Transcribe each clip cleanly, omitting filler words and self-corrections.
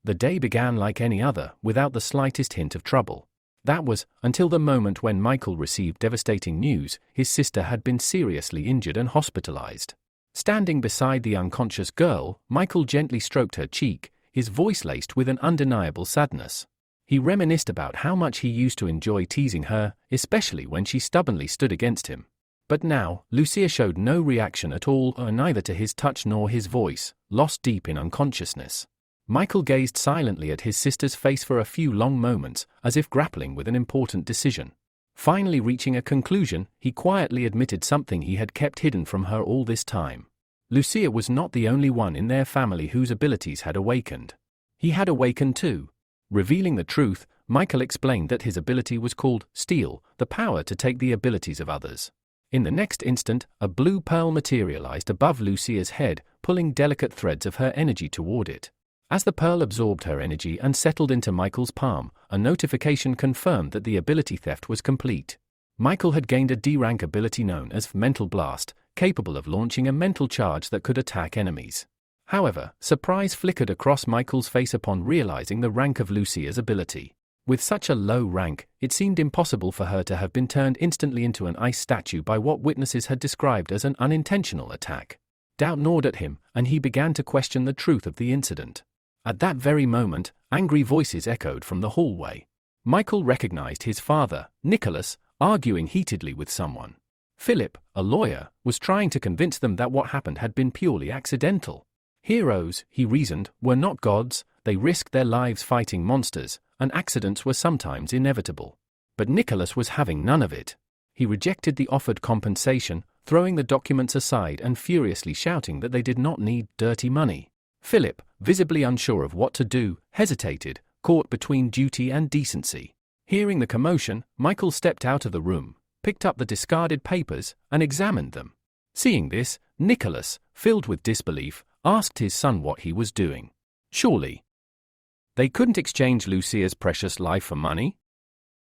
The day began like any other, without the slightest hint of trouble. That was, until the moment when Michael received devastating news: his sister had been seriously injured and hospitalized. Standing beside the unconscious girl, Michael gently stroked her cheek, his voice laced with an undeniable sadness. He reminisced about how much he used to enjoy teasing her, especially when she stubbornly stood against him. But now, Lucia showed no reaction at all, neither to his touch nor his voice, lost deep in unconsciousness. Michael gazed silently at his sister's face for a few long moments, as if grappling with an important decision. Finally reaching a conclusion, he quietly admitted something he had kept hidden from her all this time. Lucia was not the only one in their family whose abilities had awakened. He had awakened too. Revealing the truth, Michael explained that his ability was called Steal, the power to take the abilities of others. In the next instant, a blue pearl materialized above Lucia's head, pulling delicate threads of her energy toward it. As the pearl absorbed her energy and settled into Michael's palm, a notification confirmed that the ability theft was complete. Michael had gained a D-rank ability known as Mental Blast, capable of launching a mental charge that could attack enemies. However, surprise flickered across Michael's face upon realizing the rank of Lucia's ability. With such a low rank, it seemed impossible for her to have been turned instantly into an ice statue by what witnesses had described as an unintentional attack. Doubt gnawed at him, and he began to question the truth of the incident. At that very moment, angry voices echoed from the hallway. Michael recognized his father, Nicholas, arguing heatedly with someone. Philip, a lawyer, was trying to convince them that what happened had been purely accidental. Heroes, he reasoned, were not gods, they risked their lives fighting monsters, and accidents were sometimes inevitable. But Nicholas was having none of it. He rejected the offered compensation, throwing the documents aside and furiously shouting that they did not need dirty money. Philip, visibly unsure of what to do, hesitated, caught between duty and decency. Hearing the commotion, Michael stepped out of the room, picked up the discarded papers, and examined them. Seeing this, Nicholas, filled with disbelief, asked his son what he was doing. Surely they couldn't exchange Lucia's precious life for money?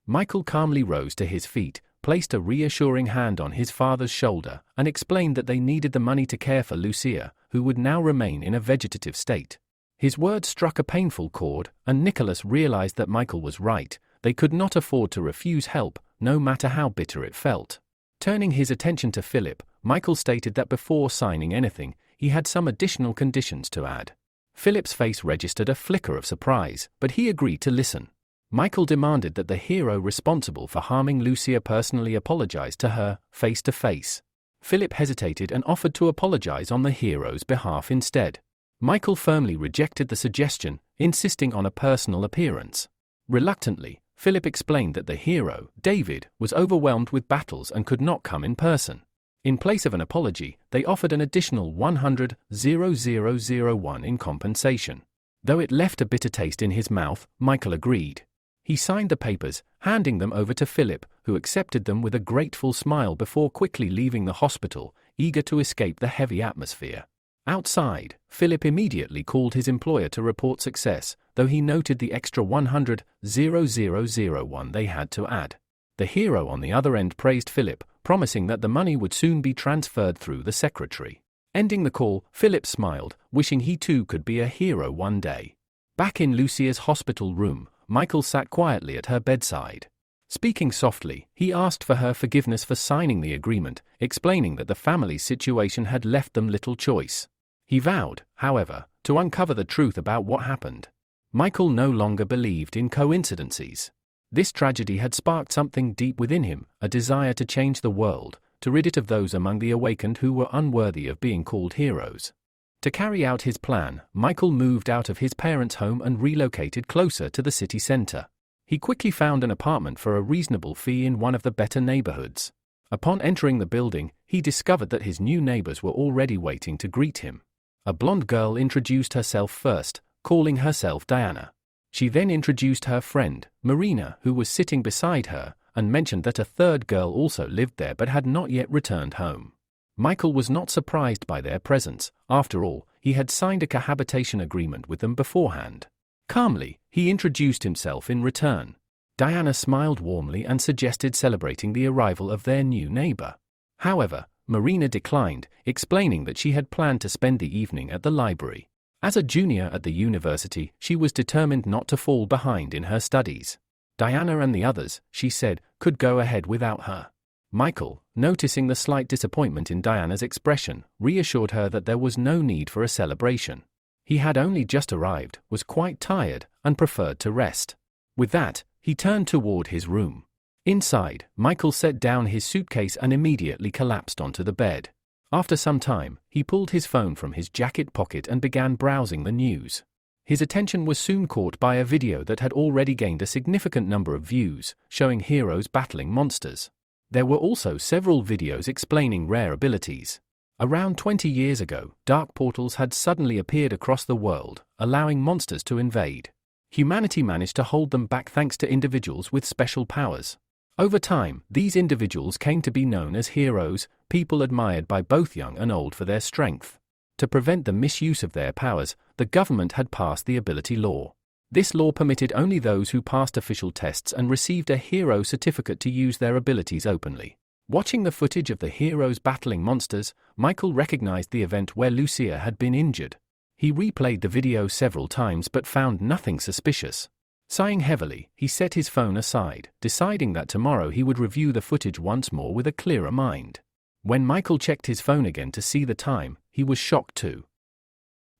Michael calmly rose to his feet, placed a reassuring hand on his father's shoulder, and explained that they needed the money to care for Lucia, who would now remain in a vegetative state. His words struck a painful chord, and Nicholas realized that Michael was right. They could not afford to refuse help, no matter how bitter it felt. Turning his attention to Philip, Michael stated that before signing anything, he had some additional conditions to add. Philip's face registered a flicker of surprise, but he agreed to listen. Michael demanded that the hero responsible for harming Lucia personally apologize to her, face to face. Philip hesitated and offered to apologize on the hero's behalf instead. Michael firmly rejected the suggestion, insisting on a personal appearance. Reluctantly, Philip explained that the hero, David, was overwhelmed with battles and could not come in person. In place of an apology, they offered an additional 100,001 in compensation. Though it left a bitter taste in his mouth, Michael agreed. He signed the papers, handing them over to Philip, who accepted them with a grateful smile before quickly leaving the hospital, eager to escape the heavy atmosphere. Outside, Philip immediately called his employer to report success, though he noted the extra 100,001 they had to add. The hero on the other end praised Philip, promising that the money would soon be transferred through the secretary. Ending the call, Philip smiled, wishing he too could be a hero one day. Back in Lucia's hospital room, Michael sat quietly at her bedside. Speaking softly, he asked for her forgiveness for signing the agreement, explaining that the family's situation had left them little choice. He vowed, however, to uncover the truth about what happened. Michael no longer believed in coincidences. This tragedy had sparked something deep within him, a desire to change the world, to rid it of those among the awakened who were unworthy of being called heroes. To carry out his plan, Michael moved out of his parents' home and relocated closer to the city center. He quickly found an apartment for a reasonable fee in one of the better neighborhoods. Upon entering the building, he discovered that his new neighbors were already waiting to greet him. A blonde girl introduced herself first, calling herself Diana. She then introduced her friend, Marina, who was sitting beside her, and mentioned that a third girl also lived there but had not yet returned home. Michael was not surprised by their presence. After all, he had signed a cohabitation agreement with them beforehand. Calmly, he introduced himself in return. Diana smiled warmly and suggested celebrating the arrival of their new neighbor. However, Marina declined, explaining that she had planned to spend the evening at the library. As a junior at the university, she was determined not to fall behind in her studies. Diana and the others, she said, could go ahead without her. Michael, noticing the slight disappointment in Diana's expression, reassured her that there was no need for a celebration. He had only just arrived, was quite tired, and preferred to rest. With that, he turned toward his room. Inside, Michael set down his suitcase and immediately collapsed onto the bed. After some time, he pulled his phone from his jacket pocket and began browsing the news. His attention was soon caught by a video that had already gained a significant number of views, showing heroes battling monsters. There were also several videos explaining rare abilities. Around 20 years ago, dark portals had suddenly appeared across the world, allowing monsters to invade. Humanity managed to hold them back thanks to individuals with special powers. Over time, these individuals came to be known as heroes, people admired by both young and old for their strength. To prevent the misuse of their powers, the government had passed the ability law. This law permitted only those who passed official tests and received a hero certificate to use their abilities openly. Watching the footage of the heroes battling monsters, Michael recognized the event where Lucia had been injured. He replayed the video several times but found nothing suspicious. Sighing heavily, he set his phone aside, deciding that tomorrow he would review the footage once more with a clearer mind. When Michael checked his phone again to see the time, he was shocked to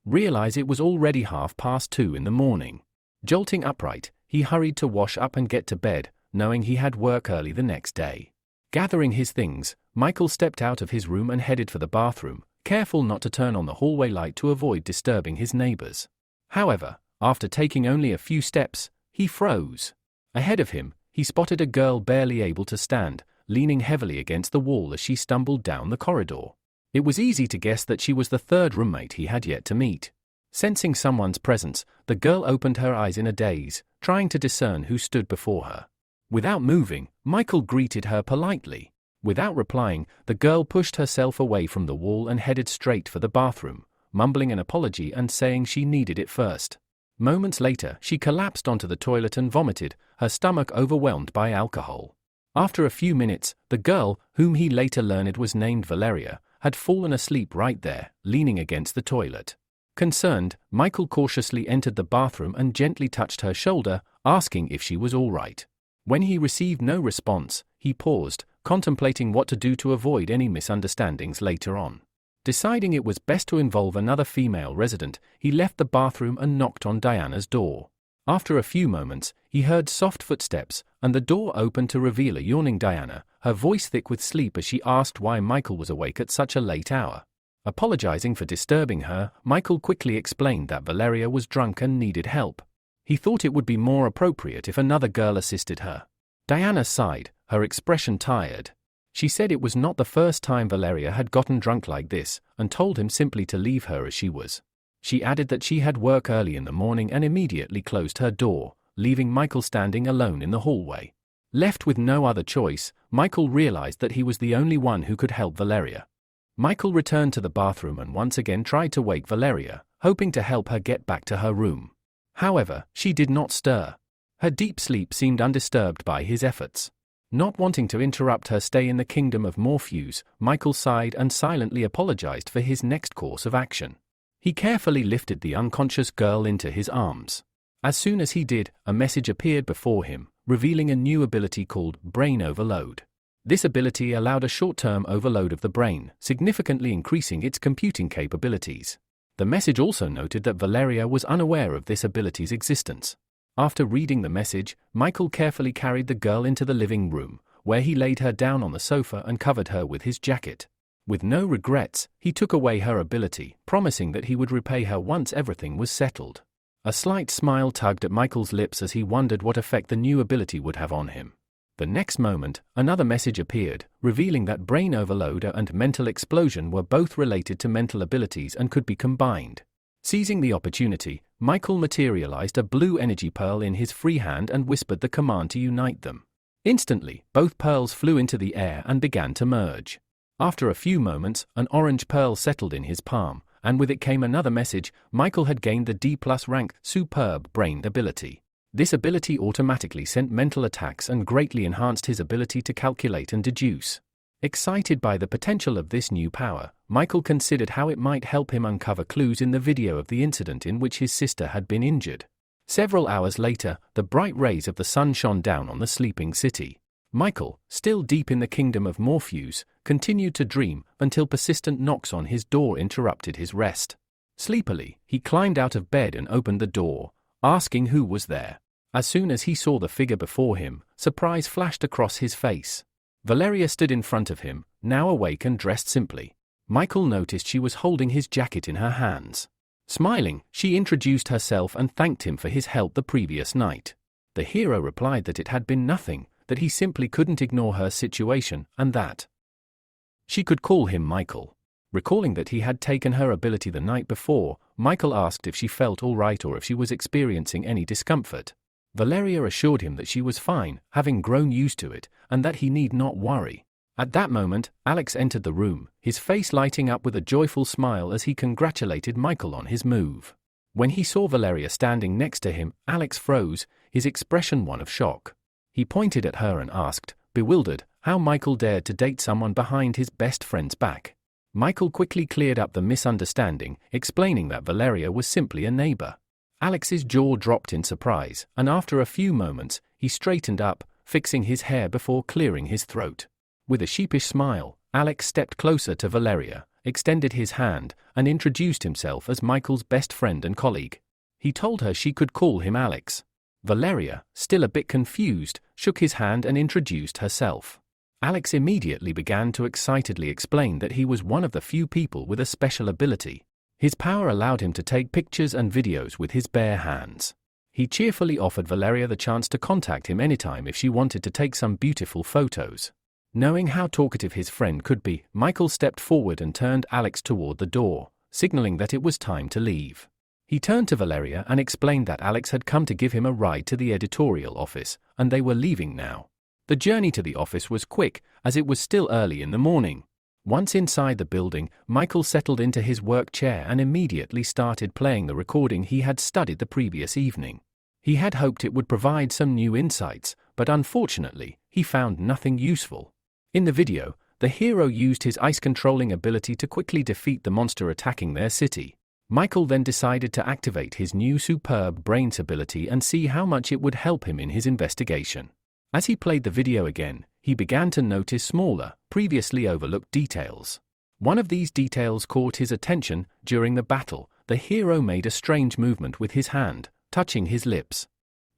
realize it was already 2:30 in the morning. Jolting upright, he hurried to wash up and get to bed, knowing he had work early the next day. Gathering his things, Michael stepped out of his room and headed for the bathroom, careful not to turn on the hallway light to avoid disturbing his neighbors. However, after taking only a few steps, he froze. Ahead of him, he spotted a girl barely able to stand, leaning heavily against the wall as she stumbled down the corridor. It was easy to guess that she was the third roommate he had yet to meet. Sensing someone's presence, the girl opened her eyes in a daze, trying to discern who stood before her. Without moving, Michael greeted her politely. Without replying, the girl pushed herself away from the wall and headed straight for the bathroom, mumbling an apology and saying she needed it first. Moments later, she collapsed onto the toilet and vomited, her stomach overwhelmed by alcohol. After a few minutes, the girl, whom he later learned was named Valeria, had fallen asleep right there, leaning against the toilet. Concerned, Michael cautiously entered the bathroom and gently touched her shoulder, asking if she was all right. When he received no response, he paused, contemplating what to do to avoid any misunderstandings later on. Deciding it was best to involve another female resident, he left the bathroom and knocked on Diana's door. After a few moments, he heard soft footsteps, and the door opened to reveal a yawning Diana, her voice thick with sleep as she asked why Michael was awake at such a late hour. Apologizing for disturbing her, Michael quickly explained that Valeria was drunk and needed help. He thought it would be more appropriate if another girl assisted her. Diana sighed, her expression tired. She said it was not the first time Valeria had gotten drunk like this, and told him simply to leave her as she was. She added that she had work early in the morning and immediately closed her door, leaving Michael standing alone in the hallway. Left with no other choice, Michael realized that he was the only one who could help Valeria. Michael returned to the bathroom and once again tried to wake Valeria, hoping to help her get back to her room. However, she did not stir. Her deep sleep seemed undisturbed by his efforts. Not wanting to interrupt her stay in the kingdom of Morpheus, Michael sighed and silently apologized for his next course of action. He carefully lifted the unconscious girl into his arms. As soon as he did, a message appeared before him, revealing a new ability called Brain Overload. This ability allowed a short-term overload of the brain, significantly increasing its computing capabilities. The message also noted that Valeria was unaware of this ability's existence. After reading the message, Michael carefully carried the girl into the living room, where he laid her down on the sofa and covered her with his jacket. With no regrets, he took away her ability, promising that he would repay her once everything was settled. A slight smile tugged at Michael's lips as he wondered what effect the new ability would have on him. The next moment, another message appeared, revealing that Brain Overload and Mental Explosion were both related to mental abilities and could be combined. Seizing the opportunity, Michael materialized a blue energy pearl in his free hand and whispered the command to unite them. Instantly, both pearls flew into the air and began to merge. After a few moments, an orange pearl settled in his palm, and with it came another message: Michael had gained the D+ rank Superb Brain ability. This ability automatically sent mental attacks and greatly enhanced his ability to calculate and deduce. Excited by the potential of this new power, Michael considered how it might help him uncover clues in the video of the incident in which his sister had been injured. Several hours later, the bright rays of the sun shone down on the sleeping city. Michael, still deep in the kingdom of Morpheus, continued to dream until persistent knocks on his door interrupted his rest. Sleepily, he climbed out of bed and opened the door, asking who was there. As soon as he saw the figure before him, surprise flashed across his face. Valeria stood in front of him, now awake and dressed simply. Michael noticed she was holding his jacket in her hands. Smiling, she introduced herself and thanked him for his help the previous night. The hero replied that it had been nothing, that he simply couldn't ignore her situation, and that she could call him Michael. Recalling that he had taken her ability the night before, Michael asked if she felt all right or if she was experiencing any discomfort. Valeria assured him that she was fine, having grown used to it, and that he need not worry. At that moment, Alex entered the room, his face lighting up with a joyful smile as he congratulated Michael on his move. When he saw Valeria standing next to him, Alex froze, his expression one of shock. He pointed at her and asked, bewildered, how Michael dared to date someone behind his best friend's back. Michael quickly cleared up the misunderstanding, explaining that Valeria was simply a neighbor. Alex's jaw dropped in surprise, and after a few moments, he straightened up, fixing his hair before clearing his throat. With a sheepish smile, Alex stepped closer to Valeria, extended his hand, and introduced himself as Michael's best friend and colleague. He told her she could call him Alex. Valeria, still a bit confused, shook his hand and introduced herself. Alex immediately began to excitedly explain that he was one of the few people with a special ability. His power allowed him to take pictures and videos with his bare hands. He cheerfully offered Valeria the chance to contact him anytime if she wanted to take some beautiful photos. Knowing how talkative his friend could be, Michael stepped forward and turned Alex toward the door, signaling that it was time to leave. He turned to Valeria and explained that Alex had come to give him a ride to the editorial office, and they were leaving now. The journey to the office was quick, as it was still early in the morning. Once inside the building, Michael settled into his work chair and immediately started playing the recording he had studied the previous evening. He had hoped it would provide some new insights, but unfortunately, he found nothing useful. In the video, the hero used his ice-controlling ability to quickly defeat the monster attacking their city. Michael then decided to activate his new superb brains ability and see how much it would help him in his investigation. As he played the video again, he began to notice smaller, previously overlooked details. One of these details caught his attention. During the battle, the hero made a strange movement with his hand, touching his lips.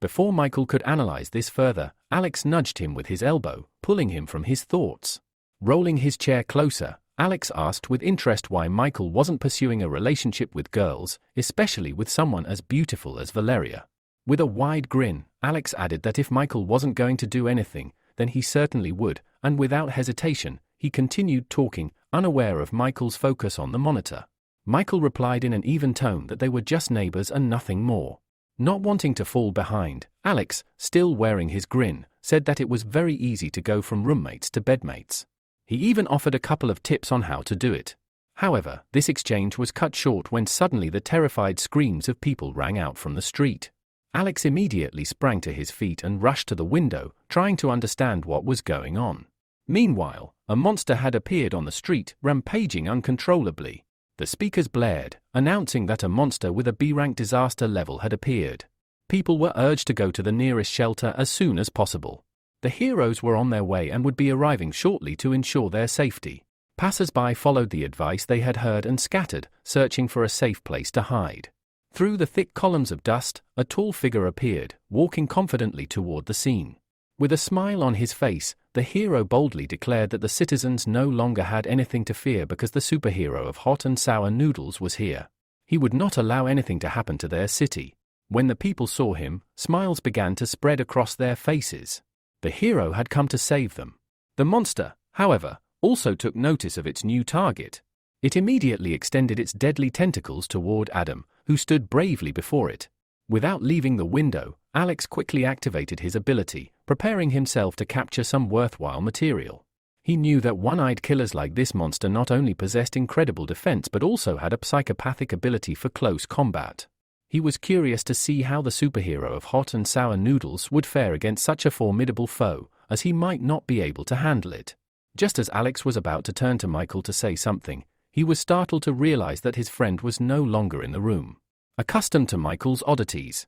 Before Michael could analyze this further, Alex nudged him with his elbow, pulling him from his thoughts. Rolling his chair closer, Alex asked with interest why Michael wasn't pursuing a relationship with girls, especially with someone as beautiful as Valeria. With a wide grin, Alex added that if Michael wasn't going to do anything, then he certainly would, and without hesitation, he continued talking, unaware of Michael's focus on the monitor. Michael replied in an even tone that they were just neighbors and nothing more. Not wanting to fall behind, Alex, still wearing his grin, said that it was very easy to go from roommates to bedmates. He even offered a couple of tips on how to do it. However, this exchange was cut short when suddenly the terrified screams of people rang out from the street. Alex immediately sprang to his feet and rushed to the window, trying to understand what was going on. Meanwhile, a monster had appeared on the street, rampaging uncontrollably. The speakers blared, announcing that a monster with a B-rank disaster level had appeared. People were urged to go to the nearest shelter as soon as possible. The heroes were on their way and would be arriving shortly to ensure their safety. Passers-by followed the advice they had heard and scattered, searching for a safe place to hide. Through the thick columns of dust, a tall figure appeared, walking confidently toward the scene. With a smile on his face, the hero boldly declared that the citizens no longer had anything to fear because the superhero of hot and sour noodles was here. He would not allow anything to happen to their city. When the people saw him, smiles began to spread across their faces. The hero had come to save them. The monster, however, also took notice of its new target. It immediately extended its deadly tentacles toward Adam, who stood bravely before it. Without leaving the window, Alex quickly activated his ability, preparing himself to capture some worthwhile material. He knew that one-eyed killers like this monster not only possessed incredible defense but also had a psychopathic ability for close combat. He was curious to see how the superhero of hot and sour noodles would fare against such a formidable foe, as he might not be able to handle it. Just as Alex was about to turn to Michael to say something, he was startled to realize that his friend was no longer in the room. Accustomed to Michael's oddities,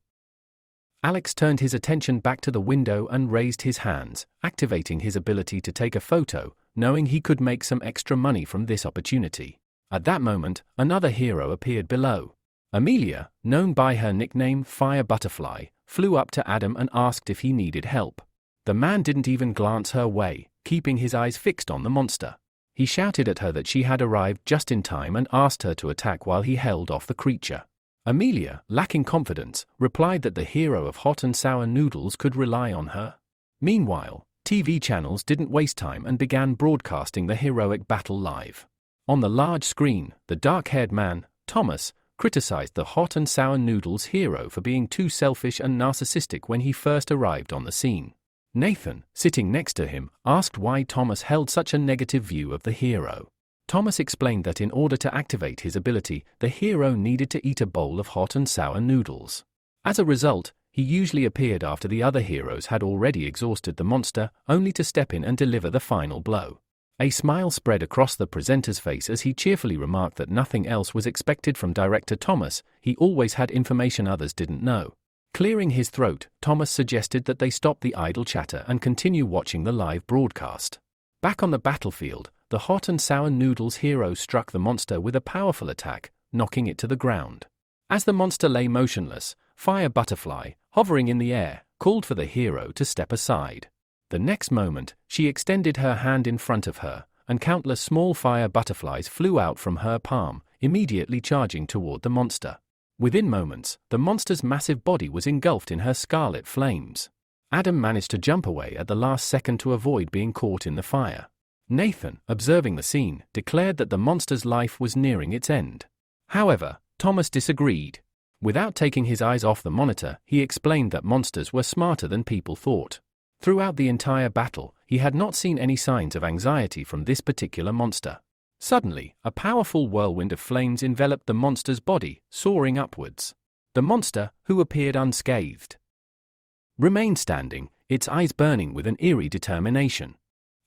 Alex turned his attention back to the window and raised his hands, activating his ability to take a photo, knowing he could make some extra money from this opportunity. At that moment, another hero appeared below. Amelia, known by her nickname Fire Butterfly, flew up to Adam and asked if he needed help. The man didn't even glance her way, keeping his eyes fixed on the monster. He shouted at her that she had arrived just in time and asked her to attack while he held off the creature. Amelia, lacking confidence, replied that the hero of hot and sour noodles could rely on her. Meanwhile, TV channels didn't waste time and began broadcasting the heroic battle live. On the large screen, the dark-haired man, Thomas, criticized the hot and sour noodles hero for being too selfish and narcissistic when he first arrived on the scene. Nathan, sitting next to him, asked why Thomas held such a negative view of the hero. Thomas explained that in order to activate his ability, the hero needed to eat a bowl of hot and sour noodles. As a result, he usually appeared after the other heroes had already exhausted the monster, only to step in and deliver the final blow. A smile spread across the presenter's face as he cheerfully remarked that nothing else was expected from director Thomas. He always had information others didn't know. Clearing his throat, Thomas suggested that they stop the idle chatter and continue watching the live broadcast. Back on the battlefield, the hot and sour noodles hero struck the monster with a powerful attack, knocking it to the ground. As the monster lay motionless, Fire Butterfly, hovering in the air, called for the hero to step aside. The next moment, she extended her hand in front of her, and countless small fire butterflies flew out from her palm, immediately charging toward the monster. Within moments, the monster's massive body was engulfed in her scarlet flames. Adam managed to jump away at the last second to avoid being caught in the fire. Nathan, observing the scene, declared that the monster's life was nearing its end. However, Thomas disagreed. Without taking his eyes off the monitor, he explained that monsters were smarter than people thought. Throughout the entire battle, he had not seen any signs of anxiety from this particular monster. Suddenly, a powerful whirlwind of flames enveloped the monster's body, soaring upwards. The monster, who appeared unscathed, remained standing, its eyes burning with an eerie determination.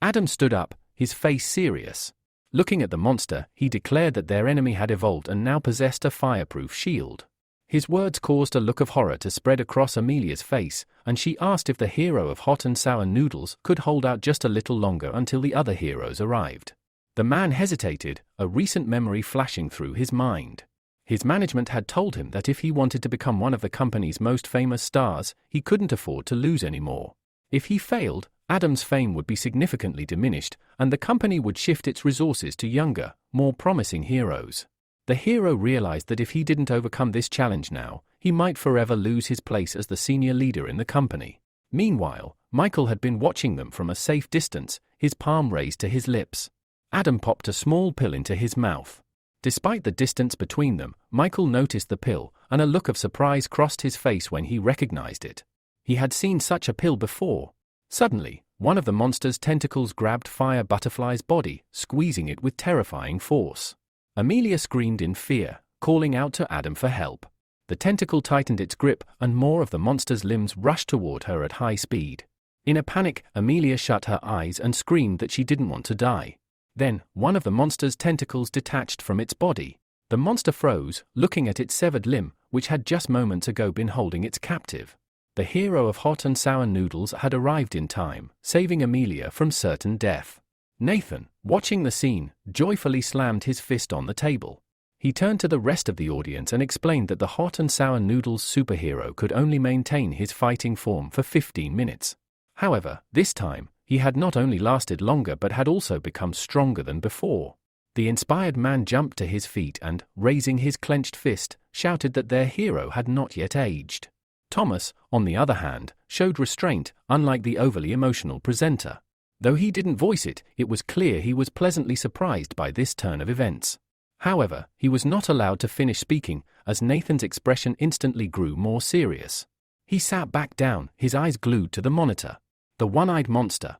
Adam stood up, his face serious. Looking at the monster, he declared that their enemy had evolved and now possessed a fireproof shield. His words caused a look of horror to spread across Amelia's face, and she asked if the hero of hot and sour noodles could hold out just a little longer until the other heroes arrived. The man hesitated, a recent memory flashing through his mind. His management had told him that if he wanted to become one of the company's most famous stars, he couldn't afford to lose anymore. If he failed, Adam's fame would be significantly diminished, and the company would shift its resources to younger, more promising heroes. The hero realized that if he didn't overcome this challenge now, he might forever lose his place as the senior leader in the company. Meanwhile, Michael had been watching them from a safe distance, his palm raised to his lips. Adam popped a small pill into his mouth. Despite the distance between them, Michael noticed the pill, and a look of surprise crossed his face when he recognized it. He had seen such a pill before. Suddenly, one of the monster's tentacles grabbed Fire Butterfly's body, squeezing it with terrifying force. Amelia screamed in fear, calling out to Adam for help. The tentacle tightened its grip, and more of the monster's limbs rushed toward her at high speed. In a panic, Amelia shut her eyes and screamed that she didn't want to die. Then, one of the monster's tentacles detached from its body. The monster froze, looking at its severed limb, which had just moments ago been holding its captive. The hero of hot and sour noodles had arrived in time, saving Amelia from certain death. Nathan, watching the scene, joyfully slammed his fist on the table. He turned to the rest of the audience and explained that the hot and sour noodles superhero could only maintain his fighting form for 15 minutes. However, this time, he had not only lasted longer but had also become stronger than before. The inspired man jumped to his feet and, raising his clenched fist, shouted that their hero had not yet aged. Thomas, on the other hand, showed restraint, unlike the overly emotional presenter. Though he didn't voice it, it was clear he was pleasantly surprised by this turn of events. However, he was not allowed to finish speaking, as Nathan's expression instantly grew more serious. He sat back down, his eyes glued to the monitor. The one-eyed monster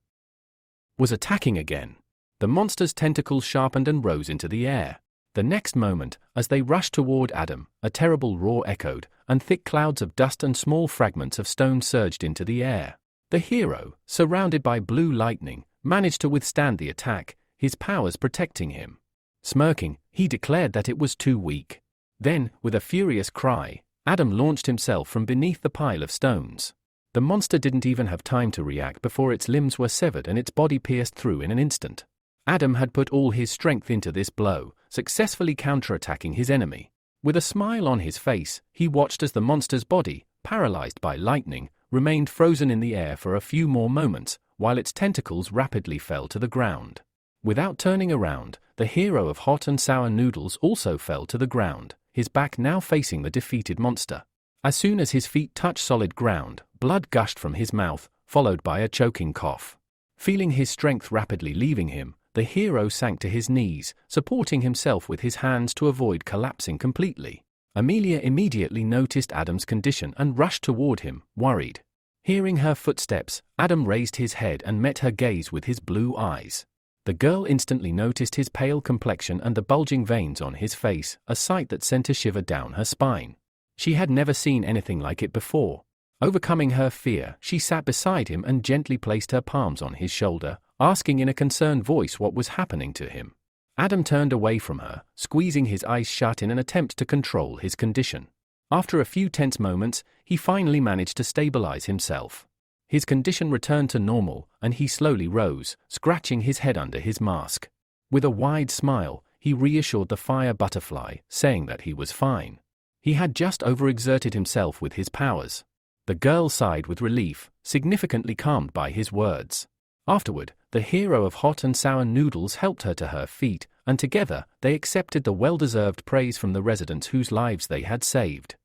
was attacking again. The monster's tentacles sharpened and rose into the air. The next moment, as they rushed toward Adam, a terrible roar echoed, and thick clouds of dust and small fragments of stone surged into the air. The hero, surrounded by blue lightning, managed to withstand the attack, his powers protecting him. Smirking, he declared that it was too weak. Then, with a furious cry, Adam launched himself from beneath the pile of stones. The monster didn't even have time to react before its limbs were severed and its body pierced through in an instant. Adam had put all his strength into this blow, successfully counterattacking his enemy. With a smile on his face, he watched as the monster's body, paralyzed by lightning, remained frozen in the air for a few more moments, while its tentacles rapidly fell to the ground. Without turning around, the hero of hot and sour noodles also fell to the ground, his back now facing the defeated monster. As soon as his feet touched solid ground, blood gushed from his mouth, followed by a choking cough. Feeling his strength rapidly leaving him, the hero sank to his knees, supporting himself with his hands to avoid collapsing completely. Amelia immediately noticed Adam's condition and rushed toward him, worried. Hearing her footsteps, Adam raised his head and met her gaze with his blue eyes. The girl instantly noticed his pale complexion and the bulging veins on his face, a sight that sent a shiver down her spine. She had never seen anything like it before. Overcoming her fear, she sat beside him and gently placed her palms on his shoulder, asking in a concerned voice what was happening to him. Adam turned away from her, squeezing his eyes shut in an attempt to control his condition. After a few tense moments, he finally managed to stabilize himself. His condition returned to normal, and he slowly rose, scratching his head under his mask. With a wide smile, he reassured the fire butterfly, saying that he was fine. He had just overexerted himself with his powers. The girl sighed with relief, significantly calmed by his words. Afterward, the hero of hot and sour noodles helped her to her feet, and together, they accepted the well-deserved praise from the residents whose lives they had saved.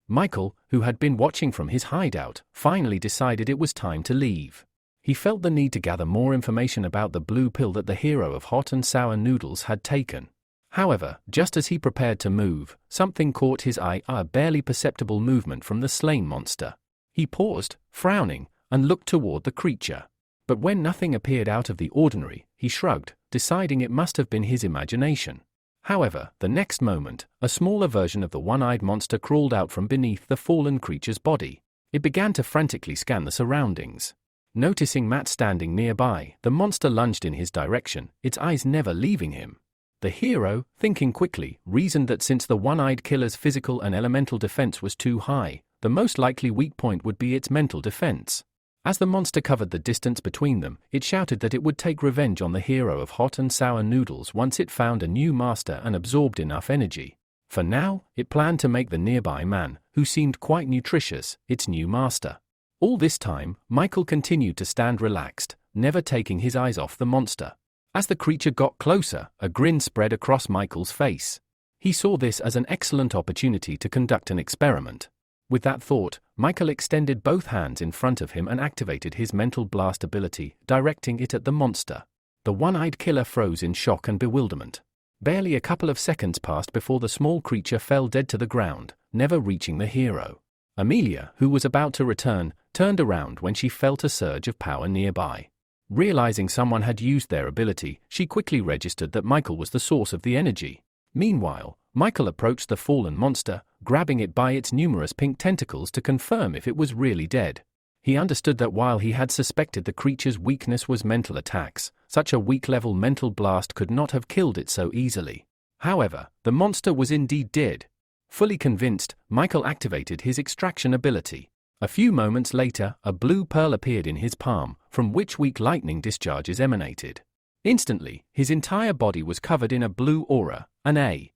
Michael, who had been watching from his hideout, finally decided it was time to leave. He felt the need to gather more information about the blue pill that the hero of hot and sour noodles had taken. However, just as he prepared to move, something caught his eye, a barely perceptible movement from the slain monster. He paused, frowning, and looked toward the creature. But when nothing appeared out of the ordinary, he shrugged, deciding it must have been his imagination. However, the next moment, a smaller version of the one-eyed monster crawled out from beneath the fallen creature's body. It began to frantically scan the surroundings. Noticing Matt standing nearby, the monster lunged in his direction, its eyes never leaving him. The hero, thinking quickly, reasoned that since the one-eyed killer's physical and elemental defense was too high, the most likely weak point would be its mental defense. As the monster covered the distance between them, it shouted that it would take revenge on the hero of hot and sour noodles once it found a new master and absorbed enough energy. For now, it planned to make the nearby man, who seemed quite nutritious, its new master. All this time, Michael continued to stand relaxed, never taking his eyes off the monster. As the creature got closer, a grin spread across Michael's face. He saw this as an excellent opportunity to conduct an experiment. With that thought, Michael extended both hands in front of him and activated his mental blast ability, directing it at the monster. The one-eyed killer froze in shock and bewilderment. Barely a couple of seconds passed before the small creature fell dead to the ground, never reaching the hero. Amelia, who was about to return, turned around when she felt a surge of power nearby. Realizing someone had used their ability, she quickly registered that Michael was the source of the energy. Meanwhile, Michael approached the fallen monster, grabbing it by its numerous pink tentacles to confirm if it was really dead. He understood that while he had suspected the creature's weakness was mental attacks, such a weak-level mental blast could not have killed it so easily. However, the monster was indeed dead. Fully convinced, Michael activated his extraction ability. A few moments later, a blue pearl appeared in his palm, from which weak lightning discharges emanated. Instantly, his entire body was covered in a blue aura. An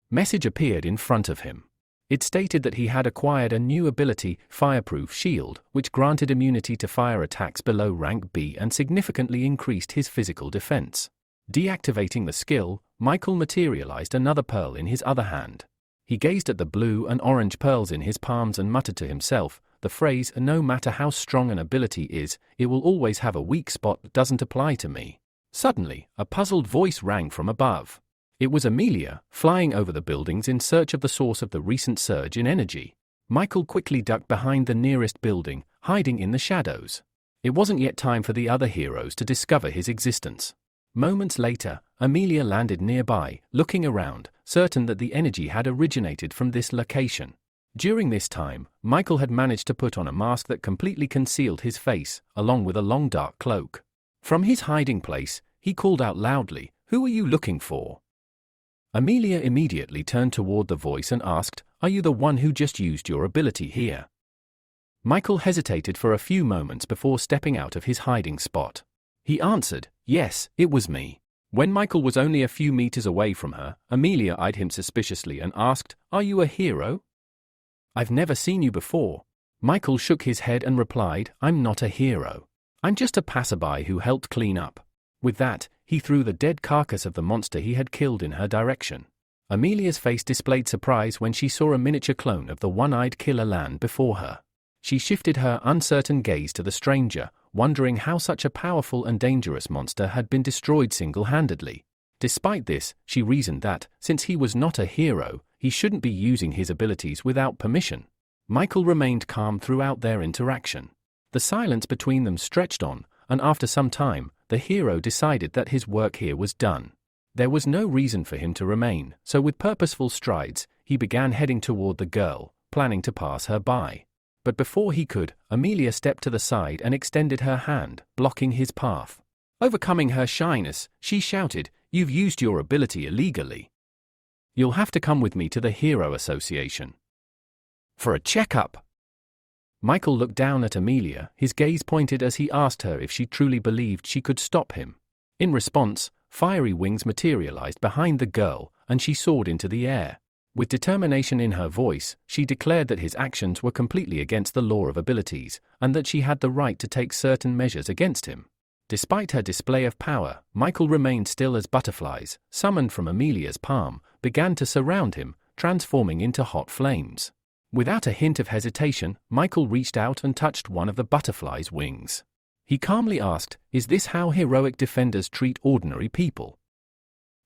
message appeared in front of him. It stated that he had acquired a new ability, Fireproof Shield, which granted immunity to fire attacks below rank B and significantly increased his physical defense. Deactivating the skill, Michael materialized another pearl in his other hand. He gazed at the blue and orange pearls in his palms and muttered to himself, the phrase, "No matter how strong an ability is, it will always have a weak spot," doesn't apply to me. Suddenly, a puzzled voice rang from above. It was Amelia, flying over the buildings in search of the source of the recent surge in energy. Michael quickly ducked behind the nearest building, hiding in the shadows. It wasn't yet time for the other heroes to discover his existence. Moments later, Amelia landed nearby, looking around, certain that the energy had originated from this location. During this time, Michael had managed to put on a mask that completely concealed his face, along with a long dark cloak. From his hiding place, he called out loudly, "Who are you looking for?" Amelia immediately turned toward the voice and asked, "Are you the one who just used your ability here?" Michael hesitated for a few moments before stepping out of his hiding spot. He answered, "Yes, it was me." When Michael was only a few meters away from her, Amelia eyed him suspiciously and asked, "Are you a hero?" "I've never seen you before." Michael shook his head and replied, "I'm not a hero. I'm just a passerby who helped clean up." With that, he threw the dead carcass of the monster he had killed in her direction. Amelia's face displayed surprise when she saw a miniature clone of the one-eyed killer land before her. She shifted her uncertain gaze to the stranger, wondering how such a powerful and dangerous monster had been destroyed single-handedly. Despite this, she reasoned that, since he was not a hero, he shouldn't be using his abilities without permission. Michael remained calm throughout their interaction. The silence between them stretched on, and after some time, the hero decided that his work here was done. There was no reason for him to remain, so with purposeful strides, he began heading toward the girl, planning to pass her by. But before he could, Amelia stepped to the side and extended her hand, blocking his path. Overcoming her shyness, she shouted, "You've used your ability illegally. You'll have to come with me to the Hero Association for a checkup." Michael looked down at Amelia, his gaze pointed as he asked her if she truly believed she could stop him. In response, fiery wings materialized behind the girl, and she soared into the air. With determination in her voice, she declared that his actions were completely against the law of abilities, and that she had the right to take certain measures against him. Despite her display of power, Michael remained still as butterflies, summoned from Amelia's palm, began to surround him, transforming into hot flames. Without a hint of hesitation, Michael reached out and touched one of the butterfly's wings. He calmly asked, "Is this how heroic defenders treat ordinary people?"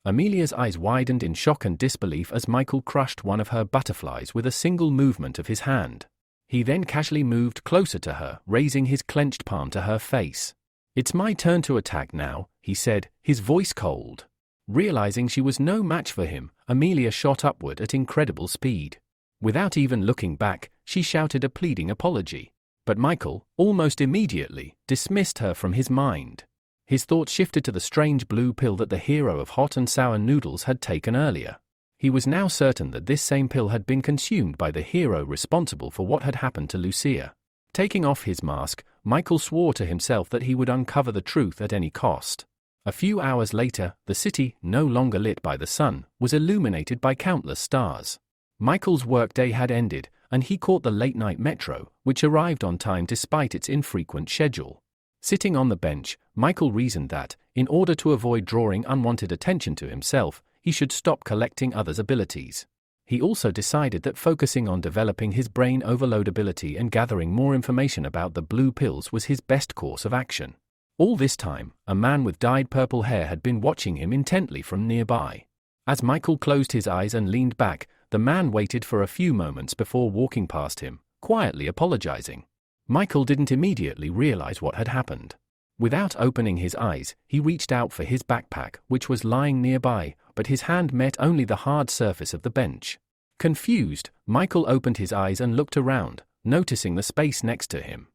Amelia's eyes widened in shock and disbelief as Michael crushed one of her butterflies with a single movement of his hand. He then casually moved closer to her, raising his clenched palm to her face. "It's my turn to attack now," he said, his voice cold. Realizing she was no match for him, Amelia shot upward at incredible speed. Without even looking back, she shouted a pleading apology. But Michael, almost immediately, dismissed her from his mind. His thoughts shifted to the strange blue pill that the hero of hot and sour noodles had taken earlier. He was now certain that this same pill had been consumed by the hero responsible for what had happened to Lucia. Taking off his mask, Michael swore to himself that he would uncover the truth at any cost. A few hours later, the city, no longer lit by the sun, was illuminated by countless stars. Michael's workday had ended, and he caught the late-night metro, which arrived on time despite its infrequent schedule. Sitting on the bench, Michael reasoned that, in order to avoid drawing unwanted attention to himself, he should stop collecting others' abilities. He also decided that focusing on developing his brain overload ability and gathering more information about the blue pills was his best course of action. All this time, a man with dyed purple hair had been watching him intently from nearby. As Michael closed his eyes and leaned back, the man waited for a few moments before walking past him, quietly apologizing. Michael didn't immediately realize what had happened. Without opening his eyes, he reached out for his backpack, which was lying nearby, but his hand met only the hard surface of the bench. Confused, Michael opened his eyes and looked around, noticing the space next to him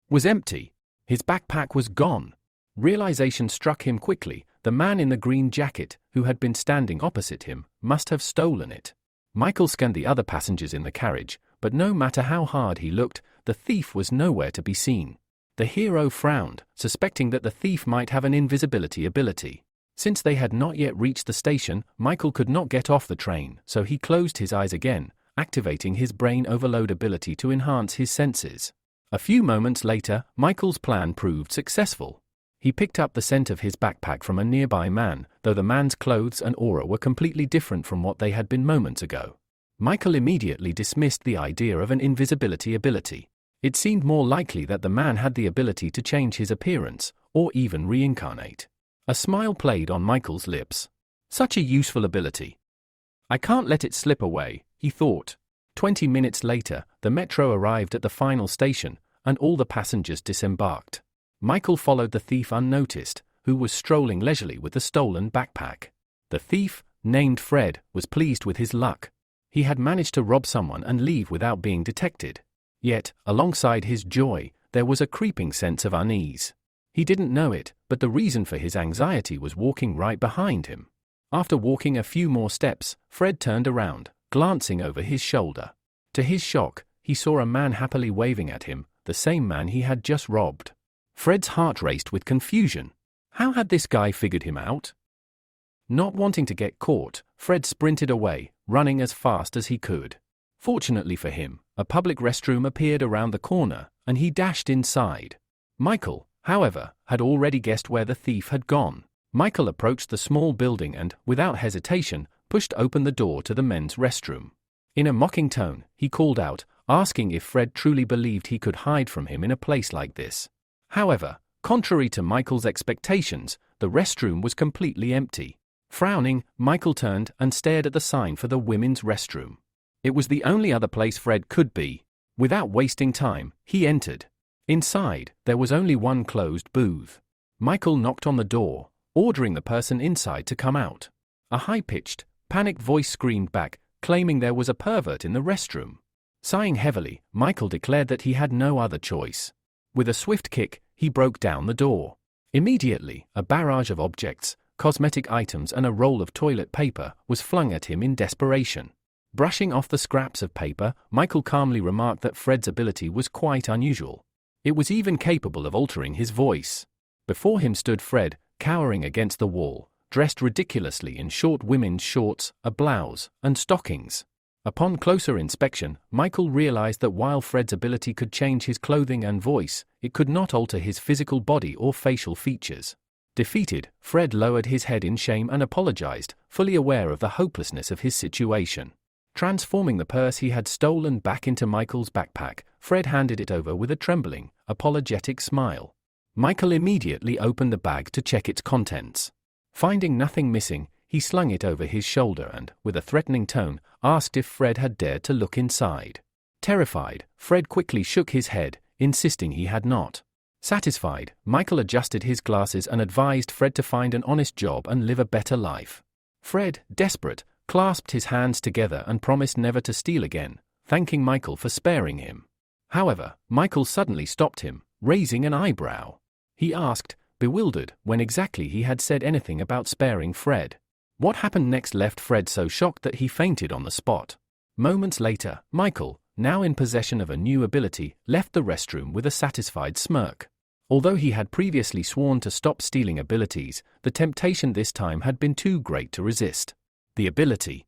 was empty. His backpack was gone. Realization struck him quickly. The man in the green jacket, who had been standing opposite him, must have stolen it. Michael scanned the other passengers in the carriage, but no matter how hard he looked, the thief was nowhere to be seen. The hero frowned, suspecting that the thief might have an invisibility ability. Since they had not yet reached the station, Michael could not get off the train, so he closed his eyes again, activating his brain overload ability to enhance his senses. A few moments later, Michael's plan proved successful. He picked up the scent of his backpack from a nearby man, though the man's clothes and aura were completely different from what they had been moments ago. Michael immediately dismissed the idea of an invisibility ability. It seemed more likely that the man had the ability to change his appearance, or even reincarnate. A smile played on Michael's lips. Such a useful ability. I can't let it slip away, he thought. 20 minutes later, the metro arrived at the final station, and all the passengers disembarked. Michael followed the thief unnoticed, who was strolling leisurely with the stolen backpack. The thief, named Fred, was pleased with his luck. He had managed to rob someone and leave without being detected. Yet, alongside his joy, there was a creeping sense of unease. He didn't know it, but the reason for his anxiety was walking right behind him. After walking a few more steps, Fred turned around, glancing over his shoulder. To his shock, he saw a man happily waving at him, the same man he had just robbed. Fred's heart raced with confusion. How had this guy figured him out? Not wanting to get caught, Fred sprinted away, running as fast as he could. Fortunately for him, a public restroom appeared around the corner, and he dashed inside. Michael, however, had already guessed where the thief had gone. Michael approached the small building and, without hesitation, pushed open the door to the men's restroom. In a mocking tone, he called out, asking if Fred truly believed he could hide from him in a place like this. However, contrary to Michael's expectations, the restroom was completely empty. Frowning, Michael turned and stared at the sign for the women's restroom. It was the only other place Fred could be. Without wasting time, he entered. Inside, there was only one closed booth. Michael knocked on the door, ordering the person inside to come out. A high-pitched, panicked voice screamed back, claiming there was a pervert in the restroom. Sighing heavily, Michael declared that he had no other choice. With a swift kick, he broke down the door. Immediately, a barrage of objects, cosmetic items and a roll of toilet paper was flung at him in desperation. Brushing off the scraps of paper, Michael calmly remarked that Fred's ability was quite unusual. It was even capable of altering his voice. Before him stood Fred, cowering against the wall, dressed ridiculously in short women's shorts, a blouse, and stockings. Upon closer inspection, Michael realized that while Fred's ability could change his clothing and voice, it could not alter his physical body or facial features. Defeated, Fred lowered his head in shame and apologized, fully aware of the hopelessness of his situation. Transforming the purse he had stolen back into Michael's backpack, Fred handed it over with a trembling, apologetic smile. Michael immediately opened the bag to check its contents. Finding nothing missing, he slung it over his shoulder and, with a threatening tone, asked if Fred had dared to look inside. Terrified, Fred quickly shook his head, insisting he had not. Satisfied, Michael adjusted his glasses and advised Fred to find an honest job and live a better life. Fred, desperate, clasped his hands together and promised never to steal again, thanking Michael for sparing him. However, Michael suddenly stopped him, raising an eyebrow. He asked, bewildered, when exactly he had said anything about sparing Fred. What happened next left Fred so shocked that he fainted on the spot. Moments later, Michael, now in possession of a new ability, left the restroom with a satisfied smirk. Although he had previously sworn to stop stealing abilities, the temptation this time had been too great to resist. The ability,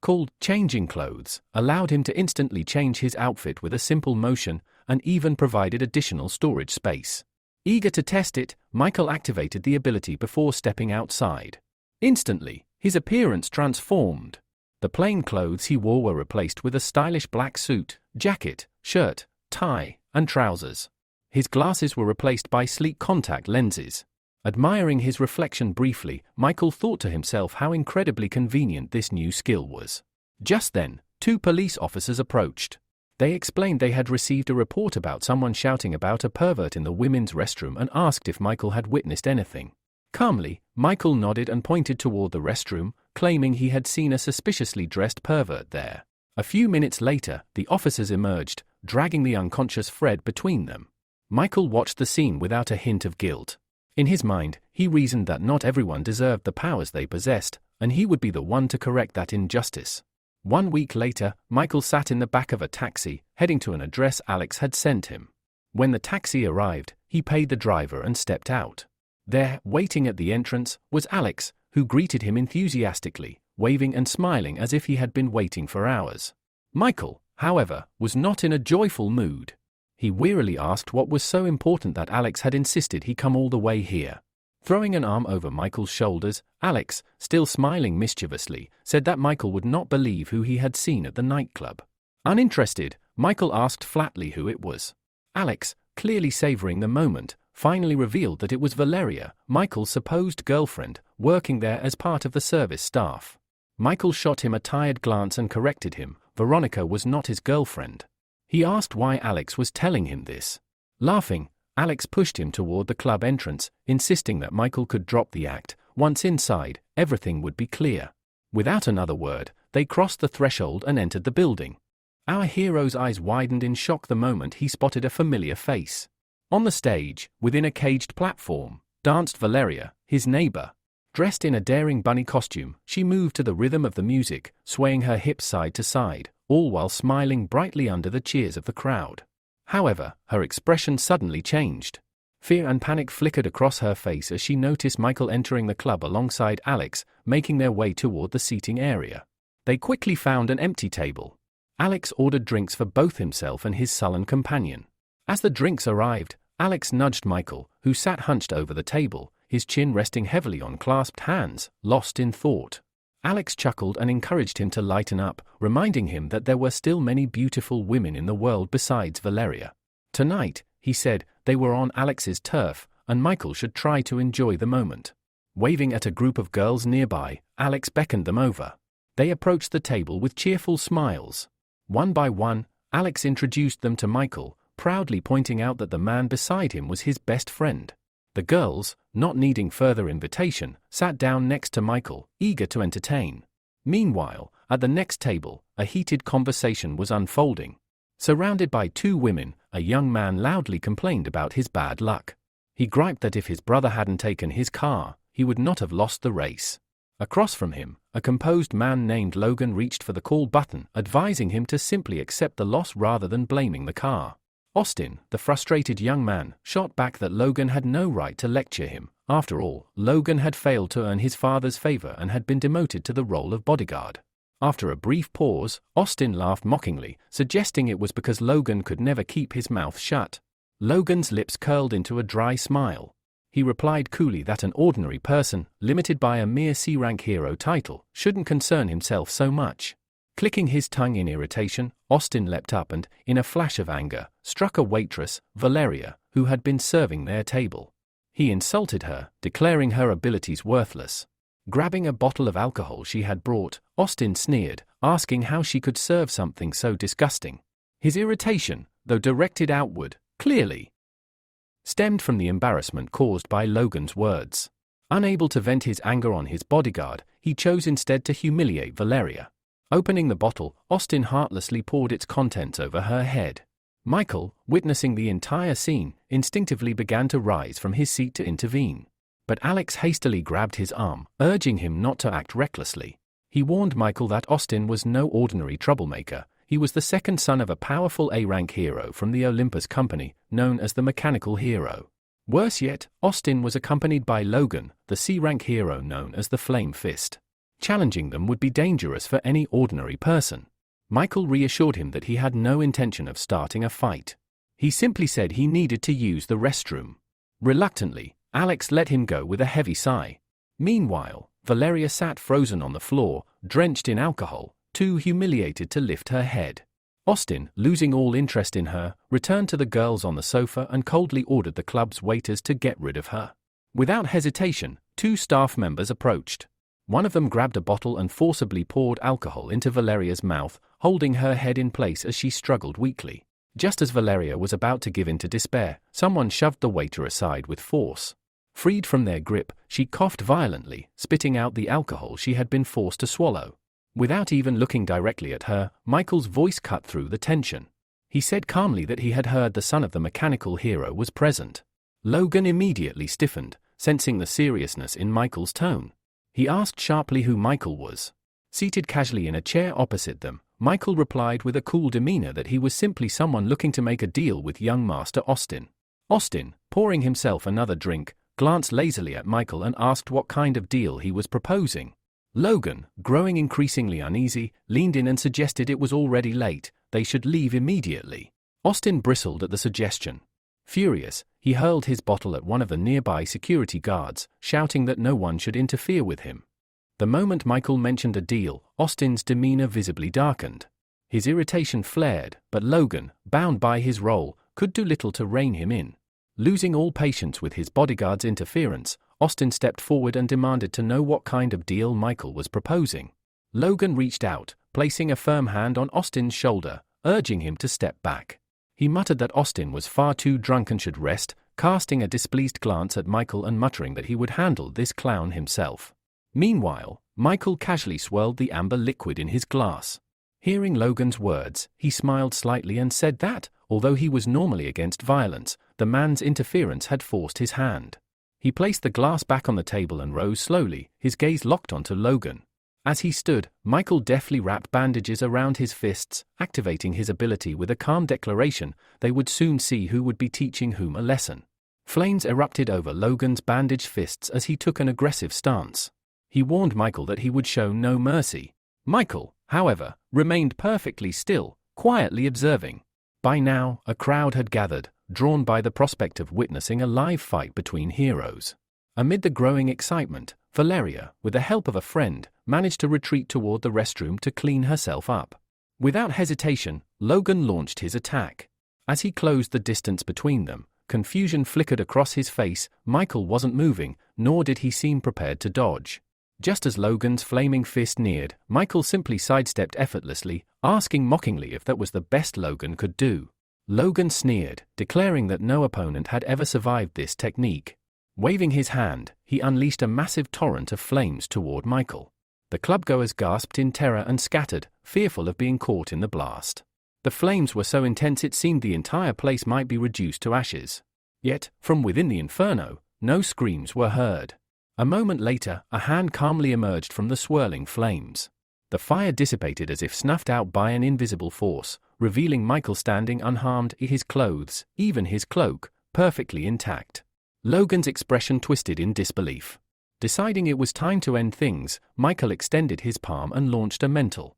called changing clothes, allowed him to instantly change his outfit with a simple motion and even provided additional storage space. Eager to test it, Michael activated the ability before stepping outside. Instantly, his appearance transformed. The plain clothes he wore were replaced with a stylish black suit, jacket, shirt, tie, and trousers. His glasses were replaced by sleek contact lenses. Admiring his reflection briefly, Michael thought to himself how incredibly convenient this new skill was. Just then, two police officers approached. They explained they had received a report about someone shouting about a pervert in the women's restroom and asked if Michael had witnessed anything. Calmly, Michael nodded and pointed toward the restroom, claiming he had seen a suspiciously dressed pervert there. A few minutes later, the officers emerged, dragging the unconscious Fred between them. Michael watched the scene without a hint of guilt. In his mind, he reasoned that not everyone deserved the powers they possessed, and he would be the one to correct that injustice. 1 week later, Michael sat in the back of a taxi, heading to an address Alex had sent him. When the taxi arrived, he paid the driver and stepped out. There, waiting at the entrance, was Alex, who greeted him enthusiastically, waving and smiling as if he had been waiting for hours. Michael, however, was not in a joyful mood. He wearily asked what was so important that Alex had insisted he come all the way here. Throwing an arm over Michael's shoulders, Alex, still smiling mischievously, said that Michael would not believe who he had seen at the nightclub. Uninterested, Michael asked flatly who it was. Alex, clearly savoring the moment, finally revealed that it was Valeria, Michael's supposed girlfriend, working there as part of the service staff. Michael shot him a tired glance and corrected him. Veronica was not his girlfriend. He asked why Alex was telling him this. Laughing, Alex pushed him toward the club entrance, insisting that Michael could drop the act. Once inside, everything would be clear. Without another word, they crossed the threshold and entered the building. Our hero's eyes widened in shock the moment he spotted a familiar face. On the stage, within a caged platform, danced Valeria, his neighbor. Dressed in a daring bunny costume, she moved to the rhythm of the music, swaying her hips side to side, all while smiling brightly under the cheers of the crowd. However, her expression suddenly changed. Fear and panic flickered across her face as she noticed Michael entering the club alongside Alex, making their way toward the seating area. They quickly found an empty table. Alex ordered drinks for both himself and his sullen companion. As the drinks arrived, Alex nudged Michael, who sat hunched over the table, his chin resting heavily on clasped hands, lost in thought. Alex chuckled and encouraged him to lighten up, reminding him that there were still many beautiful women in the world besides Valeria. Tonight, he said, they were on Alex's turf, and Michael should try to enjoy the moment. Waving at a group of girls nearby, Alex beckoned them over. They approached the table with cheerful smiles. One by one, Alex introduced them to Michael, proudly pointing out that the man beside him was his best friend. The girls, not needing further invitation, sat down next to Michael, eager to entertain. Meanwhile, at the next table, a heated conversation was unfolding. Surrounded by two women, a young man loudly complained about his bad luck. He griped that if his brother hadn't taken his car, he would not have lost the race. Across from him, a composed man named Logan reached for the call button, advising him to simply accept the loss rather than blaming the car. Austin, the frustrated young man, shot back that Logan had no right to lecture him. After all, Logan had failed to earn his father's favor and had been demoted to the role of bodyguard. After a brief pause, Austin laughed mockingly, suggesting it was because Logan could never keep his mouth shut. Logan's lips curled into a dry smile. He replied coolly that an ordinary person, limited by a mere C-rank hero title, shouldn't concern himself so much. Clicking his tongue in irritation, Austin leapt up and, in a flash of anger, struck a waitress, Valeria, who had been serving their table. He insulted her, declaring her abilities worthless. Grabbing a bottle of alcohol she had brought, Austin sneered, asking how she could serve something so disgusting. His irritation, though directed outward, clearly stemmed from the embarrassment caused by Logan's words. Unable to vent his anger on his bodyguard, he chose instead to humiliate Valeria. Opening the bottle, Austin heartlessly poured its contents over her head. Michael, witnessing the entire scene, instinctively began to rise from his seat to intervene. But Alex hastily grabbed his arm, urging him not to act recklessly. He warned Michael that Austin was no ordinary troublemaker. He was the second son of a powerful A-rank hero from the Olympus Company, known as the Mechanical Hero. Worse yet, Austin was accompanied by Logan, the C-rank hero known as the Flame Fist. Challenging them would be dangerous for any ordinary person. Michael reassured him that he had no intention of starting a fight. He simply said he needed to use the restroom. Reluctantly, Alex let him go with a heavy sigh. Meanwhile, Valeria sat frozen on the floor, drenched in alcohol, too humiliated to lift her head. Austin, losing all interest in her, returned to the girls on the sofa and coldly ordered the club's waiters to get rid of her. Without hesitation, two staff members approached. One of them grabbed a bottle and forcibly poured alcohol into Valeria's mouth, holding her head in place as she struggled weakly. Just as Valeria was about to give in to despair, someone shoved the waiter aside with force. Freed from their grip, she coughed violently, spitting out the alcohol she had been forced to swallow. Without even looking directly at her, Michael's voice cut through the tension. He said calmly that he had heard the son of the mechanical hero was present. Logan immediately stiffened, sensing the seriousness in Michael's tone. He asked sharply who Michael was. Seated casually in a chair opposite them, Michael replied with a cool demeanor that he was simply someone looking to make a deal with young Master Austin. Austin, pouring himself another drink, glanced lazily at Michael and asked what kind of deal he was proposing. Logan, growing increasingly uneasy, leaned in and suggested it was already late, they should leave immediately. Austin bristled at the suggestion. Furious, he hurled his bottle at one of the nearby security guards, shouting that no one should interfere with him. The moment Michael mentioned a deal, Austin's demeanor visibly darkened. His irritation flared, but Logan, bound by his role, could do little to rein him in. Losing all patience with his bodyguard's interference, Austin stepped forward and demanded to know what kind of deal Michael was proposing. Logan reached out, placing a firm hand on Austin's shoulder, urging him to step back. He muttered that Austin was far too drunk and should rest, casting a displeased glance at Michael and muttering that he would handle this clown himself. Meanwhile, Michael casually swirled the amber liquid in his glass. Hearing Logan's words, he smiled slightly and said that, although he was normally against violence, the man's interference had forced his hand. He placed the glass back on the table and rose slowly, his gaze locked onto Logan. As he stood, Michael deftly wrapped bandages around his fists, activating his ability with a calm declaration they would soon see who would be teaching whom a lesson. Flames erupted over Logan's bandaged fists as he took an aggressive stance. He warned Michael that he would show no mercy. Michael, however, remained perfectly still, quietly observing. By now, a crowd had gathered, drawn by the prospect of witnessing a live fight between heroes. Amid the growing excitement, Valeria, with the help of a friend, managed to retreat toward the restroom to clean herself up. Without hesitation, Logan launched his attack. As he closed the distance between them, confusion flickered across his face. Michael wasn't moving, nor did he seem prepared to dodge. Just as Logan's flaming fist neared, Michael simply sidestepped effortlessly, asking mockingly if that was the best Logan could do. Logan sneered, declaring that no opponent had ever survived this technique. Waving his hand, he unleashed a massive torrent of flames toward Michael. The clubgoers gasped in terror and scattered, fearful of being caught in the blast. The flames were so intense it seemed the entire place might be reduced to ashes. Yet, from within the inferno, no screams were heard. A moment later, a hand calmly emerged from the swirling flames. The fire dissipated as if snuffed out by an invisible force, revealing Michael standing unharmed, his clothes, even his cloak, perfectly intact. Logan's expression twisted in disbelief. Deciding it was time to end things, Michael extended his palm and launched a mental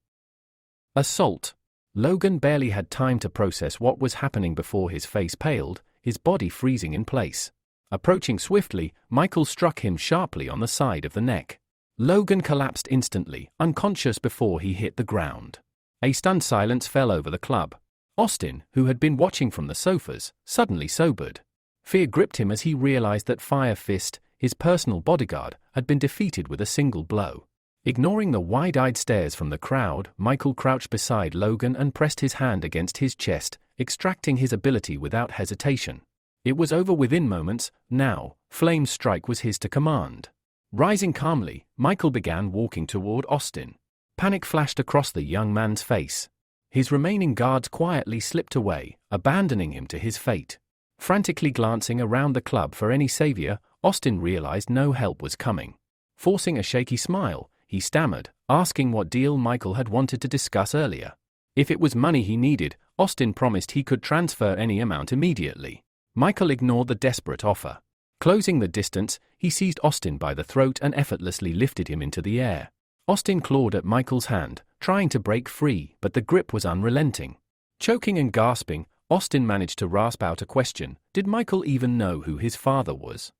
assault. Logan barely had time to process what was happening before his face paled, his body freezing in place. Approaching swiftly, Michael struck him sharply on the side of the neck. Logan collapsed instantly, unconscious before he hit the ground. A stunned silence fell over the club. Austin, who had been watching from the sofas, suddenly sobered. Fear gripped him as he realized that Fire Fist, his personal bodyguard, had been defeated with a single blow. Ignoring the wide-eyed stares from the crowd, Michael crouched beside Logan and pressed his hand against his chest, extracting his ability without hesitation. It was over within moments. Now, Flame's strike was his to command. Rising calmly, Michael began walking toward Austin. Panic flashed across the young man's face. His remaining guards quietly slipped away, abandoning him to his fate. Frantically glancing around the club for any savior, Austin realized no help was coming. Forcing a shaky smile, he stammered, asking what deal Michael had wanted to discuss earlier. If it was money he needed, Austin promised he could transfer any amount immediately. Michael ignored the desperate offer. Closing the distance, he seized Austin by the throat and effortlessly lifted him into the air. Austin clawed at Michael's hand, trying to break free, but the grip was unrelenting. Choking and gasping, Austin managed to rasp out a question. Did Michael even know who his father was?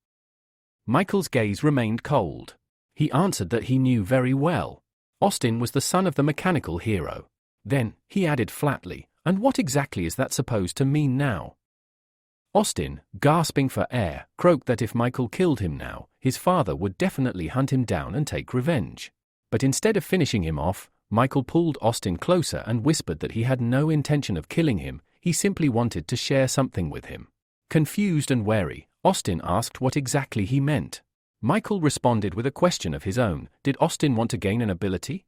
Michael's gaze remained cold. He answered that he knew very well. Austin was the son of the mechanical hero. Then, he added flatly, and what exactly is that supposed to mean now? Austin, gasping for air, croaked that if Michael killed him now, his father would definitely hunt him down and take revenge. But instead of finishing him off, Michael pulled Austin closer and whispered that he had no intention of killing him, he simply wanted to share something with him. Confused and wary, Austin asked what exactly he meant. Michael responded with a question of his own. Did Austin want to gain an ability?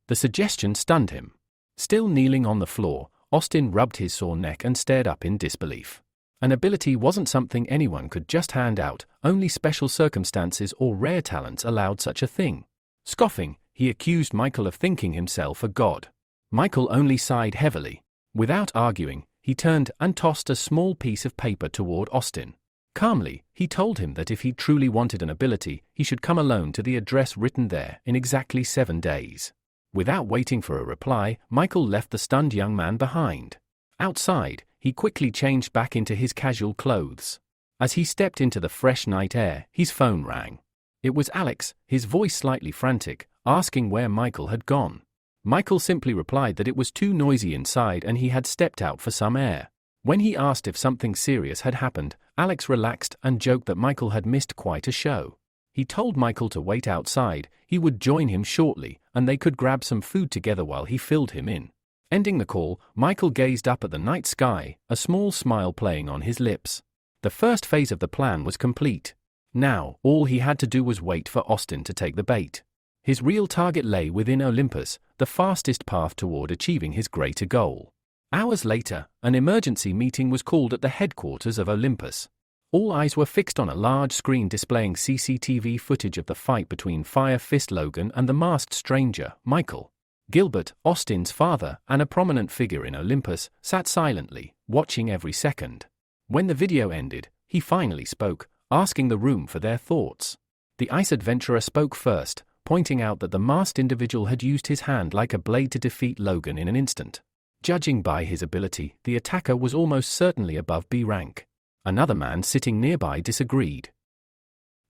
The suggestion stunned him. Still kneeling on the floor, Austin rubbed his sore neck and stared up in disbelief. An ability wasn't something anyone could just hand out, only special circumstances or rare talents allowed such a thing. Scoffing, he accused Michael of thinking himself a god. Michael only sighed heavily. Without arguing, he turned and tossed a small piece of paper toward Austin. Calmly, he told him that if he truly wanted an ability, he should come alone to the address written there in exactly 7 days. Without waiting for a reply, Michael left the stunned young man behind. Outside, he quickly changed back into his casual clothes. As he stepped into the fresh night air, his phone rang. It was Alex, his voice slightly frantic, asking where Michael had gone. Michael simply replied that it was too noisy inside and he had stepped out for some air. When he asked if something serious had happened, Alex relaxed and joked that Michael had missed quite a show. He told Michael to wait outside, he would join him shortly, and they could grab some food together while he filled him in. Ending the call, Michael gazed up at the night sky, a small smile playing on his lips. The first phase of the plan was complete. Now, all he had to do was wait for Austin to take the bait. His real target lay within Olympus, the fastest path toward achieving his greater goal. Hours later, an emergency meeting was called at the headquarters of Olympus. All eyes were fixed on a large screen displaying CCTV footage of the fight between Fire Fist Logan and the masked stranger, Michael. Gilbert, Austin's father and a prominent figure in Olympus, sat silently, watching every second. When the video ended, he finally spoke, asking the room for their thoughts. The ice adventurer spoke first, pointing out that the masked individual had used his hand like a blade to defeat Logan in an instant. Judging by his ability, the attacker was almost certainly above B rank. Another man sitting nearby disagreed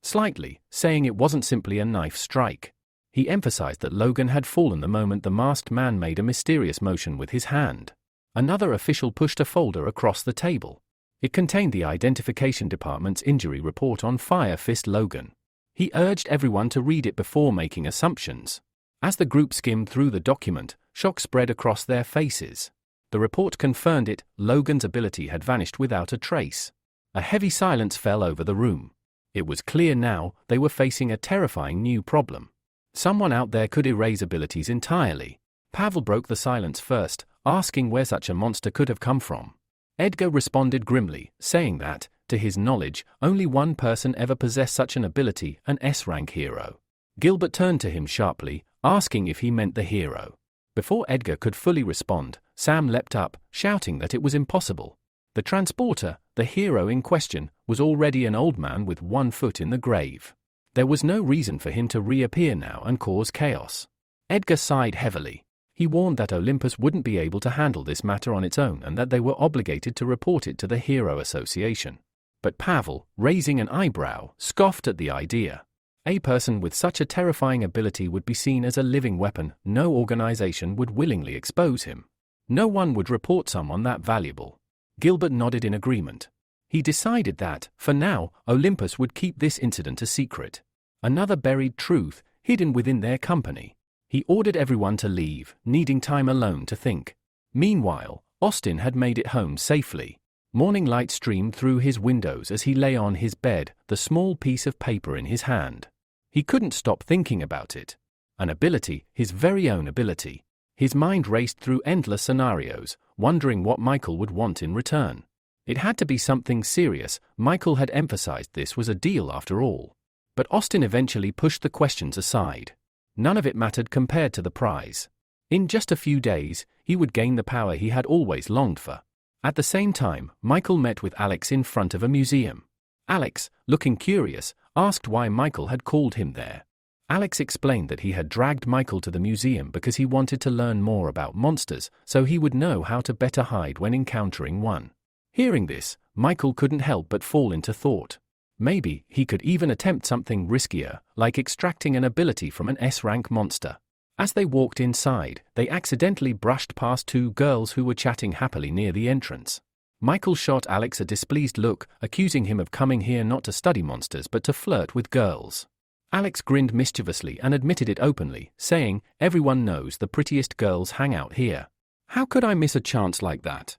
slightly, saying it wasn't simply a knife strike. He emphasized that Logan had fallen the moment the masked man made a mysterious motion with his hand. Another official pushed a folder across the table. It contained the Identification Department's injury report on Fire Fist Logan. He urged everyone to read it before making assumptions. As the group skimmed through the document, shock spread across their faces. The report confirmed it: Logan's ability had vanished without a trace. A heavy silence fell over the room. It was clear now they were facing a terrifying new problem. Someone out there could erase abilities entirely. Pavel broke the silence first, asking where such a monster could have come from. Edgar responded grimly, saying that, to his knowledge, only one person ever possessed such an ability, an S-rank hero. Gilbert turned to him sharply, asking if he meant the hero. Before Edgar could fully respond, Sam leapt up, shouting that it was impossible. The transporter, the hero in question, was already an old man with one foot in the grave. There was no reason for him to reappear now and cause chaos. Edgar sighed heavily. He warned that Olympus wouldn't be able to handle this matter on its own and that they were obligated to report it to the Hero Association. But Pavel, raising an eyebrow, scoffed at the idea. A person with such a terrifying ability would be seen as a living weapon. No organization would willingly expose him. No one would report someone that valuable. Gilbert nodded in agreement. He decided that, for now, Olympus would keep this incident a secret. Another buried truth, hidden within their company. He ordered everyone to leave, needing time alone to think. Meanwhile, Austin had made it home safely. Morning light streamed through his windows as he lay on his bed, the small piece of paper in his hand. He couldn't stop thinking about it. An ability, his very own ability. His mind raced through endless scenarios, wondering what Michael would want in return. It had to be something serious. Michael had emphasized this was a deal after all. But Austin eventually pushed the questions aside. None of it mattered compared to the prize. In just a few days, he would gain the power he had always longed for. At the same time, Michael met with Alex in front of a museum. Alex, looking curious, asked why Michael had called him there. Alex explained that he had dragged Michael to the museum because he wanted to learn more about monsters, so he would know how to better hide when encountering one. Hearing this, Michael couldn't help but fall into thought. Maybe he could even attempt something riskier, like extracting an ability from an S-rank monster. As they walked inside, they accidentally brushed past two girls who were chatting happily near the entrance. Michael shot Alex a displeased look, accusing him of coming here not to study monsters but to flirt with girls. Alex grinned mischievously and admitted it openly, saying, "Everyone knows the prettiest girls hang out here. How could I miss a chance like that?"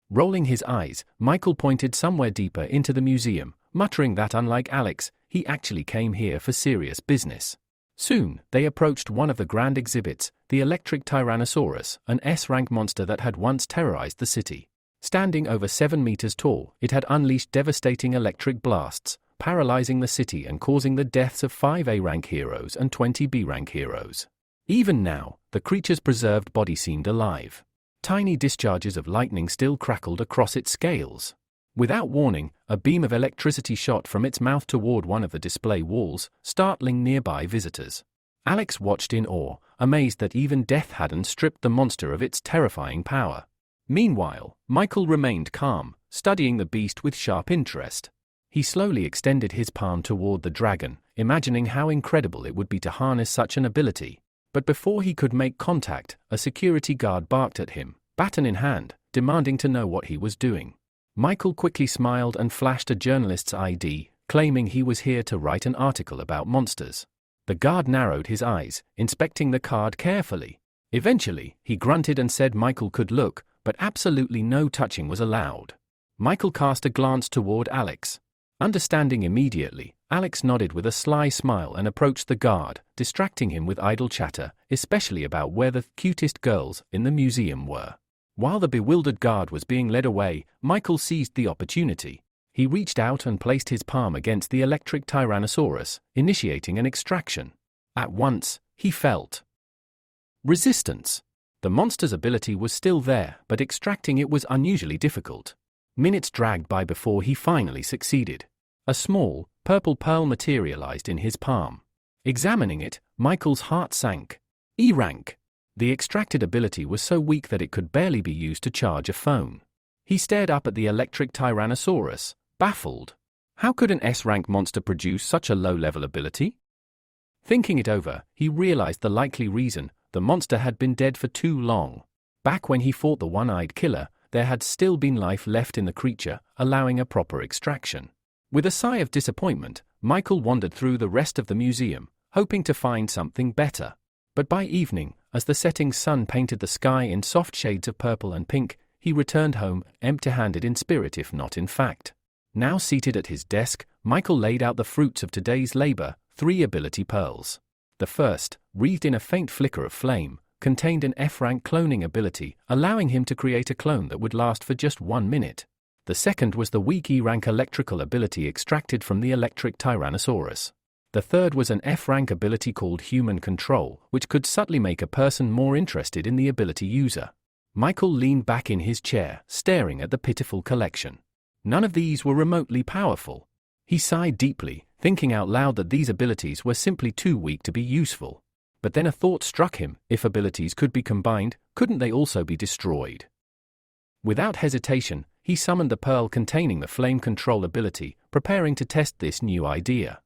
Rolling his eyes, Michael pointed somewhere deeper into the museum, muttering that unlike Alex, he actually came here for serious business. Soon, they approached one of the grand exhibits, the electric Tyrannosaurus, an S-rank monster that had once terrorized the city. Standing over 7 meters tall, it had unleashed devastating electric blasts, paralyzing the city and causing the deaths of 5 A-rank heroes and 20 B-rank heroes. Even now, the creature's preserved body seemed alive. Tiny discharges of lightning still crackled across its scales. Without warning, a beam of electricity shot from its mouth toward one of the display walls, startling nearby visitors. Alex watched in awe, amazed that even death hadn't stripped the monster of its terrifying power. Meanwhile, Michael remained calm, studying the beast with sharp interest. He slowly extended his palm toward the dragon, imagining how incredible it would be to harness such an ability. But before he could make contact, a security guard barked at him, baton in hand, demanding to know what he was doing. Michael quickly smiled and flashed a journalist's ID, claiming he was here to write an article about monsters. The guard narrowed his eyes, inspecting the card carefully. Eventually, he grunted and said Michael could look, but absolutely no touching was allowed. Michael cast a glance toward Alex. Understanding immediately, Alex nodded with a sly smile and approached the guard, distracting him with idle chatter, especially about where the cutest girls in the museum were. While the bewildered guard was being led away, Michael seized the opportunity. He reached out and placed his palm against the electric Tyrannosaurus, initiating an extraction. At once, he felt resistance. The monster's ability was still there, but extracting it was unusually difficult. Minutes dragged by before he finally succeeded. A small, purple pearl materialized in his palm. Examining it, Michael's heart sank. E-rank. The extracted ability was so weak that it could barely be used to charge a phone. He stared up at the electric Tyrannosaurus, baffled. How could an S-rank monster produce such a low-level ability? Thinking it over, he realized the likely reason: the monster had been dead for too long. Back when he fought the one-eyed killer, there had still been life left in the creature, allowing a proper extraction. With a sigh of disappointment, Michael wandered through the rest of the museum, hoping to find something better. But by evening, as the setting sun painted the sky in soft shades of purple and pink, he returned home, empty-handed in spirit if not in fact. Now seated at his desk, Michael laid out the fruits of today's labor, 3 ability pearls. The first, wreathed in a faint flicker of flame, contained an F-rank cloning ability, allowing him to create a clone that would last for just 1 minute. The second was the weak E-rank electrical ability extracted from the electric Tyrannosaurus. The third was an F-rank ability called Human Control, which could subtly make a person more interested in the ability user. Michael leaned back in his chair, staring at the pitiful collection. None of these were remotely powerful. He sighed deeply, thinking out loud that these abilities were simply too weak to be useful. But then a thought struck him: if abilities could be combined, couldn't they also be destroyed? Without hesitation, he summoned the pearl containing the flame control ability, preparing to test this new idea.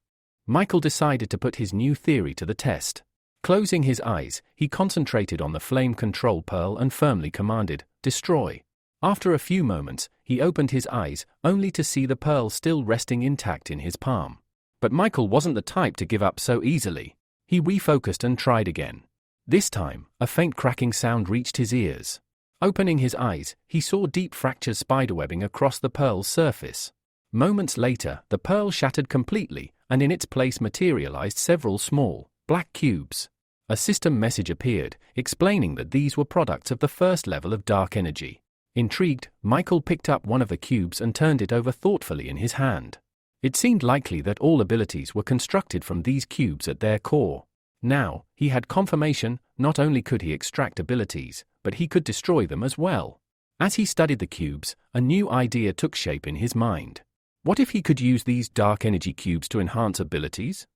Michael decided to put his new theory to the test. Closing his eyes, he concentrated on the flame control pearl and firmly commanded, "Destroy." After a few moments, he opened his eyes, only to see the pearl still resting intact in his palm. But Michael wasn't the type to give up so easily. He refocused and tried again. This time, a faint cracking sound reached his ears. Opening his eyes, he saw deep fractures spiderwebbing across the pearl's surface. Moments later, the pearl shattered completely, and in its place materialized several small, black cubes. A system message appeared, explaining that these were products of the first level of dark energy. Intrigued, Michael picked up one of the cubes and turned it over thoughtfully in his hand. It seemed likely that all abilities were constructed from these cubes at their core. Now, he had confirmation: not only could he extract abilities, but he could destroy them as well. As he studied the cubes, a new idea took shape in his mind. What if he could use these dark energy cubes to enhance abilities?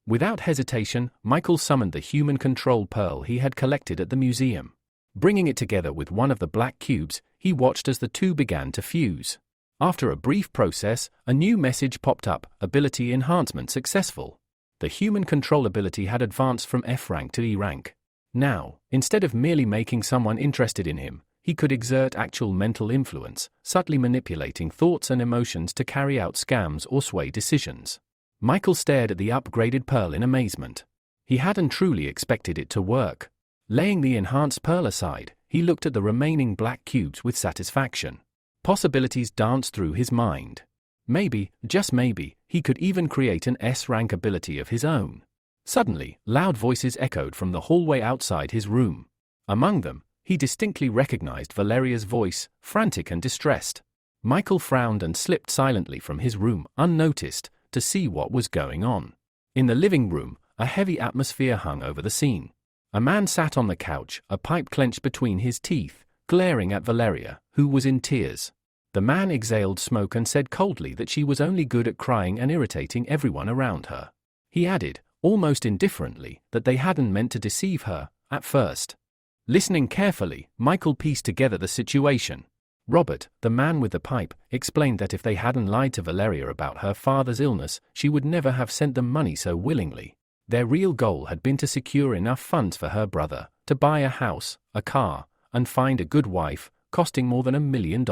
Without hesitation, Michael summoned the human control pearl he had collected at the museum. Bringing it together with one of the black cubes, he watched as the two began to fuse. After a brief process, a new message popped up: ability enhancement successful. The human control ability had advanced from F-rank to E-rank. Now, instead of merely making someone interested in him, he could exert actual mental influence, subtly manipulating thoughts and emotions to carry out scams or sway decisions. Michael stared at the upgraded pearl in amazement. He hadn't truly expected it to work. Laying the enhanced pearl aside, he looked at the remaining black cubes with satisfaction. Possibilities danced through his mind. Maybe, just maybe, he could even create an S-rank ability of his own. Suddenly, loud voices echoed from the hallway outside his room. Among them, he distinctly recognized Valeria's voice, frantic and distressed. Michael frowned and slipped silently from his room, unnoticed, to see what was going on. In the living room, a heavy atmosphere hung over the scene. A man sat on the couch, a pipe clenched between his teeth, glaring at Valeria, who was in tears. The man exhaled smoke and said coldly that she was only good at crying and irritating everyone around her. He added, almost indifferently, that they hadn't meant to deceive her, at first. Listening carefully, Michael pieced together the situation. Robert, the man with the pipe, explained that if they hadn't lied to Valeria about her father's illness, she would never have sent them money so willingly. Their real goal had been to secure enough funds for her brother, to buy a house, a car, and find a good wife, costing more than $1 million.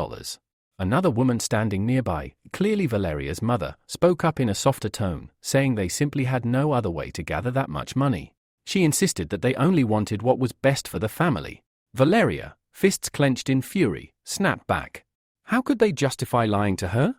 Another woman standing nearby, clearly Valeria's mother, spoke up in a softer tone, saying they simply had no other way to gather that much money. She insisted that they only wanted what was best for the family. Valeria, fists clenched in fury, snapped back. How could they justify lying to her?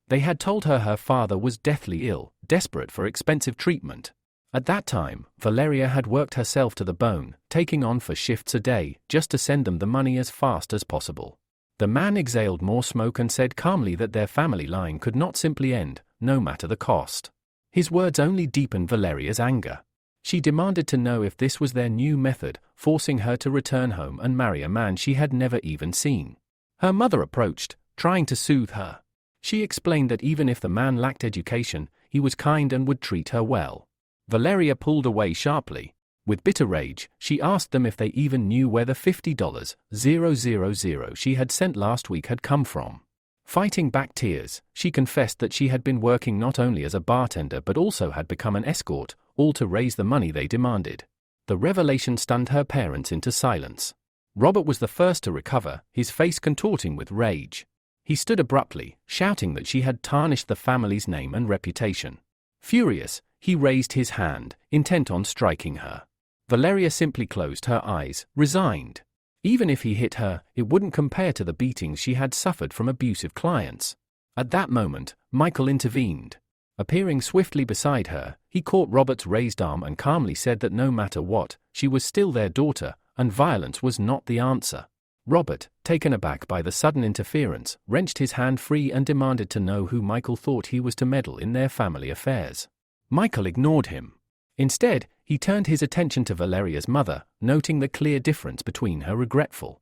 They had told her her father was deathly ill, desperate for expensive treatment. At that time, Valeria had worked herself to the bone, taking on 4 shifts a day, just to send them the money as fast as possible. The man exhaled more smoke and said calmly that their family line could not simply end, no matter the cost. His words only deepened Valeria's anger. She demanded to know if this was their new method, forcing her to return home and marry a man she had never even seen. Her mother approached, trying to soothe her. She explained that even if the man lacked education, he was kind and would treat her well. Valeria pulled away sharply. With bitter rage, she asked them if they even knew where the $50,000 she had sent last week had come from. Fighting back tears, she confessed that she had been working not only as a bartender but also had become an escort, all to raise the money they demanded. The revelation stunned her parents into silence. Robert was the first to recover, his face contorting with rage. He stood abruptly, shouting that she had tarnished the family's name and reputation. Furious, he raised his hand, intent on striking her. Valeria simply closed her eyes, resigned. Even if he hit her, it wouldn't compare to the beatings she had suffered from abusive clients. At that moment, Michael intervened. Appearing swiftly beside her, he caught Robert's raised arm and calmly said that no matter what, she was still their daughter, and violence was not the answer. Robert, taken aback by the sudden interference, wrenched his hand free and demanded to know who Michael thought he was to meddle in their family affairs. Michael ignored him. Instead, he turned his attention to Valeria's mother, noting the clear difference between her regretful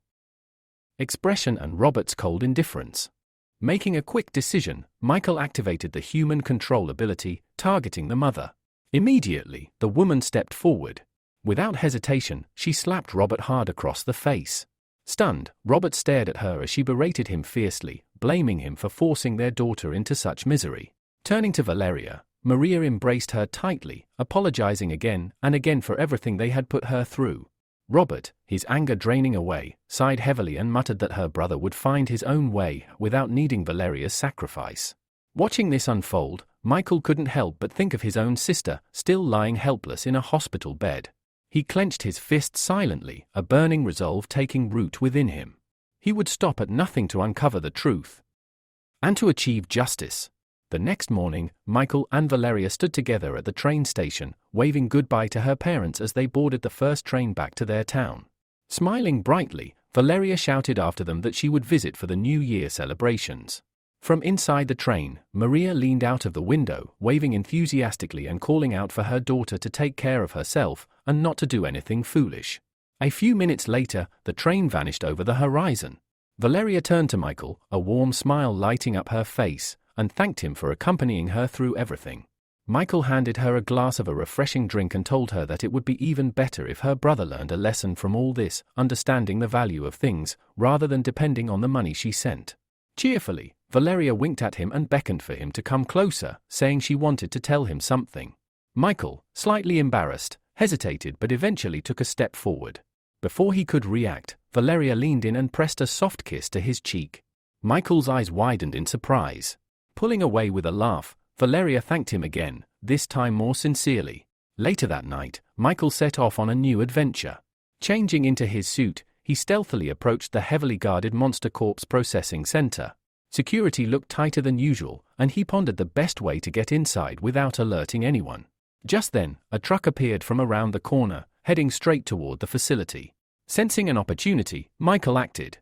expression and Robert's cold indifference. Making a quick decision, Michael activated the human control ability, targeting the mother. Immediately, the woman stepped forward. Without hesitation, she slapped Robert hard across the face. Stunned, Robert stared at her as she berated him fiercely, blaming him for forcing their daughter into such misery. Turning to Valeria, Maria embraced her tightly, apologizing again and again for everything they had put her through. Robert, his anger draining away, sighed heavily and muttered that her brother would find his own way without needing Valeria's sacrifice. Watching this unfold, Michael couldn't help but think of his own sister, still lying helpless in a hospital bed. He clenched his fist silently, a burning resolve taking root within him. He would stop at nothing to uncover the truth and to achieve justice. The next morning, Michael and Valeria stood together at the train station, waving goodbye to her parents as they boarded the first train back to their town. Smiling brightly, Valeria shouted after them that she would visit for the New Year celebrations. From inside the train, Maria leaned out of the window, waving enthusiastically and calling out for her daughter to take care of herself and not to do anything foolish. A few minutes later, the train vanished over the horizon. Valeria turned to Michael, a warm smile lighting up her face, and thanked him for accompanying her through everything. Michael handed her a glass of a refreshing drink and told her that it would be even better if her brother learned a lesson from all this, understanding the value of things, rather than depending on the money she sent. Cheerfully, Valeria winked at him and beckoned for him to come closer, saying she wanted to tell him something. Michael, slightly embarrassed, hesitated but eventually took a step forward. Before he could react, Valeria leaned in and pressed a soft kiss to his cheek. Michael's eyes widened in surprise. Pulling away with a laugh, Valeria thanked him again, this time more sincerely. Later that night, Michael set off on a new adventure. Changing into his suit, he stealthily approached the heavily guarded Monster Corp's processing center. Security looked tighter than usual, and he pondered the best way to get inside without alerting anyone. Just then, a truck appeared from around the corner, heading straight toward the facility. Sensing an opportunity, Michael acted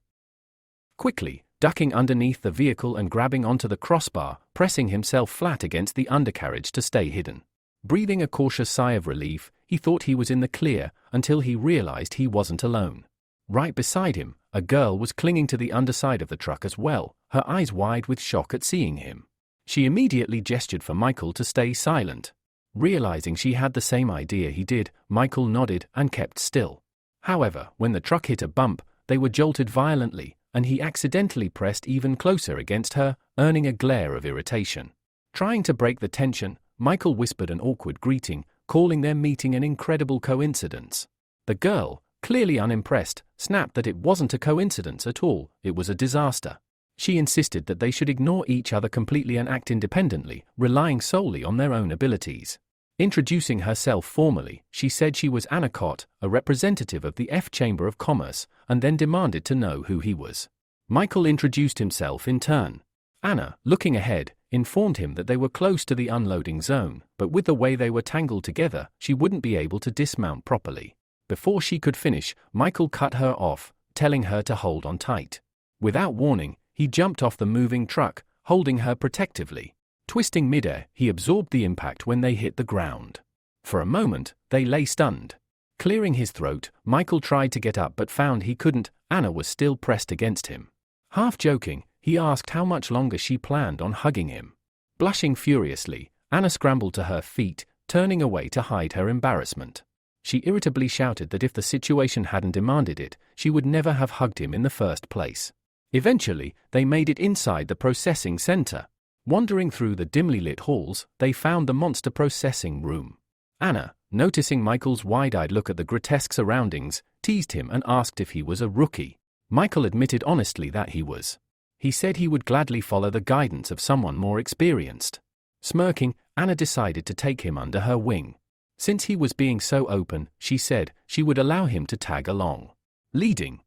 quickly, ducking underneath the vehicle and grabbing onto the crossbar, pressing himself flat against the undercarriage to stay hidden. Breathing a cautious sigh of relief, he thought he was in the clear, until he realized he wasn't alone. Right beside him, a girl was clinging to the underside of the truck as well, her eyes wide with shock at seeing him. She immediately gestured for Michael to stay silent. Realizing she had the same idea he did, Michael nodded and kept still. However, when the truck hit a bump, they were jolted violently, and he accidentally pressed even closer against her, earning a glare of irritation. Trying to break the tension, Michael whispered an awkward greeting, calling their meeting an incredible coincidence. The girl, clearly unimpressed, snapped that it wasn't a coincidence at all, it was a disaster. She insisted that they should ignore each other completely and act independently, relying solely on their own abilities. Introducing herself formally, she said she was Anna Cott, a representative of the F Chamber of Commerce, and then demanded to know who he was. Michael introduced himself in turn. Anna, looking ahead, informed him that they were close to the unloading zone, but with the way they were tangled together, she wouldn't be able to dismount properly. Before she could finish, Michael cut her off, telling her to hold on tight. Without warning, he jumped off the moving truck, holding her protectively. Twisting midair, he absorbed the impact when they hit the ground. For a moment, they lay stunned. Clearing his throat, Michael tried to get up but found he couldn't. Anna was still pressed against him. Half joking, he asked how much longer she planned on hugging him. Blushing furiously, Anna scrambled to her feet, turning away to hide her embarrassment. She irritably shouted that if the situation hadn't demanded it, she would never have hugged him in the first place. Eventually, they made it inside the processing center. Wandering through the dimly lit halls, they found the monster processing room. Anna, noticing Michael's wide-eyed look at the grotesque surroundings, teased him and asked if he was a rookie. Michael admitted honestly that he was. He said he would gladly follow the guidance of someone more experienced. Smirking, Anna decided to take him under her wing. Since he was being so open, she said she would allow him to tag along. Leading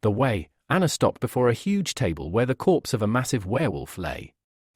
the way, Anna stopped before a huge table where the corpse of a massive werewolf lay.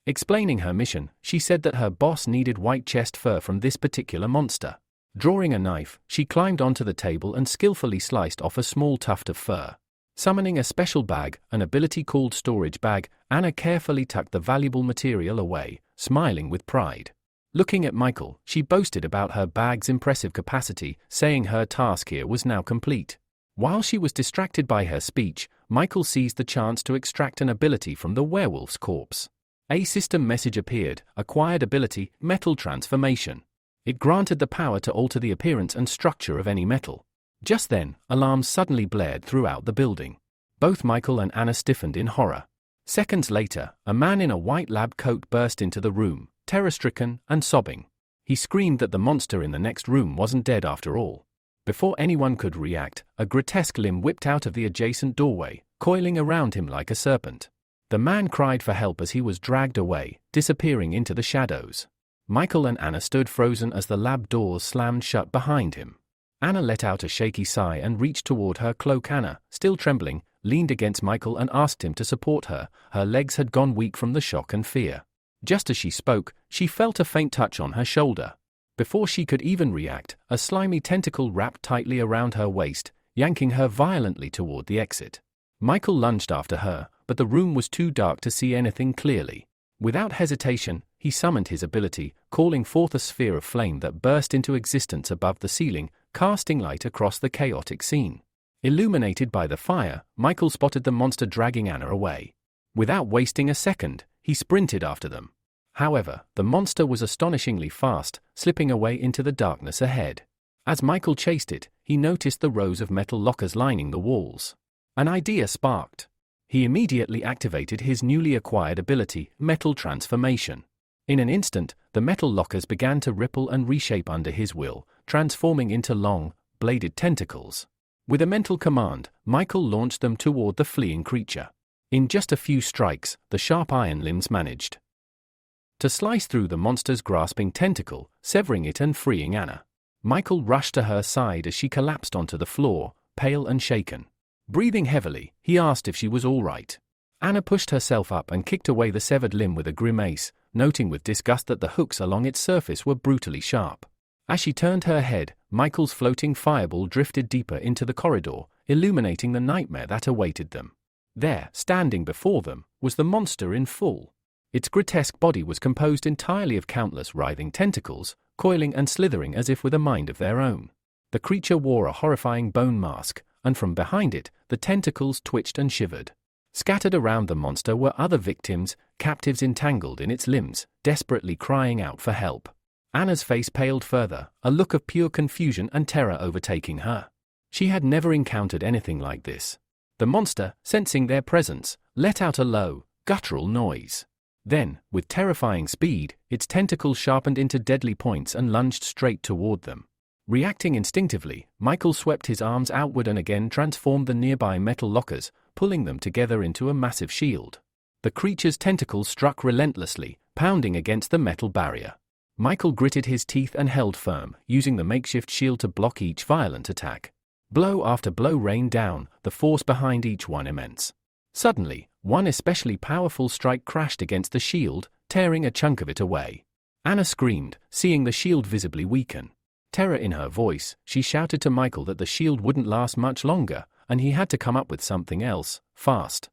Explaining her mission, she said that her boss needed white chest fur from this particular monster. Drawing a knife, she climbed onto the table and skillfully sliced off a small tuft of fur. Summoning a special bag, an ability called storage bag, Anna carefully tucked the valuable material away, smiling with pride. Looking at Michael, she boasted about her bag's impressive capacity, saying her task here was now complete. While she was distracted by her speech, Michael seized the chance to extract an ability from the werewolf's corpse. A system message appeared, acquired ability, metal transformation. It granted the power to alter the appearance and structure of any metal. Just then, alarms suddenly blared throughout the building. Both Michael and Anna stiffened in horror. Seconds later, a man in a white lab coat burst into the room, terror-stricken and sobbing. He screamed that the monster in the next room wasn't dead after all. Before anyone could react, a grotesque limb whipped out of the adjacent doorway, coiling around him like a serpent. The man cried for help as he was dragged away, disappearing into the shadows. Michael and Anna stood frozen as the lab doors slammed shut behind him. Anna let out a shaky sigh and reached toward her cloak. Anna, still trembling, leaned against Michael and asked him to support her. Her legs had gone weak from the shock and fear. Just as she spoke, she felt a faint touch on her shoulder. Before she could even react, a slimy tentacle wrapped tightly around her waist, yanking her violently toward the exit. Michael lunged after her, but the room was too dark to see anything clearly. Without hesitation, he summoned his ability, calling forth a sphere of flame that burst into existence above the ceiling, casting light across the chaotic scene. Illuminated by the fire, Michael spotted the monster dragging Anna away. Without wasting a second, he sprinted after them. However, the monster was astonishingly fast, slipping away into the darkness ahead. As Michael chased it, he noticed the rows of metal lockers lining the walls. An idea sparked. He immediately activated his newly acquired ability, metal transformation. In an instant, the metal lockers began to ripple and reshape under his will, transforming into long, bladed tentacles. With a mental command, Michael launched them toward the fleeing creature. In just a few strikes, the sharp iron limbs managed to slice through the monster's grasping tentacle, severing it and freeing Anna. Michael rushed to her side as she collapsed onto the floor, pale and shaken. Breathing heavily, he asked if she was all right. Anna pushed herself up and kicked away the severed limb with a grimace, noting with disgust that the hooks along its surface were brutally sharp. As she turned her head, Michael's floating fireball drifted deeper into the corridor, illuminating the nightmare that awaited them. There, standing before them, was the monster in full. Its grotesque body was composed entirely of countless writhing tentacles, coiling and slithering as if with a mind of their own. The creature wore a horrifying bone mask, and from behind it, the tentacles twitched and shivered. Scattered around the monster were other victims, captives entangled in its limbs, desperately crying out for help. Anna's face paled further, a look of pure confusion and terror overtaking her. She had never encountered anything like this. The monster, sensing their presence, let out a low, guttural noise. Then, with terrifying speed, its tentacles sharpened into deadly points and lunged straight toward them. Reacting instinctively, Michael swept his arms outward and again transformed the nearby metal lockers, pulling them together into a massive shield. The creature's tentacles struck relentlessly, pounding against the metal barrier. Michael gritted his teeth and held firm, using the makeshift shield to block each violent attack. Blow after blow rained down, the force behind each one immense. Suddenly, one especially powerful strike crashed against the shield, tearing a chunk of it away. Anna screamed, seeing the shield visibly weaken. Terror in her voice, she shouted to Michael that the shield wouldn't last much longer, and he had to come up with something else, fast.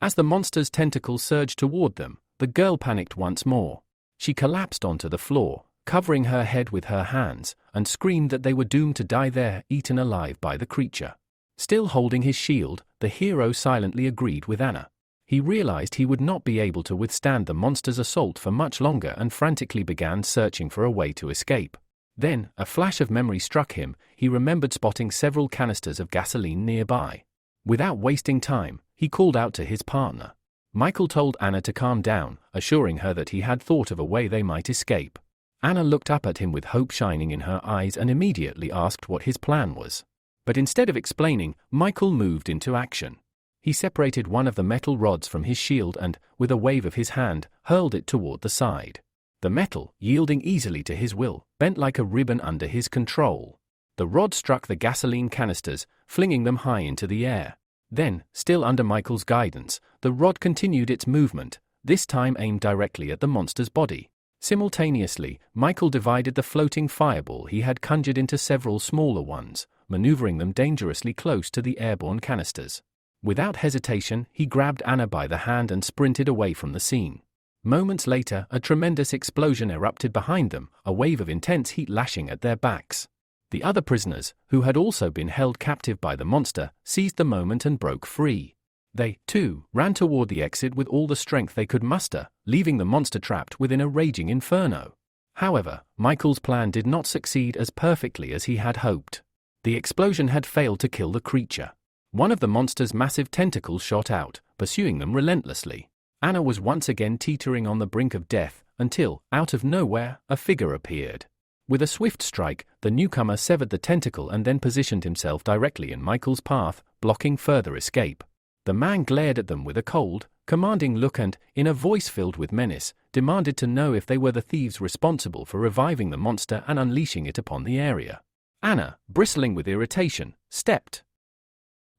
As the monster's tentacles surged toward them, the girl panicked once more. She collapsed onto the floor, covering her head with her hands, and screamed that they were doomed to die there, eaten alive by the creature. Still holding his shield, the hero silently agreed with Anna. He realized he would not be able to withstand the monster's assault for much longer and frantically began searching for a way to escape. Then, a flash of memory struck him. He remembered spotting several canisters of gasoline nearby. Without wasting time, he called out to his partner. Michael told Anna to calm down, assuring her that he had thought of a way they might escape. Anna looked up at him with hope shining in her eyes and immediately asked what his plan was. But instead of explaining, Michael moved into action. He separated one of the metal rods from his shield and, with a wave of his hand, hurled it toward the side. The metal, yielding easily to his will, bent like a ribbon under his control. The rod struck the gasoline canisters, flinging them high into the air. Then, still under Michael's guidance, the rod continued its movement, this time aimed directly at the monster's body. Simultaneously, Michael divided the floating fireball he had conjured into several smaller ones, maneuvering them dangerously close to the airborne canisters. Without hesitation, he grabbed Anna by the hand and sprinted away from the scene. Moments later, a tremendous explosion erupted behind them, a wave of intense heat lashing at their backs. The other prisoners, who had also been held captive by the monster, seized the moment and broke free. They, too, ran toward the exit with all the strength they could muster, leaving the monster trapped within a raging inferno. However, Michael's plan did not succeed as perfectly as he had hoped. The explosion had failed to kill the creature. One of the monster's massive tentacles shot out, pursuing them relentlessly. Anna was once again teetering on the brink of death, until, out of nowhere, a figure appeared. With a swift strike, the newcomer severed the tentacle and then positioned himself directly in Michael's path, blocking further escape. The man glared at them with a cold, commanding look and, in a voice filled with menace, demanded to know if they were the thieves responsible for reviving the monster and unleashing it upon the area. Anna, bristling with irritation, stepped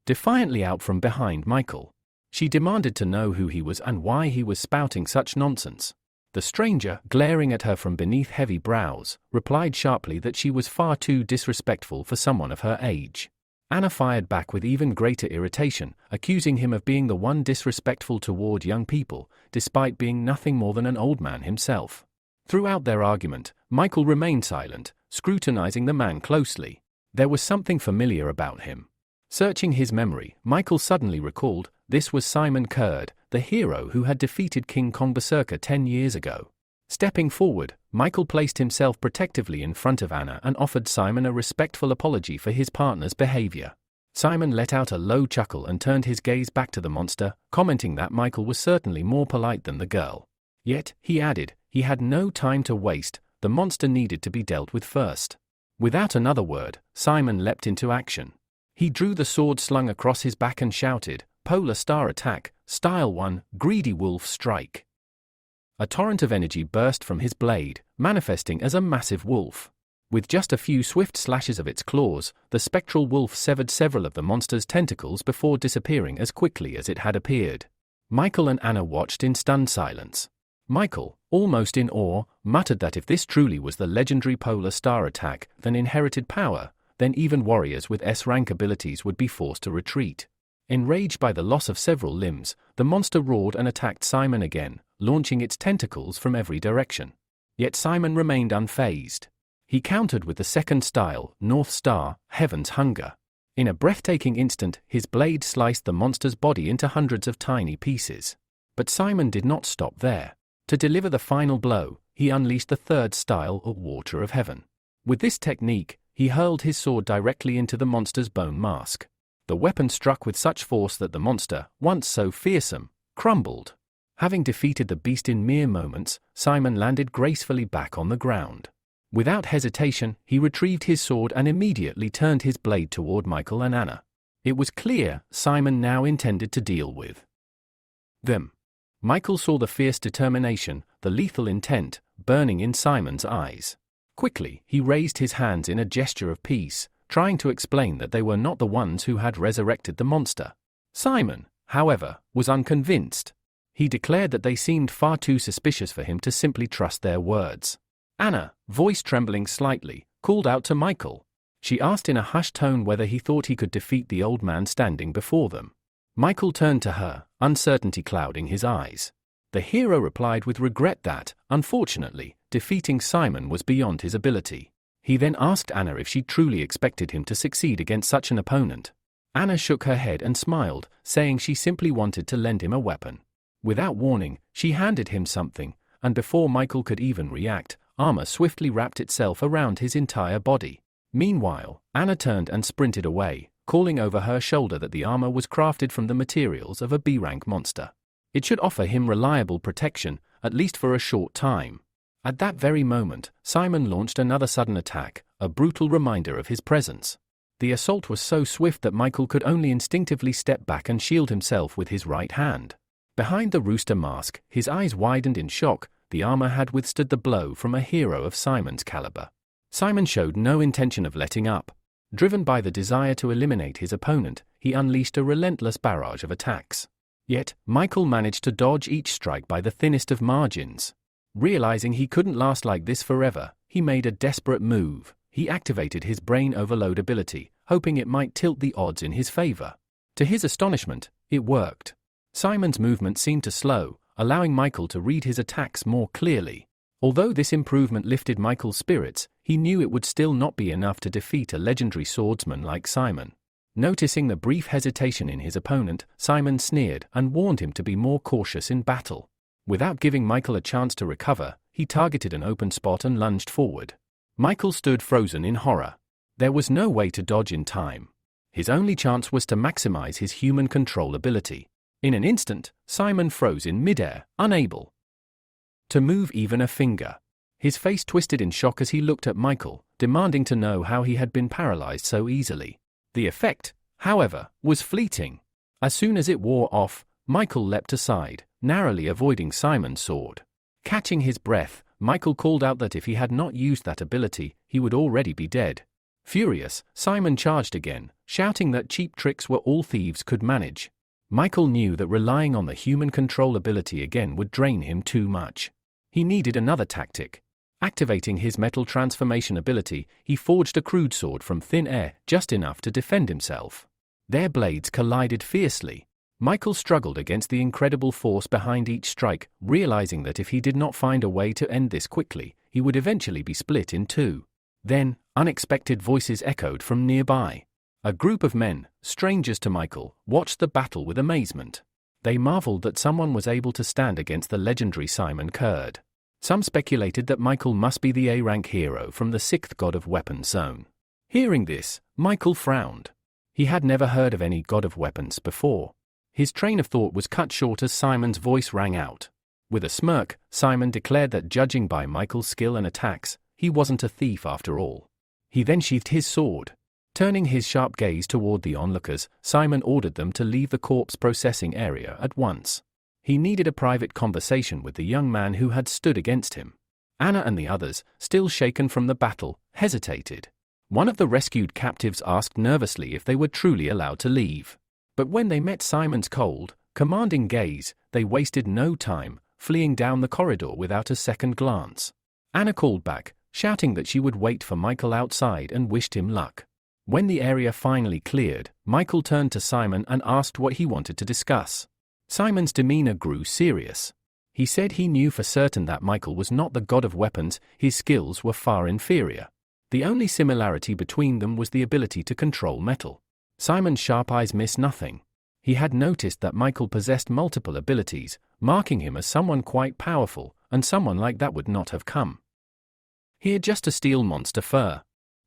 defiantly out from behind Michael. She demanded to know who he was and why he was spouting such nonsense. The stranger, glaring at her from beneath heavy brows, replied sharply that she was far too disrespectful for someone of her age. Anna fired back with even greater irritation, accusing him of being the one disrespectful toward young people, despite being nothing more than an old man himself. Throughout their argument, Michael remained silent, scrutinizing the man closely. There was something familiar about him. Searching his memory, Michael suddenly recalled, this was Simon Kurd, the hero who had defeated King Kong Berserker 10 years ago. Stepping forward, Michael placed himself protectively in front of Anna and offered Simon a respectful apology for his partner's behavior. Simon let out a low chuckle and turned his gaze back to the monster, commenting that Michael was certainly more polite than the girl. Yet, he added, he had no time to waste, the monster needed to be dealt with first. Without another word, Simon leapt into action. He drew the sword slung across his back and shouted, "Polar Star Attack, Style 1, Greedy Wolf Strike." A torrent of energy burst from his blade, manifesting as a massive wolf. With just a few swift slashes of its claws, the spectral wolf severed several of the monster's tentacles before disappearing as quickly as it had appeared. Michael and Anna watched in stunned silence. Michael, almost in awe, muttered that if this truly was the legendary Polar Star Attack, then inherited power, then even warriors with S-rank abilities would be forced to retreat. Enraged by the loss of several limbs, the monster roared and attacked Simon again, launching its tentacles from every direction. Yet Simon remained unfazed. He countered with the second style, North Star, Heaven's Hunger. In a breathtaking instant, his blade sliced the monster's body into hundreds of tiny pieces. But Simon did not stop there. To deliver the final blow, he unleashed the third style, or Water of Heaven. With this technique, he hurled his sword directly into the monster's bone mask. The weapon struck with such force that the monster, once so fearsome, crumbled. Having defeated the beast in mere moments, Simon landed gracefully back on the ground. Without hesitation, he retrieved his sword and immediately turned his blade toward Michael and Anna. It was clear Simon now intended to deal with them. Michael saw the fierce determination, the lethal intent, burning in Simon's eyes. Quickly, he raised his hands in a gesture of peace, trying to explain that they were not the ones who had resurrected the monster. Simon, however, was unconvinced. He declared that they seemed far too suspicious for him to simply trust their words. Anna, voice trembling slightly, called out to Michael. She asked in a hushed tone whether he thought he could defeat the old man standing before them. Michael turned to her, uncertainty clouding his eyes. The hero replied with regret that, unfortunately, defeating Simon was beyond his ability. He then asked Anna if she truly expected him to succeed against such an opponent. Anna shook her head and smiled, saying she simply wanted to lend him a weapon. Without warning, she handed him something, and before Michael could even react, armor swiftly wrapped itself around his entire body. Meanwhile, Anna turned and sprinted away, calling over her shoulder that the armor was crafted from the materials of a B-rank monster. It should offer him reliable protection, at least for a short time. At that very moment, Simon launched another sudden attack, a brutal reminder of his presence. The assault was so swift that Michael could only instinctively step back and shield himself with his right hand. Behind the Rooster mask, his eyes widened in shock. The armor had withstood the blow from a hero of Simon's caliber. Simon showed no intention of letting up. Driven by the desire to eliminate his opponent, he unleashed a relentless barrage of attacks. Yet, Michael managed to dodge each strike by the thinnest of margins. Realizing he couldn't last like this forever, he made a desperate move. He activated his brain overload ability, hoping it might tilt the odds in his favor. To his astonishment, it worked. Simon's movement seemed to slow, allowing Michael to read his attacks more clearly. Although this improvement lifted Michael's spirits, he knew it would still not be enough to defeat a legendary swordsman like Simon. Noticing the brief hesitation in his opponent, Simon sneered and warned him to be more cautious in battle. Without giving Michael a chance to recover, he targeted an open spot and lunged forward. Michael stood frozen in horror. There was no way to dodge in time. His only chance was to maximize his human control ability. In an instant, Simon froze in midair, unable to move even a finger. His face twisted in shock as he looked at Michael, demanding to know how he had been paralyzed so easily. The effect, however, was fleeting. As soon as it wore off, Michael leapt aside, narrowly avoiding Simon's sword. Catching his breath, Michael called out that if he had not used that ability, he would already be dead. Furious, Simon charged again, shouting that cheap tricks were all thieves could manage. Michael knew that relying on the human control ability again would drain him too much. He needed another tactic. Activating his metal transformation ability, he forged a crude sword from thin air, just enough to defend himself. Their blades collided fiercely. Michael struggled against the incredible force behind each strike, realizing that if he did not find a way to end this quickly, he would eventually be split in two. Then, unexpected voices echoed from nearby. A group of men, strangers to Michael, watched the battle with amazement. They marveled that someone was able to stand against the legendary Simon Kurd. Some speculated that Michael must be the A-rank hero from the 6th God of Weapons zone. Hearing this, Michael frowned. He had never heard of any God of Weapons before. His train of thought was cut short as Simon's voice rang out. With a smirk, Simon declared that judging by Michael's skill and attacks, he wasn't a thief after all. He then sheathed his sword. Turning his sharp gaze toward the onlookers, Simon ordered them to leave the corpse processing area at once. He needed a private conversation with the young man who had stood against him. Anna and the others, still shaken from the battle, hesitated. One of the rescued captives asked nervously if they were truly allowed to leave. But when they met Simon's cold, commanding gaze, they wasted no time, fleeing down the corridor without a second glance. Anna called back, shouting that she would wait for Michael outside and wished him luck. When the area finally cleared, Michael turned to Simon and asked what he wanted to discuss. Simon's demeanor grew serious. He said he knew for certain that Michael was not the god of weapons, his skills were far inferior. The only similarity between them was the ability to control metal. Simon's sharp eyes missed nothing. He had noticed that Michael possessed multiple abilities, marking him as someone quite powerful, and someone like that would not have come here just to steal monster fur.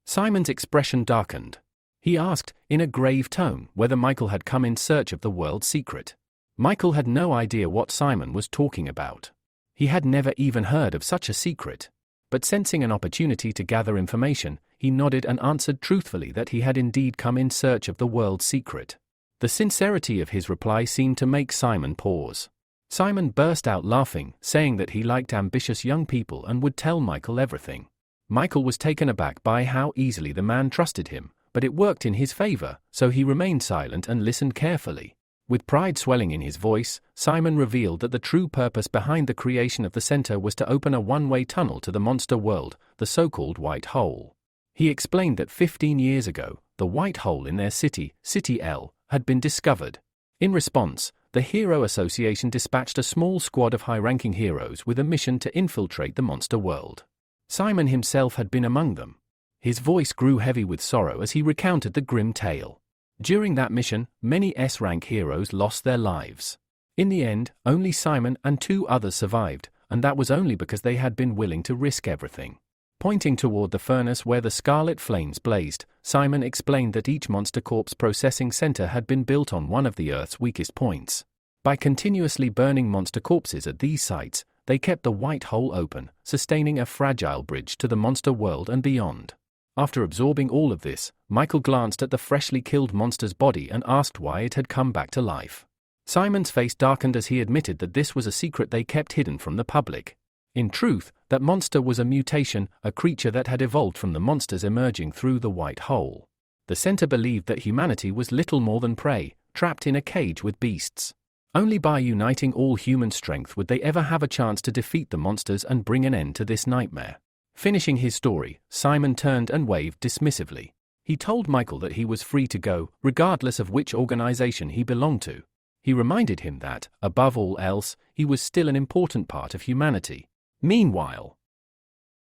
Simon's expression darkened. He asked, in a grave tone, whether Michael had come in search of the world's secret. Michael had no idea what Simon was talking about. He had never even heard of such a secret. But sensing an opportunity to gather information, he nodded and answered truthfully that he had indeed come in search of the world's secret. The sincerity of his reply seemed to make Simon pause. Simon burst out laughing, saying that he liked ambitious young people and would tell Michael everything. Michael was taken aback by how easily the man trusted him, but it worked in his favor, so he remained silent and listened carefully. With pride swelling in his voice, Simon revealed that the true purpose behind the creation of the center was to open a one-way tunnel to the monster world, the so-called White Hole. He explained that 15 years ago, the White Hole in their city, City L, had been discovered. In response, the Hero Association dispatched a small squad of high-ranking heroes with a mission to infiltrate the monster world. Simon himself had been among them. His voice grew heavy with sorrow as he recounted the grim tale. During that mission, many S-rank heroes lost their lives. In the end, only Simon and 2 others survived, and that was only because they had been willing to risk everything. Pointing toward the furnace where the scarlet flames blazed, Simon explained that each monster corpse processing center had been built on one of the Earth's weakest points. By continuously burning monster corpses at these sites, they kept the White Hole open, sustaining a fragile bridge to the monster world and beyond. After absorbing all of this, Michael glanced at the freshly killed monster's body and asked why it had come back to life. Simon's face darkened as he admitted that this was a secret they kept hidden from the public. In truth, that monster was a mutation, a creature that had evolved from the monsters emerging through the White Hole. The center believed that humanity was little more than prey, trapped in a cage with beasts. Only by uniting all human strength would they ever have a chance to defeat the monsters and bring an end to this nightmare. Finishing his story, Simon turned and waved dismissively. He told Michael that he was free to go, regardless of which organization he belonged to. He reminded him that, above all else, he was still an important part of humanity. Meanwhile,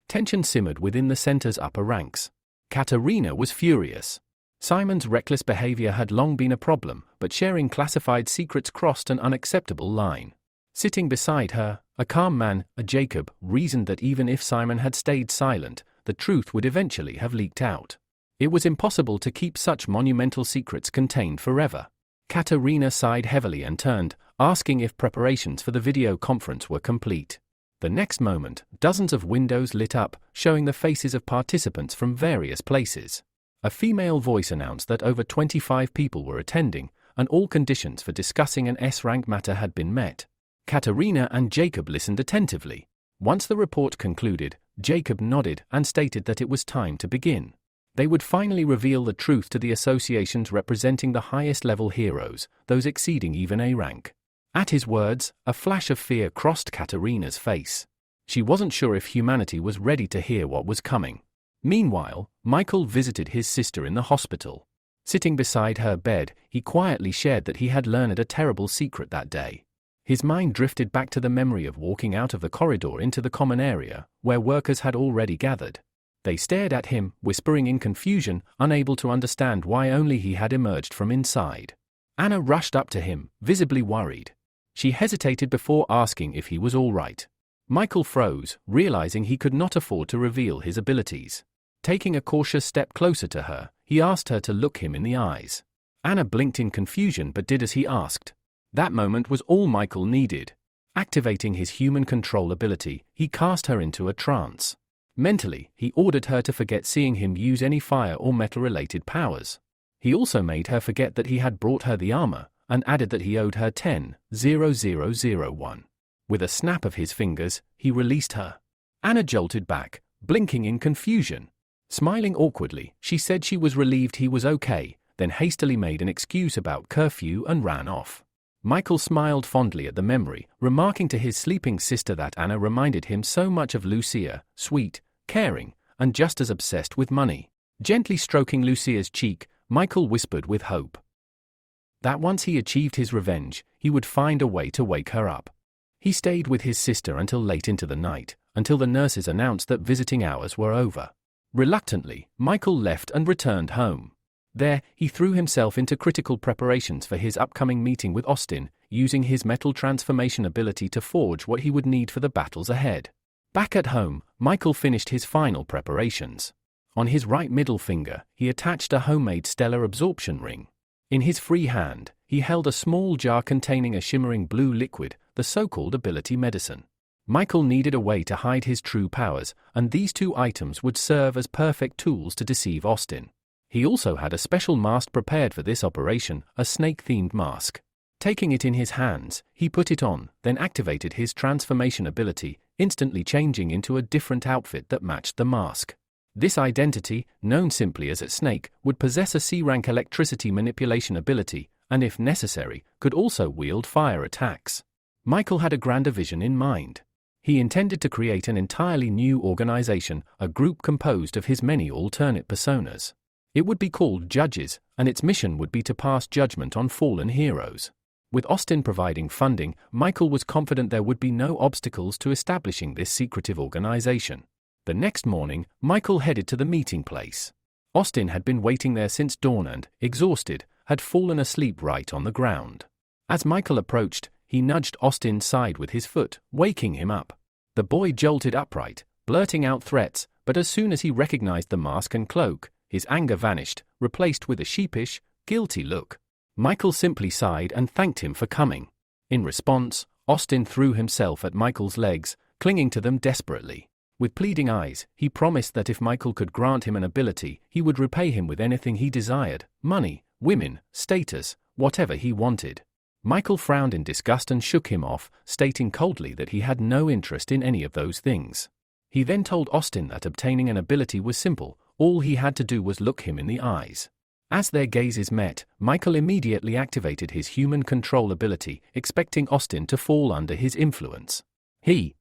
tension simmered within the center's upper ranks. Katerina was furious. Simon's reckless behavior had long been a problem, but sharing classified secrets crossed an unacceptable line. Sitting beside her, a calm man, Jacob, reasoned that even if Simon had stayed silent, the truth would eventually have leaked out. It was impossible to keep such monumental secrets contained forever. Katerina sighed heavily and turned, asking if preparations for the video conference were complete. The next moment, dozens of windows lit up, showing the faces of participants from various places. A female voice announced that over 25 people were attending, and all conditions for discussing an S-rank matter had been met. Katerina and Jacob listened attentively. Once the report concluded, Jacob nodded and stated that it was time to begin. They would finally reveal the truth to the associations representing the highest-level heroes, those exceeding even A rank. At his words, a flash of fear crossed Katerina's face. She wasn't sure if humanity was ready to hear what was coming. Meanwhile, Michael visited his sister in the hospital. Sitting beside her bed, he quietly shared that he had learned a terrible secret that day. His mind drifted back to the memory of walking out of the corridor into the common area, where workers had already gathered. They stared at him, whispering in confusion, unable to understand why only he had emerged from inside. Anna rushed up to him, visibly worried. She hesitated before asking if he was all right. Michael froze, realizing he could not afford to reveal his abilities. Taking a cautious step closer to her, he asked her to look him in the eyes. Anna blinked in confusion but did as he asked. That moment was all Michael needed. Activating his human control ability, he cast her into a trance. Mentally, he ordered her to forget seeing him use any fire or metal-related powers. He also made her forget that he had brought her the armor, and added that he owed her 10,000,001. With a snap of his fingers, he released her. Anna jolted back, blinking in confusion. Smiling awkwardly, she said she was relieved he was okay, then hastily made an excuse about curfew and ran off. Michael smiled fondly at the memory, remarking to his sleeping sister that Anna reminded him so much of Lucia, sweet, caring, and just as obsessed with money. Gently stroking Lucia's cheek, Michael whispered with hope that once he achieved his revenge, he would find a way to wake her up. He stayed with his sister until late into the night, until the nurses announced that visiting hours were over. Reluctantly, Michael left and returned home. There, he threw himself into critical preparations for his upcoming meeting with Austin, using his metal transformation ability to forge what he would need for the battles ahead. Back at home, Michael finished his final preparations. On his right middle finger, he attached a homemade stellar absorption ring. In his free hand, he held a small jar containing a shimmering blue liquid, the so-called ability medicine. Michael needed a way to hide his true powers, and these two items would serve as perfect tools to deceive Austin. He also had a special mask prepared for this operation, a snake-themed mask. Taking it in his hands, he put it on, then activated his transformation ability, instantly changing into a different outfit that matched the mask. This identity, known simply as a snake, would possess a C-rank electricity manipulation ability, and if necessary, could also wield fire attacks. Michael had a grander vision in mind. He intended to create an entirely new organization, a group composed of his many alternate personas. It would be called Judges, and its mission would be to pass judgment on fallen heroes. With Austin providing funding, Michael was confident there would be no obstacles to establishing this secretive organization. The next morning, Michael headed to the meeting place. Austin had been waiting there since dawn and, exhausted, had fallen asleep right on the ground. As Michael approached, he nudged Austin's side with his foot, waking him up. The boy jolted upright, blurting out threats, but as soon as he recognized the mask and cloak, his anger vanished, replaced with a sheepish, guilty look. Michael simply sighed and thanked him for coming. In response, Austin threw himself at Michael's legs, clinging to them desperately. With pleading eyes, he promised that if Michael could grant him an ability, he would repay him with anything he desired: money, women, status, whatever he wanted. Michael frowned in disgust and shook him off, stating coldly that he had no interest in any of those things. He then told Austin that obtaining an ability was simple, all he had to do was look him in the eyes. As their gazes met, Michael immediately activated his human control ability, expecting Austin to fall under his influence. He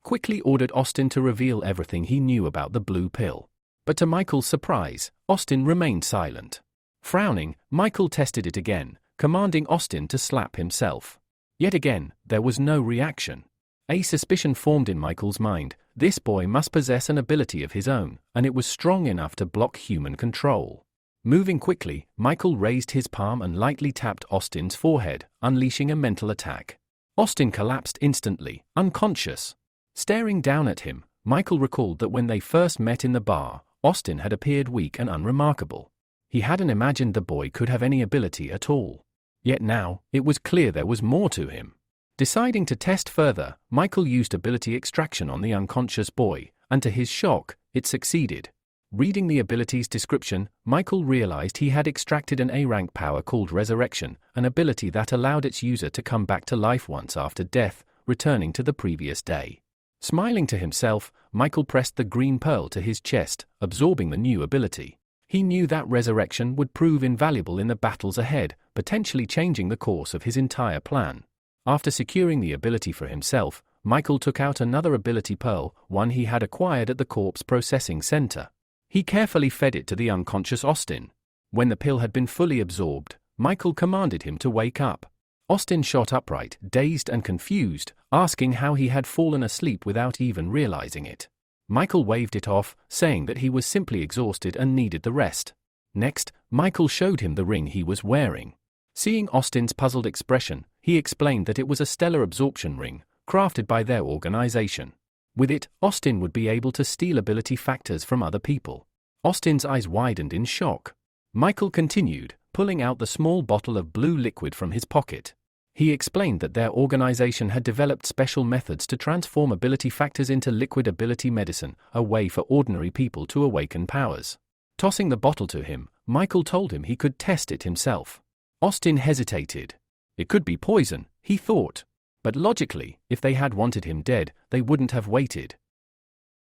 quickly ordered Austin to reveal everything he knew about the blue pill. But to Michael's surprise, Austin remained silent. Frowning, Michael tested it again, commanding Austin to slap himself. Yet again, there was no reaction. A suspicion formed in Michael's mind: this boy must possess an ability of his own, and it was strong enough to block human control. Moving quickly, Michael raised his palm and lightly tapped Austin's forehead, unleashing a mental attack. Austin collapsed instantly, unconscious. Staring down at him, Michael recalled that when they first met in the bar, Austin had appeared weak and unremarkable. He hadn't imagined the boy could have any ability at all. Yet now, it was clear there was more to him. Deciding to test further, Michael used ability extraction on the unconscious boy, and to his shock, it succeeded. Reading the ability's description, Michael realized he had extracted an A-rank power called Resurrection, an ability that allowed its user to come back to life once after death, returning to the previous day. Smiling to himself, Michael pressed the green pearl to his chest, absorbing the new ability. He knew that Resurrection would prove invaluable in the battles ahead, potentially changing the course of his entire plan. After securing the ability for himself, Michael took out another ability pearl, one he had acquired at the corpse processing center. He carefully fed it to the unconscious Austin. When the pill had been fully absorbed, Michael commanded him to wake up. Austin shot upright, dazed and confused, asking how he had fallen asleep without even realizing it. Michael waved it off, saying that he was simply exhausted and needed the rest. Next, Michael showed him the ring he was wearing. Seeing Austin's puzzled expression, he explained that it was a stellar absorption ring, crafted by their organization. With it, Austin would be able to steal ability factors from other people. Austin's eyes widened in shock. Michael continued, pulling out the small bottle of blue liquid from his pocket. He explained that their organization had developed special methods to transform ability factors into liquid ability medicine, a way for ordinary people to awaken powers. Tossing the bottle to him, Michael told him he could test it himself. Austin hesitated. It could be poison, he thought. But logically, if they had wanted him dead, they wouldn't have waited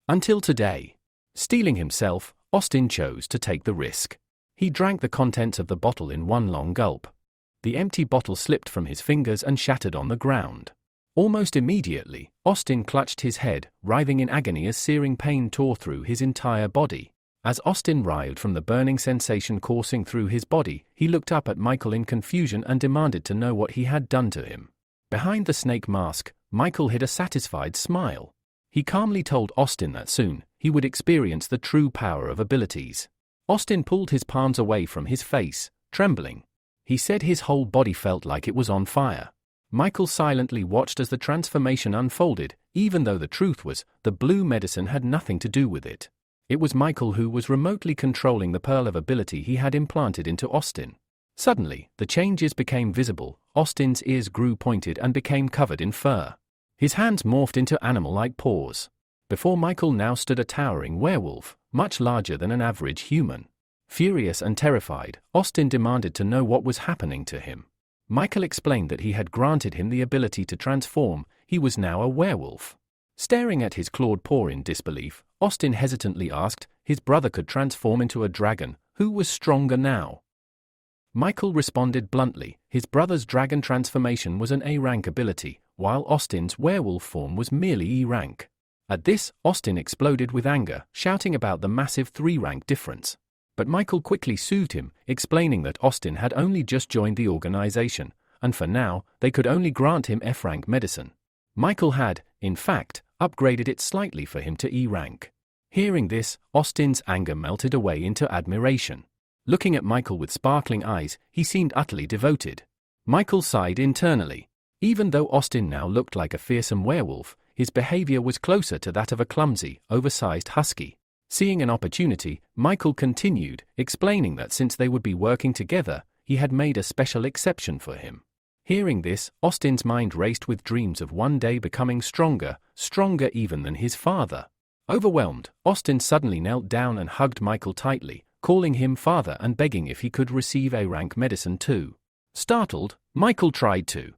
until today. Steeling himself, Austin chose to take the risk. He drank the contents of the bottle in one long gulp. The empty bottle slipped from his fingers and shattered on the ground. Almost immediately, Austin clutched his head, writhing in agony as searing pain tore through his entire body. As Austin writhed from the burning sensation coursing through his body, he looked up at Michael in confusion and demanded to know what he had done to him. Behind the snake mask, Michael hid a satisfied smile. He calmly told Austin that soon, he would experience the true power of abilities. Austin pulled his palms away from his face, trembling. He said his whole body felt like it was on fire. Michael silently watched as the transformation unfolded, even though the truth was, the blue medicine had nothing to do with it. It was Michael who was remotely controlling the pearl of ability he had implanted into Austin. Suddenly, the changes became visible. Austin's ears grew pointed and became covered in fur. His hands morphed into animal-like paws. Before Michael now stood a towering werewolf, much larger than an average human. Furious and terrified, Austin demanded to know what was happening to him. Michael explained that he had granted him the ability to transform. He was now a werewolf. Staring at his clawed paw in disbelief, Austin hesitantly asked, his brother could transform into a dragon, who was stronger now? Michael responded bluntly. His brother's dragon transformation was an A-rank ability, while Austin's werewolf form was merely E-rank. At this, Austin exploded with anger, shouting about the massive 3-rank difference. But Michael quickly soothed him, explaining that Austin had only just joined the organization, and for now, they could only grant him F-rank medicine. Michael had, in fact, upgraded it slightly for him to E-rank. Hearing this, Austin's anger melted away into admiration. Looking at Michael with sparkling eyes, he seemed utterly devoted. Michael sighed internally. Even though Austin now looked like a fearsome werewolf, his behavior was closer to that of a clumsy, oversized husky. Seeing an opportunity, Michael continued, explaining that since they would be working together, he had made a special exception for him. Hearing this, Austin's mind raced with dreams of one day becoming stronger even than his father. Overwhelmed, Austin suddenly knelt down and hugged Michael tightly, calling him father and begging if he could receive A-rank medicine too. Startled, Michael tried to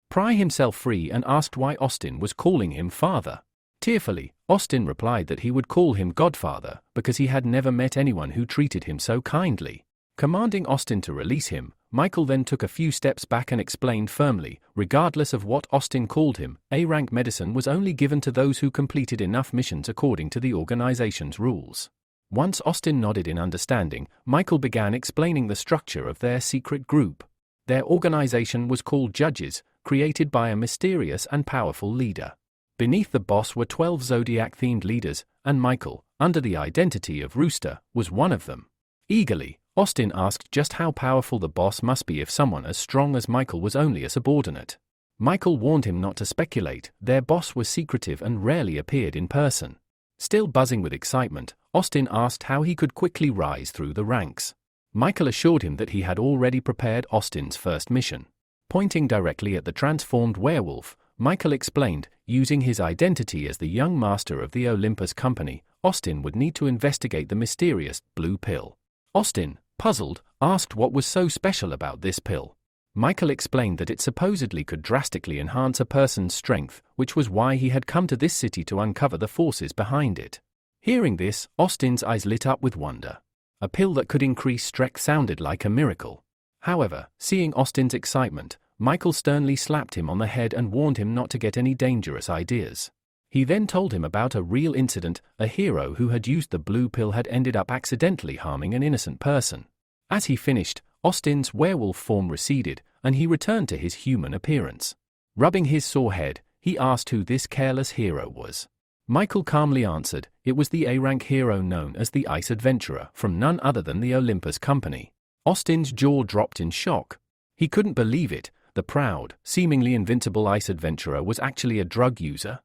pry himself free and asked why Austin was calling him father. Tearfully, Austin replied that he would call him Godfather because he had never met anyone who treated him so kindly. Commanding Austin to release him, Michael then took a few steps back and explained firmly, regardless of what Austin called him, A-rank medicine was only given to those who completed enough missions according to the organization's rules. Once Austin nodded in understanding, Michael began explaining the structure of their secret group. Their organization was called Judges, created by a mysterious and powerful leader. Beneath the boss were 12 Zodiac-themed leaders, and Michael, under the identity of Rooster, was one of them. Eagerly, Austin asked just how powerful the boss must be if someone as strong as Michael was only a subordinate. Michael warned him not to speculate. Their boss was secretive and rarely appeared in person. Still buzzing with excitement, Austin asked how he could quickly rise through the ranks. Michael assured him that he had already prepared Austin's first mission. Pointing directly at the transformed werewolf, Michael explained, using his identity as the young master of the Olympus company, Austin would need to investigate the mysterious blue pill. Austin, puzzled, asked what was so special about this pill. Michael explained that it supposedly could drastically enhance a person's strength, which was why he had come to this city to uncover the forces behind it. Hearing this, Austin's eyes lit up with wonder. A pill that could increase strength sounded like a miracle. However, seeing Austin's excitement, Michael sternly slapped him on the head and warned him not to get any dangerous ideas. He then told him about a real incident. A hero who had used the blue pill had ended up accidentally harming an innocent person. As he finished, Austin's werewolf form receded, and he returned to his human appearance. Rubbing his sore head, he asked who this careless hero was. Michael calmly answered, it was the A-rank hero known as the Ice Adventurer from none other than the Olympus company. Austin's jaw dropped in shock. He couldn't believe it. The proud, seemingly invincible Ice Adventurer was actually a drug user.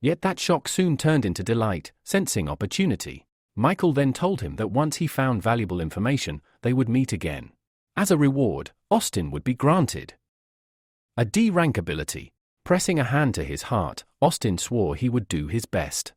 Yet that shock soon turned into delight, sensing opportunity. Michael then told him that once he found valuable information, they would meet again. As a reward, Austin would be granted a D-rank ability. Pressing a hand to his heart, Austin swore he would do his best.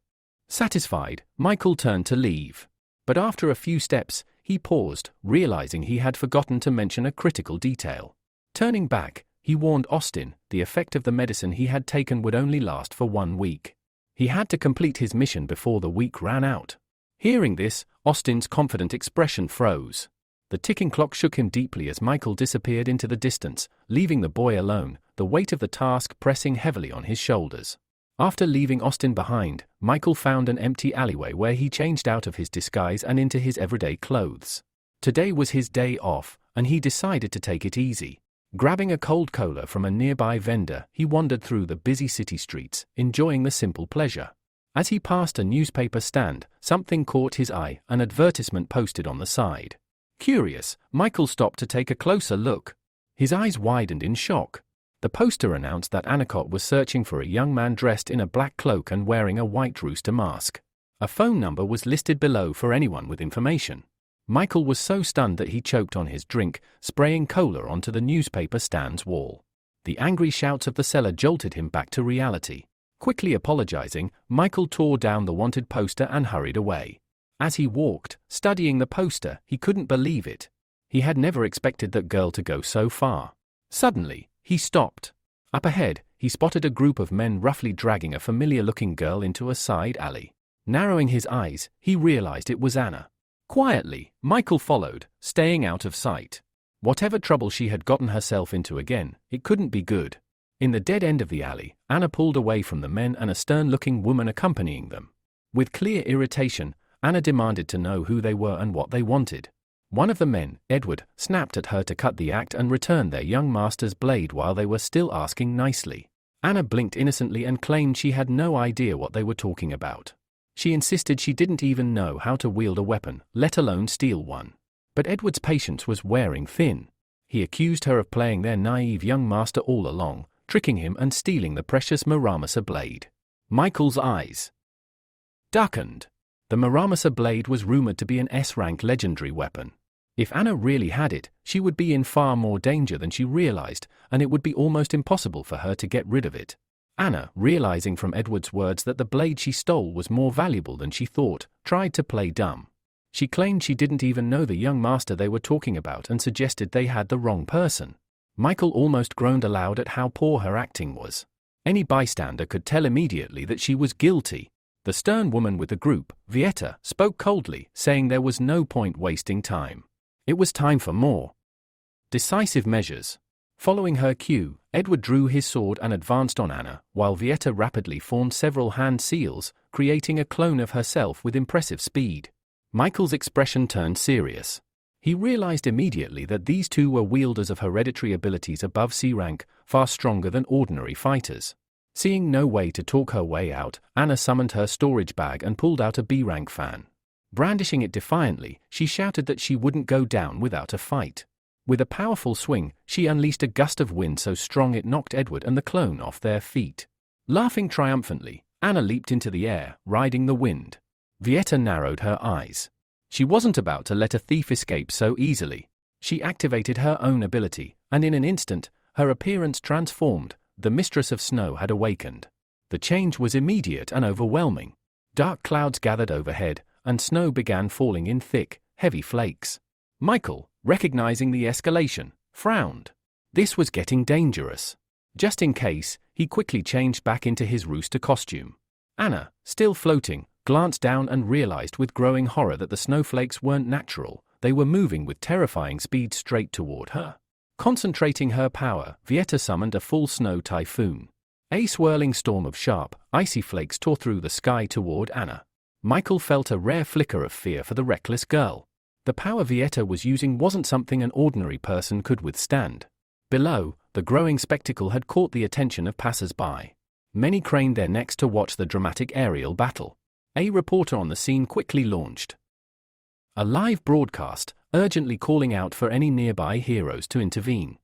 Satisfied, Michael turned to leave. But after a few steps, he paused, realizing he had forgotten to mention a critical detail. Turning back, he warned Austin the effect of the medicine he had taken would only last for 1 week. He had to complete his mission before the week ran out. Hearing this, Austin's confident expression froze. The ticking clock shook him deeply as Michael disappeared into the distance, leaving the boy alone, the weight of the task pressing heavily on his shoulders. After leaving Austin behind, Michael found an empty alleyway where he changed out of his disguise and into his everyday clothes. Today was his day off, and he decided to take it easy. Grabbing a cold cola from a nearby vendor, he wandered through the busy city streets, enjoying the simple pleasure. As he passed a newspaper stand, something caught his eye, an advertisement posted on the side. Curious, Michael stopped to take a closer look. His eyes widened in shock. The poster announced that Anacott was searching for a young man dressed in a black cloak and wearing a white rooster mask. A phone number was listed below for anyone with information. Michael was so stunned that he choked on his drink, spraying cola onto the newspaper stand's wall. The angry shouts of the seller jolted him back to reality. Quickly apologizing, Michael tore down the wanted poster and hurried away. As he walked, studying the poster, he couldn't believe it. He had never expected that girl to go so far. Suddenly, he stopped. Up ahead, he spotted a group of men roughly dragging a familiar-looking girl into a side alley. Narrowing his eyes, he realized it was Anna. Quietly, Michael followed, staying out of sight. Whatever trouble she had gotten herself into again, it couldn't be good. In the dead end of the alley, Anna pulled away from the men and a stern-looking woman accompanying them. With clear irritation, Anna demanded to know who they were and what they wanted. One of the men, Edward, snapped at her to cut the act and return their young master's blade while they were still asking nicely. Anna blinked innocently and claimed she had no idea what they were talking about. She insisted she didn't even know how to wield a weapon, let alone steal one. But Edward's patience was wearing thin. He accused her of playing their naive young master all along, tricking him and stealing the precious Muramasa blade. Michael's eyes darkened. The Muramasa blade was rumored to be an S-rank legendary weapon. If Anna really had it, she would be in far more danger than she realized, and it would be almost impossible for her to get rid of it. Anna, realizing from Edward's words that the blade she stole was more valuable than she thought, tried to play dumb. She claimed she didn't even know the young master they were talking about and suggested they had the wrong person. Michael almost groaned aloud at how poor her acting was. Any bystander could tell immediately that she was guilty. The stern woman with the group, Vieta, spoke coldly, saying there was no point wasting time. It was time for more decisive measures. Following her cue, Edward drew his sword and advanced on Anna, while Vieta rapidly formed several hand seals, creating a clone of herself with impressive speed. Michael's expression turned serious. He realized immediately that these two were wielders of hereditary abilities above C rank, far stronger than ordinary fighters. Seeing no way to talk her way out, Anna summoned her storage bag and pulled out a B-rank fan. Brandishing it defiantly, she shouted that she wouldn't go down without a fight. With a powerful swing, she unleashed a gust of wind so strong it knocked Edward and the clone off their feet. Laughing triumphantly, Anna leaped into the air, riding the wind. Vieta narrowed her eyes. She wasn't about to let a thief escape so easily. She activated her own ability, and in an instant, her appearance transformed. The Mistress of Snow had awakened. The change was immediate and overwhelming. Dark clouds gathered overhead, and snow began falling in thick, heavy flakes. Michael, recognizing the escalation, frowned. This was getting dangerous. Just in case, he quickly changed back into his rooster costume. Anna, still floating, glanced down and realized with growing horror that the snowflakes weren't natural, they were moving with terrifying speed straight toward her. Concentrating her power, Vieta summoned a full snow typhoon. A swirling storm of sharp, icy flakes tore through the sky toward Anna. Michael felt a rare flicker of fear for the reckless girl. The power Vieta was using wasn't something an ordinary person could withstand. Below, the growing spectacle had caught the attention of passers-by. Many craned their necks to watch the dramatic aerial battle. A reporter on the scene quickly launched a live broadcast, urgently calling out for any nearby heroes to intervene.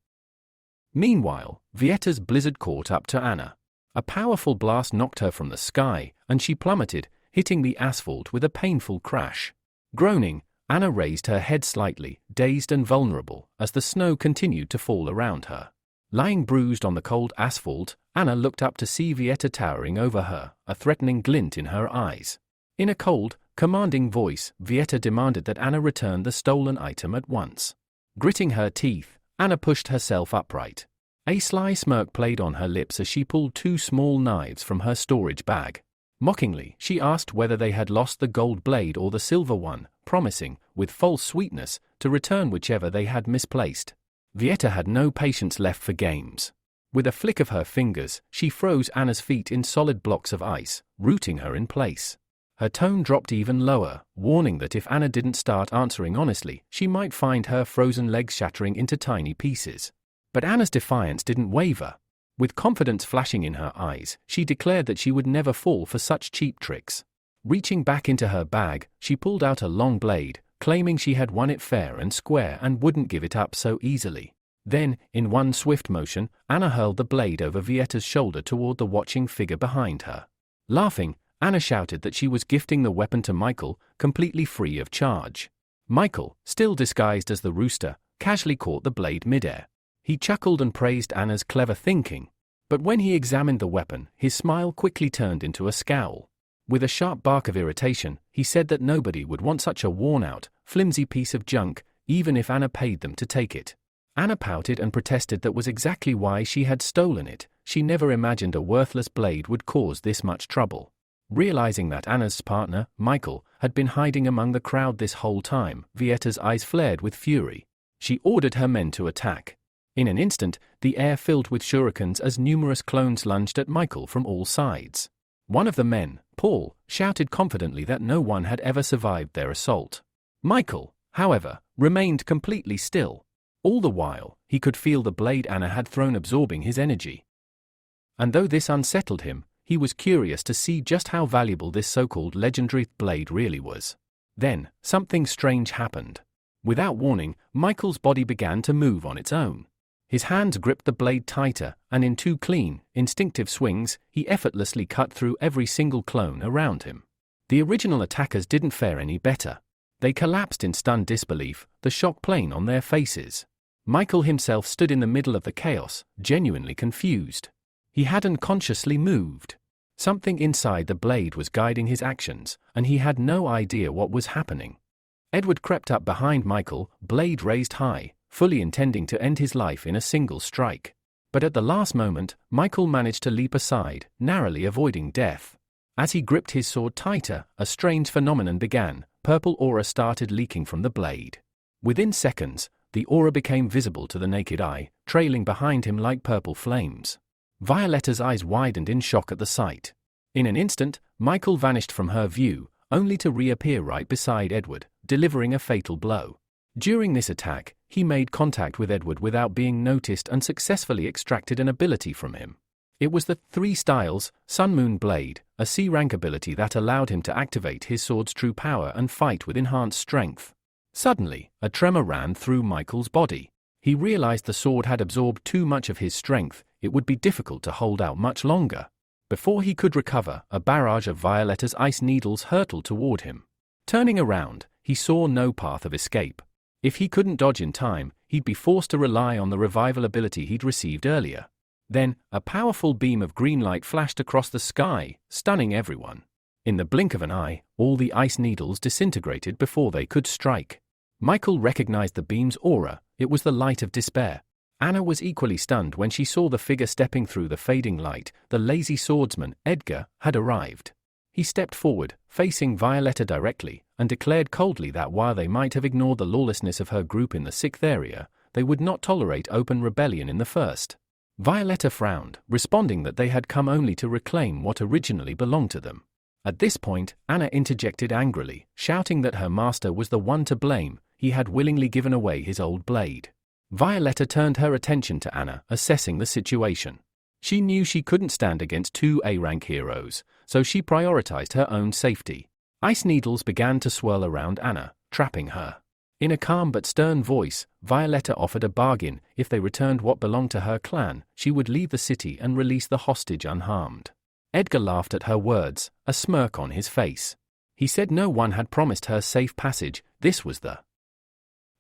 Meanwhile, Vieta's blizzard caught up to Anna. A powerful blast knocked her from the sky, and she plummeted, hitting the asphalt with a painful crash. Groaning, Anna raised her head slightly, dazed and vulnerable, as the snow continued to fall around her. Lying bruised on the cold asphalt, Anna looked up to see Vieta towering over her, a threatening glint in her eyes. In a cold, commanding voice, Vieta demanded that Anna return the stolen item at once. Gritting her teeth, Anna pushed herself upright. A sly smirk played on her lips as she pulled two small knives from her storage bag. Mockingly, she asked whether they had lost the gold blade or the silver one, promising, with false sweetness, to return whichever they had misplaced. Vieta had no patience left for games. With a flick of her fingers, she froze Anna's feet in solid blocks of ice, rooting her in place. Her tone dropped even lower, warning that if Anna didn't start answering honestly, she might find her frozen legs shattering into tiny pieces. But Anna's defiance didn't waver. With confidence flashing in her eyes, she declared that she would never fall for such cheap tricks. Reaching back into her bag, she pulled out a long blade, claiming she had won it fair and square and wouldn't give it up so easily. Then, in one swift motion, Anna hurled the blade over Vieta's shoulder toward the watching figure behind her. Laughing, Anna shouted that she was gifting the weapon to Michael, completely free of charge. Michael, still disguised as the Rooster, casually caught the blade midair. He chuckled and praised Anna's clever thinking. But when he examined the weapon, his smile quickly turned into a scowl. With a sharp bark of irritation, he said that nobody would want such a worn-out, flimsy piece of junk, even if Anna paid them to take it. Anna pouted and protested that was exactly why she had stolen it. She never imagined a worthless blade would cause this much trouble. Realizing that Anna's partner, Michael, had been hiding among the crowd this whole time, Vietta's eyes flared with fury. She ordered her men to attack. In an instant, the air filled with shurikens as numerous clones lunged at Michael from all sides. One of the men, Paul, shouted confidently that no one had ever survived their assault. Michael, however, remained completely still. All the while, he could feel the blade Anna had thrown absorbing his energy. And though this unsettled him, he was curious to see just how valuable this so-called legendary blade really was. Then, something strange happened. Without warning, Michael's body began to move on its own. His hands gripped the blade tighter, and in 2 clean, instinctive swings, he effortlessly cut through every single clone around him. The original attackers didn't fare any better. They collapsed in stunned disbelief, the shock plain on their faces. Michael himself stood in the middle of the chaos, genuinely confused. He hadn't consciously moved. Something inside the blade was guiding his actions, and he had no idea what was happening. Edward crept up behind Michael, blade raised high, fully intending to end his life in a single strike. But at the last moment, Michael managed to leap aside, narrowly avoiding death. As he gripped his sword tighter, a strange phenomenon began. Purple aura started leaking from the blade. Within seconds, the aura became visible to the naked eye, trailing behind him like purple flames. Violetta's eyes widened in shock at the sight. In an instant, Michael vanished from her view, only to reappear right beside Edward, delivering a fatal blow. During this attack, he made contact with Edward without being noticed and successfully extracted an ability from him. It was the 3 styles, Sun Moon Blade, a C-rank ability that allowed him to activate his sword's true power and fight with enhanced strength. Suddenly, a tremor ran through Michael's body. He realized the sword had absorbed too much of his strength. It would be difficult to hold out much longer. Before he could recover, a barrage of Violetta's ice needles hurtled toward him. Turning around, he saw no path of escape. If he couldn't dodge in time, he'd be forced to rely on the revival ability he'd received earlier. Then, a powerful beam of green light flashed across the sky, stunning everyone. In the blink of an eye, all the ice needles disintegrated before they could strike. Michael recognized the beam's aura. It was the light of despair. Anna was equally stunned when she saw the figure stepping through the fading light. The lazy swordsman, Edgar, had arrived. He stepped forward, facing Violetta directly, and declared coldly that while they might have ignored the lawlessness of her group in the 6th area, they would not tolerate open rebellion in the 1st. Violetta frowned, responding that they had come only to reclaim what originally belonged to them. At this point, Anna interjected angrily, shouting that her master was the one to blame. He had willingly given away his old blade. Violetta turned her attention to Anna, assessing the situation. She knew she couldn't stand against 2 A-rank heroes, so she prioritized her own safety. Ice needles began to swirl around Anna, trapping her. In a calm but stern voice, Violetta offered a bargain. If they returned what belonged to her clan, she would leave the city and release the hostage unharmed. Edgar laughed at her words, a smirk on his face. He said no one had promised her safe passage. This was the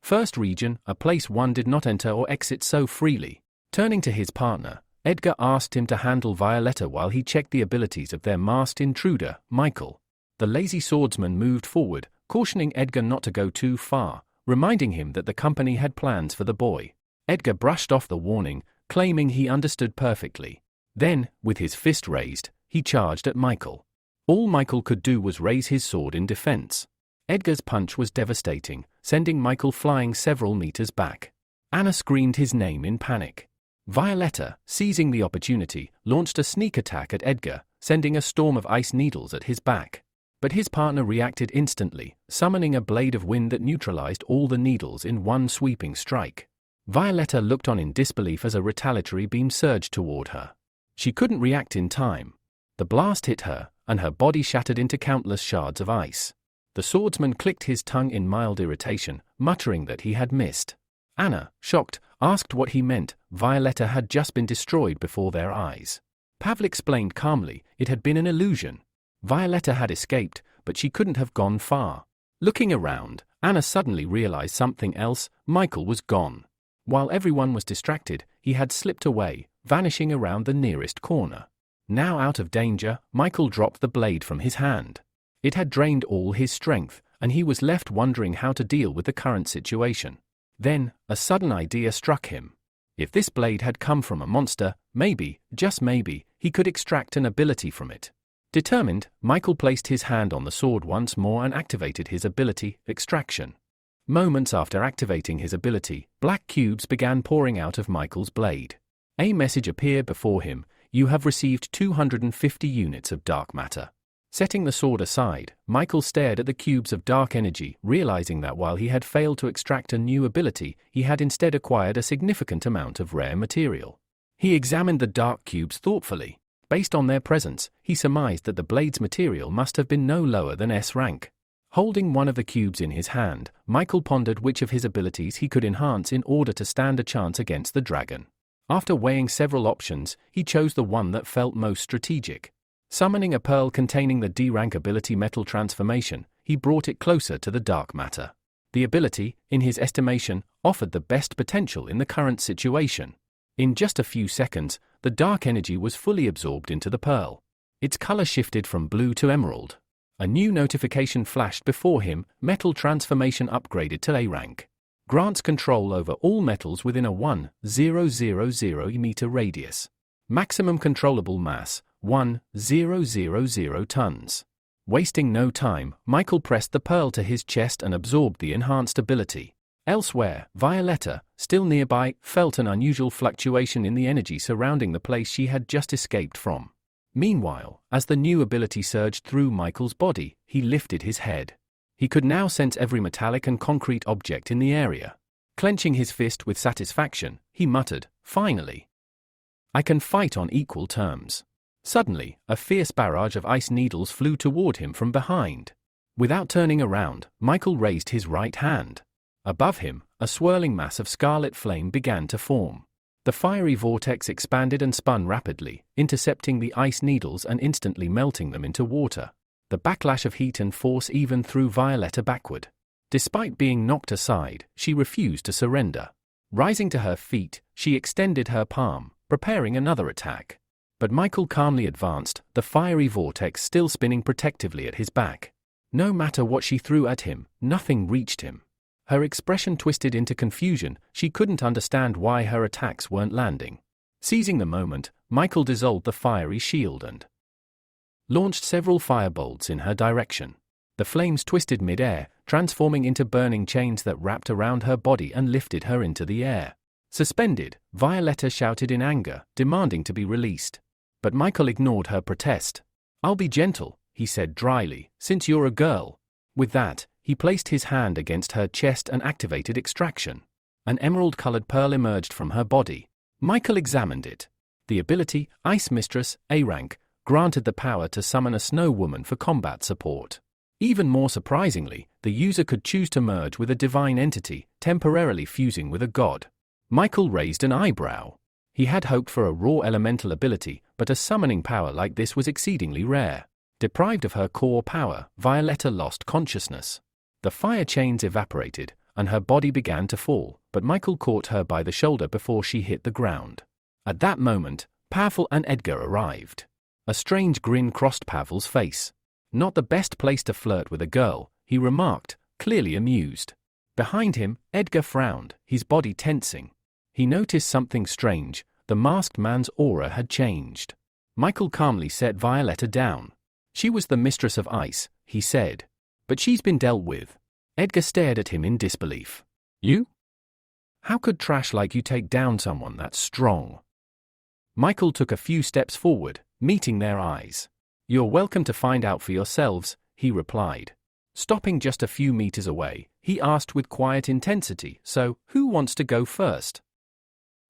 1st region, a place one did not enter or exit so freely. Turning to his partner, Edgar asked him to handle Violetta while he checked the abilities of their masked intruder, Michael. The lazy swordsman moved forward, cautioning Edgar not to go too far, reminding him that the company had plans for the boy. Edgar brushed off the warning, claiming he understood perfectly. Then, with his fist raised, he charged at Michael. All Michael could do was raise his sword in defense. Edgar's punch was devastating, sending Michael flying several meters back. Anna screamed his name in panic. Violetta, seizing the opportunity, launched a sneak attack at Edgar, sending a storm of ice needles at his back. But his partner reacted instantly, summoning a blade of wind that neutralized all the needles in one sweeping strike. Violetta looked on in disbelief as a retaliatory beam surged toward her. She couldn't react in time. The blast hit her, and her body shattered into countless shards of ice. The swordsman clicked his tongue in mild irritation, muttering that he had missed. Anna, shocked, asked what he meant. Violetta had just been destroyed before their eyes. Pavel explained calmly, it had been an illusion. Violetta had escaped, but she couldn't have gone far. Looking around, Anna suddenly realized something else. Michael was gone. While everyone was distracted, he had slipped away, vanishing around the nearest corner. Now out of danger, Michael dropped the blade from his hand. It had drained all his strength, and he was left wondering how to deal with the current situation. Then, a sudden idea struck him. If this blade had come from a monster, maybe, just maybe, he could extract an ability from it. Determined, Michael placed his hand on the sword once more and activated his ability, Extraction. Moments after activating his ability, black cubes began pouring out of Michael's blade. A message appeared before him: "You have received 250 units of dark matter." Setting the sword aside, Michael stared at the cubes of dark energy, realizing that while he had failed to extract a new ability, he had instead acquired a significant amount of rare material. He examined the dark cubes thoughtfully. Based on their presence, he surmised that the blade's material must have been no lower than S rank. Holding one of the cubes in his hand, Michael pondered which of his abilities he could enhance in order to stand a chance against the dragon. After weighing several options, he chose the one that felt most strategic. Summoning a pearl containing the D-rank ability Metal Transformation, he brought it closer to the dark matter. The ability, in his estimation, offered the best potential in the current situation. In just a few seconds, the dark energy was fully absorbed into the pearl. Its color shifted from blue to emerald. A new notification flashed before him: Metal Transformation upgraded to A rank. Grants control over all metals within a 1,000 meter radius. Maximum controllable mass, 1,000 tons. Wasting no time, Michael pressed the pearl to his chest and absorbed the enhanced ability. Elsewhere, Violetta, still nearby, felt an unusual fluctuation in the energy surrounding the place she had just escaped from. Meanwhile, as the new ability surged through Michael's body, he lifted his head. He could now sense every metallic and concrete object in the area. Clenching his fist with satisfaction, he muttered, "Finally! I can fight on equal terms." Suddenly, a fierce barrage of ice needles flew toward him from behind. Without turning around, Michael raised his right hand. Above him, a swirling mass of scarlet flame began to form. The fiery vortex expanded and spun rapidly, intercepting the ice needles and instantly melting them into water. The backlash of heat and force even threw Violetta backward. Despite being knocked aside, she refused to surrender. Rising to her feet, she extended her palm, preparing another attack. But Michael calmly advanced, the fiery vortex still spinning protectively at his back. No matter what she threw at him, nothing reached him. Her expression twisted into confusion. She couldn't understand why her attacks weren't landing. Seizing the moment, Michael dissolved the fiery shield and launched several firebolts in her direction. The flames twisted mid-air, transforming into burning chains that wrapped around her body and lifted her into the air. Suspended, Violetta shouted in anger, demanding to be released. But Michael ignored her protest. "I'll be gentle," he said dryly, "since you're a girl." With that, he placed his hand against her chest and activated Extraction. An emerald-colored pearl emerged from her body. Michael examined it. The ability, Ice Mistress, A rank, granted the power to summon a snow woman for combat support. Even more surprisingly, the user could choose to merge with a divine entity, temporarily fusing with a god. Michael raised an eyebrow. He had hoped for a raw elemental ability, but a summoning power like this was exceedingly rare. Deprived of her core power, Violetta lost consciousness. The fire chains evaporated, and her body began to fall, but Michael caught her by the shoulder before she hit the ground. At that moment, Pavel and Edgar arrived. A strange grin crossed Pavel's face. "Not the best place to flirt with a girl," he remarked, clearly amused. Behind him, Edgar frowned, his body tensing. He noticed something strange: the masked man's aura had changed. Michael calmly set Violetta down. "She was the Mistress of Ice," he said. "But she's been dealt with." Edgar stared at him in disbelief. "You? How could trash like you take down someone that strong?" Michael took a few steps forward, meeting their eyes. "You're welcome to find out for yourselves," he replied. Stopping just a few meters away, he asked with quiet intensity, "So, who wants to go first?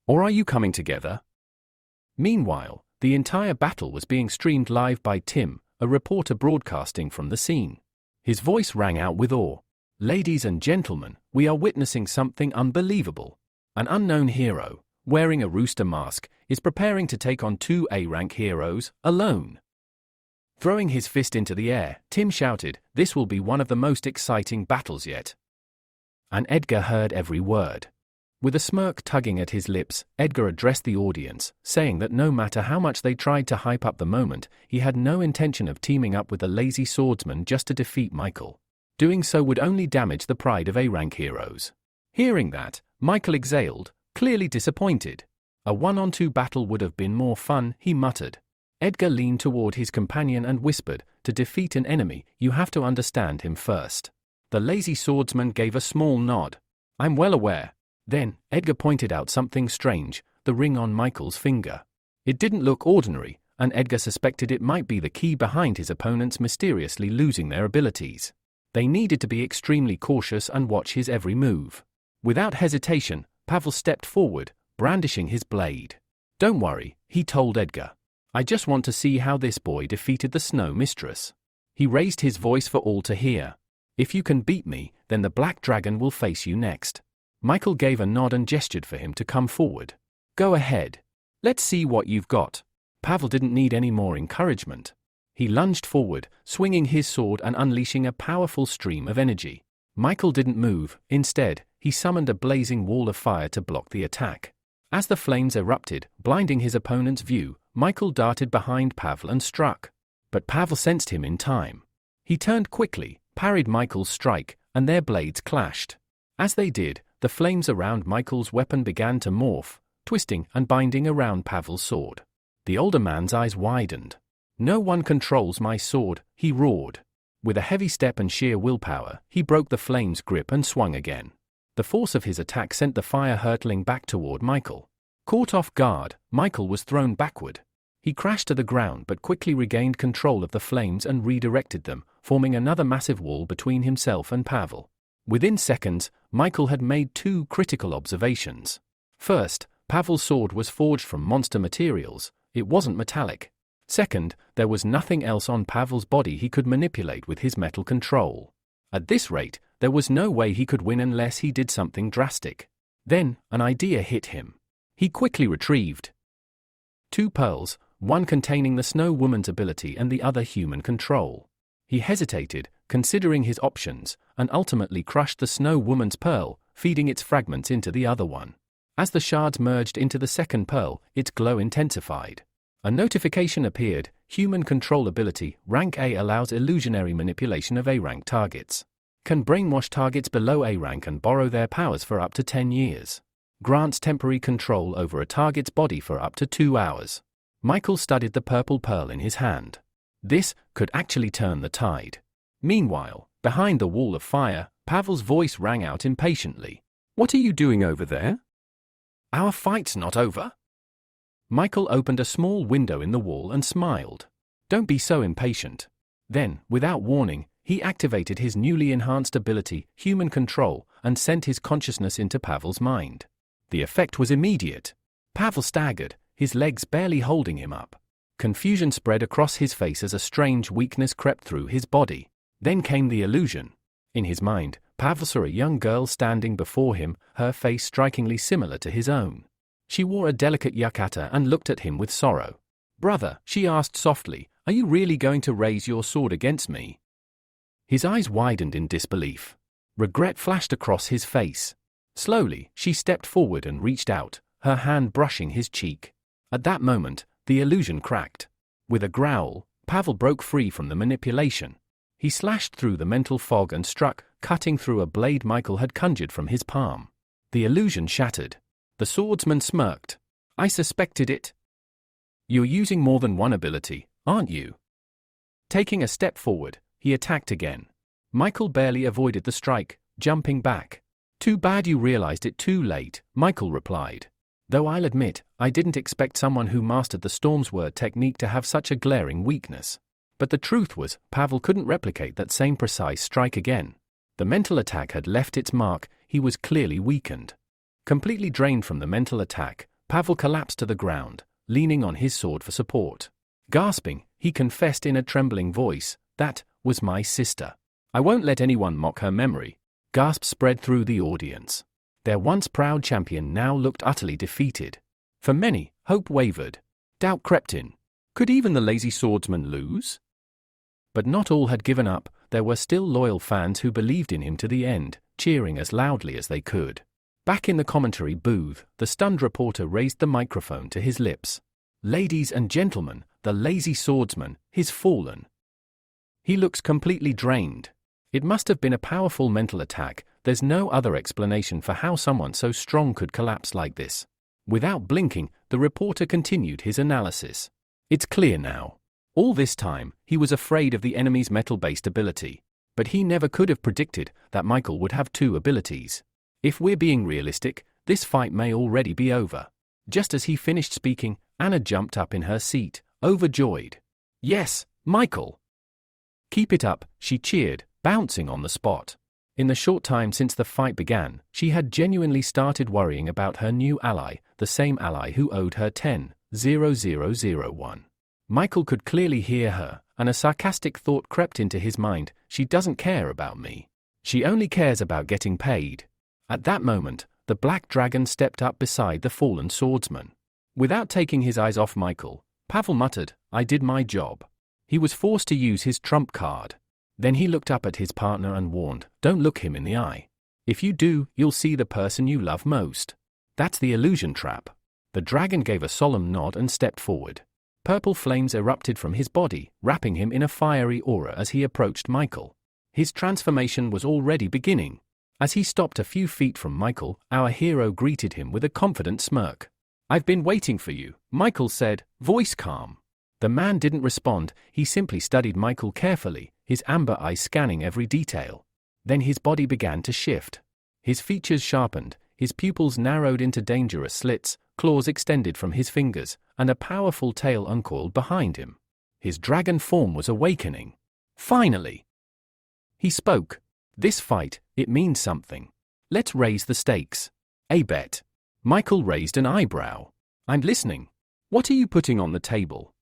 Or are you coming together?" Meanwhile, the entire battle was being streamed live by Tim, a reporter broadcasting from the scene. His voice rang out with awe. "Ladies and gentlemen, we are witnessing something unbelievable. An unknown hero, wearing a rooster mask, is preparing to take on two A-rank heroes, alone." Throwing his fist into the air, Tim shouted, "This will be one of the most exciting battles yet." And Edgar heard every word. With a smirk tugging at his lips, Edgar addressed the audience, saying that no matter how much they tried to hype up the moment, he had no intention of teaming up with a lazy swordsman just to defeat Michael. Doing so would only damage the pride of A-rank heroes. Hearing that, Michael exhaled, clearly disappointed. "A one-on-two battle would have been more fun," he muttered. Edgar leaned toward his companion and whispered, "To defeat an enemy, you have to understand him first." The lazy swordsman gave a small nod. "I'm well aware." Then, Edgar pointed out something strange, the ring on Michael's finger. It didn't look ordinary, and Edgar suspected it might be the key behind his opponents mysteriously losing their abilities. They needed to be extremely cautious and watch his every move. Without hesitation, Pavel stepped forward, brandishing his blade. "Don't worry," he told Edgar. "I just want to see how this boy defeated the Snow Mistress." He raised his voice for all to hear. "If you can beat me, then the Black Dragon will face you next." Michael gave a nod and gestured for him to come forward. "Go ahead. Let's see what you've got." Pavel didn't need any more encouragement. He lunged forward, swinging his sword and unleashing a powerful stream of energy. Michael didn't move. Instead, he summoned a blazing wall of fire to block the attack. As the flames erupted, blinding his opponent's view, Michael darted behind Pavel and struck. But Pavel sensed him in time. He turned quickly, parried Michael's strike, and their blades clashed. As they did, the flames around Michael's weapon began to morph, twisting and binding around Pavel's sword. The older man's eyes widened. "No one controls my sword," he roared. With a heavy step and sheer willpower, he broke the flame's grip and swung again. The force of his attack sent the fire hurtling back toward Michael. Caught off guard, Michael was thrown backward. He crashed to the ground but quickly regained control of the flames and redirected them, forming another massive wall between himself and Pavel. Within seconds, Michael had made two critical observations. First, Pavel's sword was forged from monster materials. It wasn't metallic. Second, there was nothing else on Pavel's body he could manipulate with his metal control. At this rate, there was no way he could win unless he did something drastic. Then, an idea hit him. He quickly retrieved two pearls, one containing the Snow Woman's ability and the other human control. He hesitated, considering his options, and ultimately crushed the Snow Woman's pearl, feeding its fragments into the other one. As the shards merged into the second pearl, its glow intensified. A notification appeared: Human Control Ability, Rank A, allows illusionary manipulation of A-rank targets. Can brainwash targets below A-rank and borrow their powers for up to 10 years. Grants temporary control over a target's body for up to 2 hours. Michael studied the purple pearl in his hand. This could actually turn the tide. Meanwhile, behind the wall of fire, Pavel's voice rang out impatiently. "What are you doing over there?" "Our fight's not over." Michael opened a small window in the wall and smiled. "Don't be so impatient." Then, without warning, he activated his newly enhanced ability, Human Control, and sent his consciousness into Pavel's mind. The effect was immediate. Pavel staggered, his legs barely holding him up. Confusion spread across his face as a strange weakness crept through his body. Then came the illusion. In his mind, Pavel saw a young girl standing before him, her face strikingly similar to his own. She wore a delicate yukata and looked at him with sorrow. "Brother," she asked softly, "are you really going to raise your sword against me?" His eyes widened in disbelief. Regret flashed across his face. Slowly, she stepped forward and reached out, her hand brushing his cheek. At that moment, the illusion cracked. With a growl, Pavel broke free from the manipulation. He slashed through the mental fog and struck, cutting through a blade Michael had conjured from his palm. The illusion shattered. The swordsman smirked. "I suspected it. You're using more than one ability, aren't you?" Taking a step forward, he attacked again. Michael barely avoided the strike, jumping back. "Too bad you realized it too late," Michael replied. "Though I'll admit, I didn't expect someone who mastered the Storm's Word technique to have such a glaring weakness." But the truth was, Pavel couldn't replicate that same precise strike again. The mental attack had left its mark. He was clearly weakened. Completely drained from the mental attack, Pavel collapsed to the ground, leaning on his sword for support. Gasping, he confessed in a trembling voice, "That was my sister. I won't let anyone mock her memory." Gasps spread through the audience. Their once proud champion now looked utterly defeated. For many, hope wavered. Doubt crept in. Could even the lazy swordsman lose? But not all had given up. There were still loyal fans who believed in him to the end, cheering as loudly as they could. Back in the commentary booth, the stunned reporter raised the microphone to his lips. "Ladies and gentlemen, the lazy swordsman, he's fallen. He looks completely drained. It must have been a powerful mental attack. There's no other explanation for how someone so strong could collapse like this." Without blinking, the reporter continued his analysis. It's clear now. All this time, he was afraid of the enemy's metal-based ability. But he never could have predicted that Michael would have two abilities. If we're being realistic, this fight may already be over. Just as he finished speaking, Anna jumped up in her seat, overjoyed. Yes, Michael! Keep it up, she cheered, bouncing on the spot. In the short time since the fight began, she had genuinely started worrying about her new ally, the same ally who owed her 10,000,001. Michael could clearly hear her, and a sarcastic thought crept into his mind: she doesn't care about me. She only cares about getting paid. At that moment, the black dragon stepped up beside the fallen swordsman. Without taking his eyes off Michael, Pavel muttered, "I did my job." He was forced to use his trump card. Then he looked up at his partner and warned, "Don't look him in the eye. If you do, you'll see the person you love most. That's the illusion trap." The dragon gave a solemn nod and stepped forward. Purple flames erupted from his body, wrapping him in a fiery aura as he approached Michael. His transformation was already beginning. As he stopped a few feet from Michael, our hero greeted him with a confident smirk. "I've been waiting for you," Michael said, voice calm. The man didn't respond, he simply studied Michael carefully, his amber eyes scanning every detail. Then his body began to shift. His features sharpened, his pupils narrowed into dangerous slits, claws extended from his fingers, and a powerful tail uncoiled behind him. His dragon form was awakening. Finally! He spoke. "This fight, it means something. Let's raise the stakes. A bet." Michael raised an eyebrow. "I'm listening. What are you putting on the table?"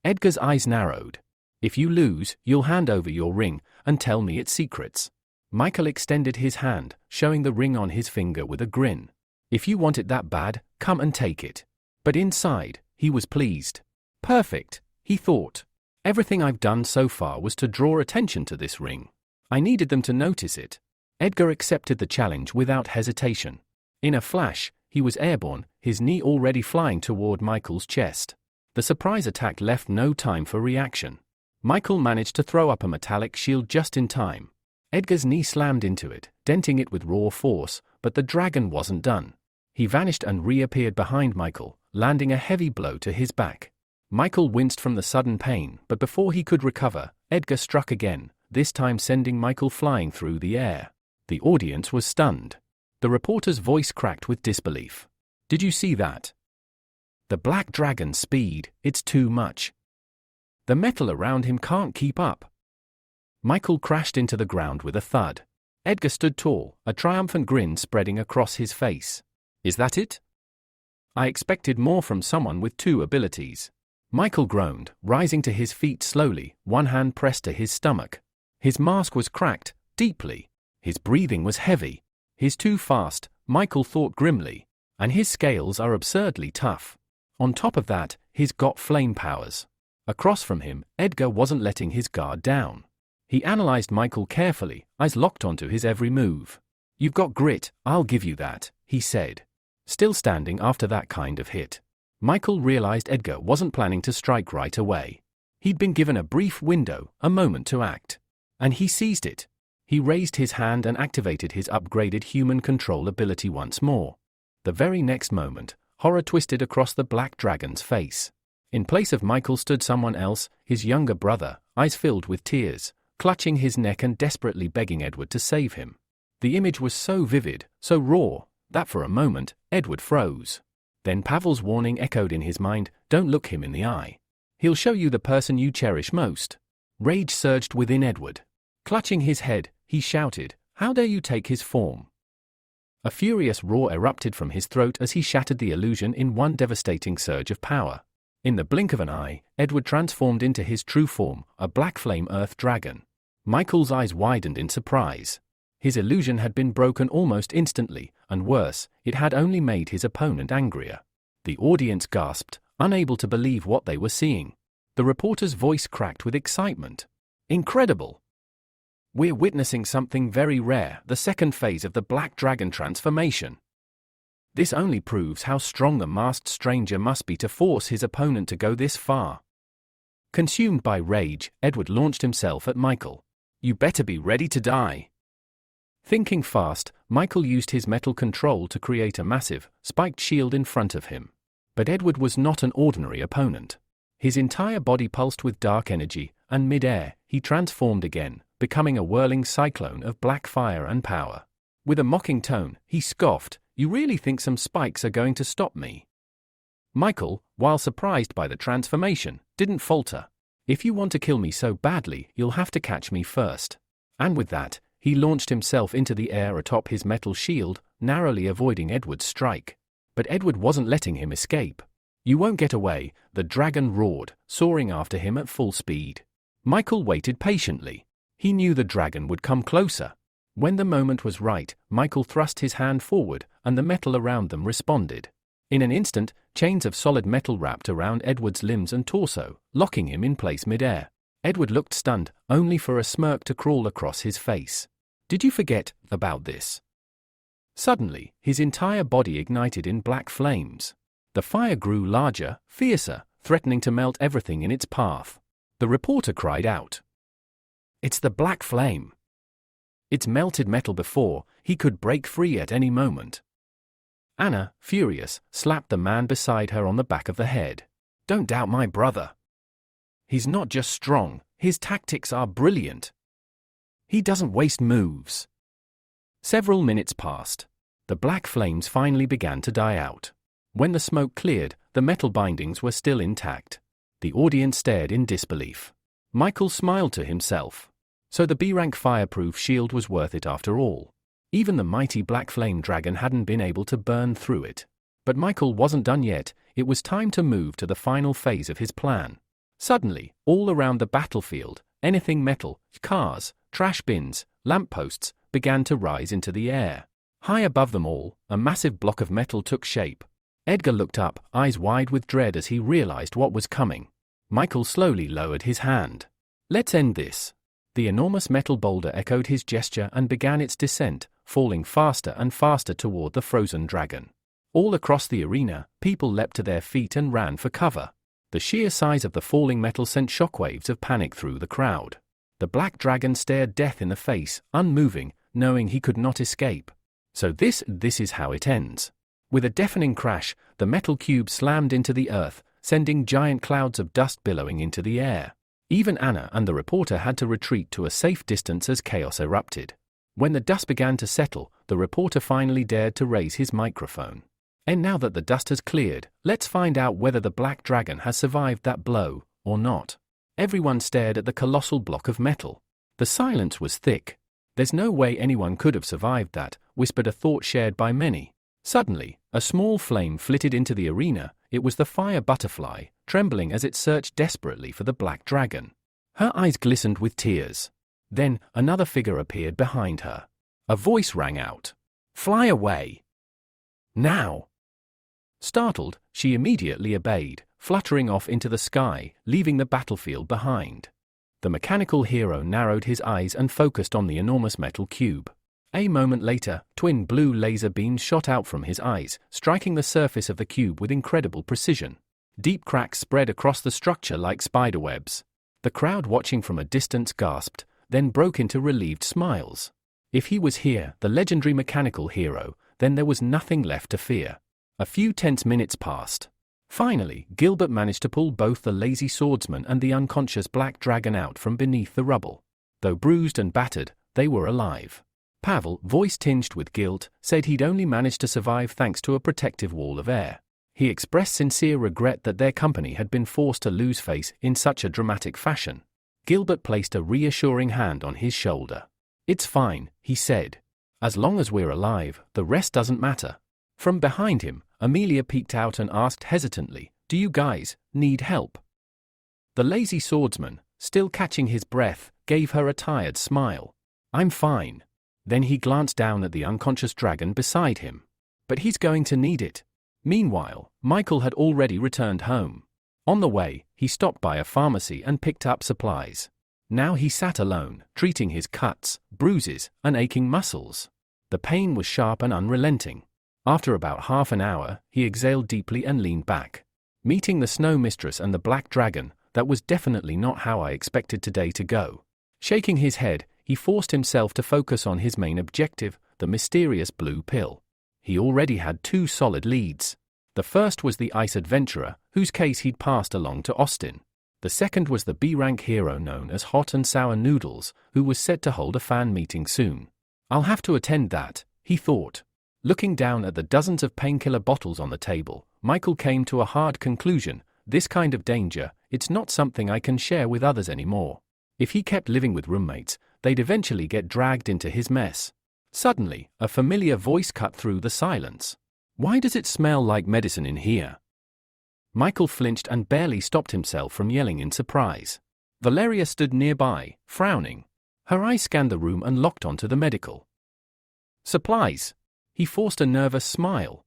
Edgar's eyes narrowed. "If you lose, you'll hand over your ring and tell me its secrets." Michael extended his hand, showing the ring on his finger with a grin. "If you want it that bad, come and take it." But inside, he was pleased. Perfect, he thought. Everything I've done so far was to draw attention to this ring. I needed them to notice it. Edgar accepted the challenge without hesitation. In a flash, he was airborne, his knee already flying toward Michael's chest. The surprise attack left no time for reaction. Michael managed to throw up a metallic shield just in time. Edgar's knee slammed into it, denting it with raw force, but the dragon wasn't done. He vanished and reappeared behind Michael, landing a heavy blow to his back. Michael winced from the sudden pain, but before he could recover, Edgar struck again, this time sending Michael flying through the air. The audience was stunned. The reporter's voice cracked with disbelief. "Did you see that? The black dragon's speed, it's too much. The metal around him can't keep up." Michael crashed into the ground with a thud. Edgar stood tall, a triumphant grin spreading across his face. "Is that it? I expected more from someone with two abilities." Michael groaned, rising to his feet slowly, one hand pressed to his stomach. His mask was cracked, deeply. His breathing was heavy. He's too fast, Michael thought grimly. And his scales are absurdly tough. On top of that, he's got flame powers. Across from him, Edgar wasn't letting his guard down. He analyzed Michael carefully, eyes locked onto his every move. "You've got grit, I'll give you that," he said. Still standing after that kind of hit. Michael realized Edgar wasn't planning to strike right away. He'd been given a brief window, a moment to act. And he seized it. He raised his hand and activated his upgraded human control ability once more. The very next moment, horror twisted across the black dragon's face. In place of Michael stood someone else, his younger brother, eyes filled with tears, clutching his neck and desperately begging Edward to save him. The image was so vivid, so raw, that for a moment, Edward froze. Then Pavel's warning echoed in his mind, "Don't look him in the eye. He'll show you the person you cherish most." Rage surged within Edward. Clutching his head, he shouted, "How dare you take his form?" A furious roar erupted from his throat as he shattered the illusion in one devastating surge of power. In the blink of an eye, Edward transformed into his true form, a black flame earth dragon. Michael's eyes widened in surprise. His illusion had been broken almost instantly, and worse, it had only made his opponent angrier. The audience gasped, unable to believe what they were seeing. The reporter's voice cracked with excitement. "Incredible! We're witnessing something very rare, the second phase of the Black Dragon transformation. This only proves how strong the masked stranger must be to force his opponent to go this far." Consumed by rage, Edward launched himself at Michael. "You better be ready to die." Thinking fast, Michael used his metal control to create a massive, spiked shield in front of him. But Edward was not an ordinary opponent. His entire body pulsed with dark energy, and mid-air, he transformed again, becoming a whirling cyclone of black fire and power. With a mocking tone, he scoffed, "You really think some spikes are going to stop me?" Michael, while surprised by the transformation, didn't falter. "If you want to kill me so badly, you'll have to catch me first." And with that, he launched himself into the air atop his metal shield, narrowly avoiding Edward's strike. But Edward wasn't letting him escape. "You won't get away," the dragon roared, soaring after him at full speed. Michael waited patiently. He knew the dragon would come closer. When the moment was right, Michael thrust his hand forward, and the metal around them responded. In an instant, chains of solid metal wrapped around Edward's limbs and torso, locking him in place mid-air. Edward looked stunned, only for a smirk to crawl across his face. "Did you forget about this?" Suddenly, his entire body ignited in black flames. The fire grew larger, fiercer, threatening to melt everything in its path. The reporter cried out. "It's the black flame! It's melted metal before, he could break free at any moment." Anna, furious, slapped the man beside her on the back of the head. "Don't doubt my brother. He's not just strong, his tactics are brilliant. He doesn't waste moves." Several minutes passed. The black flames finally began to die out. When the smoke cleared, the metal bindings were still intact. The audience stared in disbelief. Michael smiled to himself. So the B-rank fireproof shield was worth it after all. Even the mighty black flame dragon hadn't been able to burn through it. But Michael wasn't done yet. It was time to move to the final phase of his plan. Suddenly, all around the battlefield, anything metal, cars, trash bins, lampposts, began to rise into the air. High above them all, a massive block of metal took shape. Edgar looked up, eyes wide with dread as he realized what was coming. Michael slowly lowered his hand. "Let's end this." The enormous metal boulder echoed his gesture and began its descent, falling faster and faster toward the frozen dragon. All across the arena, people leapt to their feet and ran for cover. The sheer size of the falling metal sent shockwaves of panic through the crowd. The black dragon stared death in the face, unmoving, knowing he could not escape. So this is how it ends. With a deafening crash, the metal cube slammed into the earth, sending giant clouds of dust billowing into the air. Even Anna and the reporter had to retreat to a safe distance as chaos erupted. When the dust began to settle, the reporter finally dared to raise his microphone. "And now that the dust has cleared, let's find out whether the black dragon has survived that blow, or not." Everyone stared at the colossal block of metal. The silence was thick. "There's no way anyone could have survived that," whispered a thought shared by many. Suddenly, a small flame flitted into the arena. It was the fire butterfly, trembling as it searched desperately for the black dragon. Her eyes glistened with tears. Then, another figure appeared behind her. A voice rang out. "Fly away! Now!" Startled, she immediately obeyed, fluttering off into the sky, leaving the battlefield behind. The mechanical hero narrowed his eyes and focused on the enormous metal cube. A moment later, twin blue laser beams shot out from his eyes, striking the surface of the cube with incredible precision. Deep cracks spread across the structure like spiderwebs. The crowd watching from a distance gasped, then broke into relieved smiles. If he was here, the legendary mechanical hero, then there was nothing left to fear. A few tense minutes passed. Finally, Gilbert managed to pull both the lazy swordsman and the unconscious black dragon out from beneath the rubble. Though bruised and battered, they were alive. Pavel, voice tinged with guilt, said he'd only managed to survive thanks to a protective wall of air. He expressed sincere regret that their company had been forced to lose face in such a dramatic fashion. Gilbert placed a reassuring hand on his shoulder. "It's fine," he said. "As long as we're alive, the rest doesn't matter." From behind him, Amelia peeked out and asked hesitantly, "Do you guys need help?" The lazy swordsman, still catching his breath, gave her a tired smile. "I'm fine." Then he glanced down at the unconscious dragon beside him. "But he's going to need it." Meanwhile, Michael had already returned home. On the way, he stopped by a pharmacy and picked up supplies. Now he sat alone, treating his cuts, bruises, and aching muscles. The pain was sharp and unrelenting. After about half an hour, he exhaled deeply and leaned back. Meeting the snow mistress and the black dragon, that was definitely not how I expected today to go. Shaking his head, he forced himself to focus on his main objective, the mysterious blue pill. He already had 2 solid leads. The first was the ice adventurer, whose case he'd passed along to Austin. The second was the B-rank hero known as Hot and Sour Noodles, who was set to hold a fan meeting soon. I'll have to attend that, he thought. Looking down at the dozens of painkiller bottles on the table, Michael came to a hard conclusion. This kind of danger, it's not something I can share with others anymore. If he kept living with roommates, they'd eventually get dragged into his mess. Suddenly, a familiar voice cut through the silence. Why does it smell like medicine in here? Michael flinched and barely stopped himself from yelling in surprise. Valeria stood nearby, frowning. Her eyes scanned the room and locked onto the medical supplies. He forced a nervous smile.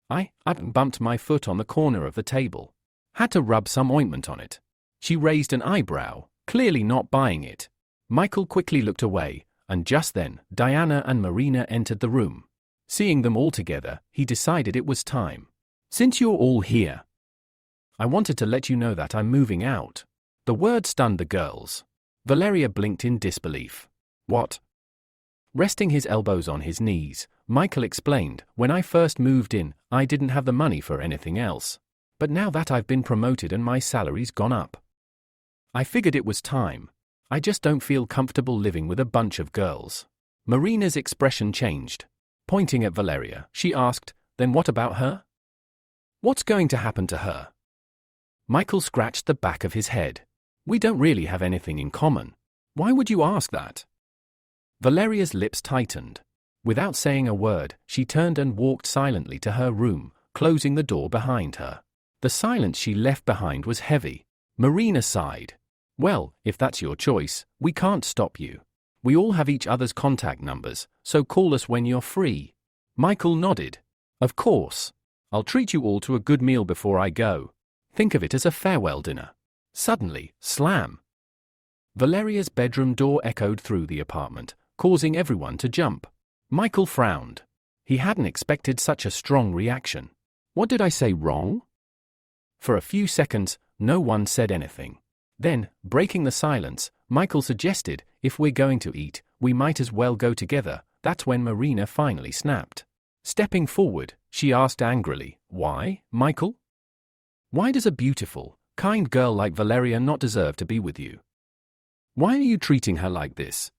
I bumped my foot on the corner of the table. Had to rub some ointment on it. She raised an eyebrow, clearly not buying it. Michael quickly looked away, and just then, Diana and Marina entered the room. Seeing them all together, he decided it was time. Since you're all here, I wanted to let you know that I'm moving out. The word stunned the girls. Valeria blinked in disbelief. What? Resting his elbows on his knees, Michael explained, when I first moved in, I didn't have the money for anything else. But now that I've been promoted and my salary's gone up, I figured it was time. I just don't feel comfortable living with a bunch of girls. Marina's expression changed. Pointing at Valeria, she asked, then what about her? What's going to happen to her? Michael scratched the back of his head. We don't really have anything in common. Why would you ask that? Valeria's lips tightened. Without saying a word, she turned and walked silently to her room, closing the door behind her. The silence she left behind was heavy. Marina sighed. Well, if that's your choice, we can't stop you. We all have each other's contact numbers, so call us when you're free. Michael nodded. Of course. I'll treat you all to a good meal before I go. Think of it as a farewell dinner. Suddenly, slam. Valeria's bedroom door echoed through the apartment, causing everyone to jump. Michael frowned. He hadn't expected such a strong reaction. What did I say wrong? For a few seconds, no one said anything. Then, breaking the silence, Michael suggested, if we're going to eat, we might as well go together. That's when Marina finally snapped. Stepping forward, she asked angrily, why, Michael? Why does a beautiful, kind girl like Valeria not deserve to be with you? Why are you treating her like this?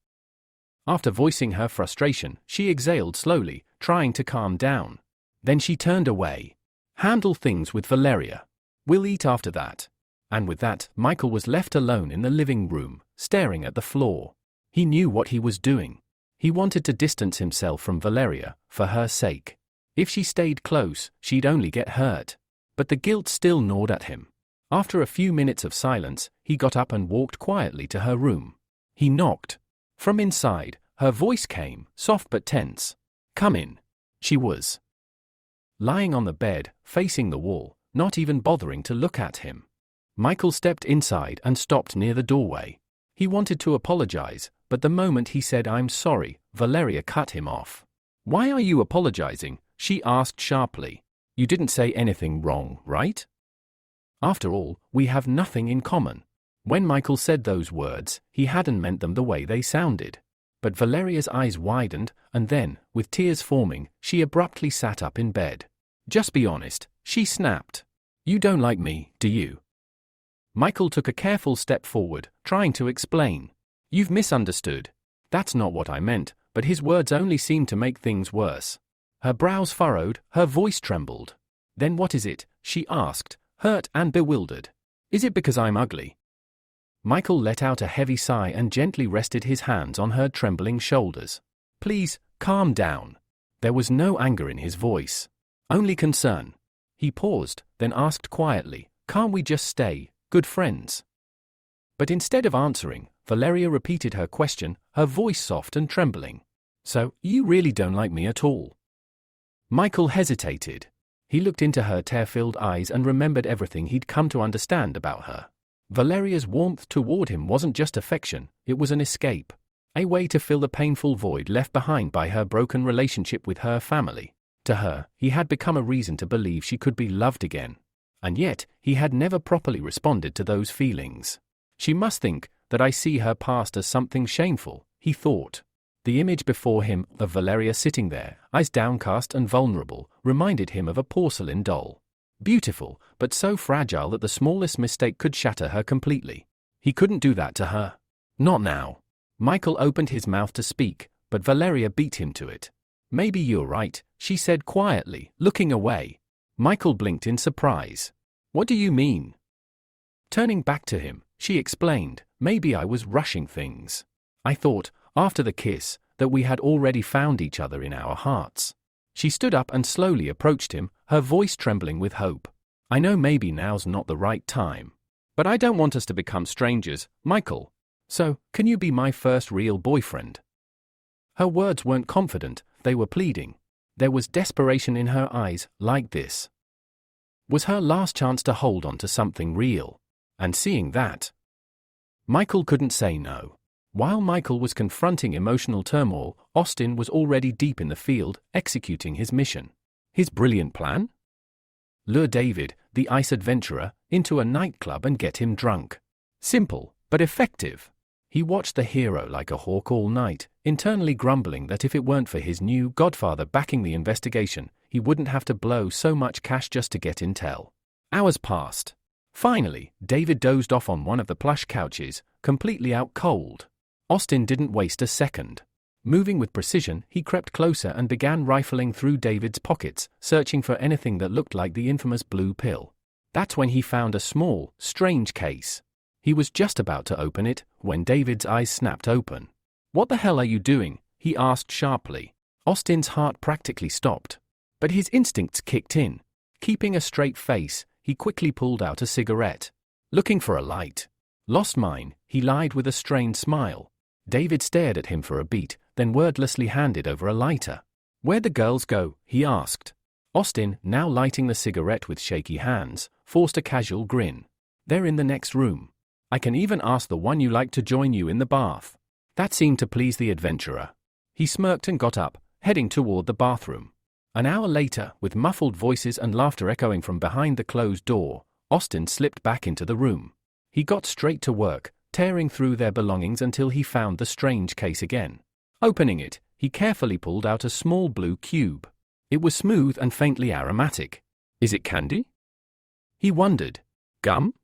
After voicing her frustration, she exhaled slowly, trying to calm down. Then she turned away. Handle things with Valeria. We'll eat after that. And with that, Michael was left alone in the living room, staring at the floor. He knew what he was doing. He wanted to distance himself from Valeria, for her sake. If she stayed close, she'd only get hurt. But the guilt still gnawed at him. After a few minutes of silence, he got up and walked quietly to her room. He knocked. From inside, her voice came, soft but tense. Come in. She was lying on the bed, facing the wall, not even bothering to look at him. Michael stepped inside and stopped near the doorway. He wanted to apologize, but the moment he said I'm sorry, Valeria cut him off. Why are you apologizing? She asked sharply. You didn't say anything wrong, right? After all, we have nothing in common. When Michael said those words, he hadn't meant them the way they sounded. But Valeria's eyes widened, and then, with tears forming, she abruptly sat up in bed. Just be honest, she snapped. You don't like me, do you? Michael took a careful step forward, trying to explain. You've misunderstood. That's not what I meant, but his words only seemed to make things worse. Her brows furrowed, her voice trembled. Then what is it? She asked, hurt and bewildered. Is it because I'm ugly? Michael let out a heavy sigh and gently rested his hands on her trembling shoulders. Please, calm down. There was no anger in his voice. Only concern. He paused, then asked quietly, can't we just stay good friends? But instead of answering, Valeria repeated her question, her voice soft and trembling. So, you really don't like me at all? Michael hesitated. He looked into her tear-filled eyes and remembered everything he'd come to understand about her. Valeria's warmth toward him wasn't just affection, it was an escape. A way to fill the painful void left behind by her broken relationship with her family. To her, he had become a reason to believe she could be loved again. And yet, he had never properly responded to those feelings. She must think that I see her past as something shameful, he thought. The image before him of Valeria sitting there, eyes downcast and vulnerable, reminded him of a porcelain doll. Beautiful, but so fragile that the smallest mistake could shatter her completely. He couldn't do that to her. Not now. Michael opened his mouth to speak, but Valeria beat him to it. Maybe you're right, she said quietly, looking away. Michael blinked in surprise. What do you mean? Turning back to him, she explained, maybe I was rushing things. I thought, after the kiss, that we had already found each other in our hearts. She stood up and slowly approached him, her voice trembling with hope. I know maybe now's not the right time. But I don't want us to become strangers, Michael. So, can you be my first real boyfriend? Her words weren't confident, they were pleading. There was desperation in her eyes, like this was her last chance to hold on to something real. And seeing that, Michael couldn't say no. While Michael was confronting emotional turmoil, Austin was already deep in the field, executing his mission. His brilliant plan? Lure David, the ice adventurer, into a nightclub and get him drunk. Simple, but effective. He watched the hero like a hawk all night, internally grumbling that if it weren't for his new godfather backing the investigation, he wouldn't have to blow so much cash just to get intel. Hours passed. Finally, David dozed off on one of the plush couches, completely out cold. Austin didn't waste a second. Moving with precision, he crept closer and began rifling through David's pockets, searching for anything that looked like the infamous blue pill. That's when he found a small, strange case. He was just about to open it, when David's eyes snapped open. What the hell are you doing? He asked sharply. Austin's heart practically stopped. But his instincts kicked in. Keeping a straight face, he quickly pulled out a cigarette. Looking for a light. Lost mine, he lied with a strained smile. David stared at him for a beat, then wordlessly handed over a lighter. Where'd the girls go? He asked. Austin, now lighting the cigarette with shaky hands, forced a casual grin. They're in the next room. I can even ask the one you like to join you in the bath. That seemed to please the adventurer. He smirked and got up, heading toward the bathroom. An hour later, with muffled voices and laughter echoing from behind the closed door, Austin slipped back into the room. He got straight to work, tearing through their belongings until he found the strange case again. Opening it, he carefully pulled out a small blue cube. It was smooth and faintly aromatic. Is it candy? He wondered. Gum?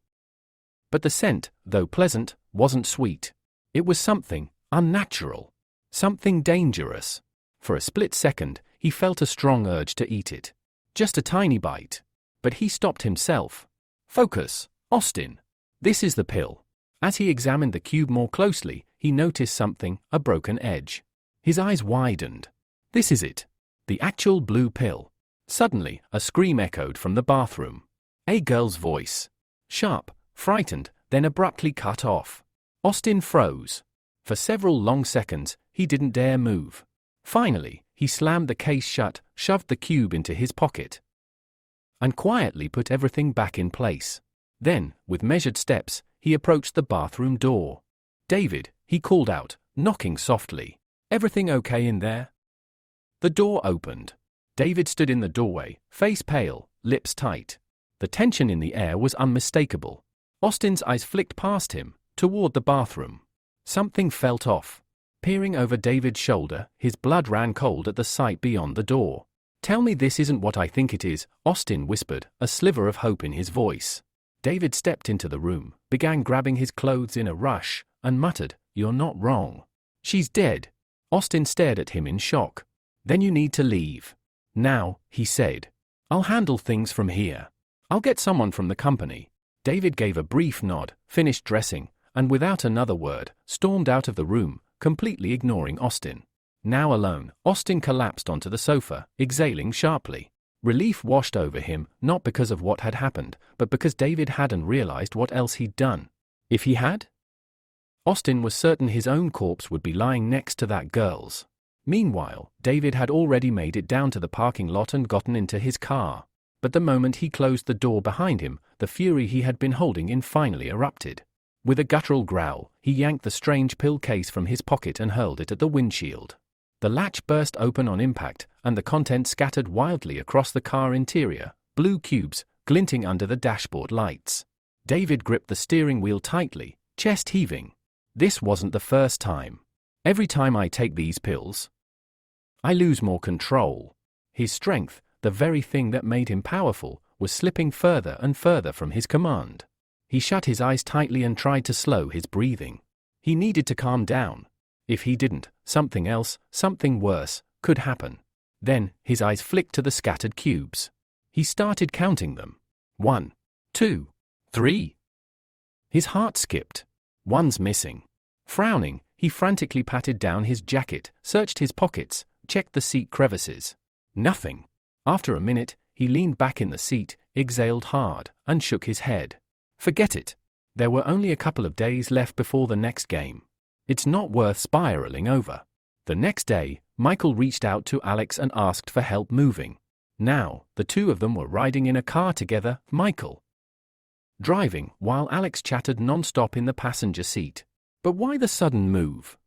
But the scent, though pleasant, wasn't sweet. It was something unnatural. Something dangerous. For a split second, he felt a strong urge to eat it. Just a tiny bite. But he stopped himself. Focus, Austin. This is the pill. As he examined the cube more closely, he noticed something, a broken edge. His eyes widened. This is it. The actual blue pill. Suddenly, a scream echoed from the bathroom. A girl's voice. Sharp, frightened, then abruptly cut off. Austin froze. For several long seconds, he didn't dare move. Finally, he slammed the case shut, shoved the cube into his pocket, and quietly put everything back in place. Then, with measured steps, he approached the bathroom door. David, he called out, knocking softly. Everything okay in there? The door opened. David stood in the doorway, face pale, lips tight. The tension in the air was unmistakable. Austin's eyes flicked past him, toward the bathroom. Something felt off. Peering over David's shoulder, his blood ran cold at the sight beyond the door. Tell me this isn't what I think it is, Austin whispered, a sliver of hope in his voice. David stepped into the room, began grabbing his clothes in a rush, and muttered, "You're not wrong. She's dead." Austin stared at him in shock. "Then you need to leave. Now," he said. "I'll handle things from here. I'll get someone from the company." David gave a brief nod, finished dressing, and without another word, stormed out of the room, completely ignoring Austin. Now alone, Austin collapsed onto the sofa, exhaling sharply. Relief washed over him, not because of what had happened, but because David hadn't realized what else he'd done. If he had? Austin was certain his own corpse would be lying next to that girl's. Meanwhile, David had already made it down to the parking lot and gotten into his car. But the moment he closed the door behind him, the fury he had been holding in finally erupted. With a guttural growl, he yanked the strange pill case from his pocket and hurled it at the windshield. The latch burst open on impact, and the contents scattered wildly across the car interior, blue cubes, glinting under the dashboard lights. David gripped the steering wheel tightly, chest heaving. This wasn't the first time. Every time I take these pills, I lose more control. His strength, the very thing that made him powerful, was slipping further and further from his command. He shut his eyes tightly and tried to slow his breathing. He needed to calm down. If he didn't, something else, something worse, could happen. Then, his eyes flicked to the scattered cubes. He started counting them. 1, 2, 3. His heart skipped. One's missing. Frowning, he frantically patted down his jacket, searched his pockets, checked the seat crevices. Nothing. After a minute, he leaned back in the seat, exhaled hard, and shook his head. Forget it. There were only a couple of days left before the next game. It's not worth spiraling over. The next day, Michael reached out to Alex and asked for help moving. Now, the two of them were riding in a car together, Michael driving, while Alex chattered non-stop in the passenger seat. But why the sudden move?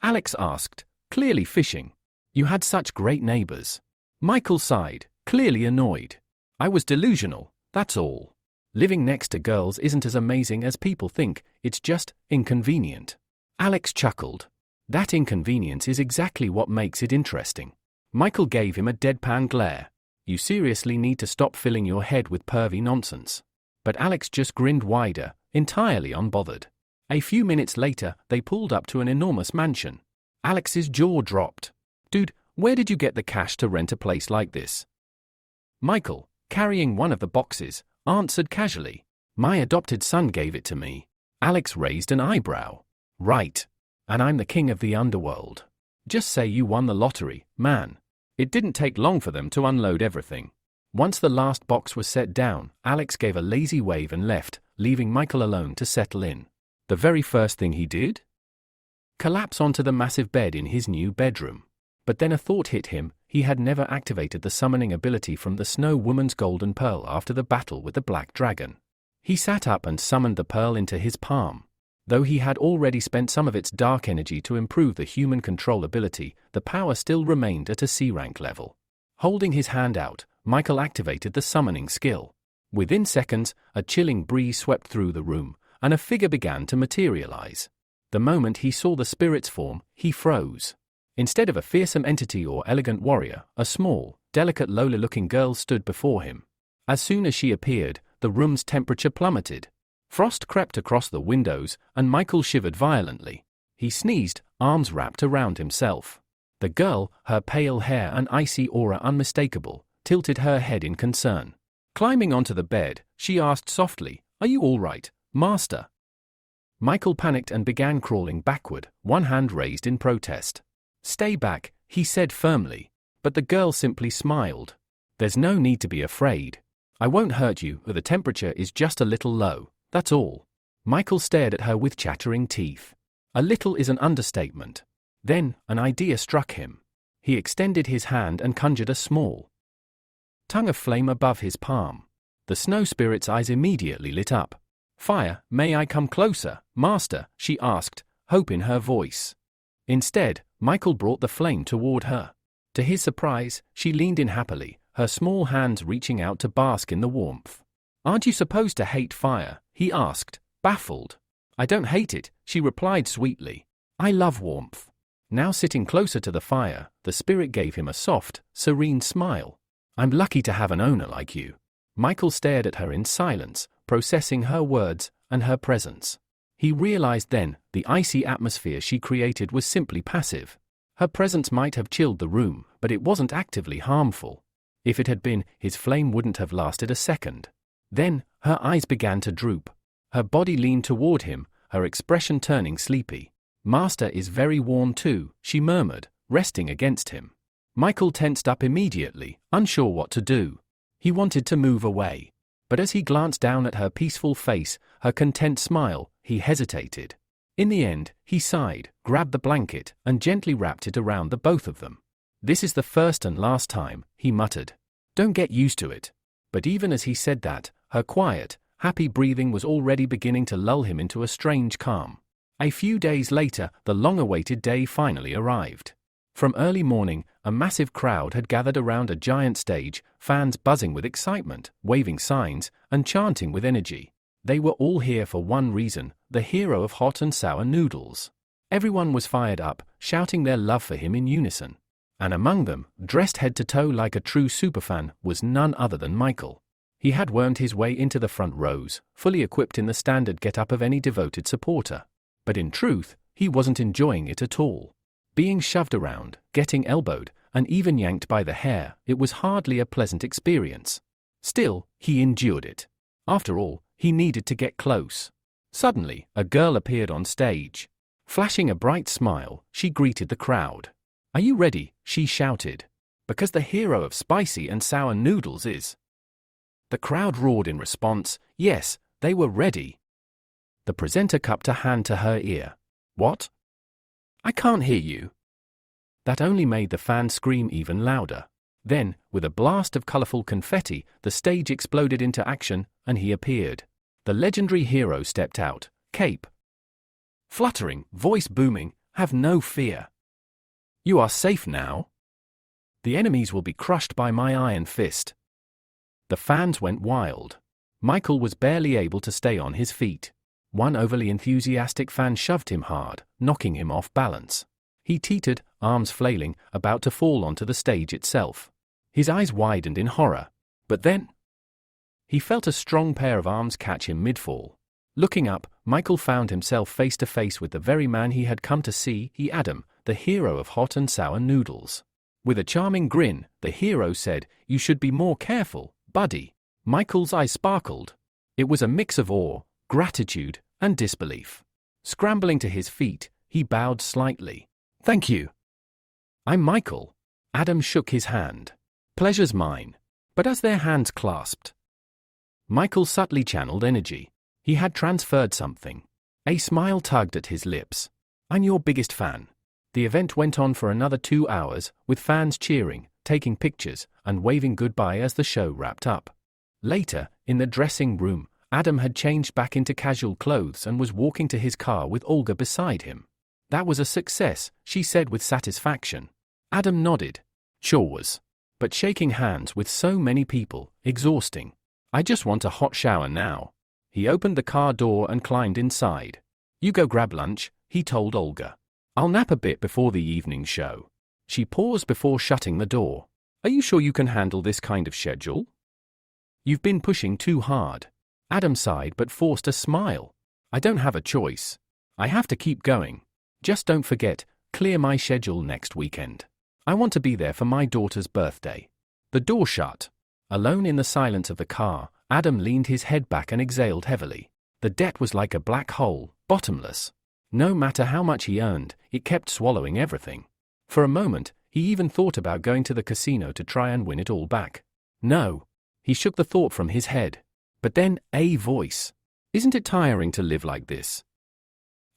Alex asked, clearly fishing. You had such great neighbors. Michael sighed, clearly annoyed. I was delusional, that's all. Living next to girls isn't as amazing as people think, it's just inconvenient. Alex chuckled. That inconvenience is exactly what makes it interesting. Michael gave him a deadpan glare. You seriously need to stop filling your head with pervy nonsense. But Alex just grinned wider, entirely unbothered. A few minutes later, they pulled up to an enormous mansion. Alex's jaw dropped. Dude, where did you get the cash to rent a place like this? Michael, carrying one of the boxes, answered casually. My adopted son gave it to me. Alex raised an eyebrow. Right. And I'm the king of the underworld. Just say you won the lottery, man. It didn't take long for them to unload everything. Once the last box was set down, Alex gave a lazy wave and left, leaving Michael alone to settle in. The very first thing he did? Collapse onto the massive bed in his new bedroom. But then a thought hit him. He had never activated the summoning ability from the Snow Woman's golden pearl after the battle with the black dragon. He sat up and summoned the pearl into his palm. Though he had already spent some of its dark energy to improve the human control ability, the power still remained at a C-rank level. Holding his hand out, Michael activated the summoning skill. Within seconds, a chilling breeze swept through the room, and a figure began to materialize. The moment he saw the spirit's form, he froze. Instead of a fearsome entity or elegant warrior, a small, delicate lowly-looking girl stood before him. As soon as she appeared, the room's temperature plummeted. Frost crept across the windows, and Michael shivered violently. He sneezed, arms wrapped around himself. The girl, her pale hair and icy aura unmistakable, tilted her head in concern. Climbing onto the bed, she asked softly, "Are you all right, Master?" Michael panicked and began crawling backward, one hand raised in protest. "Stay back," he said firmly. But the girl simply smiled. "There's no need to be afraid. I won't hurt you, the temperature is just a little low, that's all." Michael stared at her with chattering teeth. A little is an understatement. Then, an idea struck him. He extended his hand and conjured a small tongue of flame above his palm. The snow spirit's eyes immediately lit up. "Fire, may I come closer, Master?" she asked, hope in her voice. Instead, Michael brought the flame toward her. To his surprise, she leaned in happily, her small hands reaching out to bask in the warmth. "Aren't you supposed to hate fire?" he asked, baffled. "I don't hate it," she replied sweetly. "I love warmth." Now sitting closer to the fire, the spirit gave him a soft, serene smile. "I'm lucky to have an owner like you." Michael stared at her in silence, processing her words and her presence. He realized then, the icy atmosphere she created was simply passive. Her presence might have chilled the room, but it wasn't actively harmful. If it had been, his flame wouldn't have lasted a second. Then, her eyes began to droop. Her body leaned toward him, her expression turning sleepy. "Master is very worn too," she murmured, resting against him. Michael tensed up immediately, unsure what to do. He wanted to move away. But as he glanced down at her peaceful face, her content smile, he hesitated. In the end, he sighed, grabbed the blanket, and gently wrapped it around the both of them. "This is the first and last time," he muttered. "Don't get used to it." But even as he said that, her quiet, happy breathing was already beginning to lull him into a strange calm. A few days later, the long-awaited day finally arrived. From early morning, a massive crowd had gathered around a giant stage, fans buzzing with excitement, waving signs, and chanting with energy. They were all here for one reason, the hero of hot and sour noodles. Everyone was fired up, shouting their love for him in unison. And among them, dressed head to toe like a true superfan, was none other than Michael. He had wormed his way into the front rows, fully equipped in the standard get-up of any devoted supporter. But in truth, he wasn't enjoying it at all. Being shoved around, getting elbowed, and even yanked by the hair, it was hardly a pleasant experience. Still, he endured it. After all, he needed to get close. Suddenly, a girl appeared on stage. Flashing a bright smile, she greeted the crowd. "Are you ready?" she shouted. "Because the hero of spicy and sour noodles is." The crowd roared in response. Yes, they were ready. The presenter cupped a hand to her ear. "What? I can't hear you." That only made the fans scream even louder. Then, with a blast of colorful confetti, the stage exploded into action, and he appeared. The legendary hero stepped out, cape fluttering, voice booming, "Have no fear. You are safe now. The enemies will be crushed by my iron fist." The fans went wild. Michael was barely able to stay on his feet. One overly enthusiastic fan shoved him hard, knocking him off balance. He teetered, arms flailing, about to fall onto the stage itself. His eyes widened in horror. But then he felt a strong pair of arms catch him mid-fall. Looking up, Michael found himself face to face with the very man he had come to see, Adam, the hero of hot and sour noodles. With a charming grin, the hero said, "You should be more careful, buddy." Michael's eyes sparkled. It was a mix of awe, gratitude, and disbelief. Scrambling to his feet, he bowed slightly. "Thank you. I'm Michael." Adam shook his hand. "Pleasure's mine." But as their hands clasped, Michael subtly channeled energy. He had transferred something. A smile tugged at his lips. "I'm your biggest fan." The event went on for another 2 hours, with fans cheering, taking pictures, and waving goodbye as the show wrapped up. Later, in the dressing room, Adam had changed back into casual clothes and was walking to his car with Olga beside him. "That was a success," she said with satisfaction. Adam nodded. "Sure was. But shaking hands with so many people, exhausting. I just want a hot shower now." He opened the car door and climbed inside. "You go grab lunch," he told Olga. "I'll nap a bit before the evening show." She paused before shutting the door. "Are you sure you can handle this kind of schedule? You've been pushing too hard." Adam sighed but forced a smile. "I don't have a choice. I have to keep going. Just don't forget, clear my schedule next weekend. I want to be there for my daughter's birthday." The door shut. Alone in the silence of the car, Adam leaned his head back and exhaled heavily. The debt was like a black hole, bottomless. No matter how much he earned, it kept swallowing everything. For a moment, he even thought about going to the casino to try and win it all back. No. He shook the thought from his head. But then, a voice. "Isn't it tiring to live like this?"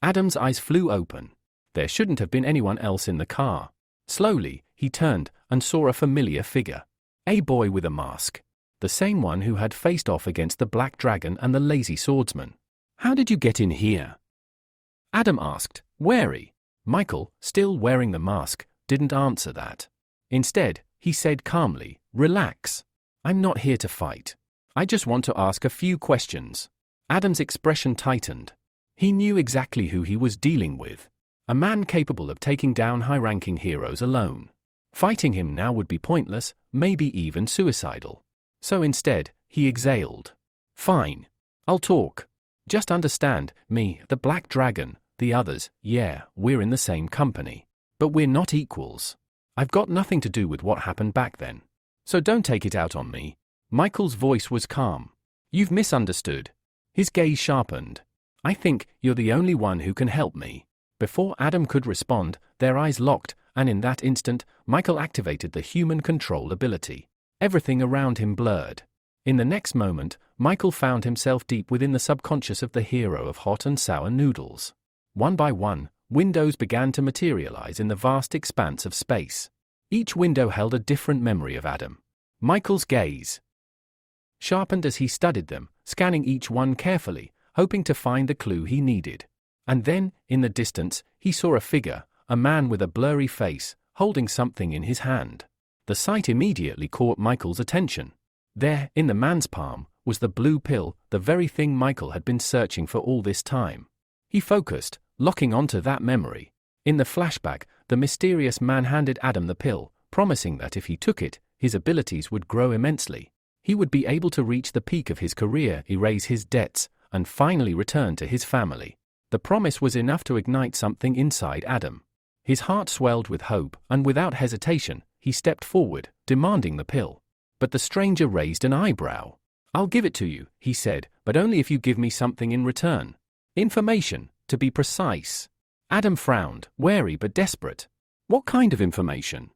Adam's eyes flew open. There shouldn't have been anyone else in the car. Slowly, he turned and saw a familiar figure. A boy with a mask. The same one who had faced off against the Black Dragon and the Lazy Swordsman. "How did you get in here?" Adam asked, wary. Michael, still wearing the mask, didn't answer that. Instead, he said calmly, "Relax. I'm not here to fight. I just want to ask a few questions." Adam's expression tightened. He knew exactly who he was dealing with. A man capable of taking down high-ranking heroes alone. Fighting him now would be pointless, maybe even suicidal. So instead, he exhaled. "Fine. I'll talk. Just understand, me, the Black Dragon, the others, yeah, we're in the same company. But we're not equals. I've got nothing to do with what happened back then. So don't take it out on me." Michael's voice was calm. "You've misunderstood." His gaze sharpened. "I think you're the only one who can help me." Before Adam could respond, their eyes locked, and in that instant, Michael activated the human control ability. Everything around him blurred. In the next moment, Michael found himself deep within the subconscious of the hero of hot and sour noodles. One by one, windows began to materialize in the vast expanse of space. Each window held a different memory of Adam. Michael's gaze sharpened as he studied them, scanning each one carefully, hoping to find the clue he needed. And then, in the distance, he saw a figure, a man with a blurry face, holding something in his hand. The sight immediately caught Michael's attention. There, in the man's palm, was the blue pill, the very thing Michael had been searching for all this time. He focused, locking onto that memory. In the flashback, the mysterious man handed Adam the pill, promising that if he took it, his abilities would grow immensely. He would be able to reach the peak of his career, erase his debts, and finally return to his family. The promise was enough to ignite something inside Adam. His heart swelled with hope, and without hesitation, he stepped forward, demanding the pill. But the stranger raised an eyebrow. "I'll give it to you," he said, "but only if you give me something in return. Information, to be precise." Adam frowned, wary but desperate. "What kind of information?"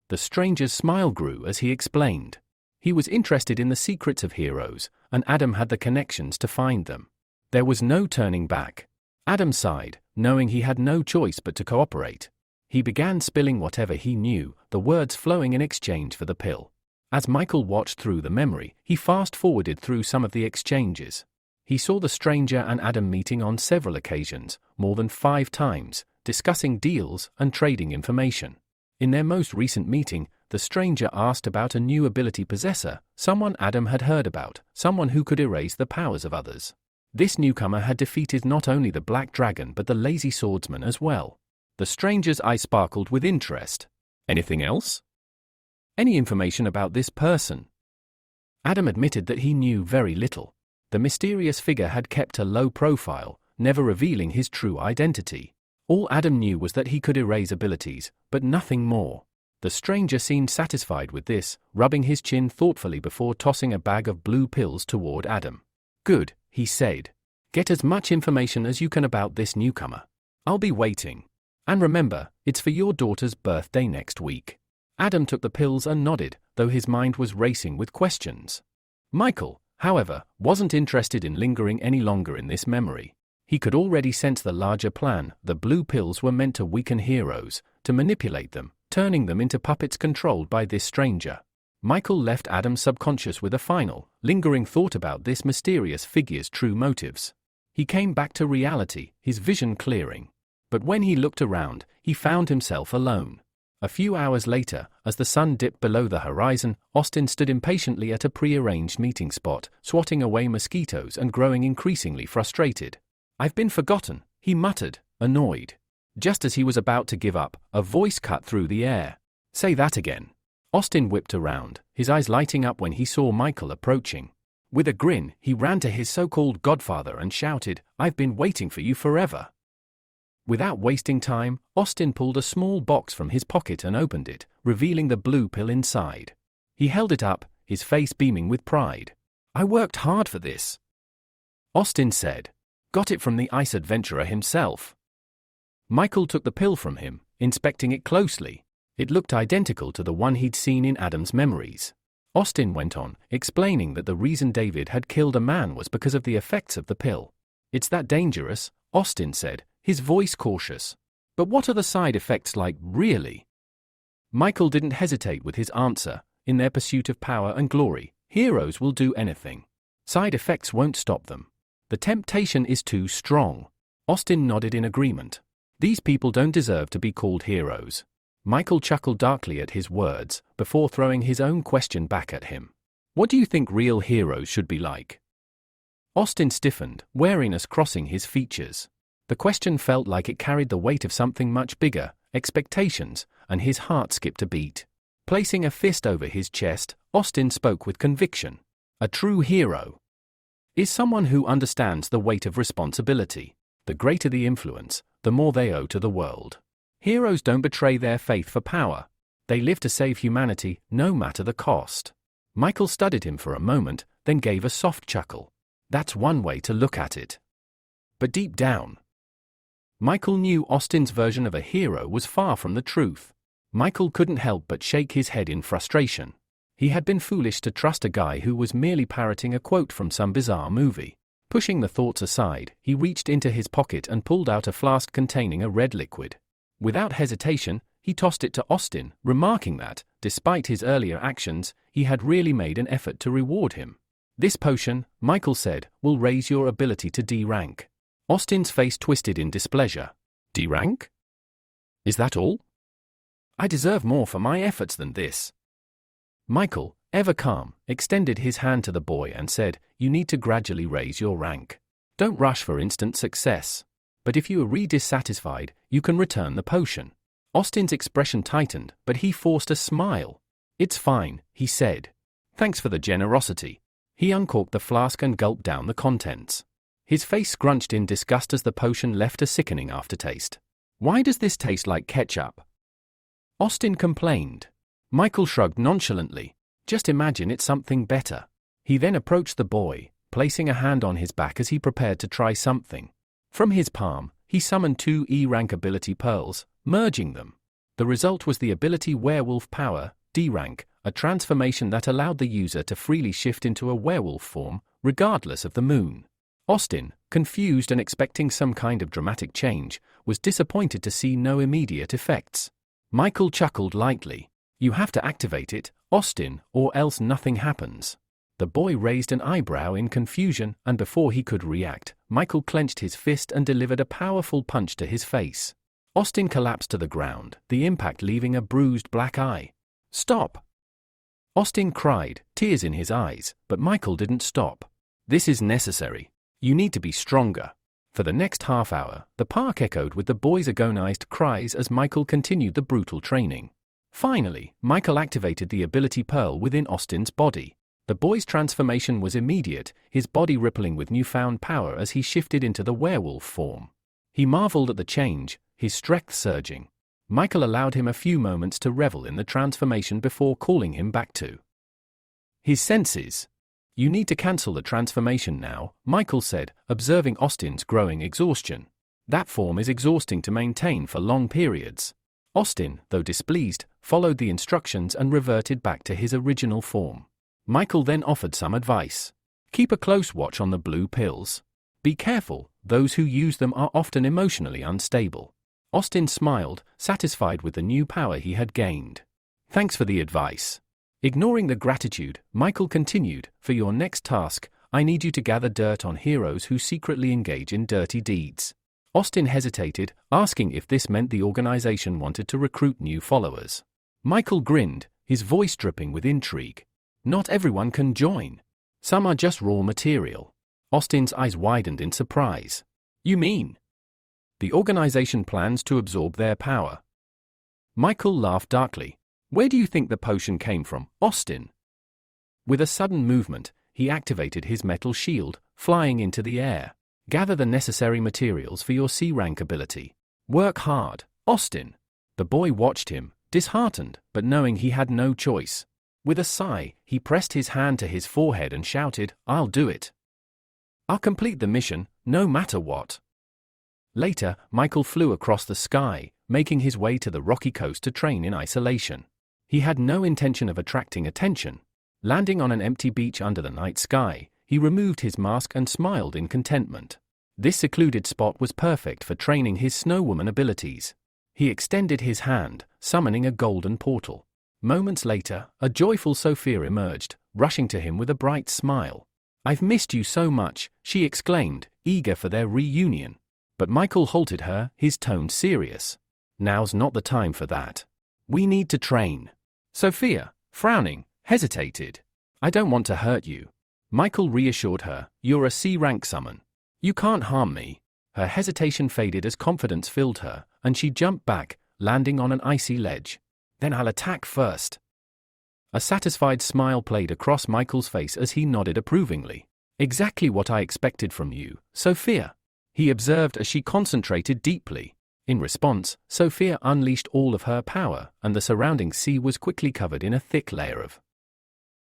The stranger's smile grew as he explained. He was interested in the secrets of heroes, and Adam had the connections to find them. There was no turning back. Adam sighed, knowing he had no choice but to cooperate. He began spilling whatever he knew, the words flowing in exchange for the pill. As Michael watched through the memory, he fast-forwarded through some of the exchanges. He saw the stranger and Adam meeting on several occasions, more than 5 times, discussing deals and trading information. In their most recent meeting, the stranger asked about a new ability possessor, someone Adam had heard about, someone who could erase the powers of others. This newcomer had defeated not only the Black Dragon but the Lazy Swordsman as well. The stranger's eye sparkled with interest. "Anything else? Any information about this person?" Adam admitted that he knew very little. The mysterious figure had kept a low profile, never revealing his true identity. All Adam knew was that he could erase abilities, but nothing more. The stranger seemed satisfied with this, rubbing his chin thoughtfully before tossing a bag of blue pills toward Adam. "Good," he said. "Get as much information as you can about this newcomer. I'll be waiting. And remember, it's for your daughter's birthday next week." Adam took the pills and nodded, though his mind was racing with questions. Michael, however, wasn't interested in lingering any longer in this memory. He could already sense the larger plan. The blue pills were meant to weaken heroes, to manipulate them, turning them into puppets controlled by this stranger. Michael left Adam's subconscious with a final, lingering thought about this mysterious figure's true motives. He came back to reality, his vision clearing. But when he looked around, he found himself alone. A few hours later, as the sun dipped below the horizon, Austin stood impatiently at a pre-arranged meeting spot, swatting away mosquitoes and growing increasingly frustrated. "I've been forgotten," he muttered, annoyed. Just as he was about to give up, a voice cut through the air. "Say that again." Austin whipped around, his eyes lighting up when he saw Michael approaching. With a grin, he ran to his so-called godfather and shouted, "I've been waiting for you forever." Without wasting time, Austin pulled a small box from his pocket and opened it, revealing the blue pill inside. He held it up, his face beaming with pride. "I worked hard for this," Austin said. "Got it from the ice adventurer himself." Michael took the pill from him, inspecting it closely. It looked identical to the one he'd seen in Adam's memories. Austin went on, explaining that the reason David had killed a man was because of the effects of the pill. "It's that dangerous," Austin said, his voice cautious. "But what are the side effects like, really?" Michael didn't hesitate with his answer. In their pursuit of power and glory, heroes will do anything. Side effects won't stop them. The temptation is too strong. Austin nodded in agreement. These people don't deserve to be called heroes. Michael chuckled darkly at his words, before throwing his own question back at him. "What do you think real heroes should be like?" Austin stiffened, wariness crossing his features. The question felt like it carried the weight of something much bigger, expectations, and his heart skipped a beat. Placing a fist over his chest, Austin spoke with conviction. "A true hero is someone who understands the weight of responsibility. The greater the influence, the more they owe to the world. Heroes don't betray their faith for power. They live to save humanity, no matter the cost." Michael studied him for a moment, then gave a soft chuckle. That's one way to look at it. But deep down, Michael knew Austin's version of a hero was far from the truth. Michael couldn't help but shake his head in frustration. He had been foolish to trust a guy who was merely parroting a quote from some bizarre movie. Pushing the thoughts aside, he reached into his pocket and pulled out a flask containing a red liquid. Without hesitation, he tossed it to Austin, remarking that, despite his earlier actions, he had really made an effort to reward him. "This potion," Michael said, "will raise your ability to D rank." Austin's face twisted in displeasure. "D rank? Is that all? I deserve more for my efforts than this." Michael, ever calm, extended his hand to the boy and said, "You need to gradually raise your rank. Don't rush for instant success. but if you are dissatisfied, you can return the potion. Austin's expression tightened, but he forced a smile. It's fine, he said. Thanks for the generosity. He uncorked the flask and gulped down the contents. His face scrunched in disgust as the potion left a sickening aftertaste. Why does this taste like ketchup? Austin complained. Michael shrugged nonchalantly. Just imagine it's something better. He then approached the boy, placing a hand on his back as he prepared to try something. From his palm, he summoned 2 E-rank ability pearls, merging them. The result was the ability Werewolf Power, D-rank, a transformation that allowed the user to freely shift into a werewolf form, regardless of the moon. Austin, confused and expecting some kind of dramatic change, was disappointed to see no immediate effects. Michael chuckled lightly. You have to activate it, Austin, or else nothing happens. The boy raised an eyebrow in confusion, and before he could react, Michael clenched his fist and delivered a powerful punch to his face. Austin collapsed to the ground, the impact leaving a bruised black eye. Stop! Austin cried, tears in his eyes, but Michael didn't stop. This is necessary. You need to be stronger. For the next half hour, the park echoed with the boys' agonized cries as Michael continued the brutal training. Finally, Michael activated the ability pearl within Austin's body. The boy's transformation was immediate, his body rippling with newfound power as he shifted into the werewolf form. He marveled at the change, his strength surging. Michael allowed him a few moments to revel in the transformation before calling him back to his senses. You need to cancel the transformation now, Michael said, observing Austin's growing exhaustion. That form is exhausting to maintain for long periods. Austin, though displeased, followed the instructions and reverted back to his original form. Michael then offered some advice. Keep a close watch on the blue pills. Be careful, those who use them are often emotionally unstable. Austin smiled, satisfied with the new power he had gained. Thanks for the advice. Ignoring the gratitude, Michael continued, for your next task, I need you to gather dirt on heroes who secretly engage in dirty deeds. Austin hesitated, asking if this meant the organization wanted to recruit new followers. Michael grinned, his voice dripping with intrigue. Not everyone can join. Some are just raw material. Austin's eyes widened in surprise. You mean? The organization plans to absorb their power. Michael laughed darkly. Where do you think the potion came from, Austin? With a sudden movement, he activated his metal shield, flying into the air. Gather the necessary materials for your C-rank ability. Work hard, Austin. The boy watched him, disheartened, but knowing he had no choice. With a sigh, he pressed his hand to his forehead and shouted, I'll do it. I'll complete the mission, no matter what. Later, Michael flew across the sky, making his way to the rocky coast to train in isolation. He had no intention of attracting attention. Landing on an empty beach under the night sky, he removed his mask and smiled in contentment. This secluded spot was perfect for training his snowwoman abilities. He extended his hand, summoning a golden portal. Moments later, a joyful Sophia emerged, rushing to him with a bright smile. I've missed you so much, she exclaimed, eager for their reunion. But Michael halted her, his tone serious. Now's not the time for that. We need to train. Sophia, frowning, hesitated. I don't want to hurt you. Michael reassured her, you're a C-rank summon. You can't harm me. Her hesitation faded as confidence filled her, and she jumped back, landing on an icy ledge. Then I'll attack first. A satisfied smile played across Michael's face as he nodded approvingly. Exactly what I expected from you, Sophia. He observed as she concentrated deeply. In response, Sophia unleashed all of her power, and the surrounding sea was quickly covered in a thick layer of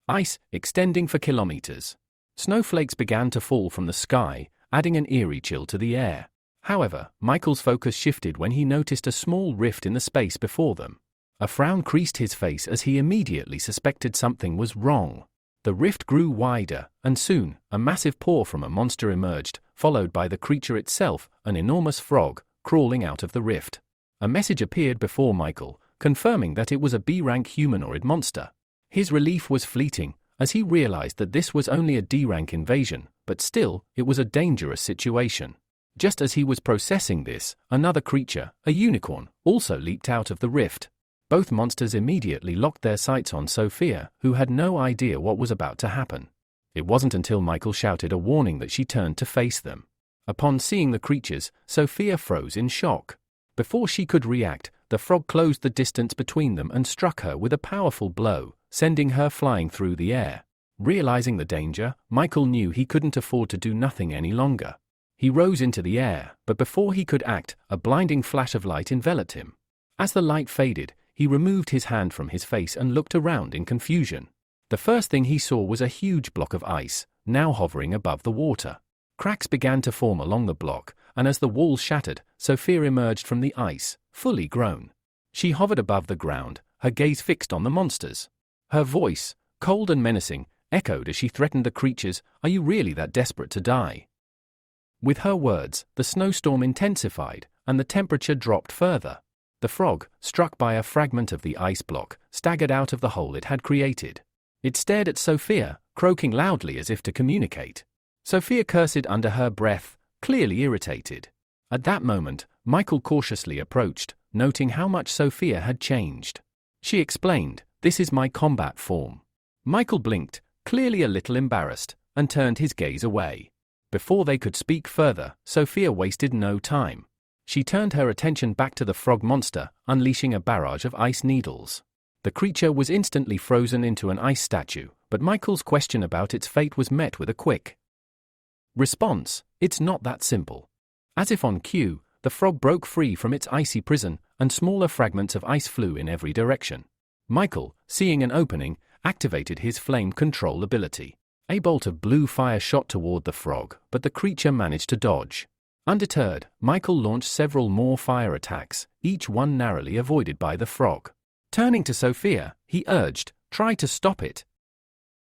ice, extending for kilometers. Snowflakes began to fall from the sky, adding an eerie chill to the air. However, Michael's focus shifted when he noticed a small rift in the space before them. A frown creased his face as he immediately suspected something was wrong. The rift grew wider, and soon, a massive paw from a monster emerged, followed by the creature itself, an enormous frog, crawling out of the rift. A message appeared before Michael, confirming that it was a B-rank humanoid monster. His relief was fleeting, as he realized that this was only a D-rank invasion, but still, it was a dangerous situation. Just as he was processing this, another creature, a unicorn, also leaped out of the rift. Both monsters immediately locked their sights on Sophia, who had no idea what was about to happen. It wasn't until Michael shouted a warning that she turned to face them. Upon seeing the creatures, Sophia froze in shock. Before she could react, the frog closed the distance between them and struck her with a powerful blow, sending her flying through the air. Realizing the danger, Michael knew he couldn't afford to do nothing any longer. He rose into the air, but before he could act, a blinding flash of light enveloped him. As the light faded, he removed his hand from his face and looked around in confusion. The first thing he saw was a huge block of ice, now hovering above the water. Cracks began to form along the block, and as the walls shattered, Sophia emerged from the ice, fully grown. She hovered above the ground, her gaze fixed on the monsters. Her voice, cold and menacing, echoed as she threatened the creatures, "Are you really that desperate to die?" With her words, the snowstorm intensified, and the temperature dropped further. The frog, struck by a fragment of the ice block, staggered out of the hole it had created. It stared at Sophia, croaking loudly as if to communicate. Sophia cursed under her breath, clearly irritated. At that moment, Michael cautiously approached, noting how much Sophia had changed. She explained, "This is my combat form." Michael blinked, clearly a little embarrassed, and turned his gaze away. Before they could speak further, Sophia wasted no time. She turned her attention back to the frog monster, unleashing a barrage of ice needles. The creature was instantly frozen into an ice statue, but Michael's question about its fate was met with a quick response. "It's not that simple." As if on cue, the frog broke free from its icy prison, and smaller fragments of ice flew in every direction. Michael, seeing an opening, activated his flame control ability. A bolt of blue fire shot toward the frog, but the creature managed to dodge. Undeterred, Michael launched several more fire attacks, each one narrowly avoided by the frog. Turning to Sophia, he urged, "Try to stop it."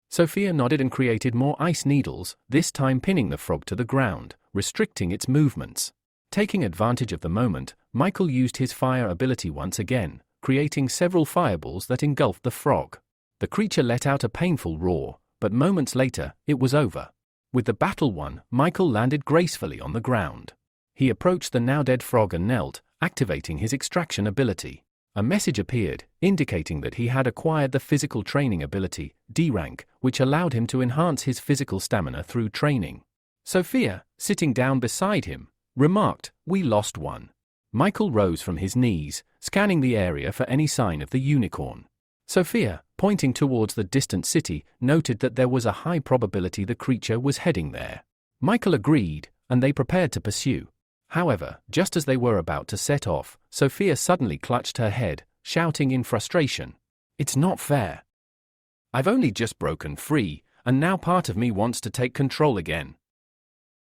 Sophia nodded and created more ice needles, this time pinning the frog to the ground, restricting its movements. Taking advantage of the moment, Michael used his fire ability once again, creating several fireballs that engulfed the frog. The creature let out a painful roar, but moments later, it was over. With the battle won, Michael landed gracefully on the ground. He approached the now-dead frog and knelt, activating his extraction ability. A message appeared, indicating that he had acquired the physical training ability, D rank, which allowed him to enhance his physical stamina through training. Sophia, sitting down beside him, remarked, "We lost one." Michael rose from his knees, scanning the area for any sign of the unicorn. Sophia, pointing towards the distant city, noted that there was a high probability the creature was heading there. Michael agreed, and they prepared to pursue. However, just as they were about to set off, Sophia suddenly clutched her head, shouting in frustration, "It's not fair. I've only just broken free, and now part of me wants to take control again."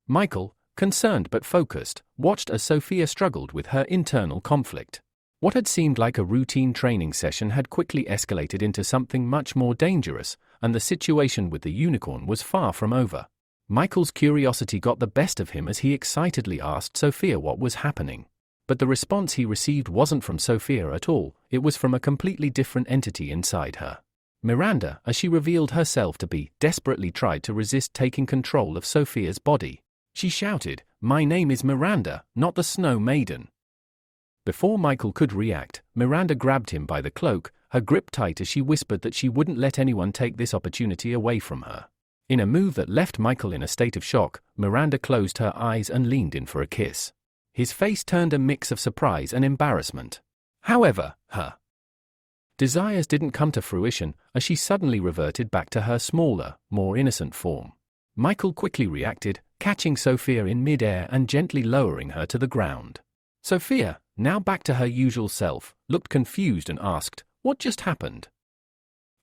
Michael, concerned but focused, watched as Sophia struggled with her internal conflict. What had seemed like a routine training session had quickly escalated into something much more dangerous, and the situation with the unicorn was far from over. Michael's curiosity got the best of him as he excitedly asked Sophia what was happening. But the response he received wasn't from Sophia at all, it was from a completely different entity inside her. Miranda, as she revealed herself to be, desperately tried to resist taking control of Sophia's body. She shouted, "My name is Miranda, not the Snow Maiden." Before Michael could react, Miranda grabbed him by the cloak, her grip tight as she whispered that she wouldn't let anyone take this opportunity away from her. In a move that left Michael in a state of shock, Miranda closed her eyes and leaned in for a kiss. His face turned a mix of surprise and embarrassment. However, her desires didn't come to fruition, as she suddenly reverted back to her smaller, more innocent form. Michael quickly reacted, catching Sophia in mid-air and gently lowering her to the ground. Sophia, now back to her usual self, looked confused and asked, "What just happened?"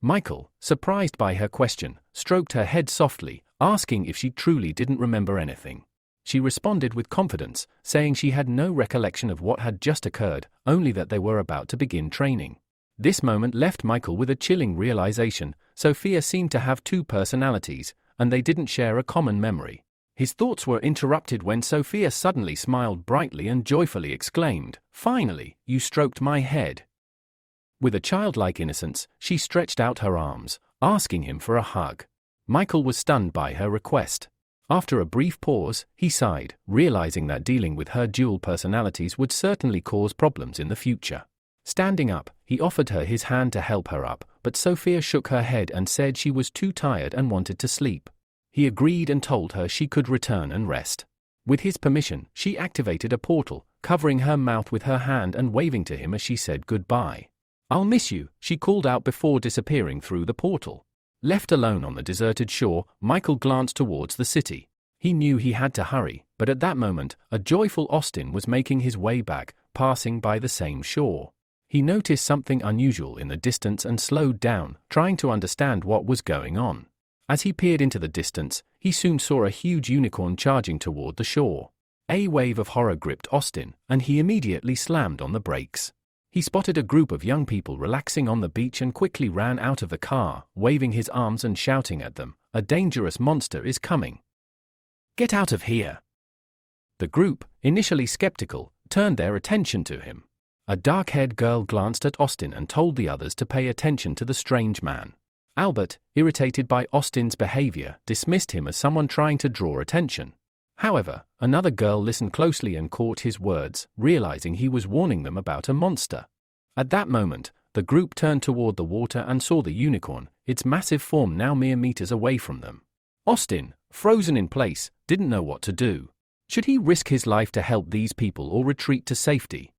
Michael, surprised by her question, stroked her head softly, asking if she truly didn't remember anything. She responded with confidence, saying she had no recollection of what had just occurred, only that they were about to begin training. This moment left Michael with a chilling realization: Sophia seemed to have two personalities, and they didn't share a common memory. His thoughts were interrupted when Sophia suddenly smiled brightly and joyfully exclaimed, "Finally, you stroked my head." With a childlike innocence, she stretched out her arms, asking him for a hug. Michael was stunned by her request. After a brief pause, he sighed, realizing that dealing with her dual personalities would certainly cause problems in the future. Standing up, he offered her his hand to help her up, but Sophia shook her head and said she was too tired and wanted to sleep. He agreed and told her she could return and rest. With his permission, she activated a portal, covering her mouth with her hand and waving to him as she said goodbye. "I'll miss you," she called out before disappearing through the portal. Left alone on the deserted shore, Michael glanced towards the city. He knew he had to hurry, but at that moment, a joyful Austin was making his way back, passing by the same shore. He noticed something unusual in the distance and slowed down, trying to understand what was going on. As he peered into the distance, he soon saw a huge unicorn charging toward the shore. A wave of horror gripped Austin, and he immediately slammed on the brakes. He spotted a group of young people relaxing on the beach and quickly ran out of the car, waving his arms and shouting at them, "A dangerous monster is coming. Get out of here!" The group, initially skeptical, turned their attention to him. A dark-haired girl glanced at Austin and told the others to pay attention to the strange man. Albert, irritated by Austin's behavior, dismissed him as someone trying to draw attention. However, another girl listened closely and caught his words, realizing he was warning them about a monster. At that moment, the group turned toward the water and saw the unicorn, its massive form now mere meters away from them. Austin, frozen in place, didn't know what to do. Should he risk his life to help these people or retreat to safety?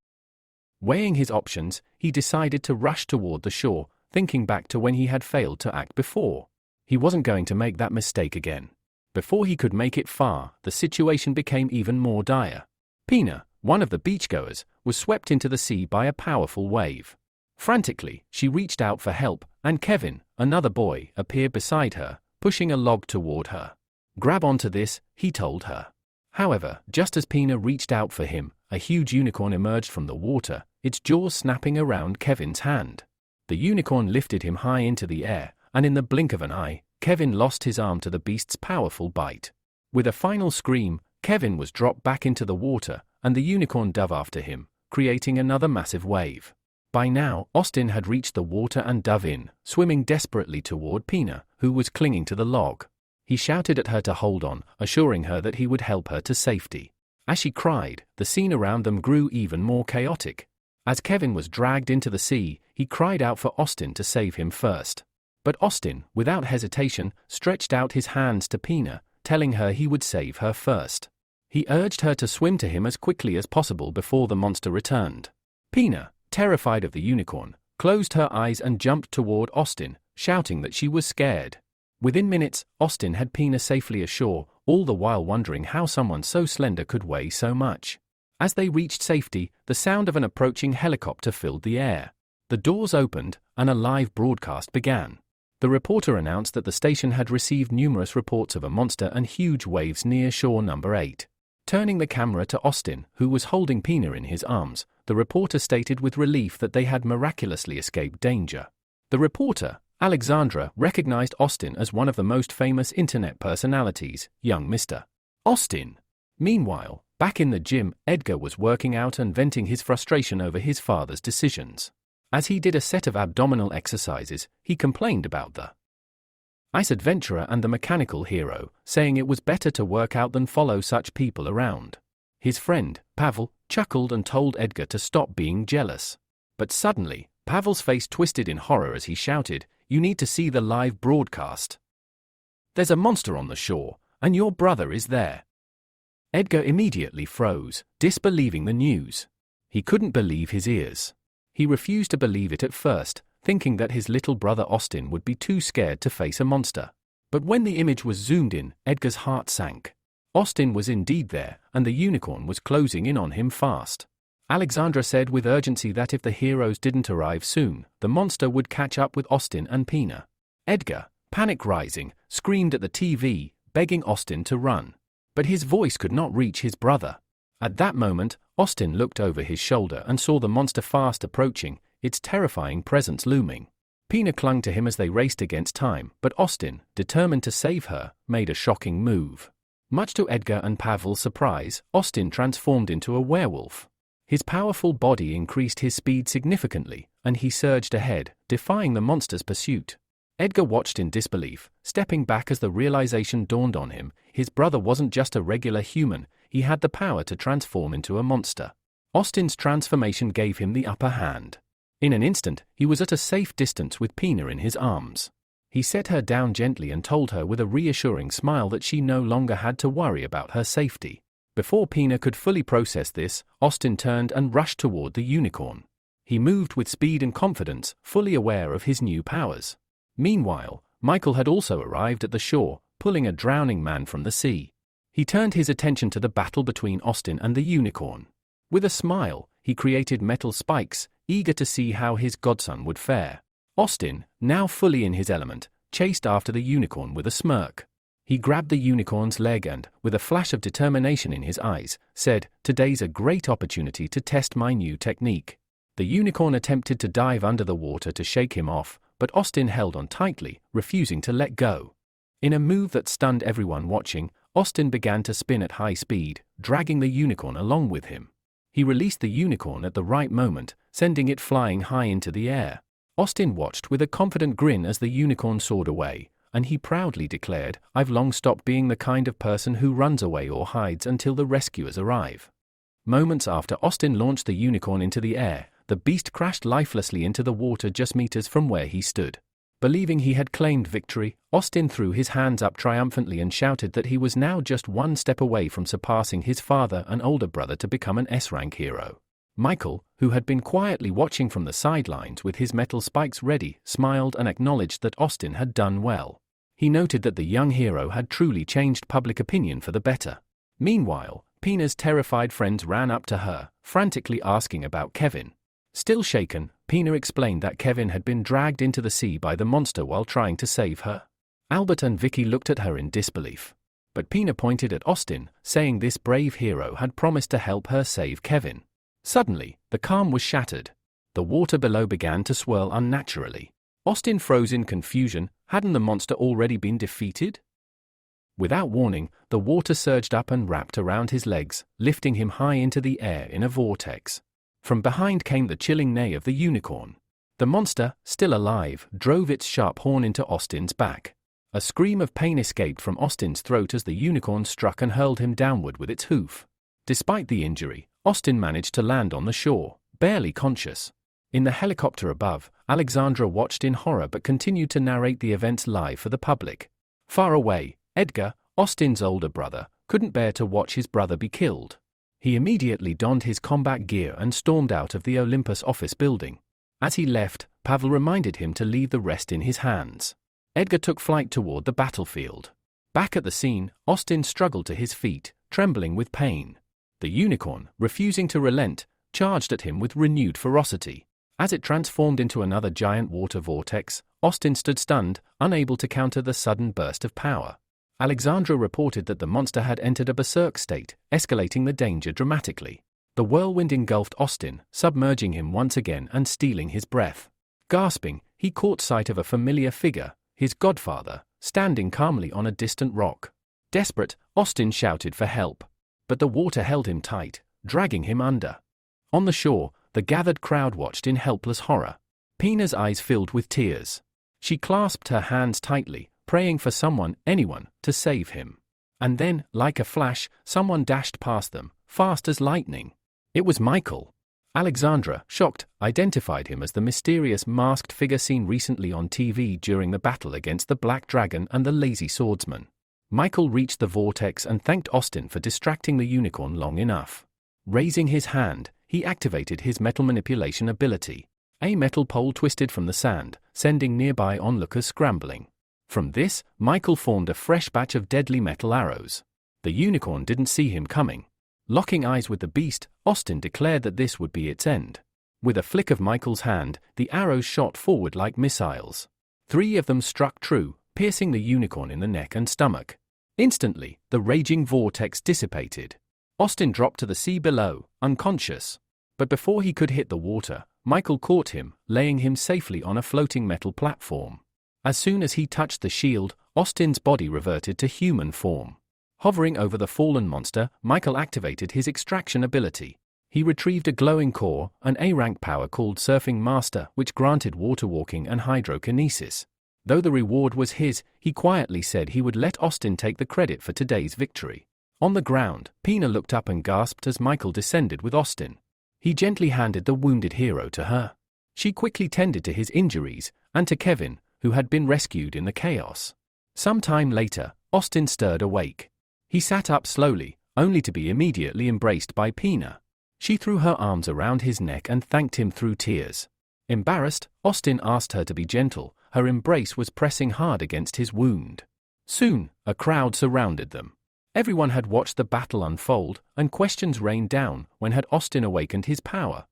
Weighing his options, he decided to rush toward the shore, thinking back to when he had failed to act before. He wasn't going to make that mistake again. Before he could make it far, the situation became even more dire. Pina, one of the beachgoers, was swept into the sea by a powerful wave. Frantically, she reached out for help, and Kevin, another boy, appeared beside her, pushing a log toward her. "Grab onto this," he told her. However, just as Pina reached out for him, a huge unicorn emerged from the water, its jaws snapping around Kevin's hand. The unicorn lifted him high into the air, and in the blink of an eye, Kevin lost his arm to the beast's powerful bite. With a final scream, Kevin was dropped back into the water, and the unicorn dove after him, creating another massive wave. By now, Austin had reached the water and dove in, swimming desperately toward Pina, who was clinging to the log. He shouted at her to hold on, assuring her that he would help her to safety. As she cried, the scene around them grew even more chaotic. As Kevin was dragged into the sea, he cried out for Austin to save him first. But Austin, without hesitation, stretched out his hands to Pina, telling her he would save her first. He urged her to swim to him as quickly as possible before the monster returned. Pina, terrified of the unicorn, closed her eyes and jumped toward Austin, shouting that she was scared. Within minutes, Austin had Pina safely ashore, all the while wondering how someone so slender could weigh so much. As they reached safety, the sound of an approaching helicopter filled the air. The doors opened, and a live broadcast began. The reporter announced that the station had received numerous reports of a monster and huge waves near shore number 8. Turning the camera to Austin, who was holding Pina in his arms, the reporter stated with relief that they had miraculously escaped danger. The reporter, Alexandra, recognized Austin as one of the most famous internet personalities, young Mr. Austin. Meanwhile, back in the gym, Edgar was working out and venting his frustration over his father's decisions. As he did a set of abdominal exercises, he complained about the ice adventurer and the mechanical hero, saying it was better to work out than follow such people around. His friend, Pavel, chuckled and told Edgar to stop being jealous. But suddenly, Pavel's face twisted in horror as he shouted, "You need to see the live broadcast. There's a monster on the shore, and your brother is there." Edgar immediately froze, disbelieving the news. He couldn't believe his ears. He refused to believe it at first, thinking that his little brother Austin would be too scared to face a monster. But when the image was zoomed in, Edgar's heart sank. Austin was indeed there, and the unicorn was closing in on him fast. Alexandra said with urgency that if the heroes didn't arrive soon, the monster would catch up with Austin and Pina. Edgar, panic rising, screamed at the TV, begging Austin to run. But his voice could not reach his brother. At that moment, Austin looked over his shoulder and saw the monster fast approaching, its terrifying presence looming. Pina clung to him as they raced against time, but Austin, determined to save her, made a shocking move. Much to Edgar and Pavel's surprise, Austin transformed into a werewolf. His powerful body increased his speed significantly, and he surged ahead, defying the monster's pursuit. Edgar watched in disbelief, stepping back as the realization dawned on him. His brother wasn't just a regular human, he had the power to transform into a monster. Austin's transformation gave him the upper hand. In an instant, he was at a safe distance with Pina in his arms. He set her down gently and told her with a reassuring smile that she no longer had to worry about her safety. Before Pina could fully process this, Austin turned and rushed toward the unicorn. He moved with speed and confidence, fully aware of his new powers. Meanwhile, Michael had also arrived at the shore, pulling a drowning man from the sea. He turned his attention to the battle between Austin and the unicorn. With a smile, he created metal spikes, eager to see how his godson would fare. Austin, now fully in his element, chased after the unicorn with a smirk. He grabbed the unicorn's leg and, with a flash of determination in his eyes, said, "Today's a great opportunity to test my new technique." The unicorn attempted to dive under the water to shake him off, but Austin held on tightly, refusing to let go. In a move that stunned everyone watching, Austin began to spin at high speed, dragging the unicorn along with him. He released the unicorn at the right moment, sending it flying high into the air. Austin watched with a confident grin as the unicorn soared away, and he proudly declared, "I've long stopped being the kind of person who runs away or hides until the rescuers arrive." Moments after Austin launched the unicorn into the air, the beast crashed lifelessly into the water just meters from where he stood. Believing he had claimed victory, Austin threw his hands up triumphantly and shouted that he was now just one step away from surpassing his father and older brother to become an S-rank hero. Michael, who had been quietly watching from the sidelines with his metal spikes ready, smiled and acknowledged that Austin had done well. He noted that the young hero had truly changed public opinion for the better. Meanwhile, Pina's terrified friends ran up to her, frantically asking about Kevin. Still shaken, Pina explained that Kevin had been dragged into the sea by the monster while trying to save her. Albert and Vicky looked at her in disbelief. But Pina pointed at Austin, saying this brave hero had promised to help her save Kevin. Suddenly, the calm was shattered. The water below began to swirl unnaturally. Austin froze in confusion. Hadn't the monster already been defeated? Without warning, the water surged up and wrapped around his legs, lifting him high into the air in a vortex. From behind came the chilling neigh of the unicorn. The monster, still alive, drove its sharp horn into Austin's back. A scream of pain escaped from Austin's throat as the unicorn struck and hurled him downward with its hoof. Despite the injury, Austin managed to land on the shore, barely conscious. In the helicopter above, Alexandra watched in horror but continued to narrate the events live for the public. Far away, Edgar, Austin's older brother, couldn't bear to watch his brother be killed. He immediately donned his combat gear and stormed out of the Olympus office building. As he left, Pavel reminded him to leave the rest in his hands. Edgar took flight toward the battlefield. Back at the scene, Austin struggled to his feet, trembling with pain. The unicorn, refusing to relent, charged at him with renewed ferocity. As it transformed into another giant water vortex, Austin stood stunned, unable to counter the sudden burst of power. Alexandra reported that the monster had entered a berserk state, escalating the danger dramatically. The whirlwind engulfed Austin, submerging him once again and stealing his breath. Gasping, he caught sight of a familiar figure, his godfather, standing calmly on a distant rock. Desperate, Austin shouted for help. But the water held him tight, dragging him under. On the shore, the gathered crowd watched in helpless horror. Pina's eyes filled with tears. She clasped her hands tightly, praying for someone, anyone, to save him. And then, like a flash, someone dashed past them, fast as lightning. It was Michael. Alexandra, shocked, identified him as the mysterious masked figure seen recently on TV during the battle against the Black Dragon and the Lazy Swordsman. Michael reached the vortex and thanked Austin for distracting the unicorn long enough. Raising his hand, he activated his metal manipulation ability. A metal pole twisted from the sand, sending nearby onlookers scrambling. From this, Michael formed a fresh batch of deadly metal arrows. The unicorn didn't see him coming. Locking eyes with the beast, Austin declared that this would be its end. With a flick of Michael's hand, the arrows shot forward like missiles. 3 of them struck true, piercing the unicorn in the neck and stomach. Instantly, the raging vortex dissipated. Austin dropped to the sea below, unconscious. But before he could hit the water, Michael caught him, laying him safely on a floating metal platform. As soon as he touched the shield, Austin's body reverted to human form. Hovering over the fallen monster, Michael activated his extraction ability. He retrieved a glowing core, an A-rank power called Surfing Master, which granted water-walking and hydrokinesis. Though the reward was his, he quietly said he would let Austin take the credit for today's victory. On the ground, Pina looked up and gasped as Michael descended with Austin. He gently handed the wounded hero to her. She quickly tended to his injuries, and to Kevin, who had been rescued in the chaos. Some time later, Austin stirred awake. He sat up slowly, only to be immediately embraced by Pina. She threw her arms around his neck and thanked him through tears. Embarrassed, Austin asked her to be gentle. Her embrace was pressing hard against his wound. Soon, a crowd surrounded them. Everyone had watched the battle unfold, and questions rained down. When had Austin awakened his power?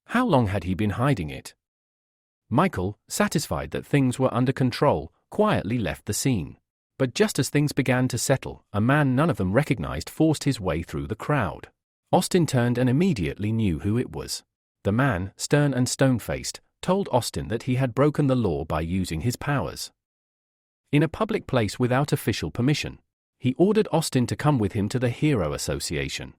How long had he been hiding it? Michael, satisfied that things were under control, quietly left the scene. But just as things began to settle, a man none of them recognized forced his way through the crowd. Austin turned and immediately knew who it was. The man, stern and stone-faced, told Austin that he had broken the law by using his powers. In a public place without official permission, he ordered Austin to come with him to the Hero Association.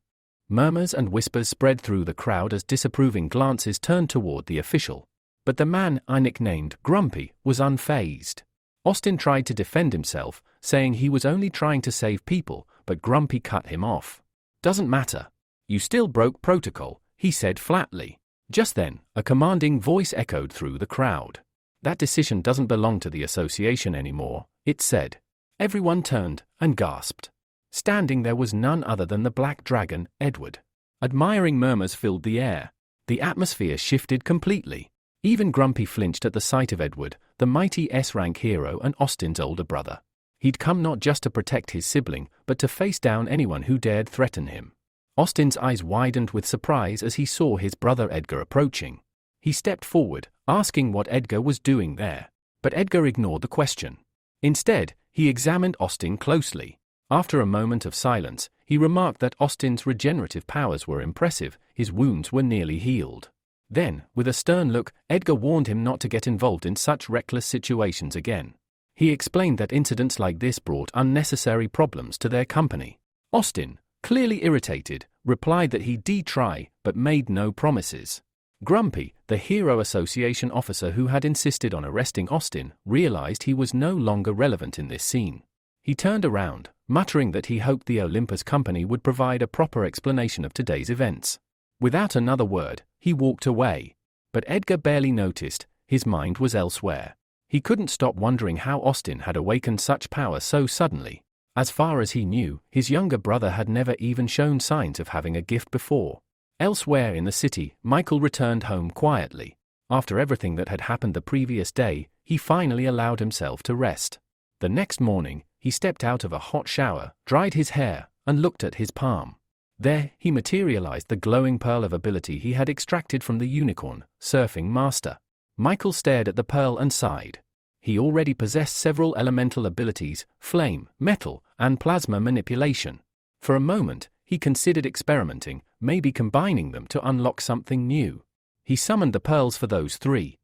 Murmurs and whispers spread through the crowd as disapproving glances turned toward the official. But the man, I nicknamed Grumpy, was unfazed. Austin tried to defend himself, saying he was only trying to save people, but Grumpy cut him off. "Doesn't matter. You still broke protocol," he said flatly. Just then, a commanding voice echoed through the crowd. "That decision doesn't belong to the association anymore," it said. Everyone turned and gasped. Standing there was none other than the Black Dragon, Edward. Admiring murmurs filled the air. The atmosphere shifted completely. Even Grumpy flinched at the sight of Edward, the mighty S-rank hero and Austin's older brother. He'd come not just to protect his sibling, but to face down anyone who dared threaten him. Austin's eyes widened with surprise as he saw his brother Edgar approaching. He stepped forward, asking what Edgar was doing there. But Edgar ignored the question. Instead, he examined Austin closely. After a moment of silence, he remarked that Austin's regenerative powers were impressive, his wounds were nearly healed. Then, with a stern look, Edgar warned him not to get involved in such reckless situations again. He explained that incidents like this brought unnecessary problems to their company. Austin, clearly irritated, replied that he'd try, but made no promises. Grumpy, the Hero Association officer who had insisted on arresting Austin, realized he was no longer relevant in this scene. He turned around, muttering that he hoped the Olympus company would provide a proper explanation of today's events. Without another word, he walked away. But Edgar barely noticed, his mind was elsewhere. He couldn't stop wondering how Austin had awakened such power so suddenly. As far as he knew, his younger brother had never even shown signs of having a gift before. Elsewhere in the city, Michael returned home quietly. After everything that had happened the previous day, he finally allowed himself to rest. The next morning, he stepped out of a hot shower, dried his hair, and looked at his palm. There, he materialized the glowing pearl of ability he had extracted from the unicorn, surfing master. Michael stared at the pearl and sighed. He already possessed several elemental abilities, flame, metal, and plasma manipulation. For a moment, he considered experimenting, maybe combining them to unlock something new. He summoned the pearls for those three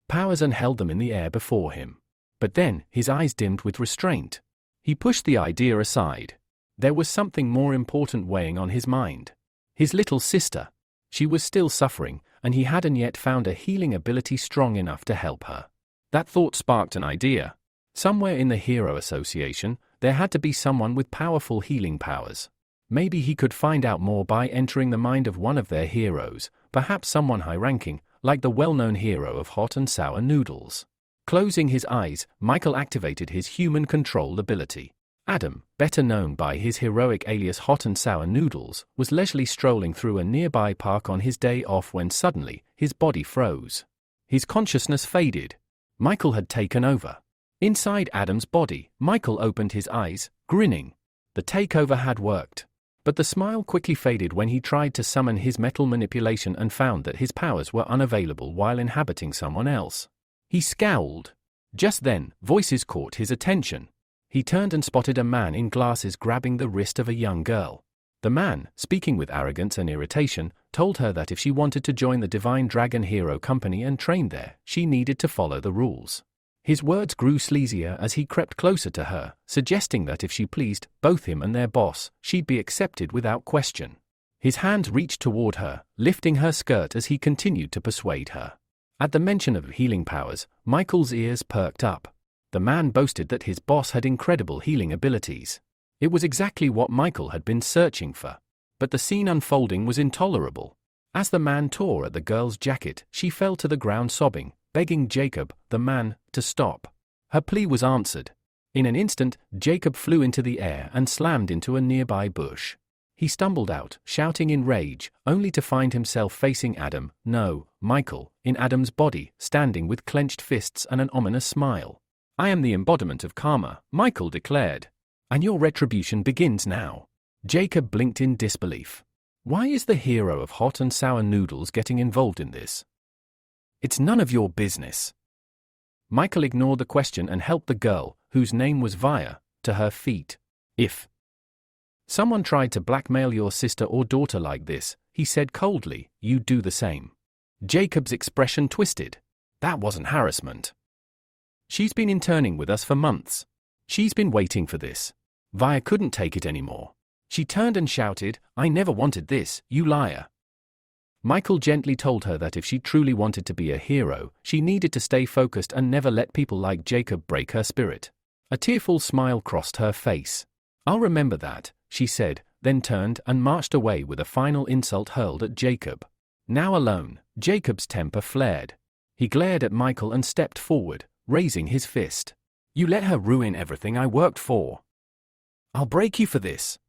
powers and held them in the air before him. But then, his eyes dimmed with restraint. He pushed the idea aside. There was something more important weighing on his mind. His little sister. She was still suffering, and he hadn't yet found a healing ability strong enough to help her. That thought sparked an idea. Somewhere in the Hero Association, there had to be someone with powerful healing powers. Maybe he could find out more by entering the mind of one of their heroes, perhaps someone high-ranking, like the well-known hero of hot and sour noodles. Closing his eyes, Michael activated his human control ability. Adam, better known by his heroic alias Hot and Sour Noodles, was leisurely strolling through a nearby park on his day off when suddenly, his body froze. His consciousness faded. Michael had taken over. Inside Adam's body, Michael opened his eyes, grinning. The takeover had worked. But the smile quickly faded when he tried to summon his metal manipulation and found that his powers were unavailable while inhabiting someone else. He scowled. Just then, voices caught his attention. He turned and spotted a man in glasses grabbing the wrist of a young girl. The man, speaking with arrogance and irritation, told her that if she wanted to join the Divine Dragon Hero Company and train there, she needed to follow the rules. His words grew sleazier as he crept closer to her, suggesting that if she pleased both him and their boss, she'd be accepted without question. His hand reached toward her, lifting her skirt as he continued to persuade her. At the mention of healing powers, Michael's ears perked up. The man boasted that his boss had incredible healing abilities. It was exactly what Michael had been searching for. But the scene unfolding was intolerable. As the man tore at the girl's jacket, she fell to the ground sobbing, begging Jacob, the man, to stop. Her plea was answered. In an instant, Jacob flew into the air and slammed into a nearby bush. He stumbled out, shouting in rage, only to find himself facing Michael, in Adam's body, standing with clenched fists and an ominous smile. "I am the embodiment of karma," Michael declared. "And your retribution begins now." Jacob blinked in disbelief. Why is the hero of hot and sour noodles getting involved in this? "It's none of your business." Michael ignored the question and helped the girl, whose name was Via, to her feet. "If someone tried to blackmail your sister or daughter like this," he said coldly, "you'd do the same." Jacob's expression twisted. "That wasn't harassment. She's been interning with us for months. She's been waiting for this." Via couldn't take it anymore. She turned and shouted, "I never wanted this, you liar." Michael gently told her that if she truly wanted to be a hero, she needed to stay focused and never let people like Jacob break her spirit. A tearful smile crossed her face. "I'll remember that," she said, then turned and marched away with a final insult hurled at Jacob. Now alone, Jacob's temper flared. He glared at Michael and stepped forward, raising his fist. "You let her ruin everything I worked for. I'll break you for this."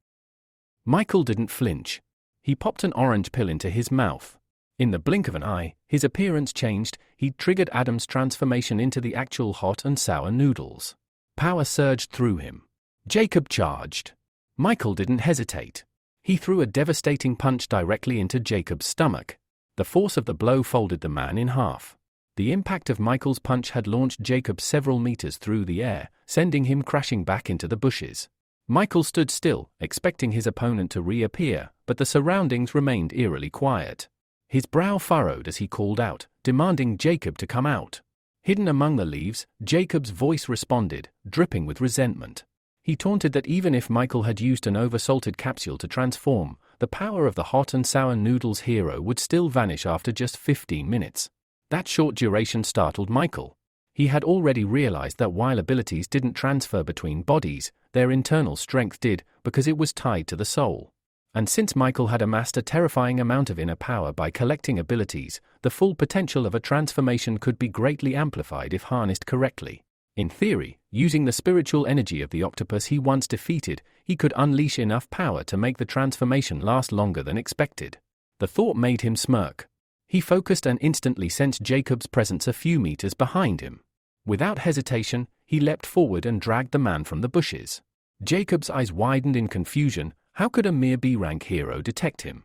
Michael didn't flinch. He popped an orange pill into his mouth. In the blink of an eye, his appearance changed. He'd triggered Adam's transformation into the actual hot and sour noodles. Power surged through him. Jacob charged. Michael didn't hesitate. He threw a devastating punch directly into Jacob's stomach. The force of the blow folded the man in half. The impact of Michael's punch had launched Jacob several meters through the air, sending him crashing back into the bushes. Michael stood still, expecting his opponent to reappear, but the surroundings remained eerily quiet. His brow furrowed as he called out, demanding Jacob to come out. Hidden among the leaves, Jacob's voice responded, dripping with resentment. He taunted that even if Michael had used an oversalted capsule to transform, the power of the hot and sour noodles hero would still vanish after just 15 minutes. That short duration startled Michael. He had already realized that while abilities didn't transfer between bodies, their internal strength did, because it was tied to the soul. And since Michael had amassed a terrifying amount of inner power by collecting abilities, the full potential of a transformation could be greatly amplified if harnessed correctly. In theory, using the spiritual energy of the octopus he once defeated, he could unleash enough power to make the transformation last longer than expected. The thought made him smirk. He focused and instantly sensed Jacob's presence a few meters behind him. Without hesitation, he leapt forward and dragged the man from the bushes. Jacob's eyes widened in confusion. How could a mere B-rank hero detect him?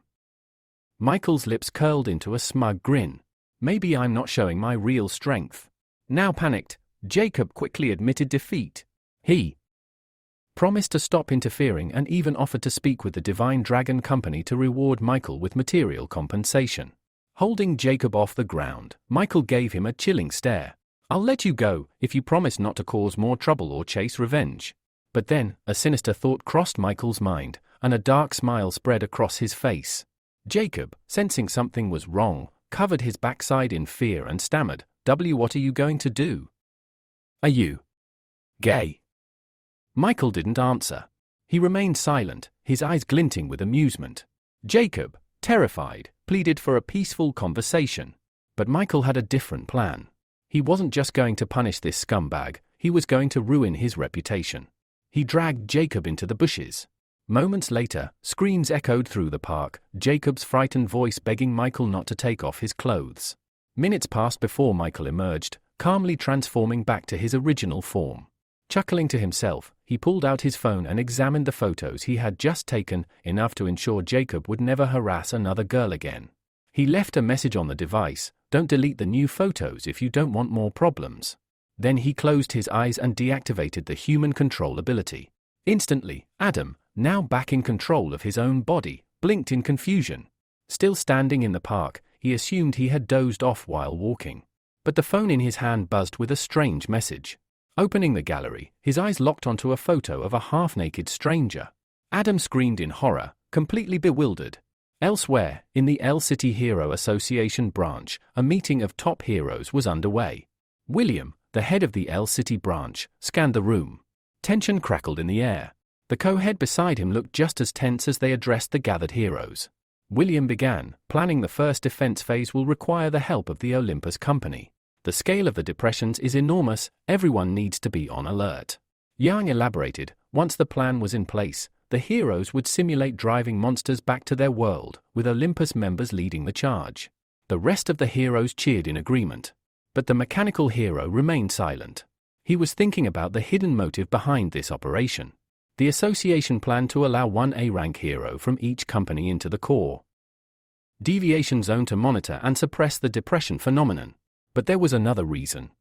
Michael's lips curled into a smug grin. Maybe I'm not showing my real strength. Now panicked, Jacob quickly admitted defeat. He promised to stop interfering and even offered to speak with the Divine Dragon Company to reward Michael with material compensation. Holding Jacob off the ground, Michael gave him a chilling stare. "I'll let you go if you promise not to cause more trouble or chase revenge." But then, a sinister thought crossed Michael's mind, and a dark smile spread across his face. Jacob, sensing something was wrong, covered his backside in fear and stammered, What are you going to do? Are you gay?" Michael didn't answer. He remained silent, his eyes glinting with amusement. Jacob, terrified, pleaded for a peaceful conversation. But Michael had a different plan. He wasn't just going to punish this scumbag, he was going to ruin his reputation. He dragged Jacob into the bushes. Moments later, screams echoed through the park, Jacob's frightened voice begging Michael not to take off his clothes. Minutes passed before Michael emerged, calmly transforming back to his original form. Chuckling to himself, he pulled out his phone and examined the photos he had just taken, enough to ensure Jacob would never harass another girl again. He left a message on the device, "Don't delete the new photos if you don't want more problems." Then he closed his eyes and deactivated the human control ability. Instantly, Adam, now back in control of his own body, blinked in confusion. Still standing in the park, he assumed he had dozed off while walking. But the phone in his hand buzzed with a strange message. Opening the gallery, his eyes locked onto a photo of a half-naked stranger. Adam screamed in horror, completely bewildered. Elsewhere, in the L City Hero Association branch, a meeting of top heroes was underway. William, the head of the L City branch, scanned the room. Tension crackled in the air. The co-head beside him looked just as tense as they addressed the gathered heroes. William began, "Planning the first defense phase will require the help of the Olympus Company. The scale of the depressions is enormous, everyone needs to be on alert. Yang elaborated, once the plan was in place, the heroes would simulate driving monsters back to their world, with Olympus members leading the charge. The rest of the heroes cheered in agreement. But the mechanical hero remained silent. He was thinking about the hidden motive behind this operation. The association planned to allow one A-rank hero from each company into the core deviation zone to monitor and suppress the depression phenomenon. But there was another reason.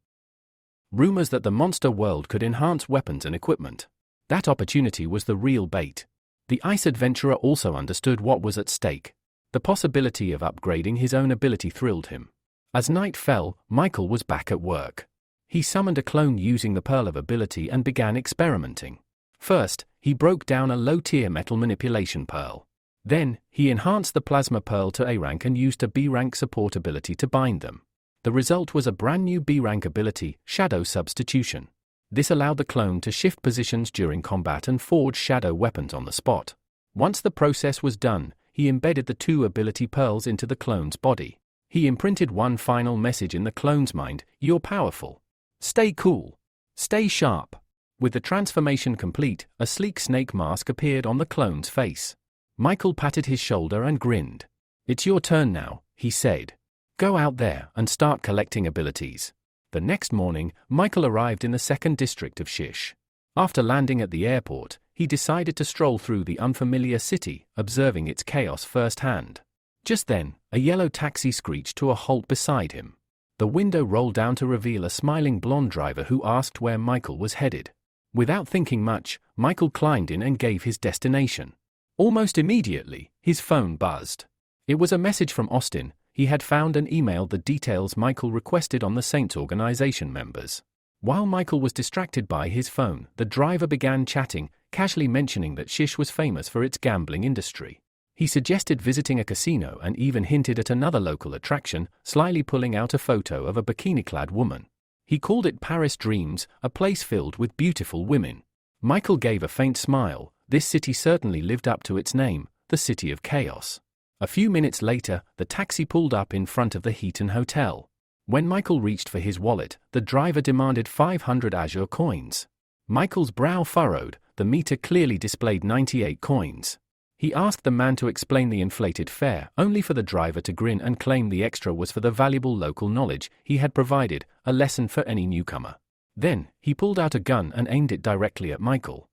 Rumors that the monster world could enhance weapons and equipment. That opportunity was the real bait. The ice adventurer also understood what was at stake. The possibility of upgrading his own ability thrilled him. As night fell, Michael was back at work. He summoned a clone using the Pearl of Ability and began experimenting. First, he broke down a low-tier metal manipulation pearl. Then, he enhanced the plasma pearl to A rank and used a B rank support ability to bind them. The result was a brand new B rank ability, Shadow Substitution. This allowed the clone to shift positions during combat and forge shadow weapons on the spot. Once the process was done, he embedded the two ability pearls into the clone's body. He imprinted one final message in the clone's mind: "You're powerful. Stay cool. Stay sharp." With the transformation complete, a sleek snake mask appeared on the clone's face. Michael patted his shoulder and grinned. "It's your turn now," he said. "Go out there and start collecting abilities." The next morning, Michael arrived in the 2nd district of Shish. After landing at the airport, he decided to stroll through the unfamiliar city, observing its chaos firsthand. Just then, a yellow taxi screeched to a halt beside him. The window rolled down to reveal a smiling blonde driver who asked where Michael was headed. Without thinking much, Michael climbed in and gave his destination. Almost immediately, his phone buzzed. It was a message from Austin. He had found and emailed the details Michael requested on the Saints organization members. While Michael was distracted by his phone, the driver began chatting, casually mentioning that Shish was famous for its gambling industry. He suggested visiting a casino and even hinted at another local attraction, slyly pulling out a photo of a bikini-clad woman. He called it Paris Dreams, a place filled with beautiful women. Michael gave a faint smile. This city certainly lived up to its name, the City of Chaos. A few minutes later, the taxi pulled up in front of the Heaton Hotel. When Michael reached for his wallet, the driver demanded 500 Azure coins. Michael's brow furrowed. The meter clearly displayed 98 coins. He asked the man to explain the inflated fare, only for the driver to grin and claim the extra was for the valuable local knowledge he had provided, a lesson for any newcomer. Then, he pulled out a gun and aimed it directly at Michael,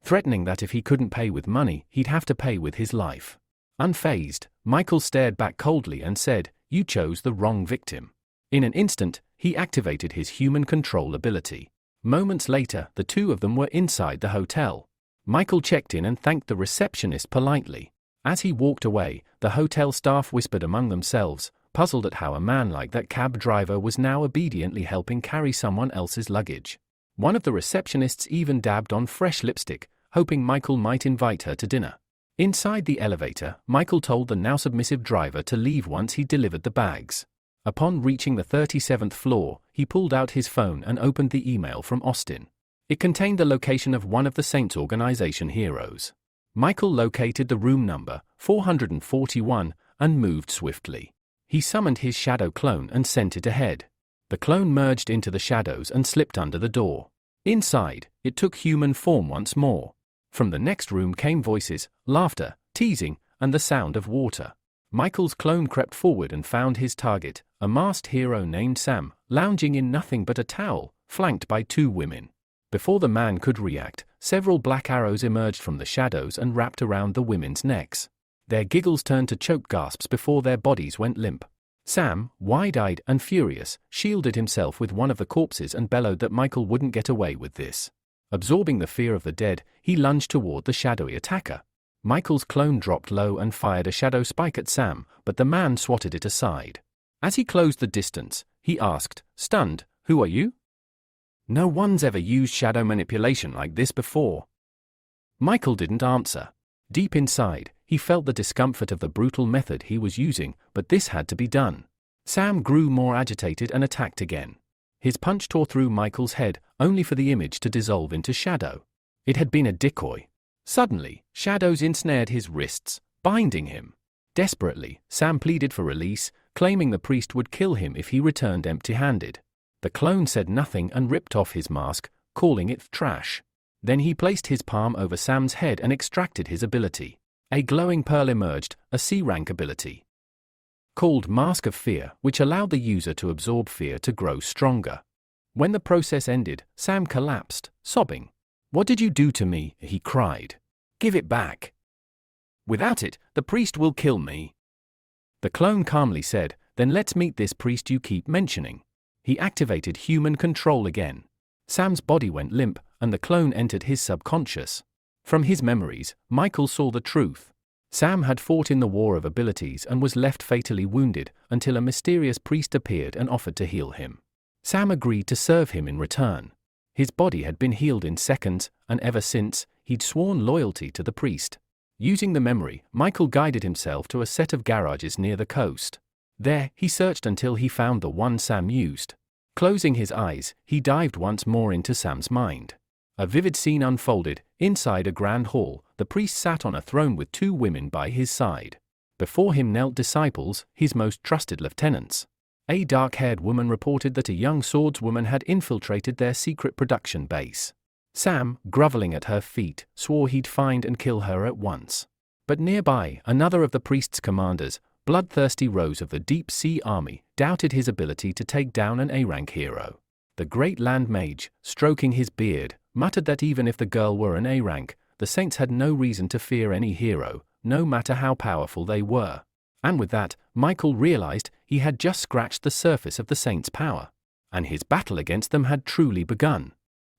threatening that if he couldn't pay with money, he'd have to pay with his life. Unfazed, Michael stared back coldly and said, "You chose the wrong victim." In an instant, he activated his human control ability. Moments later, the two of them were inside the hotel. Michael checked in and thanked the receptionist politely. As he walked away, the hotel staff whispered among themselves, puzzled at how a man like that cab driver was now obediently helping carry someone else's luggage. One of the receptionists even dabbed on fresh lipstick, hoping Michael might invite her to dinner. Inside the elevator, Michael told the now submissive driver to leave once he delivered the bags. Upon reaching the 37th floor, he pulled out his phone and opened the email from Austin. It contained the location of one of the Saints organization heroes. Michael located the room number, 441, and moved swiftly. He summoned his shadow clone and sent it ahead. The clone merged into the shadows and slipped under the door. Inside, it took human form once more. From the next room came voices, laughter, teasing, and the sound of water. Michael's clone crept forward and found his target, a masked hero named Sam, lounging in nothing but a towel, flanked by two women. Before the man could react, several black arrows emerged from the shadows and wrapped around the women's necks. Their giggles turned to choked gasps before their bodies went limp. Sam, wide-eyed and furious, shielded himself with one of the corpses and bellowed that Michael wouldn't get away with this. Absorbing the fear of the dead, he lunged toward the shadowy attacker. Michael's clone dropped low and fired a shadow spike at Sam, but the man swatted it aside. As he closed the distance, he asked, stunned, "Who are you? No one's ever used shadow manipulation like this before." Michael didn't answer. Deep inside, he felt the discomfort of the brutal method he was using, but this had to be done. Sam grew more agitated and attacked again. His punch tore through Michael's head, only for the image to dissolve into shadow. It had been a decoy. Suddenly, shadows ensnared his wrists, binding him. Desperately, Sam pleaded for release, claiming the priest would kill him if he returned empty-handed. The clone said nothing and ripped off his mask, calling it trash. Then he placed his palm over Sam's head and extracted his ability. A glowing pearl emerged, a C-rank ability called Mask of Fear, which allowed the user to absorb fear to grow stronger. When the process ended, Sam collapsed, sobbing. "What did you do to me?" he cried. "Give it back. Without it, the priest will kill me." The clone calmly said, "Then let's meet this priest you keep mentioning." He activated human control again. Sam's body went limp, and the clone entered his subconscious. From his memories, Michael saw the truth. Sam had fought in the war of abilities and was left fatally wounded until a mysterious priest appeared and offered to heal him. Sam agreed to serve him in return. His body had been healed in seconds, and ever since, he'd sworn loyalty to the priest. Using the memory, Michael guided himself to a set of garages near the coast. There, he searched until he found the one Sam used. Closing his eyes, he dived once more into Sam's mind. A vivid scene unfolded. Inside a grand hall, the priest sat on a throne with two women by his side. Before him knelt disciples, his most trusted lieutenants. A dark-haired woman reported that a young swordswoman had infiltrated their secret production base. Sam, groveling at her feet, swore he'd find and kill her at once. But nearby, another of the priest's commanders, bloodthirsty Rose of the Deep Sea Army, doubted his ability to take down an A-rank hero. The great land mage, stroking his beard, muttered that even if the girl were an A-rank, the saints had no reason to fear any hero, no matter how powerful they were. And with that, Michael realized he had just scratched the surface of the saints' power. And his battle against them had truly begun.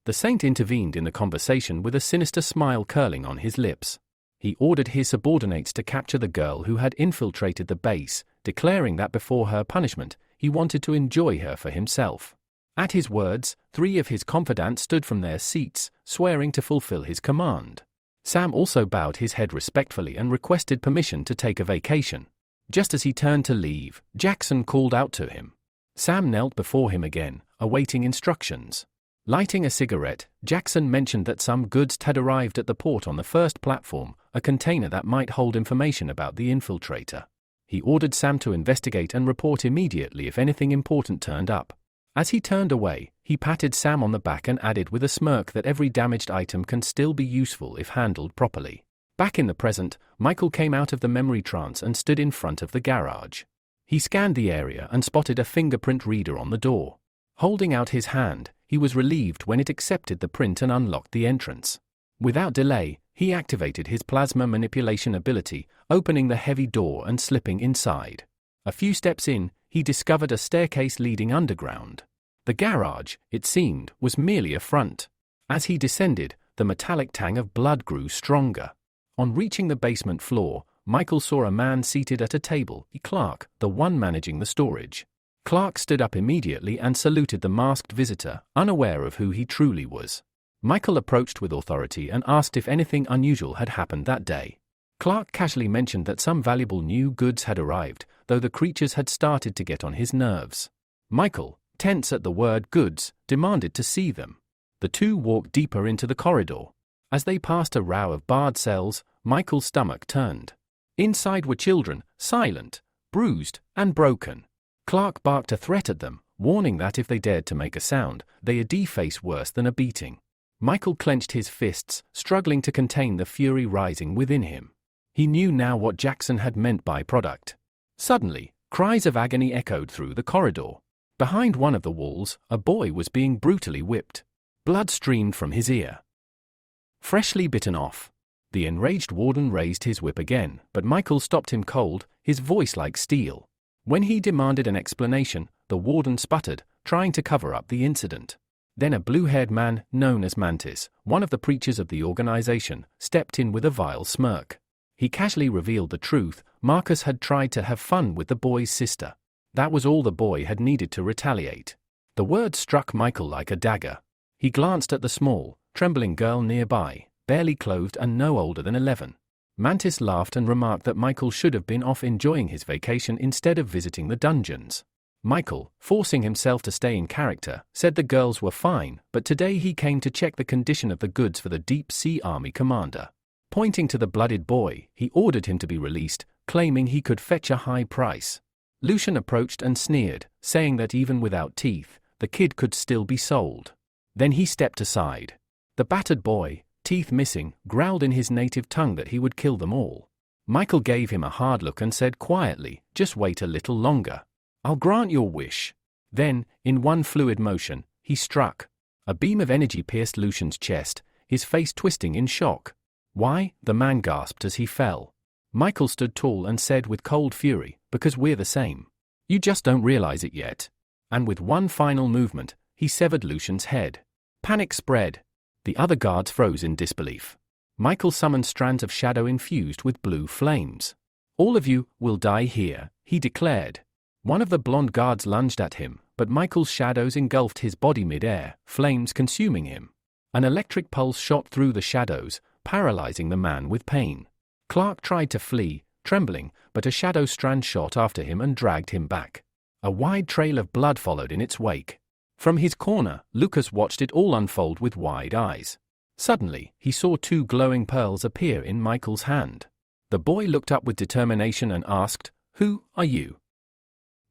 The saint intervened in the conversation with a sinister smile curling on his lips. He ordered his subordinates to capture the girl who had infiltrated the base, declaring that before her punishment, he wanted to enjoy her for himself. At his words, 3 of his confidants stood from their seats, swearing to fulfill his command. Sam also bowed his head respectfully and requested permission to take a vacation. Just as he turned to leave, Jackson called out to him. Sam knelt before him again, awaiting instructions. Lighting a cigarette, Jackson mentioned that some goods had arrived at the port on the first platform, a container that might hold information about the infiltrator. He ordered Sam to investigate and report immediately if anything important turned up. As he turned away, he patted Sam on the back and added with a smirk that every damaged item can still be useful if handled properly. Back in the present, Michael came out of the memory trance and stood in front of the garage. He scanned the area and spotted a fingerprint reader on the door. Holding out his hand, he was relieved when it accepted the print and unlocked the entrance. Without delay, he activated his plasma manipulation ability, opening the heavy door and slipping inside. A few steps in, he discovered a staircase leading underground. The garage, it seemed, was merely a front. As he descended, the metallic tang of blood grew stronger. On reaching the basement floor, Michael saw a man seated at a table, Clark, the one managing the storage. Clark stood up immediately and saluted the masked visitor, unaware of who he truly was. Michael approached with authority and asked if anything unusual had happened that day. Clark casually mentioned that some valuable new goods had arrived, though the creatures had started to get on his nerves. Michael, tense at the word goods, demanded to see them. The two walked deeper into the corridor. As they passed a row of barred cells, Michael's stomach turned. Inside were children, silent, bruised, and broken. Clark barked a threat at them, warning that if they dared to make a sound, they'd face worse than a beating. Michael clenched his fists, struggling to contain the fury rising within him. He knew now what Jackson had meant by product. Suddenly, cries of agony echoed through the corridor. Behind one of the walls, a boy was being brutally whipped. Blood streamed from his ear. Freshly bitten off. The enraged warden raised his whip again, but Michael stopped him cold, his voice like steel. When he demanded an explanation, the warden sputtered, trying to cover up the incident. Then a blue-haired man, known as Mantis, one of the preachers of the organization, stepped in with a vile smirk. He casually revealed the truth. Marcus had tried to have fun with the boy's sister. That was all the boy had needed to retaliate. The words struck Michael like a dagger. He glanced at the small, trembling girl nearby, barely clothed and no older than 11. Mantis laughed and remarked that Michael should have been off enjoying his vacation instead of visiting the dungeons. Michael, forcing himself to stay in character, said the girls were fine, but today he came to check the condition of the goods for the Deep Sea Army commander. Pointing to the blooded boy, he ordered him to be released, claiming he could fetch a high price. Lucian approached and sneered, saying that even without teeth, the kid could still be sold. Then he stepped aside. The battered boy, teeth missing, growled in his native tongue that he would kill them all. Michael gave him a hard look and said quietly, "Just wait a little longer. I'll grant your wish." Then, in one fluid motion, he struck. A beam of energy pierced Lucian's chest, his face twisting in shock. "Why?" the man gasped as he fell. Michael stood tall and said with cold fury, "Because we're the same. You just don't realize it yet." And with one final movement, he severed Lucian's head. Panic spread. The other guards froze in disbelief. Michael summoned strands of shadow infused with blue flames. "All of you will die here," he declared. One of the blonde guards lunged at him, but Michael's shadows engulfed his body mid-air, flames consuming him. An electric pulse shot through the shadows, paralyzing the man with pain. Clark tried to flee, trembling, but a shadow strand shot after him and dragged him back. A wide trail of blood followed in its wake. From his corner, Lucas watched it all unfold with wide eyes. Suddenly, he saw two glowing pearls appear in Michael's hand. The boy looked up with determination and asked, "Who are you?"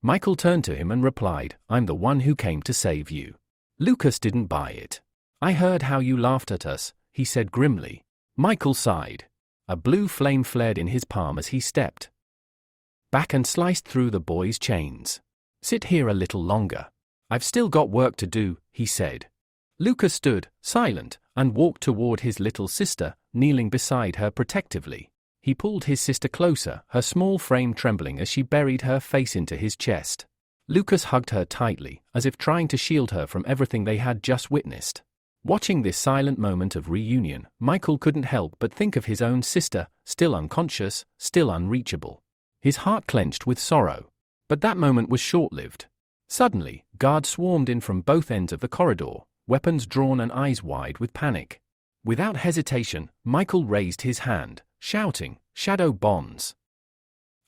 Michael turned to him and replied, "I'm the one who came to save you." Lucas didn't buy it. "I heard how you laughed at us," he said grimly. Michael sighed. A blue flame flared in his palm as he stepped back and sliced through the boy's chains. "Sit here a little longer. I've still got work to do," he said. Lucas stood, silent, and walked toward his little sister, kneeling beside her protectively. He pulled his sister closer, her small frame trembling as she buried her face into his chest. Lucas hugged her tightly, as if trying to shield her from everything they had just witnessed. Watching this silent moment of reunion, Michael couldn't help but think of his own sister, still unconscious, still unreachable. His heart clenched with sorrow. But that moment was short-lived. Suddenly, guards swarmed in from both ends of the corridor, weapons drawn and eyes wide with panic. Without hesitation, Michael raised his hand, shouting, "Shadow bonds!"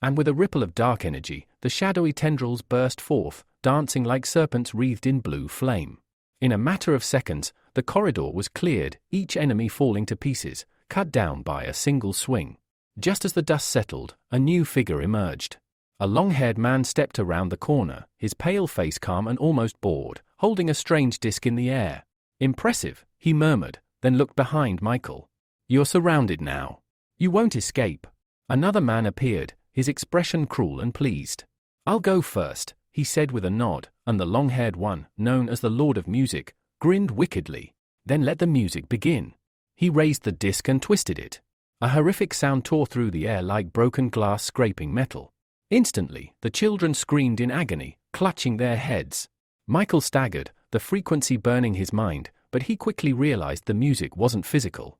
And with a ripple of dark energy, the shadowy tendrils burst forth, dancing like serpents wreathed in blue flame. In a matter of seconds, the corridor was cleared, each enemy falling to pieces, cut down by a single swing. Just as the dust settled, a new figure emerged. A long-haired man stepped around the corner, his pale face calm and almost bored, holding a strange disc in the air. "Impressive," he murmured, then looked behind Michael. "You're surrounded now. You won't escape." Another man appeared, his expression cruel and pleased. "I'll go first," he said with a nod, and the long-haired one, known as the Lord of Music, grinned wickedly. "Then let the music begin." He raised the disc and twisted it. A horrific sound tore through the air like broken glass scraping metal. Instantly, the children screamed in agony, clutching their heads. Michael staggered, the frequency burning his mind, but he quickly realized the music wasn't physical.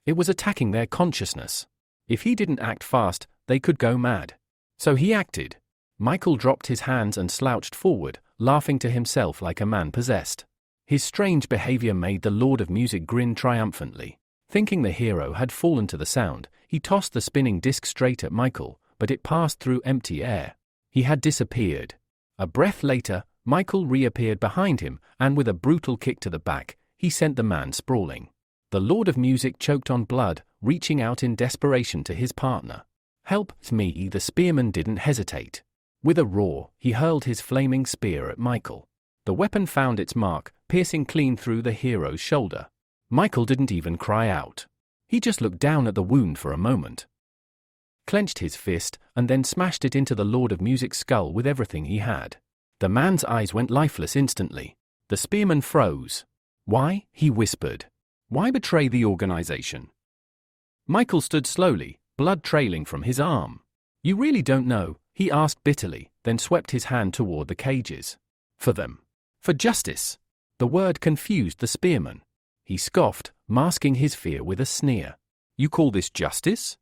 It was attacking their consciousness. If he didn't act fast, they could go mad. So he acted. Michael dropped his hands and slouched forward, laughing to himself like a man possessed. His strange behavior made the Lord of Music grin triumphantly. Thinking the hero had fallen to the sound, he tossed the spinning disc straight at Michael, but it passed through empty air. He had disappeared. A breath later, Michael reappeared behind him, and with a brutal kick to the back, he sent the man sprawling. The Lord of Music choked on blood, reaching out in desperation to his partner. "Help me!" The spearman didn't hesitate. With a roar, he hurled his flaming spear at Michael. The weapon found its mark, piercing clean through the hero's shoulder. Michael didn't even cry out. He just looked down at the wound for a moment, clenched his fist, and then smashed it into the Lord of Music's skull with everything he had. The man's eyes went lifeless instantly. The spearman froze. "Why?" he whispered. "Why betray the organization?" Michael stood slowly, blood trailing from his arm. "You really don't know?" he asked bitterly, then swept his hand toward the cages. "For them. For justice." The word confused the spearman. He scoffed, masking his fear with a sneer. "You call this justice?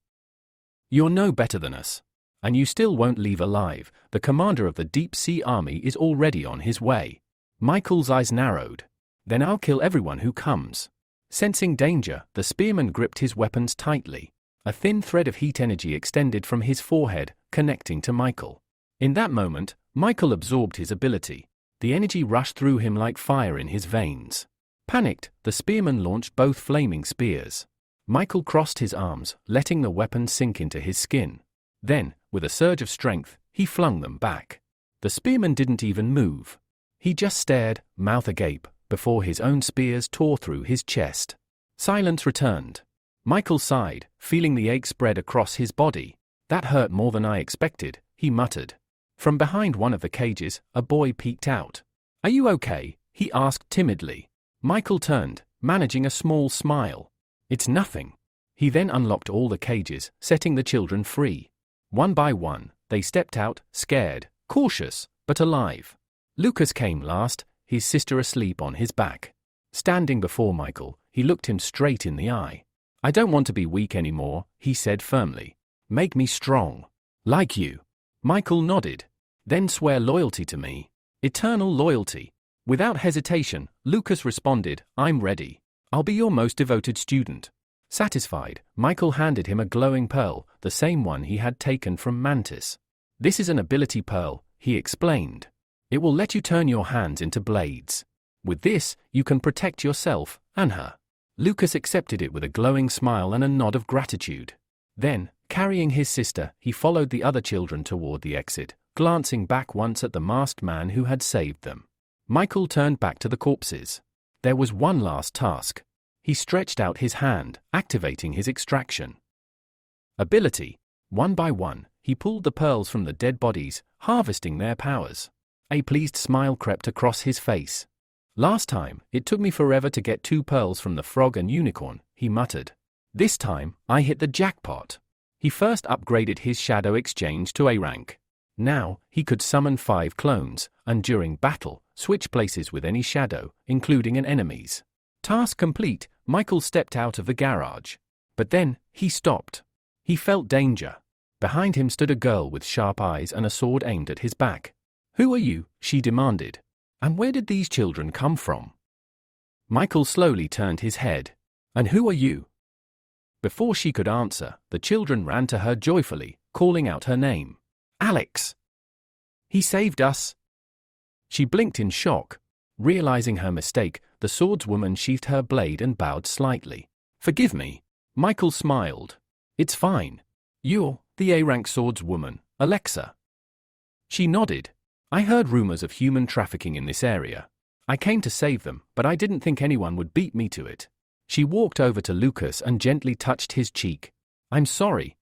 You're no better than us. And you still won't leave alive. The commander of the Deep Sea Army is already on his way." Michael's eyes narrowed. "Then I'll kill everyone who comes." Sensing danger, the spearman gripped his weapons tightly. A thin thread of heat energy extended from his forehead, connecting to Michael. In that moment, Michael absorbed his ability. The energy rushed through him like fire in his veins. Panicked, the spearman launched both flaming spears. Michael crossed his arms, letting the weapon sink into his skin. Then, with a surge of strength, he flung them back. The spearman didn't even move. He just stared, mouth agape, before his own spears tore through his chest. Silence returned. Michael sighed, feeling the ache spread across his body. "That hurt more than I expected," he muttered. From behind one of the cages, a boy peeked out. "Are you okay?" he asked timidly. Michael turned, managing a small smile. "It's nothing." He then unlocked all the cages, setting the children free. One by one, they stepped out, scared, cautious, but alive. Lucas came last, his sister asleep on his back. Standing before Michael, he looked him straight in the eye. "I don't want to be weak anymore," he said firmly. "Make me strong. Like you." Michael nodded. "Then swear loyalty to me. Eternal loyalty." Without hesitation, Lucas responded, "I'm ready. I'll be your most devoted student." Satisfied, Michael handed him a glowing pearl, the same one he had taken from Mantis. "This is an ability pearl," he explained. "It will let you turn your hands into blades. With this, you can protect yourself and her." Lucas accepted it with a glowing smile and a nod of gratitude. Then, carrying his sister, he followed the other children toward the exit, glancing back once at the masked man who had saved them. Michael turned back to the corpses. There was one last task. He stretched out his hand, activating his extraction ability. One by one, he pulled the pearls from the dead bodies, harvesting their powers. A pleased smile crept across his face. "Last time, it took me forever to get 2 pearls from the frog and unicorn," he muttered. "This time, I hit the jackpot." He first upgraded his shadow exchange to A rank. Now, he could summon 5 clones, and during battle, switch places with any shadow, including an enemy's. Task complete, Michael stepped out of the garage. But then, he stopped. He felt danger. Behind him stood a girl with sharp eyes and a sword aimed at his back. "Who are you?" she demanded. "And where did these children come from?" Michael slowly turned his head. "And who are you?" Before she could answer, the children ran to her joyfully, calling out her name. "Alex! He saved us!" She blinked in shock. Realizing her mistake, the swordswoman sheathed her blade and bowed slightly. "Forgive me." Michael smiled. "It's fine. You're the A-rank swordswoman, Alexa." She nodded. "I heard rumors of human trafficking in this area. I came to save them, but I didn't think anyone would beat me to it." She walked over to Lucas and gently touched his cheek. "I'm sorry.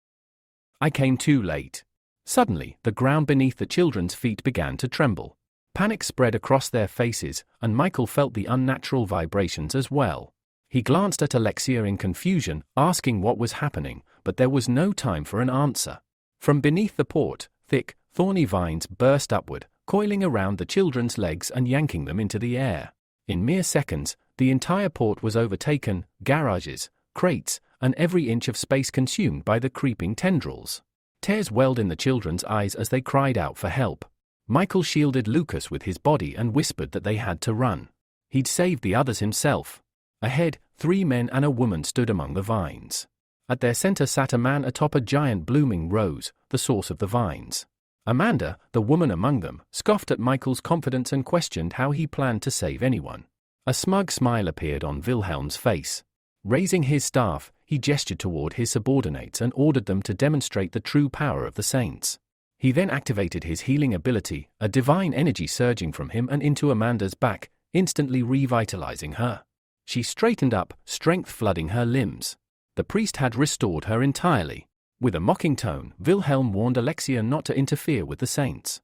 I came too late." Suddenly, the ground beneath the children's feet began to tremble. Panic spread across their faces, and Michael felt the unnatural vibrations as well. He glanced at Alexia in confusion, asking what was happening, but there was no time for an answer. From beneath the port, thick, thorny vines burst upward, coiling around the children's legs and yanking them into the air. In mere seconds, the entire port was overtaken, garages, crates, and every inch of space consumed by the creeping tendrils. Tears welled in the children's eyes as they cried out for help. Michael shielded Lucas with his body and whispered that they had to run. He'd saved the others himself. Ahead, 3 men and a woman stood among the vines. At their center sat a man atop a giant blooming rose, the source of the vines. Amanda, the woman among them, scoffed at Michael's confidence and questioned how he planned to save anyone. A smug smile appeared on Wilhelm's face. Raising his staff, he gestured toward his subordinates and ordered them to demonstrate the true power of the saints. He then activated his healing ability, a divine energy surging from him and into Amanda's back, instantly revitalizing her. She straightened up, strength flooding her limbs. The priest had restored her entirely. With a mocking tone, Wilhelm warned Alexia not to interfere with the saints.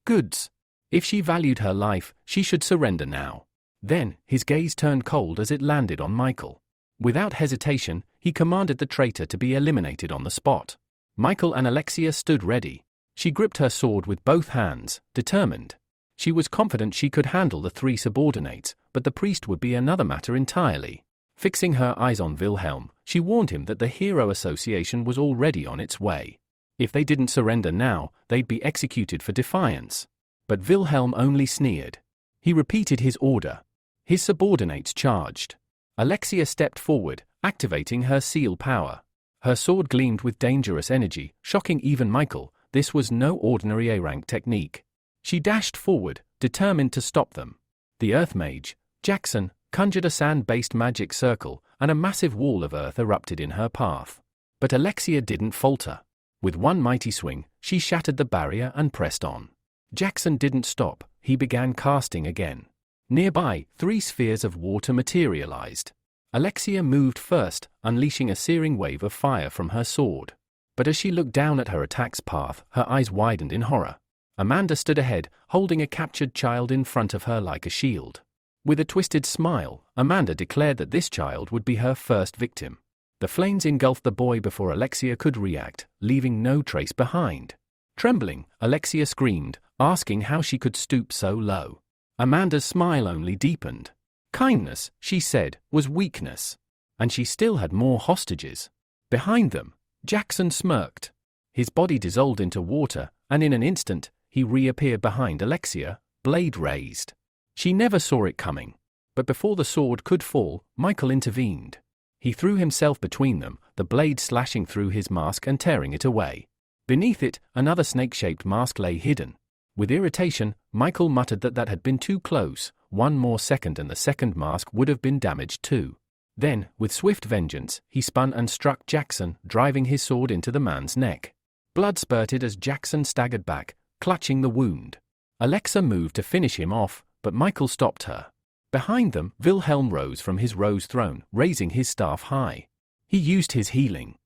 Goods. If she valued her life, she should surrender now. Then, his gaze turned cold as it landed on Michael. Without hesitation, he commanded the traitor to be eliminated on the spot. Michael and Alexia stood ready. She gripped her sword with both hands, determined. She was confident she could handle the 3 subordinates, but the priest would be another matter entirely. Fixing her eyes on Wilhelm, she warned him that the Hero Association was already on its way. If they didn't surrender now, they'd be executed for defiance. But Wilhelm only sneered. He repeated his order. His subordinates charged. Alexia stepped forward, activating her seal power. Her sword gleamed with dangerous energy, shocking even Michael. This was no ordinary A-rank technique. She dashed forward, determined to stop them. The Earth Mage, Jackson, conjured a sand-based magic circle, and a massive wall of earth erupted in her path. But Alexia didn't falter. With one mighty swing, she shattered the barrier and pressed on. Jackson didn't stop. He began casting again. Nearby, 3 spheres of water materialized. Alexia moved first, unleashing a searing wave of fire from her sword. But as she looked down at her attack's path, her eyes widened in horror. Amanda stood ahead, holding a captured child in front of her like a shield. With a twisted smile, Amanda declared that this child would be her first victim. The flames engulfed the boy before Alexia could react, leaving no trace behind. Trembling, Alexia screamed, asking how she could stoop so low. Amanda's smile only deepened. Kindness, she said, was weakness. And she still had more hostages. Behind them, Jackson smirked. His body dissolved into water, and in an instant, he reappeared behind Alexia, blade raised. She never saw it coming. But before the sword could fall, Michael intervened. He threw himself between them, the blade slashing through his mask and tearing it away. Beneath it, another snake-shaped mask lay hidden. With irritation, Michael muttered that had been too close. 1 more second and the second mask would have been damaged too. Then, with swift vengeance, he spun and struck Jackson, driving his sword into the man's neck. Blood spurted as Jackson staggered back, clutching the wound. Alexa moved to finish him off, but Michael stopped her. Behind them, Wilhelm rose from his rose throne, raising his staff high. He used his healing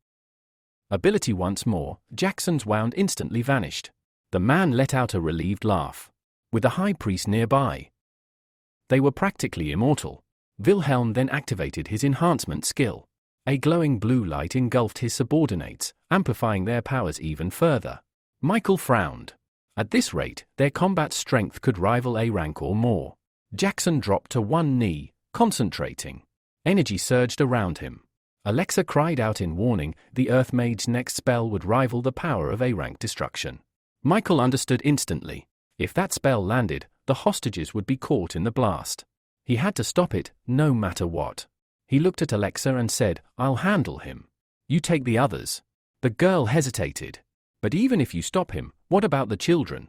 ability once more. Jackson's wound instantly vanished. The man let out a relieved laugh. With the high priest nearby, they were practically immortal. Wilhelm then activated his enhancement skill. A glowing blue light engulfed his subordinates, amplifying their powers even further. Michael frowned. At this rate, their combat strength could rival A rank or more. Jackson dropped to one knee, concentrating. Energy surged around him. Alexa cried out in warning. The Earth Mage's next spell would rival the power of A rank destruction. Michael understood instantly. If that spell landed, the hostages would be caught in the blast. He had to stop it, no matter what. He looked at Alexa and said, "I'll handle him. You take the others." The girl hesitated. "But even if you stop him, what about the children?"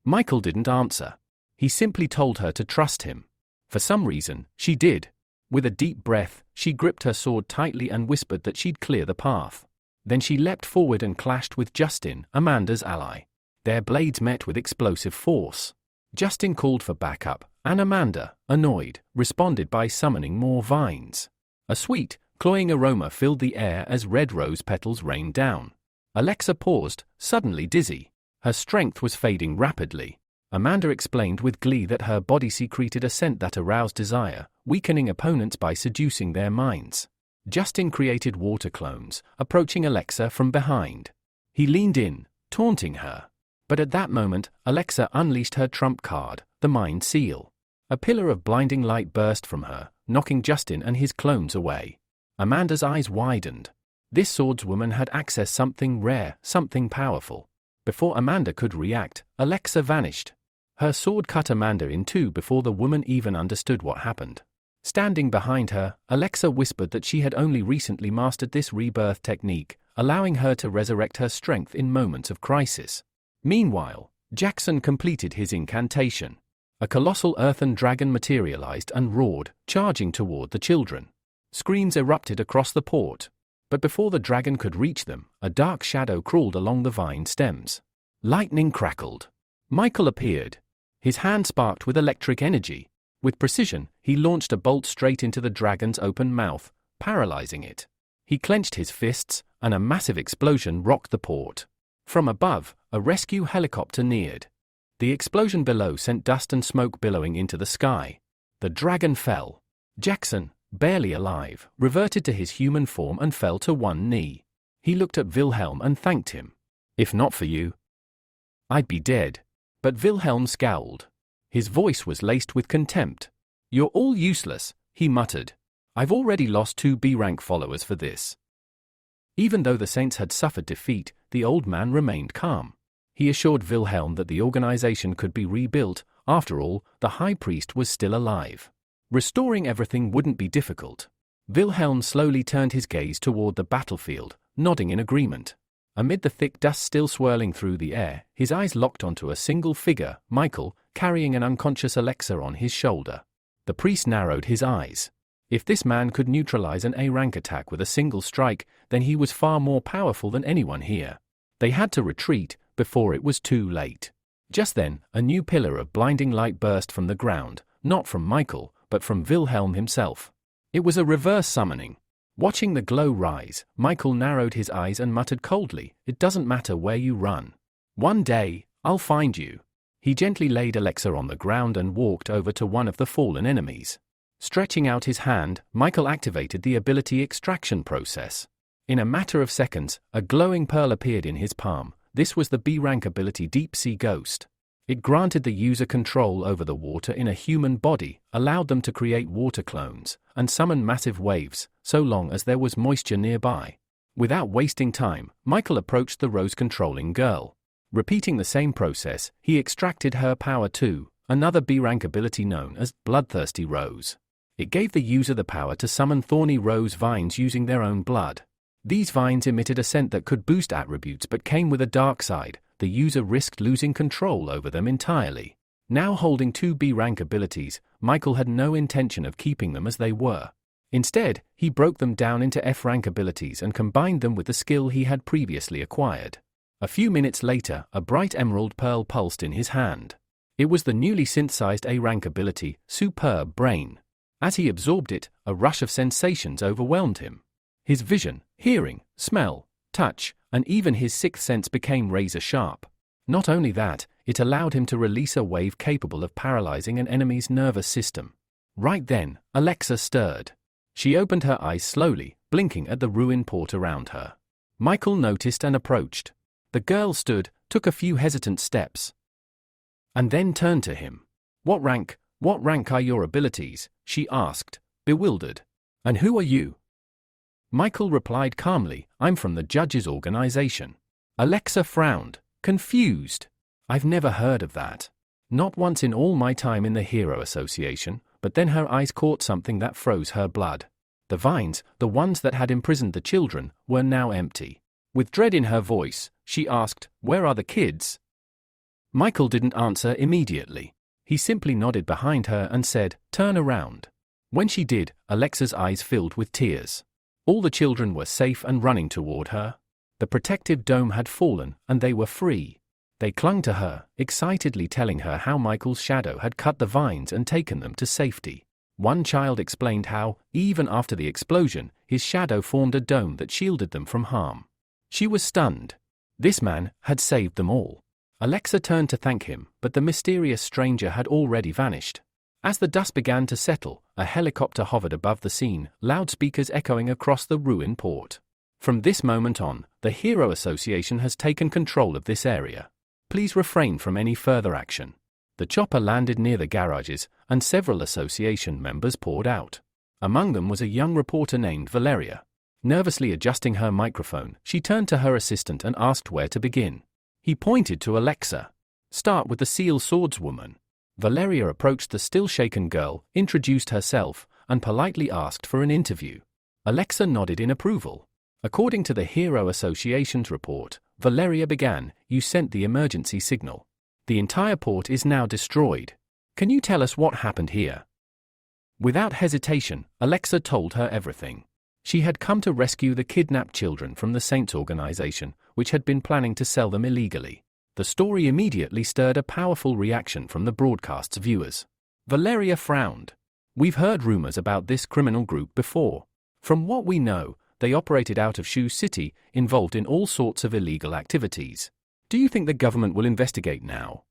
Michael didn't answer. He simply told her to trust him. For some reason, she did. With a deep breath, she gripped her sword tightly and whispered that she'd clear the path. Then she leapt forward and clashed with Justin, Amanda's ally. Their blades met with explosive force. Justin called for backup, and Amanda, annoyed, responded by summoning more vines. A sweet, cloying aroma filled the air as red rose petals rained down. Alexa paused, suddenly dizzy. Her strength was fading rapidly. Amanda explained with glee that her body secreted a scent that aroused desire, weakening opponents by seducing their minds. Justin created water clones, approaching Alexa from behind. He leaned in, taunting her. But at that moment, Alexa unleashed her trump card, the Mind Seal. A pillar of blinding light burst from her, knocking Justin and his clones away. Amanda's eyes widened. This swordswoman had accessed something rare, something powerful. Before Amanda could react, Alexa vanished. Her sword cut Amanda in two before the woman even understood what happened. Standing behind her, Alexa whispered that she had only recently mastered this rebirth technique, allowing her to resurrect her strength in moments of crisis. Meanwhile, Jackson completed his incantation. A colossal earthen dragon materialized and roared, charging toward the children. Screams erupted across the port. But before the dragon could reach them, a dark shadow crawled along the vine stems. Lightning crackled. Michael appeared. His hand sparked with electric energy. With precision, he launched a bolt straight into the dragon's open mouth, paralyzing it. He clenched his fists, and a massive explosion rocked the port. From above, a rescue helicopter neared. The explosion below sent dust and smoke billowing into the sky. The dragon fell. Jackson, barely alive, reverted to his human form and fell to one knee. He looked at Wilhelm and thanked him. "If not for you, I'd be dead." But Wilhelm scowled. His voice was laced with contempt. "You're all useless," he muttered. "I've already lost 2 B-rank followers for this." Even though the Saints had suffered defeat, the old man remained calm. He assured Wilhelm that the organization could be rebuilt. After all, the high priest was still alive. Restoring everything wouldn't be difficult. Wilhelm slowly turned his gaze toward the battlefield, nodding in agreement. Amid the thick dust still swirling through the air, his eyes locked onto a single figure, Michael, carrying an unconscious Alexa on his shoulder. The priest narrowed his eyes. If this man could neutralize an A-rank attack with a single strike, then he was far more powerful than anyone here. They had to retreat before it was too late. Just then, a new pillar of blinding light burst from the ground, not from Michael, but from Wilhelm himself. It was a reverse summoning. Watching the glow rise, Michael narrowed his eyes and muttered coldly, "It doesn't matter where you run. One day, I'll find you." He gently laid Alexa on the ground and walked over to one of the fallen enemies. Stretching out his hand, Michael activated the ability extraction process. In a matter of seconds, a glowing pearl appeared in his palm. This was the B-rank ability Deep Sea Ghost. It granted the user control over the water in a human body, allowed them to create water clones, and summon massive waves, so long as there was moisture nearby. Without wasting time, Michael approached the rose-controlling girl. Repeating the same process, he extracted her power too, another B-rank ability known as Bloodthirsty Rose. It gave the user the power to summon thorny rose vines using their own blood. These vines emitted a scent that could boost attributes but came with a dark side. The user risked losing control over them entirely. Now holding two B-rank abilities, Michael had no intention of keeping them as they were. Instead, he broke them down into F-rank abilities and combined them with the skill he had previously acquired. A few minutes later, a bright emerald pearl pulsed in his hand. It was the newly synthesized A-rank ability, Superb Brain. As he absorbed it, a rush of sensations overwhelmed him. His vision, hearing, smell, touch, and even his sixth sense became razor sharp. Not only that, it allowed him to release a wave capable of paralyzing an enemy's nervous system. Right then, Alexa stirred. She opened her eyes slowly, blinking at the ruined port around her. Michael noticed and approached. The girl stood, took a few hesitant steps, and then turned to him. What rank are your abilities?" she asked, bewildered. "And who are you?" Michael replied calmly, "I'm from the judges' organization." Alexa frowned, confused. "I've never heard of that. Not once in all my time in the Hero Association," but then her eyes caught something that froze her blood. The vines, the ones that had imprisoned the children, were now empty. With dread in her voice, she asked, "Where are the kids?" Michael didn't answer immediately. He simply nodded behind her and said, "Turn around." When she did, Alexa's eyes filled with tears. All the children were safe and running toward her. The protective dome had fallen, and they were free. They clung to her, excitedly telling her how Michael's shadow had cut the vines and taken them to safety. One child explained how, even after the explosion, his shadow formed a dome that shielded them from harm. She was stunned. This man had saved them all. Alexa turned to thank him, but the mysterious stranger had already vanished. As the dust began to settle, a helicopter hovered above the scene, loudspeakers echoing across the ruined port. "From this moment on, the Hero Association has taken control of this area. Please refrain from any further action." The chopper landed near the garages, and several association members poured out. Among them was a young reporter named Valeria. Nervously adjusting her microphone, she turned to her assistant and asked where to begin. He pointed to Alexa. "Start with the seal swordswoman." Valeria approached the still-shaken girl, introduced herself, and politely asked for an interview. Alexa nodded in approval. According to the Hero Association's report, Valeria began, "You sent the emergency signal. The entire port is now destroyed. Can you tell us what happened here?" Without hesitation, Alexa told her everything. She had come to rescue the kidnapped children from the Saints organization, which had been planning to sell them illegally. The story immediately stirred a powerful reaction from the broadcast's viewers. Valeria frowned. "We've heard rumors about this criminal group before. From what we know, they operated out of Shu City, involved in all sorts of illegal activities. Do you think the government will investigate now?"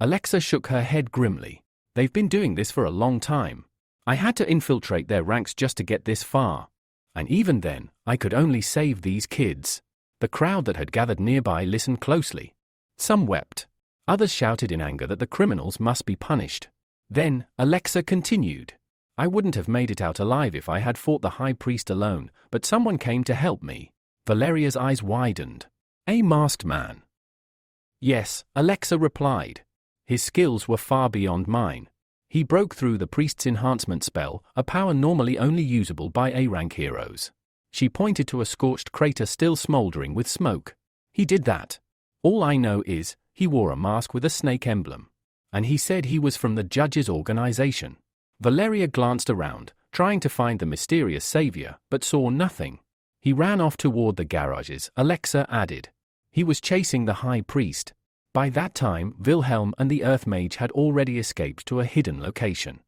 Alexa shook her head grimly. "They've been doing this for a long time. I had to infiltrate their ranks just to get this far. And even then, I could only save these kids." The crowd that had gathered nearby listened closely. Some wept. Others shouted in anger that the criminals must be punished. Then, Alexa continued. "I wouldn't have made it out alive if I had fought the high priest alone, but someone came to help me." Valeria's eyes widened. "A masked man?" "Yes," Alexa replied. "His skills were far beyond mine. He broke through the priest's enhancement spell, a power normally only usable by A-rank heroes." She pointed to a scorched crater still smoldering with smoke. "He did that. All I know is, he wore a mask with a snake emblem. And he said he was from the judges' organization." Valeria glanced around, trying to find the mysterious savior, but saw nothing. "He ran off toward the garages," Alexa added. "He was chasing the high priest. By that time, Wilhelm and the Earth Mage had already escaped to a hidden location.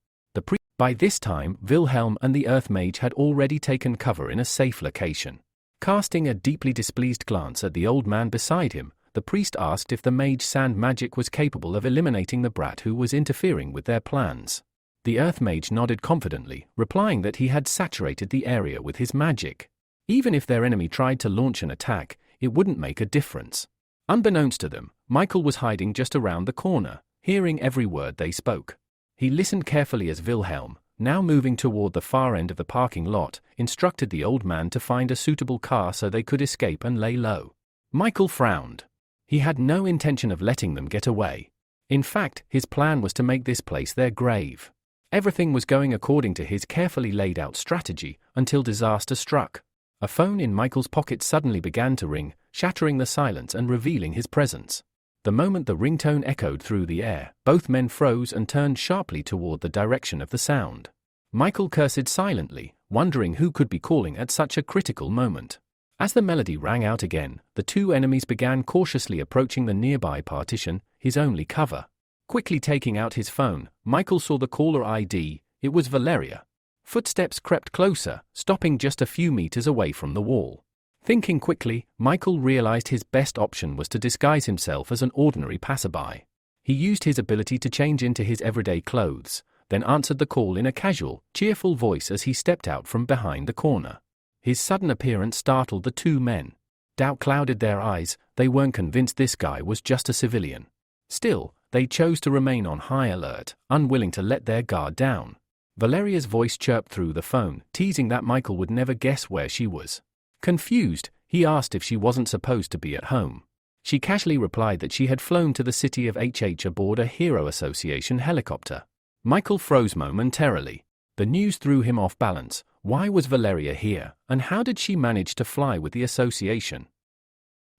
By this time, Wilhelm and the Earth Mage had already taken cover in a safe location. Casting a deeply displeased glance at the old man beside him, the priest asked if the mage sand magic was capable of eliminating the brat who was interfering with their plans. The Earth Mage nodded confidently, replying that he had saturated the area with his magic. Even if their enemy tried to launch an attack, it wouldn't make a difference. Unbeknownst to them, Michael was hiding just around the corner, hearing every word they spoke. He listened carefully as Wilhelm, now moving toward the far end of the parking lot, instructed the old man to find a suitable car so they could escape and lay low. Michael frowned. He had no intention of letting them get away. In fact, his plan was to make this place their grave. Everything was going according to his carefully laid out strategy until disaster struck. A phone in Michael's pocket suddenly began to ring, shattering the silence and revealing his presence. The moment the ringtone echoed through the air, both men froze and turned sharply toward the direction of the sound. Michael cursed silently, wondering who could be calling at such a critical moment. As the melody rang out again, the two enemies began cautiously approaching the nearby partition, his only cover. Quickly taking out his phone, Michael saw the caller ID. It was Valeria. Footsteps crept closer, stopping just a few meters away from the wall. Thinking quickly, Michael realized his best option was to disguise himself as an ordinary passerby. He used his ability to change into his everyday clothes, then answered the call in a casual, cheerful voice as he stepped out from behind the corner. His sudden appearance startled the two men. Doubt clouded their eyes. They weren't convinced this guy was just a civilian. Still, they chose to remain on high alert, unwilling to let their guard down. Valeria's voice chirped through the phone, teasing that Michael would never guess where she was. Confused, he asked if she wasn't supposed to be at home. She casually replied that she had flown to the city of HH aboard a Hero Association helicopter. Michael froze momentarily. The news threw him off balance. Why was Valeria here, and how did she manage to fly with the association?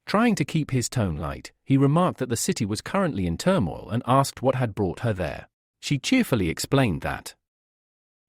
Trying to keep his tone light, he remarked that the city was currently in turmoil and asked what had brought her there. She cheerfully explained that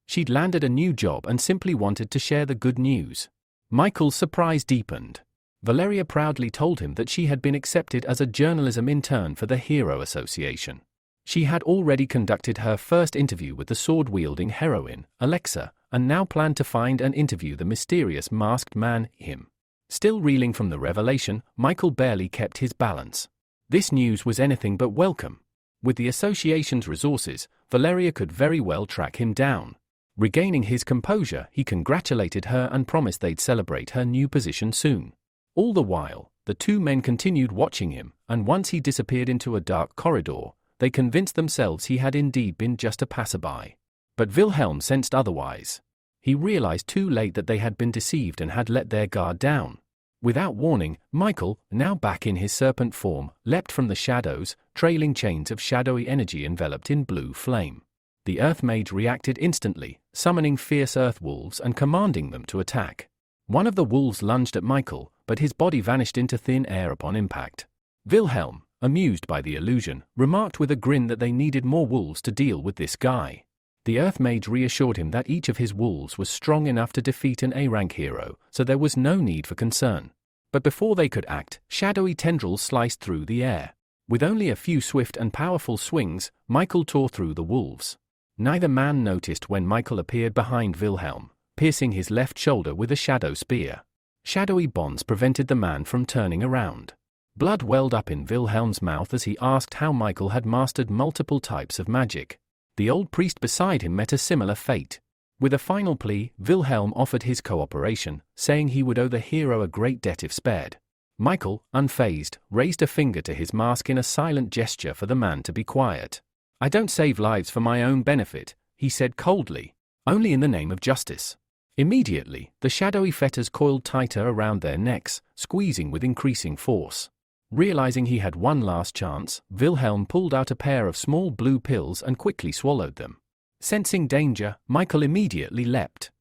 she'd landed a new job and simply wanted to share the good news. Michael's surprise deepened. Valeria proudly told him that she had been accepted as a journalism intern for the Hero Association. She had already conducted her first interview with the sword-wielding heroine, Alexa, and now planned to find and interview the mysterious masked man, him. Still reeling from the revelation, Michael barely kept his balance. This news was anything but welcome. With the association's resources, Valeria could very well track him down. Regaining his composure, he congratulated her and promised they'd celebrate her new position soon. All the while, the two men continued watching him, and once he disappeared into a dark corridor, they convinced themselves he had indeed been just a passerby. But Wilhelm sensed otherwise. He realized too late that they had been deceived and had let their guard down. Without warning, Michael, now back in his serpent form, leapt from the shadows, trailing chains of shadowy energy enveloped in blue flame. The Earth Mage reacted instantly, summoning fierce earth wolves and commanding them to attack. One of the wolves lunged at Michael, but his body vanished into thin air upon impact. Wilhelm, amused by the illusion, remarked with a grin that they needed more wolves to deal with this guy. The Earth Mage reassured him that each of his wolves was strong enough to defeat an A-rank hero, so there was no need for concern. But before they could act, shadowy tendrils sliced through the air. With only a few swift and powerful swings, Michael tore through the wolves. Neither man noticed when Michael appeared behind Wilhelm, piercing his left shoulder with a shadow spear. Shadowy bonds prevented the man from turning around. Blood welled up in Wilhelm's mouth as he asked how Michael had mastered multiple types of magic. The old priest beside him met a similar fate. With a final plea, Wilhelm offered his cooperation, saying he would owe the hero a great debt if spared. Michael, unfazed, raised a finger to his mask in a silent gesture for the man to be quiet. "I don't save lives for my own benefit," he said coldly. "Only in the name of justice." Immediately, the shadowy fetters coiled tighter around their necks, squeezing with increasing force. Realizing he had one last chance, Wilhelm pulled out a pair of small blue pills and quickly swallowed them. Sensing danger, Michael immediately leapt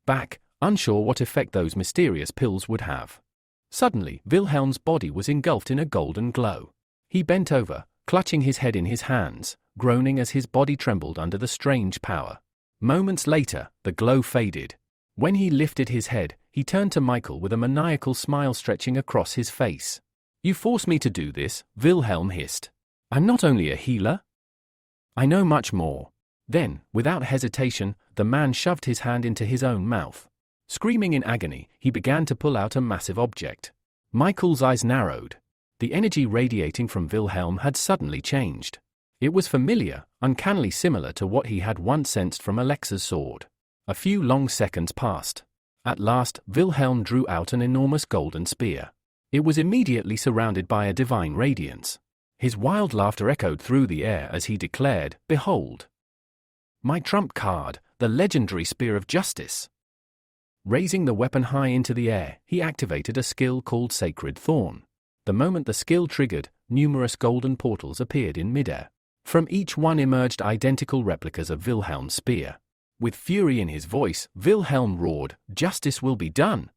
back, unsure what effect those mysterious pills would have. Suddenly, Wilhelm's body was engulfed in a golden glow. He bent over, clutching his head in his hands, groaning as his body trembled under the strange power. Moments later, the glow faded. When he lifted his head, he turned to Michael with a maniacal smile stretching across his face. You force me to do this, Wilhelm hissed. I'm not only a healer. I know much more. Then, without hesitation, the man shoved his hand into his own mouth. Screaming in agony, he began to pull out a massive object. Michael's eyes narrowed. The energy radiating from Wilhelm had suddenly changed. It was familiar, uncannily similar to what he had once sensed from Alexa's sword. A few long seconds passed. At last, Wilhelm drew out an enormous golden spear. It was immediately surrounded by a divine radiance. His wild laughter echoed through the air as he declared, "Behold! My trump card, the legendary Spear of Justice." Raising the weapon high into the air, he activated a skill called Sacred Thorn. The moment the skill triggered, numerous golden portals appeared in midair. From each one emerged identical replicas of Wilhelm's spear. With fury in his voice, Wilhelm roared, "Justice will be done!"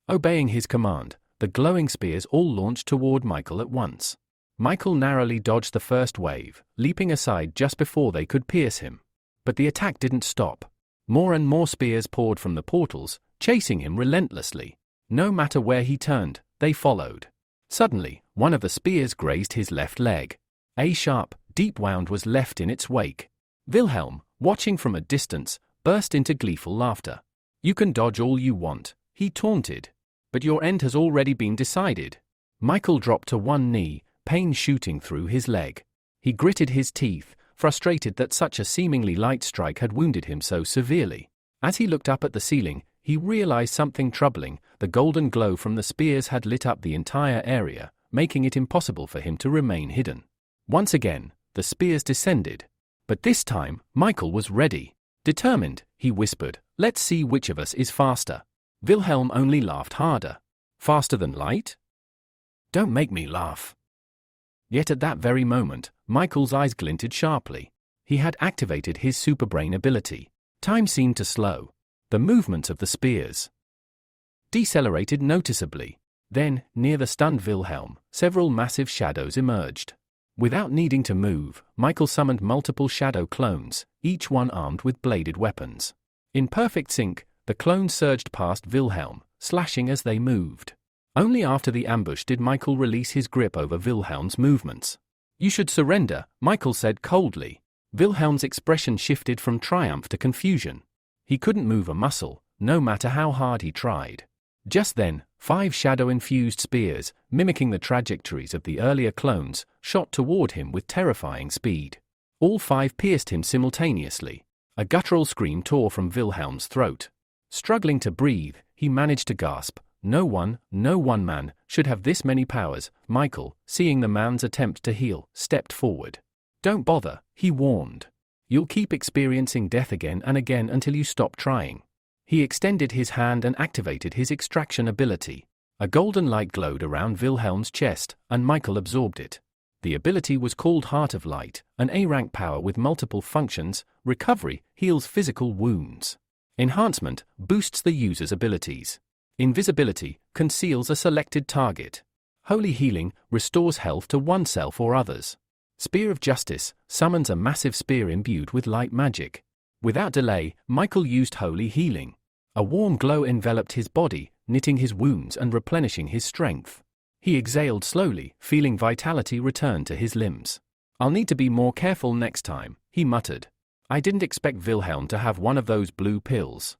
Obeying his command, the glowing spears all launched toward Michael at once. Michael narrowly dodged the first wave, leaping aside just before they could pierce him. But the attack didn't stop. More and more spears poured from the portals, chasing him relentlessly. No matter where he turned, they followed. Suddenly, one of the spears grazed his left leg. A sharp, deep wound was left in its wake. Wilhelm, watching from a distance, burst into gleeful laughter. "You can dodge all you want," he taunted. "But your end has already been decided." Michael dropped to one knee, pain shooting through his leg. He gritted his teeth, frustrated that such a seemingly light strike had wounded him so severely. As he looked up at the ceiling, he realized something troubling. The golden glow from the spears had lit up the entire area, making it impossible for him to remain hidden. Once again, the spears descended. But this time, Michael was ready. Determined, he whispered, "Let's see which of us is faster." Wilhelm only laughed harder. "Faster than light? Don't make me laugh." Yet at that very moment, Michael's eyes glinted sharply. He had activated his superbrain ability. Time seemed to slow. The movements of the spears decelerated noticeably. Then, near the stunned Wilhelm, several massive shadows emerged. Without needing to move, Michael summoned multiple shadow clones, each one armed with bladed weapons. In perfect sync, the clones surged past Wilhelm, slashing as they moved. Only after the ambush did Michael release his grip over Wilhelm's movements. "You should surrender," Michael said coldly. Wilhelm's expression shifted from triumph to confusion. He couldn't move a muscle, no matter how hard he tried. Just then, 5 shadow-infused spears, mimicking the trajectories of the earlier clones, shot toward him with terrifying speed. All 5 pierced him simultaneously. A guttural scream tore from Wilhelm's throat. Struggling to breathe, he managed to gasp. No one man, should have this many powers." Michael, seeing the man's attempt to heal, stepped forward. "Don't bother," he warned. "You'll keep experiencing death again and again until you stop trying." He extended his hand and activated his extraction ability. A golden light glowed around Wilhelm's chest, and Michael absorbed it. The ability was called Heart of Light, an A-rank power with multiple functions. Recovery heals physical wounds. Enhancement boosts the user's abilities. Invisibility conceals a selected target. Holy Healing restores health to oneself or others. Spear of Justice summons a massive spear imbued with light magic. Without delay, Michael used Holy Healing. A warm glow enveloped his body, knitting his wounds and replenishing his strength. He exhaled slowly, feeling vitality return to his limbs. "I'll need to be more careful next time," he muttered. "I didn't expect Wilhelm to have one of those blue pills.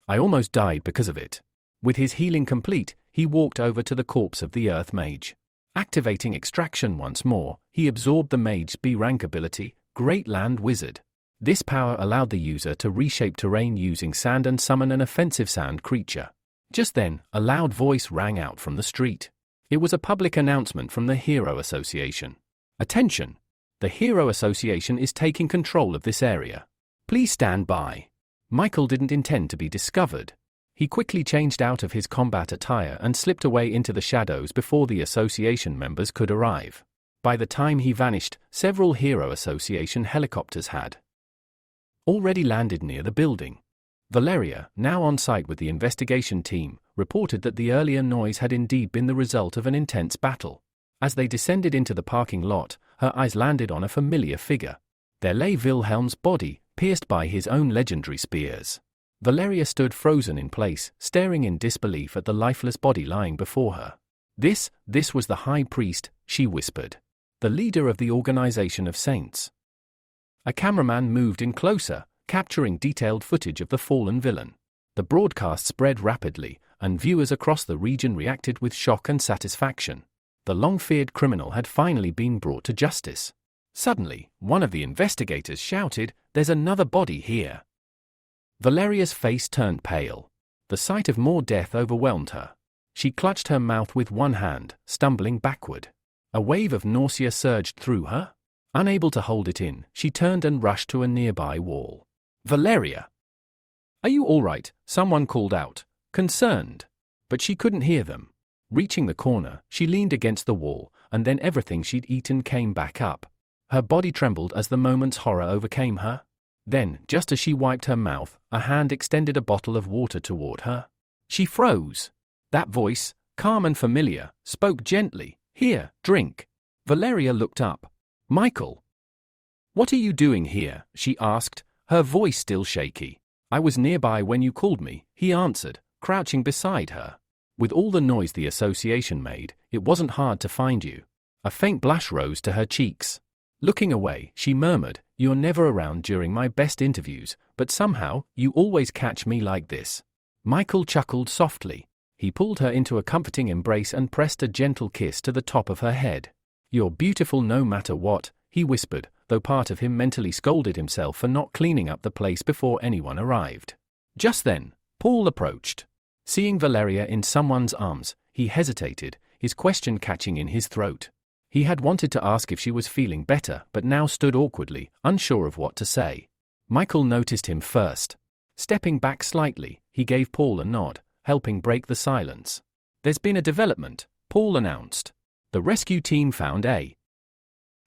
I almost died because of it." With his healing complete, he walked over to the corpse of the Earth Mage. Activating extraction once more, he absorbed the Mage's B-rank ability, Great Land Wizard. This power allowed the user to reshape terrain using sand and summon an offensive sand creature. Just then, a loud voice rang out from the street. It was a public announcement from the Hero Association. "Attention! The Hero Association is taking control of this area. Please stand by." Michael didn't intend to be discovered. He quickly changed out of his combat attire and slipped away into the shadows before the association members could arrive. By the time he vanished, several Hero Association helicopters had already landed near the building. Valeria, now on site with the investigation team, reported that the earlier noise had indeed been the result of an intense battle. As they descended into the parking lot, her eyes landed on a familiar figure. There lay Wilhelm's body, pierced by his own legendary spears. Valeria stood frozen in place, staring in disbelief at the lifeless body lying before her. This was the high priest, she whispered. The leader of the organization of saints. A cameraman moved in closer, capturing detailed footage of the fallen villain. The broadcast spread rapidly, and viewers across the region reacted with shock and satisfaction. The long-feared criminal had finally been brought to justice. Suddenly, one of the investigators shouted, "There's another body here." Valeria's face turned pale. The sight of more death overwhelmed her. She clutched her mouth with one hand, stumbling backward. A wave of nausea surged through her. Unable to hold it in, she turned and rushed to a nearby wall. "Valeria! Are you all right?" someone called out, concerned. But she couldn't hear them. Reaching the corner, she leaned against the wall, and then everything she'd eaten came back up. Her body trembled as the moment's horror overcame her. Then, just as she wiped her mouth, a hand extended a bottle of water toward her. She froze. That voice, calm and familiar, spoke gently. "Here, drink." Valeria looked up. "Michael. What are you doing here?" she asked, her voice still shaky. "I was nearby when you called me," he answered, crouching beside her. "With all the noise the association made, it wasn't hard to find you." A faint blush rose to her cheeks. Looking away, she murmured, "You're never around during my best interviews, but somehow, you always catch me like this." Michael chuckled softly. He pulled her into a comforting embrace and pressed a gentle kiss to the top of her head. "You're beautiful no matter what," he whispered, though part of him mentally scolded himself for not cleaning up the place before anyone arrived. Just then, Paul approached. Seeing Valeria in someone's arms, he hesitated, his question catching in his throat. He had wanted to ask if she was feeling better, but now stood awkwardly, unsure of what to say. Michael noticed him first. Stepping back slightly, he gave Paul a nod, helping break the silence. "There's been a development," Paul announced. "The rescue team found a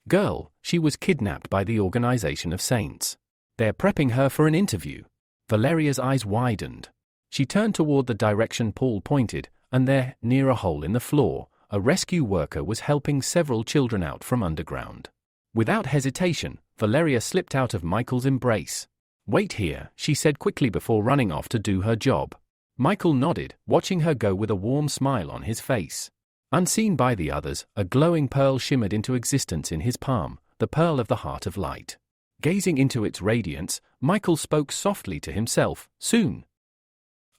girl. She was kidnapped by the Organization of Saints. They're prepping her for an interview." Valeria's eyes widened. She turned toward the direction Paul pointed, and there, near a hole in the floor, a rescue worker was helping several children out from underground. Without hesitation, Valeria slipped out of Michael's embrace. "Wait here," she said quickly before running off to do her job. Michael nodded, watching her go with a warm smile on his face. Unseen by the others, a glowing pearl shimmered into existence in his palm, the pearl of the heart of light. Gazing into its radiance, Michael spoke softly to himself, "Soon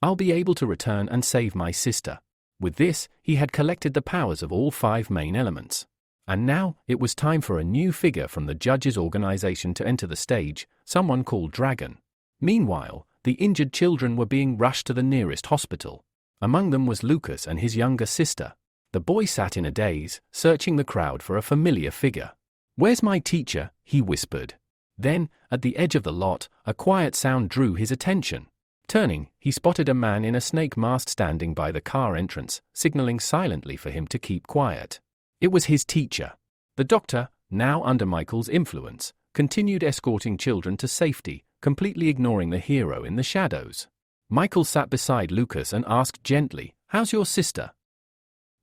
I'll be able to return and save my sister." With this, he had collected the powers of all 5 main elements. And now, it was time for a new figure from the judge's organization to enter the stage, someone called Dragon. Meanwhile, the injured children were being rushed to the nearest hospital. Among them was Lucas and his younger sister. The boy sat in a daze, searching the crowd for a familiar figure. "Where's my teacher?" he whispered. Then, at the edge of the lot, a quiet sound drew his attention. Turning, he spotted a man in a snake mask standing by the car entrance, signaling silently for him to keep quiet. It was his teacher. The doctor, now under Michael's influence, continued escorting children to safety, completely ignoring the hero in the shadows. Michael sat beside Lucas and asked gently, "How's your sister?"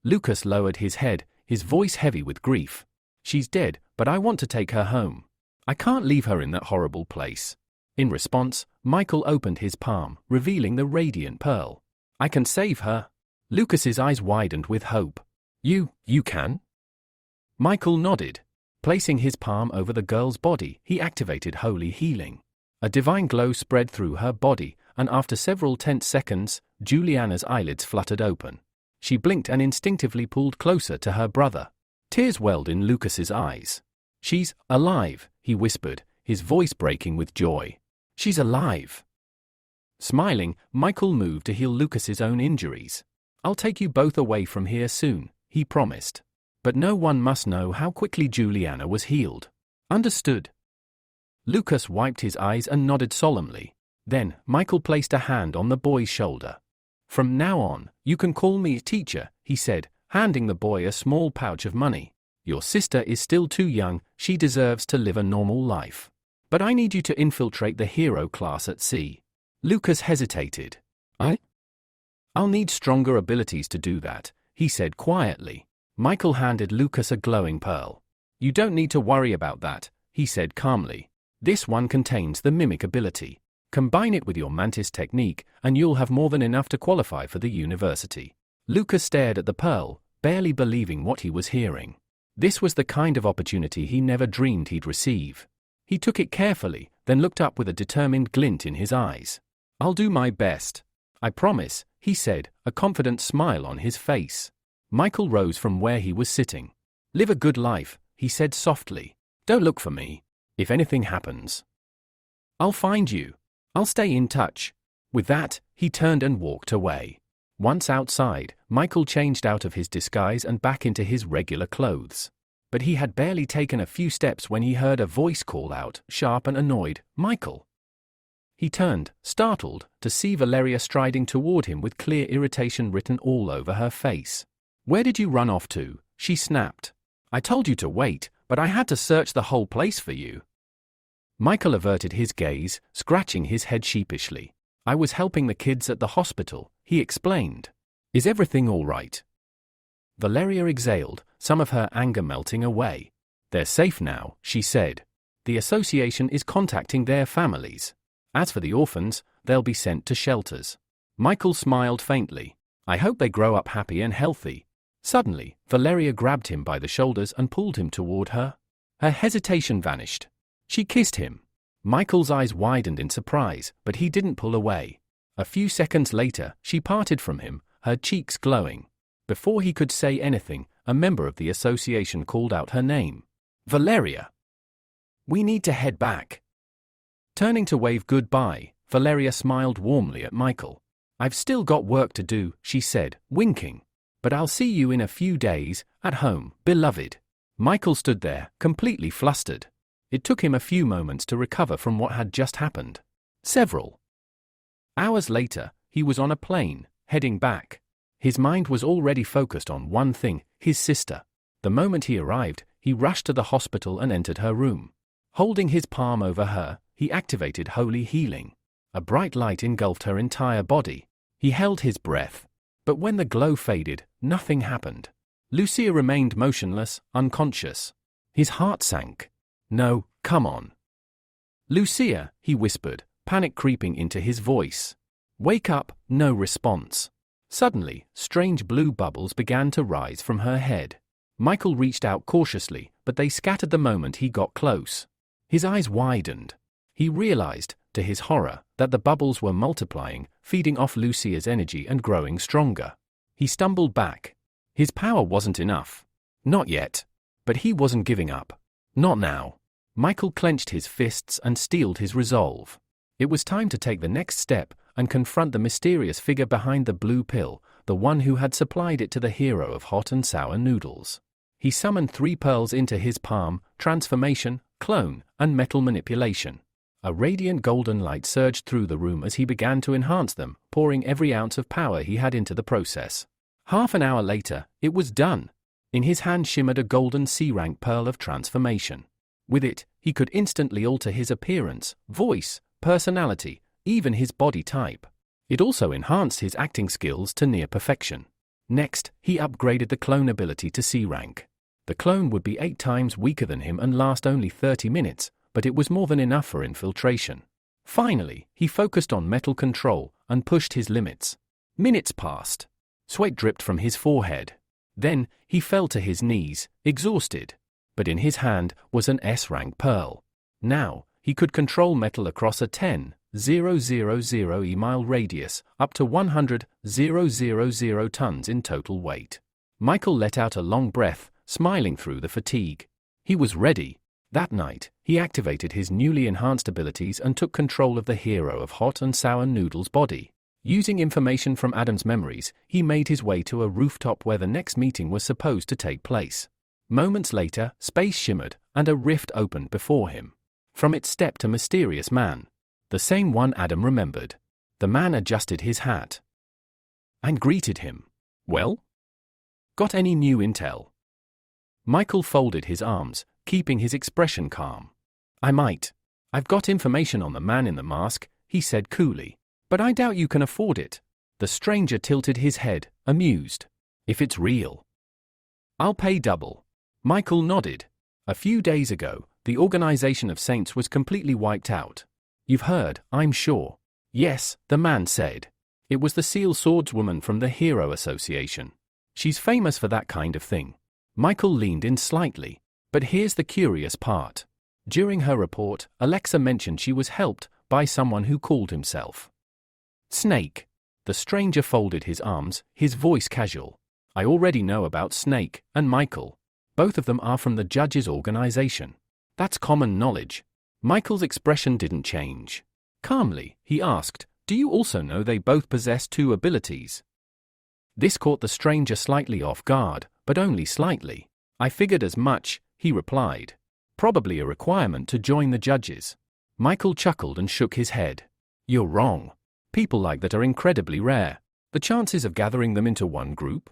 Lucas lowered his head, his voice heavy with grief. "She's dead, but I want to take her home. I can't leave her in that horrible place." In response, Michael opened his palm, revealing the radiant pearl. "I can save her." Lucas's eyes widened with hope. You can?" Michael nodded. Placing his palm over the girl's body, he activated holy healing. A divine glow spread through her body, and after several tense seconds, Juliana's eyelids fluttered open. She blinked and instinctively pulled closer to her brother. Tears welled in Lucas's eyes. "She's alive," he whispered, his voice breaking with joy. "She's alive." Smiling, Michael moved to heal Lucas's own injuries. "I'll take you both away from here soon," he promised. But no one must know how quickly Juliana was healed. "Understood." Lucas wiped his eyes and nodded solemnly. Then, Michael placed a hand on the boy's shoulder. "From now on, you can call me teacher," he said, handing the boy a small pouch of money. "Your sister is still too young, she deserves to live a normal life. But I need you to infiltrate the hero class at sea." Lucas hesitated. I'll need stronger abilities to do that," he said quietly. Michael handed Lucas a glowing pearl. "You don't need to worry about that," he said calmly. "This one contains the mimic ability. Combine it with your mantis technique, and you'll have more than enough to qualify for the university." Lucas stared at the pearl, barely believing what he was hearing. This was the kind of opportunity he never dreamed he'd receive. He took it carefully, then looked up with a determined glint in his eyes. "I'll do my best. I promise," he said, a confident smile on his face. Michael rose from where he was sitting. "Live a good life," he said softly. "Don't look for me. If anything happens, I'll find you. I'll stay in touch." With that, he turned and walked away. Once outside, Michael changed out of his disguise and back into his regular clothes. But he had barely taken a few steps when he heard a voice call out, sharp and annoyed, "Michael!" He turned, startled, to see Valeria striding toward him with clear irritation written all over her face. "Where did you run off to?" she snapped. "I told you to wait, but I had to search the whole place for you." Michael averted his gaze, scratching his head sheepishly. "I was helping the kids at the hospital," he explained. "Is everything all right?" Valeria exhaled, some of her anger melting away. "They're safe now," she said. "The association is contacting their families. As for the orphans, they'll be sent to shelters." Michael smiled faintly. "I hope they grow up happy and healthy." Suddenly, Valeria grabbed him by the shoulders and pulled him toward her. Her hesitation vanished. She kissed him. Michael's eyes widened in surprise, but he didn't pull away. A few seconds later, she parted from him, her cheeks glowing. Before he could say anything, a member of the association called out her name. "Valeria! We need to head back." Turning to wave goodbye, Valeria smiled warmly at Michael. "I've still got work to do," she said, winking. "But I'll see you in a few days, at home, beloved." Michael stood there, completely flustered. It took him a few moments to recover from what had just happened. Several hours later, he was on a plane, heading back. His mind was already focused on one thing, his sister. The moment he arrived, he rushed to the hospital and entered her room. Holding his palm over her, he activated holy healing. A bright light engulfed her entire body. He held his breath. But when the glow faded, nothing happened. Lucia remained motionless, unconscious. His heart sank. "No, come on." "Lucia," he whispered, panic creeping into his voice. "Wake up," no response. Suddenly, strange blue bubbles began to rise from her head. Michael reached out cautiously, but they scattered the moment he got close. His eyes widened. He realized, to his horror, that the bubbles were multiplying, feeding off Lucia's energy and growing stronger. He stumbled back. His power wasn't enough. Not yet. But he wasn't giving up. Not now. Michael clenched his fists and steeled his resolve. It was time to take the next step and confront the mysterious figure behind the blue pill, the one who had supplied it to the hero of hot and sour noodles. He summoned 3 pearls into his palm: transformation, clone, and metal manipulation. A radiant golden light surged through the room as he began to enhance them, pouring every ounce of power he had into the process. Half an hour later, it was done. In his hand shimmered a golden C-rank pearl of transformation. With it, he could instantly alter his appearance, voice, personality, even his body type. It also enhanced his acting skills to near perfection. Next, he upgraded the clone ability to C-rank. The clone would be 8 times weaker than him and last only 30 minutes, but it was more than enough for infiltration. Finally, he focused on metal control and pushed his limits. Minutes passed. Sweat dripped from his forehead. Then, he fell to his knees, exhausted. But in his hand was an S-rank pearl. Now, he could control metal across a 10,000 mile radius, up to 100,000 tons in total weight. Michael let out a long breath, smiling through the fatigue. He was ready. That night, he activated his newly enhanced abilities and took control of the hero of hot and sour noodles' body. Using information from Adam's memories, he made his way to a rooftop where the next meeting was supposed to take place. Moments later, space shimmered, and a rift opened before him. From it stepped a mysterious man. The same one Adam remembered. The man adjusted his hat and greeted him. "Well? Got any new intel?" Michael folded his arms, keeping his expression calm. "I might. I've got information on the man in the mask," he said coolly. "But I doubt you can afford it." The stranger tilted his head, amused. "If it's real, I'll pay double." Michael nodded. "A few days ago, the Organization of Saints was completely wiped out. You've heard, I'm sure." "Yes," the man said. "It was the Seal Swordswoman from the Hero Association. She's famous for that kind of thing. Michael leaned in slightly. But here's the curious part. During her report, Alexa mentioned she was helped by someone who called himself Snake. The stranger folded his arms, his voice casual. I already know about Snake and Michael. Both of them are from the judge's organization. That's common knowledge. Michael's expression didn't change. Calmly, he asked, do you also know they both possess 2 abilities? This caught the stranger slightly off guard, but only slightly. I figured as much, he replied. Probably a requirement to join the judges. Michael chuckled and shook his head. You're wrong. People like that are incredibly rare. The chances of gathering them into one group?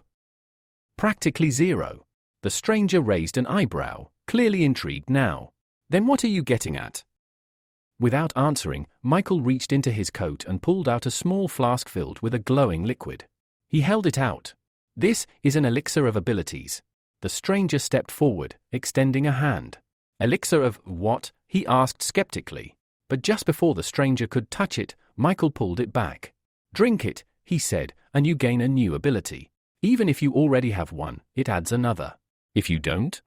Practically zero. The stranger raised an eyebrow, clearly intrigued now. Then what are you getting at? Without answering, Michael reached into his coat and pulled out a small flask filled with a glowing liquid. He held it out. This is an elixir of abilities. The stranger stepped forward, extending a hand. Elixir of what? He asked skeptically. But just before the stranger could touch it, Michael pulled it back. Drink it, he said, and you gain a new ability. Even if you already have one, it adds another. If you don't,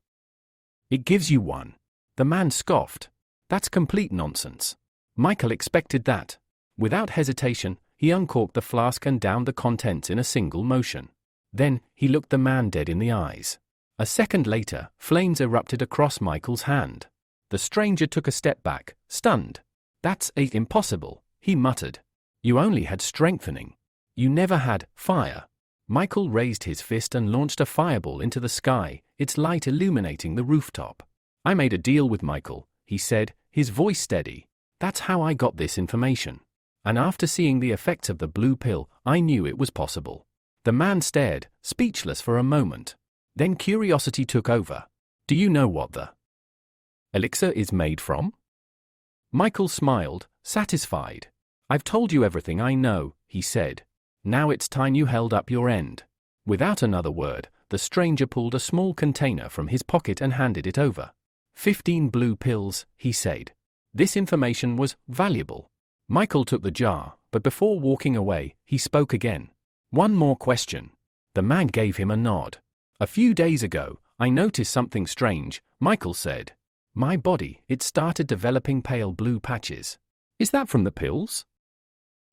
it gives you one. The man scoffed. That's complete nonsense. Michael expected that. Without hesitation, he uncorked the flask and downed the contents in a single motion. Then, he looked the man dead in the eyes. A second later, flames erupted across Michael's hand. The stranger took a step back, stunned. That's impossible, he muttered. You only had strengthening. You never had fire. Michael raised his fist and launched a fireball into the sky, its light illuminating the rooftop. I made a deal with Michael, he said, his voice steady. That's how I got this information. And after seeing the effects of the blue pill, I knew it was possible. The man stared, speechless for a moment. Then curiosity took over. Do you know what the elixir is made from? Michael smiled, satisfied. I've told you everything I know, he said. Now it's time you held up your end. Without another word, the stranger pulled a small container from his pocket and handed it over. 15 blue pills, he said. This information was valuable. Michael took the jar, but before walking away, he spoke again. One more question. The man gave him a nod. A few days ago, I noticed something strange, Michael said. My body, it started developing pale blue patches. Is that from the pills?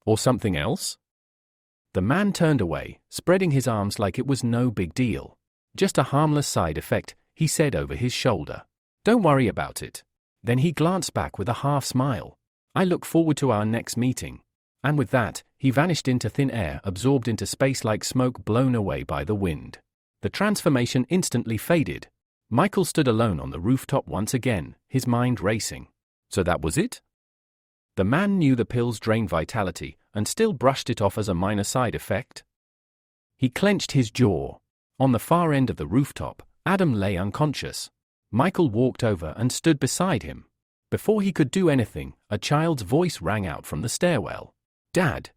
Or something else? The man turned away, spreading his arms like it was no big deal. Just a harmless side effect, he said over his shoulder. Don't worry about it. Then he glanced back with a half smile. I look forward to our next meeting. And with that, he vanished into thin air, absorbed into space like smoke blown away by the wind. The transformation instantly faded. Michael stood alone on the rooftop once again, his mind racing. So that was it? The man knew the pills drained vitality, and still brushed it off as a minor side effect. He clenched his jaw. On the far end of the rooftop, Adam lay unconscious. Michael walked over and stood beside him. Before he could do anything, a child's voice rang out from the stairwell. Dad!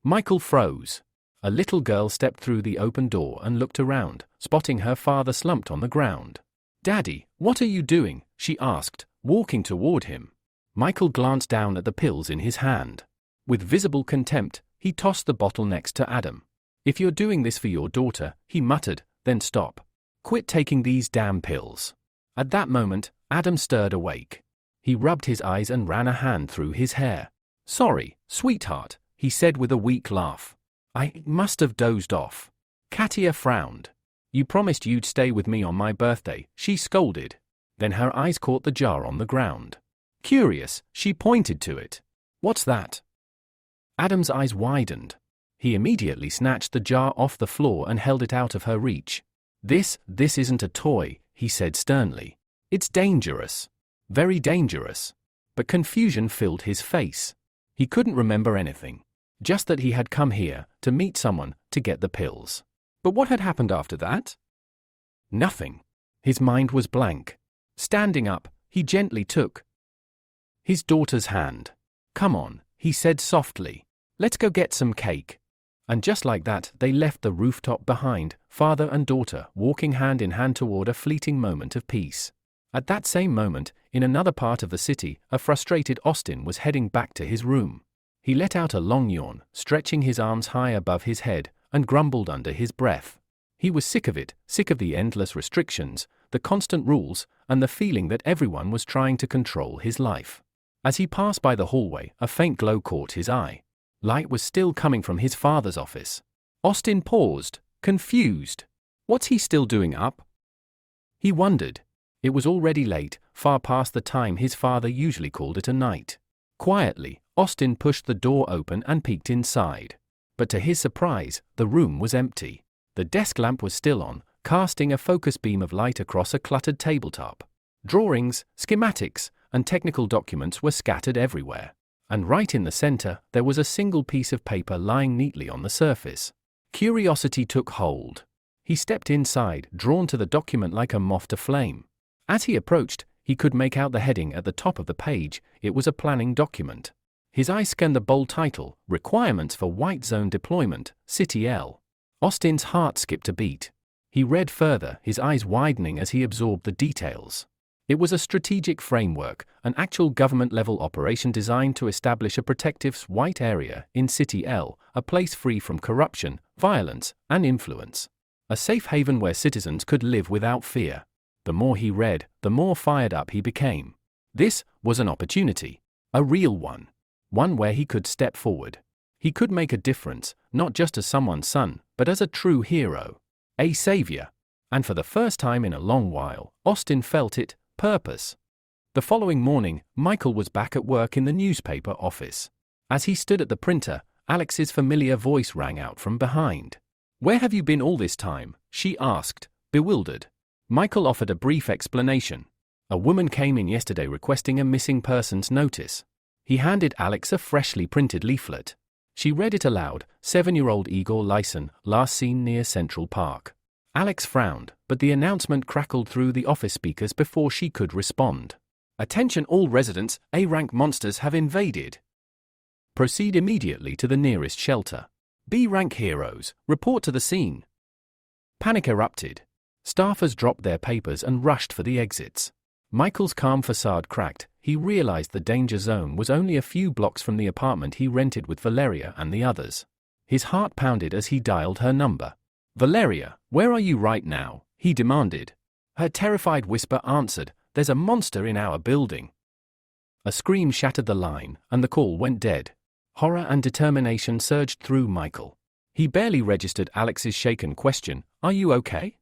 Michael froze. A little girl stepped through the open door and looked around, spotting her father slumped on the ground. Daddy, what are you doing? She asked, walking toward him. Michael glanced down at the pills in his hand. With visible contempt, he tossed the bottle next to Adam. If you're doing this for your daughter, he muttered, then stop. Quit taking these damn pills. At that moment, Adam stirred awake. He rubbed his eyes and ran a hand through his hair. Sorry, sweetheart, he said with a weak laugh. I must have dozed off. Katia frowned. You promised you'd stay with me on my birthday, she scolded. Then her eyes caught the jar on the ground. Curious, she pointed to it. What's that? Adam's eyes widened. He immediately snatched the jar off the floor and held it out of her reach. This isn't a toy, he said sternly. It's dangerous. Very dangerous. But confusion filled his face. He couldn't remember anything. Just that he had come here, to meet someone, to get the pills. But what had happened after that? Nothing. His mind was blank. Standing up, he gently took his daughter's hand. Come on, he said softly. Let's go get some cake. And just like that, they left the rooftop behind, father and daughter walking hand in hand toward a fleeting moment of peace. At that same moment, in another part of the city, a frustrated Austin was heading back to his room. He let out a long yawn, stretching his arms high above his head, and grumbled under his breath. He was sick of it, sick of the endless restrictions, the constant rules, and the feeling that everyone was trying to control his life. As he passed by the hallway, a faint glow caught his eye. Light was still coming from his father's office. Austin paused, confused. What's he still doing up? He wondered. It was already late, far past the time his father usually called it a night. Quietly, Austin pushed the door open and peeked inside. But to his surprise, the room was empty. The desk lamp was still on, casting a focus beam of light across a cluttered tabletop. Drawings, schematics, and technical documents were scattered everywhere. And right in the center, there was a single piece of paper lying neatly on the surface. Curiosity took hold. He stepped inside, drawn to the document like a moth to flame. As he approached, he could make out the heading at the top of the page. It was a planning document. His eye scanned the bold title, Requirements for White Zone Deployment, City L. Austin's heart skipped a beat. He read further, his eyes widening as he absorbed the details. It was a strategic framework, an actual government-level operation designed to establish a protective white area in City L, a place free from corruption, violence, and influence. A safe haven where citizens could live without fear. The more he read, the more fired up he became. This was an opportunity. A real one. One where he could step forward. He could make a difference, not just as someone's son, but as a true hero. A savior. And for the first time in a long while, Austin felt it. Purpose. The following morning, Michael was back at work in the newspaper office. As he stood at the printer, Alex's familiar voice rang out from behind. "Where have you been all this time?" she asked, bewildered. Michael offered a brief explanation. "A woman came in yesterday requesting a missing persons notice." He handed Alex a freshly printed leaflet. She read it aloud, 7-year-old Igor Lyson, last seen near Central Park. Alex frowned, but the announcement crackled through the office speakers before she could respond. "Attention all residents, A-rank monsters have invaded. Proceed immediately to the nearest shelter. B-rank heroes, report to the scene." Panic erupted. Staffers dropped their papers and rushed for the exits. Michael's calm facade cracked. He realized the danger zone was only a few blocks from the apartment he rented with Valeria and the others. His heart pounded as he dialed her number. "Valeria, where are you right now?" he demanded. Her terrified whisper answered, "There's a monster in our building." A scream shattered the line, and the call went dead. Horror and determination surged through Michael. He barely registered Alex's shaken question, "Are you okay?"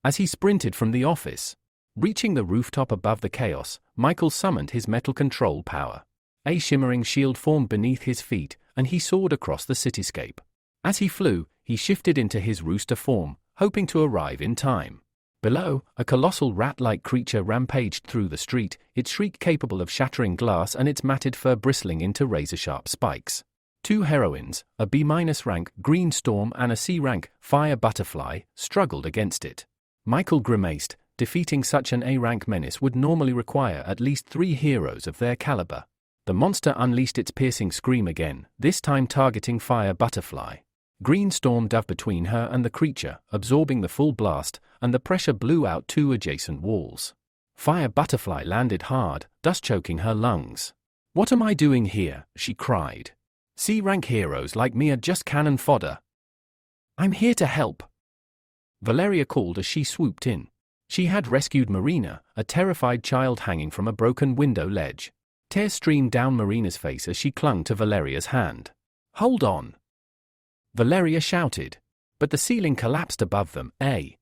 As he sprinted from the office. Reaching the rooftop above the chaos, Michael summoned his metal control power. A shimmering shield formed beneath his feet, and he soared across the cityscape. As he flew, he shifted into his rooster form, hoping to arrive in time. Below, a colossal rat-like creature rampaged through the street, its shriek capable of shattering glass and its matted fur bristling into razor-sharp spikes. 2 heroines, a B-rank green storm and a C-rank fire butterfly, struggled against it. Michael grimaced. Defeating such an A-rank menace would normally require at least 3 heroes of their caliber. The monster unleashed its piercing scream again, this time targeting fire butterfly. Green storm dove between her and the creature, absorbing the full blast, and the pressure blew out 2 adjacent walls. Fire butterfly landed hard, dust choking her lungs. "What am I doing here?" she cried. "C-rank heroes like me are just cannon fodder." "I'm here to help," Valeria called as she swooped in. She had rescued Marina, a terrified child hanging from a broken window ledge. Tears streamed down Marina's face as she clung to Valeria's hand. "Hold on," Valeria shouted. But the ceiling collapsed above them, a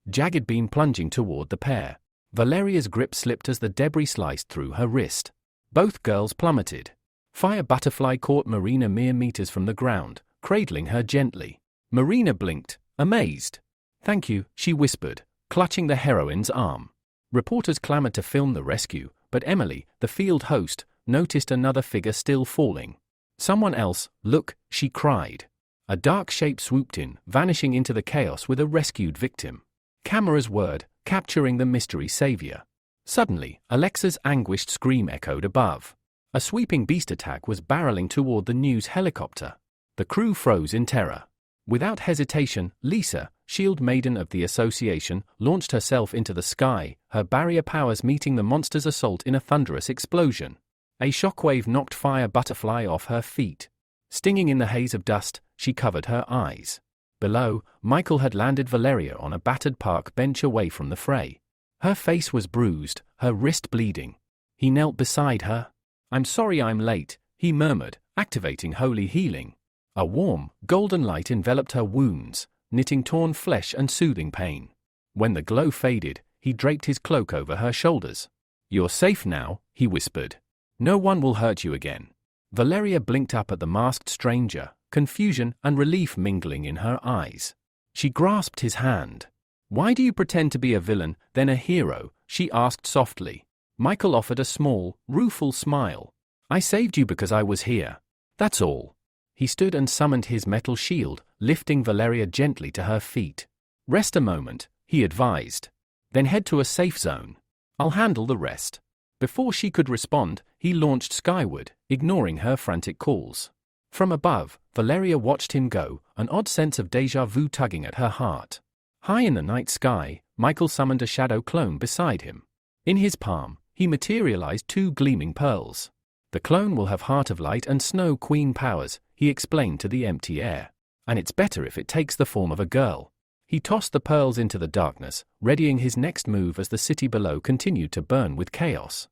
jagged beam plunging toward the pair. Valeria's grip slipped as the debris sliced through her wrist. Both girls plummeted. Fire butterfly caught Marina mere meters from the ground, cradling her gently. Marina blinked, amazed. "Thank you," she whispered, clutching the heroine's arm. Reporters clamored to film the rescue, but Emily, the field host, noticed another figure still falling. "Someone else, look," she cried. A dark shape swooped in, vanishing into the chaos with a rescued victim. Camera's word, capturing the mystery savior. Suddenly, Alexa's anguished scream echoed above. A sweeping beast attack was barreling toward the news helicopter. The crew froze in terror. Without hesitation, Lisa, shield maiden of the association, launched herself into the sky, her barrier powers meeting the monster's assault in a thunderous explosion. A shockwave knocked Fire Butterfly off her feet. Stinging in the haze of dust, she covered her eyes. Below, Michael had landed Valeria on a battered park bench away from the fray. Her face was bruised, her wrist bleeding. He knelt beside her. "I'm sorry I'm late," he murmured, activating holy healing. A warm, golden light enveloped her wounds, knitting torn flesh and soothing pain. When the glow faded, he draped his cloak over her shoulders. "You're safe now," he whispered. "No one will hurt you again." Valeria blinked up at the masked stranger, confusion and relief mingling in her eyes. She grasped his hand. "Why do you pretend to be a villain, then a hero?" she asked softly. Michael offered a small, rueful smile. "I saved you because I was here. That's all." He stood and summoned his metal shield, lifting Valeria gently to her feet. "Rest a moment," he advised. "Then head to a safe zone. I'll handle the rest." Before she could respond, he launched skyward, ignoring her frantic calls. From above, Valeria watched him go, an odd sense of déjà vu tugging at her heart. High in the night sky, Michael summoned a shadow clone beside him. In his palm, he materialized 2 gleaming pearls. "The clone will have Heart of Light and Snow Queen powers," he explained to the empty air. "And it's better if it takes the form of a girl." He tossed the pearls into the darkness, readying his next move as the city below continued to burn with chaos.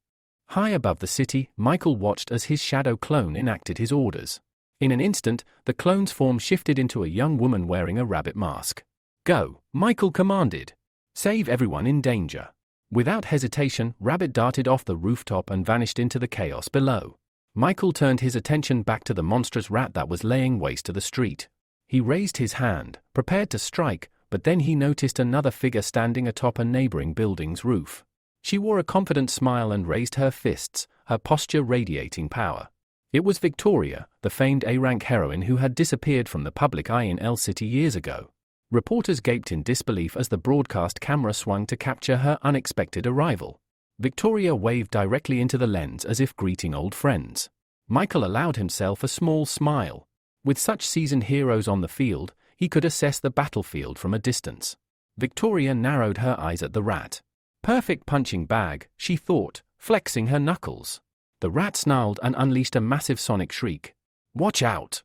High above the city, Michael watched as his shadow clone enacted his orders. In an instant, the clone's form shifted into a young woman wearing a rabbit mask. "Go," Michael commanded. "Save everyone in danger." Without hesitation, Rabbit darted off the rooftop and vanished into the chaos below. Michael turned his attention back to the monstrous rat that was laying waste to the street. He raised his hand, prepared to strike, but then he noticed another figure standing atop a neighboring building's roof. She wore a confident smile and raised her fists, her posture radiating power. It was Victoria, the famed A-rank heroine who had disappeared from the public eye in L City years ago. Reporters gaped in disbelief as the broadcast camera swung to capture her unexpected arrival. Victoria waved directly into the lens as if greeting old friends. Michael allowed himself a small smile. With such seasoned heroes on the field, he could assess the battlefield from a distance. Victoria narrowed her eyes at the rat. "Perfect punching bag," she thought, flexing her knuckles. The rat snarled and unleashed a massive sonic shriek. "Watch out!"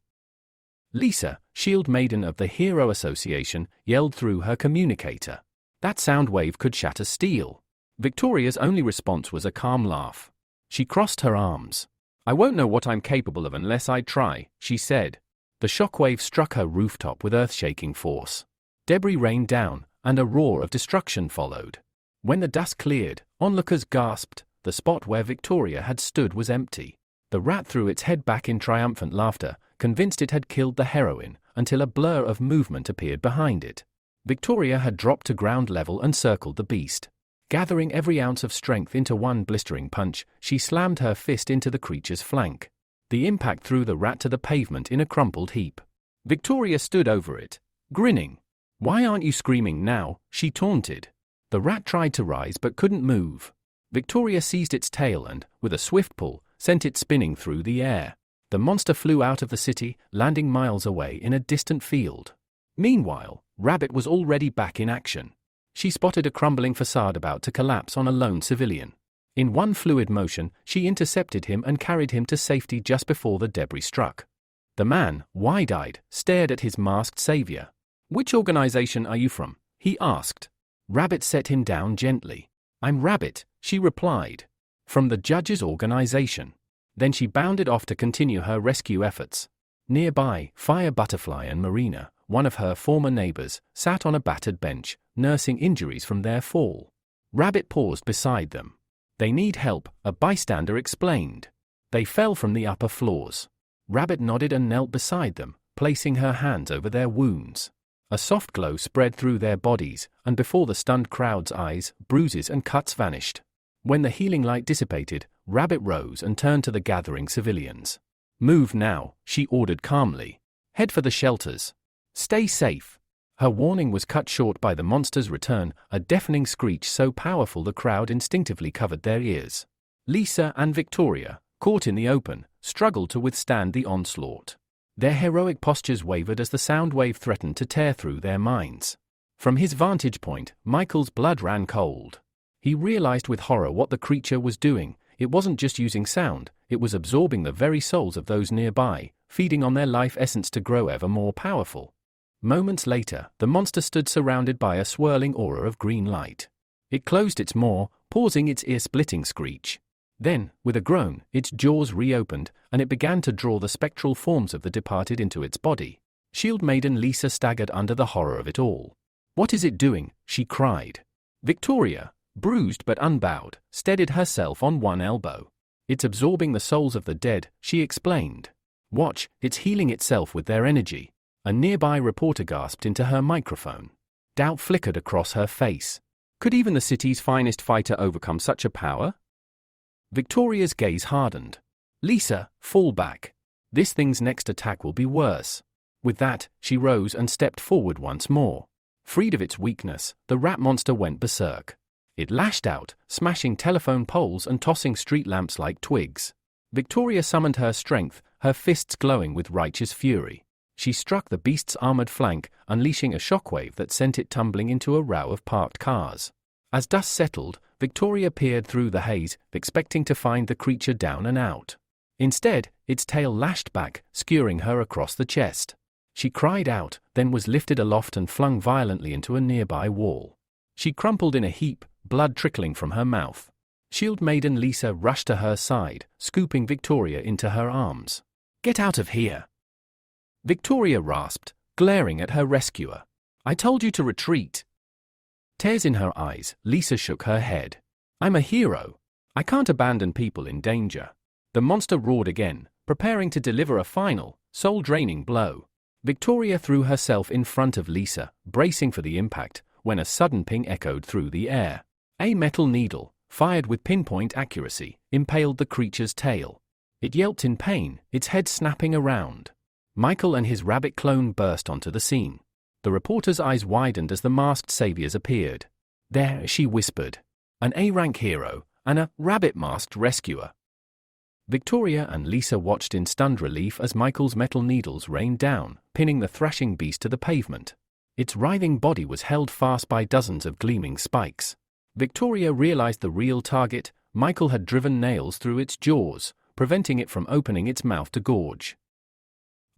Lisa, Shield Maiden of the Hero Association, yelled through her communicator. That sound wave could shatter steel. Victoria's only response was a calm laugh. She crossed her arms. "I won't know what I'm capable of unless I try," she said. The shockwave struck her rooftop with earth-shaking force. Debris rained down, and a roar of destruction followed. When the dust cleared, onlookers gasped. The spot where Victoria had stood was empty. The rat threw its head back in triumphant laughter, convinced it had killed the heroine, until a blur of movement appeared behind it. Victoria had dropped to ground level and circled the beast. Gathering every ounce of strength into one blistering punch, she slammed her fist into the creature's flank. The impact threw the rat to the pavement in a crumpled heap. Victoria stood over it, grinning. "Why aren't you screaming now?" she taunted. The rat tried to rise but couldn't move. Victoria seized its tail and, with a swift pull, sent it spinning through the air. The monster flew out of the city, landing miles away in a distant field. Meanwhile, Rabbit was already back in action. She spotted a crumbling facade about to collapse on a lone civilian. In one fluid motion, she intercepted him and carried him to safety just before the debris struck. The man, wide-eyed, stared at his masked savior. "Which organization are you from?" he asked. Rabbit set him down gently. "I'm Rabbit," she replied. "From the judge's organization." Then she bounded off to continue her rescue efforts. Nearby, Fire Butterfly and Marina, one of her former neighbors, sat on a battered bench, nursing injuries from their fall. Rabbit paused beside them. "They need help," a bystander explained. "They fell from the upper floors." Rabbit nodded and knelt beside them, placing her hands over their wounds. A soft glow spread through their bodies, and before the stunned crowd's eyes, bruises and cuts vanished. When the healing light dissipated, Rabbit rose and turned to the gathering civilians. "Move now," she ordered calmly. "Head for the shelters. Stay safe." Her warning was cut short by the monster's return, a deafening screech so powerful the crowd instinctively covered their ears. Lisa and Victoria, caught in the open, struggled to withstand the onslaught. Their heroic postures wavered as the sound wave threatened to tear through their minds. From his vantage point, Michael's blood ran cold. He realized with horror what the creature was doing. It wasn't just using sound, it was absorbing the very souls of those nearby, feeding on their life essence to grow ever more powerful. Moments later, the monster stood surrounded by a swirling aura of green light. It closed its maw, pausing its ear-splitting screech. Then, with a groan, its jaws reopened, and it began to draw the spectral forms of the departed into its body. Shield Maiden Lisa staggered under the horror of it all. "What is it doing?" she cried. Victoria, bruised but unbowed, steadied herself on one elbow. "It's absorbing the souls of the dead," she explained. "Watch, it's healing itself with their energy." A nearby reporter gasped into her microphone. Doubt flickered across her face. Could even the city's finest fighter overcome such a power? Victoria's gaze hardened. "Lisa, fall back. This thing's next attack will be worse." With that, she rose and stepped forward once more. Freed of its weakness, the rat monster went berserk. It lashed out, smashing telephone poles and tossing street lamps like twigs. Victoria summoned her strength, her fists glowing with righteous fury. She struck the beast's armored flank, unleashing a shockwave that sent it tumbling into a row of parked cars. As dust settled, Victoria peered through the haze, expecting to find the creature down and out. Instead, its tail lashed back, skewering her across the chest. She cried out, then was lifted aloft and flung violently into a nearby wall. She crumpled in a heap, blood trickling from her mouth. Shield Maiden Lisa rushed to her side, scooping Victoria into her arms. "Get out of here!" Victoria rasped, glaring at her rescuer. "I told you to retreat." Tears in her eyes, Lisa shook her head. "I'm a hero. I can't abandon people in danger." The monster roared again, preparing to deliver a final, soul-draining blow. Victoria threw herself in front of Lisa, bracing for the impact, when a sudden ping echoed through the air. A metal needle, fired with pinpoint accuracy, impaled the creature's tail. It yelped in pain, its head snapping around. Michael and his rabbit clone burst onto the scene. The reporter's eyes widened as the masked saviors appeared. "There," she whispered. "An A-rank hero, and a rabbit-masked rescuer." Victoria and Lisa watched in stunned relief as Michael's metal needles rained down, pinning the thrashing beast to the pavement. Its writhing body was held fast by dozens of gleaming spikes. Victoria realized the real target. Michael had driven nails through its jaws, preventing it from opening its mouth to gorge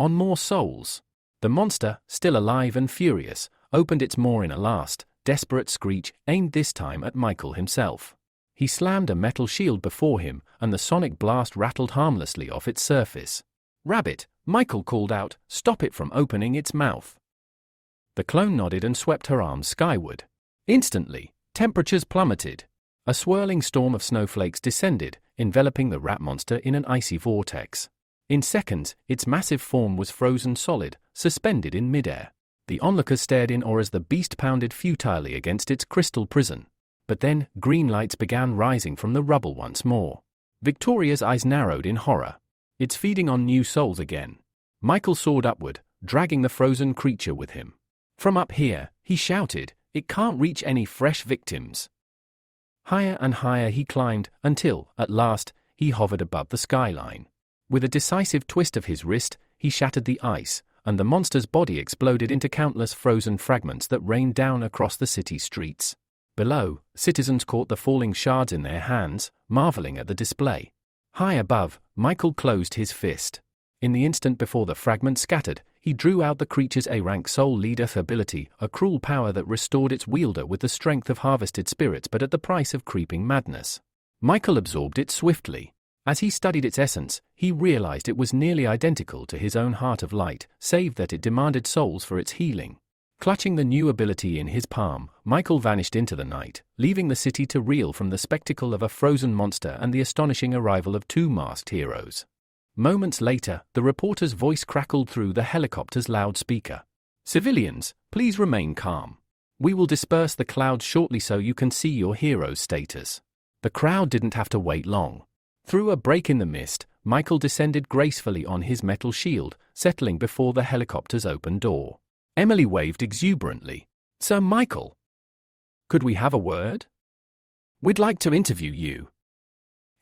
on more souls. The monster, still alive and furious, opened its maw in a last, desperate screech, aimed this time at Michael himself. He slammed a metal shield before him, and the sonic blast rattled harmlessly off its surface. "Rabbit," Michael called out, "stop it from opening its mouth." The clone nodded and swept her arms skyward. Instantly, temperatures plummeted. A swirling storm of snowflakes descended, enveloping the rat monster in an icy vortex. In seconds, its massive form was frozen solid, suspended in midair. The onlookers stared in awe as the beast pounded futilely against its crystal prison. But then, green lights began rising from the rubble once more. Victoria's eyes narrowed in horror. "It's feeding on new souls again." Michael soared upward, dragging the frozen creature with him. "From up here," he shouted, "it can't reach any fresh victims." Higher and higher he climbed, until, at last, he hovered above the skyline. With a decisive twist of his wrist, he shattered the ice, and the monster's body exploded into countless frozen fragments that rained down across the city streets. Below, citizens caught the falling shards in their hands, marveling at the display. High above, Michael closed his fist. In the instant before the fragments scattered, he drew out the creature's A-rank soul leader ability, a cruel power that restored its wielder with the strength of harvested spirits but at the price of creeping madness. Michael absorbed it swiftly. As he studied its essence, he realized it was nearly identical to his own Heart of Light, save that it demanded souls for its healing. Clutching the new ability in his palm, Michael vanished into the night, leaving the city to reel from the spectacle of a frozen monster and the astonishing arrival of two masked heroes. Moments later, the reporter's voice crackled through the helicopter's loudspeaker. "Civilians, please remain calm. We will disperse the clouds shortly so you can see your hero's status." The crowd didn't have to wait long. Through a break in the mist, Michael descended gracefully on his metal shield, settling before the helicopter's open door. Emily waved exuberantly. "Sir Michael, could we have a word? We'd like to interview you."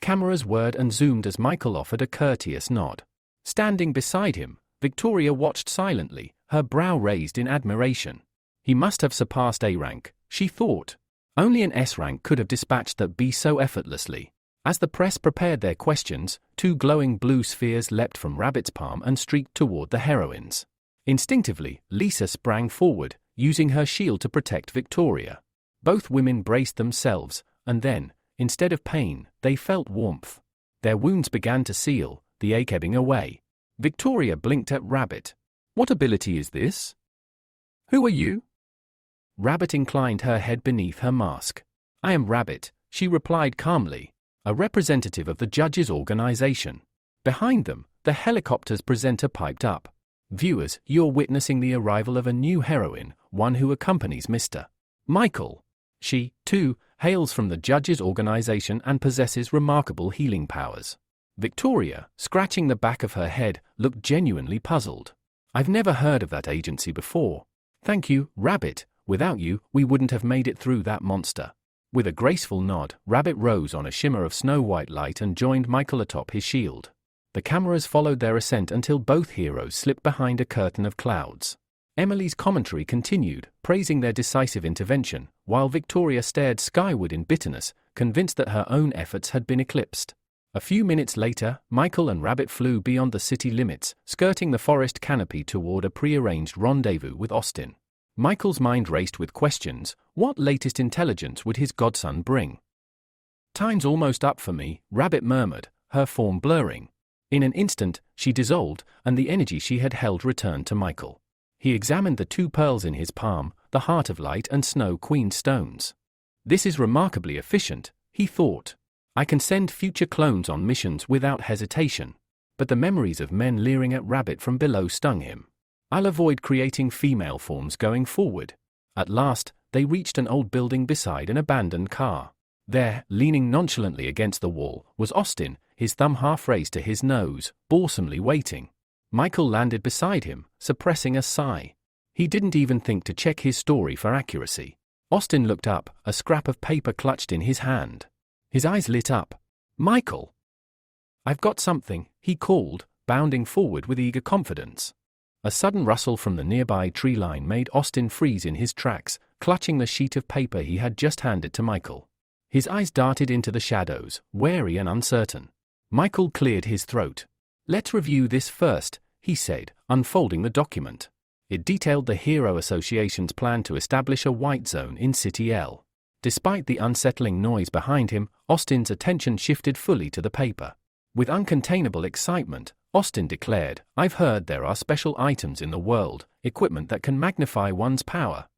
Cameras whirred and zoomed as Michael offered a courteous nod. Standing beside him, Victoria watched silently, her brow raised in admiration. He must have surpassed A-rank, she thought. Only an S-rank could have dispatched that beast so effortlessly. As the press prepared their questions, two glowing blue spheres leapt from Rabbit's palm and streaked toward the heroines. Instinctively, Lisa sprang forward, using her shield to protect Victoria. Both women braced themselves, and then, instead of pain, they felt warmth. Their wounds began to seal, the ache ebbing away. Victoria blinked at Rabbit. "What ability is this?" "Who are you?" Rabbit inclined her head beneath her mask. "I am Rabbit," she replied calmly, "a representative of the judges' organization." Behind them, the helicopter's presenter piped up. "Viewers, you're witnessing the arrival of a new heroine, one who accompanies Mr. Michael. She, too, hails from the judges' organization and possesses remarkable healing powers." Victoria, scratching the back of her head, looked genuinely puzzled. "I've never heard of that agency before." "Thank you, Rabbit. Without you, we wouldn't have made it through that monster." With a graceful nod, Rabbit rose on a shimmer of snow-white light and joined Michael atop his shield. The cameras followed their ascent until both heroes slipped behind a curtain of clouds. Emily's commentary continued, praising their decisive intervention, while Victoria stared skyward in bitterness, convinced that her own efforts had been eclipsed. A few minutes later, Michael and Rabbit flew beyond the city limits, skirting the forest canopy toward a prearranged rendezvous with Austin. Michael's mind raced with questions. What latest intelligence would his godson bring? "Time's almost up for me," Rabbit murmured, her form blurring. In an instant, she dissolved, and the energy she had held returned to Michael. He examined the two pearls in his palm, the Heart of Light and Snow Queen stones. "This is remarkably efficient," he thought. "I can send future clones on missions without hesitation." But the memories of men leering at Rabbit from below stung him. "I'll avoid creating female forms going forward." At last, they reached an old building beside an abandoned car. There, leaning nonchalantly against the wall, was Austin, his thumb half raised to his nose, boresomely waiting. Michael landed beside him, suppressing a sigh. He didn't even think to check his story for accuracy. Austin looked up, a scrap of paper clutched in his hand. His eyes lit up. "Michael!" "I've got something," he called, bounding forward with eager confidence. A sudden rustle from the nearby tree line made Austin freeze in his tracks, clutching the sheet of paper he had just handed to Michael. His eyes darted into the shadows, wary and uncertain. Michael cleared his throat. "Let's review this first," he said, unfolding the document. It detailed the Hero Association's plan to establish a white zone in City L. Despite the unsettling noise behind him, Austin's attention shifted fully to the paper. With uncontainable excitement, Austin declared, "I've heard there are special items in the world, equipment that can magnify one's power.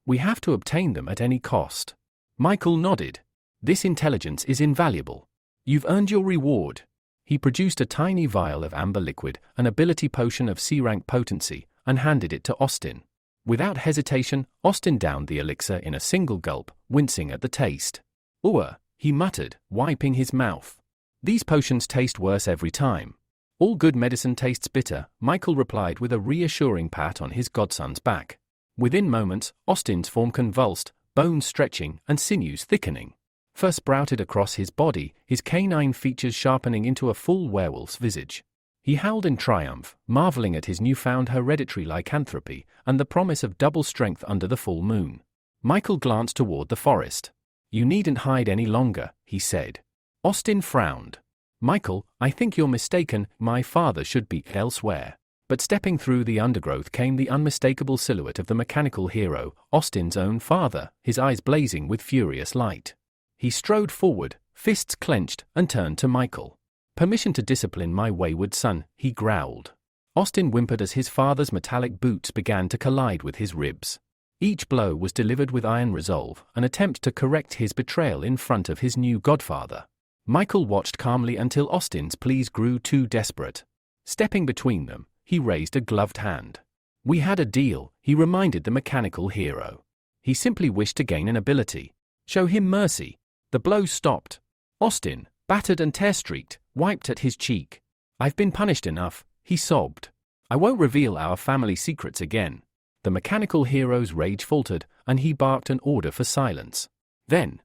We have to obtain them at any cost." Michael nodded. "This intelligence is invaluable. You've earned your reward." He produced a tiny vial of amber liquid, an ability potion of C-rank potency, and handed it to Austin. Without hesitation, Austin downed the elixir in a single gulp, wincing at the taste. "Ooh," he muttered, wiping his mouth. "These potions taste worse every time." "All good medicine tastes bitter," Michael replied with a reassuring pat on his godson's back. Within moments, Austin's form convulsed, bones stretching and sinews thickening. Fur sprouted across his body, his canine features sharpening into a full werewolf's visage. He howled in triumph, marveling at his newfound hereditary lycanthropy and the promise of double strength under the full moon. Michael glanced toward the forest. "You needn't hide any longer," he said. Austin frowned. "Michael, I think you're mistaken. My father should be elsewhere." But stepping through the undergrowth came the unmistakable silhouette of the mechanical hero, Austin's own father, his eyes blazing with furious light. He strode forward, fists clenched, and turned to Michael. "Permission to discipline my wayward son," he growled. Austin whimpered as his father's metallic boots began to collide with his ribs. Each blow was delivered with iron resolve, an attempt to correct his betrayal in front of his new godfather. Michael watched calmly until Austin's pleas grew too desperate. Stepping between them, he raised a gloved hand. "We had a deal," he reminded the mechanical hero. He simply wished to gain an ability. Show him mercy. The blows stopped. Austin, battered and tear-streaked, wiped at his cheek. "I've been punished enough," he sobbed. "I won't reveal our family secrets again." The mechanical hero's rage faltered, and he barked an order for silence. Then,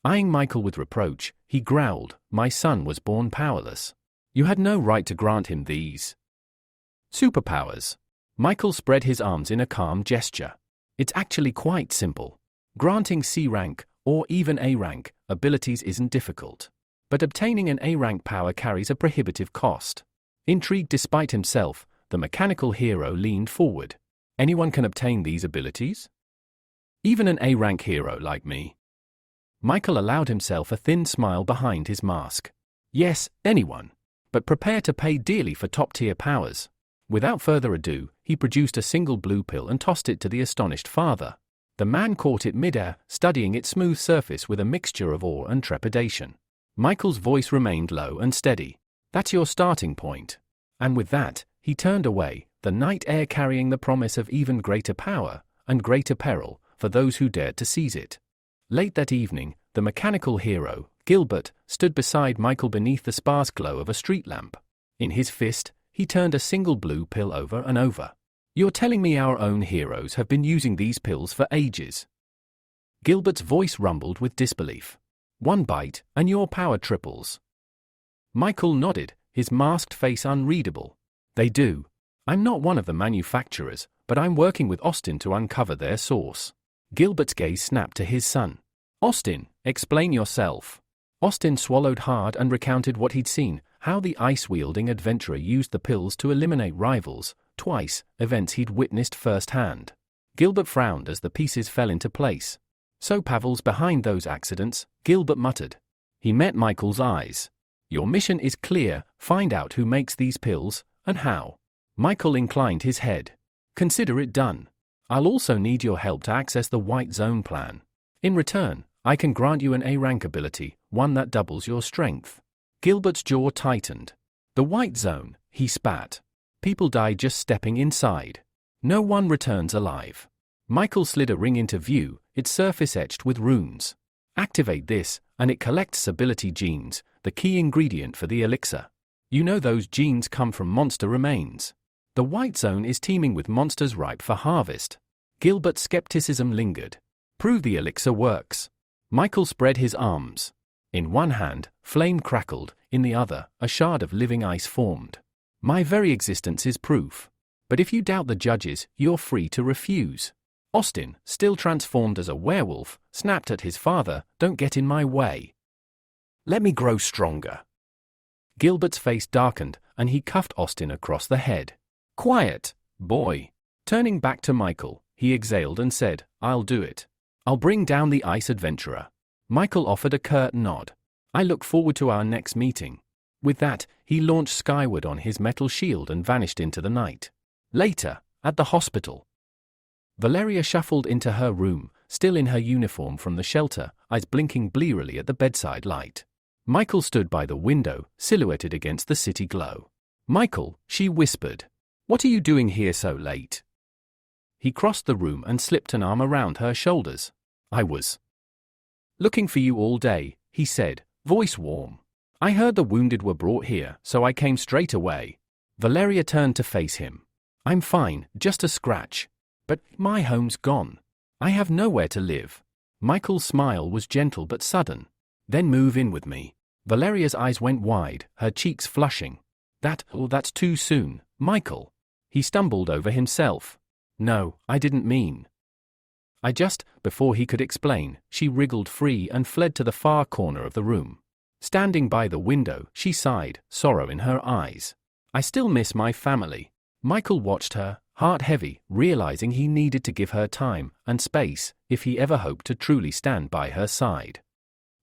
eyeing Michael with reproach, he growled, "My son was born powerless. You had no right to grant him these superpowers." Michael spread his arms in a calm gesture. "It's actually quite simple. Granting C-rank, or even A-rank, abilities isn't difficult. But obtaining an A-rank power carries a prohibitive cost." Intrigued despite himself, The mechanical hero leaned forward. Anyone can obtain these abilities? Even an A-rank hero like me? Michael allowed himself a thin smile behind his mask. Yes, anyone. But prepare to pay dearly for top-tier powers. Without further ado, he produced a single blue pill and tossed it to the astonished father. The man caught it mid-air, studying its smooth surface with a mixture of awe and trepidation. Michael's voice remained low and steady. That's your starting point. And with that, he turned away, the night air carrying the promise of even greater power and greater peril for those who dared to seize it. Late that evening, the mechanical hero, Gilbert, stood beside Michael beneath the sparse glow of a street lamp. In his fist, he turned a single blue pill over and over. You're telling me our own heroes have been using these pills for ages? Gilbert's voice rumbled with disbelief. One bite, and your power triples. Michael nodded, his masked face unreadable. They do. I'm not one of the manufacturers, but I'm working with Austin to uncover their source. Gilbert's gaze snapped to his son. Austin, explain yourself. Austin swallowed hard and recounted what he'd seen, how the ice-wielding adventurer used the pills to eliminate rivals, twice, events he'd witnessed firsthand. Gilbert frowned as the pieces fell into place. So Pavel's behind those accidents, Gilbert muttered. He met Michael's eyes. Your mission is clear, find out who makes these pills, and how. Michael inclined his head. Consider it done. I'll also need your help to access the White Zone plan. In return, I can grant you an A-rank ability, one that doubles your strength. Gilbert's jaw tightened. The White Zone, he spat. People die just stepping inside. No one returns alive. Michael slid a ring into view, its surface etched with runes. Activate this, and it collects ability genes, the key ingredient for the elixir. You know those genes come from monster remains. The White Zone is teeming with monsters ripe for harvest. Gilbert's skepticism lingered. Prove the elixir works. Michael spread his arms. In one hand, flame crackled, in the other, a shard of living ice formed. My very existence is proof. But if you doubt the judges, you're free to refuse. Austin, still transformed as a werewolf, snapped at his father, don't get in my way. Let me grow stronger. Gilbert's face darkened, and he cuffed Austin across the head. Quiet, boy. Turning back to Michael, he exhaled and said, I'll do it. I'll bring down the ice adventurer. Michael offered a curt nod. I look forward to our next meeting. With that, he launched skyward on his metal shield and vanished into the night. Later, at the hospital. Valeria shuffled into her room, still in her uniform from the shelter, eyes blinking blearily at the bedside light. Michael stood by the window, silhouetted against the city glow. Michael, she whispered. What are you doing here so late? He crossed the room and slipped an arm around her shoulders. I was looking for you all day, he said, voice warm. I heard the wounded were brought here, so I came straight away. Valeria turned to face him. I'm fine, just a scratch. But my home's gone. I have nowhere to live. Michael's smile was gentle but sudden. Then move in with me. Valeria's eyes went wide, her cheeks flushing. That's too soon, Michael. He stumbled over himself. No, I didn't mean. Before he could explain, she wriggled free and fled to the far corner of the room. Standing by the window, she sighed, sorrow in her eyes. I still miss my family. Michael watched her, heart heavy, realizing he needed to give her time and space if he ever hoped to truly stand by her side.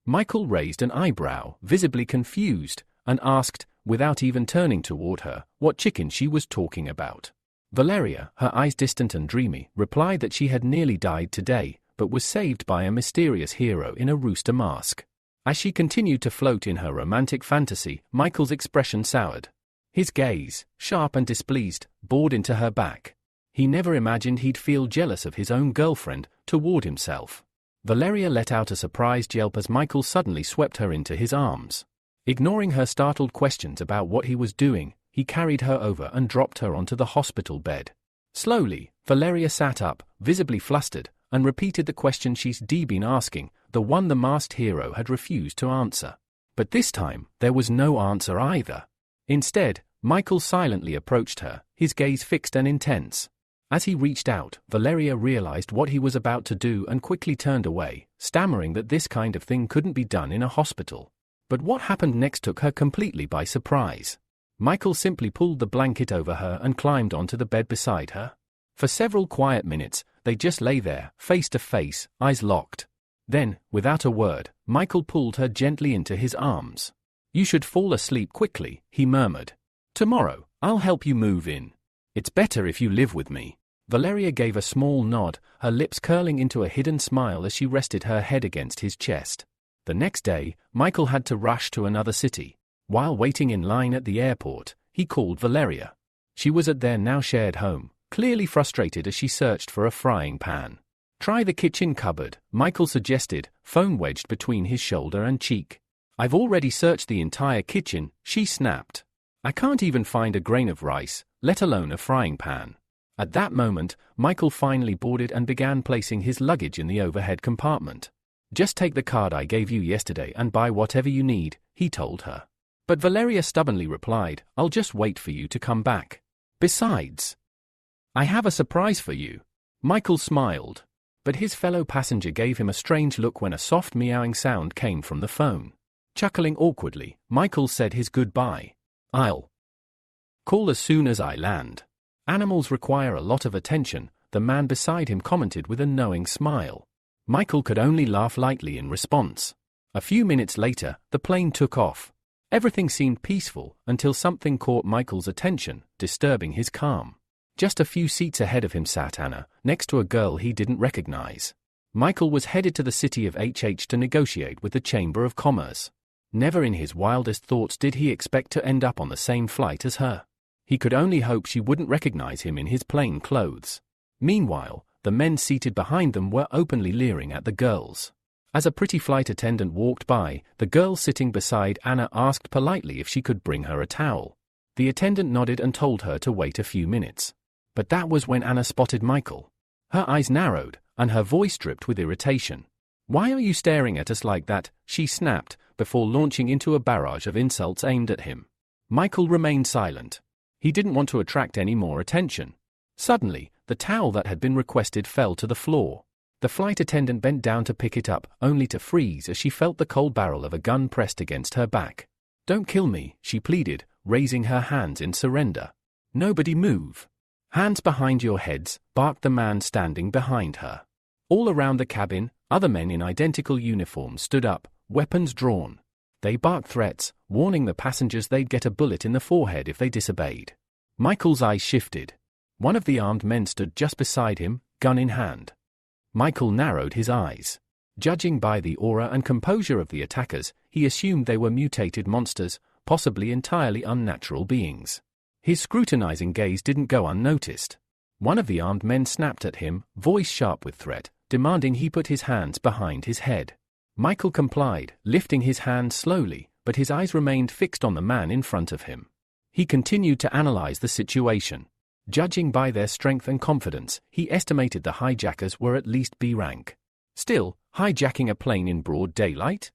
Michael raised an eyebrow, visibly confused, and asked, without even turning toward her, what chicken she was talking about. Valeria, her eyes distant and dreamy, replied that she had nearly died today, but was saved by a mysterious hero in a rooster mask. As she continued to float in her romantic fantasy, Michael's expression soured. His gaze, sharp and displeased, bored into her back. He never imagined he'd feel jealous of his own girlfriend, toward himself. Valeria let out a surprised yelp as Michael suddenly swept her into his arms. Ignoring her startled questions about what he was doing, he carried her over and dropped her onto the hospital bed. Slowly, Valeria sat up, visibly flustered, and repeated the question she'd been asking, the one the masked hero had refused to answer. But this time, there was no answer either. Instead, Michael silently approached her, his gaze fixed and intense. As he reached out, Valeria realized what he was about to do and quickly turned away, stammering that this kind of thing couldn't be done in a hospital. But what happened next took her completely by surprise. Michael simply pulled the blanket over her and climbed onto the bed beside her. For several quiet minutes, they just lay there, face to face, eyes locked. Then, without a word, Michael pulled her gently into his arms. "You should fall asleep quickly," he murmured. "Tomorrow, I'll help you move in. It's better if you live with me." Valeria gave a small nod, her lips curling into a hidden smile as she rested her head against his chest. The next day, Michael had to rush to another city. While waiting in line at the airport, he called Valeria. She was at their now shared home, clearly frustrated as she searched for a frying pan. "Try the kitchen cupboard," Michael suggested, phone wedged between his shoulder and cheek. "I've already searched the entire kitchen," she snapped. "I can't even find a grain of rice, let alone a frying pan." At that moment, Michael finally boarded and began placing his luggage in the overhead compartment. "Just take the card I gave you yesterday and buy whatever you need," he told her. But Valeria stubbornly replied, "I'll just wait for you to come back. Besides, I have a surprise for you." Michael smiled, but his fellow passenger gave him a strange look when a soft meowing sound came from the phone. Chuckling awkwardly, Michael said his goodbye. "I'll call as soon as I land. Animals require a lot of attention," the man beside him commented with a knowing smile. Michael could only laugh lightly in response. A few minutes later, the plane took off. Everything seemed peaceful until something caught Michael's attention, disturbing his calm. Just a few seats ahead of him sat Anna, next to a girl he didn't recognize. Michael was headed to the city of HH to negotiate with the Chamber of Commerce. Never in his wildest thoughts did he expect to end up on the same flight as her. He could only hope she wouldn't recognize him in his plain clothes. Meanwhile, the men seated behind them were openly leering at the girls. As a pretty flight attendant walked by, the girl sitting beside Anna asked politely if she could bring her a towel. The attendant nodded and told her to wait a few minutes. But that was when Anna spotted Michael. Her eyes narrowed, and her voice dripped with irritation. "Why are you staring at us like that?" she snapped, before launching into a barrage of insults aimed at him. Michael remained silent. He didn't want to attract any more attention. Suddenly, the towel that had been requested fell to the floor. The flight attendant bent down to pick it up, only to freeze as she felt the cold barrel of a gun pressed against her back. "Don't kill me," she pleaded, raising her hands in surrender. "Nobody move." "Hands behind your heads," barked the man standing behind her. All around the cabin, other men in identical uniforms stood up, weapons drawn. They barked threats, warning the passengers they'd get a bullet in the forehead if they disobeyed. Michael's eyes shifted. One of the armed men stood just beside him, gun in hand. Michael narrowed his eyes. Judging by the aura and composure of the attackers, he assumed they were mutated monsters, possibly entirely unnatural beings. His scrutinizing gaze didn't go unnoticed. One of the armed men snapped at him, voice sharp with threat, demanding he put his hands behind his head. Michael complied, lifting his hands slowly, but his eyes remained fixed on the man in front of him. He continued to analyze the situation. Judging by their strength and confidence, he estimated the hijackers were at least B rank. Still, hijacking a plane in broad daylight?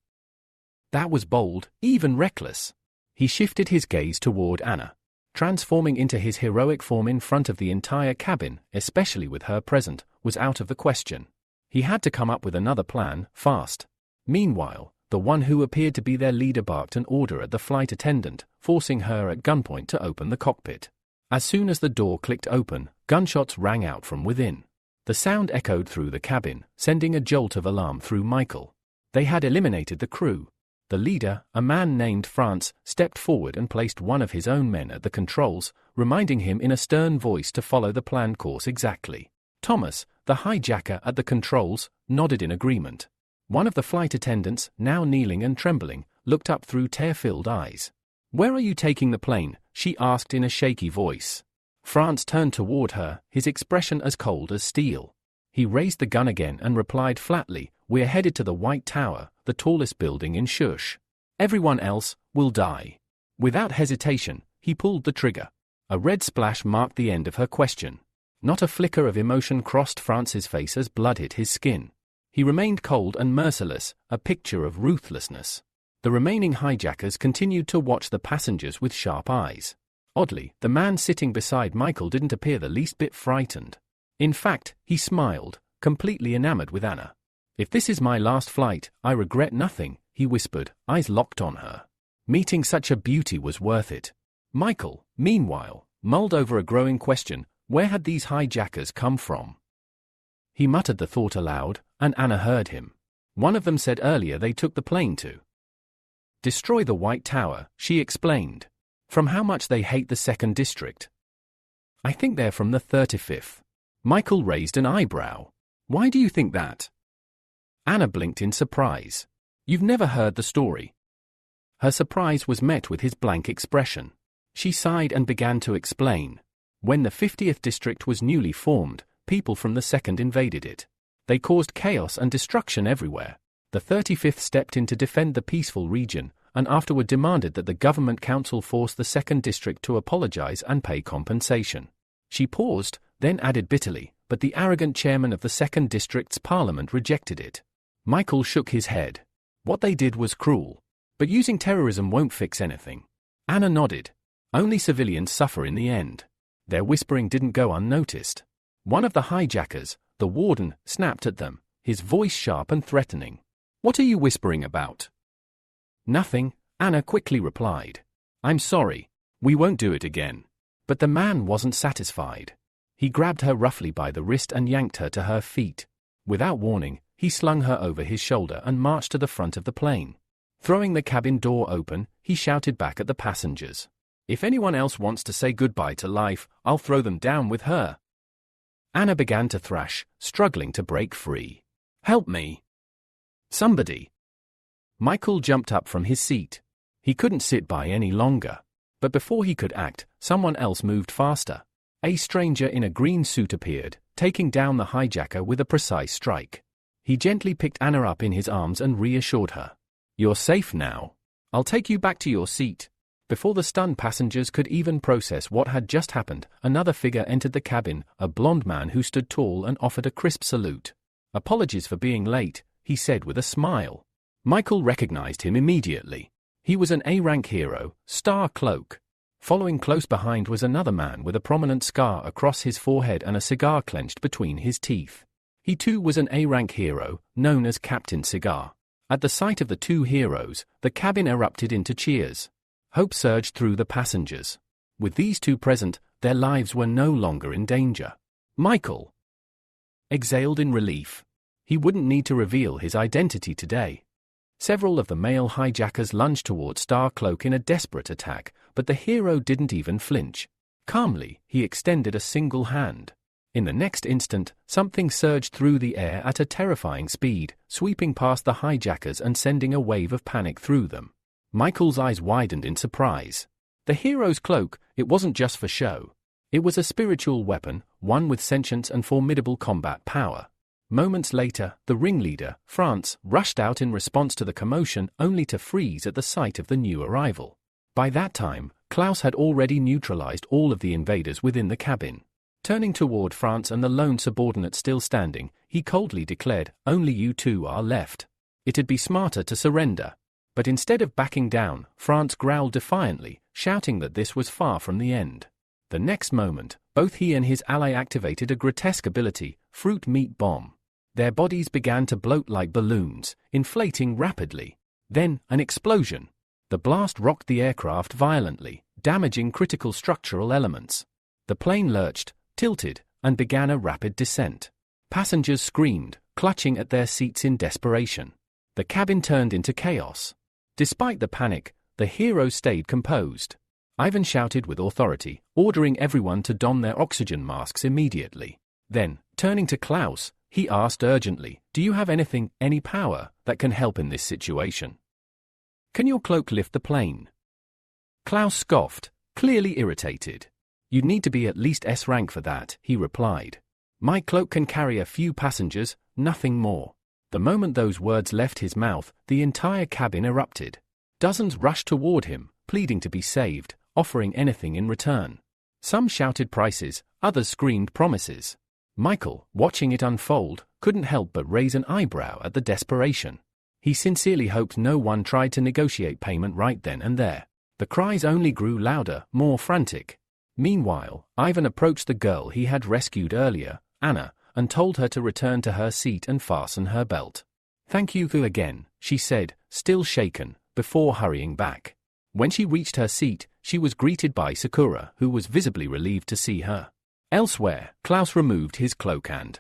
That was bold, even reckless. He shifted his gaze toward Anna. Transforming into his heroic form in front of the entire cabin, especially with her present, was out of the question. He had to come up with another plan, fast. Meanwhile, the one who appeared to be their leader barked an order at the flight attendant, forcing her at gunpoint to open the cockpit. As soon as the door clicked open, gunshots rang out from within. The sound echoed through the cabin, sending a jolt of alarm through Michael. They had eliminated the crew. The leader, a man named France, stepped forward and placed one of his own men at the controls, reminding him in a stern voice to follow the planned course exactly. Thomas, the hijacker at the controls, nodded in agreement. One of the flight attendants, now kneeling and trembling, looked up through tear-filled eyes. "Where are you taking the plane?" she asked in a shaky voice. France turned toward her, his expression as cold as steel. He raised the gun again and replied flatly, "We're headed to the White Tower, the tallest building in Shush. Everyone else will die." Without hesitation, he pulled the trigger. A red splash marked the end of her question. Not a flicker of emotion crossed France's face as blood hit his skin. He remained cold and merciless, a picture of ruthlessness. The remaining hijackers continued to watch the passengers with sharp eyes. Oddly, the man sitting beside Michael didn't appear the least bit frightened. In fact, he smiled, completely enamored with Anna. "If this is my last flight, I regret nothing," he whispered, eyes locked on her. "Meeting such a beauty was worth it." Michael, meanwhile, mulled over a growing question: where had these hijackers come from? He muttered the thought aloud, and Anna heard him. One of them said earlier they took the plane to destroy the White Tower, she explained. From how much they hate the 2nd District. I think they're from the 35th. Michael raised an eyebrow. Why do you think that? Anna blinked in surprise. You've never heard the story. Her surprise was met with his blank expression. She sighed and began to explain. When the 50th District was newly formed, people from the 2nd invaded it. They caused chaos and destruction everywhere. The 35th stepped in to defend the peaceful region, and afterward demanded that the government council force the 2nd District to apologize and pay compensation. She paused, then added bitterly, but the arrogant chairman of the 2nd District's parliament rejected it. Michael shook his head. What they did was cruel. But using terrorism won't fix anything. Anna nodded. Only civilians suffer in the end. Their whispering didn't go unnoticed. One of the hijackers, the warden, snapped at them, his voice sharp and threatening. What are you whispering about? Nothing, Anna quickly replied. I'm sorry. We won't do it again. But the man wasn't satisfied. He grabbed her roughly by the wrist and yanked her to her feet. Without warning, he slung her over his shoulder and marched to the front of the plane. Throwing the cabin door open, he shouted back at the passengers. If anyone else wants to say goodbye to life, I'll throw them down with her. Anna began to thrash, struggling to break free. Help me. Somebody. Michael jumped up from his seat. He couldn't sit by any longer. But before he could act, someone else moved faster. A stranger in a green suit appeared, taking down the hijacker with a precise strike. He gently picked Anna up in his arms and reassured her. You're safe now. I'll take you back to your seat. Before the stunned passengers could even process what had just happened, another figure entered the cabin, a blond man who stood tall and offered a crisp salute. Apologies for being late, he said with a smile. Michael recognized him immediately. He was an A-rank hero, Star Cloak. Following close behind was another man with a prominent scar across his forehead and a cigar clenched between his teeth. He too was an A-rank hero, known as Captain Cigar. At the sight of the two heroes, the cabin erupted into cheers. Hope surged through the passengers. With these two present, their lives were no longer in danger. Michael exhaled in relief. He wouldn't need to reveal his identity today. Several of the male hijackers lunged toward Star Cloak in a desperate attack, but the hero didn't even flinch. Calmly, he extended a single hand. In the next instant, something surged through the air at a terrifying speed, sweeping past the hijackers and sending a wave of panic through them. Michael's eyes widened in surprise. The hero's cloak, it wasn't just for show. It was a spiritual weapon, one with sentience and formidable combat power. Moments later, the ringleader, France, rushed out in response to the commotion only to freeze at the sight of the new arrival. By that time, Klaus had already neutralized all of the invaders within the cabin. Turning toward France and the lone subordinate still standing, he coldly declared, "Only you two are left. It'd be smarter to surrender." But instead of backing down, France growled defiantly, shouting that this was far from the end. The next moment, both he and his ally activated a grotesque ability, Fruit Meat Bomb. Their bodies began to bloat like balloons, inflating rapidly. Then, an explosion. The blast rocked the aircraft violently, damaging critical structural elements. The plane lurched, tilted, and began a rapid descent. Passengers screamed, clutching at their seats in desperation. The cabin turned into chaos. Despite the panic, the heroes stayed composed. Ivan shouted with authority, ordering everyone to don their oxygen masks immediately. Then, turning to Klaus, he asked urgently, "Do you have anything, any power, that can help in this situation? Can your cloak lift the plane?" Klaus scoffed, clearly irritated. "You'd need to be at least S rank for that," he replied. "My cloak can carry a few passengers, nothing more." The moment those words left his mouth, the entire cabin erupted. Dozens rushed toward him, pleading to be saved, offering anything in return. Some shouted prices, others screamed promises. Michael, watching it unfold, couldn't help but raise an eyebrow at the desperation. He sincerely hoped no one tried to negotiate payment right then and there. The cries only grew louder, more frantic. Meanwhile, Ivan approached the girl he had rescued earlier, Anna, and told her to return to her seat and fasten her belt. "Thank you again," she said, still shaken, before hurrying back. When she reached her seat, she was greeted by Sakura, who was visibly relieved to see her. Elsewhere, Klaus removed his cloak and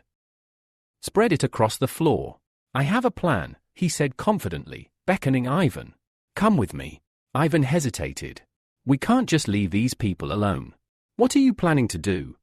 spread it across the floor. "I have a plan," he said confidently, beckoning Ivan. "Come with me." Ivan hesitated. "We can't just leave these people alone. What are you planning to do?"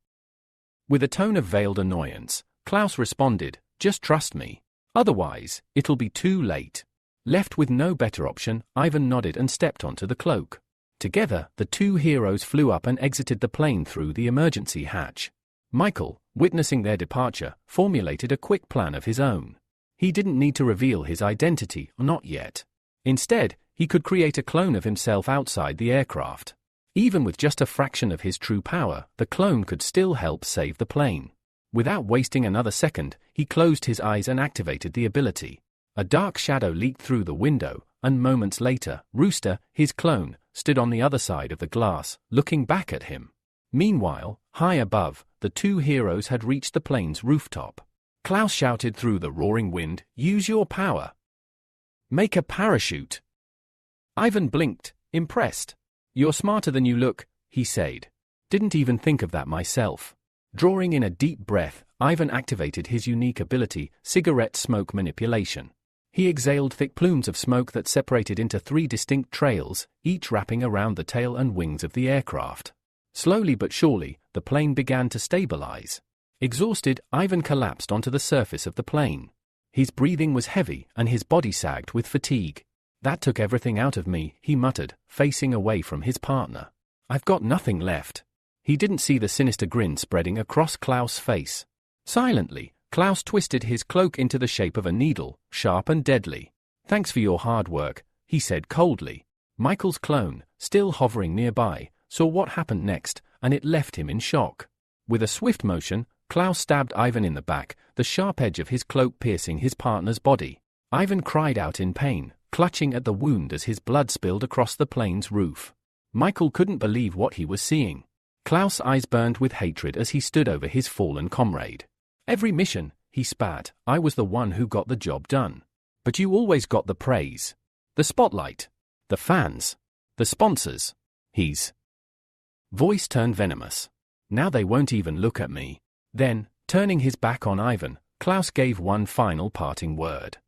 With a tone of veiled annoyance, Klaus responded, "Just trust me. Otherwise, it'll be too late." Left with no better option, Ivan nodded and stepped onto the cloak. Together, the two heroes flew up and exited the plane through the emergency hatch. Michael, witnessing their departure, formulated a quick plan of his own. He didn't need to reveal his identity, not yet. Instead, he could create a clone of himself outside the aircraft. Even with just a fraction of his true power, the clone could still help save the plane. Without wasting another second, he closed his eyes and activated the ability. A dark shadow leaked through the window, and moments later, Rooster, his clone, stood on the other side of the glass, looking back at him. Meanwhile, high above, the two heroes had reached the plane's rooftop. Klaus shouted through the roaring wind, "Use your power! Make a parachute!" Ivan blinked, impressed. "You're smarter than you look," he said. "Didn't even think of that myself." Drawing in a deep breath, Ivan activated his unique ability, cigarette smoke manipulation. He exhaled thick plumes of smoke that separated into 3 distinct trails, each wrapping around the tail and wings of the aircraft. Slowly but surely, the plane began to stabilize. Exhausted, Ivan collapsed onto the surface of the plane. His breathing was heavy and his body sagged with fatigue. "That took everything out of me," he muttered, facing away from his partner. "I've got nothing left." He didn't see the sinister grin spreading across Klaus' face. Silently, Klaus twisted his cloak into the shape of a needle, sharp and deadly. "Thanks for your hard work," he said coldly. Michael's clone, still hovering nearby, saw what happened next, and it left him in shock. With a swift motion, Klaus stabbed Ivan in the back, the sharp edge of his cloak piercing his partner's body. Ivan cried out in pain, clutching at the wound as his blood spilled across the plane's roof. Michael couldn't believe what he was seeing. Klaus' eyes burned with hatred as he stood over his fallen comrade. "Every mission," he spat, "I was the one who got the job done. But you always got the praise. The spotlight. The fans. The sponsors." His voice turned venomous. "Now they won't even look at me." Then, turning his back on Ivan, Klaus gave one final parting word.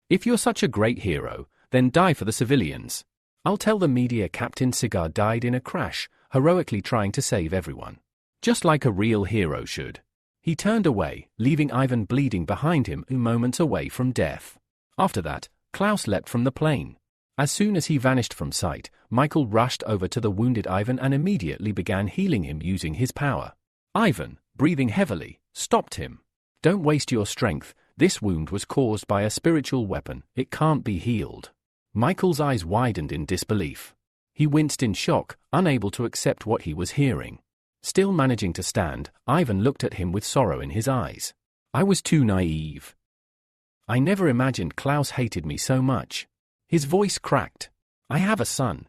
"If you're such a great hero, then die for the civilians. I'll tell the media Captain Cigar died in a crash, heroically trying to save everyone. Just like a real hero should." He turned away, leaving Ivan bleeding behind him moments away from death. After that, Klaus leapt from the plane. As soon as he vanished from sight, Michael rushed over to the wounded Ivan and immediately began healing him using his power. Ivan, breathing heavily, stopped him. "Don't waste your strength. This wound was caused by a spiritual weapon. It can't be healed." Michael's eyes widened in disbelief. He winced in shock, unable to accept what he was hearing. Still managing to stand, Ivan looked at him with sorrow in his eyes. "I was too naive. I never imagined Klaus hated me so much." His voice cracked. "I have a son.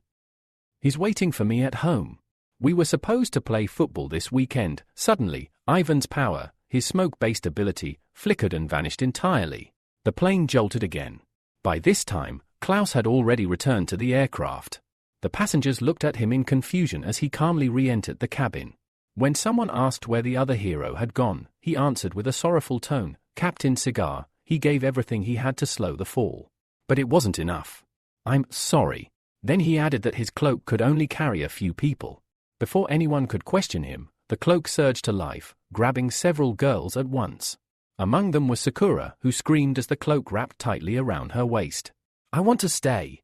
He's waiting for me at home. We were supposed to play football this weekend." Suddenly, Ivan's power, his smoke-based ability, flickered and vanished entirely. The plane jolted again. By this time, Klaus had already returned to the aircraft. The passengers looked at him in confusion as he calmly re-entered the cabin. When someone asked where the other hero had gone, he answered with a sorrowful tone, "Captain Cigar, he gave everything he had to slow the fall. But it wasn't enough. I'm sorry." Then he added that his cloak could only carry a few people. Before anyone could question him, the cloak surged to life, grabbing several girls at once. Among them was Sakura, who screamed as the cloak wrapped tightly around her waist. "I want to stay.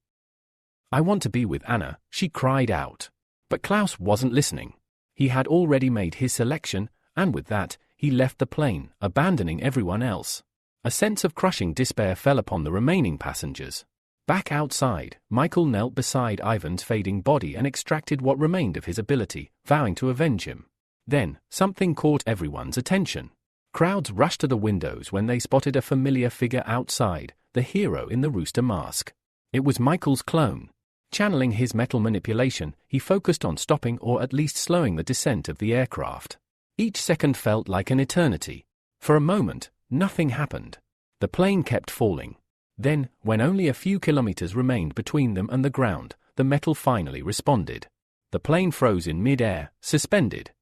I want to be with Anna," she cried out. But Klaus wasn't listening. He had already made his selection, and with that, he left the plane, abandoning everyone else. A sense of crushing despair fell upon the remaining passengers. Back outside, Michael knelt beside Ivan's fading body and extracted what remained of his ability, vowing to avenge him. Then, something caught everyone's attention. Crowds rushed to the windows when they spotted a familiar figure outside, the hero in the rooster mask. It was Michael's clone. Channeling his metal manipulation, he focused on stopping or at least slowing the descent of the aircraft. Each second felt like an eternity. For a moment, nothing happened. The plane kept falling. Then, when only a few kilometers remained between them and the ground, the metal finally responded. The plane froze in mid-air, suspended,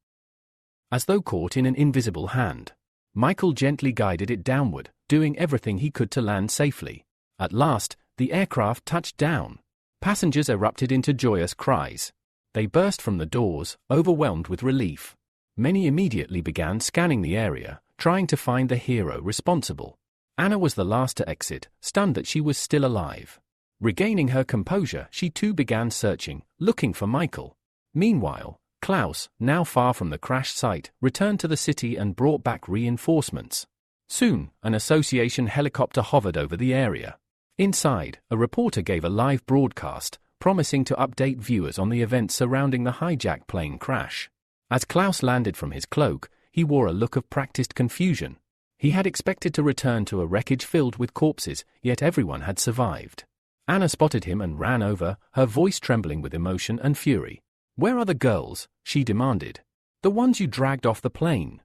as though caught in an invisible hand. Michael gently guided it downward, doing everything he could to land safely. At last, the aircraft touched down. Passengers erupted into joyous cries. They burst from the doors, overwhelmed with relief. Many immediately began scanning the area, trying to find the hero responsible. Anna was the last to exit, stunned that she was still alive. Regaining her composure, she too began searching, looking for Michael. Meanwhile, Klaus, now far from the crash site, returned to the city and brought back reinforcements. Soon, an association helicopter hovered over the area. Inside, a reporter gave a live broadcast, promising to update viewers on the events surrounding the hijacked plane crash. As Klaus landed from his cloak, he wore a look of practiced confusion. He had expected to return to a wreckage filled with corpses, yet everyone had survived. Anna spotted him and ran over, her voice trembling with emotion and fury. "Where are the girls?" she demanded. "The ones you dragged off the plane."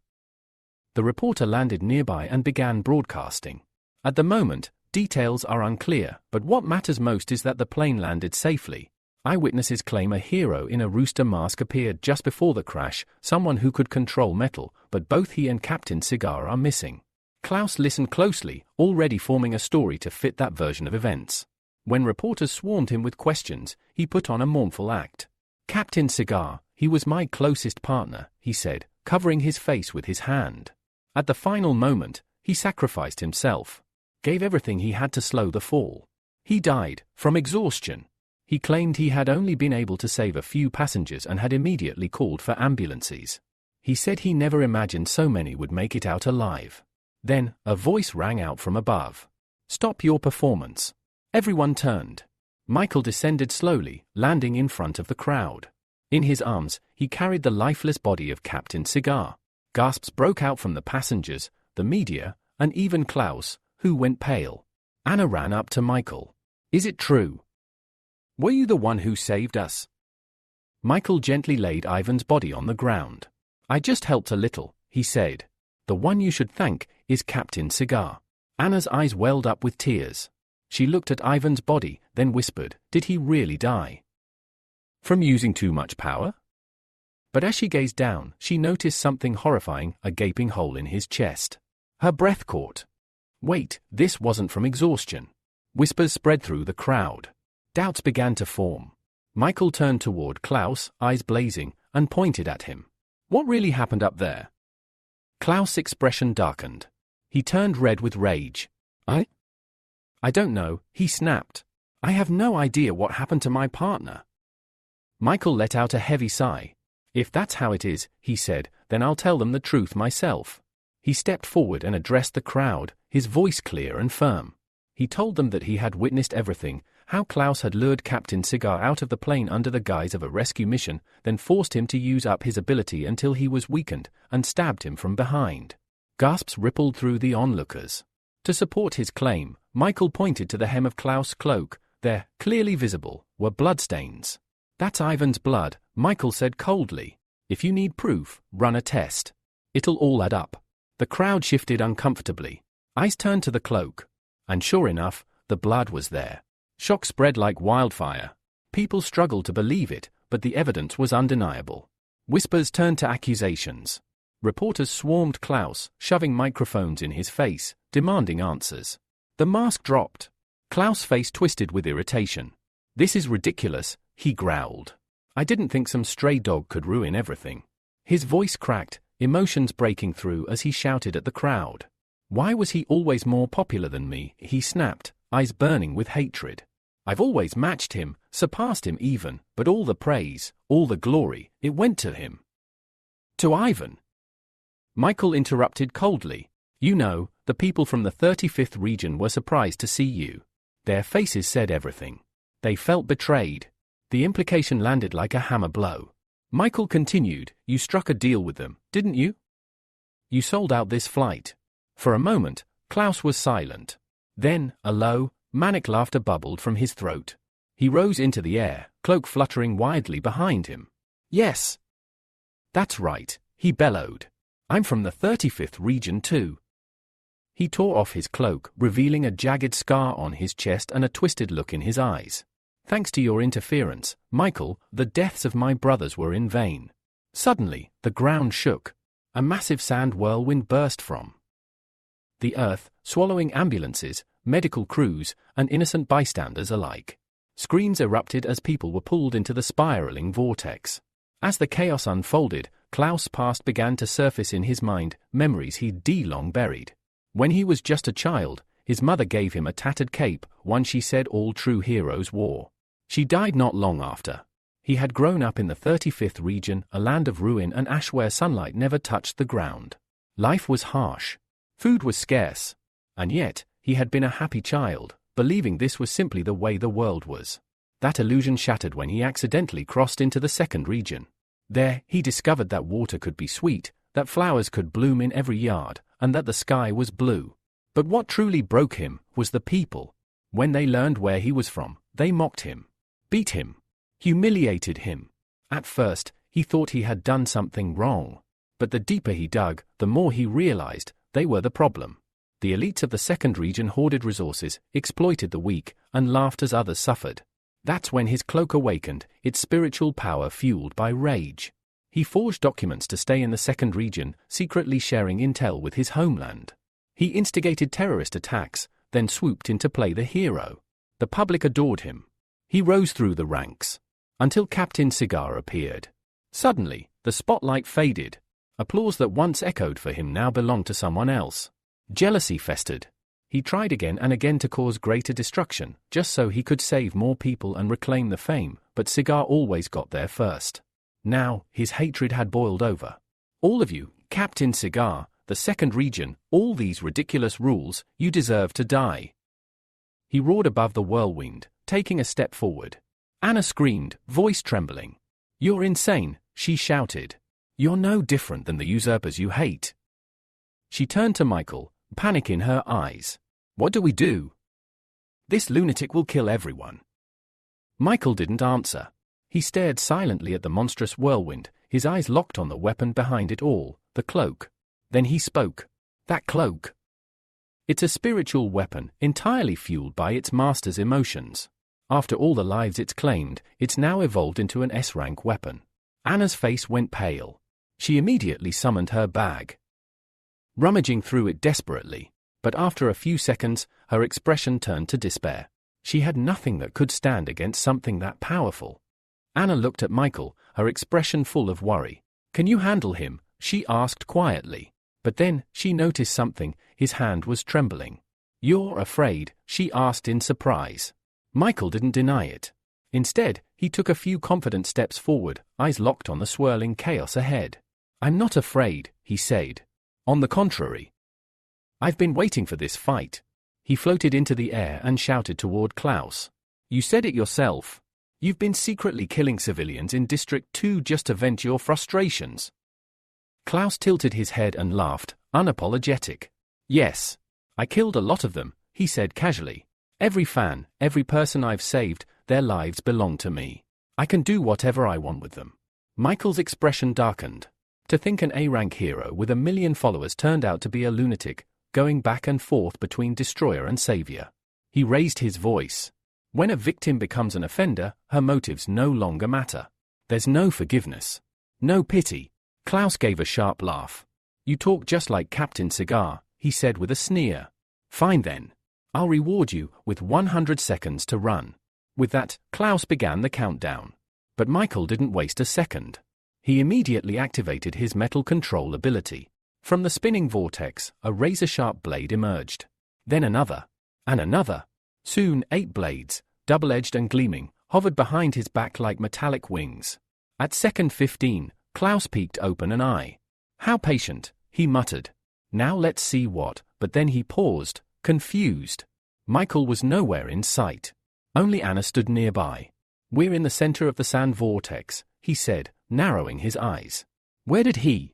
The reporter landed nearby and began broadcasting. At the moment, details are unclear, but what matters most is that the plane landed safely. Eyewitnesses claim a hero in a rooster mask appeared just before the crash, someone who could control metal, but both he and Captain Cigar are missing. Klaus listened closely, already forming a story to fit that version of events. When reporters swarmed him with questions, he put on a mournful act. "Captain Cigar, he was my closest partner," he said, covering his face with his hand. At the final moment, he sacrificed himself. Gave everything he had to slow the fall. He died, from exhaustion. He claimed he had only been able to save a few passengers and had immediately called for ambulances. He said he never imagined so many would make it out alive. Then, a voice rang out from above. "Stop your performance." Everyone turned. Michael descended slowly, landing in front of the crowd. In his arms, he carried the lifeless body of Captain Cigar. Gasps broke out from the passengers, the media, and even Klaus, who went pale. Anna ran up to Michael. "Is it true? Were you the one who saved us?" Michael gently laid Ivan's body on the ground. "I just helped a little," he said. "The one you should thank is Captain Cigar." Anna's eyes welled up with tears. She looked at Ivan's body, then whispered, "Did he really die? From using too much power?" But as she gazed down, she noticed something horrifying, a gaping hole in his chest. Her breath caught. Wait, this wasn't from exhaustion. Whispers spread through the crowd. Doubts began to form. Michael turned toward Klaus, eyes blazing, and pointed at him. "What really happened up there?" Klaus' expression darkened. He turned red with rage. I don't know," he snapped. "I have no idea what happened to my partner." Michael let out a heavy sigh. "If that's how it is," he said, "then I'll tell them the truth myself." He stepped forward and addressed the crowd, his voice clear and firm. He told them that he had witnessed everything, how Klaus had lured Captain Cigar out of the plane under the guise of a rescue mission, then forced him to use up his ability until he was weakened, and stabbed him from behind. Gasps rippled through the onlookers. To support his claim, Michael pointed to the hem of Klaus' cloak. There, clearly visible, were bloodstains. "That's Ivan's blood," Michael said coldly. "If you need proof, run a test. It'll all add up." The crowd shifted uncomfortably. Eyes turned to the cloak. And sure enough, the blood was there. Shock spread like wildfire. People struggled to believe it, but the evidence was undeniable. Whispers turned to accusations. Reporters swarmed Klaus, shoving microphones in his face, demanding answers. The mask dropped. Klaus' face twisted with irritation. "This is ridiculous," he growled. "I didn't think some stray dog could ruin everything." His voice cracked, emotions breaking through as he shouted at the crowd. "Why was he always more popular than me?" he snapped, eyes burning with hatred. "I've always matched him, surpassed him even, but all the praise, all the glory, it went to him." "To Ivan?" Michael interrupted coldly. "You know, the people from the 35th region were surprised to see you. Their faces said everything. They felt betrayed." The implication landed like a hammer blow. Michael continued, "You struck a deal with them, didn't you? You sold out this flight." For a moment, Klaus was silent. Then, a low, manic laughter bubbled from his throat. He rose into the air, cloak fluttering wildly behind him. "Yes. That's right," he bellowed. "I'm from the 35th region too." He tore off his cloak, revealing a jagged scar on his chest and a twisted look in his eyes. Thanks to your interference, Michael, the deaths of my brothers were in vain. Suddenly, the ground shook. A massive sand whirlwind burst from the earth, swallowing ambulances, medical crews, and innocent bystanders alike. Screams erupted as people were pulled into the spiraling vortex. As the chaos unfolded, Klaus' past began to surface in his mind, memories he'd long buried. When he was just a child, his mother gave him a tattered cape, one she said all true heroes wore. She died not long after. He had grown up in the 35th region, a land of ruin and ash where sunlight never touched the ground. Life was harsh. Food was scarce. And yet, he had been a happy child, believing this was simply the way the world was. That illusion shattered when he accidentally crossed into the 2nd region. There, he discovered that water could be sweet, that flowers could bloom in every yard, and that the sky was blue. But what truly broke him was the people. When they learned where he was from, they mocked him, beat him, humiliated him. At first, he thought he had done something wrong. But the deeper he dug, the more he realized they were the problem. The elites of the 2nd region hoarded resources, exploited the weak, and laughed as others suffered. That's when his cloak awakened, its spiritual power fueled by rage. He forged documents to stay in the 2nd region, secretly sharing intel with his homeland. He instigated terrorist attacks, then swooped in to play the hero. The public adored him. He rose through the ranks, until Captain Cigar appeared. Suddenly, the spotlight faded. Applause that once echoed for him now belonged to someone else. Jealousy festered. He tried again and again to cause greater destruction, just so he could save more people and reclaim the fame, but Cigar always got there first. Now, his hatred had boiled over. All of you, Captain Cigar, the 2nd region, all these ridiculous rules, you deserve to die. He roared above the whirlwind, taking a step forward. Anna screamed, voice trembling. You're insane, she shouted. You're no different than the usurpers you hate. She turned to Michael, panic in her eyes. What do we do? This lunatic will kill everyone. Michael didn't answer. He stared silently at the monstrous whirlwind, his eyes locked on the weapon behind it all, the cloak. Then he spoke. That cloak. It's a spiritual weapon, entirely fueled by its master's emotions. After all the lives it's claimed, it's now evolved into an S-rank weapon. Anna's face went pale. She immediately summoned her bag, rummaging through it desperately, but after a few seconds, her expression turned to despair. She had nothing that could stand against something that powerful. Anna looked at Michael, her expression full of worry. Can you handle him? She asked quietly. But then, she noticed something, his hand was trembling. You're afraid? She asked in surprise. Michael didn't deny it. Instead, he took a few confident steps forward, eyes locked on the swirling chaos ahead. I'm not afraid, he said. On the contrary. I've been waiting for this fight. He floated into the air and shouted toward Klaus. You said it yourself. You've been secretly killing civilians in District 2 just to vent your frustrations. Klaus tilted his head and laughed, unapologetic. Yes. I killed a lot of them, he said casually. Every fan, every person I've saved, their lives belong to me. I can do whatever I want with them. Michael's expression darkened. To think an A-rank hero with 1 million followers turned out to be a lunatic, going back and forth between destroyer and savior. He raised his voice. When a victim becomes an offender, her motives no longer matter. There's no forgiveness. No pity. Klaus gave a sharp laugh. You talk just like Captain Cigar, he said with a sneer. Fine then. I'll reward you with 100 seconds to run. With that, Klaus began the countdown. But Michael didn't waste a second. He immediately activated his metal control ability. From the spinning vortex, a razor-sharp blade emerged. Then another. And another. Soon 8 blades, double-edged and gleaming, hovered behind his back like metallic wings. At second 15, Klaus peeked open an eye. How patient, he muttered. Now let's see what, but then he paused, confused. Michael was nowhere in sight. Only Anna stood nearby. We're in the center of the sand vortex, he said, narrowing his eyes. Where did he?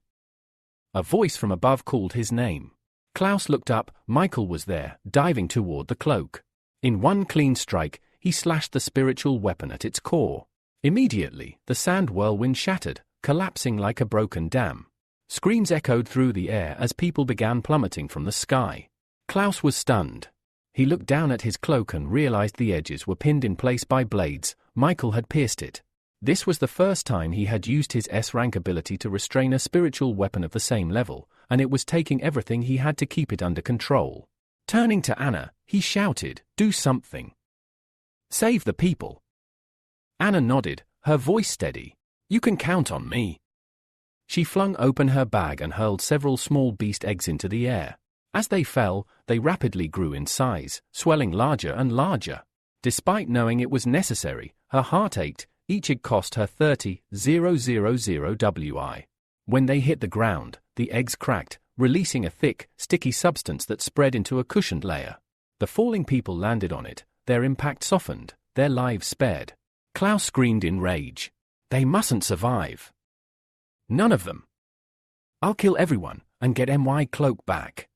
A voice from above called his name. Klaus looked up. Michael was there, diving toward the cloak. In one clean strike, he slashed the spiritual weapon at its core. Immediately, the sand whirlwind shattered, collapsing like a broken dam. Screams echoed through the air as people began plummeting from the sky. Klaus was stunned. He looked down at his cloak and realized the edges were pinned in place by blades. Michael had pierced it. This was the first time he had used his S-rank ability to restrain a spiritual weapon of the same level, and it was taking everything he had to keep it under control. Turning to Anna, he shouted, "Do something. Save the people." Anna nodded, her voice steady. "You can count on me." She flung open her bag and hurled several small beast eggs into the air. As they fell, they rapidly grew in size, swelling larger and larger. Despite knowing it was necessary, her heart ached. Each egg cost her 30,000 WI. When they hit the ground, the eggs cracked, releasing a thick, sticky substance that spread into a cushioned layer. The falling people landed on it, their impact softened, their lives spared. Klaus screamed in rage. "They mustn't survive. None of them. I'll kill everyone and get my cloak back."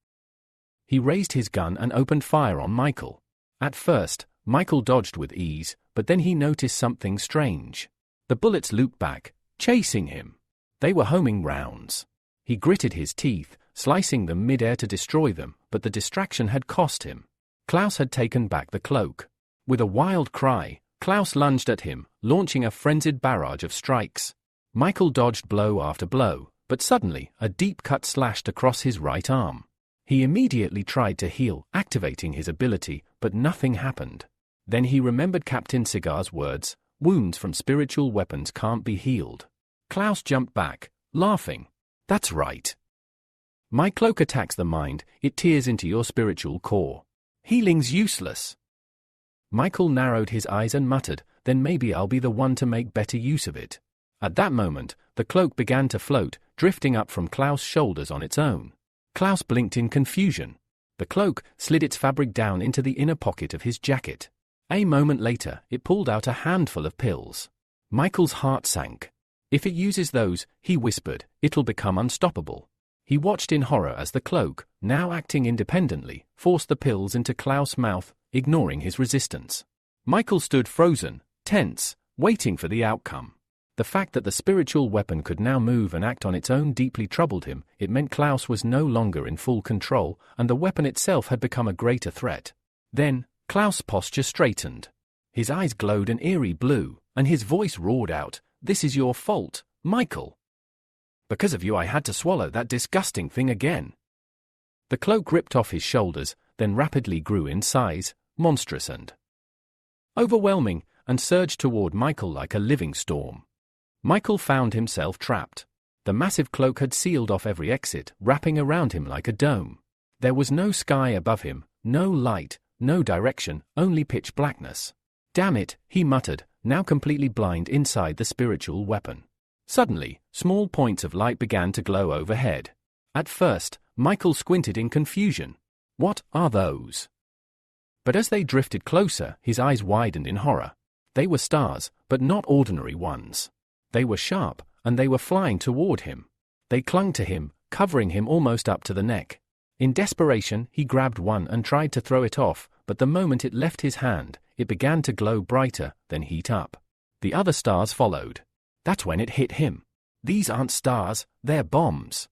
He raised his gun and opened fire on Michael. At first, Michael dodged with ease, but then he noticed something strange. The bullets looped back, chasing him. They were homing rounds. He gritted his teeth, slicing them mid-air to destroy them, but the distraction had cost him. Klaus had taken back the cloak. With a wild cry, Klaus lunged at him, launching a frenzied barrage of strikes. Michael dodged blow after blow, but suddenly, a deep cut slashed across his right arm. He immediately tried to heal, activating his ability, but nothing happened. Then he remembered Captain Cigar's words, "Wounds from spiritual weapons can't be healed." Klaus jumped back, laughing. "That's right. My cloak attacks the mind, it tears into your spiritual core. Healing's useless." Michael narrowed his eyes and muttered, "Then maybe I'll be the one to make better use of it." At that moment, the cloak began to float, drifting up from Klaus' shoulders on its own. Klaus blinked in confusion. The cloak slid its fabric down into the inner pocket of his jacket. A moment later, it pulled out a handful of pills. Michael's heart sank. "If it uses those," he whispered, "it'll become unstoppable." He watched in horror as the cloak, now acting independently, forced the pills into Klaus' mouth, ignoring his resistance. Michael stood frozen, tense, waiting for the outcome. The fact that the spiritual weapon could now move and act on its own deeply troubled him. It meant Klaus was no longer in full control, and the weapon itself had become a greater threat. Then, Klaus' posture straightened. His eyes glowed an eerie blue, and his voice roared out, "This is your fault, Michael. Because of you I had to swallow that disgusting thing again." The cloak ripped off his shoulders, then rapidly grew in size, monstrous and overwhelming, and surged toward Michael like a living storm. Michael found himself trapped. The massive cloak had sealed off every exit, wrapping around him like a dome. There was no sky above him, no light, no direction, only pitch blackness. "Damn it," he muttered, now completely blind inside the spiritual weapon. Suddenly, small points of light began to glow overhead. At first, Michael squinted in confusion. "What are those?" But as they drifted closer, his eyes widened in horror. They were stars, but not ordinary ones. They were sharp, and they were flying toward him. They clung to him, covering him almost up to the neck. In desperation, he grabbed one and tried to throw it off, but the moment it left his hand, it began to glow brighter, then heat up. The other stars followed. That's when it hit him. These aren't stars, they're bombs.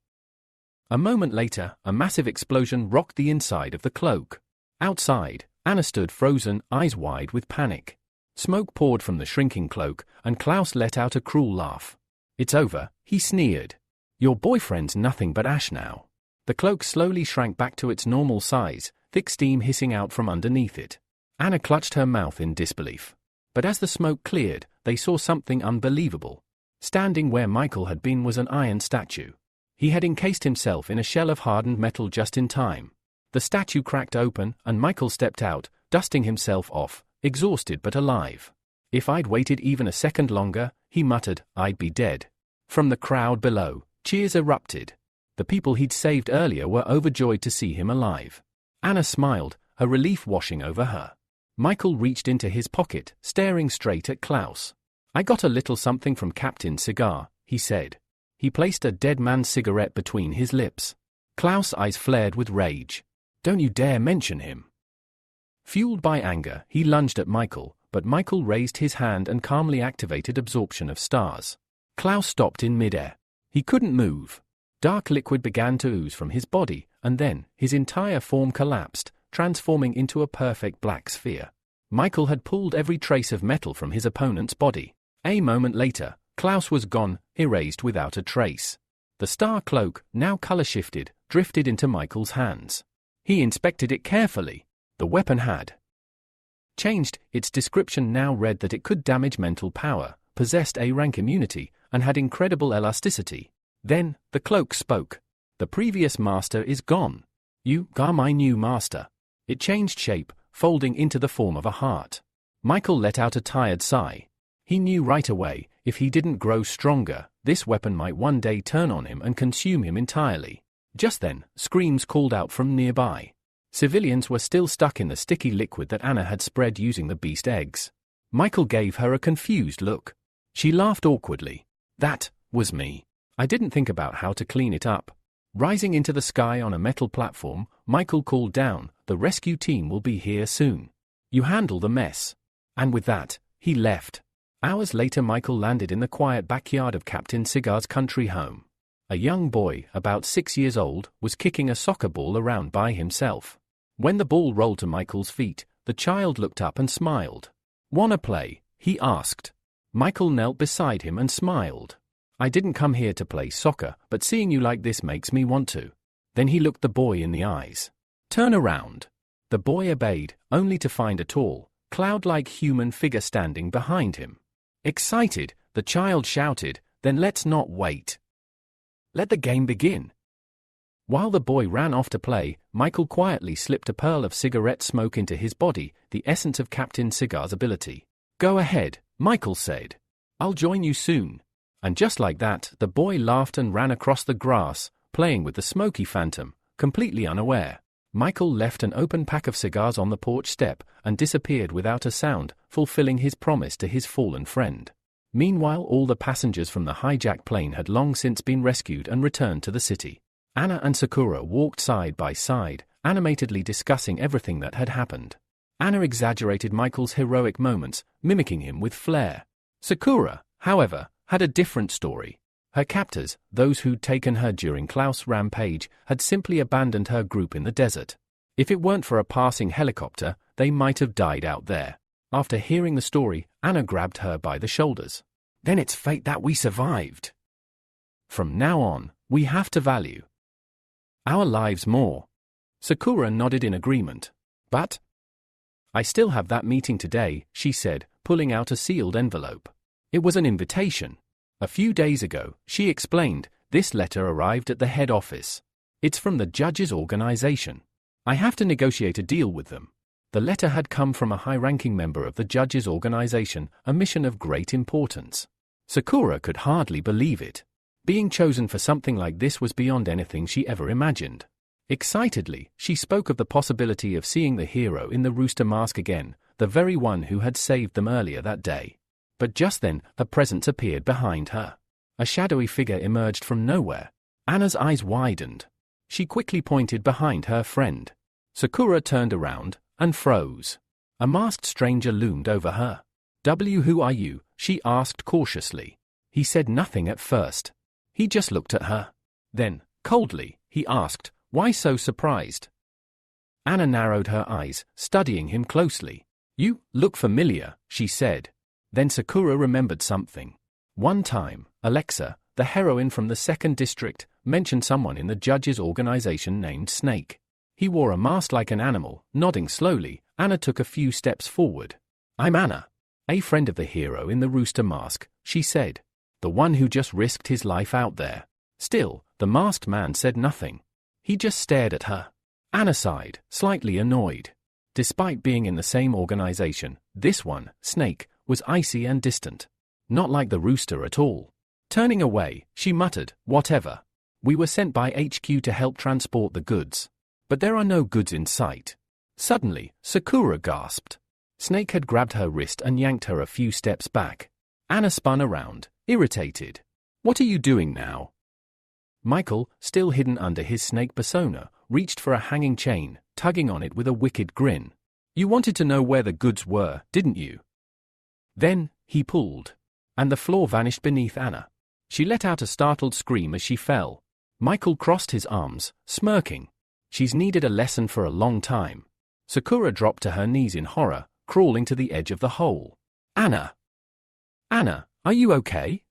A moment later, a massive explosion rocked the inside of the cloak. Outside, Anna stood frozen, eyes wide with panic. Smoke poured from the shrinking cloak, and Klaus let out a cruel laugh. "It's over," he sneered. "Your boyfriend's nothing but ash now." The cloak slowly shrank back to its normal size, thick steam hissing out from underneath it. Anna clutched her mouth in disbelief. But as the smoke cleared, they saw something unbelievable. Standing where Michael had been was an iron statue. He had encased himself in a shell of hardened metal just in time. The statue cracked open, and Michael stepped out, dusting himself off, exhausted but alive. "If I'd waited even a second longer," he muttered, "I'd be dead." From the crowd below, cheers erupted. The people he'd saved earlier were overjoyed to see him alive. Anna smiled, her relief washing over her. Michael reached into his pocket, staring straight at Klaus. "I got a little something from Captain Cigar," he said. He placed a dead man's cigarette between his lips. Klaus' eyes flared with rage. "Don't you dare mention him." Fueled by anger, he lunged at Michael, but Michael raised his hand and calmly activated absorption of stars. Klaus stopped in midair. He couldn't move. Dark liquid began to ooze from his body, and then, his entire form collapsed, transforming into a perfect black sphere. Michael had pulled every trace of metal from his opponent's body. A moment later, Klaus was gone, erased without a trace. The star cloak, now color-shifted, drifted into Michael's hands. He inspected it carefully. The weapon had changed. Its description now read that it could damage mental power, possessed A-rank immunity, and had incredible elasticity. Then, the cloak spoke. "The previous master is gone. You are my new master." It changed shape, folding into the form of a heart. Michael let out a tired sigh. He knew right away, if he didn't grow stronger, this weapon might one day turn on him and consume him entirely. Just then, screams called out from nearby. Civilians were still stuck in the sticky liquid that Anna had spread using the beast eggs. Michael gave her a confused look. She laughed awkwardly. "That was me. I didn't think about how to clean it up." Rising into the sky on a metal platform, Michael called down, "The rescue team will be here soon. You handle the mess." And with that, he left. Hours later, Michael landed in the quiet backyard of Captain Cigar's country home. A young boy, about 6 years old, was kicking a soccer ball around by himself. When the ball rolled to Michael's feet, the child looked up and smiled. "Wanna play?" he asked. Michael knelt beside him and smiled. "I didn't come here to play soccer, but seeing you like this makes me want to." Then he looked the boy in the eyes. "Turn around." The boy obeyed, only to find a tall, cloud-like human figure standing behind him. Excited, the child shouted, "Then let's not wait. Let the game begin." While the boy ran off to play, Michael quietly slipped a pearl of cigarette smoke into his body, the essence of Captain Cigar's ability. "Go ahead," Michael said. "I'll join you soon." And just like that, the boy laughed and ran across the grass, playing with the smoky phantom, completely unaware. Michael left an open pack of cigars on the porch step and disappeared without a sound, fulfilling his promise to his fallen friend. Meanwhile, all the passengers from the hijacked plane had long since been rescued and returned to the city. Anna and Sakura walked side by side, animatedly discussing everything that had happened. Anna exaggerated Michael's heroic moments, mimicking him with flair. Sakura, however, had a different story. Her captors, those who'd taken her during Klaus' rampage, had simply abandoned her group in the desert. If it weren't for a passing helicopter, they might have died out there. After hearing the story, Anna grabbed her by the shoulders. "Then it's fate that we survived. From now on, we have to value our lives more." Sakura nodded in agreement. "But I still have that meeting today," she said, pulling out a sealed envelope. It was an invitation. A few days ago, she explained, this letter arrived at the head office. "It's from the judges' organization. I have to negotiate a deal with them." The letter had come from a high-ranking member of the judges' organization, a mission of great importance. Sakura could hardly believe it. Being chosen for something like this was beyond anything she ever imagined. Excitedly, she spoke of the possibility of seeing the hero in the Rooster mask again, the very one who had saved them earlier that day. But just then, a presence appeared behind her. A shadowy figure emerged from nowhere. Anna's eyes widened. She quickly pointed behind her friend. Sakura turned around and froze. A masked stranger loomed over her. "Who are you?" she asked cautiously. He said nothing at first. He just looked at her. Then, coldly, he asked, "Why so surprised?" Anna narrowed her eyes, studying him closely. "You look familiar," she said. Then Sakura remembered something. One time, Alexa, the heroine from the 2nd District, mentioned someone in the judges' organization named Snake. He wore a mask like an animal. Nodding slowly, Anna took a few steps forward. "I'm Anna, a friend of the hero in the Rooster mask," she said. "The one who just risked his life out there." Still, the masked man said nothing. He just stared at her. Anna sighed, slightly annoyed. Despite being in the same organization, this one, Snake, was icy and distant. Not like the Rooster at all. Turning away, she muttered, "Whatever. We were sent by HQ to help transport the goods. But there are no goods in sight." Suddenly, Sakura gasped. Snake had grabbed her wrist and yanked her a few steps back. Anna spun around, irritated. "What are you doing now?" Michael, still hidden under his snake persona, reached for a hanging chain, tugging on it with a wicked grin. "You wanted to know where the goods were, didn't you?" Then, he pulled. And the floor vanished beneath Anna. She let out a startled scream as she fell. Michael crossed his arms, smirking. "She's needed a lesson for a long time." Sakura dropped to her knees in horror, crawling to the edge of the hole. Anna! Anna, are you okay?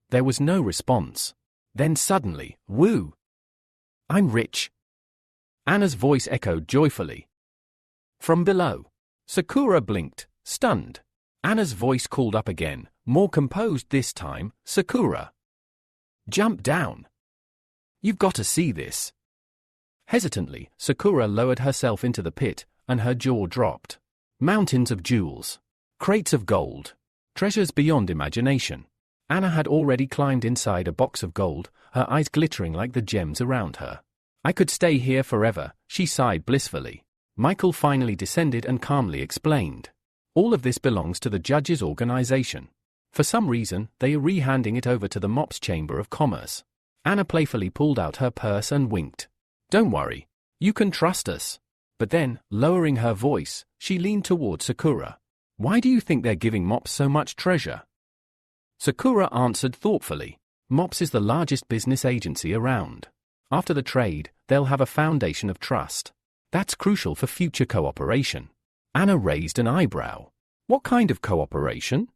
There was no response. Then suddenly, woo! I'm rich. Anna's voice echoed joyfully. From below. Sakura blinked, stunned. Anna's voice called up again, more composed this time. Sakura! Jump down. You've got to see this. Hesitantly, Sakura lowered herself into the pit, and her jaw dropped. Mountains of jewels. Crates of gold. Treasures beyond imagination. Anna had already climbed inside a box of gold, her eyes glittering like the gems around her. I could stay here forever, she sighed blissfully. Michael finally descended and calmly explained. All of this belongs to the judge's organization. For some reason, they are re-handing it over to the MOPS Chamber of Commerce. Anna playfully pulled out her purse and winked. Don't worry. You can trust us. But then, lowering her voice, she leaned toward Sakura. Why do you think they're giving MOPS so much treasure? Sakura answered thoughtfully. MOPS is the largest business agency around. After the trade, they'll have a foundation of trust. That's crucial for future cooperation. Anna raised an eyebrow. What kind of cooperation?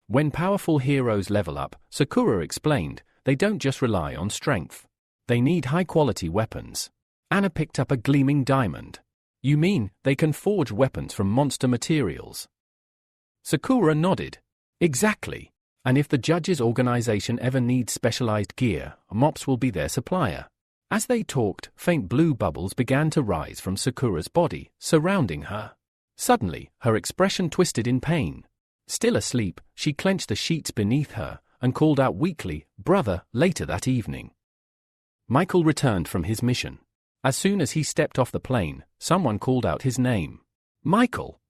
When powerful heroes level up, Sakura explained, they don't just rely on strength. They need high-quality weapons. Anna picked up a gleaming diamond. You mean, they can forge weapons from monster materials? Sakura nodded. Exactly. And if the judge's organization ever needs specialized gear, MOPS will be their supplier. As they talked, faint blue bubbles began to rise from Sakura's body, surrounding her. Suddenly, her expression twisted in pain. Still asleep, she clenched the sheets beneath her, and called out weakly, "Brother," later that evening. Michael returned from his mission. As soon as he stepped off the plane, someone called out his name. Michael!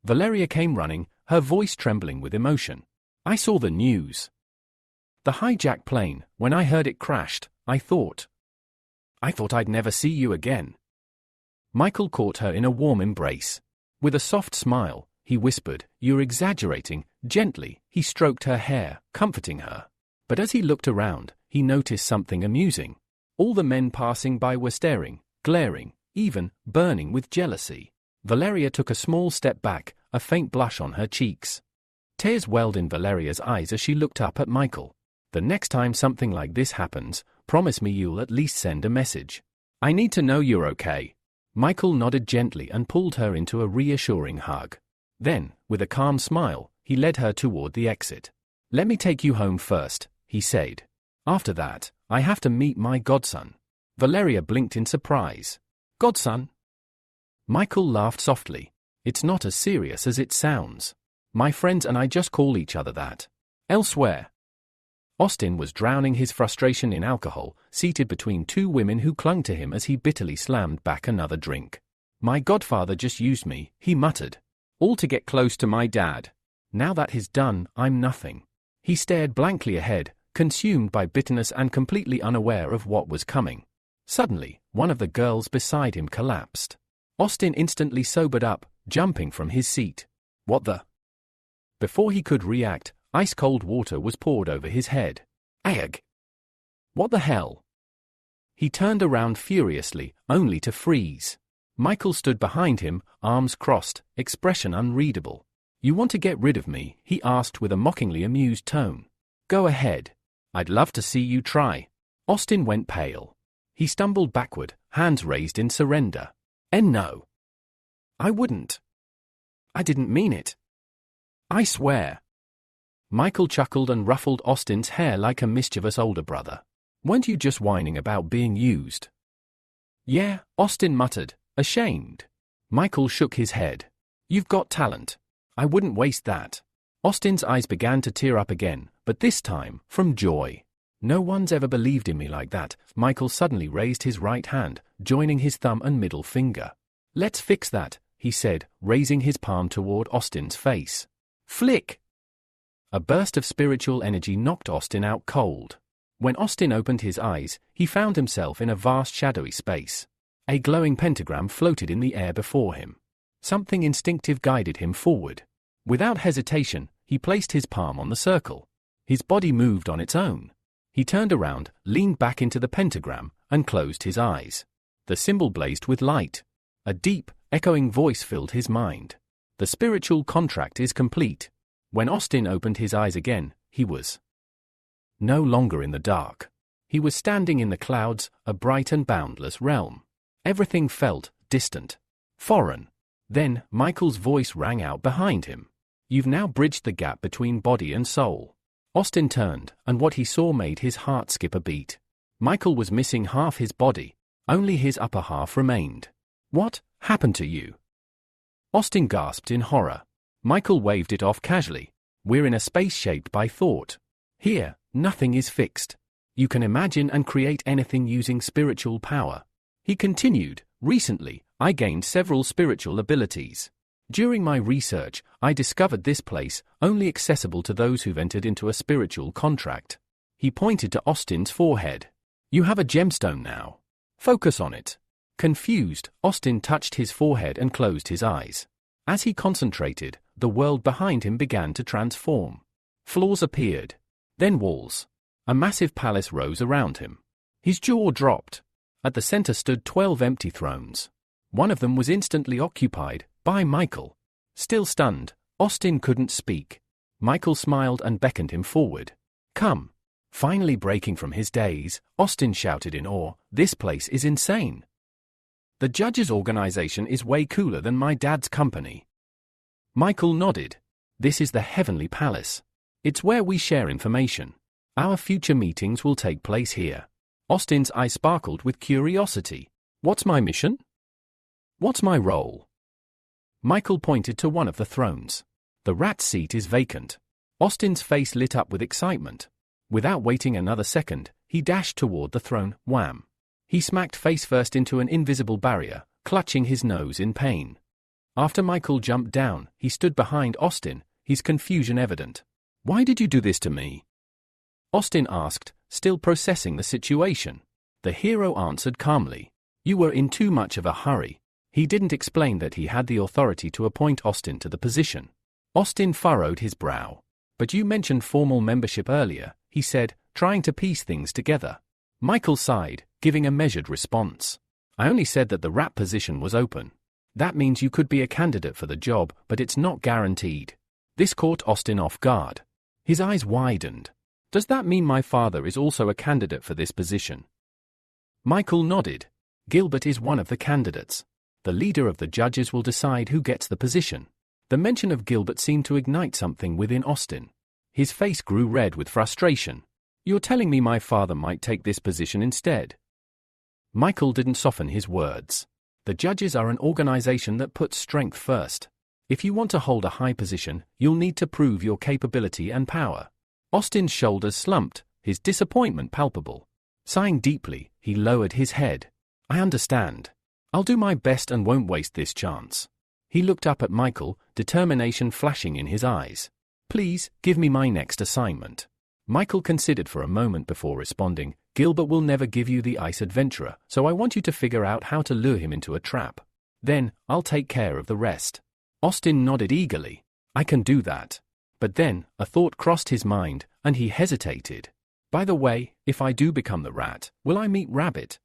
Valeria came running, her voice trembling with emotion. I saw the news. The hijacked plane, when I heard it crashed, I thought I'd never see you again. Michael caught her in a warm embrace. With a soft smile, he whispered, You're exaggerating. Gently, he stroked her hair, comforting her. But as he looked around, he noticed something amusing. All the men passing by were staring, glaring, even burning with jealousy. Valeria took a small step back, a faint blush on her cheeks. Tears welled in Valeria's eyes as she looked up at Michael. The next time something like this happens, promise me you'll at least send a message. I need to know you're okay. Michael nodded gently and pulled her into a reassuring hug. Then, with a calm smile, he led her toward the exit. Let me take you home first, he said. After that, I have to meet my godson. Valeria blinked in surprise. Godson? Michael laughed softly. It's not as serious as it sounds. My friends and I just call each other that. Elsewhere. Austin was drowning his frustration in alcohol, seated between two women who clung to him as he bitterly slammed back another drink. My godfather just used me, he muttered. All to get close to my dad. Now that he's done, I'm nothing. He stared blankly ahead, consumed by bitterness and completely unaware of what was coming. Suddenly, one of the girls beside him collapsed. Austin instantly sobered up, jumping from his seat. What the? Before he could react, ice-cold water was poured over his head. Ag! What the hell? He turned around furiously, only to freeze. Michael stood behind him, arms crossed, expression unreadable. You want to get rid of me? He asked with a mockingly amused tone. Go ahead. I'd love to see you try. Austin went pale. He stumbled backward, hands raised in surrender. No. I wouldn't. I didn't mean it. I swear. Michael chuckled and ruffled Austin's hair like a mischievous older brother. Weren't you just whining about being used? Yeah, Austin muttered, ashamed. Michael shook his head. You've got talent. I wouldn't waste that. Austin's eyes began to tear up again, but this time, from joy. No one's ever believed in me like that. Michael suddenly raised his right hand, joining his thumb and middle finger. Let's fix that, he said, raising his palm toward Austin's face. Flick! A burst of spiritual energy knocked Austin out cold. When Austin opened his eyes, he found himself in a vast shadowy space. A glowing pentagram floated in the air before him. Something instinctive guided him forward. Without hesitation, he placed his palm on the circle. His body moved on its own. He turned around, leaned back into the pentagram, and closed his eyes. The symbol blazed with light. A deep, echoing voice filled his mind. The spiritual contract is complete. When Austin opened his eyes again, he was no longer in the dark. He was standing in the clouds, a bright and boundless realm. Everything felt distant, foreign. Then, Michael's voice rang out behind him. You've now bridged the gap between body and soul. Austin turned, and what he saw made his heart skip a beat. Michael was missing half his body. Only his upper half remained. What happened to you? Austin gasped in horror. Michael waved it off casually. We're in a space shaped by thought. Here, nothing is fixed. You can imagine and create anything using spiritual power. He continued, recently, I gained several spiritual abilities. During my research, I discovered this place, only accessible to those who've entered into a spiritual contract. He pointed to Austin's forehead. You have a gemstone now. Focus on it. Confused, Austin touched his forehead and closed his eyes. As he concentrated, the world behind him began to transform. Floors appeared. Then walls. A massive palace rose around him. His jaw dropped. At the center stood 12 empty thrones. One of them was instantly occupied by Michael. Still stunned, Austin couldn't speak. Michael smiled and beckoned him forward. Come. Finally breaking from his daze, Austin shouted in awe, this place is insane. The judge's organization is way cooler than my dad's company. Michael nodded. This is the Heavenly Palace. It's where we share information. Our future meetings will take place here. Austin's eyes sparkled with curiosity. What's my mission? What's my role? Michael pointed to one of the thrones. The rat's seat is vacant. Austin's face lit up with excitement. Without waiting another second, he dashed toward the throne, wham. He smacked face first into an invisible barrier, clutching his nose in pain. After Michael jumped down, he stood behind Austin, his confusion evident. Why did you do this to me? Austin asked, still processing the situation. The hero answered calmly. You were in too much of a hurry. He didn't explain that he had the authority to appoint Austin to the position. Austin furrowed his brow. But you mentioned formal membership earlier, he said, trying to piece things together. Michael sighed, giving a measured response. I only said that the rat position was open. That means you could be a candidate for the job, but it's not guaranteed. This caught Austin off guard. His eyes widened. Does that mean my father is also a candidate for this position? Michael nodded. Gilbert is one of the candidates. The leader of the judges will decide who gets the position. The mention of Gilbert seemed to ignite something within Austin. His face grew red with frustration. You're telling me my father might take this position instead? Michael didn't soften his words. The judges are an organization that puts strength first. If you want to hold a high position, you'll need to prove your capability and power. Austin's shoulders slumped, his disappointment palpable. Sighing deeply, he lowered his head. I understand. I'll do my best and won't waste this chance. He looked up at Michael, determination flashing in his eyes. Please, give me my next assignment. Michael considered for a moment before responding. Gilbert will never give you the ice adventurer, so I want you to figure out how to lure him into a trap. Then, I'll take care of the rest. Austin nodded eagerly. I can do that. But then, a thought crossed his mind, and he hesitated. By the way, if I do become the rat, will I meet Rabbit?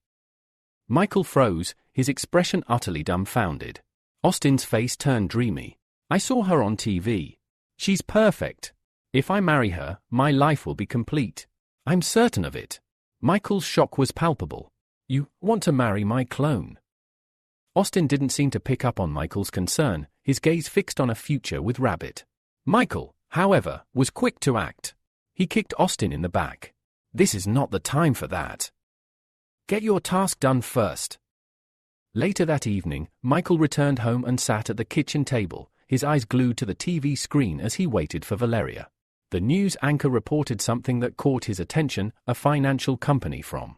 Michael froze, his expression utterly dumbfounded. Austin's face turned dreamy. I saw her on TV. She's perfect. If I marry her, my life will be complete. I'm certain of it. Michael's shock was palpable. You want to marry my clone? Austin didn't seem to pick up on Michael's concern, his gaze fixed on a future with Rabbit. Michael, however, was quick to act. He kicked Austin in the back. This is not the time for that. Get your task done first. Later that evening, Michael returned home and sat at the kitchen table, his eyes glued to the TV screen as he waited for Valeria. The news anchor reported something that caught his attention, a financial company from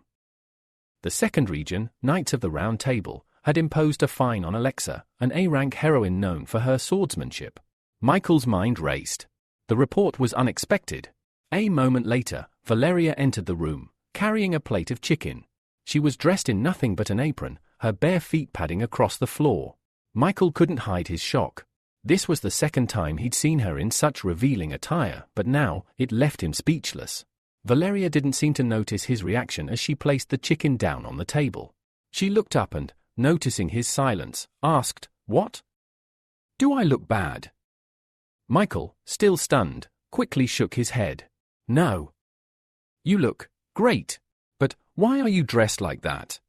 the second region, Knights of the Round Table, had imposed a fine on Alexa, an A-rank heroine known for her swordsmanship. Michael's mind raced. The report was unexpected. A moment later, Valeria entered the room, carrying a plate of chicken. She was dressed in nothing but an apron, her bare feet padding across the floor. Michael couldn't hide his shock. This was the second time he'd seen her in such revealing attire, but now, it left him speechless. Valeria didn't seem to notice his reaction as she placed the chicken down on the table. She looked up and, noticing his silence, asked, "What? Do I look bad?" Michael, still stunned, quickly shook his head. "No. You look great. But why are you dressed like that?"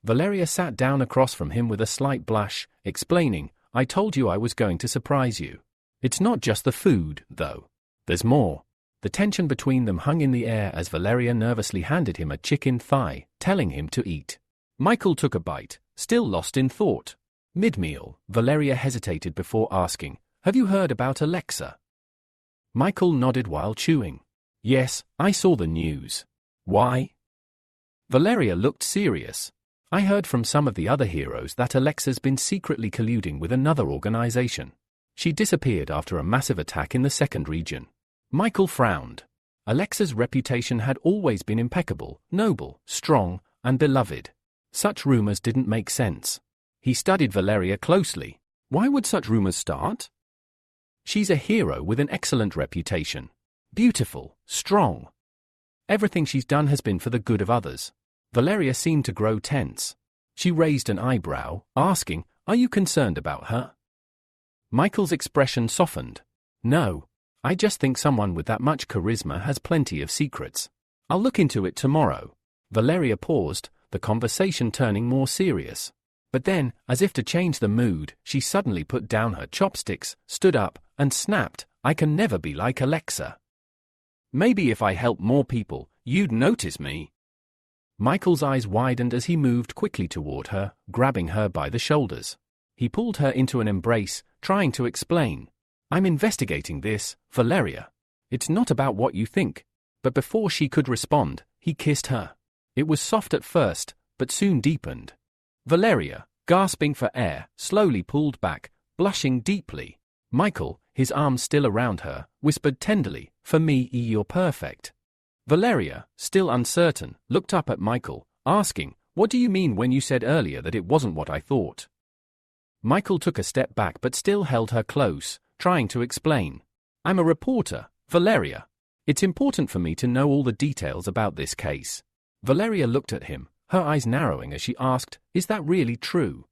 Valeria sat down across from him with a slight blush, explaining, "I told you I was going to surprise you. It's not just the food, though. There's more." The tension between them hung in the air as Valeria nervously handed him a chicken thigh, telling him to eat. Michael took a bite, still lost in thought. Mid-meal, Valeria hesitated before asking, "Have you heard about Alexa?" Michael nodded while chewing. "Yes, I saw the news." "Why?" Valeria looked serious. "I heard from some of the other heroes that Alexa's been secretly colluding with another organization. She disappeared after a massive attack in the second region." Michael frowned. Alexa's reputation had always been impeccable, noble, strong, and beloved. Such rumors didn't make sense. He studied Valeria closely. Why would such rumors start? She's a hero with an excellent reputation. Beautiful, strong. Everything she's done has been for the good of others. Valeria seemed to grow tense. She raised an eyebrow, asking, "Are you concerned about her?" Michael's expression softened. "No. I just think someone with that much charisma has plenty of secrets. I'll look into it tomorrow." Valeria paused, the conversation turning more serious. But then, as if to change the mood, she suddenly put down her chopsticks, stood up, and snapped, "I can never be like Alexa. Maybe if I help more people, you'd notice me." Michael's eyes widened as he moved quickly toward her, grabbing her by the shoulders. He pulled her into an embrace, trying to explain. "I'm investigating this, Valeria. It's not about what you think." But before she could respond, he kissed her. It was soft at first, but soon deepened. Valeria, gasping for air, slowly pulled back, blushing deeply. Michael, his arms still around her, whispered tenderly, "For me, you're perfect." Valeria, still uncertain, looked up at Michael, asking, "What do you mean when you said earlier that it wasn't what I thought?" Michael took a step back but still held her close, trying to explain. "I'm a reporter, Valeria. It's important for me to know all the details about this case." Valeria looked at him, her eyes narrowing as she asked, "Is that really true?"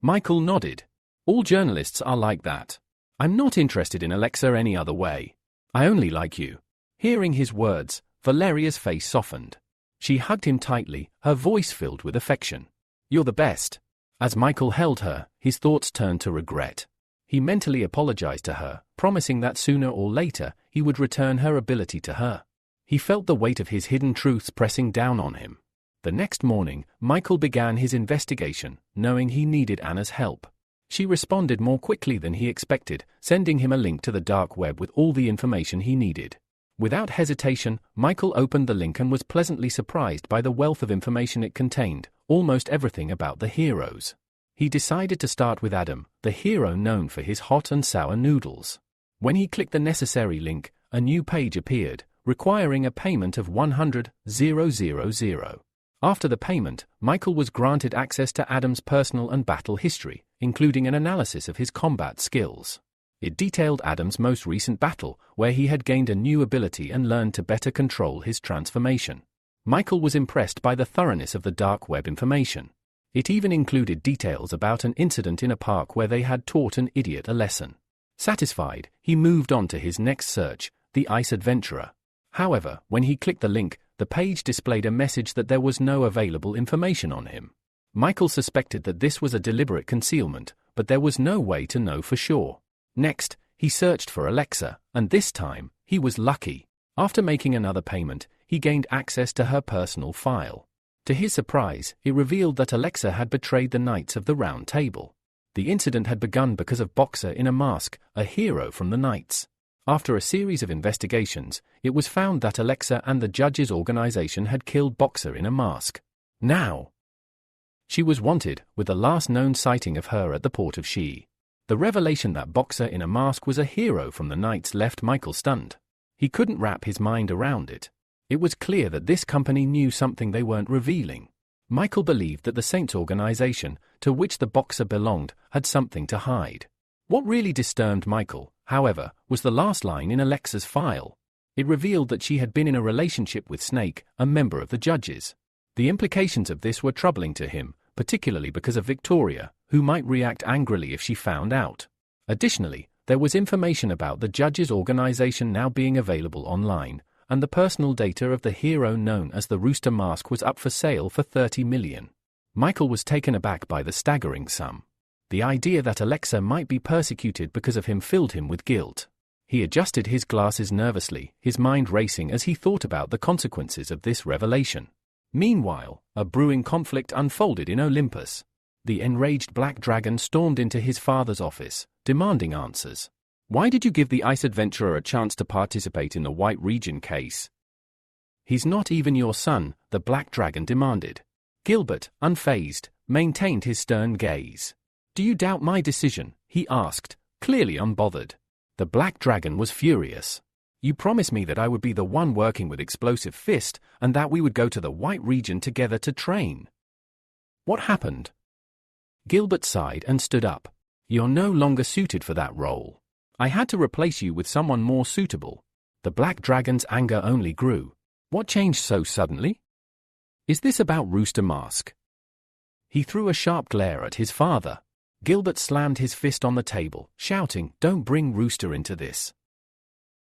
Michael nodded. "All journalists are like that. I'm not interested in Alexa any other way. I only like you." Hearing his words, Valeria's face softened. She hugged him tightly, her voice filled with affection. "You're the best." As Michael held her, his thoughts turned to regret. He mentally apologized to her, promising that sooner or later he would return her ability to her. He felt the weight of his hidden truths pressing down on him. The next morning, Michael began his investigation, knowing he needed Anna's help. She responded more quickly than he expected, sending him a link to the dark web with all the information he needed. Without hesitation, Michael opened the link and was pleasantly surprised by the wealth of information it contained, almost everything about the heroes. He decided to start with Adam, the hero known for his hot and sour noodles. When he clicked the necessary link, a new page appeared, requiring a payment of 100,000. After the payment, Michael was granted access to Adam's personal and battle history, including an analysis of his combat skills. It detailed Adam's most recent battle, where he had gained a new ability and learned to better control his transformation. Michael was impressed by the thoroughness of the dark web information. It even included details about an incident in a park where they had taught an idiot a lesson. Satisfied, he moved on to his next search, the Ice Adventurer. However, when he clicked the link, the page displayed a message that there was no available information on him. Michael suspected that this was a deliberate concealment, but there was no way to know for sure. Next, he searched for Alexa, and this time, he was lucky. After making another payment, he gained access to her personal file. To his surprise, it revealed that Alexa had betrayed the Knights of the Round Table. The incident had begun because of Boxer in a mask, a hero from the Knights. After a series of investigations, it was found that Alexa and the judges' organization had killed Boxer in a mask. Now, she was wanted, with the last known sighting of her at the port of Shi. The revelation that Boxer in a mask was a hero from the Knights left Michael stunned. He couldn't wrap his mind around it. It was clear that this company knew something they weren't revealing. Michael believed that the Saints organization, to which the Boxer belonged, had something to hide. What really disturbed Michael, however, was the last line in Alexa's file. It revealed that she had been in a relationship with Snake, a member of the judges. The implications of this were troubling to him, particularly because of Victoria, who might react angrily if she found out. Additionally, there was information about the judge's organization now being available online, and the personal data of the hero known as the Rooster mask was up for sale for 30 million. Michael was taken aback by the staggering sum. The idea that Alexa might be persecuted because of him filled him with guilt. He adjusted his glasses nervously, his mind racing as he thought about the consequences of this revelation. Meanwhile, a brewing conflict unfolded in Olympus. The enraged Black Dragon stormed into his father's office, demanding answers. Why did you give the ice adventurer a chance to participate in the White Region case? He's not even your son, the Black Dragon demanded. Gilbert, unfazed, maintained his stern gaze. Do you doubt my decision? He asked, clearly unbothered. The Black Dragon was furious. You promised me that I would be the one working with Explosive Fist, and that we would go to the White Region together to train. What happened? Gilbert sighed and stood up. You're no longer suited for that role. I had to replace you with someone more suitable. The Black Dragon's anger only grew. What changed so suddenly? Is this about Rooster Mask? He threw a sharp glare at his father. Gilbert slammed his fist on the table, shouting, "Don't bring Rooster into this."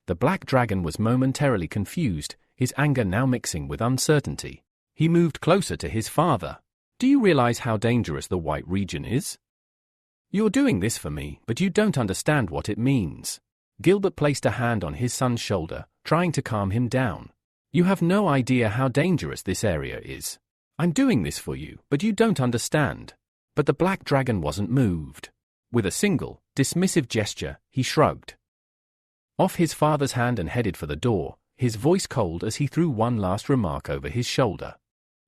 The Black Dragon was momentarily confused, his anger now mixing with uncertainty. He moved closer to his father. Do you realize how dangerous the White Region is? You're doing this for me, but you don't understand what it means. Gilbert placed a hand on his son's shoulder, trying to calm him down. You have no idea how dangerous this area is. I'm doing this for you, but you don't understand. But the Black Dragon wasn't moved. With a single, dismissive gesture, he shrugged off his father's hand and headed for the door, his voice cold as he threw one last remark over his shoulder.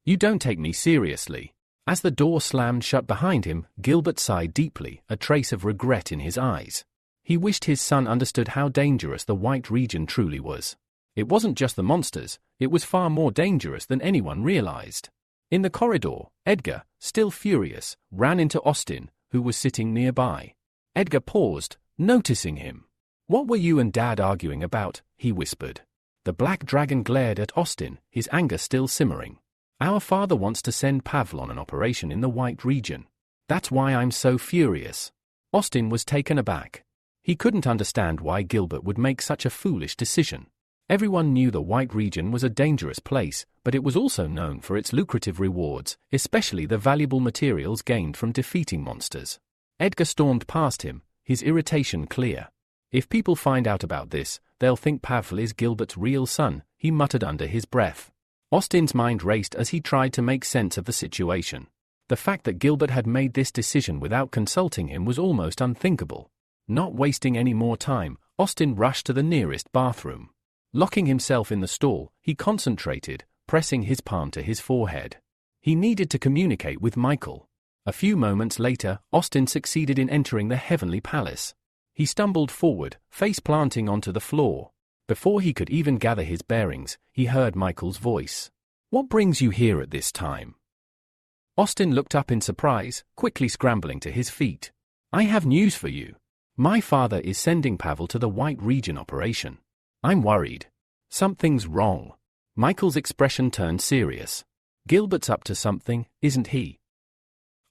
You don't take me seriously. As the door slammed shut behind him, Gilbert sighed deeply, a trace of regret in his eyes. He wished his son understood how dangerous the White Region truly was. It wasn't just the monsters, it was far more dangerous than anyone realized. In the corridor, Edgar, still furious, ran into Austin, who was sitting nearby. Edgar paused, noticing him. What were you and Dad arguing about? He whispered. The Black Dragon glared at Austin, his anger still simmering. Our father wants to send Pavel on an operation in the White Region. That's why I'm so furious. Austin was taken aback. He couldn't understand why Gilbert would make such a foolish decision. Everyone knew the White Region was a dangerous place, but it was also known for its lucrative rewards, especially the valuable materials gained from defeating monsters. Edgar stormed past him, his irritation clear. If people find out about this, they'll think Pavel is Gilbert's real son, he muttered under his breath. Austin's mind raced as he tried to make sense of the situation. The fact that Gilbert had made this decision without consulting him was almost unthinkable. Not wasting any more time, Austin rushed to the nearest bathroom. Locking himself in the stall, he concentrated, pressing his palm to his forehead. He needed to communicate with Michael. A few moments later, Austin succeeded in entering the Heavenly Palace. He stumbled forward, face planting onto the floor. Before he could even gather his bearings, he heard Michael's voice. What brings you here at this time? Austin looked up in surprise, quickly scrambling to his feet. I have news for you. My father is sending Pavel to the White Region operation. I'm worried. Something's wrong. Michael's expression turned serious. Gilbert's up to something, isn't he?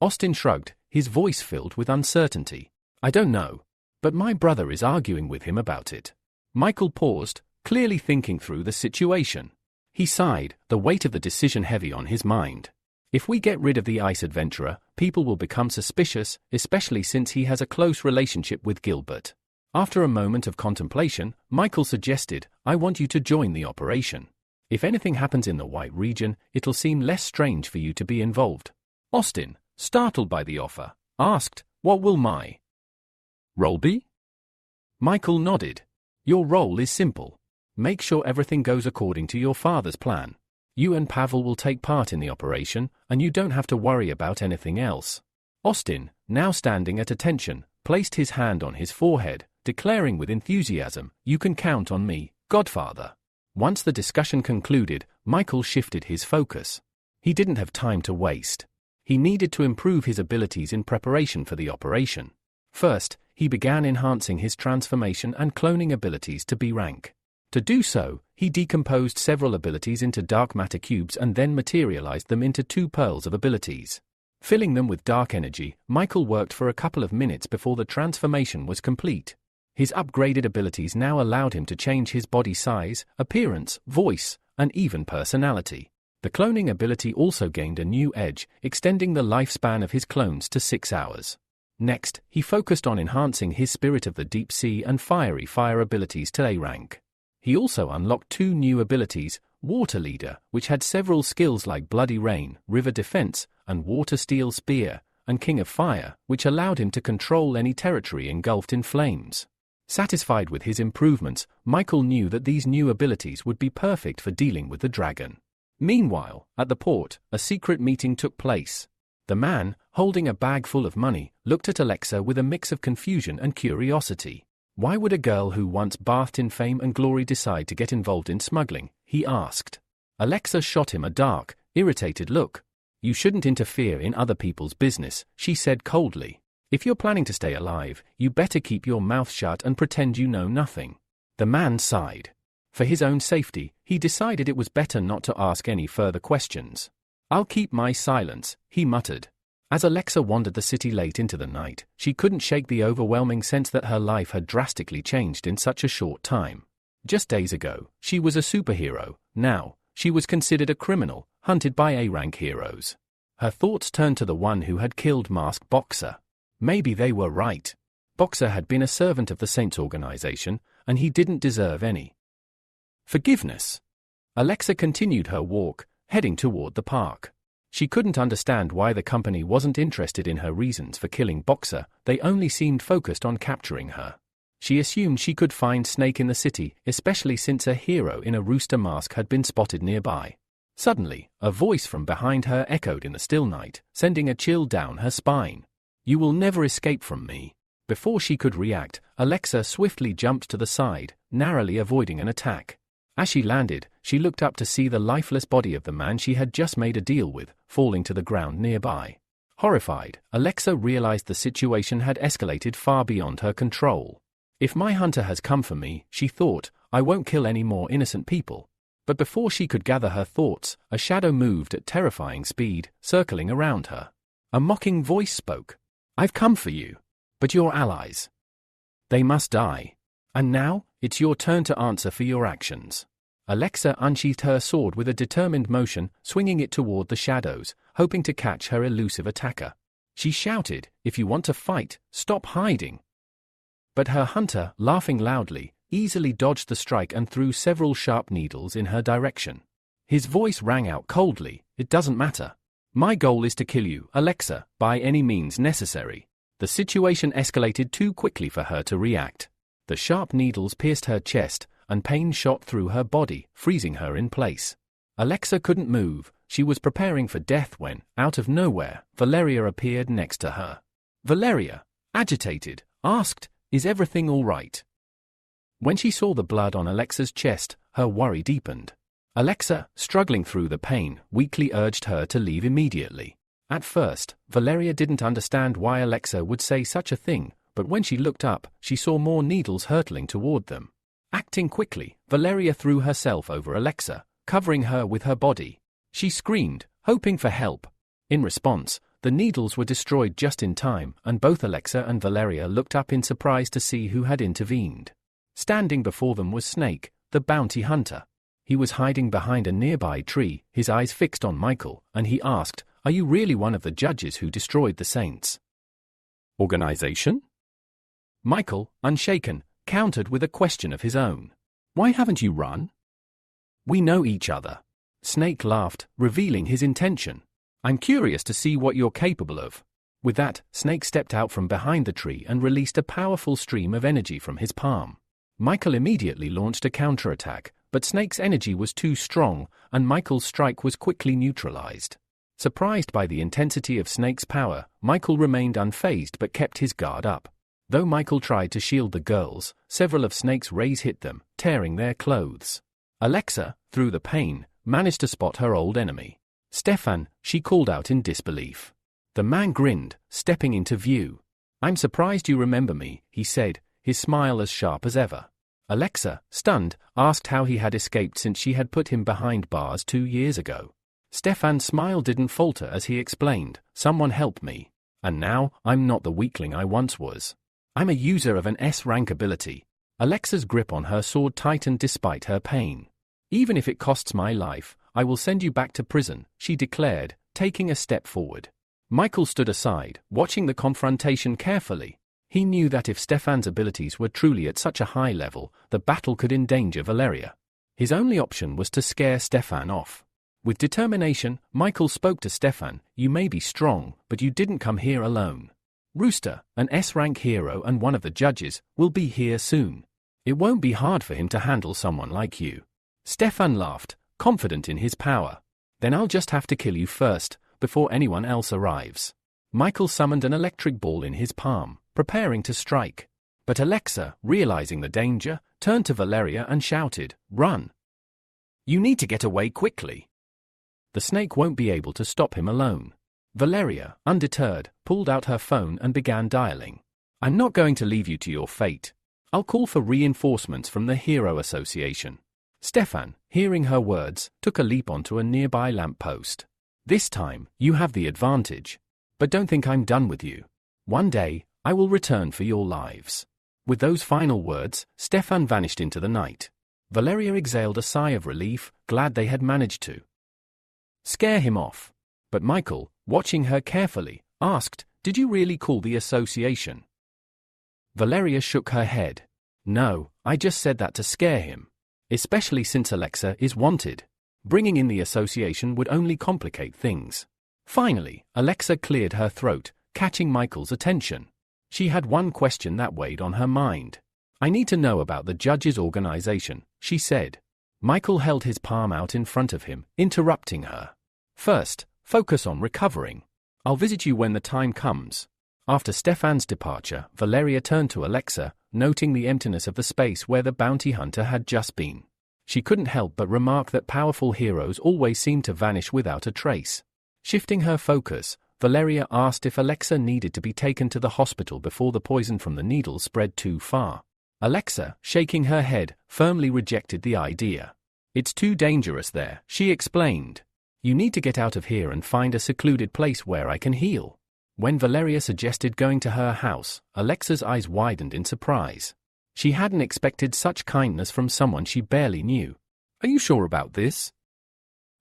Austin shrugged, his voice filled with uncertainty. I don't know. But my brother is arguing with him about it. Michael paused, clearly thinking through the situation. He sighed, the weight of the decision heavy on his mind. If we get rid of the ice adventurer, people will become suspicious, especially since he has a close relationship with Gilbert. After a moment of contemplation, Michael suggested, I want you to join the operation. If anything happens in the White Region, it'll seem less strange for you to be involved. Austin, startled by the offer, asked, what will my role be? Michael nodded. Your role is simple. Make sure everything goes according to your father's plan. You and Pavel will take part in the operation, and you don't have to worry about anything else. Austin, now standing at attention, placed his hand on his forehead, declaring with enthusiasm, You can count on me, Godfather. Once the discussion concluded, Michael shifted his focus. He didn't have time to waste. He needed to improve his abilities in preparation for the operation. First, he began enhancing his transformation and cloning abilities to B rank. To do so, he decomposed several abilities into dark matter cubes and then materialized them into 2 pearls of abilities. Filling them with dark energy, Michael worked for a couple of minutes before the transformation was complete. His upgraded abilities now allowed him to change his body size, appearance, voice, and even personality. The cloning ability also gained a new edge, extending the lifespan of his clones to 6 hours. Next, he focused on enhancing his Spirit of the Deep Sea and Fiery Fire abilities to A rank. He also unlocked 2 new abilities, Water Leader, which had several skills like Bloody Rain, River Defense, and Water Steel Spear, and King of Fire, which allowed him to control any territory engulfed in flames. Satisfied with his improvements, Michael knew that these new abilities would be perfect for dealing with the dragon. Meanwhile, at the port, a secret meeting took place. The man, holding a bag full of money, looked at Alexa with a mix of confusion and curiosity. Why would a girl who once bathed in fame and glory decide to get involved in smuggling? He asked. Alexa shot him a dark, irritated look. You shouldn't interfere in other people's business, she said coldly. If you're planning to stay alive, you better keep your mouth shut and pretend you know nothing. The man sighed. For his own safety, he decided it was better not to ask any further questions. I'll keep my silence, he muttered. As Alexa wandered the city late into the night, she couldn't shake the overwhelming sense that her life had drastically changed in such a short time. Just days ago, she was a superhero. Now, she was considered a criminal, hunted by A-rank heroes. Her thoughts turned to the one who had killed Masked Boxer. Maybe they were right. Boxer had been a servant of the Saints organization, and he didn't deserve any forgiveness. Alexa continued her walk, heading toward the park. She couldn't understand why the company wasn't interested in her reasons for killing Boxer, they only seemed focused on capturing her. She assumed she could find Snake in the city, especially since a hero in a rooster mask had been spotted nearby. Suddenly, a voice from behind her echoed in the still night, sending a chill down her spine. You will never escape from me. Before she could react, Alexa swiftly jumped to the side, narrowly avoiding an attack. As she landed, she looked up to see the lifeless body of the man she had just made a deal with, falling to the ground nearby. Horrified, Alexa realized the situation had escalated far beyond her control. If my hunter has come for me, she thought, I won't kill any more innocent people. But before she could gather her thoughts, a shadow moved at terrifying speed, circling around her. A mocking voice spoke. I've come for you. But your allies. They must die. And now, it's your turn to answer for your actions. Alexa unsheathed her sword with a determined motion, swinging it toward the shadows, hoping to catch her elusive attacker. She shouted, if you want to fight, stop hiding. But her hunter, laughing loudly, easily dodged the strike and threw several sharp needles in her direction. His voice rang out coldly, it doesn't matter. My goal is to kill you, Alexa, by any means necessary. The situation escalated too quickly for her to react. The sharp needles pierced her chest, and pain shot through her body, freezing her in place. Alexa couldn't move. She was preparing for death when, out of nowhere, Valeria appeared next to her. Valeria, agitated, asked, is everything all right? When she saw the blood on Alexa's chest, her worry deepened. Alexa, struggling through the pain, weakly urged her to leave immediately. At first, Valeria didn't understand why Alexa would say such a thing, but when she looked up, she saw more needles hurtling toward them. Acting quickly, Valeria threw herself over Alexa, covering her with her body. She screamed, hoping for help. In response, the needles were destroyed just in time, and both Alexa and Valeria looked up in surprise to see who had intervened. Standing before them was Snake, the bounty hunter. He was hiding behind a nearby tree, his eyes fixed on Michael, and he asked, are you really one of the judges who destroyed the Saints organization? Michael, unshaken, countered with a question of his own. Why haven't you run? We know each other. Snake laughed, revealing his intention. I'm curious to see what you're capable of. With that, Snake stepped out from behind the tree and released a powerful stream of energy from his palm. Michael immediately launched a counterattack, but Snake's energy was too strong, and Michael's strike was quickly neutralized. Surprised by the intensity of Snake's power, Michael remained unfazed but kept his guard up. Though Michael tried to shield the girls, several of Snake's rays hit them, tearing their clothes. Alexa, through the pain, managed to spot her old enemy. Stefan, she called out in disbelief. The man grinned, stepping into view. I'm surprised you remember me, he said, his smile as sharp as ever. Alexa, stunned, asked how he had escaped since she had put him behind bars 2 years ago. Stefan's smile didn't falter as he explained, "Someone help me. And now, I'm not the weakling I once was. I'm a user of an S-rank ability." Alexa's grip on her sword tightened despite her pain. "Even if it costs my life, I will send you back to prison," she declared, taking a step forward. Michael stood aside, watching the confrontation carefully. He knew that if Stefan's abilities were truly at such a high level, the battle could endanger Valeria. His only option was to scare Stefan off. With determination, Michael spoke to Stefan, "You may be strong, but you didn't come here alone. Rooster, an S-rank hero and one of the judges, will be here soon. It won't be hard for him to handle someone like you." Stefan laughed, confident in his power. "Then I'll just have to kill you first, before anyone else arrives." Michael summoned an electric ball in his palm, preparing to strike. But Alexa, realizing the danger, turned to Valeria and shouted, "Run! You need to get away quickly. The snake won't be able to stop him alone." Valeria, undeterred, pulled out her phone and began dialing. "I'm not going to leave you to your fate. I'll call for reinforcements from the Hero Association." Stefan, hearing her words, took a leap onto a nearby lamppost. "This time, you have the advantage. But don't think I'm done with you. One day, I will return for your lives." With those final words, Stefan vanished into the night. Valeria exhaled a sigh of relief, glad they had managed to scare him off. But Michael, watching her carefully, asked, "Did you really call the association?" Valeria shook her head. "No, I just said that to scare him. Especially since Alexa is wanted. Bringing in the association would only complicate things." Finally, Alexa cleared her throat, catching Michael's attention. She had one question that weighed on her mind. "I need to know about the judges' organization," she said. Michael held his palm out in front of him, interrupting her. "First, focus on recovering. I'll visit you when the time comes." After Stefan's departure, Valeria turned to Alexa, noting the emptiness of the space where the bounty hunter had just been. She couldn't help but remark that powerful heroes always seem to vanish without a trace. Shifting her focus, Valeria asked if Alexa needed to be taken to the hospital before the poison from the needle spread too far. Alexa, shaking her head, firmly rejected the idea. "It's too dangerous there," she explained. "You need to get out of here and find a secluded place where I can heal." When Valeria suggested going to her house, Alexa's eyes widened in surprise. She hadn't expected such kindness from someone she barely knew. "Are you sure about this?"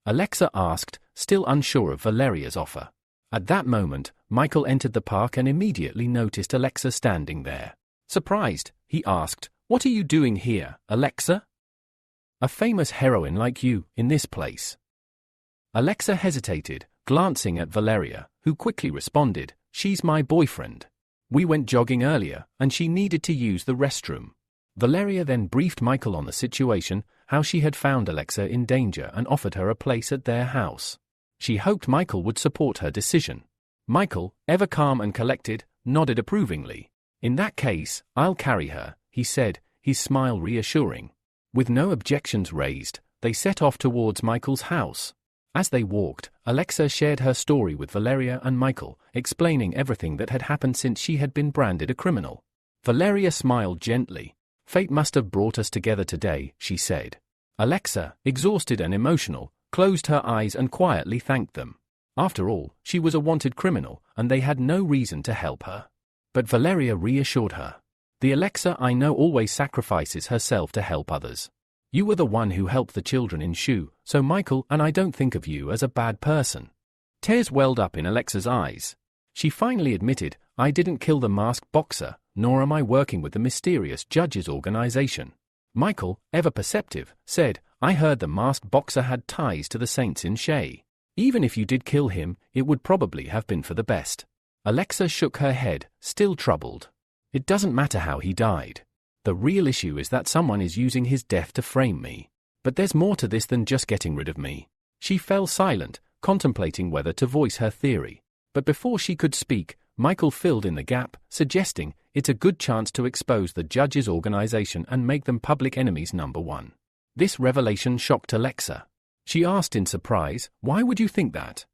Alexa asked, still unsure of Valeria's offer. At that moment, Michael entered the park and immediately noticed Alexa standing there. Surprised, he asked, "What are you doing here, Alexa? A famous heroine like you, in this place?" Alexa hesitated, glancing at Valeria, who quickly responded, "She's my boyfriend. We went jogging earlier, and she needed to use the restroom." Valeria then briefed Michael on the situation, how she had found Alexa in danger and offered her a place at their house. She hoped Michael would support her decision. Michael, ever calm and collected, nodded approvingly. "In that case, I'll carry her," he said, his smile reassuring. With no objections raised, they set off towards Michael's house. As they walked, Alexa shared her story with Valeria and Michael, explaining everything that had happened since she had been branded a criminal. Valeria smiled gently. "Fate must have brought us together today," she said. Alexa, exhausted and emotional, closed her eyes and quietly thanked them. After all, she was a wanted criminal, and they had no reason to help her. But Valeria reassured her. "The Alexa I know always sacrifices herself to help others. You were the one who helped the children in Shu, so Michael and I don't think of you as a bad person." Tears welled up in Alexa's eyes. She finally admitted, "I didn't kill the masked boxer, nor am I working with the mysterious judges organization." Michael, ever perceptive, said, "I heard the masked boxer had ties to the saints in Shay. Even if you did kill him, it would probably have been for the best." Alexa shook her head, still troubled. "It doesn't matter how he died. The real issue is that someone is using his death to frame me. But there's more to this than just getting rid of me." She fell silent, contemplating whether to voice her theory. But before she could speak, Michael filled in the gap, suggesting, "It's a good chance to expose the judges' organization and make them public enemies number one." This revelation shocked Alexa. She asked in surprise, "Why would you think that?"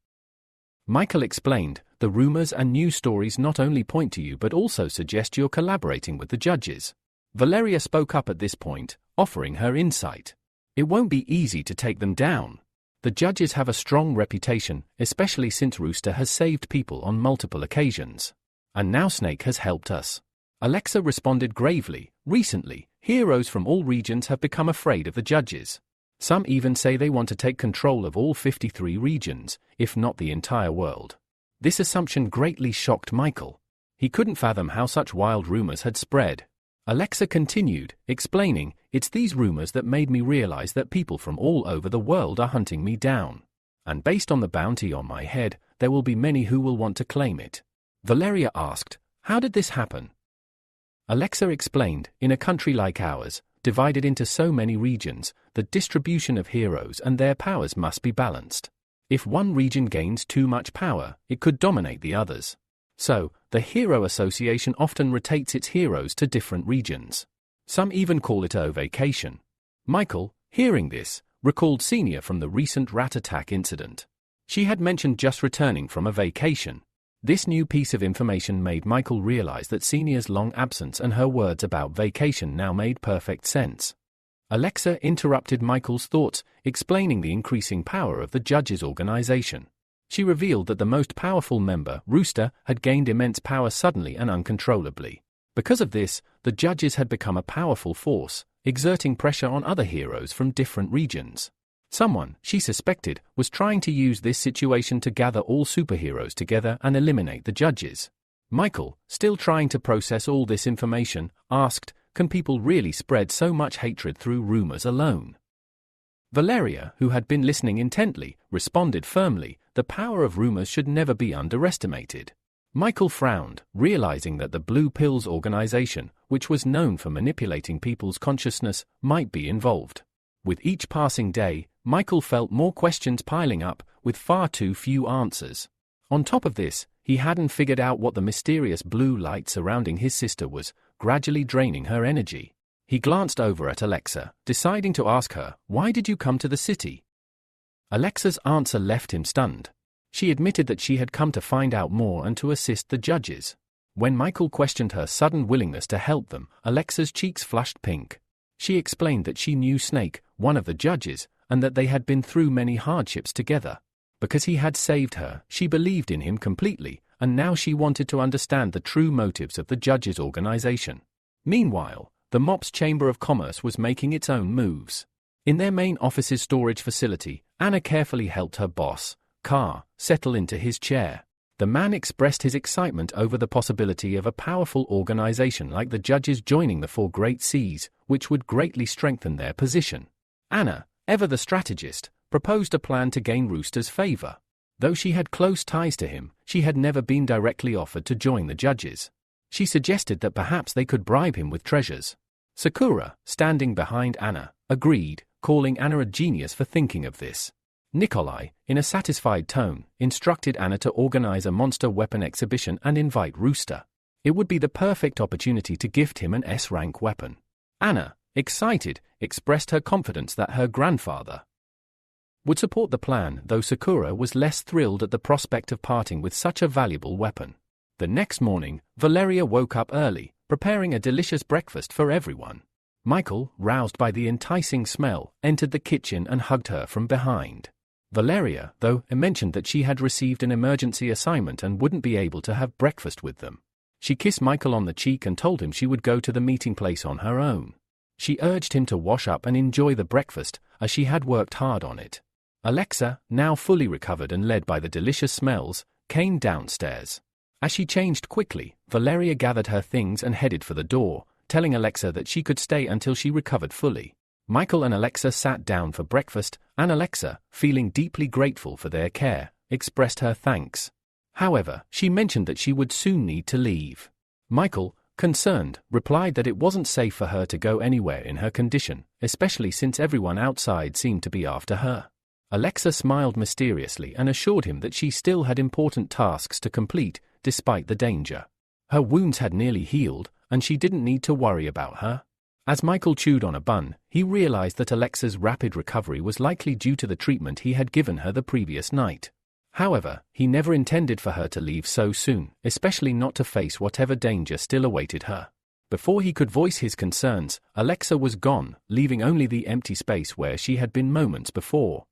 Michael explained, "The rumors and news stories not only point to you but also suggest you're collaborating with the judges." Valeria spoke up at this point, offering her insight. "It won't be easy to take them down. The judges have a strong reputation, especially since Rooster has saved people on multiple occasions. And now Snake has helped us. Alexa responded gravely, recently, heroes from all regions have become afraid of the judges. Some even say they want to take control of all 53 regions, if not the entire world. This assumption greatly shocked Michael. He couldn't fathom how such wild rumors had spread. Alexa continued, explaining, "It's these rumors that made me realize that people from all over the world are hunting me down. And based on the bounty on my head, there will be many who will want to claim it." Valeria asked, "How did this happen?" Alexa explained, "In a country like ours, divided into so many regions, the distribution of heroes and their powers must be balanced. If one region gains too much power, it could dominate the others. So, the Hero Association often rotates its heroes to different regions. Some even call it a vacation." Michael, hearing this, recalled Senior from the recent rat attack incident. She had mentioned just returning from a vacation. This new piece of information made Michael realize that Senior's long absence and her words about vacation now made perfect sense. Alexa interrupted Michael's thoughts, explaining the increasing power of the judges' organization. She revealed that the most powerful member, Rooster, had gained immense power suddenly and uncontrollably. Because of this, the judges had become a powerful force, exerting pressure on other heroes from different regions. Someone, she suspected, was trying to use this situation to gather all superheroes together and eliminate the judges. Michael, still trying to process all this information, asked, "Can people really spread so much hatred through rumors alone?" Valeria, who had been listening intently, responded firmly, "The power of rumors should never be underestimated." Michael frowned, realizing that the Blue Pills organization, which was known for manipulating people's consciousness, might be involved. With each passing day, Michael felt more questions piling up, with far too few answers. On top of this, he hadn't figured out what the mysterious blue light surrounding his sister was, gradually draining her energy. He glanced over at Alexa, deciding to ask her, "Why did you come to the city?" Alexa's answer left him stunned. She admitted that she had come to find out more and to assist the judges. When Michael questioned her sudden willingness to help them, Alexa's cheeks flushed pink. She explained that she knew Snake, one of the judges, and that they had been through many hardships together. Because he had saved her, she believed in him completely, and now she wanted to understand the true motives of the judges' organization. Meanwhile, the MOPS Chamber of Commerce was making its own moves. In their main office's storage facility, Anna carefully helped her boss, Carr, settle into his chair. The man expressed his excitement over the possibility of a powerful organization like the judges joining the Four Great Seas, which would greatly strengthen their position. Anna, ever the strategist, proposed a plan to gain Rooster's favor. Though she had close ties to him, she had never been directly offered to join the judges. She suggested that perhaps they could bribe him with treasures. Sakura, standing behind Anna, agreed, calling Anna a genius for thinking of this. Nikolai, in a satisfied tone, instructed Anna to organize a monster weapon exhibition and invite Rooster. It would be the perfect opportunity to gift him an S-rank weapon. Anna, excited, expressed her confidence that her grandfather would support the plan, though Sakura was less thrilled at the prospect of parting with such a valuable weapon. The next morning, Valeria woke up early, preparing a delicious breakfast for everyone. Michael, roused by the enticing smell, entered the kitchen and hugged her from behind. Valeria, though, mentioned that she had received an emergency assignment and wouldn't be able to have breakfast with them. She kissed Michael on the cheek and told him she would go to the meeting place on her own. She urged him to wash up and enjoy the breakfast, as she had worked hard on it. Alexa, now fully recovered and led by the delicious smells, came downstairs. As she changed quickly, Valeria gathered her things and headed for the door, telling Alexa that she could stay until she recovered fully. Michael and Alexa sat down for breakfast, and Alexa, feeling deeply grateful for their care, expressed her thanks. However, she mentioned that she would soon need to leave. Michael, concerned, replied that it wasn't safe for her to go anywhere in her condition, especially since everyone outside seemed to be after her. Alexa smiled mysteriously and assured him that she still had important tasks to complete, despite the danger. Her wounds had nearly healed, and she didn't need to worry about her. As Michael chewed on a bun, he realized that Alexa's rapid recovery was likely due to the treatment he had given her the previous night. However, he never intended for her to leave so soon, especially not to face whatever danger still awaited her. Before he could voice his concerns, Alexa was gone, leaving only the empty space where she had been moments before.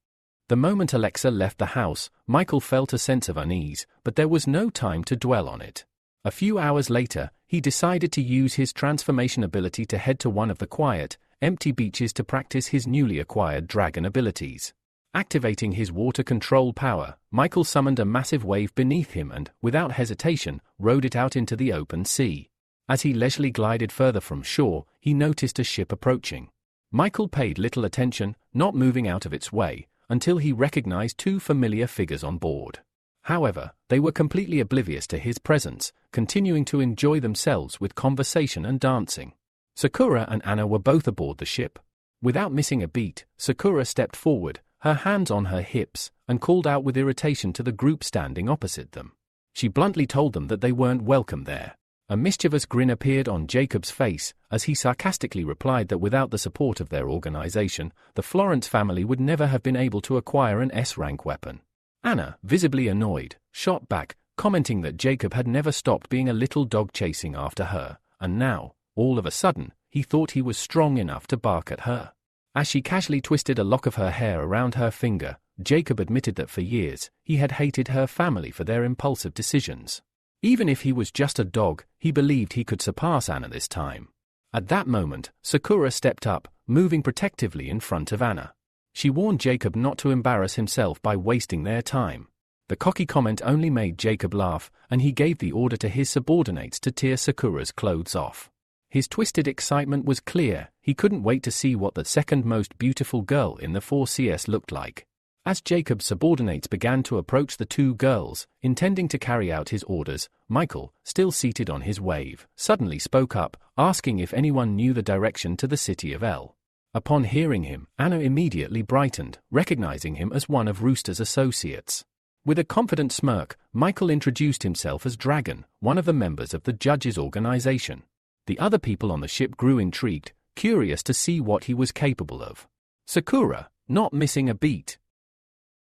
The moment Alexa left the house, Michael felt a sense of unease, but there was no time to dwell on it. A few hours later, he decided to use his transformation ability to head to one of the quiet, empty beaches to practice his newly acquired dragon abilities. Activating his water control power, Michael summoned a massive wave beneath him and, without hesitation, rode it out into the open sea. As he leisurely glided further from shore, he noticed a ship approaching. Michael paid little attention, not moving out of its way, until he recognized two familiar figures on board. However, they were completely oblivious to his presence, continuing to enjoy themselves with conversation and dancing. Sakura and Anna were both aboard the ship. Without missing a beat, Sakura stepped forward, her hands on her hips, and called out with irritation to the group standing opposite them. She bluntly told them that they weren't welcome there. A mischievous grin appeared on Jacob's face, as he sarcastically replied that without the support of their organization, the Florence family would never have been able to acquire an S-rank weapon. Anna, visibly annoyed, shot back, commenting that Jacob had never stopped being a little dog chasing after her, and now, all of a sudden, he thought he was strong enough to bark at her. As she casually twisted a lock of her hair around her finger, Jacob admitted that for years, he had hated her family for their impulsive decisions. Even if he was just a dog, he believed he could surpass Anna this time. At that moment, Sakura stepped up, moving protectively in front of Anna. She warned Jacob not to embarrass himself by wasting their time. The cocky comment only made Jacob laugh, and he gave the order to his subordinates to tear Sakura's clothes off. His twisted excitement was clear. He couldn't wait to see what the second most beautiful girl in the 4CS looked like. As Jacob's subordinates began to approach the two girls, intending to carry out his orders, Michael, still seated on his wave, suddenly spoke up, asking if anyone knew the direction to the city of L. Upon hearing him, Anna immediately brightened, recognizing him as one of Rooster's associates. With a confident smirk, Michael introduced himself as Dragon, one of the members of the judges' organization. The other people on the ship grew intrigued, curious to see what he was capable of. Sakura, not missing a beat,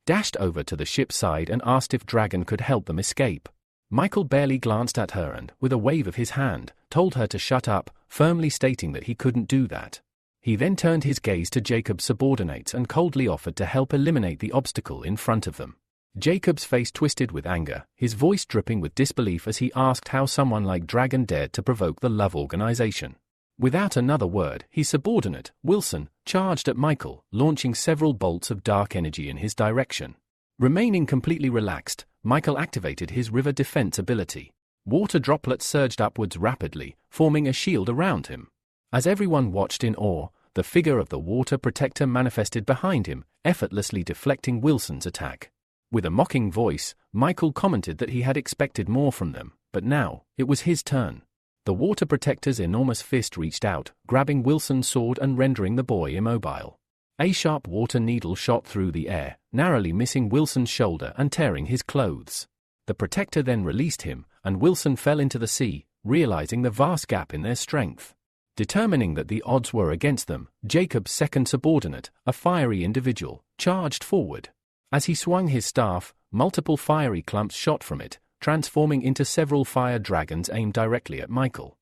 dashed over to the ship's side and asked if Dragon could help them escape. Michael barely glanced at her and, with a wave of his hand, told her to shut up, firmly stating that he couldn't do that. He then turned his gaze to Jacob's subordinates and coldly offered to help eliminate the obstacle in front of them. Jacob's face twisted with anger, his voice dripping with disbelief as he asked how someone like Dragon dared to provoke the Love Organization. Without another word, his subordinate, Wilson, charged at Michael, launching several bolts of dark energy in his direction. Remaining completely relaxed, Michael activated his river defense ability. Water droplets surged upwards rapidly, forming a shield around him. As everyone watched in awe, the figure of the water protector manifested behind him, effortlessly deflecting Wilson's attack. With a mocking voice, Michael commented that he had expected more from them, but now, it was his turn. The water protector's enormous fist reached out, grabbing Wilson's sword and rendering the boy immobile. A sharp water needle shot through the air, narrowly missing Wilson's shoulder and tearing his clothes. The protector then released him, and Wilson fell into the sea, realizing the vast gap in their strength. Determining that the odds were against them, Jacob's second subordinate, a fiery individual, charged forward. As he swung his staff, multiple fiery clumps shot from it, transforming into several fire dragons aimed directly at Michael.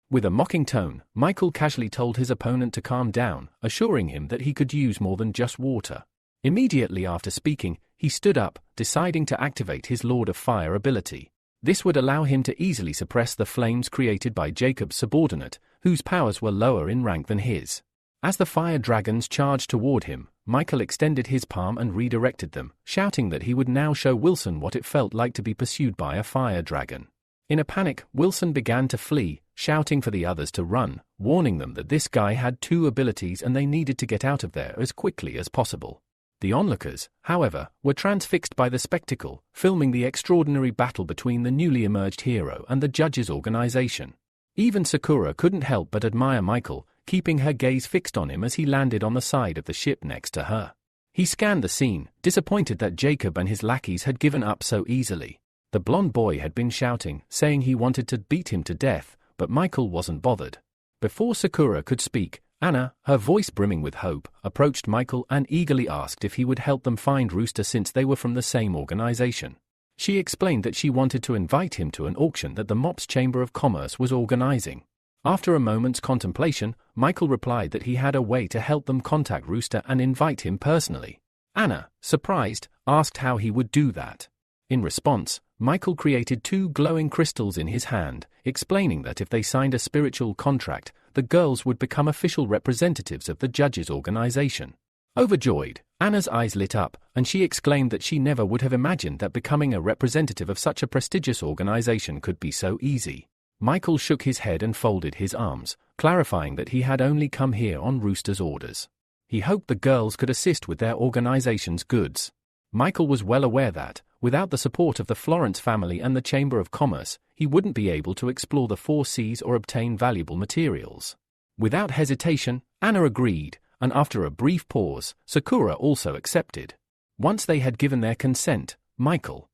With a mocking tone, Michael casually told his opponent to calm down, assuring him that he could use more than just water. Immediately after speaking, he stood up, deciding to activate his Lord of Fire ability. This would allow him to easily suppress the flames created by Jacob's subordinate, whose powers were lower in rank than his. As the fire dragons charged toward him, Michael extended his palm and redirected them, shouting that he would now show Wilson what it felt like to be pursued by a fire dragon. In a panic, Wilson began to flee, shouting for the others to run, warning them that this guy had two abilities and they needed to get out of there as quickly as possible. The onlookers, however, were transfixed by the spectacle, filming the extraordinary battle between the newly emerged hero and the judges' organization. Even Sakura couldn't help but admire Michael, keeping her gaze fixed on him as he landed on the side of the ship next to her. He scanned the scene, disappointed that Jacob and his lackeys had given up so easily. The blonde boy had been shouting, saying he wanted to beat him to death, but Michael wasn't bothered. Before Sakura could speak, Anna, her voice brimming with hope, approached Michael and eagerly asked if he would help them find Rooster since they were from the same organization. She explained that she wanted to invite him to an auction that the MOPS Chamber of Commerce was organizing. After a moment's contemplation, Michael replied that he had a way to help them contact Rooster and invite him personally. Anna, surprised, asked how he would do that. In response, Michael created 2 glowing crystals in his hand, explaining that if they signed a spiritual contract, the girls would become official representatives of the judges' organization. Overjoyed, Anna's eyes lit up, and she exclaimed that she never would have imagined that becoming a representative of such a prestigious organization could be so easy. Michael shook his head and folded his arms, clarifying that he had only come here on Rooster's orders. He hoped the girls could assist with their organization's goods. Michael was well aware that, without the support of the Florence family and the Chamber of Commerce, he wouldn't be able to explore the 4 seas or obtain valuable materials. Without hesitation, Anna agreed, and after a brief pause, Sakura also accepted. Once they had given their consent, Michael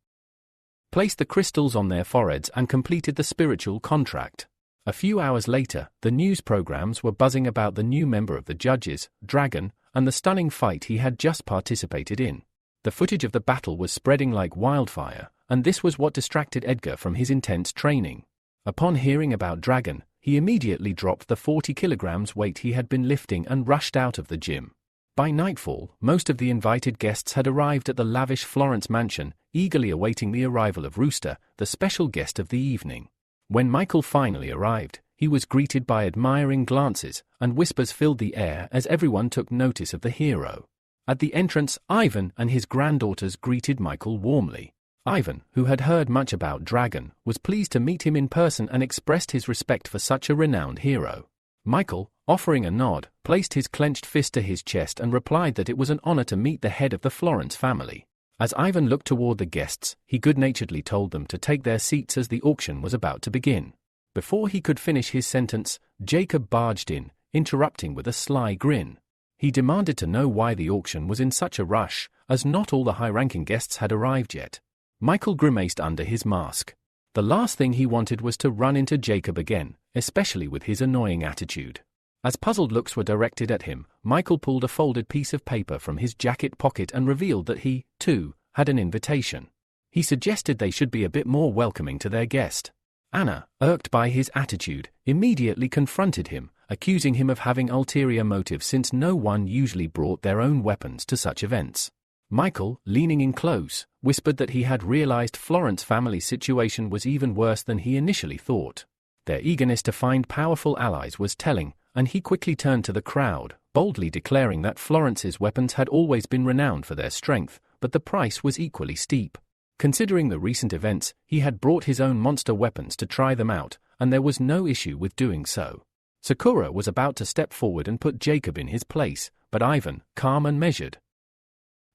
placed the crystals on their foreheads and completed the spiritual contract. A few hours later, the news programs were buzzing about the new member of the judges, Dragon, and the stunning fight he had just participated in. The footage of the battle was spreading like wildfire, and this was what distracted Edgar from his intense training. Upon hearing about Dragon, he immediately dropped the 40 kilograms weight he had been lifting and rushed out of the gym. By nightfall, most of the invited guests had arrived at the lavish Florence mansion, eagerly awaiting the arrival of Rooster, the special guest of the evening. When Michael finally arrived, he was greeted by admiring glances, and whispers filled the air as everyone took notice of the hero. At the entrance, Ivan and his granddaughters greeted Michael warmly. Ivan, who had heard much about Dragon, was pleased to meet him in person and expressed his respect for such a renowned hero. Michael, offering a nod, placed his clenched fist to his chest and replied that it was an honor to meet the head of the Florence family. As Ivan looked toward the guests, he good-naturedly told them to take their seats as the auction was about to begin. Before he could finish his sentence, Jacob barged in, interrupting with a sly grin. He demanded to know why the auction was in such a rush, as not all the high-ranking guests had arrived yet. Michael grimaced under his mask. The last thing he wanted was to run into Jacob again, especially with his annoying attitude. As puzzled looks were directed at him, Michael pulled a folded piece of paper from his jacket pocket and revealed that he, too, had an invitation. He suggested they should be a bit more welcoming to their guest. Anna, irked by his attitude, immediately confronted him, accusing him of having ulterior motives since no one usually brought their own weapons to such events. Michael, leaning in close, whispered that he had realized Florence family's situation was even worse than he initially thought. Their eagerness to find powerful allies was telling, and he quickly turned to the crowd, boldly declaring that Florence's weapons had always been renowned for their strength, but the price was equally steep. Considering the recent events, he had brought his own monster weapons to try them out, and there was no issue with doing so. Sakura was about to step forward and put Jacob in his place, but Ivan, calm and measured,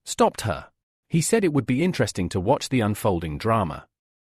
stopped her. He said it would be interesting to watch the unfolding drama.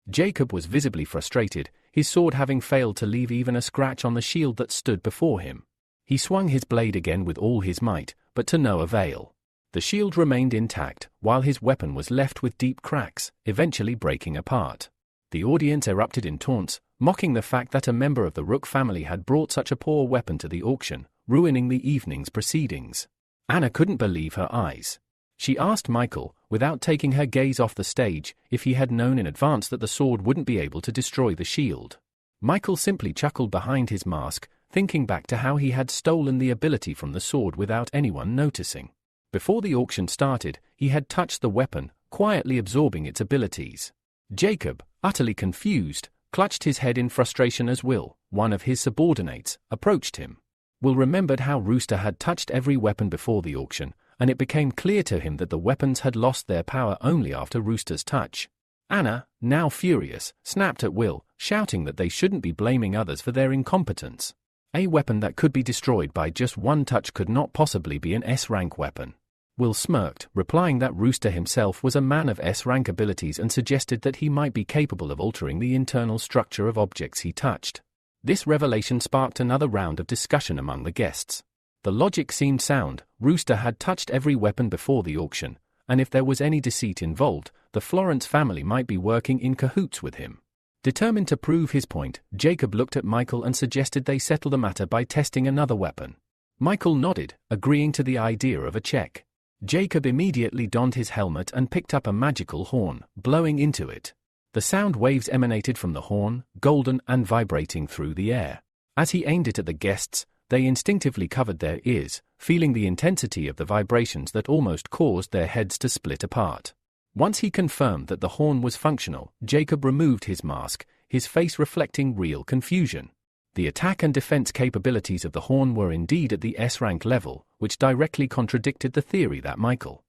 Jacob was visibly frustrated, his sword having failed to leave even a scratch on the shield that stood before him. He swung his blade again with all his might, but to no avail. The shield remained intact, while his weapon was left with deep cracks, eventually breaking apart. The audience erupted in taunts, mocking the fact that a member of the Rook family had brought such a poor weapon to the auction, ruining the evening's proceedings. Anna couldn't believe her eyes. She asked Michael, without taking her gaze off the stage, if he had known in advance that the sword wouldn't be able to destroy the shield. Michael simply chuckled behind his mask, thinking back to how he had stolen the ability from the sword without anyone noticing. Before the auction started, he had touched the weapon, quietly absorbing its abilities. Jacob, utterly confused, clutched his head in frustration as Will, one of his subordinates, approached him. Will remembered how Rooster had touched every weapon before the auction, and it became clear to him that the weapons had lost their power only after Rooster's touch. Anna, now furious, snapped at Will, shouting that they shouldn't be blaming others for their incompetence. A weapon that could be destroyed by just one touch could not possibly be an S-rank weapon. Will smirked, replying that Rooster himself was a man of S-rank abilities and suggested that he might be capable of altering the internal structure of objects he touched. This revelation sparked another round of discussion among the guests. The logic seemed sound. Rooster had touched every weapon before the auction, and if there was any deceit involved, the Florence family might be working in cahoots with him. Determined to prove his point, Jacob looked at Michael and suggested they settle the matter by testing another weapon. Michael nodded, agreeing to the idea of a check. Jacob immediately donned his helmet and picked up a magical horn, blowing into it. The sound waves emanated from the horn, golden and vibrating through the air. As he aimed it at the guests, They instinctively covered their ears, feeling the intensity of the vibrations that almost caused their heads to split apart. Once he confirmed that the horn was functional, Jacob removed his mask, his face reflecting real confusion. The attack and defense capabilities of the horn were indeed at the S-rank level, which directly contradicted the theory that Michael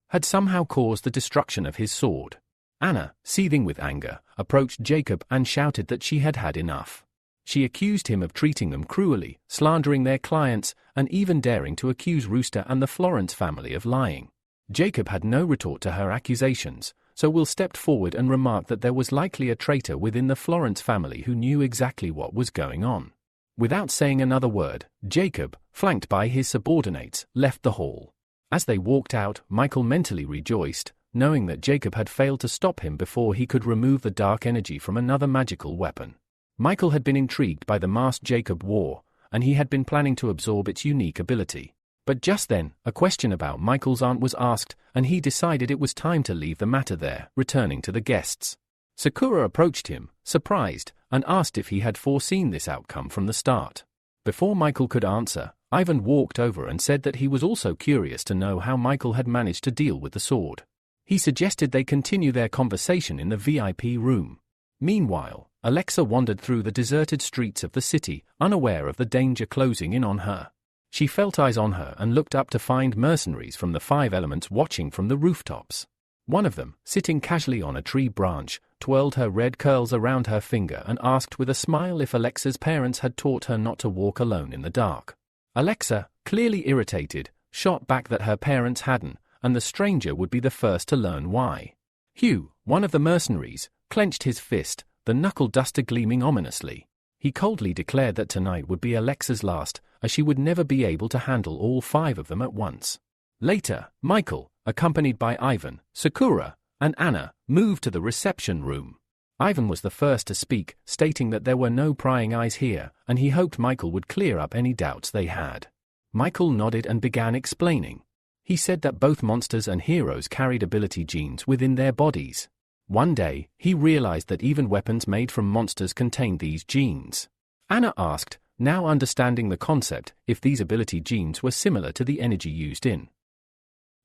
had somehow caused the destruction of his sword. Anna, seething with anger, approached Jacob and shouted that she had had enough. She accused him of treating them cruelly, slandering their clients, and even daring to accuse Rooster and the Florence family of lying. Jacob had no retort to her accusations, so Will stepped forward and remarked that there was likely a traitor within the Florence family who knew exactly what was going on. Without saying another word, Jacob, flanked by his subordinates, left the hall. As they walked out, Michael mentally rejoiced, knowing that Jacob had failed to stop him before he could remove the dark energy from another magical weapon. Michael had been intrigued by the mask Jacob wore, and he had been planning to absorb its unique ability. But just then, a question about Michael's aunt was asked, and he decided it was time to leave the matter there, returning to the guests. Sakura approached him, surprised, and asked if he had foreseen this outcome from the start. Before Michael could answer, Ivan walked over and said that he was also curious to know how Michael had managed to deal with the sword. He suggested they continue their conversation in the VIP room. Meanwhile, Alexa wandered through the deserted streets of the city, unaware of the danger closing in on her. She felt eyes on her and looked up to find mercenaries from the 5 elements watching from the rooftops. One of them, sitting casually on a tree branch, twirled her red curls around her finger and asked with a smile if Alexa's parents had taught her not to walk alone in the dark. Alexa, clearly irritated, shot back that her parents hadn't, and the stranger would be the first to learn why. Hugh, one of the mercenaries, clenched his fist, the knuckle duster gleaming ominously. He coldly declared that tonight would be Alexa's last, as she would never be able to handle all 5 of them at once. Later, Michael, accompanied by Ivan, Sakura, and Anna, moved to the reception room. Ivan was the first to speak, stating that there were no prying eyes here, and he hoped Michael would clear up any doubts they had. Michael nodded and began explaining. He said that both monsters and heroes carried ability genes within their bodies. One day, he realized that even weapons made from monsters contained these genes. Anna asked, now understanding the concept, if these ability genes were similar to the energy used in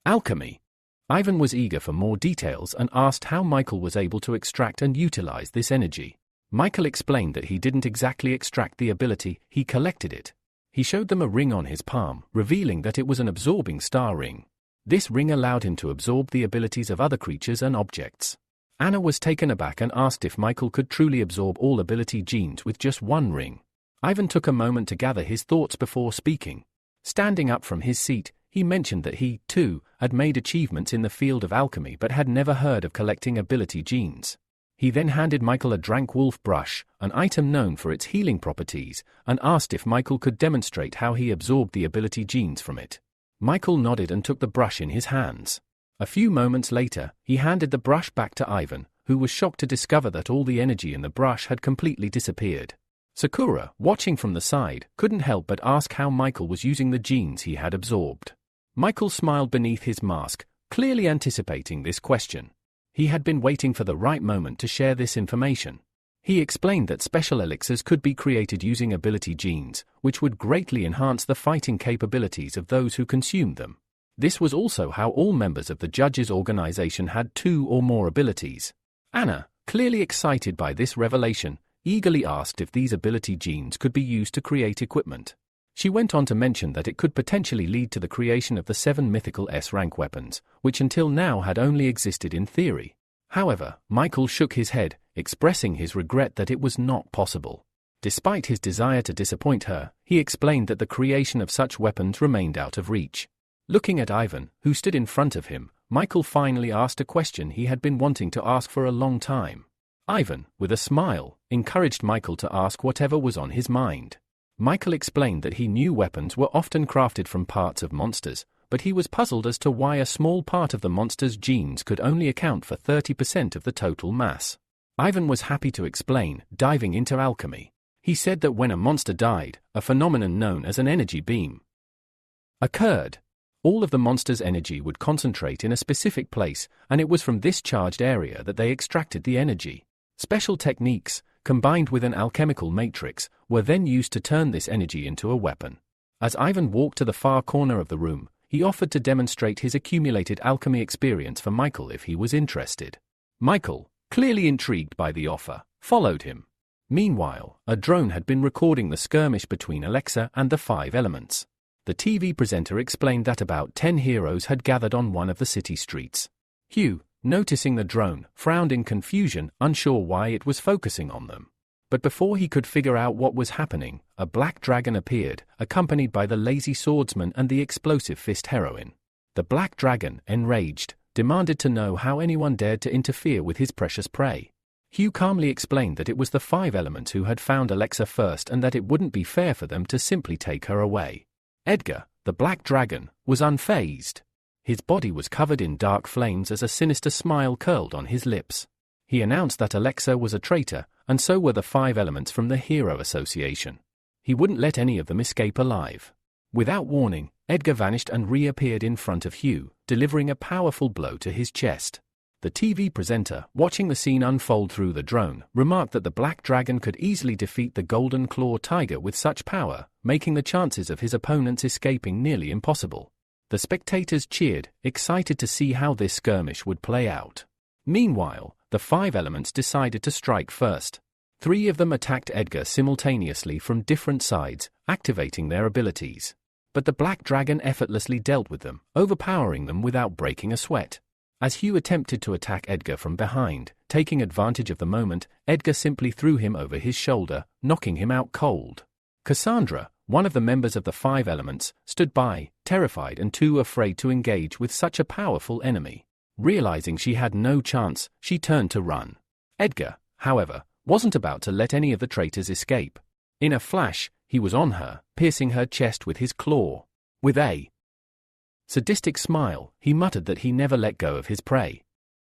alchemy. Ivan was eager for more details and asked how Michael was able to extract and utilize this energy. Michael explained that he didn't exactly extract the ability, he collected it. He showed them a ring on his palm, revealing that it was an absorbing star ring. This ring allowed him to absorb the abilities of other creatures and objects. Anna was taken aback and asked if Michael could truly absorb all ability genes with just one ring. Ivan took a moment to gather his thoughts before speaking. Standing up from his seat, he mentioned that he, too, had made achievements in the field of alchemy but had never heard of collecting ability genes. He then handed Michael a drank wolf brush, an item known for its healing properties, and asked if Michael could demonstrate how he absorbed the ability genes from it. Michael nodded and took the brush in his hands. A few moments later, he handed the brush back to Ivan, who was shocked to discover that all the energy in the brush had completely disappeared. Sakura, watching from the side, couldn't help but ask how Michael was using the genes he had absorbed. Michael smiled beneath his mask, clearly anticipating this question. He had been waiting for the right moment to share this information. He explained that special elixirs could be created using ability genes, which would greatly enhance the fighting capabilities of those who consumed them. This was also how all members of the judges' organization had 2 or more abilities. Anna, clearly excited by this revelation, eagerly asked if these ability genes could be used to create equipment. She went on to mention that it could potentially lead to the creation of the 7 mythical S-rank weapons, which until now had only existed in theory. However, Michael shook his head, expressing his regret that it was not possible. Despite his desire to disappoint her, he explained that the creation of such weapons remained out of reach. Looking at Ivan, who stood in front of him, Michael finally asked a question he had been wanting to ask for a long time. Ivan, with a smile, encouraged Michael to ask whatever was on his mind. Michael explained that he knew weapons were often crafted from parts of monsters, but he was puzzled as to why a small part of the monster's genes could only account for 30% of the total mass. Ivan was happy to explain, diving into alchemy. He said that when a monster died, a phenomenon known as an energy beam occurred. All of the monster's energy would concentrate in a specific place, and it was from this charged area that they extracted the energy. Special techniques, combined with an alchemical matrix, were then used to turn this energy into a weapon. As Ivan walked to the far corner of the room, he offered to demonstrate his accumulated alchemy experience for Michael if he was interested. Michael, clearly intrigued by the offer, followed him. Meanwhile, a drone had been recording the skirmish between Alexa and the 5 elements. The TV presenter explained that about 10 heroes had gathered on one of the city streets. Hugh, noticing the drone, frowned in confusion, unsure why it was focusing on them. But before he could figure out what was happening, a black dragon appeared, accompanied by the lazy swordsman and the explosive fist heroine. The black dragon, enraged, demanded to know how anyone dared to interfere with his precious prey. Hugh calmly explained that it was the 5 elements who had found Alexa first and that it wouldn't be fair for them to simply take her away. Edgar, the black dragon, was unfazed. His body was covered in dark flames as a sinister smile curled on his lips. He announced that Alexa was a traitor, and so were the 5 elements from the Hero Association. He wouldn't let any of them escape alive. Without warning, Edgar vanished and reappeared in front of Hugh, delivering a powerful blow to his chest. The TV presenter, watching the scene unfold through the drone, remarked that the black dragon could easily defeat the golden claw tiger with such power, making the chances of his opponents escaping nearly impossible. The spectators cheered, excited to see how this skirmish would play out. Meanwhile, the 5 elements decided to strike first. 3 of them attacked Edgar simultaneously from different sides, activating their abilities. But the black dragon effortlessly dealt with them, overpowering them without breaking a sweat. As Hugh attempted to attack Edgar from behind, taking advantage of the moment, Edgar simply threw him over his shoulder, knocking him out cold. Cassandra, one of the members of the 5 elements, stood by, terrified and too afraid to engage with such a powerful enemy. Realizing she had no chance, she turned to run. Edgar, however, wasn't about to let any of the traitors escape. In a flash, he was on her, piercing her chest with his claw. With a sadistic smile, he muttered that he never let go of his prey.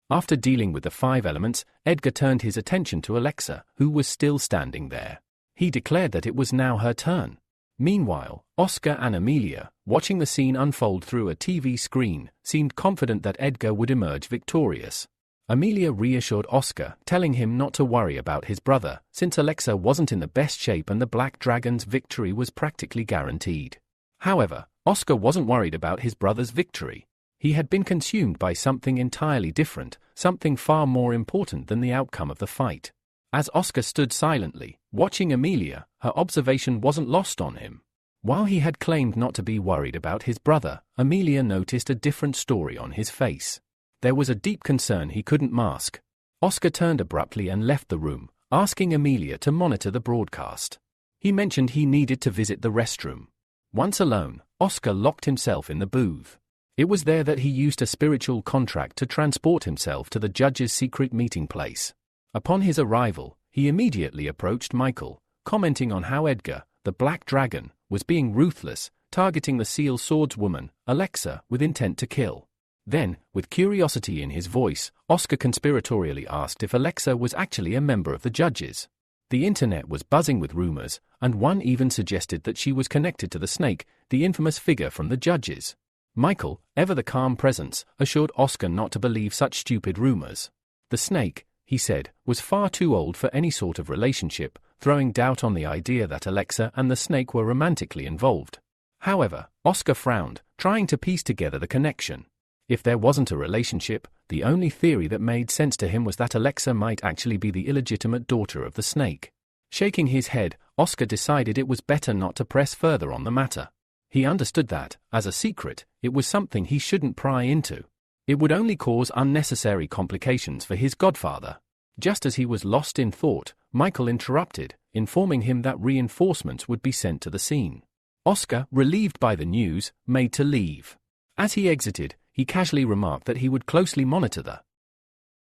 After dealing with the 5 elements, Edgar turned his attention to Alexa, who was still standing there. He declared that it was now her turn. Meanwhile, Oscar and Amelia, watching the scene unfold through a TV screen, seemed confident that Edgar would emerge victorious. Amelia reassured Oscar, telling him not to worry about his brother, since Alexa wasn't in the best shape and the Black Dragon's victory was practically guaranteed. However, Oscar wasn't worried about his brother's victory. He had been consumed by something entirely different, something far more important than the outcome of the fight. As Oscar stood silently, watching Amelia, her observation wasn't lost on him. While he had claimed not to be worried about his brother, Amelia noticed a different story on his face. There was a deep concern he couldn't mask. Oscar turned abruptly and left the room, asking Amelia to monitor the broadcast. He mentioned he needed to visit the restroom. Once alone, Oscar locked himself in the booth. It was there that he used a spiritual contract to transport himself to the judge's secret meeting place. Upon his arrival, he immediately approached Michael, commenting on how Edgar, the Black Dragon, was being ruthless, targeting the seal swordswoman, Alexa, with intent to kill. Then, with curiosity in his voice, Oscar conspiratorially asked if Alexa was actually a member of the judges. The internet was buzzing with rumors, and one even suggested that she was connected to the snake, the infamous figure from the judges. Michael, ever the calm presence, assured Oscar not to believe such stupid rumors. The snake, he said, was far too old for any sort of relationship, throwing doubt on the idea that Alexa and the snake were romantically involved. However, Oscar frowned, trying to piece together the connection. If there wasn't a relationship, the only theory that made sense to him was that Alexa might actually be the illegitimate daughter of the snake. Shaking his head, Oscar decided it was better not to press further on the matter. He understood that, as a secret, it was something he shouldn't pry into. It would only cause unnecessary complications for his godfather. Just as he was lost in thought, Michael interrupted, informing him that reinforcements would be sent to the scene. Oscar, relieved by the news, made to leave. As he exited, he casually remarked that he would closely monitor the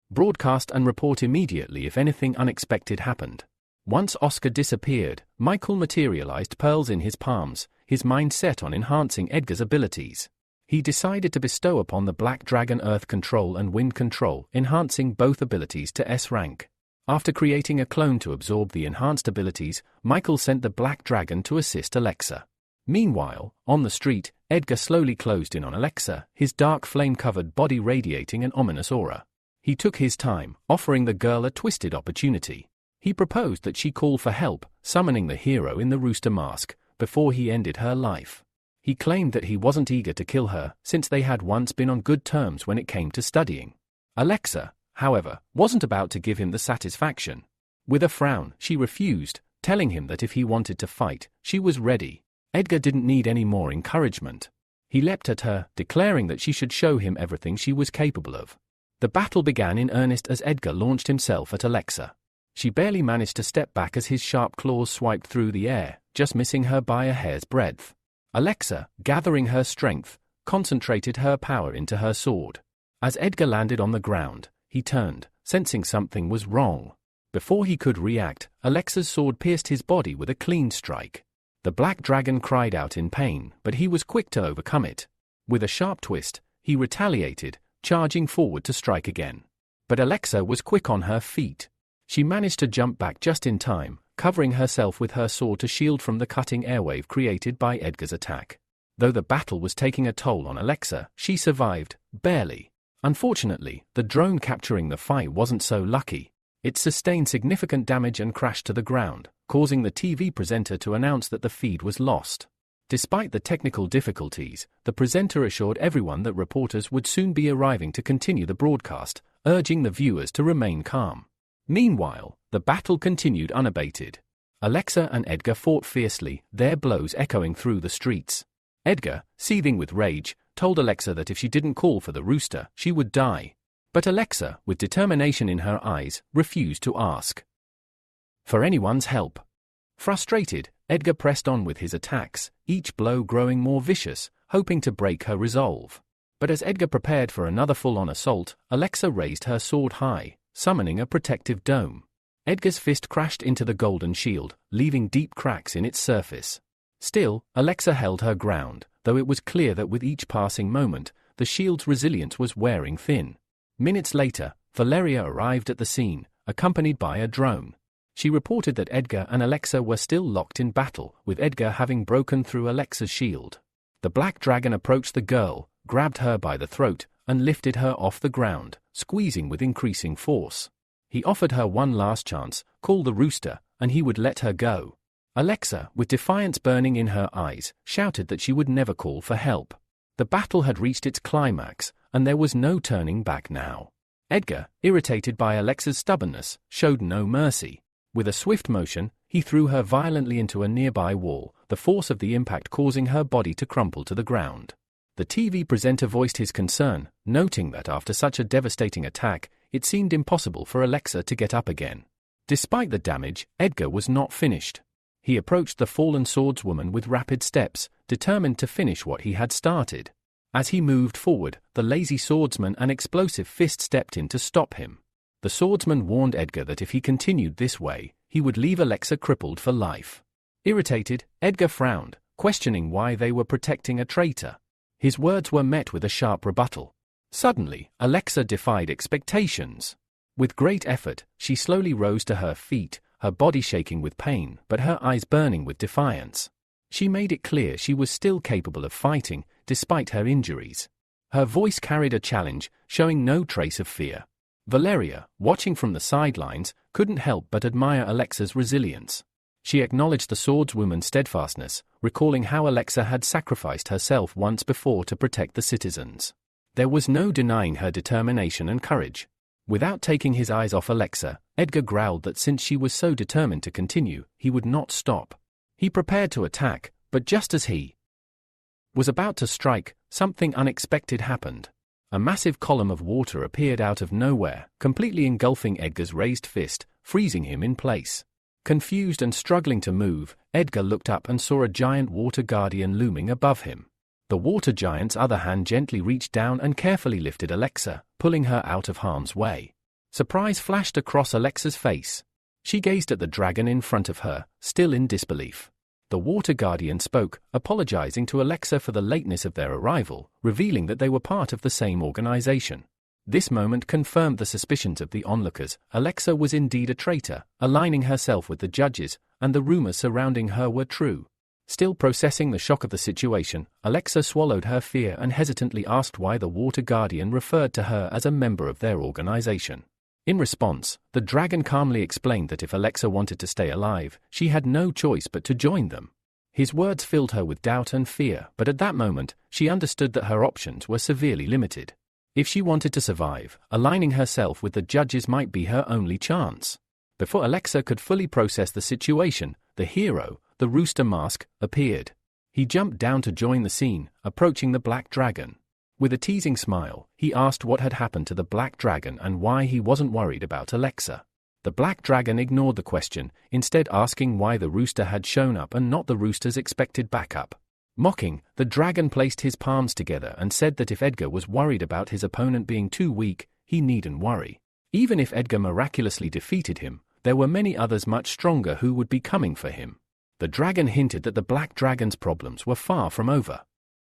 broadcast and report immediately if anything unexpected happened. Once Oscar disappeared, Michael materialized pearls in his palms, his mind set on enhancing Edgar's abilities. He decided to bestow upon the Black Dragon Earth Control and Wind Control, enhancing both abilities to S rank. After creating a clone to absorb the enhanced abilities, Michael sent the Black Dragon to assist Alexa. Meanwhile, on the street, Edgar slowly closed in on Alexa, his dark flame-covered body radiating an ominous aura. He took his time, offering the girl a twisted opportunity. He proposed that she call for help, summoning the hero in the rooster mask, before he ended her life. He claimed that he wasn't eager to kill her, since they had once been on good terms when it came to studying. Alexa, however, wasn't about to give him the satisfaction. With a frown, she refused, telling him that if he wanted to fight, she was ready. Edgar didn't need any more encouragement. He leapt at her, declaring that she should show him everything she was capable of. The battle began in earnest as Edgar launched himself at Alexa. She barely managed to step back as his sharp claws swiped through the air, just missing her by a hair's breadth. Alexa, gathering her strength, concentrated her power into her sword. As Edgar landed on the ground, he turned, sensing something was wrong. Before he could react, Alexa's sword pierced his body with a clean strike. The black dragon cried out in pain, but he was quick to overcome it. With a sharp twist, he retaliated, charging forward to strike again. But Alexa was quick on her feet. She managed to jump back just in time, covering herself with her sword to shield from the cutting airwave created by Edgar's attack. Though the battle was taking a toll on Alexa, she survived, barely. Unfortunately, the drone capturing the fight wasn't so lucky. It sustained significant damage and crashed to the ground, causing the TV presenter to announce that the feed was lost. Despite the technical difficulties, the presenter assured everyone that reporters would soon be arriving to continue the broadcast, urging the viewers to remain calm. Meanwhile, the battle continued unabated. Alexa and Edgar fought fiercely, their blows echoing through the streets. Edgar, seething with rage, told Alexa that if she didn't call for the rooster, she would die. But Alexa, with determination in her eyes, refused to ask for anyone's help. Frustrated, Edgar pressed on with his attacks, each blow growing more vicious, hoping to break her resolve. But as Edgar prepared for another full-on assault, Alexa raised her sword high, summoning a protective dome. Edgar's fist crashed into the golden shield, leaving deep cracks in its surface. Still, Alexa held her ground, though it was clear that with each passing moment, the shield's resilience was wearing thin. Minutes later, Valeria arrived at the scene, accompanied by a drone. She reported that Edgar and Alexa were still locked in battle, with Edgar having broken through Alexa's shield. The black dragon approached the girl, grabbed her by the throat, and lifted her off the ground, squeezing with increasing force. He offered her one last chance, call the rooster, and he would let her go. Alexa, with defiance burning in her eyes, shouted that she would never call for help. The battle had reached its climax, and there was no turning back now. Edgar, irritated by Alexa's stubbornness, showed no mercy. With a swift motion, he threw her violently into a nearby wall, the force of the impact causing her body to crumple to the ground. The TV presenter voiced his concern, noting that after such a devastating attack, it seemed impossible for Alexa to get up again. Despite the damage, Edgar was not finished. He approached the fallen swordswoman with rapid steps, determined to finish what he had started. As he moved forward, the lazy swordsman and explosive fist stepped in to stop him. The swordsman warned Edgar that if he continued this way, he would leave Alexa crippled for life. Irritated, Edgar frowned, questioning why they were protecting a traitor. His words were met with a sharp rebuttal. Suddenly, Alexa defied expectations. With great effort, she slowly rose to her feet, her body shaking with pain, but her eyes burning with defiance. She made it clear she was still capable of fighting, despite her injuries. Her voice carried a challenge, showing no trace of fear. Valeria, watching from the sidelines, couldn't help but admire Alexa's resilience. She acknowledged the swordswoman's steadfastness, recalling how Alexa had sacrificed herself once before to protect the citizens. There was no denying her determination and courage. Without taking his eyes off Alexa, Edgar growled that since she was so determined to continue, he would not stop. He prepared to attack, but just as he was about to strike, something unexpected happened. A massive column of water appeared out of nowhere, completely engulfing Edgar's raised fist, freezing him in place. Confused and struggling to move, Edgar looked up and saw a giant water guardian looming above him. The water giant's other hand gently reached down and carefully lifted Alexa, pulling her out of harm's way. Surprise flashed across Alexa's face. She gazed at the dragon in front of her, still in disbelief. The water guardian spoke, apologizing to Alexa for the lateness of their arrival, revealing that they were part of the same organization. This moment confirmed the suspicions of the onlookers. Alexa was indeed a traitor, aligning herself with the judges, and the rumors surrounding her were true. Still processing the shock of the situation, Alexa swallowed her fear and hesitantly asked why the water guardian referred to her as a member of their organization. In response, the dragon calmly explained that if Alexa wanted to stay alive, she had no choice but to join them. His words filled her with doubt and fear, but at that moment, she understood that her options were severely limited. If she wanted to survive, aligning herself with the judges might be her only chance. Before Alexa could fully process the situation, the hero, the Rooster mask, appeared. He jumped down to join the scene, approaching the black dragon. With a teasing smile, he asked what had happened to the black dragon and why he wasn't worried about Alexa. The black dragon ignored the question, instead asking why the rooster had shown up and not the rooster's expected backup. Mocking, the dragon placed his palms together and said that if Edgar was worried about his opponent being too weak, he needn't worry. Even if Edgar miraculously defeated him, there were many others much stronger who would be coming for him. The dragon hinted that the black dragon's problems were far from over.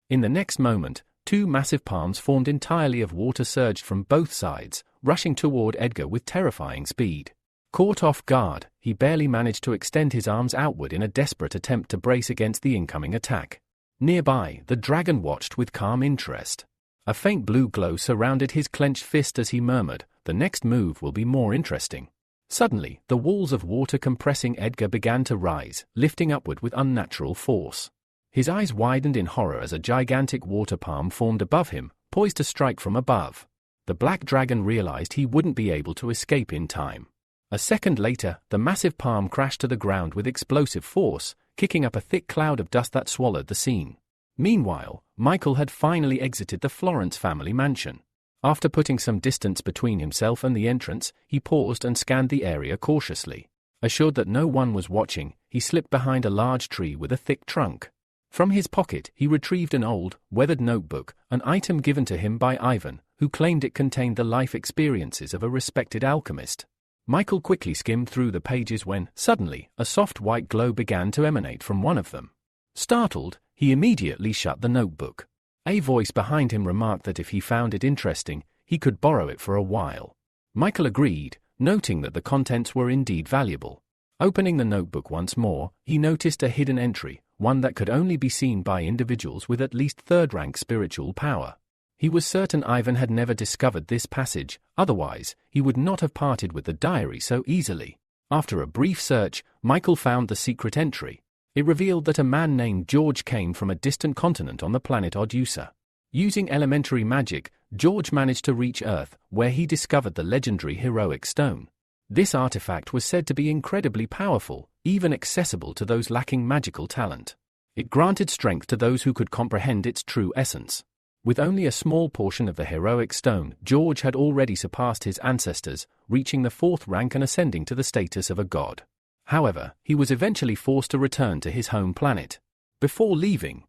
In the next moment, two massive palms formed entirely of water surged from both sides, rushing toward Edgar with terrifying speed. Caught off guard, he barely managed to extend his arms outward in a desperate attempt to brace against the incoming attack. Nearby, the dragon watched with calm interest. A faint blue glow surrounded his clenched fist as he murmured, "The next move will be more interesting." Suddenly, the walls of water compressing Edgar began to rise, lifting upward with unnatural force. His eyes widened in horror as a gigantic water palm formed above him, poised to strike from above. The black dragon realized he wouldn't be able to escape in time. A second later, the massive palm crashed to the ground with explosive force, kicking up a thick cloud of dust that swallowed the scene. Meanwhile, Michael had finally exited the Florence family mansion. After putting some distance between himself and the entrance, he paused and scanned the area cautiously. Assured that no one was watching, he slipped behind a large tree with a thick trunk. From his pocket, he retrieved an old, weathered notebook, an item given to him by Ivan, who claimed it contained the life experiences of a respected alchemist. Michael quickly skimmed through the pages when, suddenly, a soft white glow began to emanate from one of them. Startled, he immediately shut the notebook. A voice behind him remarked that if he found it interesting, he could borrow it for a while. Michael agreed, noting that the contents were indeed valuable. Opening the notebook once more, he noticed a hidden entry, one that could only be seen by individuals with at least third-rank spiritual power. He was certain Ivan had never discovered this passage, otherwise, he would not have parted with the diary so easily. After a brief search, Michael found the secret entry. It revealed that a man named George came from a distant continent on the planet Odusa. Using elementary magic, George managed to reach Earth, where he discovered the legendary heroic stone. This artifact was said to be incredibly powerful, even accessible to those lacking magical talent. It granted strength to those who could comprehend its true essence. With only a small portion of the heroic stone, George had already surpassed his ancestors, reaching the 4th rank and ascending to the status of a god. However, he was eventually forced to return to his home planet. Before leaving,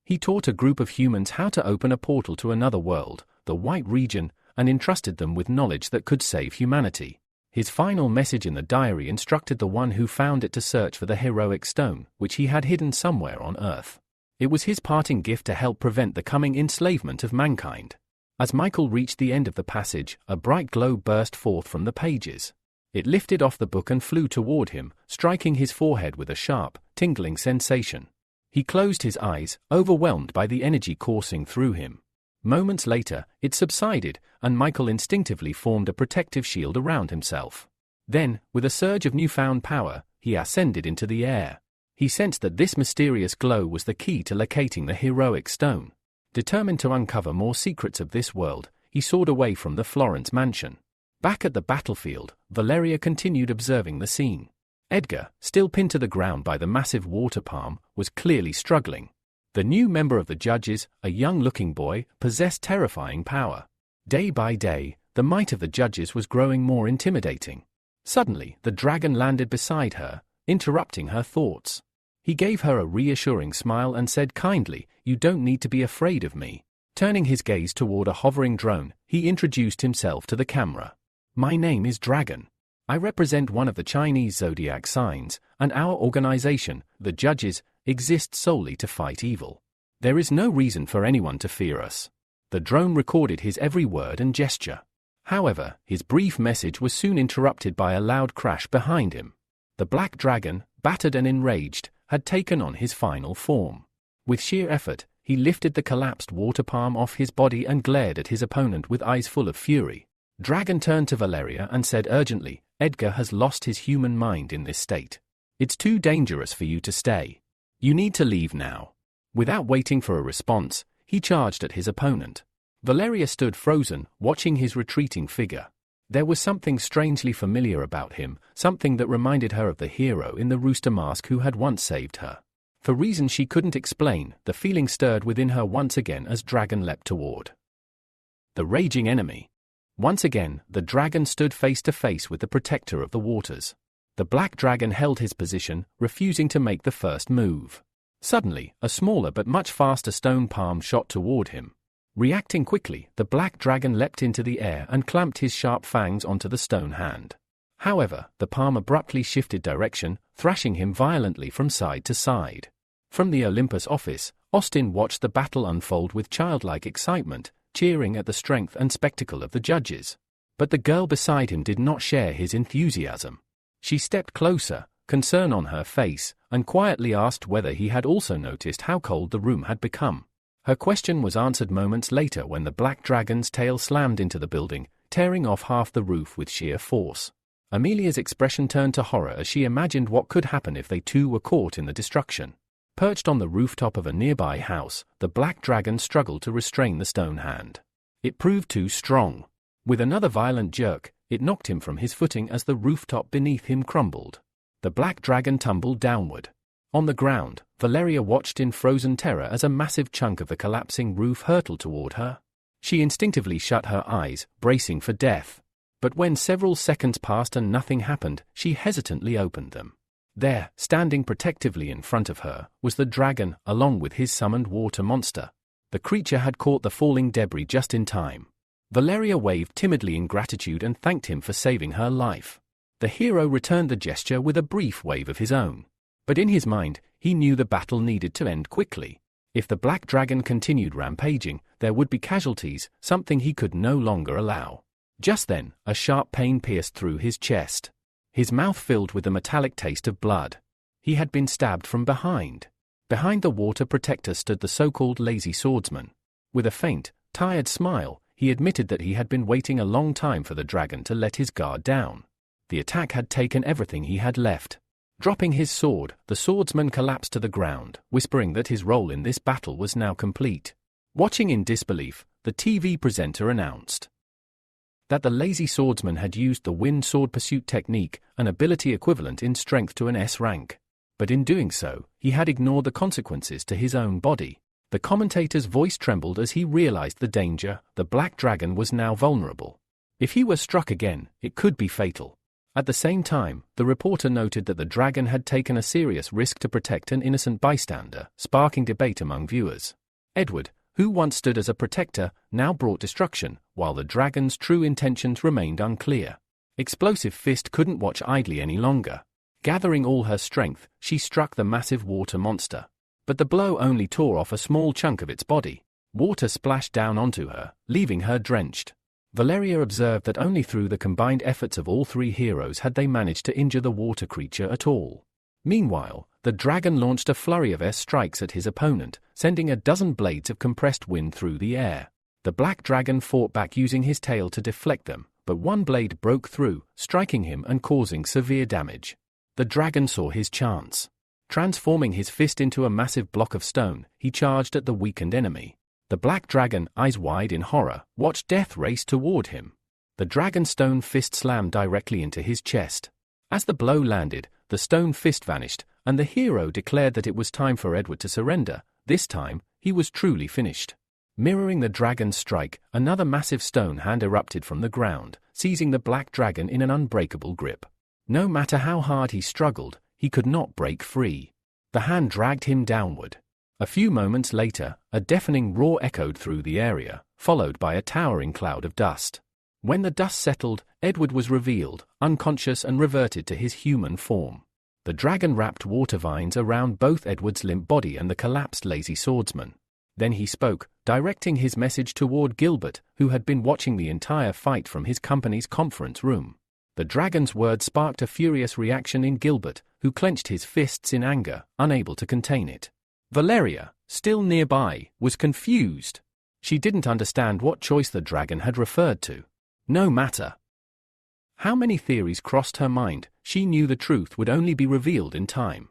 he taught a group of humans how to open a portal to another world, the White Region, and entrusted them with knowledge that could save humanity. His final message in the diary instructed the one who found it to search for the heroic stone, which he had hidden somewhere on Earth. It was his parting gift to help prevent the coming enslavement of mankind. As Michael reached the end of the passage, a bright glow burst forth from the pages. It lifted off the book and flew toward him, striking his forehead with a sharp, tingling sensation. He closed his eyes, overwhelmed by the energy coursing through him. Moments later, it subsided, and Michael instinctively formed a protective shield around himself. Then, with a surge of newfound power, he ascended into the air. He sensed that this mysterious glow was the key to locating the heroic stone. Determined to uncover more secrets of this world, he soared away from the Florence mansion. Back at the battlefield, Valeria continued observing the scene. Edgar, still pinned to the ground by the massive water palm, was clearly struggling. The new member of the judges, a young-looking boy, possessed terrifying power. Day by day, the might of the judges was growing more intimidating. Suddenly, the dragon landed beside her, interrupting her thoughts. He gave her a reassuring smile and said kindly, "You don't need to be afraid of me." Turning his gaze toward a hovering drone, he introduced himself to the camera. "My name is Dragon. I represent one of the Chinese zodiac signs, and our organization, the Judges, exists solely to fight evil. There is no reason for anyone to fear us." The drone recorded his every word and gesture. However, his brief message was soon interrupted by a loud crash behind him. The black dragon, battered and enraged, had taken on his final form. With sheer effort, he lifted the collapsed water palm off his body and glared at his opponent with eyes full of fury. Dragon turned to Valeria and said urgently, "Edgar has lost his human mind in this state. It's too dangerous for you to stay. You need to leave now." Without waiting for a response, he charged at his opponent. Valeria stood frozen, watching his retreating figure. There was something strangely familiar about him, something that reminded her of the hero in the Rooster mask who had once saved her. For reasons she couldn't explain, the feeling stirred within her once again as Dragon leapt toward the raging enemy. Once again, the dragon stood face to face with the protector of the waters. The black dragon held his position, refusing to make the first move. Suddenly, a smaller but much faster stone palm shot toward him. Reacting quickly, the black dragon leapt into the air and clamped his sharp fangs onto the stone hand. However, the palm abruptly shifted direction, thrashing him violently from side to side. From the Olympus office, Austin watched the battle unfold with childlike excitement, cheering at the strength and spectacle of the judges. But the girl beside him did not share his enthusiasm. She stepped closer, concern on her face, and quietly asked whether he had also noticed how cold the room had become. Her question was answered moments later when the black dragon's tail slammed into the building, tearing off half the roof with sheer force. Amelia's expression turned to horror as she imagined what could happen if they too were caught in the destruction. Perched on the rooftop of a nearby house, the black dragon struggled to restrain the stone hand. It proved too strong. With another violent jerk, it knocked him from his footing as the rooftop beneath him crumbled. The black dragon tumbled downward. On the ground, Valeria watched in frozen terror as a massive chunk of the collapsing roof hurtled toward her. She instinctively shut her eyes, bracing for death. But when several seconds passed and nothing happened, she hesitantly opened them. There, standing protectively in front of her, was the dragon, along with his summoned water monster. The creature had caught the falling debris just in time. Valeria waved timidly in gratitude and thanked him for saving her life. The hero returned the gesture with a brief wave of his own. But in his mind, he knew the battle needed to end quickly. If the black dragon continued rampaging, there would be casualties, something he could no longer allow. Just then, a sharp pain pierced through his chest. His mouth filled with the metallic taste of blood. He had been stabbed from behind. Behind the water protector stood the so-called lazy swordsman. With a faint, tired smile, he admitted that he had been waiting a long time for the dragon to let his guard down. The attack had taken everything he had left. Dropping his sword, the swordsman collapsed to the ground, whispering that his role in this battle was now complete. Watching in disbelief, the TV presenter announced that the lazy swordsman had used the wind sword pursuit technique, an ability equivalent in strength to an S rank. But in doing so, he had ignored the consequences to his own body. The commentator's voice trembled as he realized the danger. The black dragon was now vulnerable. If he were struck again, it could be fatal. At the same time, the reporter noted that the dragon had taken a serious risk to protect an innocent bystander, sparking debate among viewers. Edward, who once stood as a protector, now brought destruction, while the dragon's true intentions remained unclear. Explosive Fist couldn't watch idly any longer. Gathering all her strength, she struck the massive water monster. But the blow only tore off a small chunk of its body. Water splashed down onto her, leaving her drenched. Valeria observed that only through the combined efforts of all three heroes had they managed to injure the water creature at all. Meanwhile, the dragon launched a flurry of air strikes at his opponent, sending a dozen blades of compressed wind through the air. The black dragon fought back using his tail to deflect them, but one blade broke through, striking him and causing severe damage. The dragon saw his chance. Transforming his fist into a massive block of stone, he charged at the weakened enemy. The black dragon, eyes wide in horror, watched death race toward him. The dragon's stone fist slammed directly into his chest. As the blow landed, the stone fist vanished, and the hero declared that it was time for Edward to surrender. This time, he was truly finished. Mirroring the dragon's strike, another massive stone hand erupted from the ground, seizing the black dragon in an unbreakable grip. No matter how hard he struggled, he could not break free. The hand dragged him downward. A few moments later, a deafening roar echoed through the area, followed by a towering cloud of dust. When the dust settled, Edward was revealed, unconscious and reverted to his human form. The dragon wrapped water vines around both Edward's limp body and the collapsed lazy swordsman. Then he spoke, directing his message toward Gilbert, who had been watching the entire fight from his company's conference room. The dragon's words sparked a furious reaction in Gilbert, who clenched his fists in anger, unable to contain it. Valeria, still nearby, was confused. She didn't understand what choice the dragon had referred to. No matter how many theories crossed her mind, she knew the truth would only be revealed in time.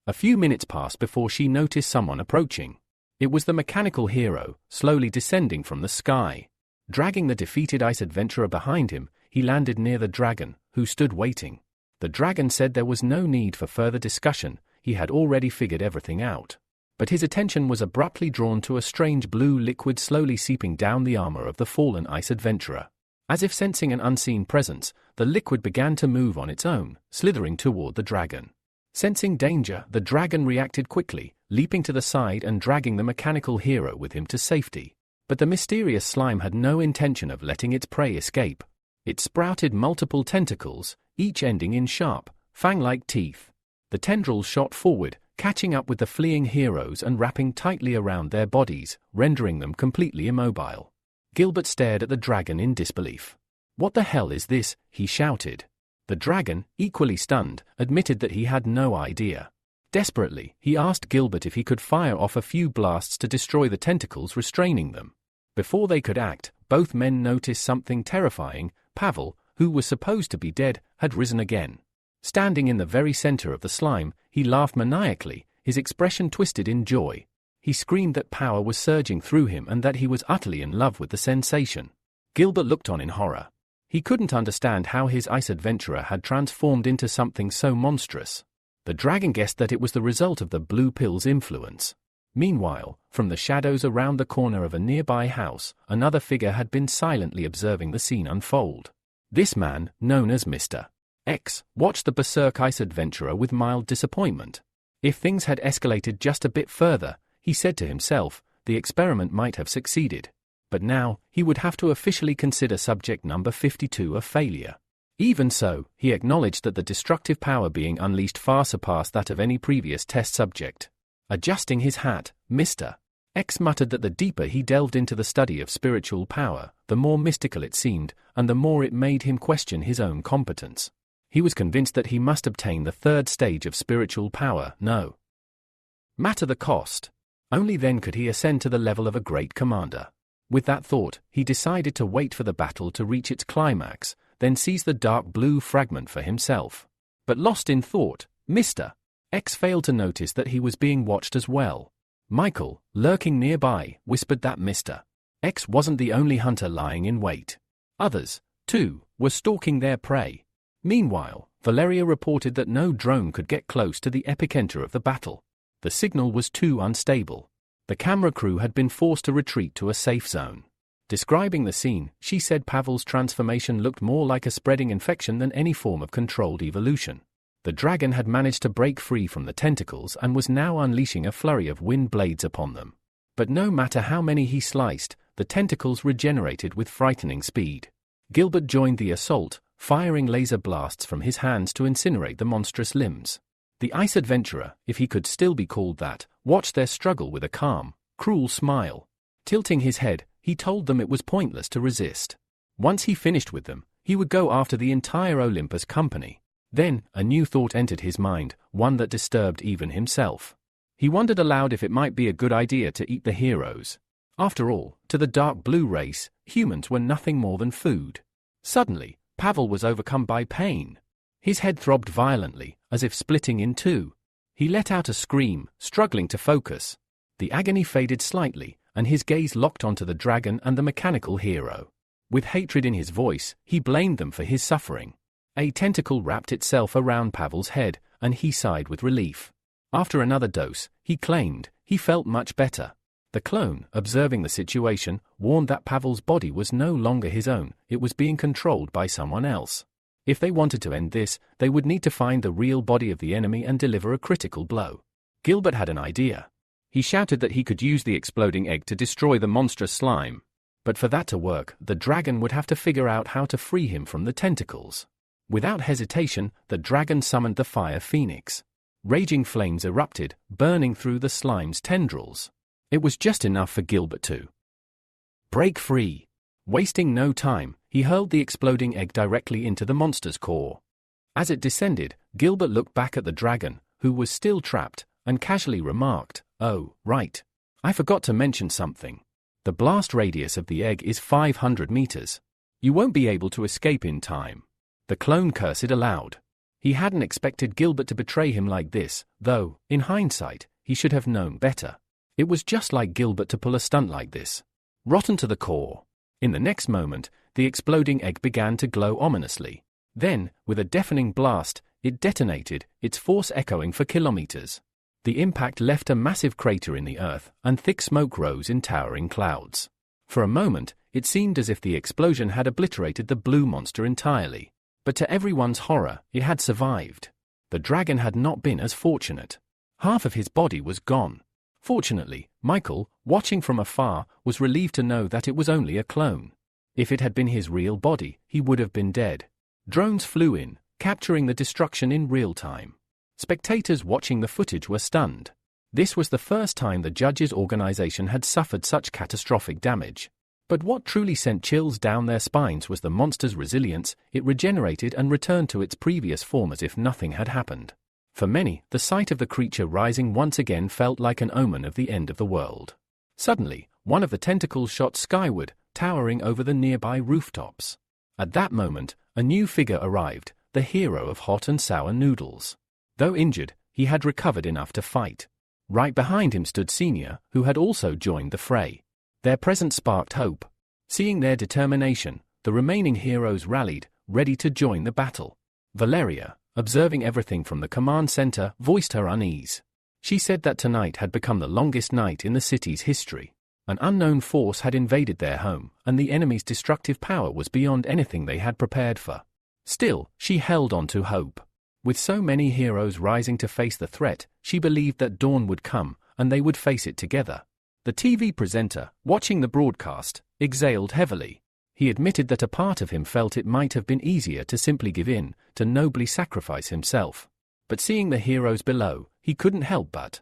A few minutes passed before she noticed someone approaching. It was the mechanical hero, slowly descending from the sky. Dragging the defeated ice adventurer behind him, he landed near the dragon, who stood waiting. The dragon said there was no need for further discussion, he had already figured everything out. But his attention was abruptly drawn to a strange blue liquid slowly seeping down the armor of the fallen ice adventurer. As if sensing an unseen presence, the liquid began to move on its own, slithering toward the dragon. Sensing danger, the dragon reacted quickly, leaping to the side and dragging the mechanical hero with him to safety. But the mysterious slime had no intention of letting its prey escape. It sprouted multiple tentacles, each ending in sharp, fang-like teeth. The tendrils shot forward, catching up with the fleeing heroes and wrapping tightly around their bodies, rendering them completely immobile. Gilbert stared at the dragon in disbelief. "What the hell is this?" he shouted. The dragon, equally stunned, admitted that he had no idea. Desperately, he asked Gilbert if he could fire off a few blasts to destroy the tentacles restraining them. Before they could act, both men noticed something terrifying. Pavel, who was supposed to be dead, had risen again. Standing in the very center of the slime, he laughed maniacally, his expression twisted in joy. He screamed that power was surging through him and that he was utterly in love with the sensation. Gilbert looked on in horror. He couldn't understand how his ice adventurer had transformed into something so monstrous. The dragon guessed that it was the result of the blue pill's influence. Meanwhile, from the shadows around the corner of a nearby house, another figure had been silently observing the scene unfold. This man, known as Mr. X, watched the berserk ice adventurer with mild disappointment. If things had escalated just a bit further, he said to himself, the experiment might have succeeded. But now, he would have to officially consider subject number 52 a failure. Even so, he acknowledged that the destructive power being unleashed far surpassed that of any previous test subject. Adjusting his hat, Mr. X muttered that the deeper he delved into the study of spiritual power, the more mystical it seemed, and the more it made him question his own competence. He was convinced that he must obtain the third stage of spiritual power, no matter the cost. Only then could he ascend to the level of a great commander. With that thought, he decided to wait for the battle to reach its climax, then seize the dark blue fragment for himself. But lost in thought, Mr. X failed to notice that he was being watched as well. Michael, lurking nearby, whispered that Mr. X wasn't the only hunter lying in wait. Others, too, were stalking their prey. Meanwhile, Valeria reported that no drone could get close to the epicenter of the battle. The signal was too unstable. The camera crew had been forced to retreat to a safe zone. Describing the scene, she said Pavel's transformation looked more like a spreading infection than any form of controlled evolution. The dragon had managed to break free from the tentacles and was now unleashing a flurry of wind blades upon them. But no matter how many he sliced, the tentacles regenerated with frightening speed. Gilbert joined the assault, firing laser blasts from his hands to incinerate the monstrous limbs. The ice adventurer, if he could still be called that, watched their struggle with a calm, cruel smile. Tilting his head, he told them it was pointless to resist. Once he finished with them, he would go after the entire Olympus company. Then, a new thought entered his mind, one that disturbed even himself. He wondered aloud if it might be a good idea to eat the heroes. After all, to the dark blue race, humans were nothing more than food. Suddenly, Pavel was overcome by pain. His head throbbed violently, as if splitting in two. He let out a scream, struggling to focus. The agony faded slightly, and his gaze locked onto the dragon and the mechanical hero. With hatred in his voice, he blamed them for his suffering. A tentacle wrapped itself around Pavel's head, and he sighed with relief. After another dose, he claimed, he felt much better. The clone, observing the situation, warned that Pavel's body was no longer his own, it was being controlled by someone else. If they wanted to end this, they would need to find the real body of the enemy and deliver a critical blow. Gilbert had an idea. He shouted that he could use the exploding egg to destroy the monstrous slime. But for that to work, the dragon would have to figure out how to free him from the tentacles. Without hesitation, the dragon summoned the fire phoenix. Raging flames erupted, burning through the slime's tendrils. It was just enough for Gilbert to break free. Wasting no time, he hurled the exploding egg directly into the monster's core. As it descended, Gilbert looked back at the dragon, who was still trapped, and casually remarked, "Oh, right. I forgot to mention something. The blast radius of the egg is 500 meters. You won't be able to escape in time. The clone cursed aloud. He hadn't expected Gilbert to betray him like this, though, in hindsight, he should have known better. It was just like Gilbert to pull a stunt like this. Rotten to the core. In the next moment, the exploding egg began to glow ominously. Then, with a deafening blast, it detonated, its force echoing for kilometers. The impact left a massive crater in the earth, and thick smoke rose in towering clouds. For a moment, it seemed as if the explosion had obliterated the blue monster entirely. But to everyone's horror, it had survived. The dragon had not been as fortunate. Half of his body was gone. Fortunately, Michael, watching from afar, was relieved to know that it was only a clone. If it had been his real body, he would have been dead. Drones flew in, capturing the destruction in real time. Spectators watching the footage were stunned. This was the first time the judges' organization had suffered such catastrophic damage. But what truly sent chills down their spines was the monster's resilience. It regenerated and returned to its previous form as if nothing had happened. For many, the sight of the creature rising once again felt like an omen of the end of the world. Suddenly, one of the tentacles shot skyward, towering over the nearby rooftops. At that moment, a new figure arrived, the hero of hot and sour noodles. Though injured, he had recovered enough to fight. Right behind him stood Senior, who had also joined the fray. Their presence sparked hope. Seeing their determination, the remaining heroes rallied, ready to join the battle. Valeria, observing everything from the command center, voiced her unease. She said that tonight had become the longest night in the city's history. An unknown force had invaded their home, and the enemy's destructive power was beyond anything they had prepared for. Still, she held on to hope. With so many heroes rising to face the threat, she believed that dawn would come, and they would face it together. The TV presenter, watching the broadcast, exhaled heavily. He admitted that a part of him felt it might have been easier to simply give in, to nobly sacrifice himself. But seeing the heroes below, he couldn't help but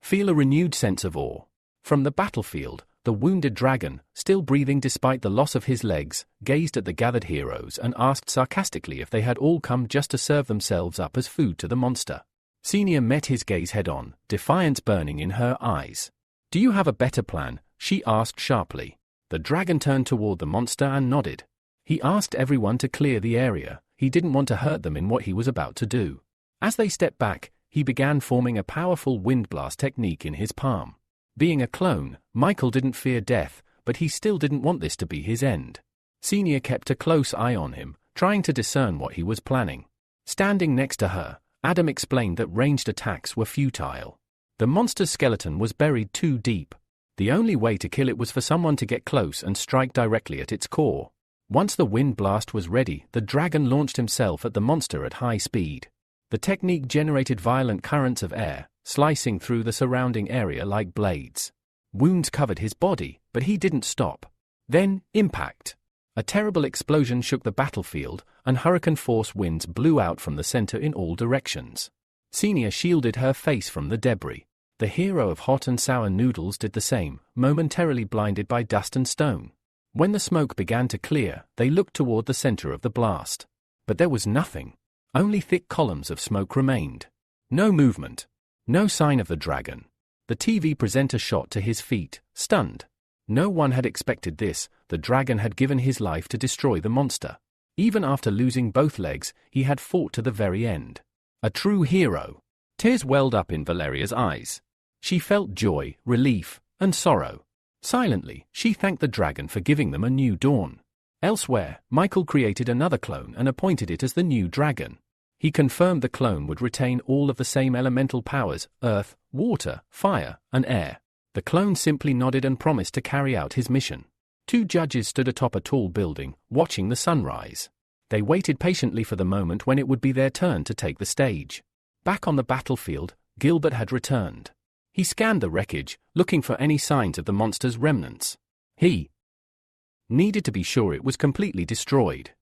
feel a renewed sense of awe. From the battlefield, the wounded dragon, still breathing despite the loss of his legs, gazed at the gathered heroes and asked sarcastically if they had all come just to serve themselves up as food to the monster. Senior met his gaze head-on, defiance burning in her eyes. "Do you have a better plan?" she asked sharply. The dragon turned toward the monster and nodded. He asked everyone to clear the area. He didn't want to hurt them in what he was about to do. As they stepped back, he began forming a powerful wind blast technique in his palm. Being a clone, Michael didn't fear death, but he still didn't want this to be his end. Senior kept a close eye on him, trying to discern what he was planning. Standing next to her, Adam explained that ranged attacks were futile. The monster's skeleton was buried too deep. The only way to kill it was for someone to get close and strike directly at its core. Once the wind blast was ready, the dragon launched himself at the monster at high speed. The technique generated violent currents of air, slicing through the surrounding area like blades. Wounds covered his body, but he didn't stop. Then, impact. A terrible explosion shook the battlefield, and hurricane-force winds blew out from the center in all directions. Senior shielded her face from the debris. The hero of hot and sour noodles did the same, momentarily blinded by dust and stone. When the smoke began to clear, they looked toward the center of the blast. But there was nothing. Only thick columns of smoke remained. No movement. No sign of the dragon. The TV presenter shot to his feet, stunned. No one had expected this. The dragon had given his life to destroy the monster. Even after losing both legs, he had fought to the very end. A true hero. Tears welled up in Valeria's eyes. She felt joy, relief, and sorrow. Silently, she thanked the dragon for giving them a new dawn. Elsewhere, Michael created another clone and appointed it as the new dragon. He confirmed the clone would retain all of the same elemental powers: earth, water, fire, and air. The clone simply nodded and promised to carry out his mission. Two judges stood atop a tall building, watching the sunrise. They waited patiently for the moment when it would be their turn to take the stage. Back on the battlefield, Gilbert had returned. He scanned the wreckage, looking for any signs of the monster's remnants. He needed to be sure it was completely destroyed.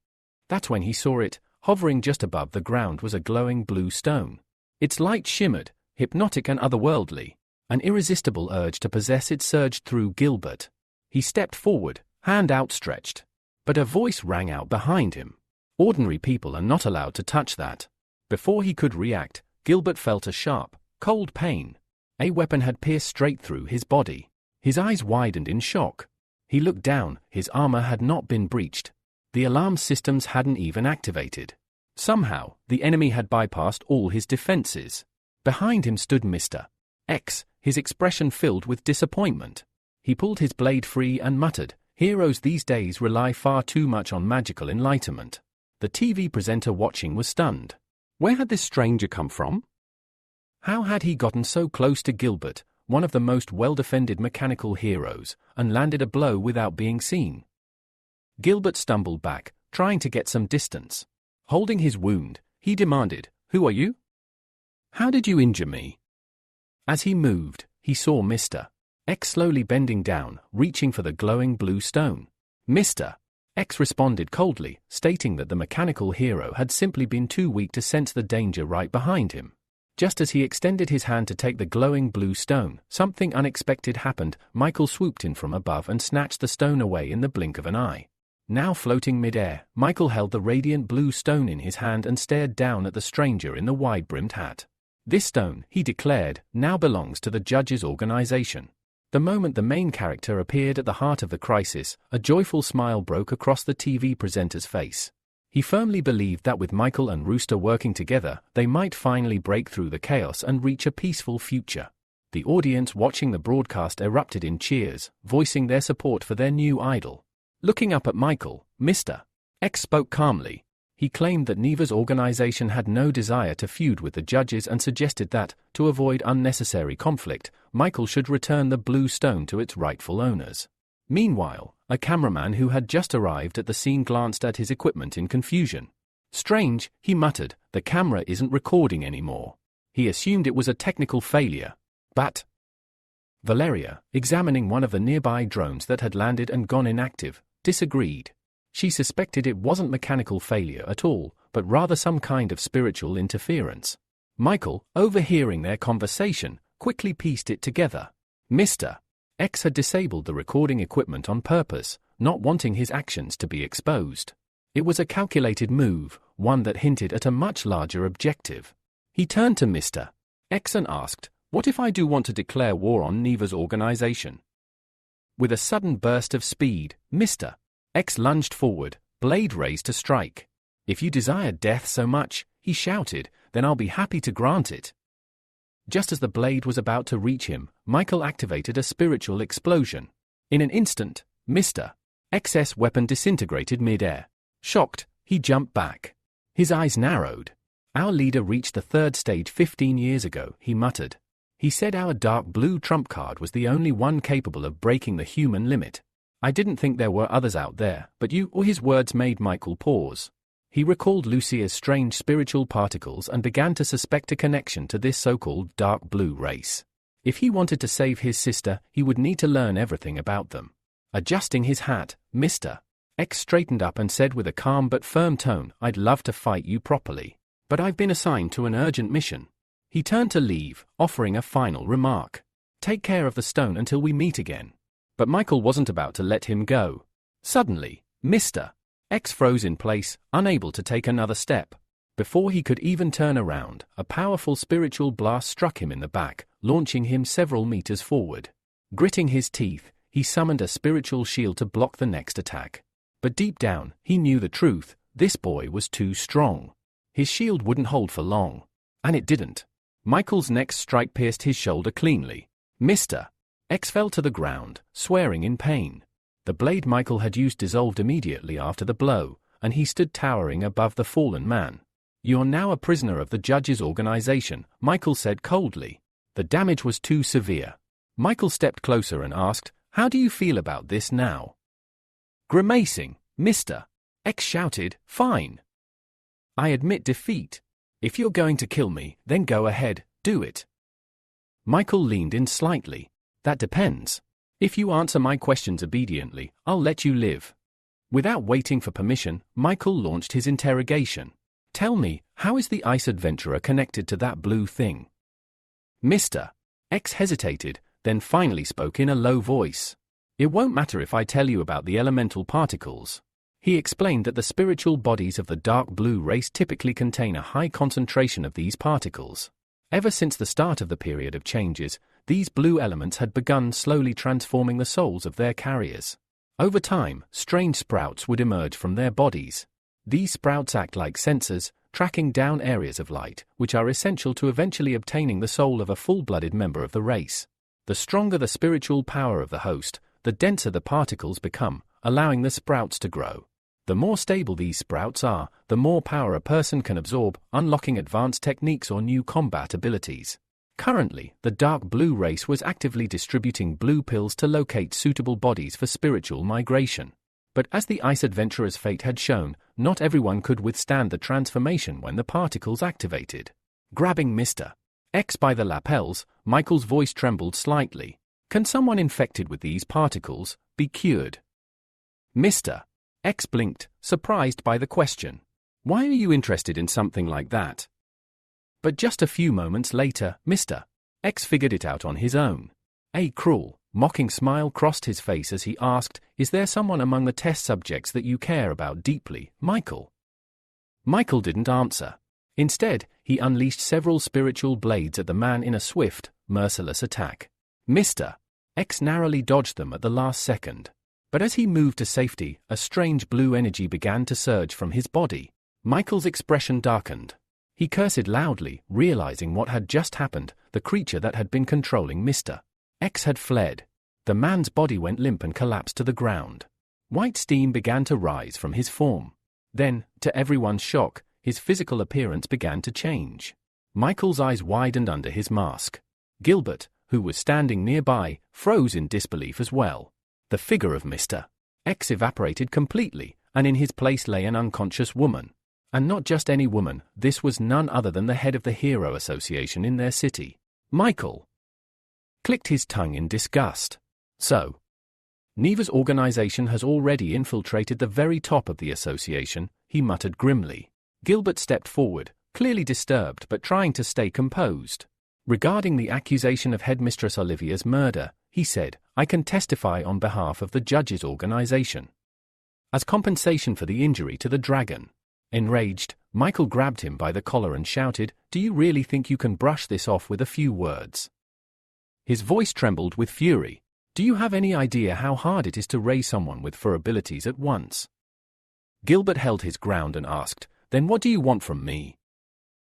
That's when he saw it. Hovering just above the ground was a glowing blue stone. Its light shimmered, hypnotic and otherworldly. An irresistible urge to possess it surged through Gilbert. He stepped forward, hand outstretched. But a voice rang out behind him. Ordinary people are not allowed to touch that. Before he could react, Gilbert felt a sharp, cold pain. A weapon had pierced straight through his body. His eyes widened in shock. He looked down, his armor had not been breached. The alarm systems hadn't even activated. Somehow, the enemy had bypassed all his defenses. Behind him stood Mr. X, his expression filled with disappointment. He pulled his blade free and muttered, "Heroes these days rely far too much on magical enlightenment." The TV presenter watching was stunned. Where had this stranger come from? How had he gotten so close to Gilbert, one of the most well-defended mechanical heroes, and landed a blow without being seen? Gilbert stumbled back, trying to get some distance. Holding his wound, he demanded, "Who are you? How did you injure me?" As he moved, he saw Mr. X slowly bending down, reaching for the glowing blue stone. Mr. X responded coldly, stating that the mechanical hero had simply been too weak to sense the danger right behind him. Just as he extended his hand to take the glowing blue stone, something unexpected happened. Michael swooped in from above and snatched the stone away in the blink of an eye. Now floating mid-air, Michael held the radiant blue stone in his hand and stared down at the stranger in the wide-brimmed hat. "This stone," he declared, "now belongs to the judge's organization." The moment the main character appeared at the heart of the crisis, a joyful smile broke across the TV presenter's face. He firmly believed that with Michael and Rooster working together, they might finally break through the chaos and reach a peaceful future. The audience watching the broadcast erupted in cheers, voicing their support for their new idol. Looking up at Michael, Mr. X spoke calmly. He claimed that Neva's organization had no desire to feud with the judges and suggested that, to avoid unnecessary conflict, Michael should return the blue stone to its rightful owners. Meanwhile, a cameraman who had just arrived at the scene glanced at his equipment in confusion. "Strange," he muttered, "the camera isn't recording anymore." He assumed it was a technical failure. But Valeria, examining one of the nearby drones that had landed and gone inactive, disagreed. She suspected it wasn't mechanical failure at all, but rather some kind of spiritual interference. Michael, overhearing their conversation, quickly pieced it together. Mr. X had disabled the recording equipment on purpose, not wanting his actions to be exposed. It was a calculated move, one that hinted at a much larger objective. He turned to Mr. X and asked, "What if I do want to declare war on Neva's organization?" With a sudden burst of speed, Mr. X lunged forward, blade raised to strike. "If you desire death so much," he shouted, "then I'll be happy to grant it." Just as the blade was about to reach him, Michael activated a spiritual explosion. In an instant, Mr. X's weapon disintegrated mid-air. Shocked, he jumped back. His eyes narrowed. "Our leader reached the third stage 15 years ago," he muttered. "He said our dark blue trump card was the only one capable of breaking the human limit. I didn't think there were others out there, but you..." Or his words made Michael pause. He recalled Lucia's strange spiritual particles and began to suspect a connection to this so-called dark blue race. If he wanted to save his sister, he would need to learn everything about them. Adjusting his hat, Mr. X straightened up and said with a calm but firm tone, "I'd love to fight you properly, but I've been assigned to an urgent mission." He turned to leave, offering a final remark. "Take care of the stone until we meet again." But Michael wasn't about to let him go. Suddenly, Mr. X froze in place, unable to take another step. Before he could even turn around, a powerful spiritual blast struck him in the back, launching him several meters forward. Gritting his teeth, he summoned a spiritual shield to block the next attack. But deep down, he knew the truth: this boy was too strong. His shield wouldn't hold for long. And it didn't. Michael's next strike pierced his shoulder cleanly. Mr. X fell to the ground, swearing in pain. The blade Michael had used dissolved immediately after the blow, and he stood towering above the fallen man. "You're now a prisoner of the judge's organization," Michael said coldly. The damage was too severe. Michael stepped closer and asked, "How do you feel about this now?" Grimacing, Mr. X shouted, "Fine. I admit defeat. If you're going to kill me, then go ahead, do it." Michael leaned in slightly. "That depends. If you answer my questions obediently, I'll let you live." Without waiting for permission, Michael launched his interrogation. "Tell me, how is the ice adventurer connected to that blue thing?" Mr. X hesitated, then finally spoke in a low voice. "It won't matter if I tell you about the elemental particles." He explained that the spiritual bodies of the dark blue race typically contain a high concentration of these particles. Ever since the start of the period of changes, these blue elements had begun slowly transforming the souls of their carriers. Over time, strange sprouts would emerge from their bodies. These sprouts act like sensors, tracking down areas of light, which are essential to eventually obtaining the soul of a full-blooded member of the race. The stronger the spiritual power of the host, the denser the particles become, allowing the sprouts to grow. The more stable these sprouts are, the more power a person can absorb, unlocking advanced techniques or new combat abilities. Currently, the dark blue race was actively distributing blue pills to locate suitable bodies for spiritual migration. But as the ice adventurer's fate had shown, not everyone could withstand the transformation when the particles activated. Grabbing Mr. X by the lapels, Michael's voice trembled slightly. Can someone infected with these particles be cured? Mr. X blinked, surprised by the question. Why are you interested in something like that? But just a few moments later, Mr. X figured it out on his own. A cruel, mocking smile crossed his face as he asked, "Is there someone among the test subjects that you care about deeply, Michael?" Michael didn't answer. Instead, he unleashed several spiritual blades at the man in a swift, merciless attack. Mr. X narrowly dodged them at the last second. But as he moved to safety, a strange blue energy began to surge from his body. Michael's expression darkened. He cursed loudly, realizing what had just happened. The creature that had been controlling Mr. X had fled. The man's body went limp and collapsed to the ground. White steam began to rise from his form. Then, to everyone's shock, his physical appearance began to change. Michael's eyes widened under his mask. Gilbert, who was standing nearby, froze in disbelief as well. The figure of Mr. X evaporated completely, and in his place lay an unconscious woman. And not just any woman, this was none other than the head of the Hero Association in their city. Michael clicked his tongue in disgust. So, Neva's organization has already infiltrated the very top of the association, he muttered grimly. Gilbert stepped forward, clearly disturbed but trying to stay composed. Regarding the accusation of Headmistress Olivia's murder, he said, "I can testify on behalf of the judge's organization. As compensation for the injury to the dragon." Enraged, Michael grabbed him by the collar and shouted, "Do you really think you can brush this off with a few words?" His voice trembled with fury. "Do you have any idea how hard it is to raise someone with 4 abilities at once?" Gilbert held his ground and asked, "Then what do you want from me?"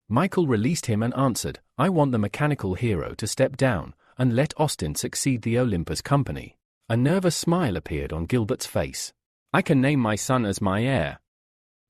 Michael released him and answered, "I want the mechanical hero to step down and let Austin succeed the Olympus company." A nervous smile appeared on Gilbert's face. "I can name my son as my heir,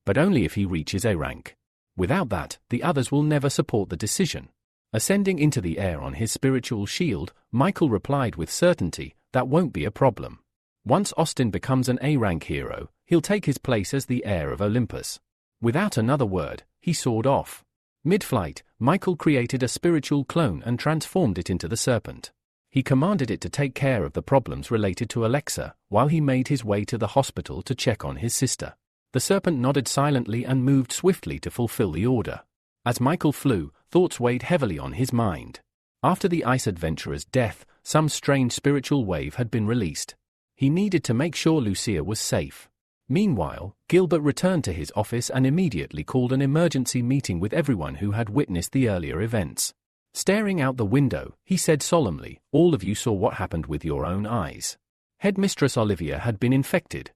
but only if he reaches A rank. Without that, the others will never support the decision." Ascending into the air on his spiritual shield, Michael replied with certainty, "That won't be a problem. Once Austin becomes an A-rank hero, he'll take his place as the heir of Olympus." Without another word, he soared off. Mid-flight, Michael created a spiritual clone and transformed it into the serpent. He commanded it to take care of the problems related to Alexa, while he made his way to the hospital to check on his sister. The serpent nodded silently and moved swiftly to fulfill the order. As Michael flew, thoughts weighed heavily on his mind. After the ice adventurer's death, some strange spiritual wave had been released. He needed to make sure Lucia was safe. Meanwhile, Gilbert returned to his office and immediately called an emergency meeting with everyone who had witnessed the earlier events. Staring out the window, he said solemnly, "All of you saw what happened with your own eyes. Headmistress Olivia had been infected,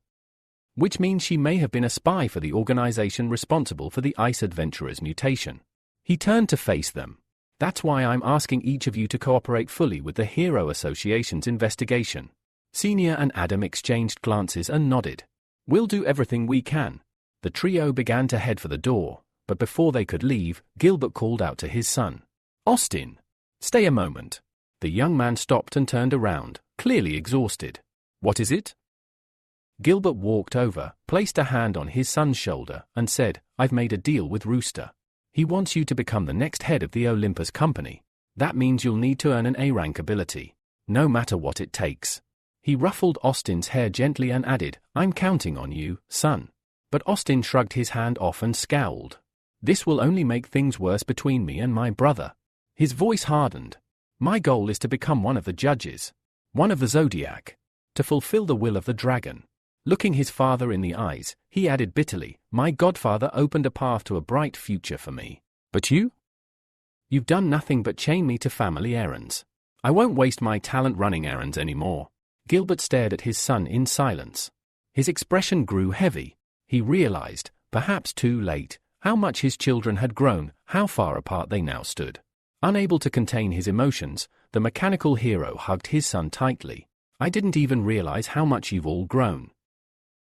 which means she may have been a spy for the organization responsible for the ice adventurer's mutation." He turned to face them. "That's why I'm asking each of you to cooperate fully with the Hero Association's investigation." Senior and Adam exchanged glances and nodded. "We'll do everything we can." The trio began to head for the door, but before they could leave, Gilbert called out to his son, "Austin, stay a moment." The young man stopped and turned around, clearly exhausted. "What is it?" Gilbert walked over, placed a hand on his son's shoulder, and said, "I've made a deal with Rooster. He wants you to become the next head of the Olympus company. That means you'll need to earn an A-rank ability, no matter what it takes." He ruffled Austin's hair gently and added, "I'm counting on you, son." But Austin shrugged his hand off and scowled. "This will only make things worse between me and my brother." His voice hardened. "My goal is to become one of the judges, one of the Zodiac, to fulfill the will of the dragon." Looking his father in the eyes, he added bitterly, "My godfather opened a path to a bright future for me. But you? You've done nothing but chain me to family errands. I won't waste my talent running errands anymore." Gilbert stared at his son in silence. His expression grew heavy. He realized, perhaps too late, how much his children had grown, how far apart they now stood. Unable to contain his emotions, the mechanical hero hugged his son tightly. "I didn't even realize how much you've all grown,"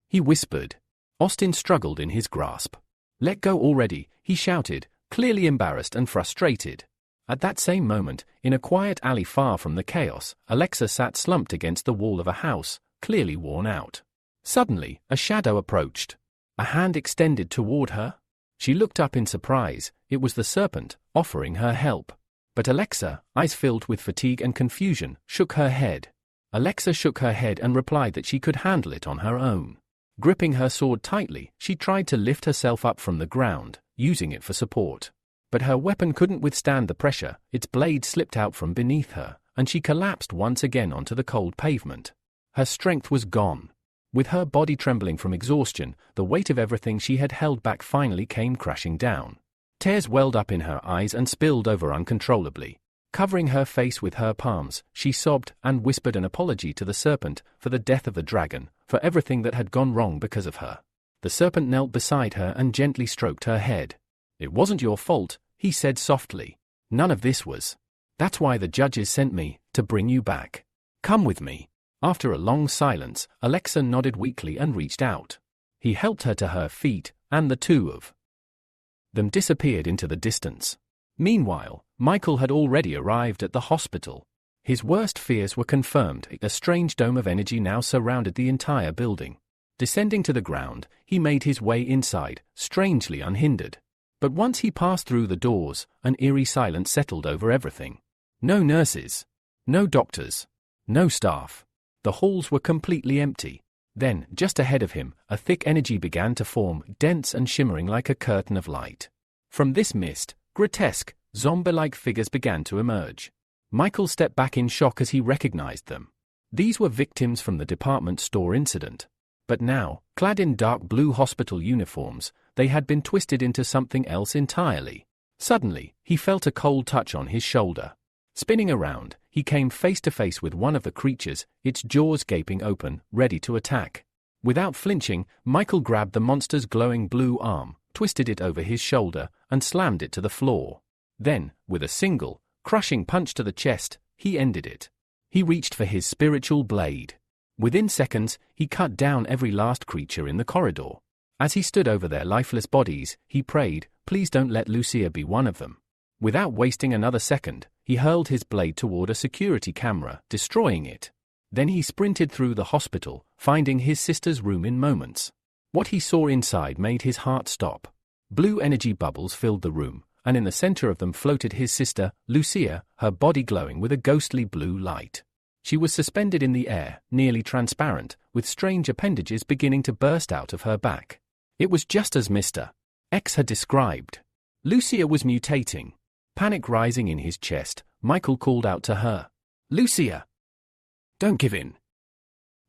he whispered. Austin struggled in his grasp. "Let go already," he shouted, clearly embarrassed and frustrated. At that same moment, in a quiet alley far from the chaos, Alexa sat slumped against the wall of a house, clearly worn out. Suddenly, a shadow approached. A hand extended toward her. She looked up in surprise. It was the serpent, offering her help. But Alexa, eyes filled with fatigue and confusion, shook her head. Alexa shook her head and replied that she could handle it on her own. Gripping her sword tightly, she tried to lift herself up from the ground, using it for support. But her weapon couldn't withstand the pressure, its blade slipped out from beneath her, and she collapsed once again onto the cold pavement. Her strength was gone. With her body trembling from exhaustion, the weight of everything she had held back finally came crashing down. Tears welled up in her eyes and spilled over uncontrollably. Covering her face with her palms, she sobbed and whispered an apology to the serpent for the death of the dragon, for everything that had gone wrong because of her. The serpent knelt beside her and gently stroked her head. "It wasn't your fault," he said softly. "None of this was. That's why the judges sent me, to bring you back. Come with me." After a long silence, Alexa nodded weakly and reached out. He helped her to her feet, and the two of them disappeared into the distance. Meanwhile, Michael had already arrived at the hospital. His worst fears were confirmed. A strange dome of energy now surrounded the entire building. Descending to the ground, he made his way inside, strangely unhindered. But once he passed through the doors, an eerie silence settled over everything. No nurses. No doctors. No staff. The halls were completely empty. Then, just ahead of him, a thick energy began to form, dense and shimmering like a curtain of light. From this mist, grotesque, zombie-like figures began to emerge. Michael stepped back in shock as he recognized them. These were victims from the department store incident. But now, clad in dark blue hospital uniforms, they had been twisted into something else entirely. Suddenly, he felt a cold touch on his shoulder. Spinning around, he came face to face with one of the creatures, its jaws gaping open, ready to attack. Without flinching, Michael grabbed the monster's glowing blue arm, twisted it over his shoulder, and slammed it to the floor. Then, with a single, crushing punch to the chest, he ended it. He reached for his spiritual blade. Within seconds, he cut down every last creature in the corridor. As he stood over their lifeless bodies, he prayed, "Please don't let Lucia be one of them." Without wasting another second, he hurled his blade toward a security camera, destroying it. Then he sprinted through the hospital, finding his sister's room in moments. What he saw inside made his heart stop. Blue energy bubbles filled the room, and in the center of them floated his sister, Lucia, her body glowing with a ghostly blue light. She was suspended in the air, nearly transparent, with strange appendages beginning to burst out of her back. It was just as Mr. X had described. Lucia was mutating. Panic rising in his chest, Michael called out to her. "Lucia! Don't give in.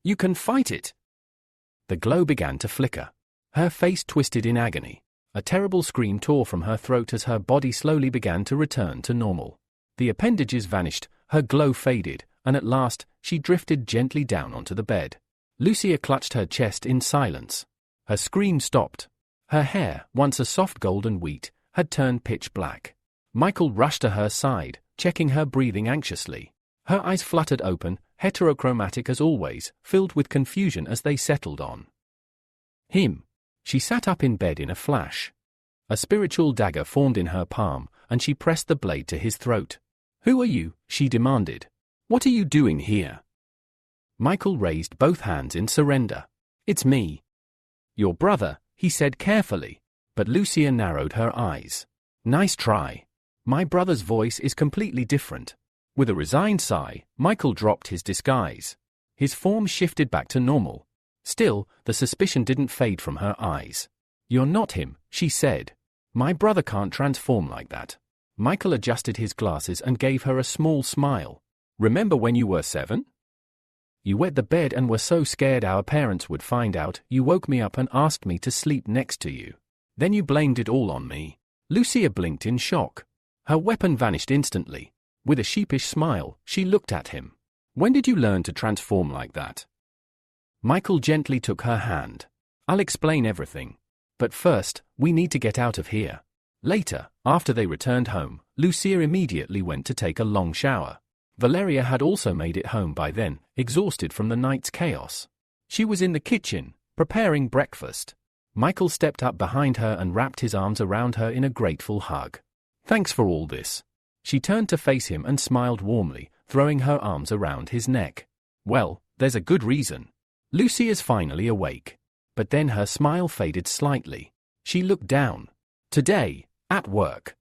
You can fight it!" The glow began to flicker. Her face twisted in agony. A terrible scream tore from her throat as her body slowly began to return to normal. The appendages vanished, her glow faded, and at last, she drifted gently down onto the bed. Lucia clutched her chest in silence. Her scream stopped. Her hair, once a soft golden wheat, had turned pitch black. Michael rushed to her side, checking her breathing anxiously. Her eyes fluttered open, heterochromatic as always, filled with confusion as they settled on him. She sat up in bed in a flash. A spiritual dagger formed in her palm, and she pressed the blade to his throat. "Who are you?" she demanded. "What are you doing here?" Michael raised both hands in surrender. "It's me. Your brother," he said carefully. But Lucia narrowed her eyes. "Nice try. My brother's voice is completely different." With a resigned sigh, Michael dropped his disguise. His form shifted back to normal. Still, the suspicion didn't fade from her eyes. "You're not him," she said. "My brother can't transform like that." Michael adjusted his glasses and gave her a small smile. "Remember when you were 7? You wet the bed and were so scared our parents would find out, you woke me up and asked me to sleep next to you. Then you blamed it all on me." Lucia blinked in shock. Her weapon vanished instantly. With a sheepish smile, she looked at him. When did you learn to transform like that? Michael gently took her hand. I'll explain everything. But first, we need to get out of here. Later, after they returned home, Lucia immediately went to take a long shower. Valeria had also made it home by then, exhausted from the night's chaos. She was in the kitchen, preparing breakfast. Michael stepped up behind her and wrapped his arms around her in a grateful hug. Thanks for all this. She turned to face him and smiled warmly, throwing her arms around his neck. Well, there's a good reason. Lucia's finally awake. But then her smile faded slightly. She looked down. Today, at work.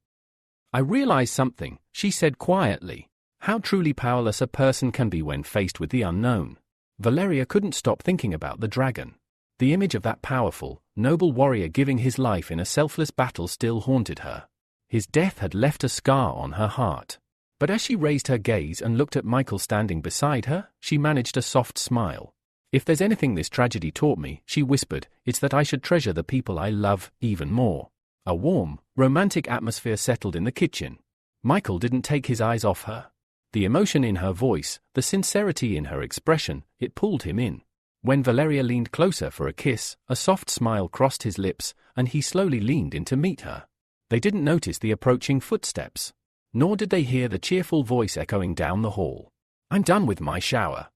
I realized something, she said quietly. How truly powerless a person can be when faced with the unknown. Valeria couldn't stop thinking about the dragon. The image of that powerful, noble warrior giving his life in a selfless battle still haunted her. His death had left a scar on her heart. But as she raised her gaze and looked at Michael standing beside her, she managed a soft smile. If there's anything this tragedy taught me, she whispered, it's that I should treasure the people I love even more. A warm, romantic atmosphere settled in the kitchen. Michael didn't take his eyes off her. The emotion in her voice, the sincerity in her expression, it pulled him in. When Valeria leaned closer for a kiss, a soft smile crossed his lips, and he slowly leaned in to meet her. They didn't notice the approaching footsteps. Nor did they hear the cheerful voice echoing down the hall. I'm done with my shower.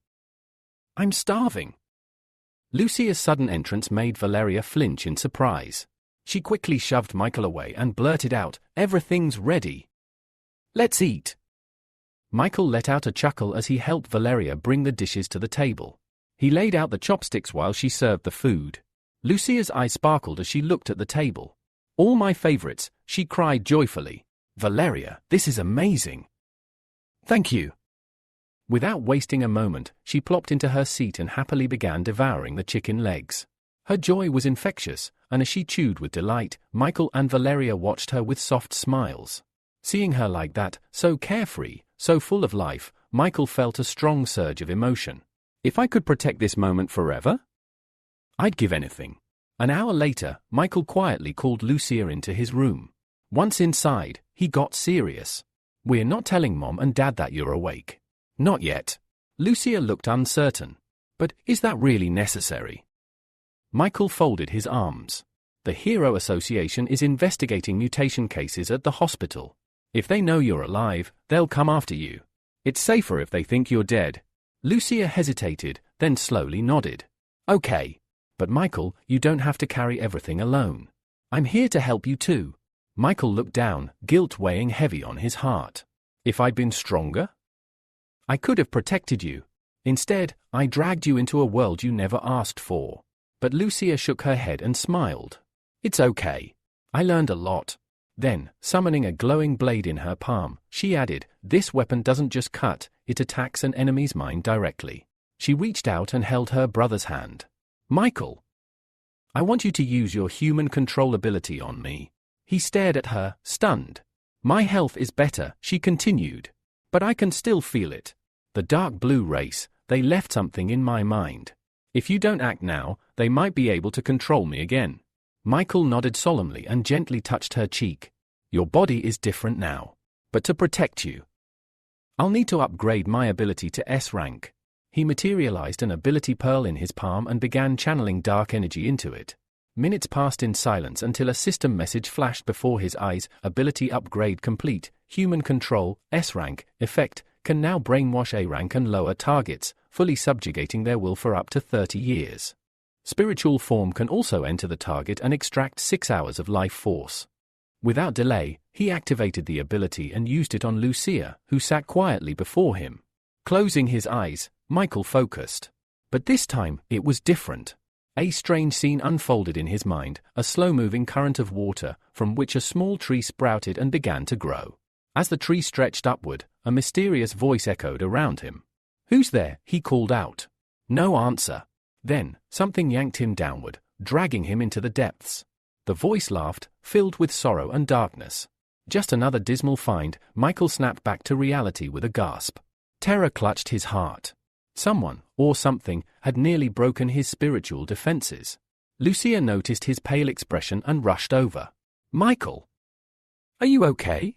I'm starving. Lucia's sudden entrance made Valeria flinch in surprise. She quickly shoved Michael away and blurted out, everything's ready. Let's eat. Michael let out a chuckle as he helped Valeria bring the dishes to the table. He laid out the chopsticks while she served the food. Lucia's eyes sparkled as she looked at the table. All my favorites, she cried joyfully. Valeria, this is amazing. Thank you. Without wasting a moment, she plopped into her seat and happily began devouring the chicken legs. Her joy was infectious, and as she chewed with delight, Michael and Valeria watched her with soft smiles. Seeing her like that, so carefree, so full of life, Michael felt a strong surge of emotion. If I could protect this moment forever? I'd give anything. An hour later, Michael quietly called Lucia into his room. Once inside, he got serious. We're not telling Mom and Dad that you're awake. Not yet. Lucia looked uncertain. But is that really necessary? Michael folded his arms. The Hero Association is investigating mutation cases at the hospital. If they know you're alive, they'll come after you. It's safer if they think you're dead. Lucia hesitated, then slowly nodded. Okay. But Michael, you don't have to carry everything alone. I'm here to help you too. Michael looked down, guilt weighing heavy on his heart. If I'd been stronger? I could have protected you. Instead, I dragged you into a world you never asked for. But Lucia shook her head and smiled. It's okay. I learned a lot. Then, summoning a glowing blade in her palm, she added, this weapon doesn't just cut, it attacks an enemy's mind directly. She reached out and held her brother's hand. Michael, I want you to use your human control ability on me. He stared at her, stunned. My health is better, she continued. But I can still feel it. The dark blue race, they left something in my mind. If you don't act now, they might be able to control me again. Michael nodded solemnly and gently touched her cheek. Your body is different now. But to protect you, I'll need to upgrade my ability to S rank. He materialized an ability pearl in his palm and began channeling dark energy into it. Minutes passed in silence until a system message flashed before his eyes. Ability upgrade complete. Human control, S rank, effect, can now brainwash A rank and lower targets, fully subjugating their will for up to 30 years. Spiritual form can also enter the target and extract 6 hours of life force. Without delay, he activated the ability and used it on Lucia, who sat quietly before him. Closing his eyes, Michael focused. But this time, it was different. A strange scene unfolded in his mind, a slow-moving current of water, from which a small tree sprouted and began to grow. As the tree stretched upward, a mysterious voice echoed around him. Who's there? He called out. No answer. Then, something yanked him downward, dragging him into the depths. The voice laughed, filled with sorrow and darkness. Just another dismal find, Michael snapped back to reality with a gasp. Terror clutched his heart. Someone, or something, had nearly broken his spiritual defenses. Lucia noticed his pale expression and rushed over. Michael! Are you okay?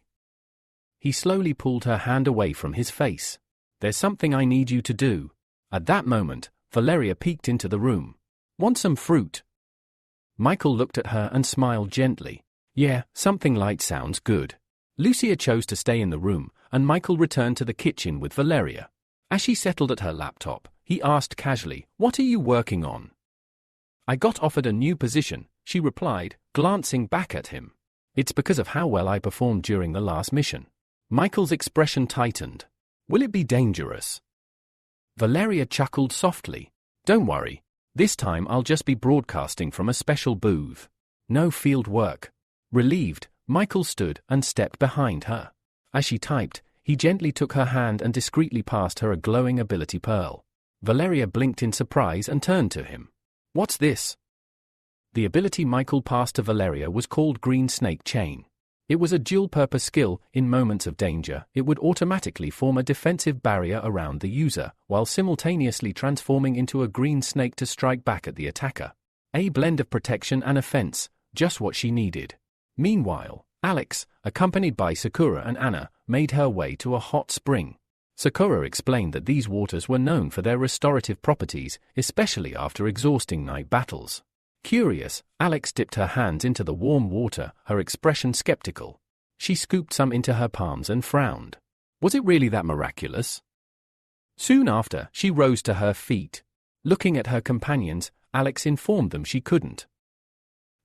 He slowly pulled her hand away from his face. There's something I need you to do. At that moment, Valeria peeked into the room. Want some fruit? Michael looked at her and smiled gently. Yeah, something light sounds good. Lucia chose to stay in the room, and Michael returned to the kitchen with Valeria. As she settled at her laptop, he asked casually, "What are you working on?" "I got offered a new position," she replied, glancing back at him. "It's because of how well I performed during the last mission." Michael's expression tightened. "Will it be dangerous?" Valeria chuckled softly. "Don't worry. This time I'll just be broadcasting from a special booth. No field work." Relieved, Michael stood and stepped behind her. As she typed, he gently took her hand and discreetly passed her a glowing ability pearl. Valeria blinked in surprise and turned to him. "What's this?" The ability Michael passed to Valeria was called Green Snake Chain. It was a dual-purpose skill. In moments of danger, it would automatically form a defensive barrier around the user, while simultaneously transforming into a green snake to strike back at the attacker. A blend of protection and offense, just what she needed. Meanwhile, Alex, accompanied by Sakura and Anna, made her way to a hot spring. Sakura explained that these waters were known for their restorative properties, especially after exhausting night battles. Curious, Alex dipped her hands into the warm water, her expression skeptical. She scooped some into her palms and frowned. Was it really that miraculous? Soon after, she rose to her feet. Looking at her companions, Alex informed them she couldn't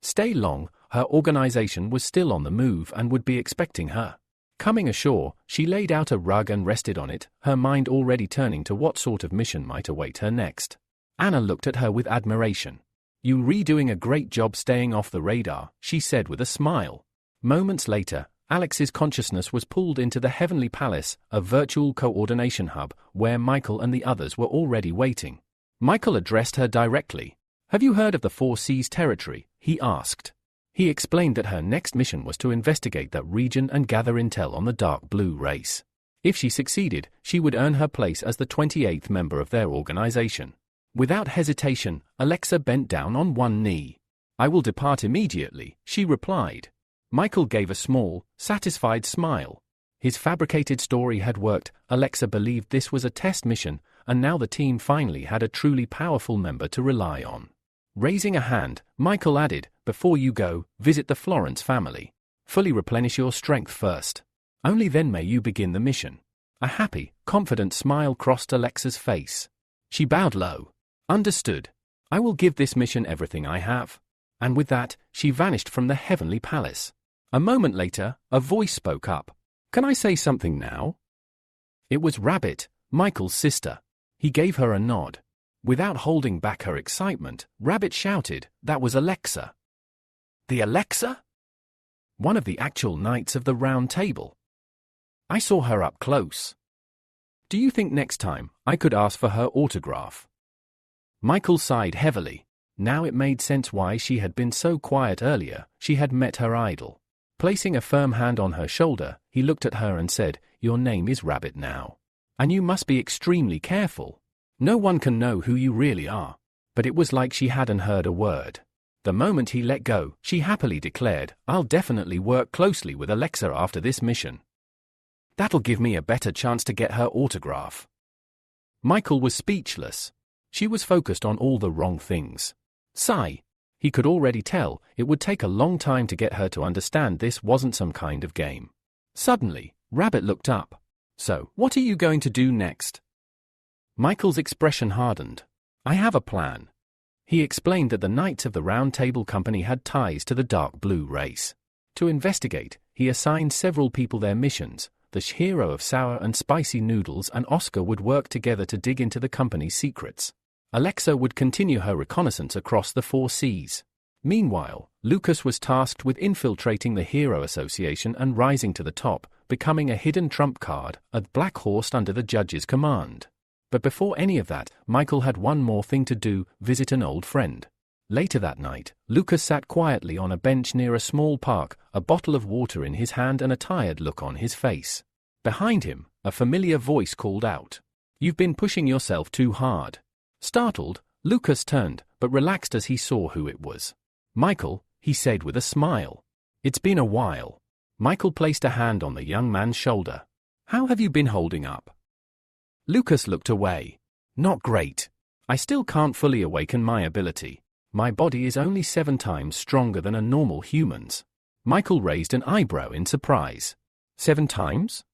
stay long. Her organization was still on the move and would be expecting her. Coming ashore, she laid out a rug and rested on it, her mind already turning to what sort of mission might await her next. Anna looked at her with admiration. "You're doing a great job staying off the radar," she said with a smile. Moments later, Alex's consciousness was pulled into the Heavenly Palace, a virtual coordination hub, where Michael and the others were already waiting. Michael addressed her directly. "Have you heard of the Four Seas territory?" he asked. He explained that her next mission was to investigate that region and gather intel on the dark blue race. If she succeeded, she would earn her place as the 28th member of their organization. Without hesitation, Alexa bent down on one knee. "I will depart immediately," she replied. Michael gave a small, satisfied smile. His fabricated story had worked. Alexa believed this was a test mission, and now the team finally had a truly powerful member to rely on. Raising a hand, Michael added, "Before you go, visit the Florence family. Fully replenish your strength first. Only then may you begin the mission." A happy, confident smile crossed Alexa's face. She bowed low. "Understood. I will give this mission everything I have." And with that, she vanished from the Heavenly Palace. A moment later, a voice spoke up. "Can I say something now?" It was Rabbit, Michael's sister. He gave her a nod. Without holding back her excitement, Rabbit shouted, "That was Alexa." "The Alexa?" "One of the actual knights of the Round Table. I saw her up close. Do you think next time I could ask for her autograph?" Michael sighed heavily. Now it made sense why she had been so quiet earlier. She had met her idol. Placing a firm hand on her shoulder, he looked at her and said, "Your name is Rabbit now. And you must be extremely careful. No one can know who you really are." But it was like she hadn't heard a word. The moment he let go, she happily declared, "I'll definitely work closely with Alexa after this mission. That'll give me a better chance to get her autograph." Michael was speechless. She was focused on all the wrong things. Sigh. He could already tell it would take a long time to get her to understand this wasn't some kind of game. Suddenly, Rabbit looked up. "So, what are you going to do next?" Michael's expression hardened. "I have a plan." He explained that the Knights of the Round Table Company had ties to the dark blue race. To investigate, he assigned several people their missions. The hero of sour and spicy noodles and Oscar would work together to dig into the company's secrets. Alexa would continue her reconnaissance across the Four Seas. Meanwhile, Lucas was tasked with infiltrating the Hero Association and rising to the top, becoming a hidden trump card, a black horse under the judge's command. But before any of that, Michael had one more thing to do: visit an old friend. Later that night, Lucas sat quietly on a bench near a small park, a bottle of water in his hand and a tired look on his face. Behind him, a familiar voice called out, "You've been pushing yourself too hard." Startled, Lucas turned, but relaxed as he saw who it was. "Michael," he said with a smile. "It's been a while." Michael placed a hand on the young man's shoulder. "How have you been holding up?" Lucas looked away. Not great. I still can't fully awaken my ability. My body is only 7 times stronger than a normal human's. Michael raised an eyebrow in surprise. 7 times?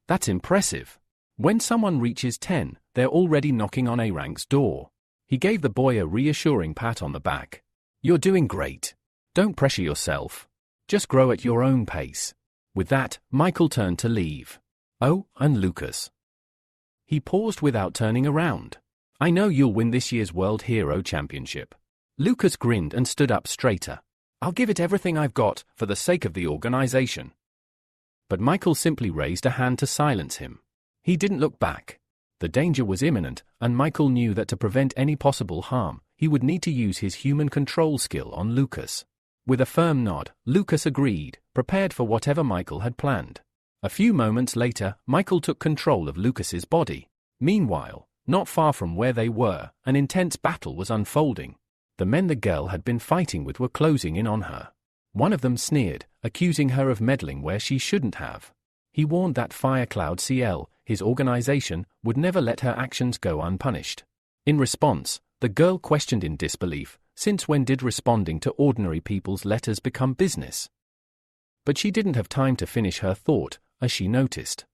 That's impressive. When someone reaches 10, they're already knocking on A-rank's door. He gave the boy a reassuring pat on the back. You're doing great. Don't pressure yourself. Just grow at your own pace. With that, Michael turned to leave. Oh, and Lucas. He paused without turning around. I know you'll win this year's World Hero Championship. Lucas grinned and stood up straighter. I'll give it everything I've got, for the sake of the organization. But Michael simply raised a hand to silence him. He didn't look back. The danger was imminent, and Michael knew that to prevent any possible harm, he would need to use his human control skill on Lucas. With a firm nod, Lucas agreed, prepared for whatever Michael had planned. A few moments later, Michael took control of Lucas's body. Meanwhile, not far from where they were, an intense battle was unfolding. The men the girl had been fighting with were closing in on her. One of them sneered, accusing her of meddling where she shouldn't have. He warned that Firecloud CL, his organization, would never let her actions go unpunished. In response, the girl questioned in disbelief, since when did responding to ordinary people's letters become business? But she didn't have time to finish her thought, as she noticed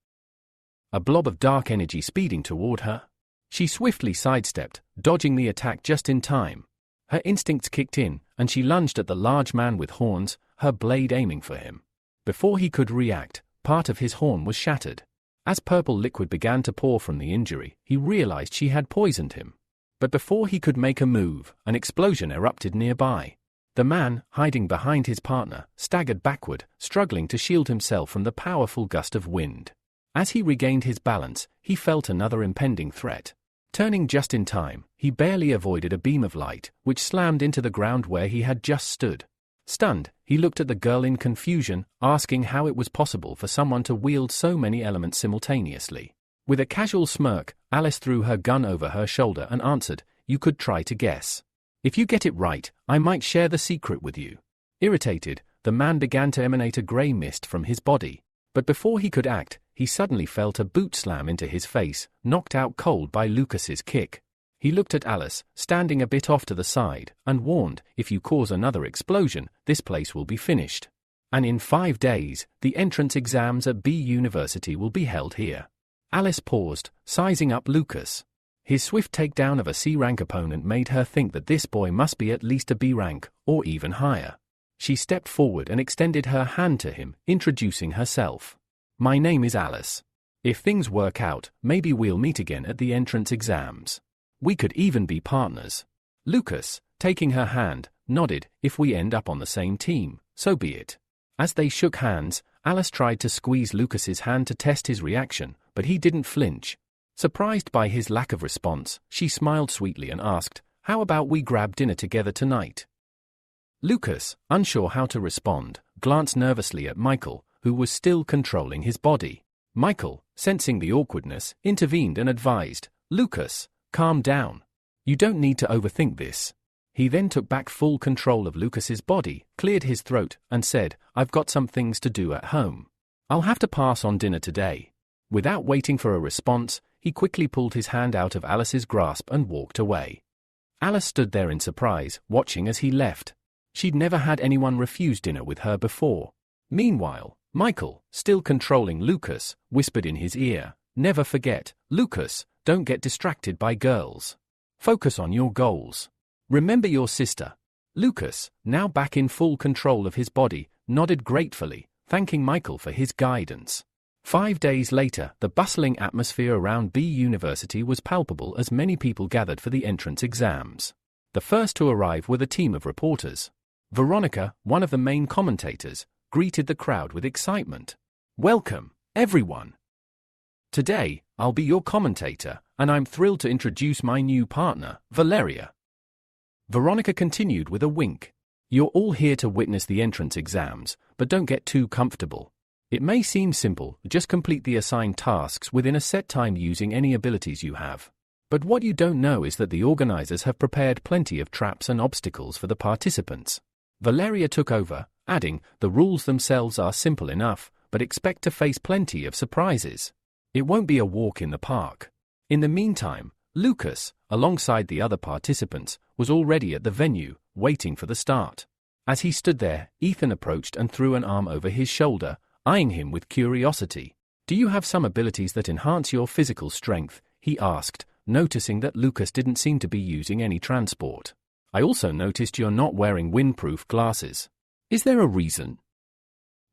a blob of dark energy speeding toward her. She swiftly sidestepped, dodging the attack just in time. Her instincts kicked in, and she lunged at the large man with horns, her blade aiming for him. Before he could react, part of his horn was shattered. As purple liquid began to pour from the injury, he realized she had poisoned him. But before he could make a move, an explosion erupted nearby. The man, hiding behind his partner, staggered backward, struggling to shield himself from the powerful gust of wind. As he regained his balance, he felt another impending threat. Turning just in time, he barely avoided a beam of light, which slammed into the ground where he had just stood. Stunned, he looked at the girl in confusion, asking how it was possible for someone to wield so many elements simultaneously. With a casual smirk, Alice threw her gun over her shoulder and answered, "You could try to guess. If you get it right, I might share the secret with you." Irritated, the man began to emanate a grey mist from his body. But before he could act, he suddenly felt a boot slam into his face, knocked out cold by Lucas's kick. He looked at Alice, standing a bit off to the side, and warned, "If you cause another explosion, this place will be finished. And in 5 days, the entrance exams at B University will be held here." Alice paused, sizing up Lucas. His swift takedown of a C-rank opponent made her think that this boy must be at least a B rank, or even higher. She stepped forward and extended her hand to him, introducing herself. "My name is Alice. If things work out, maybe we'll meet again at the entrance exams. We could even be partners." Lucas, taking her hand, nodded. "If we end up on the same team, so be it." As they shook hands, Alice tried to squeeze Lucas's hand to test his reaction, but he didn't flinch. Surprised by his lack of response, she smiled sweetly and asked, "How about we grab dinner together tonight?" Lucas, unsure how to respond, glanced nervously at Michael, who was still controlling his body. Michael, sensing the awkwardness, intervened and advised, "Lucas, calm down. You don't need to overthink this." He then took back full control of Lucas's body, cleared his throat, and said, "I've got some things to do at home. I'll have to pass on dinner today." Without waiting for a response, he quickly pulled his hand out of Alice's grasp and walked away. Alice stood there in surprise, watching as he left. She'd never had anyone refuse dinner with her before. Meanwhile, Michael, still controlling Lucas, whispered in his ear, "Never forget, Lucas, don't get distracted by girls. Focus on your goals. Remember your sister." Lucas, now back in full control of his body, nodded gratefully, thanking Michael for his guidance. 5 days later, the bustling atmosphere around B University was palpable as many people gathered for the entrance exams. The first to arrive were the team of reporters. Veronica, one of the main commentators, greeted the crowd with excitement. "Welcome, everyone. Today, I'll be your commentator, and I'm thrilled to introduce my new partner, Valeria." Veronica continued with a wink. "You're all here to witness the entrance exams, but don't get too comfortable. It may seem simple, just complete the assigned tasks within a set time using any abilities you have. But what you don't know is that the organizers have prepared plenty of traps and obstacles for the participants." Valeria took over, adding, "The rules themselves are simple enough, but expect to face plenty of surprises. It won't be a walk in the park. In the meantime, Lucas, alongside the other participants, was already at the venue, waiting for the start. As he stood there, Ethan approached and threw an arm over his shoulder, eyeing him with curiosity. "Do you have some abilities that enhance your physical strength?" he asked, noticing that Lucas didn't seem to be using any transport. "I also noticed you're not wearing windproof glasses. Is there a reason?"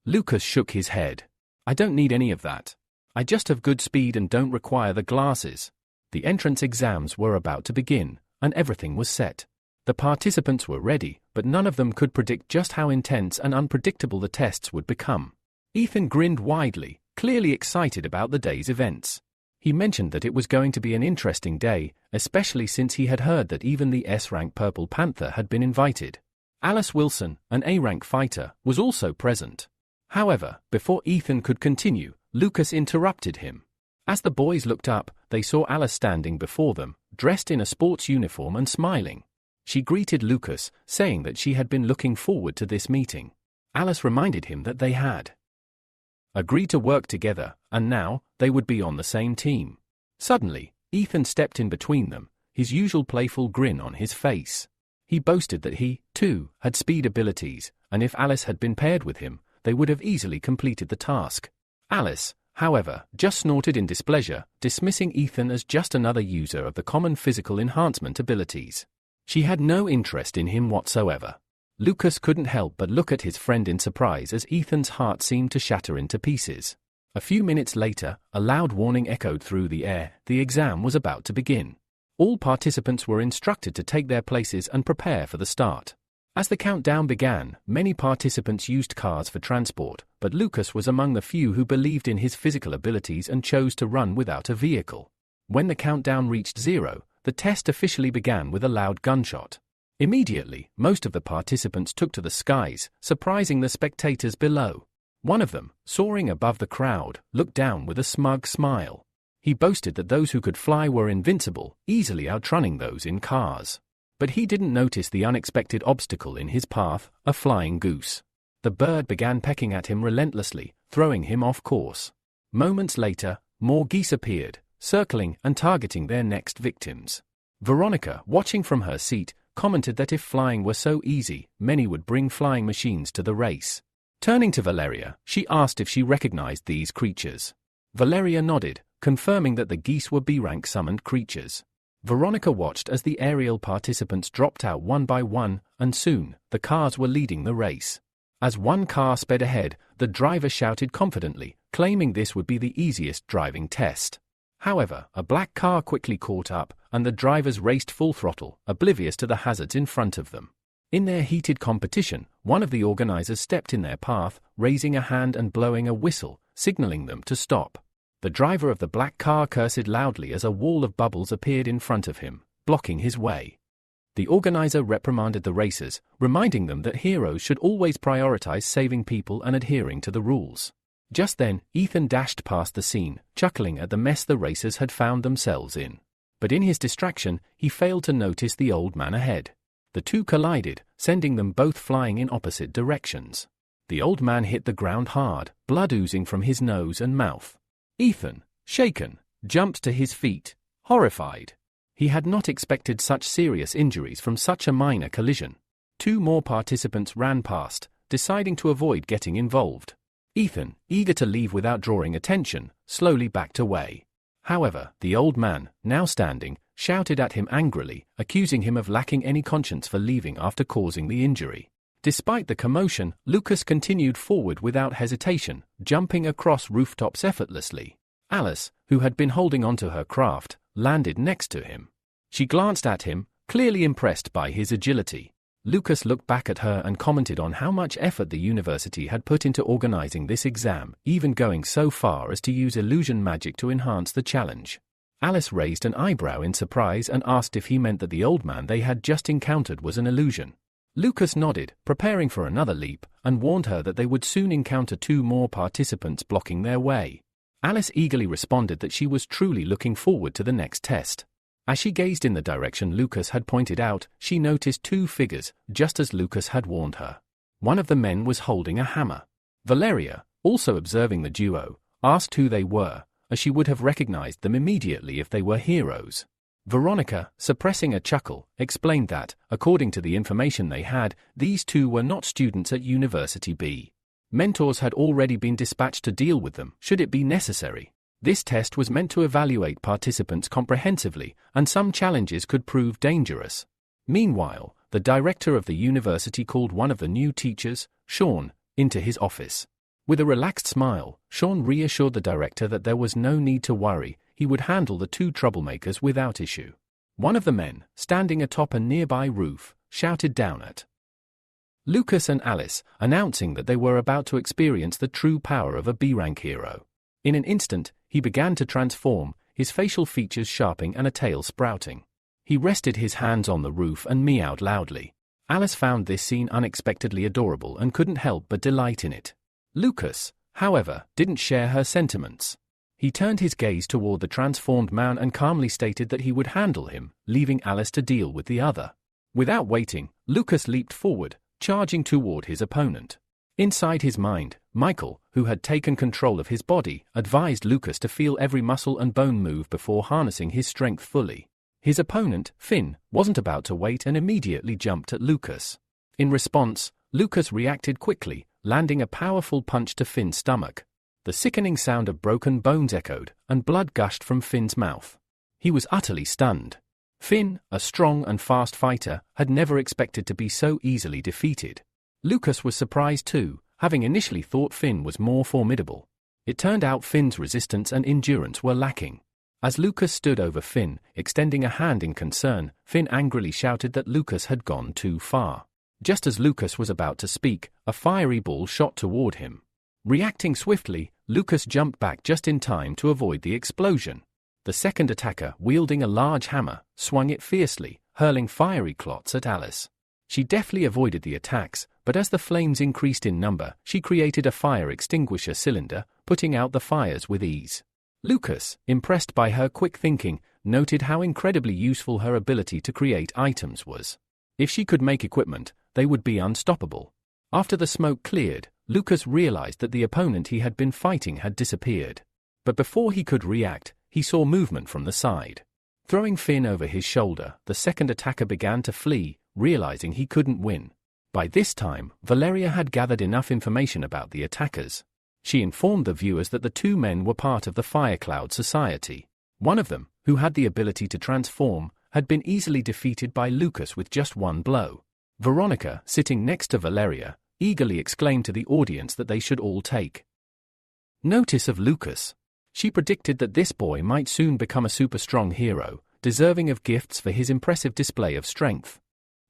Lucas shook his head. "I don't need any of that. I just have good speed and don't require the glasses." The entrance exams were about to begin, and everything was set. The participants were ready, but none of them could predict just how intense and unpredictable the tests would become. Ethan grinned widely, clearly excited about the day's events. He mentioned that it was going to be an interesting day, especially since he had heard that even the S-rank Purple Panther had been invited. Alice Wilson, an A-rank fighter, was also present. However, before Ethan could continue, Lucas interrupted him. As the boys looked up, they saw Alice standing before them, dressed in a sports uniform and smiling. She greeted Lucas, saying that she had been looking forward to this meeting. Alice reminded him that they had agreed to work together, and now, they would be on the same team. Suddenly, Ethan stepped in between them, his usual playful grin on his face. He boasted that he, too, had speed abilities, and if Alice had been paired with him, they would have easily completed the task. Alice, however, just snorted in displeasure, dismissing Ethan as just another user of the common physical enhancement abilities. She had no interest in him whatsoever. Lucas couldn't help but look at his friend in surprise as Ethan's heart seemed to shatter into pieces. A few minutes later, a loud warning echoed through the air. The exam was about to begin. All participants were instructed to take their places and prepare for the start. As the countdown began, many participants used cars for transport, but Lucas was among the few who believed in his physical abilities and chose to run without a vehicle. When the countdown reached 0, the test officially began with a loud gunshot. Immediately, most of the participants took to the skies, surprising the spectators below. One of them, soaring above the crowd, looked down with a smug smile. He boasted that those who could fly were invincible, easily outrunning those in cars. But he didn't notice the unexpected obstacle in his path, a flying goose. The bird began pecking at him relentlessly, throwing him off course. Moments later, more geese appeared, circling and targeting their next victims. Veronica, watching from her seat, commented that if flying were so easy, many would bring flying machines to the race. Turning to Valeria, she asked if she recognized these creatures. Valeria nodded, confirming that the geese were B-rank summoned creatures. Veronica watched as the aerial participants dropped out one by one, and soon, the cars were leading the race. As one car sped ahead, the driver shouted confidently, claiming this would be the easiest driving test. However, a black car quickly caught up, and the drivers raced full throttle, oblivious to the hazards in front of them. In their heated competition, one of the organizers stepped in their path, raising a hand and blowing a whistle, signaling them to stop. The driver of the black car cursed loudly as a wall of bubbles appeared in front of him, blocking his way. The organizer reprimanded the racers, reminding them that heroes should always prioritize saving people and adhering to the rules. Just then, Ethan dashed past the scene, chuckling at the mess the racers had found themselves in. But in his distraction, he failed to notice the old man ahead. The two collided, sending them both flying in opposite directions. The old man hit the ground hard, blood oozing from his nose and mouth. Ethan, shaken, jumped to his feet, horrified. He had not expected such serious injuries from such a minor collision. Two more participants ran past, deciding to avoid getting involved. Ethan, eager to leave without drawing attention, slowly backed away. However, the old man, now standing, shouted at him angrily, accusing him of lacking any conscience for leaving after causing the injury. Despite the commotion, Lucas continued forward without hesitation, jumping across rooftops effortlessly. Alice, who had been holding onto her craft, landed next to him. She glanced at him, clearly impressed by his agility. Lucas looked back at her and commented on how much effort the university had put into organizing this exam, even going so far as to use illusion magic to enhance the challenge. Alice raised an eyebrow in surprise and asked if he meant that the old man they had just encountered was an illusion. Lucas nodded, preparing for another leap, and warned her that they would soon encounter two more participants blocking their way. Alice eagerly responded that she was truly looking forward to the next test. As she gazed in the direction Lucas had pointed out, she noticed two figures, just as Lucas had warned her. One of the men was holding a hammer. Valeria, also observing the duo, asked who they were, as she would have recognized them immediately if they were heroes. Veronica, suppressing a chuckle, explained that, according to the information they had, these two were not students at University B. Mentors had already been dispatched to deal with them, should it be necessary. This test was meant to evaluate participants comprehensively, and some challenges could prove dangerous. Meanwhile, the director of the university called one of the new teachers, Sean, into his office. With a relaxed smile, Sean reassured the director that there was no need to worry, he would handle the two troublemakers without issue. One of the men, standing atop a nearby roof, shouted down at Lucas and Alice, announcing that they were about to experience the true power of a B-rank hero. In an instant, he began to transform, his facial features sharpening and a tail sprouting. He rested his hands on the roof and meowed loudly. Alice found this scene unexpectedly adorable and couldn't help but delight in it. Lucas, however, didn't share her sentiments. He turned his gaze toward the transformed man and calmly stated that he would handle him, leaving Alice to deal with the other. Without waiting, Lucas leaped forward, charging toward his opponent. Inside his mind, Michael, who had taken control of his body, advised Lucas to feel every muscle and bone move before harnessing his strength fully. His opponent, Finn, wasn't about to wait and immediately jumped at Lucas. In response, Lucas reacted quickly, landing a powerful punch to Finn's stomach. The sickening sound of broken bones echoed, and blood gushed from Finn's mouth. He was utterly stunned. Finn, a strong and fast fighter, had never expected to be so easily defeated. Lucas was surprised too, having initially thought Finn was more formidable. It turned out Finn's resistance and endurance were lacking. As Lucas stood over Finn, extending a hand in concern, Finn angrily shouted that Lucas had gone too far. Just as Lucas was about to speak, a fiery ball shot toward him. Reacting swiftly, Lucas jumped back just in time to avoid the explosion. The second attacker, wielding a large hammer, swung it fiercely, hurling fiery clots at Alice. She deftly avoided the attacks, but as the flames increased in number, she created a fire extinguisher cylinder, putting out the fires with ease. Lucas, impressed by her quick thinking, noted how incredibly useful her ability to create items was. If she could make equipment, they would be unstoppable. After the smoke cleared, Lucas realized that the opponent he had been fighting had disappeared. But before he could react, he saw movement from the side. Throwing Finn over his shoulder, the second attacker began to flee, realizing he couldn't win. By this time, Valeria had gathered enough information about the attackers. She informed the viewers that the two men were part of the Firecloud Society. One of them, who had the ability to transform, had been easily defeated by Lucas with just one blow. Veronica, sitting next to Valeria, eagerly exclaimed to the audience that they should all take notice of Lucas. She predicted that this boy might soon become a super strong hero, deserving of gifts for his impressive display of strength.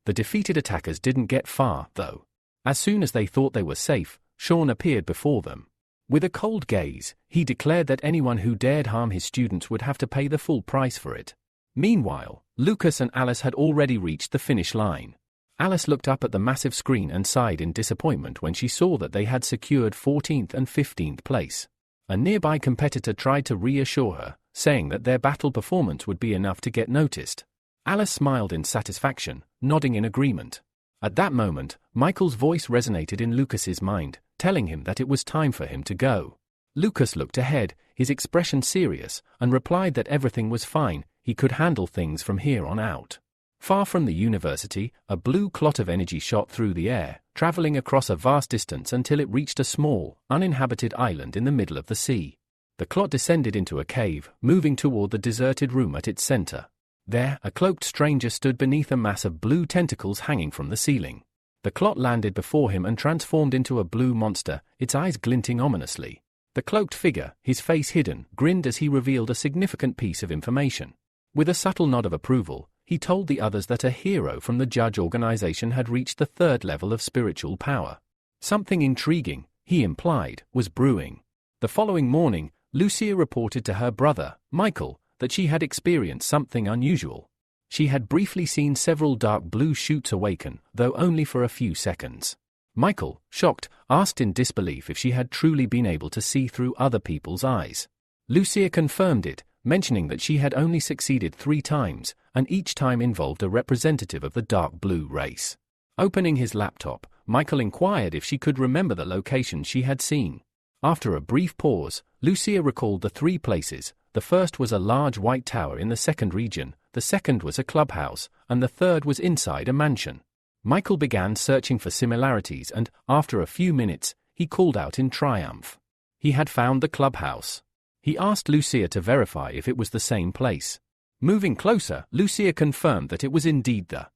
The defeated attackers didn't get far, though. As soon as they thought they were safe, Sean appeared before them. With a cold gaze, he declared that anyone who dared harm his students would have to pay the full price for it. Meanwhile, Lucas and Alice had already reached the finish line. Alice looked up at the massive screen and sighed in disappointment when she saw that they had secured 14th and 15th place. A nearby competitor tried to reassure her, saying that their battle performance would be enough to get noticed. Alice smiled in satisfaction, nodding in agreement. At that moment, Michael's voice resonated in Lucas's mind, telling him that it was time for him to go. Lucas looked ahead, his expression serious, and replied that everything was fine, he could handle things from here on out. Far from the university, a blue clot of energy shot through the air, traveling across a vast distance until it reached a small, uninhabited island in the middle of the sea. The clot descended into a cave, moving toward the deserted room at its center. There, a cloaked stranger stood beneath a mass of blue tentacles hanging from the ceiling. The clot landed before him and transformed into a blue monster, its eyes glinting ominously. The cloaked figure, his face hidden, grinned as he revealed a significant piece of information. With a subtle nod of approval, he told the others that a hero from the Judge organization had reached the 3rd level of spiritual power. Something intriguing, he implied, was brewing. The following morning, Lucia reported to her brother, Michael, that she had experienced something unusual. She had briefly seen several dark blue shoots awaken, though only for a few seconds. Michael, shocked, asked in disbelief if she had truly been able to see through other people's eyes. Lucia confirmed it, mentioning that she had only succeeded 3 times, and each time involved a representative of the dark blue race. Opening his laptop, Michael inquired if she could remember the location she had seen. After a brief pause, Lucia recalled the 3 places. The first was a large white tower in the second region, the second was a clubhouse, and the third was inside a mansion. Michael began searching for similarities and, after a few minutes, he called out in triumph. He had found the clubhouse. He asked Lucia to verify if it was the same place. Moving closer, Lucia confirmed that it was indeed the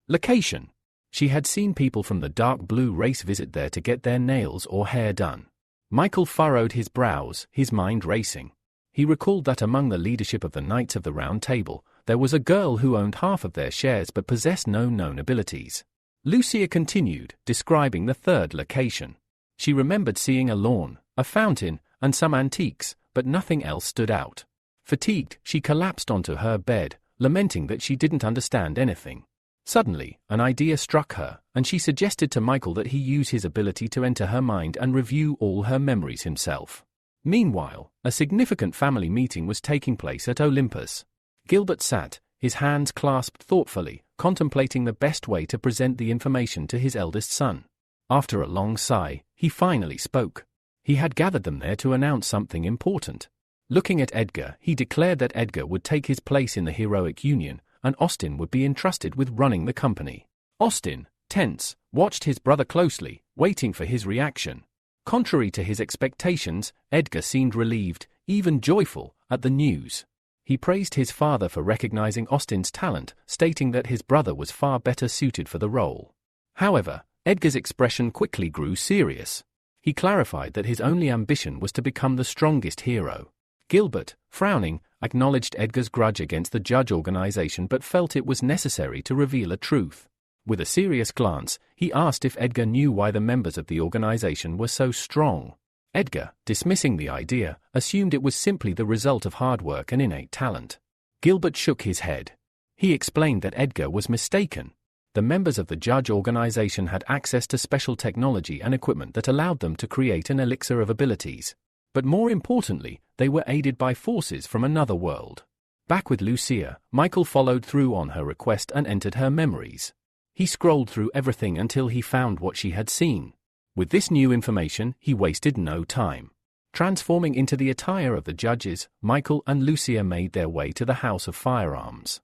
location. She had seen people from the dark blue race visit there to get their nails or hair done. Michael furrowed his brows, his mind racing. He recalled that among the leadership of the Knights of the Round Table, there was a girl who owned half of their shares but possessed no known abilities. Lucia continued, describing the third location. She remembered seeing a lawn, a fountain, and some antiques, but nothing else stood out. Fatigued, she collapsed onto her bed, lamenting that she didn't understand anything. Suddenly, an idea struck her, and she suggested to Michael that he use his ability to enter her mind and review all her memories himself. Meanwhile, a significant family meeting was taking place at Olympus. Gilbert sat, his hands clasped thoughtfully, contemplating the best way to present the information to his eldest son. After a long sigh, he finally spoke. He had gathered them there to announce something important. Looking at Edgar, he declared that Edgar would take his place in the heroic union, and Austin would be entrusted with running the company. Austin, tense, watched his brother closely, waiting for his reaction. Contrary to his expectations, Edgar seemed relieved, even joyful, at the news. He praised his father for recognizing Austin's talent, stating that his brother was far better suited for the role. However, Edgar's expression quickly grew serious. He clarified that his only ambition was to become the strongest hero. Gilbert, frowning, acknowledged Edgar's grudge against the Judge organization but felt it was necessary to reveal a truth. With a serious glance, he asked if Edgar knew why the members of the organization were so strong. Edgar, dismissing the idea, assumed it was simply the result of hard work and innate talent. Gilbert shook his head. He explained that Edgar was mistaken. The members of the Judge organization had access to special technology and equipment that allowed them to create an elixir of abilities. But more importantly, they were aided by forces from another world. Back with Lucia, Michael followed through on her request and entered her memories. He scrolled through everything until he found what she had seen. With this new information, he wasted no time. Transforming into the attire of the judges, Michael and Lucia made their way to the House of Firearms.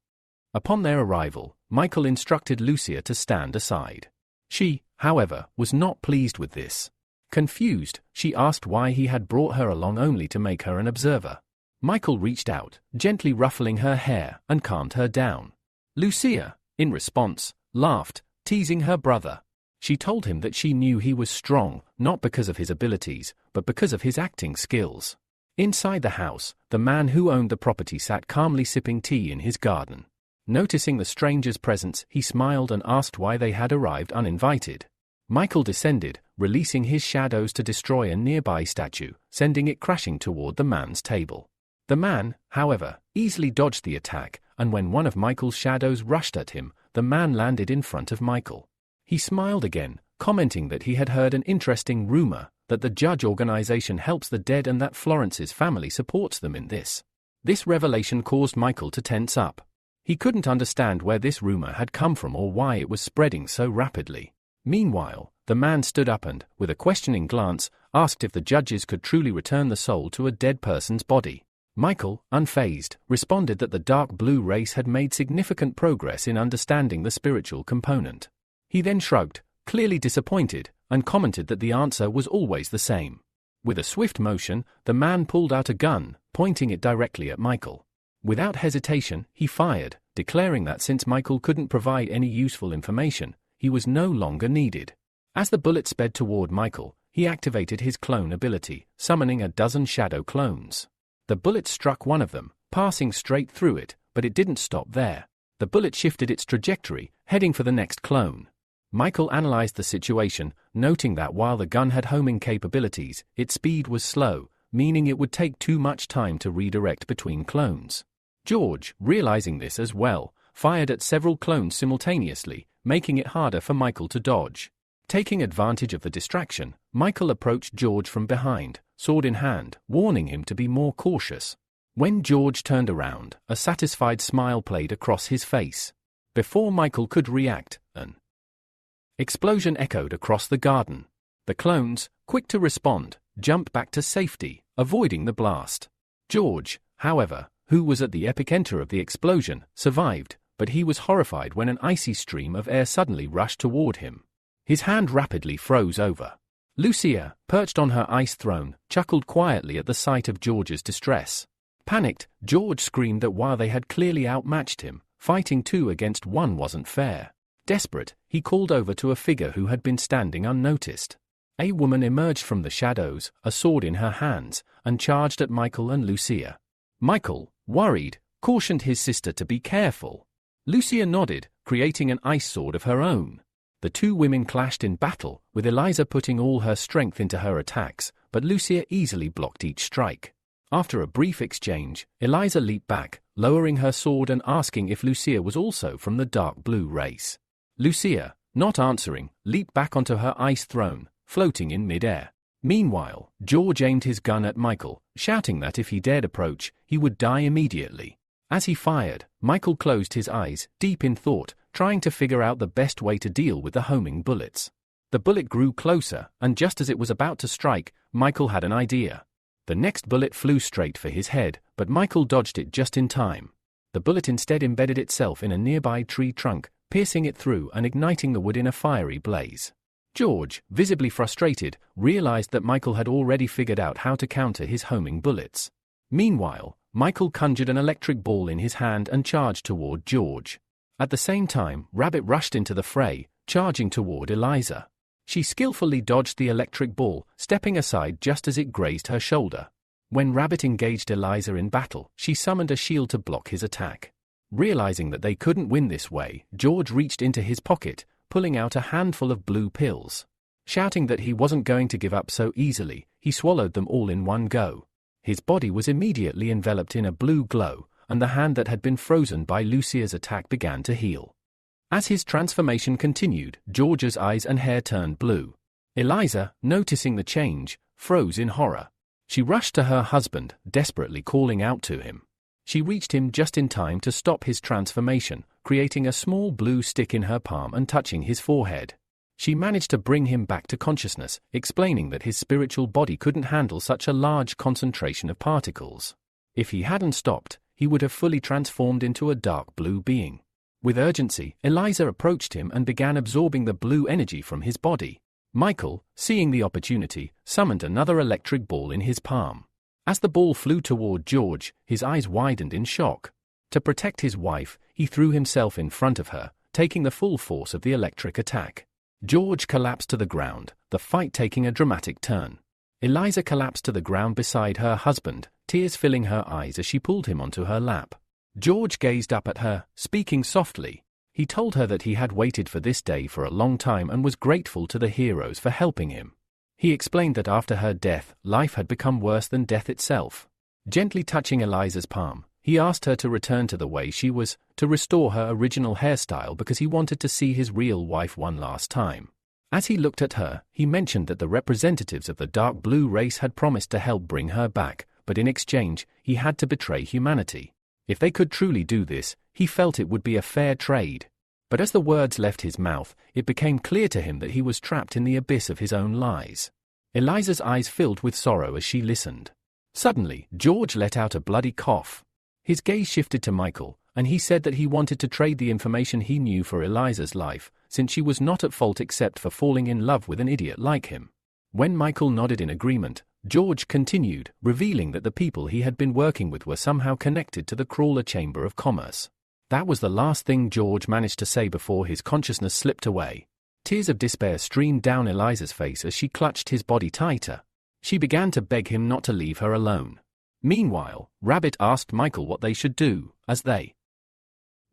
Upon their arrival, Michael instructed Lucia to stand aside. She, however, was not pleased with this. Confused, she asked why he had brought her along only to make her an observer. Michael reached out, gently ruffling her hair, and calmed her down. Lucia, in response, laughed, teasing her brother. She told him that she knew he was strong, not because of his abilities, but because of his acting skills. Inside the house, the man who owned the property sat calmly sipping tea in his garden. Noticing the stranger's presence, he smiled and asked why they had arrived uninvited. Michael descended, releasing his shadows to destroy a nearby statue, sending it crashing toward the man's table. The man, however, easily dodged the attack, and when one of Michael's shadows rushed at him, the man landed in front of Michael. He smiled again, commenting that he had heard an interesting rumor, that the Judge organization helps the dead and that Florence's family supports them in this. This revelation caused Michael to tense up. He couldn't understand where this rumor had come from or why it was spreading so rapidly. Meanwhile, the man stood up and, with a questioning glance, asked if the judges could truly return the soul to a dead person's body. Michael, unfazed, responded that the dark blue race had made significant progress in understanding the spiritual component. He then shrugged, clearly disappointed, and commented that the answer was always the same. With a swift motion, the man pulled out a gun, pointing it directly at Michael. Without hesitation, he fired, declaring that since Michael couldn't provide any useful information, he was no longer needed. As the bullet sped toward Michael, he activated his clone ability, summoning a dozen shadow clones. The bullet struck one of them, passing straight through it, but it didn't stop there. The bullet shifted its trajectory, heading for the next clone. Michael analyzed the situation, noting that while the gun had homing capabilities, its speed was slow, meaning it would take too much time to redirect between clones. George, realizing this as well, fired at several clones simultaneously, making it harder for Michael to dodge. Taking advantage of the distraction, Michael approached George from behind, sword in hand, warning him to be more cautious. When George turned around, a satisfied smile played across his face. Before Michael could react, an explosion echoed across the garden. The clones, quick to respond, jumped back to safety, avoiding the blast. George, however, who was at the epicenter of the explosion, survived, but he was horrified when an icy stream of air suddenly rushed toward him. His hand rapidly froze over. Lucia, perched on her ice throne, chuckled quietly at the sight of George's distress. Panicked, George screamed that while they had clearly outmatched him, fighting 2 against 1 wasn't fair. Desperate, he called over to a figure who had been standing unnoticed. A woman emerged from the shadows, a sword in her hands, and charged at Michael and Lucia. Michael, worried, cautioned his sister to be careful. Lucia nodded, creating an ice sword of her own. The 2 women clashed in battle, with Eliza putting all her strength into her attacks, but Lucia easily blocked each strike. After a brief exchange, Eliza leaped back, lowering her sword and asking if Lucia was also from the dark blue race. Lucia, not answering, leaped back onto her ice throne, floating in mid-air. Meanwhile, George aimed his gun at Michael, shouting that if he dared approach, he would die immediately. As he fired, Michael closed his eyes, deep in thought, trying to figure out the best way to deal with the homing bullets. The bullet grew closer, and just as it was about to strike, Michael had an idea. The next bullet flew straight for his head, but Michael dodged it just in time. The bullet instead embedded itself in a nearby tree trunk, piercing it through and igniting the wood in a fiery blaze. George, visibly frustrated, realized that Michael had already figured out how to counter his homing bullets. Meanwhile, Michael conjured an electric ball in his hand and charged toward George. At the same time, Rabbit rushed into the fray, charging toward Eliza. She skillfully dodged the electric ball, stepping aside just as it grazed her shoulder. When Rabbit engaged Eliza in battle, she summoned a shield to block his attack. Realizing that they couldn't win this way, George reached into his pocket, pulling out a handful of blue pills. Shouting that he wasn't going to give up so easily, he swallowed them all in one go. His body was immediately enveloped in a blue glow, and the hand that had been frozen by Lucia's attack began to heal. As his transformation continued, George's eyes and hair turned blue. Eliza, noticing the change, froze in horror. She rushed to her husband, desperately calling out to him. She reached him just in time to stop his transformation, creating a small blue stick in her palm and touching his forehead. She managed to bring him back to consciousness, explaining that his spiritual body couldn't handle such a large concentration of particles. If he hadn't stopped, he would have fully transformed into a dark blue being. With urgency, Eliza approached him and began absorbing the blue energy from his body. Michael, seeing the opportunity, summoned another electric ball in his palm. As the ball flew toward George, his eyes widened in shock. To protect his wife, he threw himself in front of her, taking the full force of the electric attack. George collapsed to the ground, the fight taking a dramatic turn. Eliza collapsed to the ground beside her husband, tears filling her eyes as she pulled him onto her lap. George gazed up at her, speaking softly. He told her that he had waited for this day for a long time and was grateful to the heroes for helping him. He explained that after her death, life had become worse than death itself. Gently touching Eliza's palm, he asked her to return to the way she was, to restore her original hairstyle because he wanted to see his real wife one last time. As he looked at her, he mentioned that the representatives of the dark blue race had promised to help bring her back, but in exchange, he had to betray humanity. If they could truly do this, he felt it would be a fair trade. But as the words left his mouth, it became clear to him that he was trapped in the abyss of his own lies. Eliza's eyes filled with sorrow as she listened. Suddenly, George let out a bloody cough. His gaze shifted to Michael, and he said that he wanted to trade the information he knew for Eliza's life, since she was not at fault except for falling in love with an idiot like him. When Michael nodded in agreement, George continued, revealing that the people he had been working with were somehow connected to the Crawler Chamber of Commerce. That was the last thing George managed to say before his consciousness slipped away. Tears of despair streamed down Eliza's face as she clutched his body tighter. She began to beg him not to leave her alone. Meanwhile, Rabbit asked Michael what they should do, as they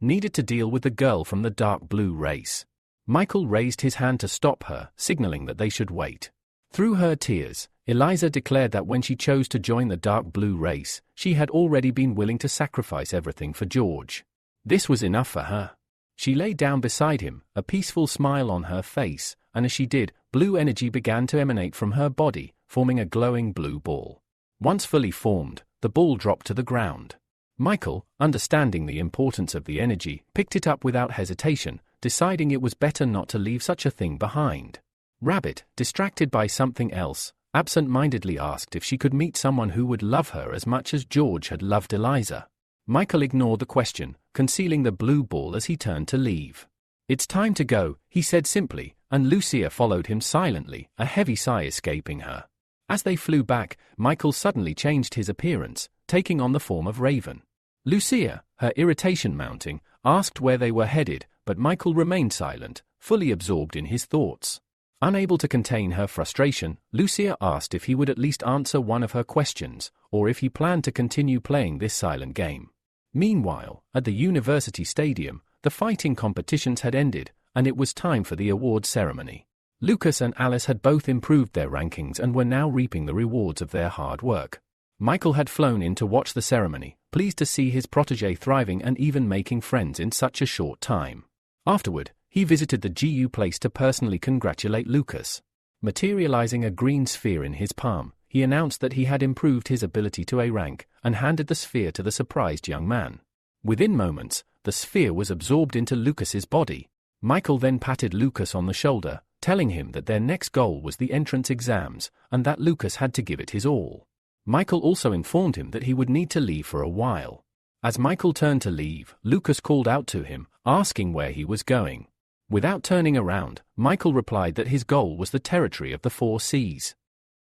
needed to deal with the girl from the dark blue race. Michael raised his hand to stop her, signaling that they should wait. Through her tears, Eliza declared that when she chose to join the dark blue race, she had already been willing to sacrifice everything for George. This was enough for her. She lay down beside him, a peaceful smile on her face, and as she did, blue energy began to emanate from her body, forming a glowing blue ball. Once fully formed, the ball dropped to the ground. Michael, understanding the importance of the energy, picked it up without hesitation, deciding it was better not to leave such a thing behind. Rabbit, distracted by something else, absent-mindedly asked if she could meet someone who would love her as much as George had loved Eliza. Michael ignored the question, concealing the blue ball as he turned to leave. "It's time to go," he said simply, and Lucia followed him silently, a heavy sigh escaping her. As they flew back, Michael suddenly changed his appearance, taking on the form of Raven. Lucia, her irritation mounting, asked where they were headed, but Michael remained silent, fully absorbed in his thoughts. Unable to contain her frustration, Lucia asked if he would at least answer one of her questions, or if he planned to continue playing this silent game. Meanwhile, at the university stadium, the fighting competitions had ended, and it was time for the awards ceremony. Lucas and Alice had both improved their rankings and were now reaping the rewards of their hard work. Michael had flown in to watch the ceremony, pleased to see his protégé thriving and even making friends in such a short time. Afterward, he visited the GU place to personally congratulate Lucas. Materializing a green sphere in his palm, he announced that he had improved his ability to A rank, and handed the sphere to the surprised young man. Within moments, the sphere was absorbed into Lucas's body. Michael then patted Lucas on the shoulder, telling him that their next goal was the entrance exams, and that Lucas had to give it his all. Michael also informed him that he would need to leave for a while. As Michael turned to leave, Lucas called out to him, asking where he was going. Without turning around, Michael replied that his goal was the territory of the 4 Seas.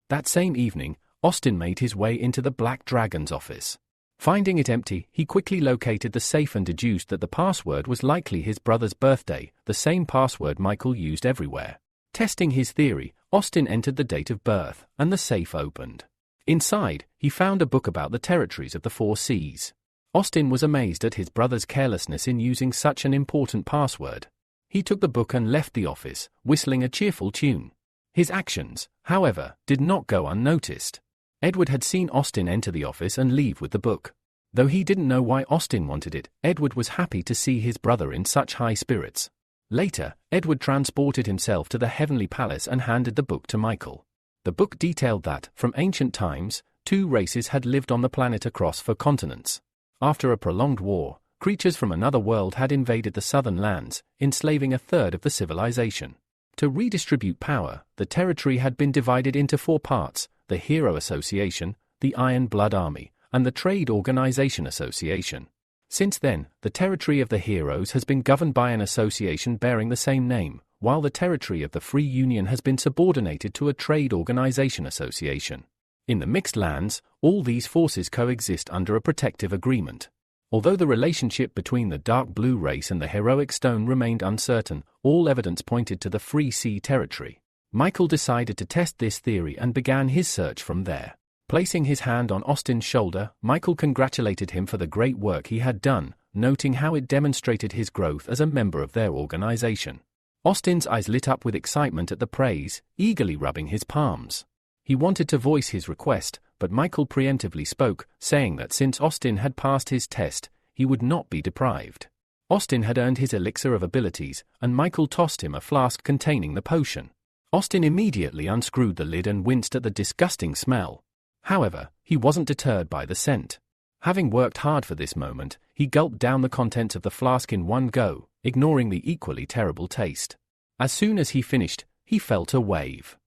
That same evening, Austin made his way into the Black Dragon's office. Finding it empty, he quickly located the safe and deduced that the password was likely his brother's birthday, the same password Michael used everywhere. Testing his theory, Austin entered the date of birth, and the safe opened. Inside, he found a book about the territories of the 4 Seas. Austin was amazed at his brother's carelessness in using such an important password. He took the book and left the office, whistling a cheerful tune. His actions, however, did not go unnoticed. Edward had seen Austin enter the office and leave with the book. Though he didn't know why Austin wanted it, Edward was happy to see his brother in such high spirits. Later, Edward transported himself to the Heavenly Palace and handed the book to Michael. The book detailed that, from ancient times, 2 races had lived on the planet across 4 continents. After a prolonged war, creatures from another world had invaded the southern lands, enslaving a third of the civilization. To redistribute power, the territory had been divided into 4 parts: the Hero Association, the Iron Blood Army, and the Trade Organization Association. Since then, the territory of the Heroes has been governed by an association bearing the same name, while the territory of the Free Union has been subordinated to a Trade Organization Association. In the Mixed Lands, all these forces coexist under a protective agreement. Although the relationship between the Dark Blue race and the Heroic Stone remained uncertain, all evidence pointed to the Free Sea territory. Michael decided to test this theory and began his search from there. Placing his hand on Austin's shoulder, Michael congratulated him for the great work he had done, noting how it demonstrated his growth as a member of their organization. Austin's eyes lit up with excitement at the praise, eagerly rubbing his palms. He wanted to voice his request, but Michael preemptively spoke, saying that since Austin had passed his test, he would not be deprived. Austin had earned his elixir of abilities, and Michael tossed him a flask containing the potion. Austin immediately unscrewed the lid and winced at the disgusting smell. However, he wasn't deterred by the scent. Having worked hard for this moment, he gulped down the contents of the flask in one go, ignoring the equally terrible taste. As soon as he finished, he felt a wave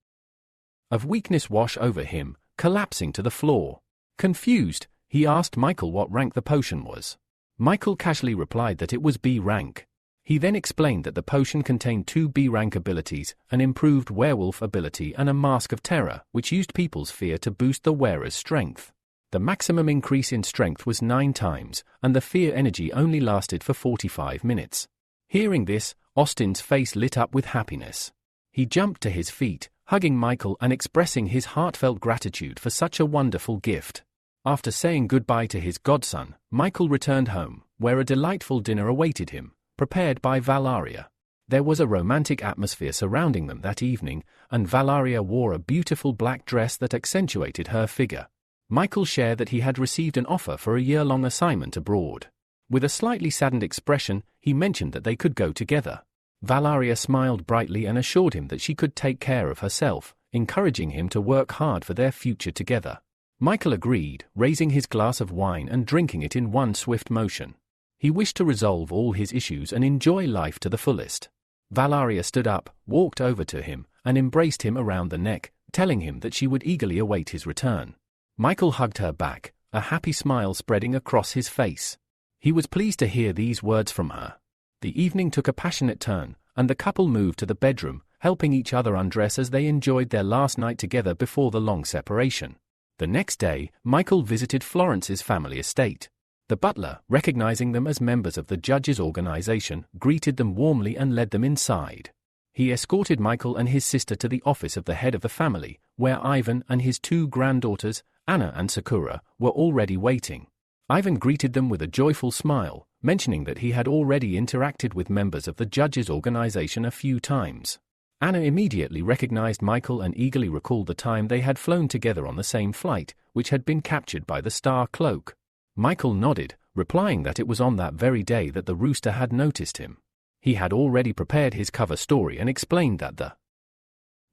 of weakness wash over him, collapsing to the floor. Confused, he asked Michael what rank the potion was. Michael casually replied that it was B rank. He then explained that the potion contained 2 B rank abilities, an improved werewolf ability and a mask of terror, which used people's fear to boost the wearer's strength. The maximum increase in strength was 9 times, and the fear energy only lasted for 45 minutes. Hearing this, Austin's face lit up with happiness. He jumped to his feet, hugging Michael and expressing his heartfelt gratitude for such a wonderful gift. After saying goodbye to his godson, Michael returned home, where a delightful dinner awaited him, prepared by Valaria. There was a romantic atmosphere surrounding them that evening, and Valaria wore a beautiful black dress that accentuated her figure. Michael shared that he had received an offer for a year-long assignment abroad. With a slightly saddened expression, he mentioned that they could go together. Valaria smiled brightly and assured him that she could take care of herself, encouraging him to work hard for their future together. Michael agreed, raising his glass of wine and drinking it in one swift motion. He wished to resolve all his issues and enjoy life to the fullest. Valaria stood up, walked over to him, and embraced him around the neck, telling him that she would eagerly await his return. Michael hugged her back, a happy smile spreading across his face. He was pleased to hear these words from her. The evening took a passionate turn, and the couple moved to the bedroom, helping each other undress as they enjoyed their last night together before the long separation. The next day, Michael visited Florence's family estate. The butler, recognizing them as members of the judge's organization, greeted them warmly and led them inside. He escorted Michael and his sister to the office of the head of the family, where Ivan and his two granddaughters, Anna and Sakura, were already waiting. Ivan greeted them with a joyful smile, mentioning that he had already interacted with members of the judge's organization a few times. Anna immediately recognized Michael and eagerly recalled the time they had flown together on the same flight, which had been captured by the Star Cloak. Michael nodded, replying that it was on that very day that the Rooster had noticed him. He had already prepared his cover story and explained that the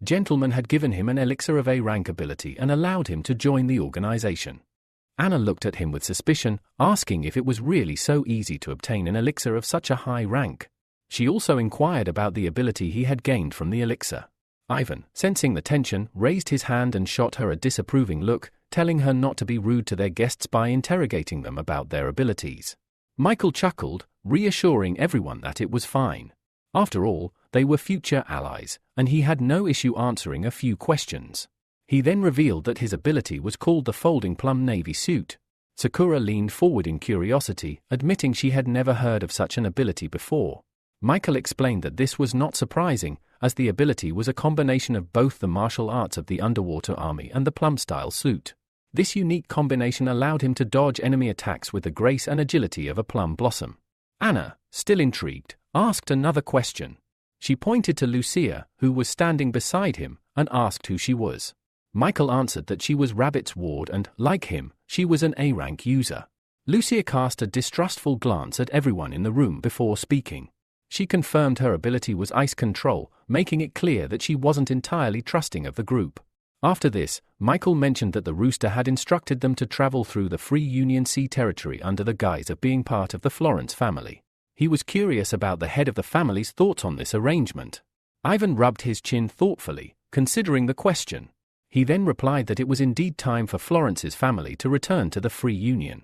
gentleman had given him an elixir of A-rank ability and allowed him to join the organization. Anna looked at him with suspicion, asking if it was really so easy to obtain an elixir of such a high rank. She also inquired about the ability he had gained from the elixir. Ivan, sensing the tension, raised his hand and shot her a disapproving look, telling her not to be rude to their guests by interrogating them about their abilities. Michael chuckled, reassuring everyone that it was fine. After all, they were future allies, and he had no issue answering a few questions. He then revealed that his ability was called the Folding Plum Navy Suit. Sakura leaned forward in curiosity, admitting she had never heard of such an ability before. Michael explained that this was not surprising, as the ability was a combination of both the martial arts of the underwater army and the plum-style suit. This unique combination allowed him to dodge enemy attacks with the grace and agility of a plum blossom. Anna, still intrigued, asked another question. She pointed to Lucia, who was standing beside him, and asked who she was. Michael answered that she was Rabbit's ward and, like him, she was an A-rank user. Lucia cast a distrustful glance at everyone in the room before speaking. She confirmed her ability was ice control, making it clear that she wasn't entirely trusting of the group. After this, Michael mentioned that the Rooster had instructed them to travel through the Free Union Sea territory under the guise of being part of the Florence family. He was curious about the head of the family's thoughts on this arrangement. Ivan rubbed his chin thoughtfully, considering the question. He then replied that it was indeed time for Florence's family to return to the Free Union.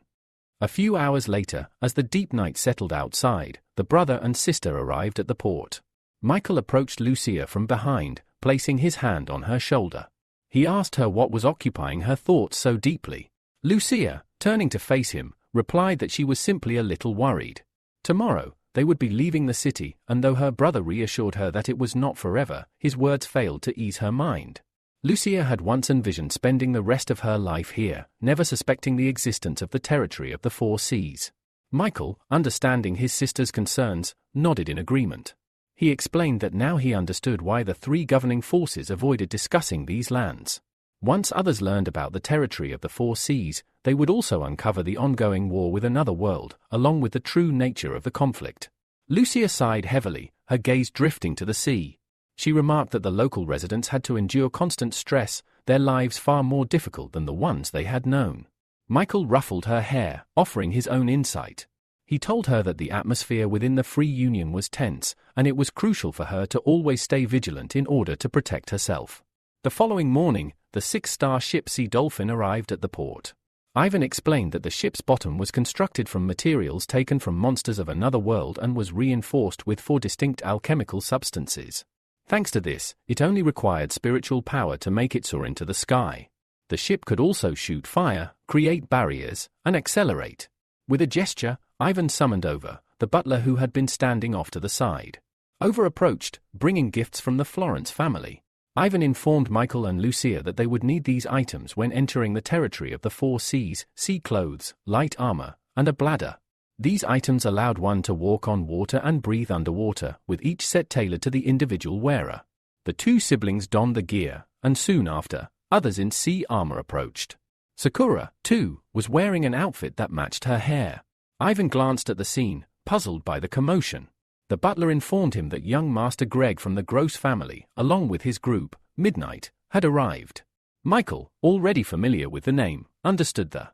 A few hours later, as the deep night settled outside, the brother and sister arrived at the port. Michael approached Lucia from behind, placing his hand on her shoulder. He asked her what was occupying her thoughts so deeply. Lucia, turning to face him, replied that she was simply a little worried. Tomorrow, they would be leaving the city, and though her brother reassured her that it was not forever, his words failed to ease her mind. Lucia had once envisioned spending the rest of her life here, never suspecting the existence of the territory of the Four Seas. Michael, understanding his sister's concerns, nodded in agreement. He explained that now he understood why the three governing forces avoided discussing these lands. Once others learned about the territory of the Four Seas, they would also uncover the ongoing war with another world, along with the true nature of the conflict. Lucia sighed heavily, her gaze drifting to the sea. She remarked that the local residents had to endure constant stress, their lives far more difficult than the ones they had known. Michael ruffled her hair, offering his own insight. He told her that the atmosphere within the Free Union was tense, and it was crucial for her to always stay vigilant in order to protect herself. The following morning, the 6-star ship Sea Dolphin arrived at the port. Ivan explained that the ship's bottom was constructed from materials taken from monsters of another world and was reinforced with 4 distinct alchemical substances. Thanks to this, it only required spiritual power to make it soar into the sky. The ship could also shoot fire, create barriers, and accelerate. With a gesture, Ivan summoned Over, the butler who had been standing off to the side. Over approached, bringing gifts from the Florence family. Ivan informed Michael and Lucia that they would need these items when entering the territory of the Four Seas: sea clothes, light armor, and a bladder. These items allowed one to walk on water and breathe underwater, with each set tailored to the individual wearer. The two siblings donned the gear, and soon after, others in sea armor approached. Sakura, too, was wearing an outfit that matched her hair. Ivan glanced at the scene, puzzled by the commotion. The butler informed him that young Master Greg from the Gross family, along with his group, Midnight, had arrived. Michael, already familiar with the name, understood the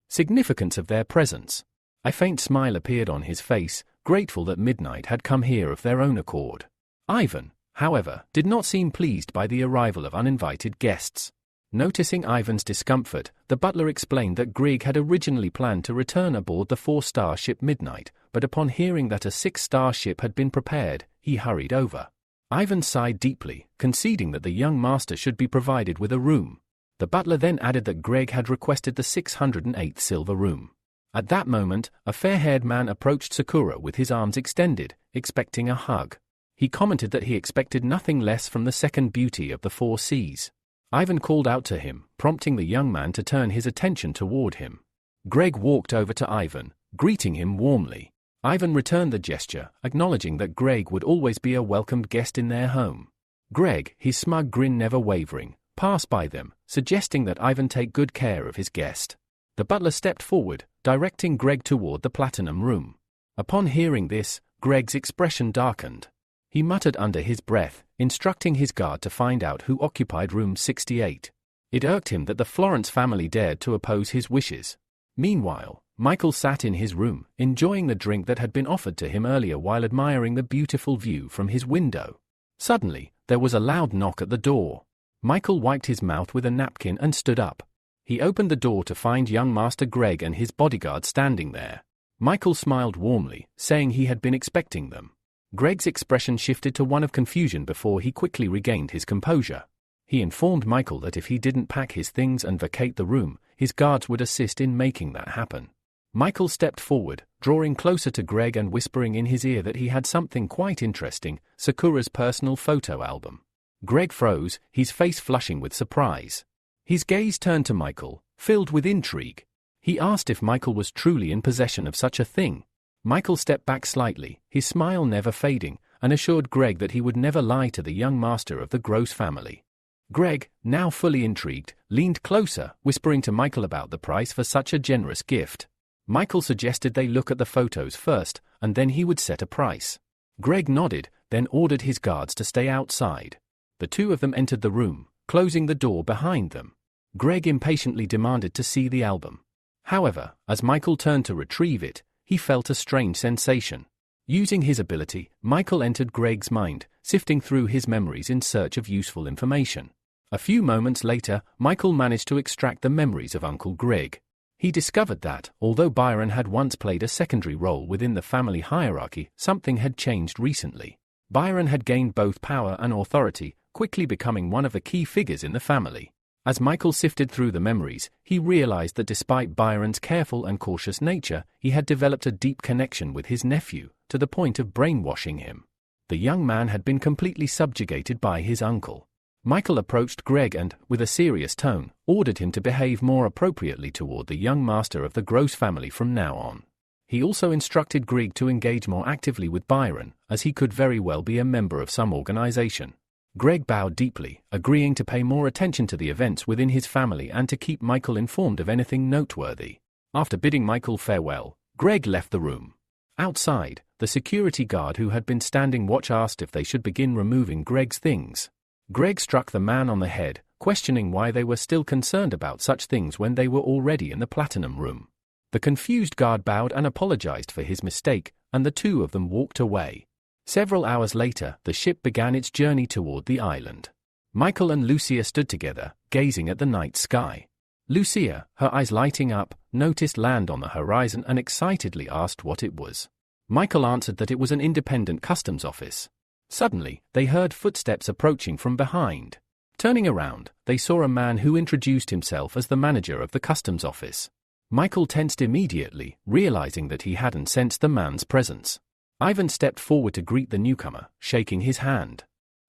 significance of their presence. A faint smile appeared on his face, grateful that Midnight had come here of their own accord. Ivan, however, did not seem pleased by the arrival of uninvited guests. Noticing Ivan's discomfort, the butler explained that Greg had originally planned to return aboard the 4-star ship Midnight, but upon hearing that a 6-star ship had been prepared, he hurried over. Ivan sighed deeply, conceding that the young master should be provided with a room. The butler then added that Greg had requested the 608th silver room. At that moment, a fair-haired man approached Sakura with his arms extended, expecting a hug. He commented that he expected nothing less from the second beauty of the 4 seas. Ivan called out to him, prompting the young man to turn his attention toward him. Greg walked over to Ivan, greeting him warmly. Ivan returned the gesture, acknowledging that Greg would always be a welcomed guest in their home. Greg, his smug grin never wavering, passed by them, suggesting that Ivan take good care of his guest. The butler stepped forward, directing Greg toward the platinum room. Upon hearing this, Greg's expression darkened. He muttered under his breath, instructing his guard to find out who occupied room 68. It irked him that the Florence family dared to oppose his wishes. Meanwhile, Michael sat in his room, enjoying the drink that had been offered to him earlier while admiring the beautiful view from his window. Suddenly, there was a loud knock at the door. Michael wiped his mouth with a napkin and stood up. He opened the door to find young Master Greg and his bodyguard standing there. Michael smiled warmly, saying he had been expecting them. Greg's expression shifted to one of confusion before he quickly regained his composure. He informed Michael that if he didn't pack his things and vacate the room, his guards would assist in making that happen. Michael stepped forward, drawing closer to Greg and whispering in his ear that he had something quite interesting, Sakura's personal photo album. Greg froze, his face flushing with surprise. His gaze turned to Michael, filled with intrigue. He asked if Michael was truly in possession of such a thing. Michael stepped back slightly, his smile never fading, and assured Greg that he would never lie to the young master of the Gross family. Greg, now fully intrigued, leaned closer, whispering to Michael about the price for such a generous gift. Michael suggested they look at the photos first, and then he would set a price. Greg nodded, then ordered his guards to stay outside. The two of them entered the room, closing the door behind them. Greg impatiently demanded to see the album. However, as Michael turned to retrieve it, he felt a strange sensation. Using his ability, Michael entered Greg's mind, sifting through his memories in search of useful information. A few moments later, Michael managed to extract the memories of Uncle Greg. He discovered that, although Byron had once played a secondary role within the family hierarchy, something had changed recently. Byron had gained both power and authority, quickly becoming one of the key figures in the family. As Michael sifted through the memories, he realized that despite Byron's careful and cautious nature, he had developed a deep connection with his nephew, to the point of brainwashing him. The young man had been completely subjugated by his uncle. Michael approached Greg and, with a serious tone, ordered him to behave more appropriately toward the young master of the Gross family from now on. He also instructed Greg to engage more actively with Byron, as he could very well be a member of some organization. Greg bowed deeply, agreeing to pay more attention to the events within his family and to keep Michael informed of anything noteworthy. After bidding Michael farewell, Greg left the room. Outside, the security guard who had been standing watch asked if they should begin removing Greg's things. Greg struck the man on the head, questioning why they were still concerned about such things when they were already in the platinum room. The confused guard bowed and apologized for his mistake, and the two of them walked away. Several hours later, the ship began its journey toward the island. Michael and Lucia stood together, gazing at the night sky. Lucia, her eyes lighting up, noticed land on the horizon and excitedly asked what it was. Michael answered that it was an independent customs office. Suddenly, they heard footsteps approaching from behind. Turning around, they saw a man who introduced himself as the manager of the customs office. Michael tensed immediately, realizing that he hadn't sensed the man's presence. Ivan stepped forward to greet the newcomer, shaking his hand.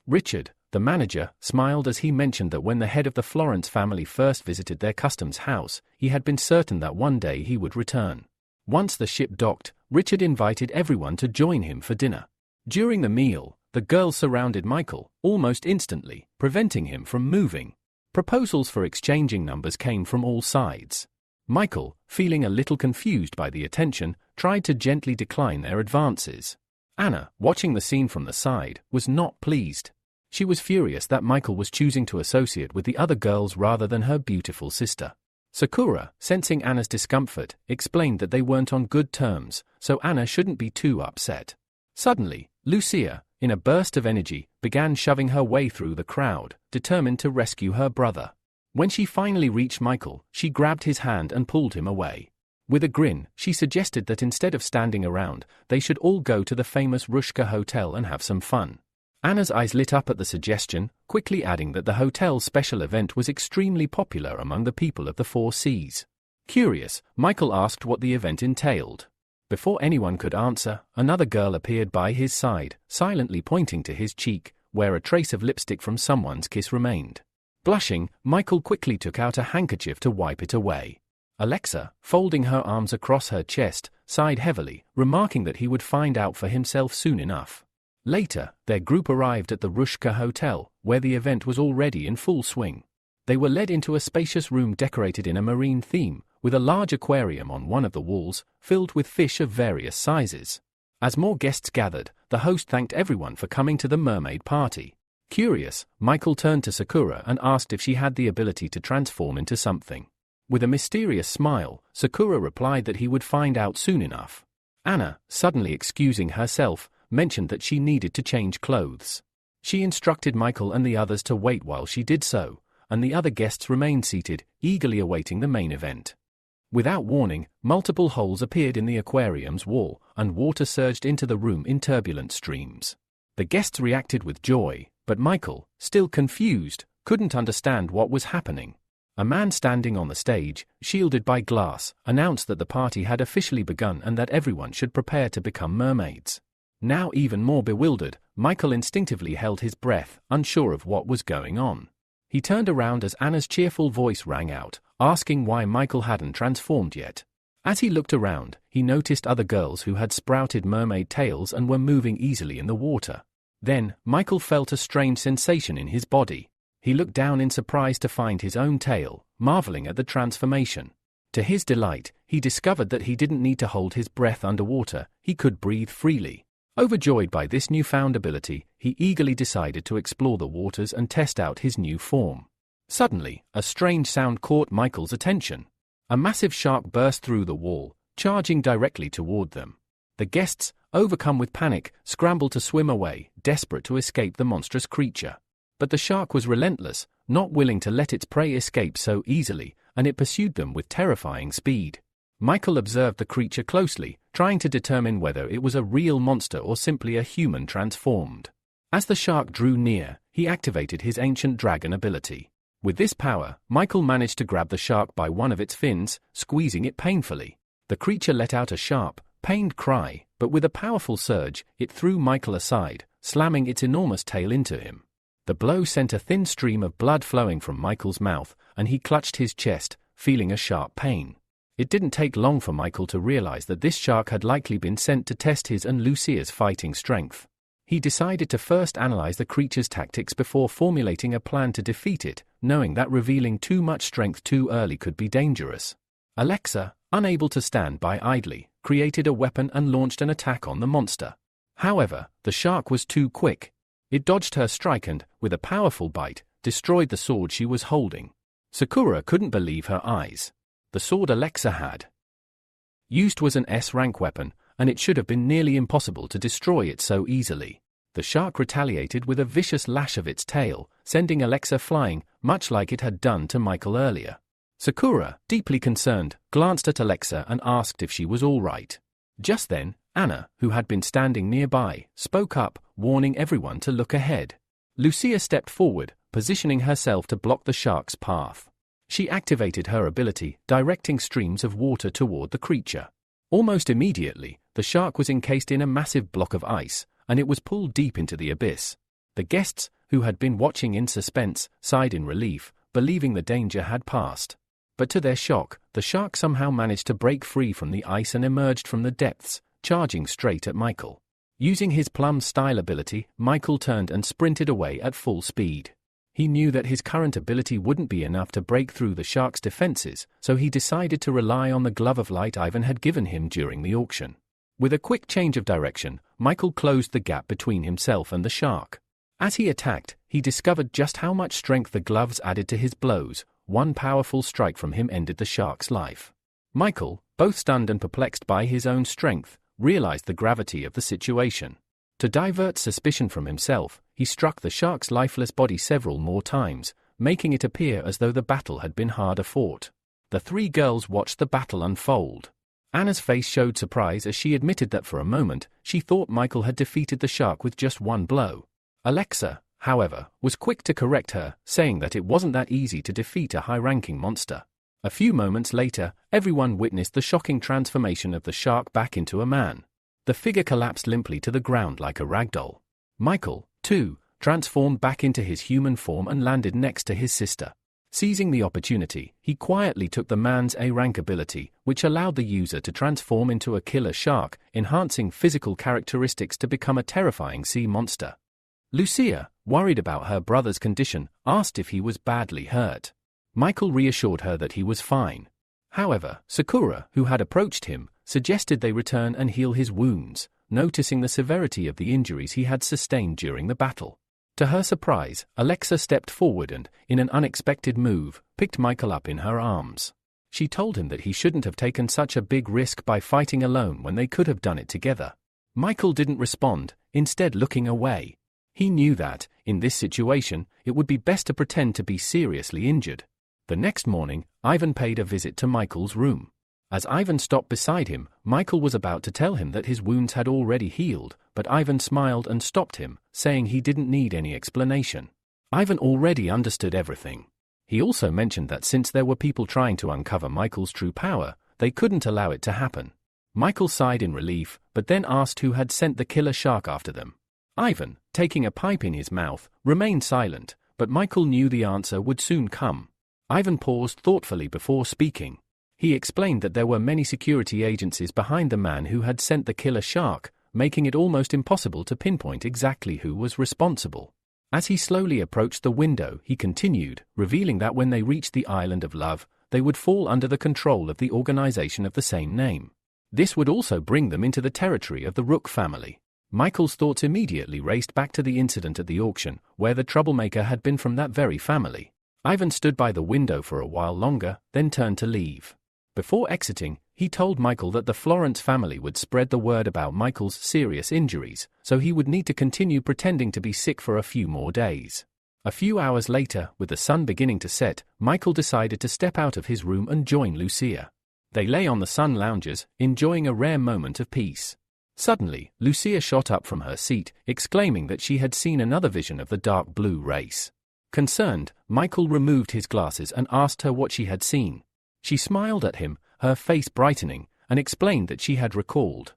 Richard, the manager, smiled as he mentioned that when the head of the Florence family first visited their customs house, he had been certain that one day he would return. Once the ship docked, Richard invited everyone to join him for dinner. During the meal, the girls surrounded Michael, almost instantly, preventing him from moving. Proposals for exchanging numbers came from all sides. Michael, feeling a little confused by the attention, tried to gently decline their advances. Anna, watching the scene from the side, was not pleased. She was furious that Michael was choosing to associate with the other girls rather than her beautiful sister. Sakura, sensing Anna's discomfort, explained that they weren't on good terms, so Anna shouldn't be too upset. Suddenly, Lucia, in a burst of energy, began shoving her way through the crowd, determined to rescue her brother. When she finally reached Michael, she grabbed his hand and pulled him away. With a grin, she suggested that instead of standing around, they should all go to the famous Rooster hotel and have some fun. Anna's eyes lit up at the suggestion, quickly adding that the hotel's special event was extremely popular among the people of the Four Seas. Curious, Michael asked what the event entailed. Before anyone could answer, another girl appeared by his side, silently pointing to his cheek, where a trace of lipstick from someone's kiss remained. Blushing, Michael quickly took out a handkerchief to wipe it away. Alexa, folding her arms across her chest, sighed heavily, remarking that he would find out for himself soon enough. Later, their group arrived at the Rooster Hotel, where the event was already in full swing. They were led into a spacious room decorated in a marine theme, with a large aquarium on one of the walls, filled with fish of various sizes. As more guests gathered, the host thanked everyone for coming to the mermaid party. Curious, Michael turned to Sakura and asked if she had the ability to transform into something. With a mysterious smile, Sakura replied that he would find out soon enough. Anna, suddenly excusing herself, mentioned that she needed to change clothes. She instructed Michael and the others to wait while she did so, and the other guests remained seated, eagerly awaiting the main event. Without warning, multiple holes appeared in the aquarium's wall, and water surged into the room in turbulent streams. The guests reacted with joy, but Michael, still confused, couldn't understand what was happening. A man standing on the stage, shielded by glass, announced that the party had officially begun and that everyone should prepare to become mermaids. Now even more bewildered, Michael instinctively held his breath, unsure of what was going on. He turned around as Anna's cheerful voice rang out, asking why Michael hadn't transformed yet. As he looked around, he noticed other girls who had sprouted mermaid tails and were moving easily in the water. Then, Michael felt a strange sensation in his body. He looked down in surprise to find his own tail, marveling at the transformation. To his delight, he discovered that he didn't need to hold his breath underwater, he could breathe freely. Overjoyed by this newfound ability, he eagerly decided to explore the waters and test out his new form. Suddenly, a strange sound caught Michael's attention. A massive shark burst through the wall, charging directly toward them. The guests, overcome with panic, scrambled to swim away, desperate to escape the monstrous creature. But the shark was relentless, not willing to let its prey escape so easily, and it pursued them with terrifying speed. Michael observed the creature closely, trying to determine whether it was a real monster or simply a human transformed. As the shark drew near, he activated his ancient dragon ability. With this power, Michael managed to grab the shark by one of its fins, squeezing it painfully. The creature let out a sharp, pained cry, but with a powerful surge, it threw Michael aside, slamming its enormous tail into him. The blow sent a thin stream of blood flowing from Michael's mouth, and he clutched his chest, feeling a sharp pain. It didn't take long for Michael to realize that this shark had likely been sent to test his and Lucia's fighting strength. He decided to first analyze the creature's tactics before formulating a plan to defeat it, knowing that revealing too much strength too early could be dangerous. Alexa, unable to stand by idly, created a weapon and launched an attack on the monster. However, the shark was too quick. It dodged her strike and, with a powerful bite, destroyed the sword she was holding. Sakura couldn't believe her eyes. The sword Alexa had used was an S-rank weapon, and it should have been nearly impossible to destroy it so easily. The shark retaliated with a vicious lash of its tail, sending Alexa flying, much like it had done to Michael earlier. Sakura, deeply concerned, glanced at Alexa and asked if she was all right. Just then, Anna, who had been standing nearby, spoke up, warning everyone to look ahead. Lucia stepped forward, positioning herself to block the shark's path. She activated her ability, directing streams of water toward the creature. Almost immediately, the shark was encased in a massive block of ice, and it was pulled deep into the abyss. The guests, who had been watching in suspense, sighed in relief, believing the danger had passed. But to their shock, the shark somehow managed to break free from the ice and emerged from the depths, charging straight at Michael. Using his plum-style ability, Michael turned and sprinted away at full speed. He knew that his current ability wouldn't be enough to break through the shark's defenses, so he decided to rely on the glove of light Ivan had given him during the auction. With a quick change of direction, Michael closed the gap between himself and the shark. As he attacked, he discovered just how much strength the gloves added to his blows. One powerful strike from him ended the shark's life. Michael, both stunned and perplexed by his own strength, realized the gravity of the situation. To divert suspicion from himself, he struck the shark's lifeless body several more times, making it appear as though the battle had been harder fought. The three girls watched the battle unfold. Anna's face showed surprise as she admitted that for a moment, she thought Michael had defeated the shark with just one blow. Alexa, however, was quick to correct her, saying that it wasn't that easy to defeat a high-ranking monster. A few moments later, everyone witnessed the shocking transformation of the shark back into a man. The figure collapsed limply to the ground like a ragdoll. Michael, too, transformed back into his human form and landed next to his sister. Seizing the opportunity, he quietly took the man's A-rank ability, which allowed the user to transform into a killer shark, enhancing physical characteristics to become a terrifying sea monster. Lucia, worried about her brother's condition, asked if he was badly hurt. Michael reassured her that he was fine. However, Sakura, who had approached him, suggested they return and heal his wounds, noticing the severity of the injuries he had sustained during the battle. To her surprise, Alexa stepped forward and, in an unexpected move, picked Michael up in her arms. She told him that he shouldn't have taken such a big risk by fighting alone when they could have done it together. Michael didn't respond, instead looking away. He knew that, in this situation, it would be best to pretend to be seriously injured. The next morning, Ivan paid a visit to Michael's room. As Ivan stopped beside him, Michael was about to tell him that his wounds had already healed, but Ivan smiled and stopped him, saying he didn't need any explanation. Ivan already understood everything. He also mentioned that since there were people trying to uncover Michael's true power, they couldn't allow it to happen. Michael sighed in relief, but then asked who had sent the killer shark after them. Ivan, taking a pipe in his mouth, remained silent, but Michael knew the answer would soon come. Ivan paused thoughtfully before speaking. He explained that there were many security agencies behind the man who had sent the killer shark, making it almost impossible to pinpoint exactly who was responsible. As he slowly approached the window, he continued, revealing that when they reached the Island of Love, they would fall under the control of the organization of the same name. This would also bring them into the territory of the Rook family. Michael's thoughts immediately raced back to the incident at the auction, where the troublemaker had been from that very family. Ivan stood by the window for a while longer, then turned to leave. Before exiting, he told Michael that the Florence family would spread the word about Michael's serious injuries, so he would need to continue pretending to be sick for a few more days. A few hours later, with the sun beginning to set, Michael decided to step out of his room and join Lucia. They lay on the sun lounges, enjoying a rare moment of peace. Suddenly, Lucia shot up from her seat, exclaiming that she had seen another vision of the dark blue race. Concerned, Michael removed his glasses and asked her what she had seen. She smiled at him, her face brightening, and explained that she had recalled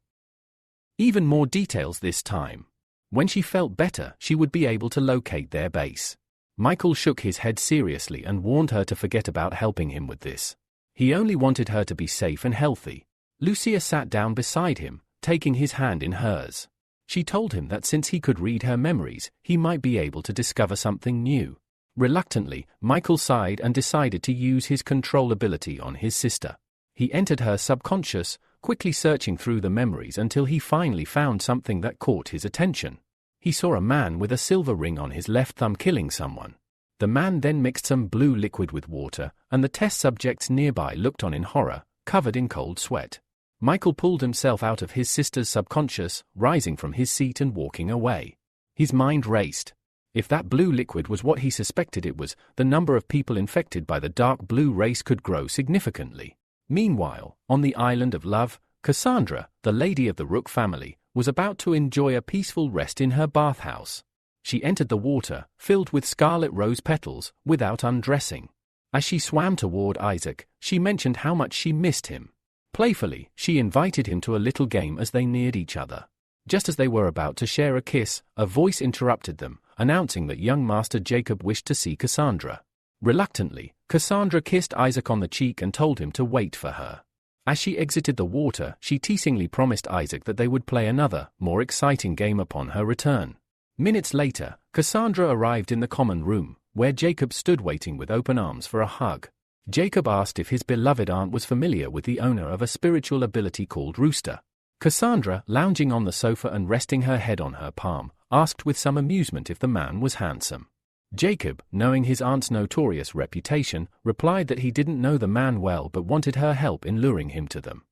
even more details this time. When she felt better, she would be able to locate their base. Michael shook his head seriously and warned her to forget about helping him with this. He only wanted her to be safe and healthy. Lucia sat down beside him, taking his hand in hers. She told him that since he could read her memories, he might be able to discover something new. Reluctantly, Michael sighed and decided to use his control ability on his sister. He entered her subconscious, quickly searching through the memories until he finally found something that caught his attention. He saw a man with a silver ring on his left thumb killing someone. The man then mixed some blue liquid with water, and the test subjects nearby looked on in horror, covered in cold sweat. Michael pulled himself out of his sister's subconscious, rising from his seat and walking away. His mind raced. If that blue liquid was what he suspected it was, the number of people infected by the dark blue race could grow significantly. Meanwhile, on the Island of Love, Cassandra, the lady of the Rook family, was about to enjoy a peaceful rest in her bathhouse. She entered the water, filled with scarlet rose petals, without undressing. As she swam toward Isaac, she mentioned how much she missed him. Playfully, she invited him to a little game as they neared each other. Just as they were about to share a kiss, a voice interrupted them, announcing that young Master Jacob wished to see Cassandra. Reluctantly, Cassandra kissed Isaac on the cheek and told him to wait for her. As she exited the water, she teasingly promised Isaac that they would play another, more exciting game upon her return. Minutes later, Cassandra arrived in the common room, where Jacob stood waiting with open arms for a hug. Jacob asked if his beloved aunt was familiar with the owner of a spiritual ability called Rooster. Cassandra, lounging on the sofa and resting her head on her palm, asked with some amusement if the man was handsome. Jacob, knowing his aunt's notorious reputation, replied that he didn't know the man well but wanted her help in luring him to them.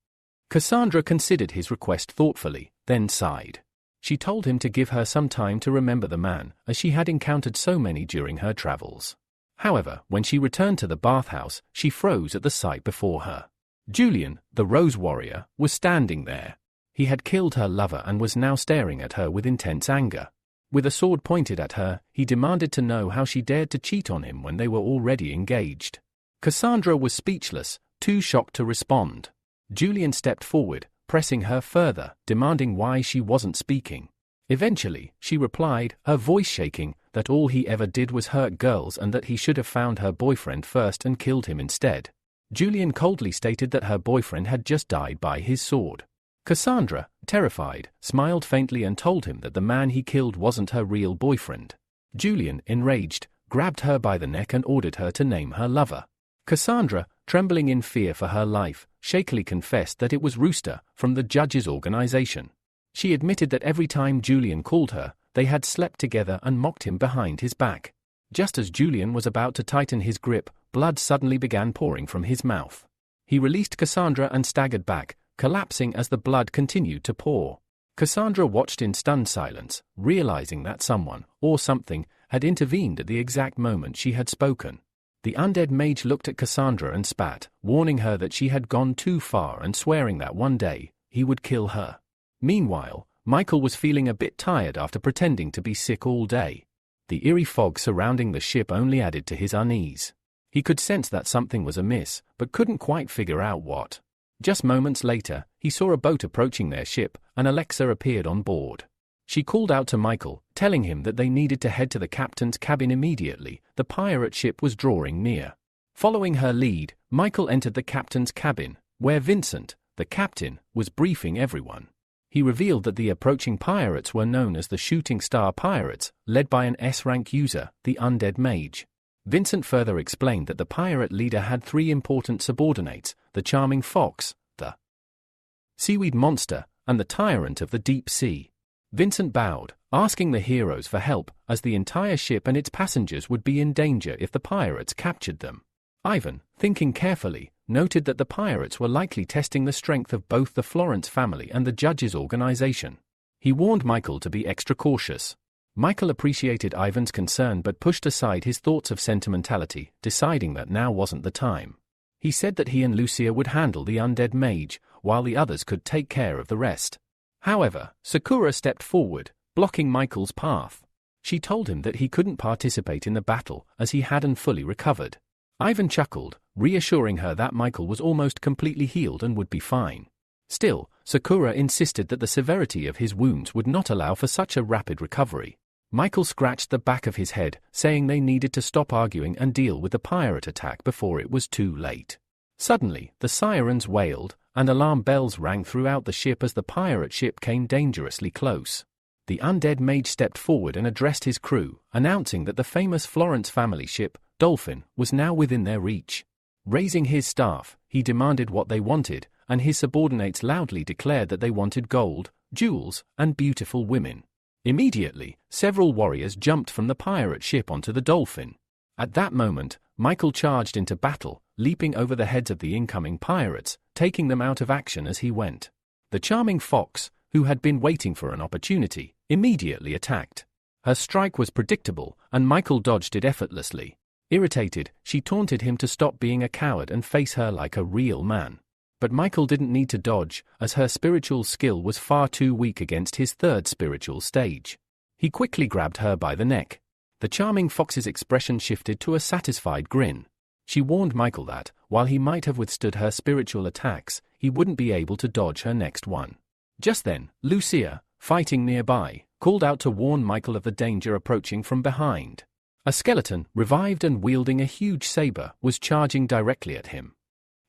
Cassandra considered his request thoughtfully, then sighed. She told him to give her some time to remember the man, as she had encountered so many during her travels. However, when she returned to the bathhouse, she froze at the sight before her. Julian, the Rose Warrior, was standing there. He had killed her lover and was now staring at her with intense anger. With a sword pointed at her, he demanded to know how she dared to cheat on him when they were already engaged. Cassandra was speechless, too shocked to respond. Julian stepped forward, pressing her further, demanding why she wasn't speaking. Eventually, she replied, her voice shaking, that all he ever did was hurt girls and that he should have found her boyfriend first and killed him instead. Julian coldly stated that her boyfriend had just died by his sword. Cassandra, terrified, smiled faintly and told him that the man he killed wasn't her real boyfriend. Julian, enraged, grabbed her by the neck and ordered her to name her lover. Cassandra, trembling in fear for her life, shakily confessed that it was Rooster, from the judge's organization. She admitted that every time Julian called her, they had slept together and mocked him behind his back. Just as Julian was about to tighten his grip, blood suddenly began pouring from his mouth. He released Cassandra and staggered back, collapsing as the blood continued to pour. Cassandra watched in stunned silence, realizing that someone, or something, had intervened at the exact moment she had spoken. The undead mage looked at Cassandra and spat, warning her that she had gone too far and swearing that one day, he would kill her. Meanwhile, Michael was feeling a bit tired after pretending to be sick all day. The eerie fog surrounding the ship only added to his unease. He could sense that something was amiss, but couldn't quite figure out what. Just moments later, he saw a boat approaching their ship, and Alexa appeared on board. She called out to Michael, telling him that they needed to head to the captain's cabin immediately. The pirate ship was drawing near. Following her lead, Michael entered the captain's cabin, where Vincent, the captain, was briefing everyone. He revealed that the approaching pirates were known as the Shooting Star Pirates, led by an S-rank user, the Undead Mage. Vincent further explained that the pirate leader had 3 important subordinates, the Charming Fox, the Seaweed Monster, and the Tyrant of the Deep Sea. Vincent bowed, asking the heroes for help, as the entire ship and its passengers would be in danger if the pirates captured them. Ivan, thinking carefully, noted that the pirates were likely testing the strength of both the Florence family and the judge's organization. He warned Michael to be extra cautious. Michael appreciated Ivan's concern but pushed aside his thoughts of sentimentality, deciding that now wasn't the time. He said that he and Lucia would handle the undead mage, while the others could take care of the rest. However, Sakura stepped forward, blocking Michael's path. She told him that he couldn't participate in the battle as he hadn't fully recovered. Ivan chuckled, reassuring her that Michael was almost completely healed and would be fine. Still, Sakura insisted that the severity of his wounds would not allow for such a rapid recovery. Michael scratched the back of his head, saying they needed to stop arguing and deal with the pirate attack before it was too late. Suddenly, the sirens wailed, and alarm bells rang throughout the ship as the pirate ship came dangerously close. The undead mage stepped forward and addressed his crew, announcing that the famous Florence family ship, Dolphin, was now within their reach. Raising his staff, he demanded what they wanted, and his subordinates loudly declared that they wanted gold, jewels, and beautiful women. Immediately, several warriors jumped from the pirate ship onto the Dolphin. At that moment, Michael charged into battle, leaping over the heads of the incoming pirates, taking them out of action as he went. The Charming Fox, who had been waiting for an opportunity, immediately attacked. Her strike was predictable, and Michael dodged it effortlessly. Irritated, she taunted him to stop being a coward and face her like a real man. But Michael didn't need to dodge, as her spiritual skill was far too weak against his 3rd spiritual stage. He quickly grabbed her by the neck. The Charming Fox's expression shifted to a satisfied grin. She warned Michael that, while he might have withstood her spiritual attacks, he wouldn't be able to dodge her next one. Just then, Lucia, fighting nearby, called out to warn Michael of the danger approaching from behind. A skeleton, revived and wielding a huge saber, was charging directly at him.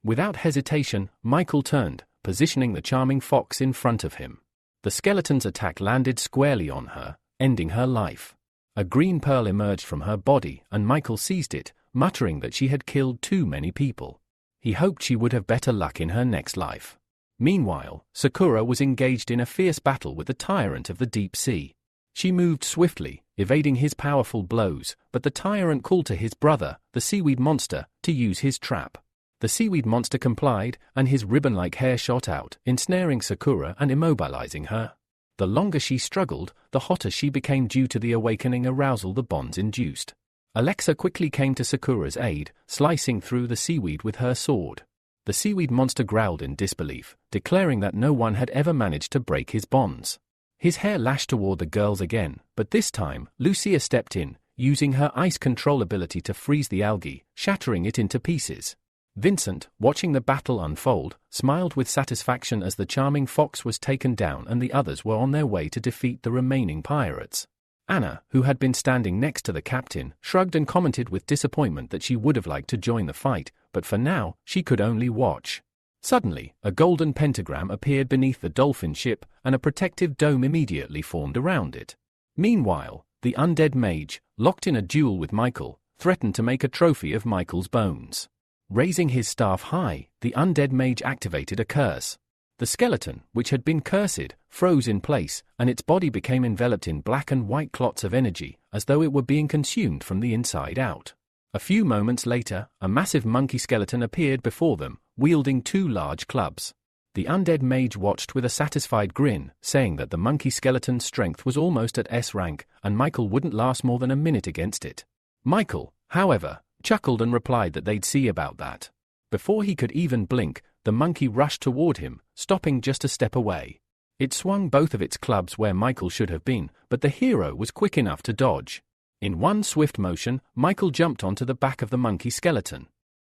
Without hesitation, Michael turned, positioning the Charming Fox in front of him. The skeleton's attack landed squarely on her, ending her life. A green pearl emerged from her body, and Michael seized it, muttering that she had killed too many people. He hoped she would have better luck in her next life. Meanwhile, Sakura was engaged in a fierce battle with the Tyrant of the Deep Sea. She moved swiftly, evading his powerful blows, but the Tyrant called to his brother, the Seaweed Monster, to use his trap. The Seaweed Monster complied, and his ribbon-like hair shot out, ensnaring Sakura and immobilizing her. The longer she struggled, the hotter she became due to the awakening arousal the bonds induced. Alexa quickly came to Sakura's aid, slicing through the seaweed with her sword. The seaweed monster growled in disbelief, declaring that no one had ever managed to break his bonds. His hair lashed toward the girls again, but this time, Lucia stepped in, using her ice control ability to freeze the algae, shattering it into pieces. Vincent, watching the battle unfold, smiled with satisfaction as the charming fox was taken down and the others were on their way to defeat the remaining pirates. Anna, who had been standing next to the captain, shrugged and commented with disappointment that she would have liked to join the fight, but for now, she could only watch. Suddenly, a golden pentagram appeared beneath the dolphin ship, and a protective dome immediately formed around it. Meanwhile, the undead mage, locked in a duel with Michael, threatened to make a trophy of Michael's bones. Raising his staff high, the undead mage activated a curse. The skeleton, which had been cursed, froze in place, and its body became enveloped in black and white clots of energy, as though it were being consumed from the inside out. A few moments later, a massive monkey skeleton appeared before them, wielding 2 large clubs. The undead mage watched with a satisfied grin, saying that the monkey skeleton's strength was almost at S rank, and Michael wouldn't last more than a minute against it. Michael, however, chuckled and replied that they'd see about that. Before he could even blink, the monkey rushed toward him, stopping just a step away. It swung both of its clubs where Michael should have been, but the hero was quick enough to dodge. In one swift motion, Michael jumped onto the back of the monkey skeleton.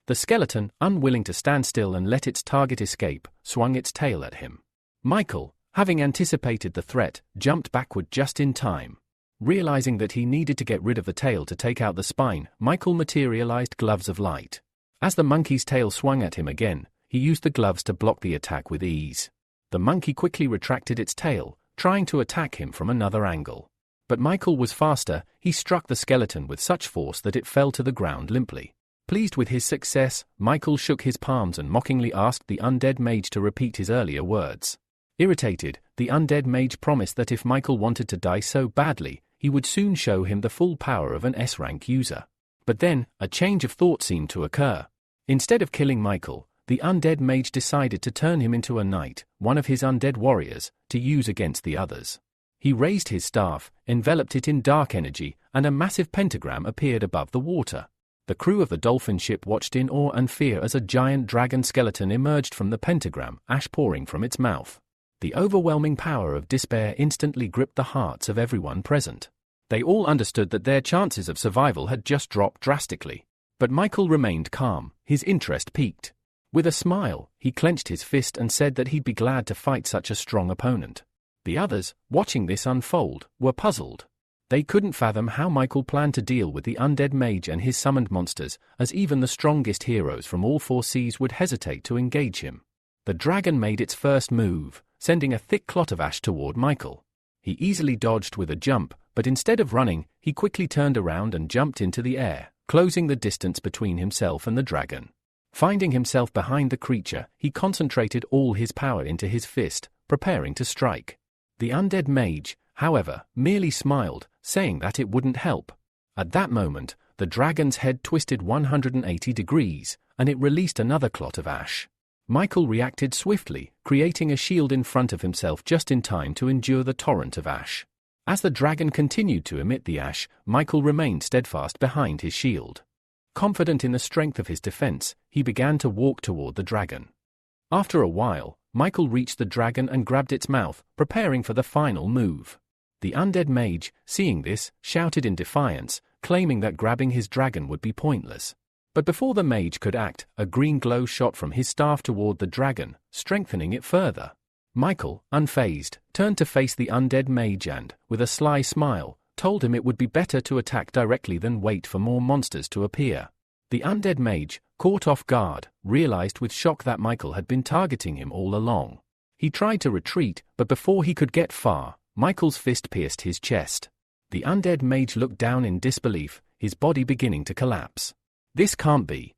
The skeleton, unwilling to stand still and let its target escape, swung its tail at him. Michael, having anticipated the threat, jumped backward just in time. Realizing that he needed to get rid of the tail to take out the spine, Michael materialized gloves of light. As the monkey's tail swung at him again, he used the gloves to block the attack with ease. The monkey quickly retracted its tail, trying to attack him from another angle. But Michael was faster. He struck the skeleton with such force that it fell to the ground limply. Pleased with his success, Michael shook his palms and mockingly asked the undead mage to repeat his earlier words. Irritated, the undead mage promised that if Michael wanted to die so badly, he would soon show him the full power of an S-rank user. But then, a change of thought seemed to occur. Instead of killing Michael, the undead mage decided to turn him into a knight, one of his undead warriors, to use against the others. He raised his staff, enveloped it in dark energy, and a massive pentagram appeared above the water. The crew of the dolphin ship watched in awe and fear as a giant dragon skeleton emerged from the pentagram, ash pouring from its mouth. The overwhelming power of despair instantly gripped the hearts of everyone present. They all understood that their chances of survival had just dropped drastically. But Michael remained calm, his interest piqued. With a smile, he clenched his fist and said that he'd be glad to fight such a strong opponent. The others, watching this unfold, were puzzled. They couldn't fathom how Michael planned to deal with the undead mage and his summoned monsters, as even the strongest heroes from all 4 seas would hesitate to engage him. The dragon made its first move, sending a thick clot of ash toward Michael. He easily dodged with a jump, but instead of running, he quickly turned around and jumped into the air, closing the distance between himself and the dragon. Finding himself behind the creature, he concentrated all his power into his fist, preparing to strike. The undead mage, however, merely smiled, saying that it wouldn't help. At that moment, the dragon's head twisted 180 degrees, and it released another clot of ash. Michael reacted swiftly, creating a shield in front of himself just in time to endure the torrent of ash. As the dragon continued to emit the ash, Michael remained steadfast behind his shield. Confident in the strength of his defense, he began to walk toward the dragon. After a while, Michael reached the dragon and grabbed its mouth, preparing for the final move. The undead mage, seeing this, shouted in defiance, claiming that grabbing his dragon would be pointless. But before the mage could act, a green glow shot from his staff toward the dragon, strengthening it further. Michael, unfazed, turned to face the undead mage and, with a sly smile, told him it would be better to attack directly than wait for more monsters to appear. The undead mage, caught off guard, realized with shock that Michael had been targeting him all along. He tried to retreat, but before he could get far, Michael's fist pierced his chest. The undead mage looked down in disbelief, his body beginning to collapse. "This can't be,"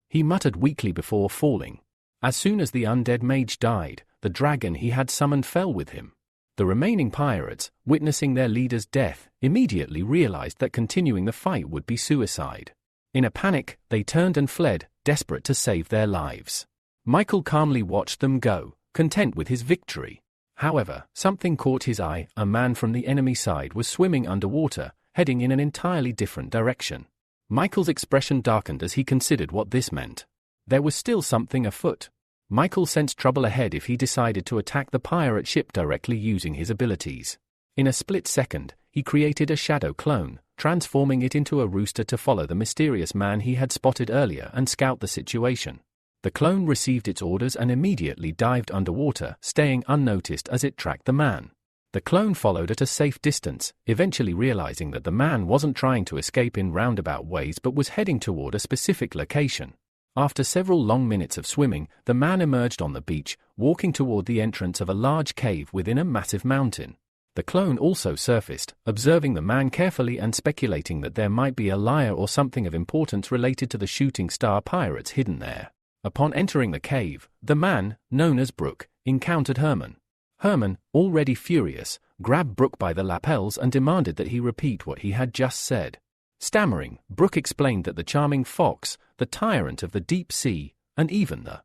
he muttered weakly before falling. As soon as the undead mage died, the dragon he had summoned fell with him. The remaining pirates, witnessing their leader's death, immediately realized that continuing the fight would be suicide. In a panic, they turned and fled, desperate to save their lives. Michael calmly watched them go, content with his victory. However, something caught his eye. A man from the enemy side was swimming underwater, heading in an entirely different direction. Michael's expression darkened as he considered what this meant. There was still something afoot. Michael sensed trouble ahead if he decided to attack the pirate ship directly using his abilities. In a split second, he created a shadow clone, transforming it into a rooster to follow the mysterious man he had spotted earlier and scout the situation. The clone received its orders and immediately dived underwater, staying unnoticed as it tracked the man. The clone followed at a safe distance, eventually realizing that the man wasn't trying to escape in roundabout ways but was heading toward a specific location. After several long minutes of swimming, the man emerged on the beach, walking toward the entrance of a large cave within a massive mountain. The clone also surfaced, observing the man carefully and speculating that there might be a lyre or something of importance related to the shooting star pirates hidden there. Upon entering the cave, the man, known as Brooke, encountered Herman. Herman, already furious, grabbed Brooke by the lapels and demanded that he repeat what he had just said. Stammering, Brooke explained that the charming fox, the tyrant of the deep sea, and even the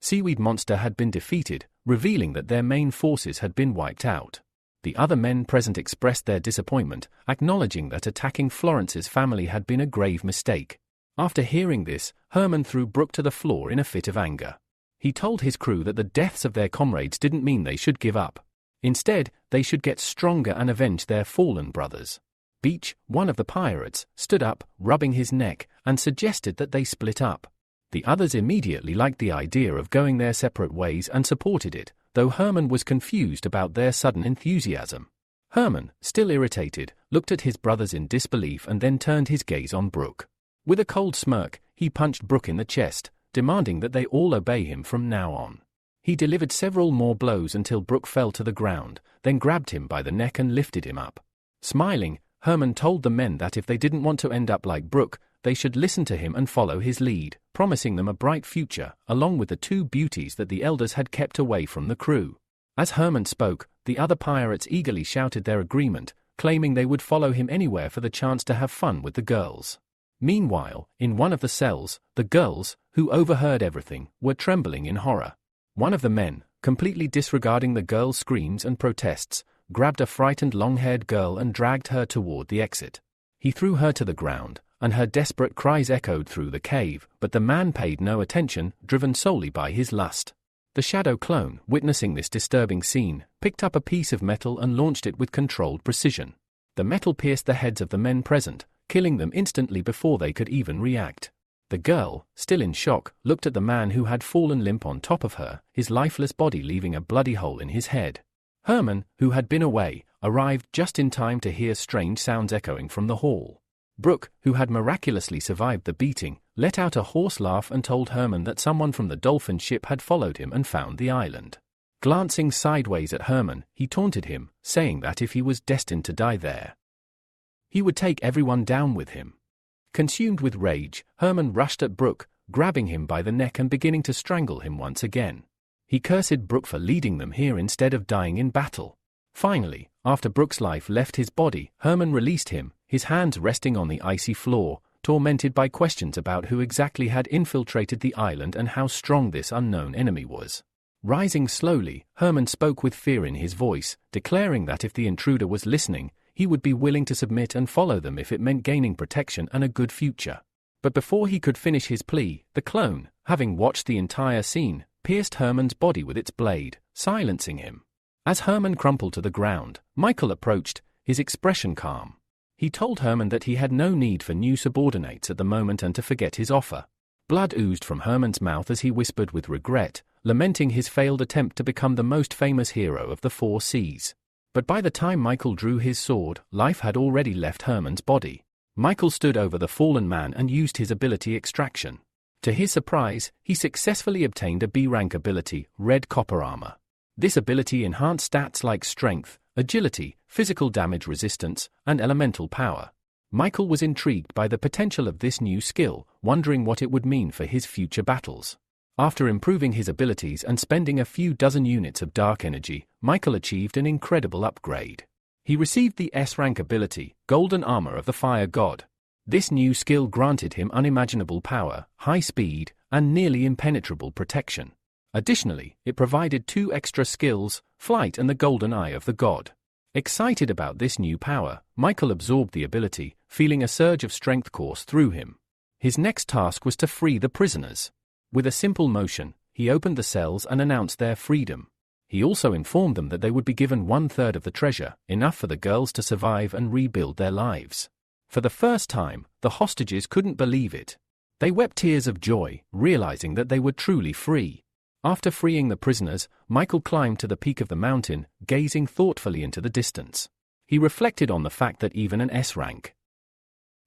seaweed monster had been defeated, revealing that their main forces had been wiped out. The other men present expressed their disappointment, acknowledging that attacking Florence's family had been a grave mistake. After hearing this, Herman threw Brooke to the floor in a fit of anger. He told his crew that the deaths of their comrades didn't mean they should give up. Instead, they should get stronger and avenge their fallen brothers. Beach, one of the pirates, stood up, rubbing his neck, and suggested that they split up. The others immediately liked the idea of going their separate ways and supported it, though Herman was confused about their sudden enthusiasm. Herman, still irritated, looked at his brothers in disbelief and then turned his gaze on Brooke. With a cold smirk, he punched Brooke in the chest, demanding that they all obey him from now on. He delivered several more blows until Brooke fell to the ground, then grabbed him by the neck and lifted him up. Smiling, Herman told the men that if they didn't want to end up like Brooke, they should listen to him and follow his lead, promising them a bright future, along with the two beauties that the elders had kept away from the crew. As Herman spoke, the other pirates eagerly shouted their agreement, claiming they would follow him anywhere for the chance to have fun with the girls. Meanwhile, in one of the cells, the girls, who overheard everything, were trembling in horror. One of the men, completely disregarding the girls' screams and protests, grabbed a frightened long-haired girl and dragged her toward the exit. He threw her to the ground, and her desperate cries echoed through the cave, but the man paid no attention, driven solely by his lust. The shadow clone, witnessing this disturbing scene, picked up a piece of metal and launched it with controlled precision. The metal pierced the heads of the men present, killing them instantly before they could even react. The girl, still in shock, looked at the man who had fallen limp on top of her, his lifeless body leaving a bloody hole in his head. Herman, who had been away, arrived just in time to hear strange sounds echoing from the hall. Brooke, who had miraculously survived the beating, let out a hoarse laugh and told Herman that someone from the dolphin ship had followed him and found the island. Glancing sideways at Herman, he taunted him, saying that if he was destined to die there, he would take everyone down with him. Consumed with rage, Herman rushed at Brooke, grabbing him by the neck and beginning to strangle him once again. He cursed Brooke for leading them here instead of dying in battle. Finally, after Brooke's life left his body, Herman released him, his hands resting on the icy floor, tormented by questions about who exactly had infiltrated the island and how strong this unknown enemy was. Rising slowly, Herman spoke with fear in his voice, declaring that if the intruder was listening, he would be willing to submit and follow them if it meant gaining protection and a good future. But before he could finish his plea, the clone, having watched the entire scene, pierced Herman's body with its blade, silencing him. As Herman crumpled to the ground, Michael approached, his expression calm. He told Herman that he had no need for new subordinates at the moment and to forget his offer. Blood oozed from Herman's mouth as he whispered with regret, lamenting his failed attempt to become the most famous hero of the 4 seas. But by the time Michael drew his sword, life had already left Herman's body. Michael stood over the fallen man and used his ability extraction. To his surprise, he successfully obtained a B-rank ability, Red Copper Armor. This ability enhanced stats like strength, agility, physical damage resistance, and elemental power. Michael was intrigued by the potential of this new skill, wondering what it would mean for his future battles. After improving his abilities and spending a few dozen units of dark energy, Michael achieved an incredible upgrade. He received the S-rank ability, Golden Armor of the Fire God. This new skill granted him unimaginable power, high speed, and nearly impenetrable protection. Additionally, it provided 2 extra skills, flight and the golden eye of the god. Excited about this new power, Michael absorbed the ability, feeling a surge of strength course through him. His next task was to free the prisoners. With a simple motion, he opened the cells and announced their freedom. He also informed them that they would be given 1/3 of the treasure, enough for the girls to survive and rebuild their lives. For the first time, the hostages couldn't believe it. They wept tears of joy, realizing that they were truly free. After freeing the prisoners, Michael climbed to the peak of the mountain, gazing thoughtfully into the distance. He reflected on the fact that even an S-rank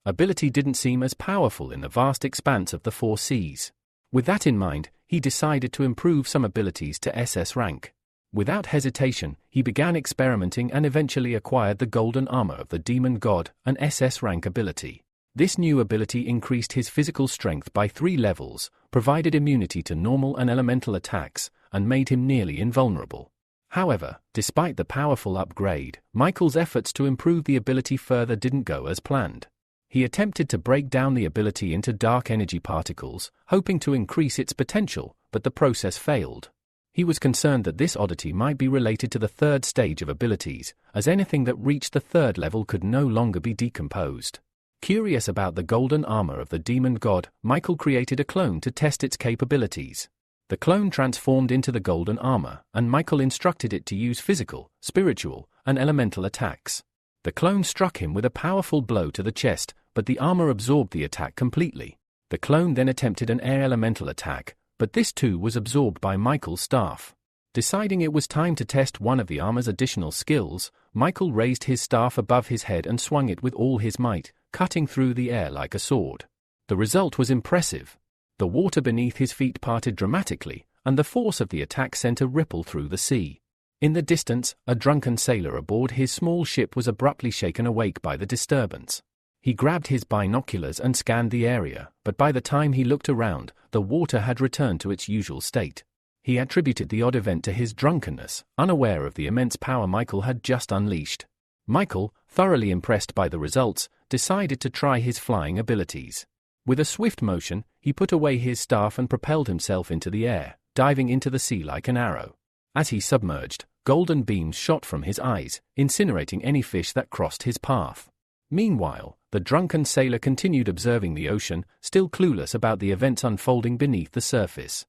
ability didn't seem as powerful in the vast expanse of the 4 seas. With that in mind, he decided to improve some abilities to SS rank. Without hesitation, he began experimenting and eventually acquired the golden armor of the demon god, an SS rank ability. This new ability increased his physical strength by 3 levels, provided immunity to normal and elemental attacks, and made him nearly invulnerable. However, despite the powerful upgrade, Michael's efforts to improve the ability further didn't go as planned. He attempted to break down the ability into dark energy particles, hoping to increase its potential, but the process failed. He was concerned that this oddity might be related to the 3rd stage of abilities, as anything that reached the 3rd level could no longer be decomposed. Curious about the golden armor of the demon god, Michael created a clone to test its capabilities. The clone transformed into the golden armor, and Michael instructed it to use physical, spiritual, and elemental attacks. The clone struck him with a powerful blow to the chest, but the armor absorbed the attack completely. The clone then attempted an air elemental attack, but this too was absorbed by Michael's staff. Deciding it was time to test one of the armor's additional skills, Michael raised his staff above his head and swung it with all his might, cutting through the air like a sword. The result was impressive. The water beneath his feet parted dramatically, and the force of the attack sent a ripple through the sea. In the distance, a drunken sailor aboard his small ship was abruptly shaken awake by the disturbance. He grabbed his binoculars and scanned the area, but by the time he looked around, the water had returned to its usual state. He attributed the odd event to his drunkenness, unaware of the immense power Michael had just unleashed. Michael, thoroughly impressed by the results, decided to try his flying abilities. With a swift motion, he put away his staff and propelled himself into the air, diving into the sea like an arrow. As he submerged, golden beams shot from his eyes, incinerating any fish that crossed his path. Meanwhile, the drunken sailor continued observing the ocean, still clueless about the events unfolding beneath the surface.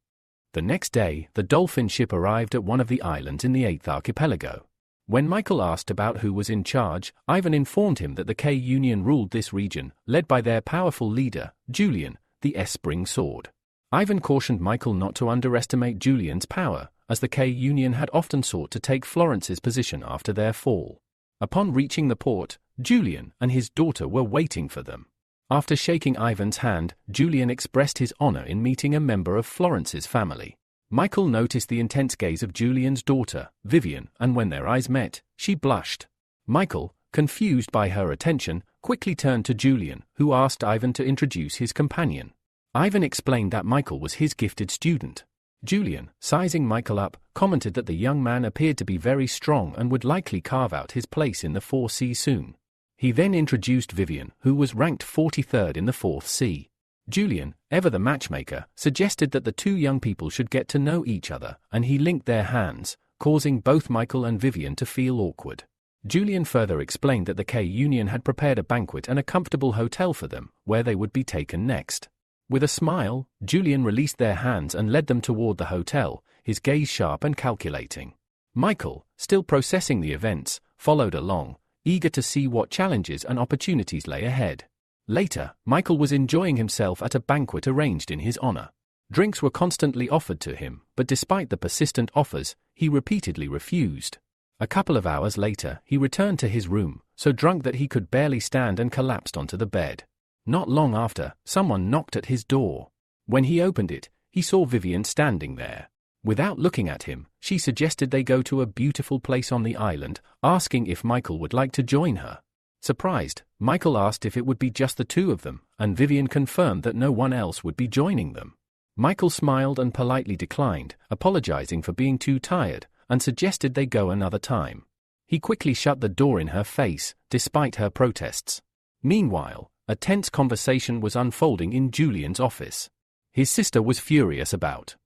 The next day, the dolphin ship arrived at one of the islands in the 8th archipelago. When Michael asked about who was in charge, Ivan informed him that the K-Union ruled this region, led by their powerful leader, Julian, the S-Spring Sword. Ivan cautioned Michael not to underestimate Julian's power, as the K-Union had often sought to take Florence's position after their fall. Upon reaching the port, Julian and his daughter were waiting for them. After shaking Ivan's hand, Julian expressed his honor in meeting a member of Florence's family. Michael noticed the intense gaze of Julian's daughter, Vivian, and when their eyes met, she blushed. Michael, confused by her attention, quickly turned to Julian, who asked Ivan to introduce his companion. Ivan explained that Michael was his gifted student. Julian, sizing Michael up, commented that the young man appeared to be very strong and would likely carve out his place in the 4th Sea soon. He then introduced Vivian, who was ranked 43rd in the 4th Sea. Julian, ever the matchmaker, suggested that the 2 young people should get to know each other, and he linked their hands, causing both Michael and Vivian to feel awkward. Julian further explained that the K-Union had prepared a banquet and a comfortable hotel for them, where they would be taken next. With a smile, Julian released their hands and led them toward the hotel, his gaze sharp and calculating. Michael, still processing the events, followed along, eager to see what challenges and opportunities lay ahead. Later, Michael was enjoying himself at a banquet arranged in his honor. Drinks were constantly offered to him, but despite the persistent offers, he repeatedly refused. A couple of hours later, he returned to his room, so drunk that he could barely stand and collapsed onto the bed. Not long after, someone knocked at his door. When he opened it, he saw Vivian standing there. Without looking at him, she suggested they go to a beautiful place on the island, asking if Michael would like to join her. Surprised, Michael asked if it would be just the 2 of them, and Vivian confirmed that no one else would be joining them. Michael smiled and politely declined, apologizing for being too tired, and suggested they go another time. He quickly shut the door in her face, despite her protests. Meanwhile, a tense conversation was unfolding in Julian's office. His sister was furious about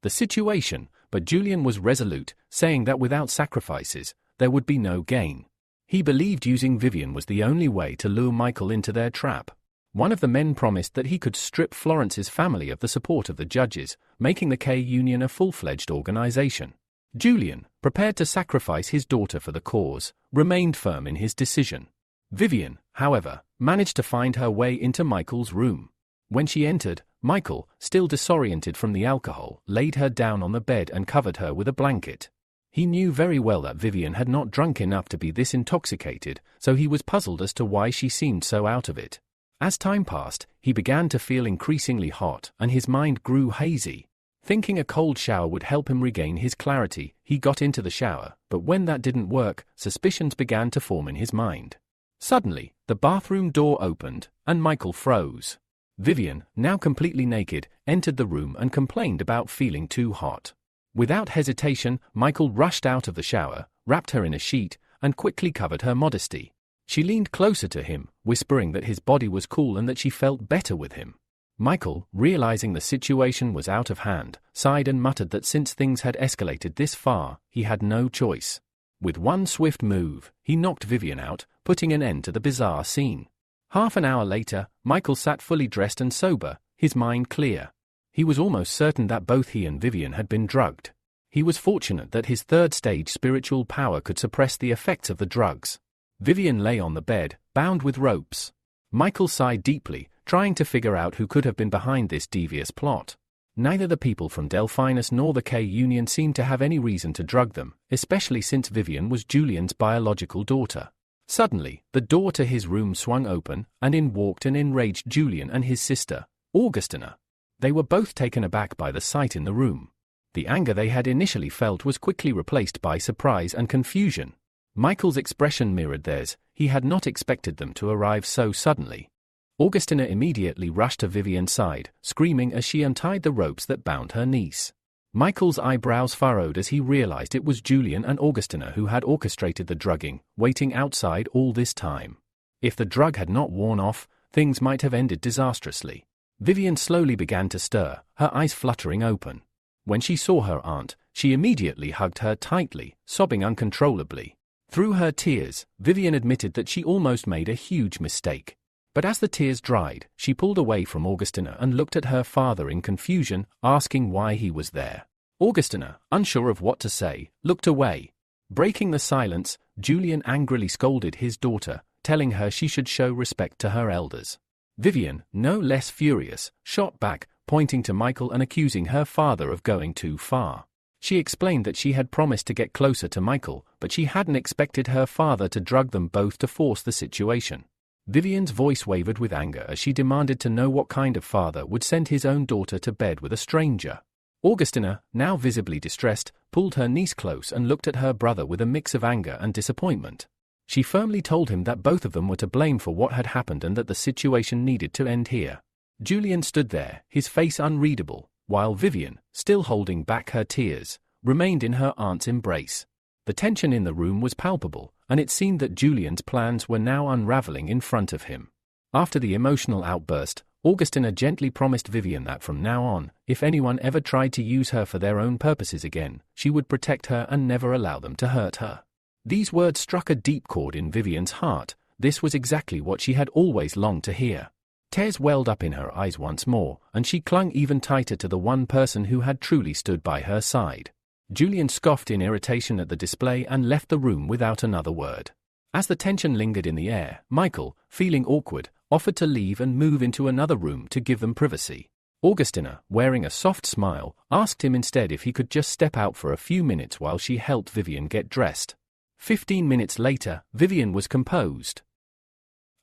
the situation, but Julian was resolute, saying that without sacrifices, there would be no gain. He believed using Vivian was the only way to lure Michael into their trap. One of the men promised that he could strip Florence's family of the support of the judges, making the K-Union a full-fledged organization. Julian, prepared to sacrifice his daughter for the cause, remained firm in his decision. Vivian, however, managed to find her way into Michael's room. When she entered, Michael, still disoriented from the alcohol, laid her down on the bed and covered her with a blanket. He knew very well that Vivian had not drunk enough to be this intoxicated, so he was puzzled as to why she seemed so out of it. As time passed, he began to feel increasingly hot and his mind grew hazy. Thinking a cold shower would help him regain his clarity, he got into the shower, but when that didn't work, suspicions began to form in his mind. Suddenly, the bathroom door opened, and Michael froze. Vivian, now completely naked, entered the room and complained about feeling too hot. Without hesitation, Michael rushed out of the shower, wrapped her in a sheet, and quickly covered her modesty. She leaned closer to him, whispering that his body was cool and that she felt better with him. Michael, realizing the situation was out of hand, sighed and muttered that since things had escalated this far, he had no choice. With one swift move, he knocked Vivian out, putting an end to the bizarre scene. Half an hour later, Michael sat fully dressed and sober, his mind clear. He was almost certain that both he and Vivian had been drugged. He was fortunate that his third-stage spiritual power could suppress the effects of the drugs. Vivian lay on the bed, bound with ropes. Michael sighed deeply, trying to figure out who could have been behind this devious plot. Neither the people from Delphinus nor the K-Union seemed to have any reason to drug them, especially since Vivian was Julian's biological daughter. Suddenly, the door to his room swung open, and in walked an enraged Julian and his sister, Augustina. They were both taken aback by the sight in the room. The anger they had initially felt was quickly replaced by surprise and confusion. Michael's expression mirrored theirs. He had not expected them to arrive so suddenly. Augustina immediately rushed to Vivian's side, screaming as she untied the ropes that bound her niece. Michael's eyebrows furrowed as he realized it was Julian and Augustina who had orchestrated the drugging, waiting outside all this time. If the drug had not worn off, things might have ended disastrously. Vivian slowly began to stir, her eyes fluttering open. When she saw her aunt, she immediately hugged her tightly, sobbing uncontrollably. Through her tears, Vivian admitted that she almost made a huge mistake. But as the tears dried, she pulled away from Augustina and looked at her father in confusion, asking why he was there. Augustina, unsure of what to say, looked away. Breaking the silence, Julian angrily scolded his daughter, telling her she should show respect to her elders. Vivian, no less furious, shot back, pointing to Michael and accusing her father of going too far. She explained that she had promised to get closer to Michael, but she hadn't expected her father to drug them both to force the situation. Vivian's voice wavered with anger as she demanded to know what kind of father would send his own daughter to bed with a stranger. Augustina, now visibly distressed, pulled her niece close and looked at her brother with a mix of anger and disappointment. She firmly told him that both of them were to blame for what had happened and that the situation needed to end here. Julian stood there, his face unreadable, while Vivian, still holding back her tears, remained in her aunt's embrace. The tension in the room was palpable, and it seemed that Julian's plans were now unraveling in front of him. After the emotional outburst, Augustina gently promised Vivian that from now on, if anyone ever tried to use her for their own purposes again, she would protect her and never allow them to hurt her. These words struck a deep chord in Vivian's heart. This was exactly what she had always longed to hear. Tears welled up in her eyes once more, and she clung even tighter to the one person who had truly stood by her side. Julian scoffed in irritation at the display and left the room without another word. As the tension lingered in the air, Michael, feeling awkward, offered to leave and move into another room to give them privacy. Augustina, wearing a soft smile, asked him instead if he could just step out for a few minutes while she helped Vivian get dressed. 15 minutes later, Vivian was composed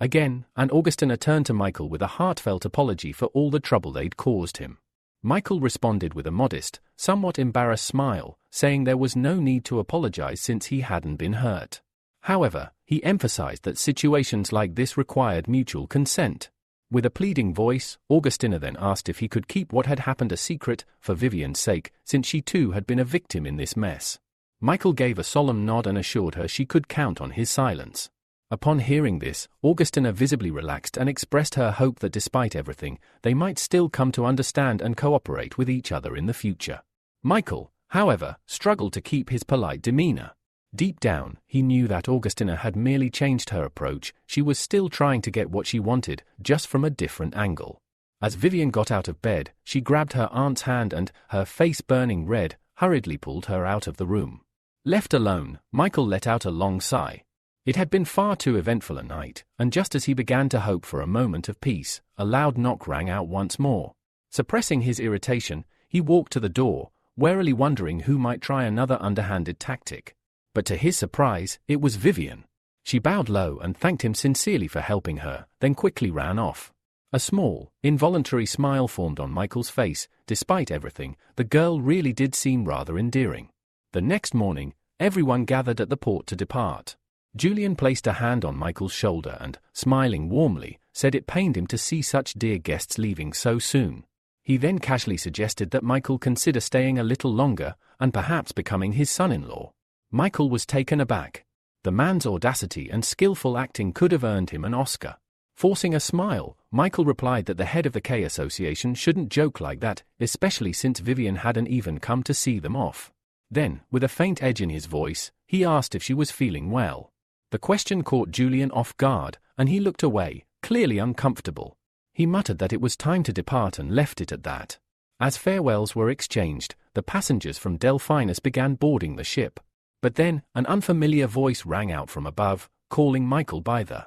again, and Augustina turned to Michael with a heartfelt apology for all the trouble they'd caused him. Michael responded with a modest, somewhat embarrassed smile, saying there was no need to apologize since he hadn't been hurt. However, he emphasized that situations like this required mutual consent. With a pleading voice, Augustina then asked if he could keep what had happened a secret, for Vivian's sake, since she too had been a victim in this mess. Michael gave a solemn nod and assured her she could count on his silence. Upon hearing this, Augustina visibly relaxed and expressed her hope that despite everything, they might still come to understand and cooperate with each other in the future. Michael, however, struggled to keep his polite demeanor. Deep down, he knew that Augustina had merely changed her approach. She was still trying to get what she wanted, just from a different angle. As Vivian got out of bed, she grabbed her aunt's hand and, her face burning red, hurriedly pulled her out of the room. Left alone, Michael let out a long sigh. It had been far too eventful a night, and just as he began to hope for a moment of peace, a loud knock rang out once more. Suppressing his irritation, he walked to the door, warily wondering who might try another underhanded tactic. But to his surprise, it was Vivian. She bowed low and thanked him sincerely for helping her, then quickly ran off. A small, involuntary smile formed on Michael's face. Despite everything, the girl really did seem rather endearing. The next morning, everyone gathered at the port to depart. Julian placed a hand on Michael's shoulder and, smiling warmly, said it pained him to see such dear guests leaving so soon. He then casually suggested that Michael consider staying a little longer and perhaps becoming his son-in-law. Michael was taken aback. The man's audacity and skillful acting could have earned him an Oscar. Forcing a smile, Michael replied that the head of the K Association shouldn't joke like that, especially since Vivian hadn't even come to see them off. Then, with a faint edge in his voice, he asked if she was feeling well. The question caught Julian off guard, and he looked away, clearly uncomfortable. He muttered that it was time to depart and left it at that. As farewells were exchanged, the passengers from Delphinus began boarding the ship. But then, an unfamiliar voice rang out from above, calling Michael by the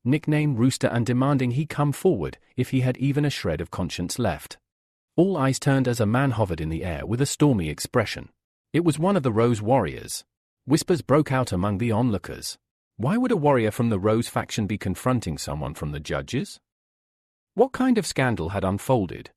nickname Rooster and demanding he come forward if he had even a shred of conscience left. All eyes turned as a man hovered in the air with a stormy expression. It was one of the Rose warriors. Whispers broke out among the onlookers. Why would a warrior from the Rose faction be confronting someone from the judges? What kind of scandal had unfolded?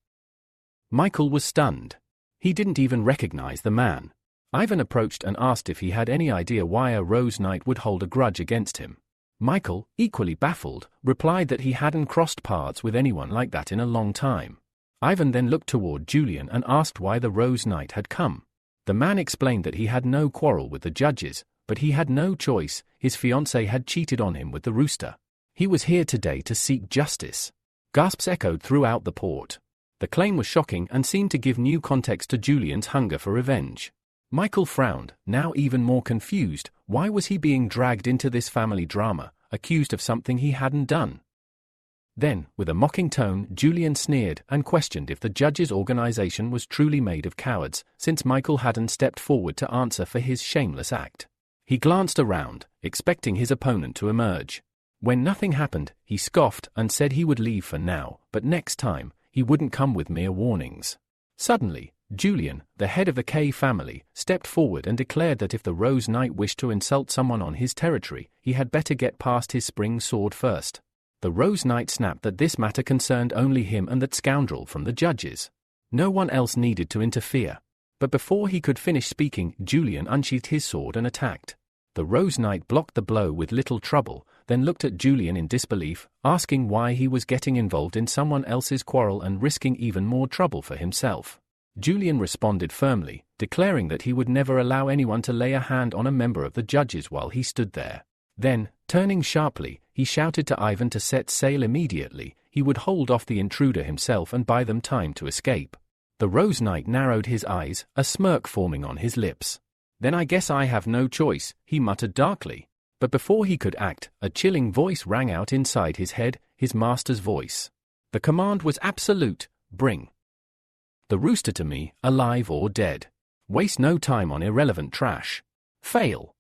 Michael was stunned. He didn't even recognize the man. Ivan approached and asked if he had any idea why a Rose Knight would hold a grudge against him. Michael, equally baffled, replied that he hadn't crossed paths with anyone like that in a long time. Ivan then looked toward Julian and asked why the Rose Knight had come. The man explained that he had no quarrel with the judges, but he had no choice. His fiancée had cheated on him with the Rooster. He was here today to seek justice. Gasps echoed throughout the port. The claim was shocking and seemed to give new context to Julian's hunger for revenge. Michael frowned, now even more confused. Why was he being dragged into this family drama, accused of something he hadn't done? Then, with a mocking tone, Julian sneered and questioned if the judges' organization was truly made of cowards, since Michael hadn't stepped forward to answer for his shameless act. He glanced around, expecting his opponent to emerge. When nothing happened, he scoffed and said he would leave for now, but next time, he wouldn't come with mere warnings. Suddenly, Julian, the head of the K family, stepped forward and declared that if the Rose Knight wished to insult someone on his territory, he had better get past his spring sword first. The Rose Knight snapped that this matter concerned only him and that scoundrel from the judges. No one else needed to interfere. But before he could finish speaking, Julian unsheathed his sword and attacked. The Rose Knight blocked the blow with little trouble, then looked at Julian in disbelief, asking why he was getting involved in someone else's quarrel and risking even more trouble for himself. Julian responded firmly, declaring that he would never allow anyone to lay a hand on a member of the judges while he stood there. Then, turning sharply, he shouted to Ivan to set sail immediately. He would hold off the intruder himself and buy them time to escape. The Rose Knight narrowed his eyes, a smirk forming on his lips. "Then I guess I have no choice," he muttered darkly. But before he could act, a chilling voice rang out inside his head, his master's voice. The command was absolute: bring the Rooster to me, alive or dead. Waste no time on irrelevant trash. Fail,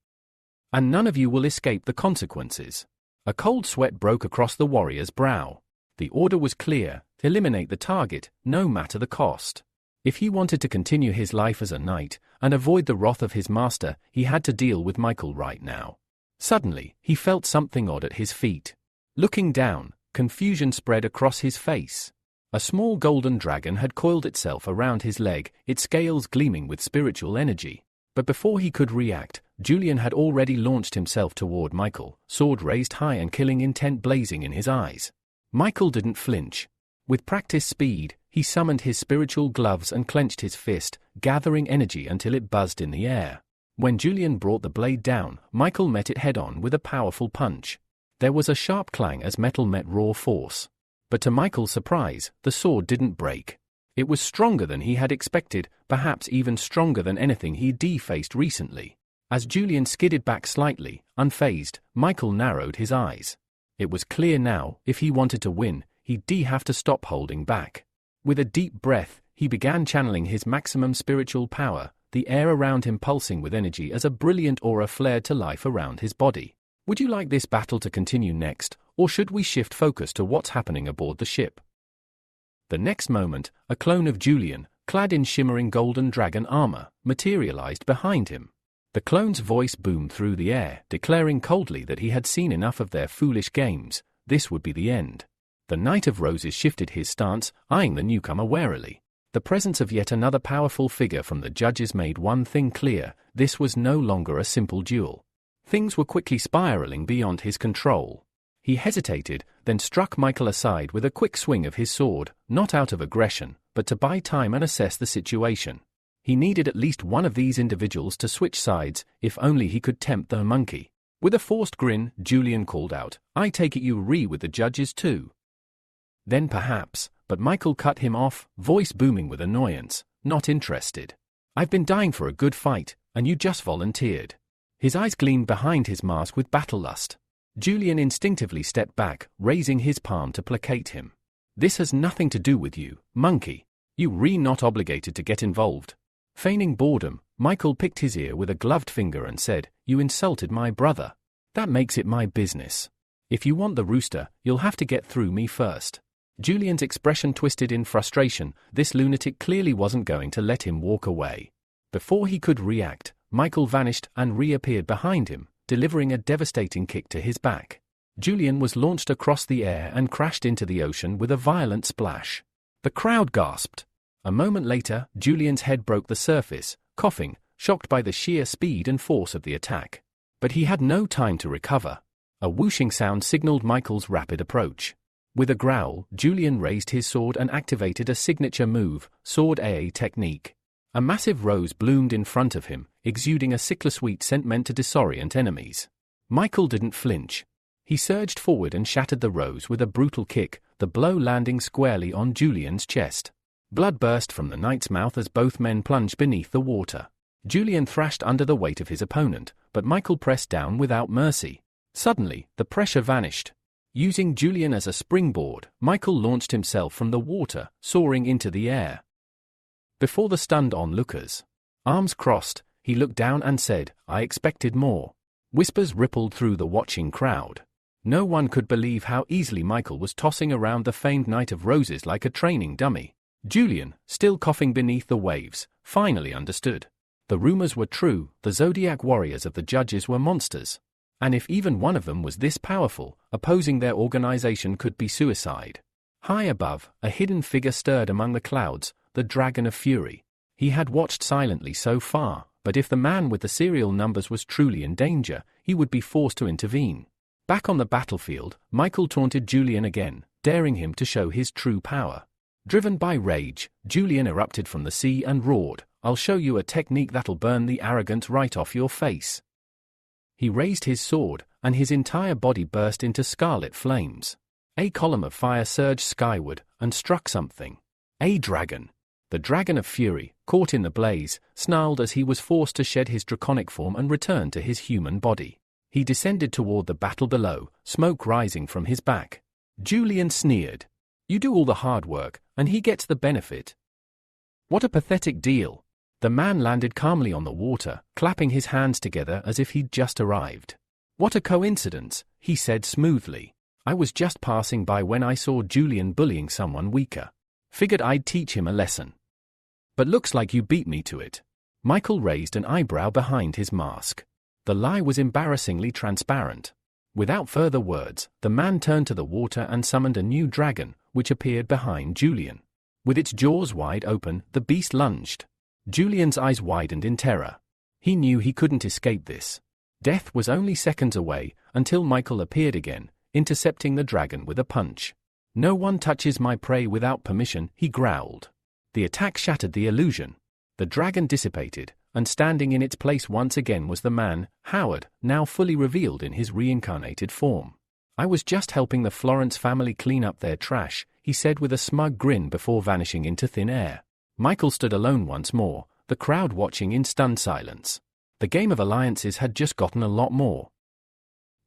and none of you will escape the consequences. A cold sweat broke across the warrior's brow. The order was clear: eliminate the target, no matter the cost. If he wanted to continue his life as a knight, and avoid the wrath of his master, he had to deal with Michael right now. Suddenly, he felt something odd at his feet. Looking down, confusion spread across his face. A small golden dragon had coiled itself around his leg, its scales gleaming with spiritual energy. But before he could react, Julian had already launched himself toward Michael, sword raised high and killing intent blazing in his eyes. Michael didn't flinch. With practiced speed, he summoned his spiritual gloves and clenched his fist, gathering energy until it buzzed in the air. When Julian brought the blade down, Michael met it head-on with a powerful punch. There was a sharp clang as metal met raw force. But to Michael's surprise, the sword didn't break. It was stronger than he had expected, perhaps even stronger than anything he'd faced recently. As Julian skidded back slightly, unfazed, Michael narrowed his eyes. It was clear now, if he wanted to win, he'd have to stop holding back. With a deep breath, he began channeling his maximum spiritual power, the air around him pulsing with energy as a brilliant aura flared to life around his body. Would you like this battle to continue next, or should we shift focus to what's happening aboard the ship? The next moment, a clone of Julian, clad in shimmering golden dragon armor, materialized behind him. The clone's voice boomed through the air, declaring coldly that he had seen enough of their foolish games. This would be the end. The Knight of Roses shifted his stance, eyeing the newcomer warily. The presence of yet another powerful figure from the judges made one thing clear: this was no longer a simple duel. Things were quickly spiraling beyond his control. He hesitated, then struck Michael aside with a quick swing of his sword, not out of aggression, but to buy time and assess the situation. He needed at least one of these individuals to switch sides, if only he could tempt the monkey. With a forced grin, Julian called out, "I take it you agree with the judges too." Then perhaps, but Michael cut him off, voice booming with annoyance, "Not interested. I've been dying for a good fight, and you just volunteered." His eyes gleamed behind his mask with battle lust. Julian instinctively stepped back, raising his palm to placate him. "This has nothing to do with you, monkey. You're not obligated to get involved." Feigning boredom, Michael picked his ear with a gloved finger and said, "You insulted my brother. That makes it my business. If you want the Rooster, you'll have to get through me first." Julian's expression twisted in frustration. This lunatic clearly wasn't going to let him walk away. Before he could react, Michael vanished and reappeared behind him, delivering a devastating kick to his back. Julian was launched across the air and crashed into the ocean with a violent splash. The crowd gasped. A moment later, Julian's head broke the surface, coughing, shocked by the sheer speed and force of the attack. But he had no time to recover. A whooshing sound signaled Michael's rapid approach. With a growl, Julian raised his sword and activated a signature move, Sword AA technique. A massive rose bloomed in front of him, exuding a sickle-sweet scent meant to disorient enemies. Michael didn't flinch. He surged forward and shattered the rose with a brutal kick, the blow landing squarely on Julian's chest. Blood burst from the knight's mouth as both men plunged beneath the water. Julian thrashed under the weight of his opponent, but Michael pressed down without mercy. Suddenly, the pressure vanished. Using Julian as a springboard, Michael launched himself from the water, soaring into the air. Before the stunned onlookers, arms crossed, he looked down and said, "I expected more." Whispers rippled through the watching crowd. No one could believe how easily Michael was tossing around the famed Knight of Roses like a training dummy. Julian, still coughing beneath the waves, finally understood. The rumors were true, the Zodiac warriors of the judges were monsters. And if even one of them was this powerful, opposing their organization could be suicide. High above, a hidden figure stirred among the clouds, the Dragon of Fury. He had watched silently so far, but if the man with the serial numbers was truly in danger, he would be forced to intervene. Back on the battlefield, Michael taunted Julian again, daring him to show his true power. Driven by rage, Julian erupted from the sea and roared, "I'll show you a technique that'll burn the arrogance right off your face." He raised his sword, and his entire body burst into scarlet flames. A column of fire surged skyward and struck something. A dragon. The Dragon of Fury, caught in the blaze, snarled as he was forced to shed his draconic form and return to his human body. He descended toward the battle below, smoke rising from his back. Julian sneered. "You do all the hard work, and he gets the benefit. What a pathetic deal." The man landed calmly on the water, clapping his hands together as if he'd just arrived. "What a coincidence," he said smoothly. "I was just passing by when I saw Julian bullying someone weaker. Figured I'd teach him a lesson. But looks like you beat me to it." Michael raised an eyebrow behind his mask. The lie was embarrassingly transparent. Without further words, the man turned to the water and summoned a new dragon, which appeared behind Julian. With its jaws wide open, the beast lunged. Julian's eyes widened in terror. He knew he couldn't escape this. Death was only seconds away, until Michael appeared again, intercepting the dragon with a punch. "No one touches my prey without permission," he growled. The attack shattered the illusion. The dragon dissipated, and standing in its place once again was the man, Howard, now fully revealed in his reincarnated form. "I was just helping the Florence family clean up their trash," he said with a smug grin before vanishing into thin air. Michael stood alone once more, the crowd watching in stunned silence. The game of alliances had just gotten a lot more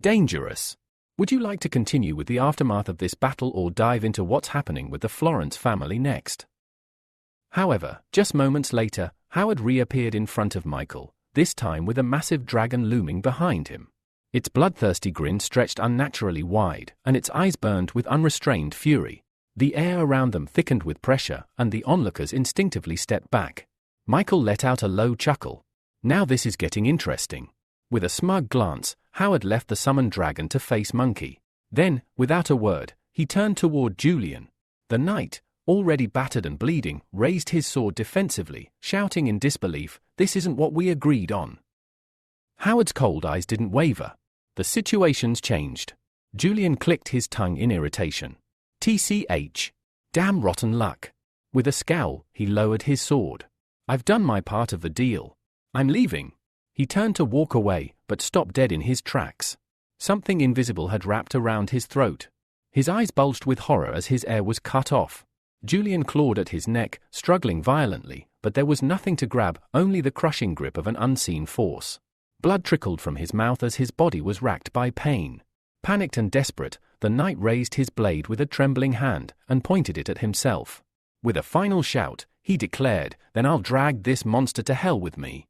dangerous. Would you like to continue with the aftermath of this battle or dive into what's happening with the Florence family next? However, just moments later, Howard reappeared in front of Michael, this time with a massive dragon looming behind him. Its bloodthirsty grin stretched unnaturally wide, and its eyes burned with unrestrained fury. The air around them thickened with pressure, and the onlookers instinctively stepped back. Michael let out a low chuckle. Now this is getting interesting. With a smug glance, Howard left the summoned dragon to face Monkey. Then, without a word, he turned toward Julian. The knight, already battered and bleeding, raised his sword defensively, shouting in disbelief, "This isn't what we agreed on." Howard's cold eyes didn't waver. The situation's changed. Julian clicked his tongue in irritation. TCH. Damn rotten luck. With a scowl, he lowered his sword. I've done my part of the deal. I'm leaving. He turned to walk away, but stopped dead in his tracks. Something invisible had wrapped around his throat. His eyes bulged with horror as his air was cut off. Julian clawed at his neck, struggling violently, but there was nothing to grab, only the crushing grip of an unseen force. Blood trickled from his mouth as his body was racked by pain. Panicked and desperate, the knight raised his blade with a trembling hand and pointed it at himself. With a final shout, he declared, "Then I'll drag this monster to hell with me."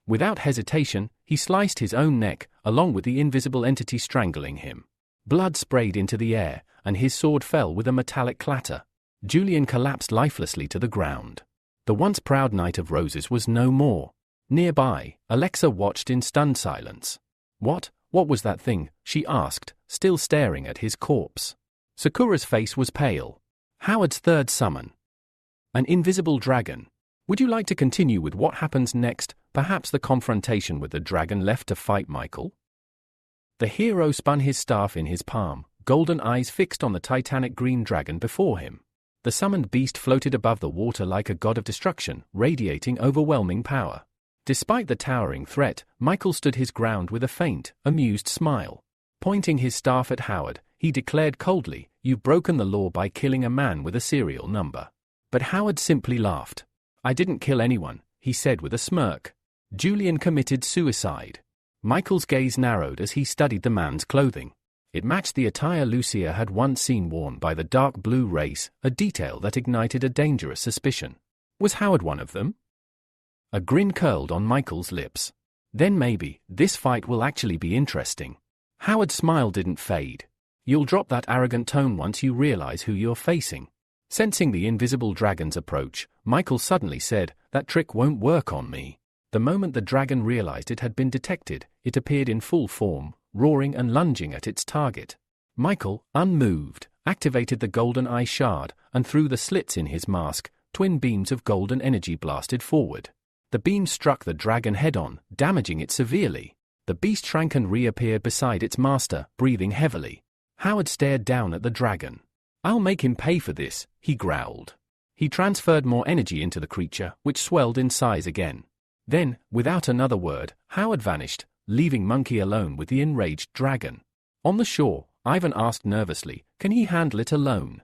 Without hesitation, he sliced his own neck, along with the invisible entity strangling him. Blood sprayed into the air, and his sword fell with a metallic clatter. Julian collapsed lifelessly to the ground. The once proud Knight of Roses was no more. Nearby, Alexa watched in stunned silence. What was that thing?" she asked, still staring at his corpse. Sakura's face was pale. Howard's third summon. An invisible dragon. Would you like to continue with what happens next, perhaps the confrontation with the dragon left to fight Michael? The hero spun his staff in his palm, golden eyes fixed on the titanic green dragon before him. The summoned beast floated above the water like a god of destruction, radiating overwhelming power. Despite the towering threat, Michael stood his ground with a faint, amused smile. Pointing his staff at Howard, he declared coldly, "You've broken the law by killing a man with a serial number." But Howard simply laughed. "I didn't kill anyone," he said with a smirk. Julian committed suicide. Michael's gaze narrowed as he studied the man's clothing. It matched the attire Lucia had once seen worn by the dark blue race, a detail that ignited a dangerous suspicion. Was Howard one of them? A grin curled on Michael's lips. Then maybe, this fight will actually be interesting. Howard's smile didn't fade. You'll drop that arrogant tone once you realize who you're facing. Sensing the invisible dragon's approach, Michael suddenly said, "That trick won't work on me." The moment the dragon realized it had been detected, it appeared in full form, roaring and lunging at its target. Michael, unmoved, activated the golden eye shard, and through the slits in his mask, twin beams of golden energy blasted forward. The beam struck the dragon head-on, damaging it severely. The beast shrank and reappeared beside its master, breathing heavily. Howard stared down at the dragon. "I'll make him pay for this," he growled. He transferred more energy into the creature, which swelled in size again. Then, without another word, Howard vanished, leaving Monkey alone with the enraged dragon. On the shore, Ivan asked nervously, "Can he handle it alone?"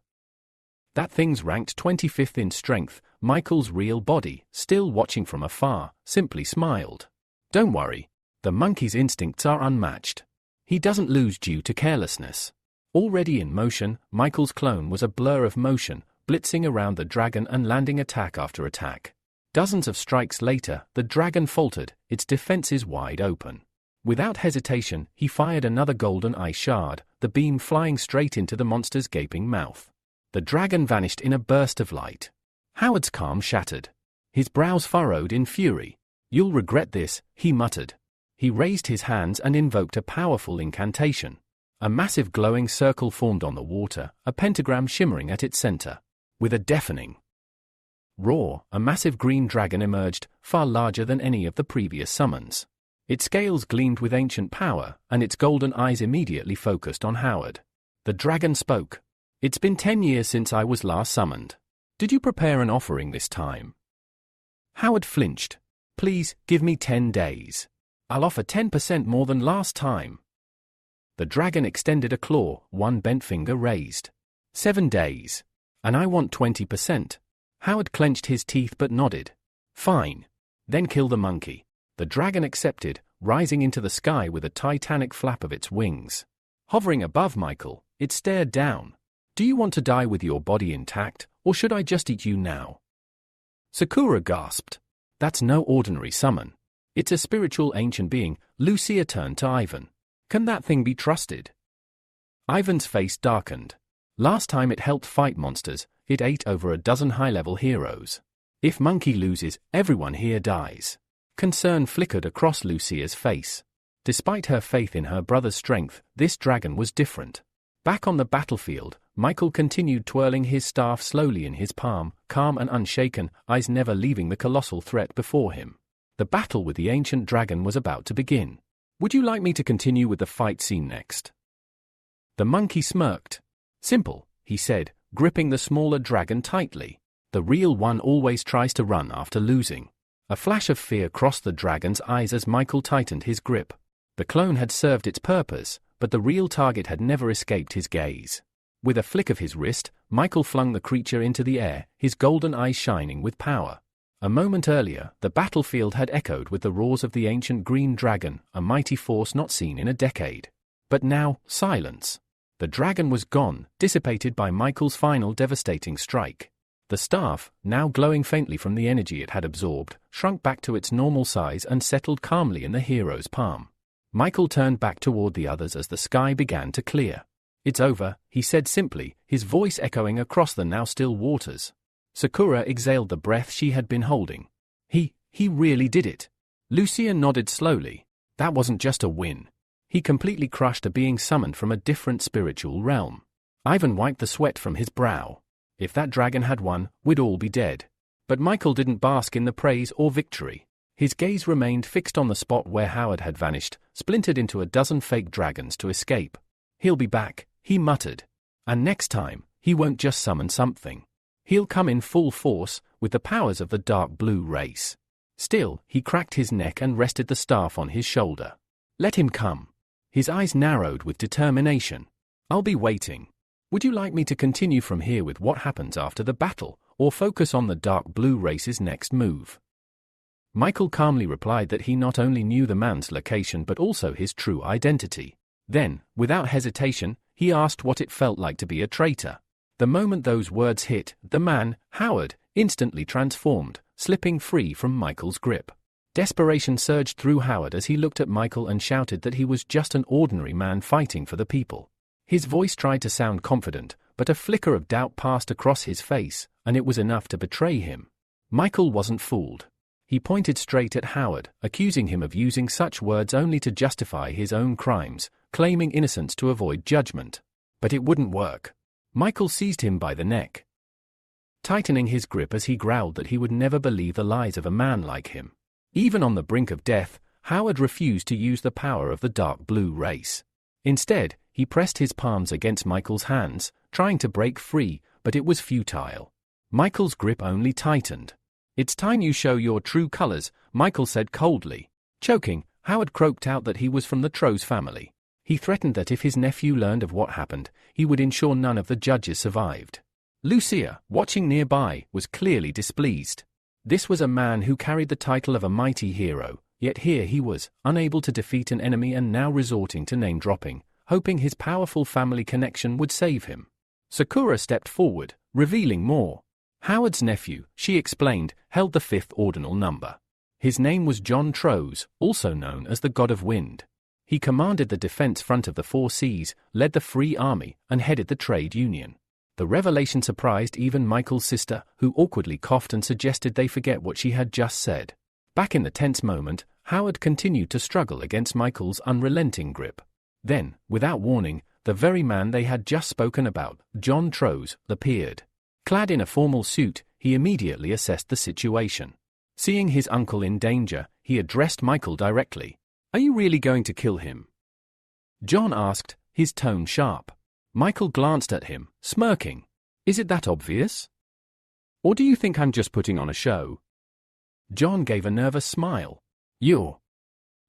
That thing's ranked 25th in strength. Michael's real body, still watching from afar, simply smiled. "Don't worry. The monkey's instincts are unmatched. He doesn't lose due to carelessness." Already in motion, Michael's clone was a blur of motion, blitzing around the dragon and landing attack after attack. Dozens of strikes later, the dragon faltered, its defenses wide open. Without hesitation, he fired another golden eye shard, the beam flying straight into the monster's gaping mouth. The dragon vanished in a burst of light. Howard's calm shattered. His brows furrowed in fury. "You'll regret this," he muttered. He raised his hands and invoked a powerful incantation. A massive glowing circle formed on the water, a pentagram shimmering at its center. With a deafening roar, a massive green dragon emerged, far larger than any of the previous summons. Its scales gleamed with ancient power, and its golden eyes immediately focused on Howard. The dragon spoke. "It's been 10 years since I was last summoned. Did you prepare an offering this time?" Howard flinched. "Please, give me 10 days. I'll offer 10% more than last time." The dragon extended a claw, one bent finger raised. 7 days. And I want 20%. Howard clenched his teeth but nodded. Fine. Then kill the monkey. The dragon accepted, rising into the sky with a titanic flap of its wings. Hovering above Michael, it stared down. Do you want to die with your body intact, or should I just eat you now? Sakura gasped. That's no ordinary summon. It's a spiritual ancient being. Lucia turned to Ivan. Can that thing be trusted? Ivan's face darkened. Last time it helped fight monsters, it ate over a dozen high-level heroes. If Monkey loses, everyone here dies. Concern flickered across Lucia's face. Despite her faith in her brother's strength, this dragon was different. Back on the battlefield, Michael continued twirling his staff slowly in his palm, calm and unshaken, eyes never leaving the colossal threat before him. The battle with the ancient dragon was about to begin. Would you like me to continue with the fight scene next? The monkey smirked. Simple, he said, gripping the smaller dragon tightly. The real one always tries to run after losing. A flash of fear crossed the dragon's eyes as Michael tightened his grip. The clone had served its purpose, but the real target had never escaped his gaze. With a flick of his wrist, Michael flung the creature into the air, his golden eyes shining with power. A moment earlier, the battlefield had echoed with the roars of the ancient green dragon, a mighty force not seen in a decade. But now, silence. The dragon was gone, dissipated by Michael's final devastating strike. The staff, now glowing faintly from the energy it had absorbed, shrunk back to its normal size and settled calmly in the hero's palm. Michael turned back toward the others as the sky began to clear. It's over, he said simply, his voice echoing across the now still waters. Sakura exhaled the breath she had been holding. He really did it. Lucia nodded slowly. That wasn't just a win. He completely crushed a being summoned from a different spiritual realm. Ivan wiped the sweat from his brow. If that dragon had won, we'd all be dead. But Michael didn't bask in the praise or victory. His gaze remained fixed on the spot where Howard had vanished, splintered into a dozen fake dragons to escape. He'll be back, he muttered. And next time, he won't just summon something. He'll come in full force, with the powers of the dark blue race. Still, he cracked his neck and rested the staff on his shoulder. Let him come. His eyes narrowed with determination. I'll be waiting. Would you like me to continue from here with what happens after the battle, or focus on the dark blue race's next move? Michael calmly replied that he not only knew the man's location but also his true identity. Then, without hesitation, he asked what it felt like to be a traitor. The moment those words hit, the man, Howard, instantly transformed, slipping free from Michael's grip. Desperation surged through Howard as he looked at Michael and shouted that he was just an ordinary man fighting for the people. His voice tried to sound confident, but a flicker of doubt passed across his face, and it was enough to betray him. Michael wasn't fooled. He pointed straight at Howard, accusing him of using such words only to justify his own crimes, claiming innocence to avoid judgment. But it wouldn't work. Michael seized him by the neck, tightening his grip as he growled that he would never believe the lies of a man like him. Even on the brink of death, Howard refused to use the power of the dark blue race. Instead, he pressed his palms against Michael's hands, trying to break free, but it was futile. Michael's grip only tightened. It's time you show your true colors, Michael said coldly. Choking, Howard croaked out that he was from the Trose family. He threatened that if his nephew learned of what happened, he would ensure none of the judges survived. Lucia, watching nearby, was clearly displeased. This was a man who carried the title of a mighty hero, yet here he was, unable to defeat an enemy and now resorting to name-dropping, hoping his powerful family connection would save him. Sakura stepped forward, revealing more. Howard's nephew, she explained, held the 5th ordinal number. His name was John Trose, also known as the God of Wind. He commanded the defense front of the 4 Seas, led the Free Army, and headed the trade union. The revelation surprised even Michael's sister, who awkwardly coughed and suggested they forget what she had just said. Back in the tense moment, Howard continued to struggle against Michael's unrelenting grip. Then, without warning, the very man they had just spoken about, John Trose, appeared. Clad in a formal suit, he immediately assessed the situation. Seeing his uncle in danger, he addressed Michael directly. Are you really going to kill him? John asked, his tone sharp. Michael glanced at him, smirking. Is it that obvious? Or do you think I'm just putting on a show? John gave a nervous smile. You're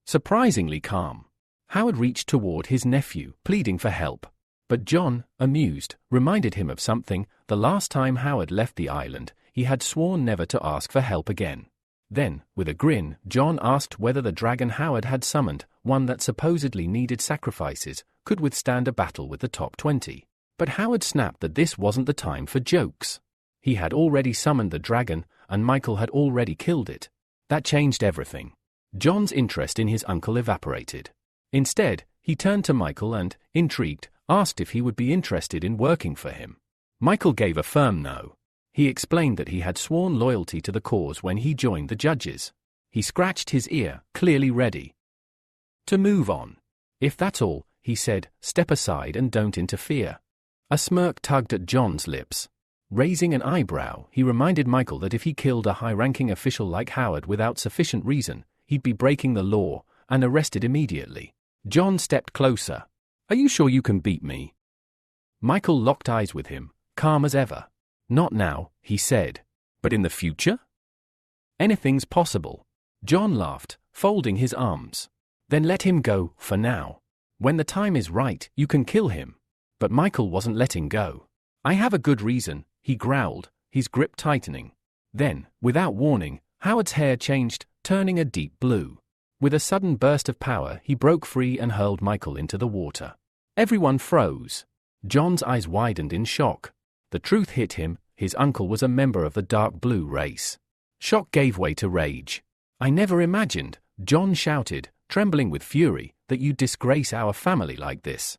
surprisingly calm. Howard reached toward his nephew, pleading for help. But John, amused, reminded him of something. The last time Howard left the island, he had sworn never to ask for help again. Then, with a grin, John asked whether the dragon Howard had summoned, one that supposedly needed sacrifices, could withstand a battle with the top 20. But Howard snapped that this wasn't the time for jokes. He had already summoned the dragon, and Michael had already killed it. That changed everything. John's interest in his uncle evaporated. Instead, he turned to Michael and, intrigued, asked if he would be interested in working for him. Michael gave a firm no. He explained that he had sworn loyalty to the cause when he joined the judges. He scratched his ear, clearly ready to move on. If that's all, he said, step aside and don't interfere. A smirk tugged at John's lips. Raising an eyebrow, he reminded Michael that if he killed a high-ranking official like Howard without sufficient reason, he'd be breaking the law, and arrested immediately. John stepped closer. Are you sure you can beat me? Michael locked eyes with him, calm as ever. Not now, he said. But in the future? Anything's possible. John laughed, folding his arms. Then let him go, for now. When the time is right, you can kill him. But Michael wasn't letting go. I have a good reason, he growled, his grip tightening. Then, without warning, Howard's hair changed, turning a deep blue. With a sudden burst of power, he broke free and hurled Michael into the water. Everyone froze. John's eyes widened in shock. The truth hit him, his uncle was a member of the dark blue race. Shock gave way to rage. I never imagined, John shouted, trembling with fury, that you'd disgrace our family like this.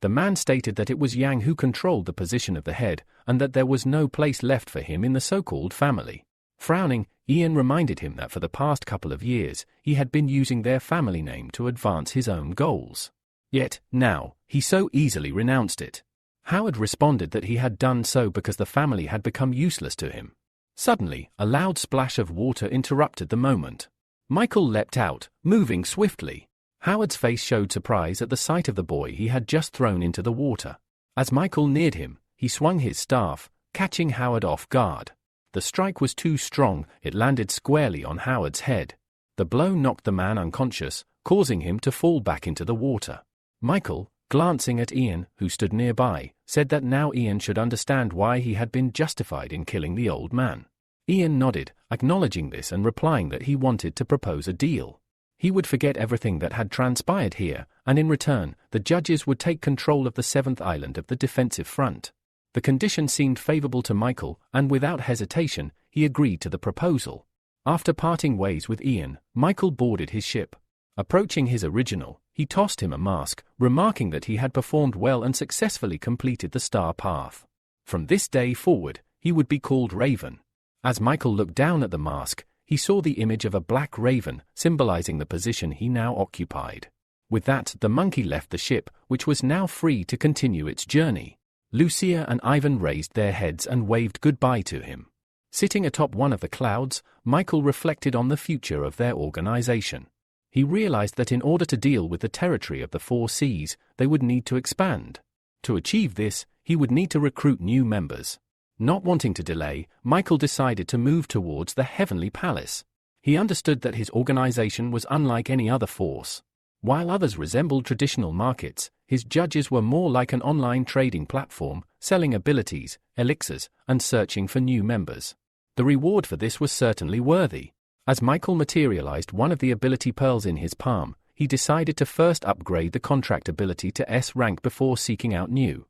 The man stated that it was Yang who controlled the position of the head, and that there was no place left for him in the so-called family. Frowning, Ian reminded him that for the past couple of years, he had been using their family name to advance his own goals. Yet, now, he so easily renounced it. Howard responded that he had done so because the family had become useless to him. Suddenly, a loud splash of water interrupted the moment. Michael leapt out, moving swiftly. Howard's face showed surprise at the sight of the boy he had just thrown into the water. As Michael neared him, he swung his staff, catching Howard off guard. The strike was too strong, it landed squarely on Howard's head. The blow knocked the man unconscious, causing him to fall back into the water. Michael, glancing at Ian, who stood nearby, said that now Ian should understand why he had been justified in killing the old man. Ian nodded, acknowledging this and replying that he wanted to propose a deal. He would forget everything that had transpired here, and in return, the judges would take control of the seventh island of the defensive front. The condition seemed favorable to Michael, and without hesitation, he agreed to the proposal. After parting ways with Ian, Michael boarded his ship. Approaching his original, he tossed him a mask, remarking that he had performed well and successfully completed the star path. From this day forward, he would be called Raven. As Michael looked down at the mask, he saw the image of a black raven, symbolizing the position he now occupied. With that, the monkey left the ship, which was now free to continue its journey. Lucia and Ivan raised their heads and waved goodbye to him. Sitting atop one of the clouds, Michael reflected on the future of their organization. He realized that in order to deal with the territory of the four seas, they would need to expand. To achieve this, he would need to recruit new members. Not wanting to delay, Michael decided to move towards the Heavenly Palace. He understood that his organization was unlike any other force. While others resembled traditional markets, his judges were more like an online trading platform, selling abilities, elixirs, and searching for new members. The reward for this was certainly worthy. As Michael materialized one of the ability pearls in his palm, he decided to first upgrade the contract ability to S rank before seeking out new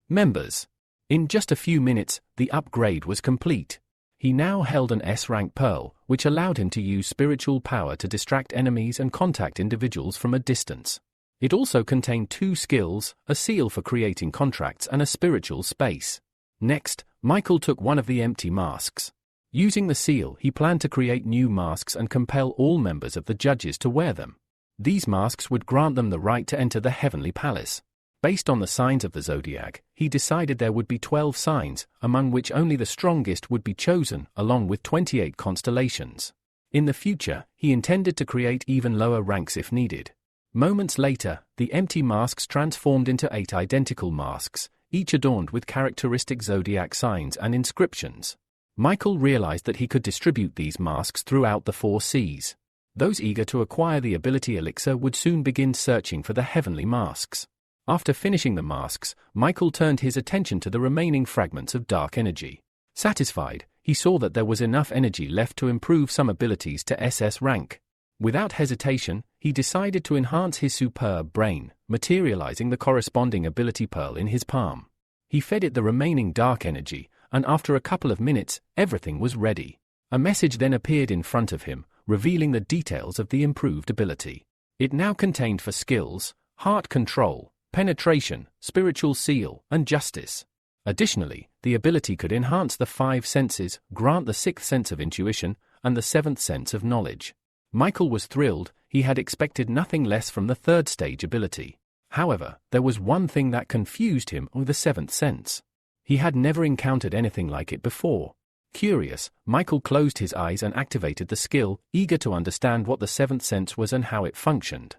members. In just a few minutes, the upgrade was complete. He now held an S-rank pearl, which allowed him to use spiritual power to distract enemies and contact individuals from a distance. It also contained 2 skills, a seal for creating contracts and a spiritual space. Next, Michael took one of the empty masks. Using the seal, he planned to create new masks and compel all members of the judges to wear them. These masks would grant them the right to enter the Heavenly Palace. Based on the signs of the zodiac, he decided there would be 12 signs, among which only the strongest would be chosen, along with 28 constellations. In the future, he intended to create even lower ranks if needed. Moments later, the empty masks transformed into 8 identical masks, each adorned with characteristic zodiac signs and inscriptions. Michael realized that he could distribute these masks throughout the 4 seas. Those eager to acquire the ability elixir would soon begin searching for the heavenly masks. After finishing the masks, Michael turned his attention to the remaining fragments of dark energy. Satisfied, he saw that there was enough energy left to improve some abilities to SS rank. Without hesitation, he decided to enhance his superb brain, materializing the corresponding ability pearl in his palm. He fed it the remaining dark energy, and after a couple of minutes, everything was ready. A message then appeared in front of him, revealing the details of the improved ability. It now contained for skills, heart control, penetration, spiritual seal, and justice. Additionally, the ability could enhance the 5 senses, grant the 6th sense of intuition, and the 7th sense of knowledge. Michael was thrilled. He had expected nothing less from the 3rd stage ability. However, there was one thing that confused him with the 7th sense. He had never encountered anything like it before. Curious, Michael closed his eyes and activated the skill, eager to understand what the 7th sense was and how it functioned.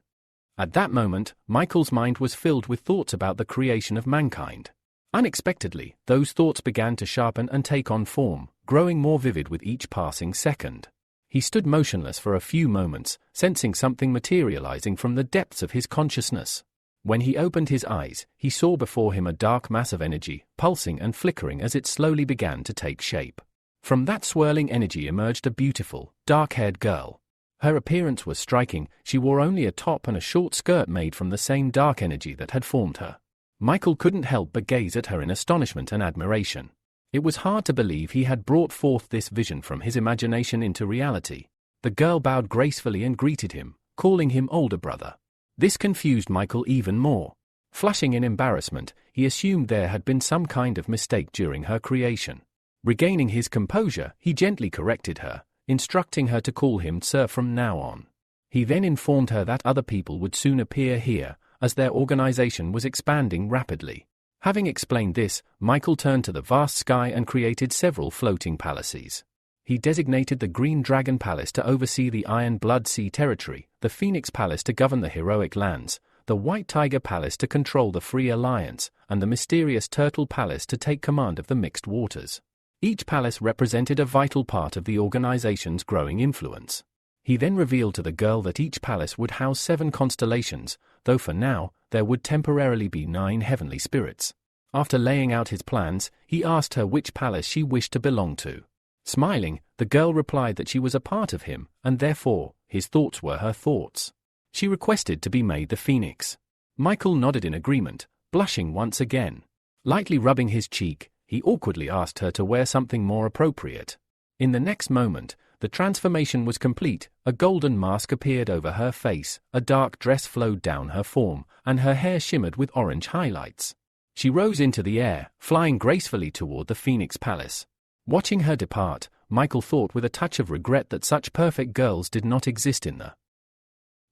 At that moment, Michael's mind was filled with thoughts about the creation of mankind. Unexpectedly, those thoughts began to sharpen and take on form, growing more vivid with each passing second. He stood motionless for a few moments, sensing something materializing from the depths of his consciousness. When he opened his eyes, he saw before him a dark mass of energy, pulsing and flickering as it slowly began to take shape. From that swirling energy emerged a beautiful, dark-haired girl. Her appearance was striking. She wore only a top and a short skirt made from the same dark energy that had formed her. Michael couldn't help but gaze at her in astonishment and admiration. It was hard to believe he had brought forth this vision from his imagination into reality. The girl bowed gracefully and greeted him, calling him older brother. This confused Michael even more. Flushing in embarrassment, he assumed there had been some kind of mistake during her creation. Regaining his composure, he gently corrected her, instructing her to call him sir from now on. He then informed her that other people would soon appear here, as their organization was expanding rapidly. Having explained this, Michael turned to the vast sky and created several floating palaces. He designated the Green Dragon Palace to oversee the Iron Blood Sea territory, the Phoenix Palace to govern the Heroic Lands, the White Tiger Palace to control the Free Alliance, and the Mysterious Turtle Palace to take command of the Mixed Waters. Each palace represented a vital part of the organization's growing influence. He then revealed to the girl that each palace would house 7 constellations, though for now, there would temporarily be 9 heavenly spirits. After laying out his plans, he asked her which palace she wished to belong to. Smiling, the girl replied that she was a part of him, and therefore, his thoughts were her thoughts. She requested to be made the Phoenix. Michael nodded in agreement, blushing once again. Lightly rubbing his cheek, he awkwardly asked her to wear something more appropriate. In the next moment, the transformation was complete. A golden mask appeared over her face, a dark dress flowed down her form, and her hair shimmered with orange highlights. She rose into the air, flying gracefully toward the Phoenix Palace. Watching her depart, Michael thought with a touch of regret that such perfect girls did not exist in the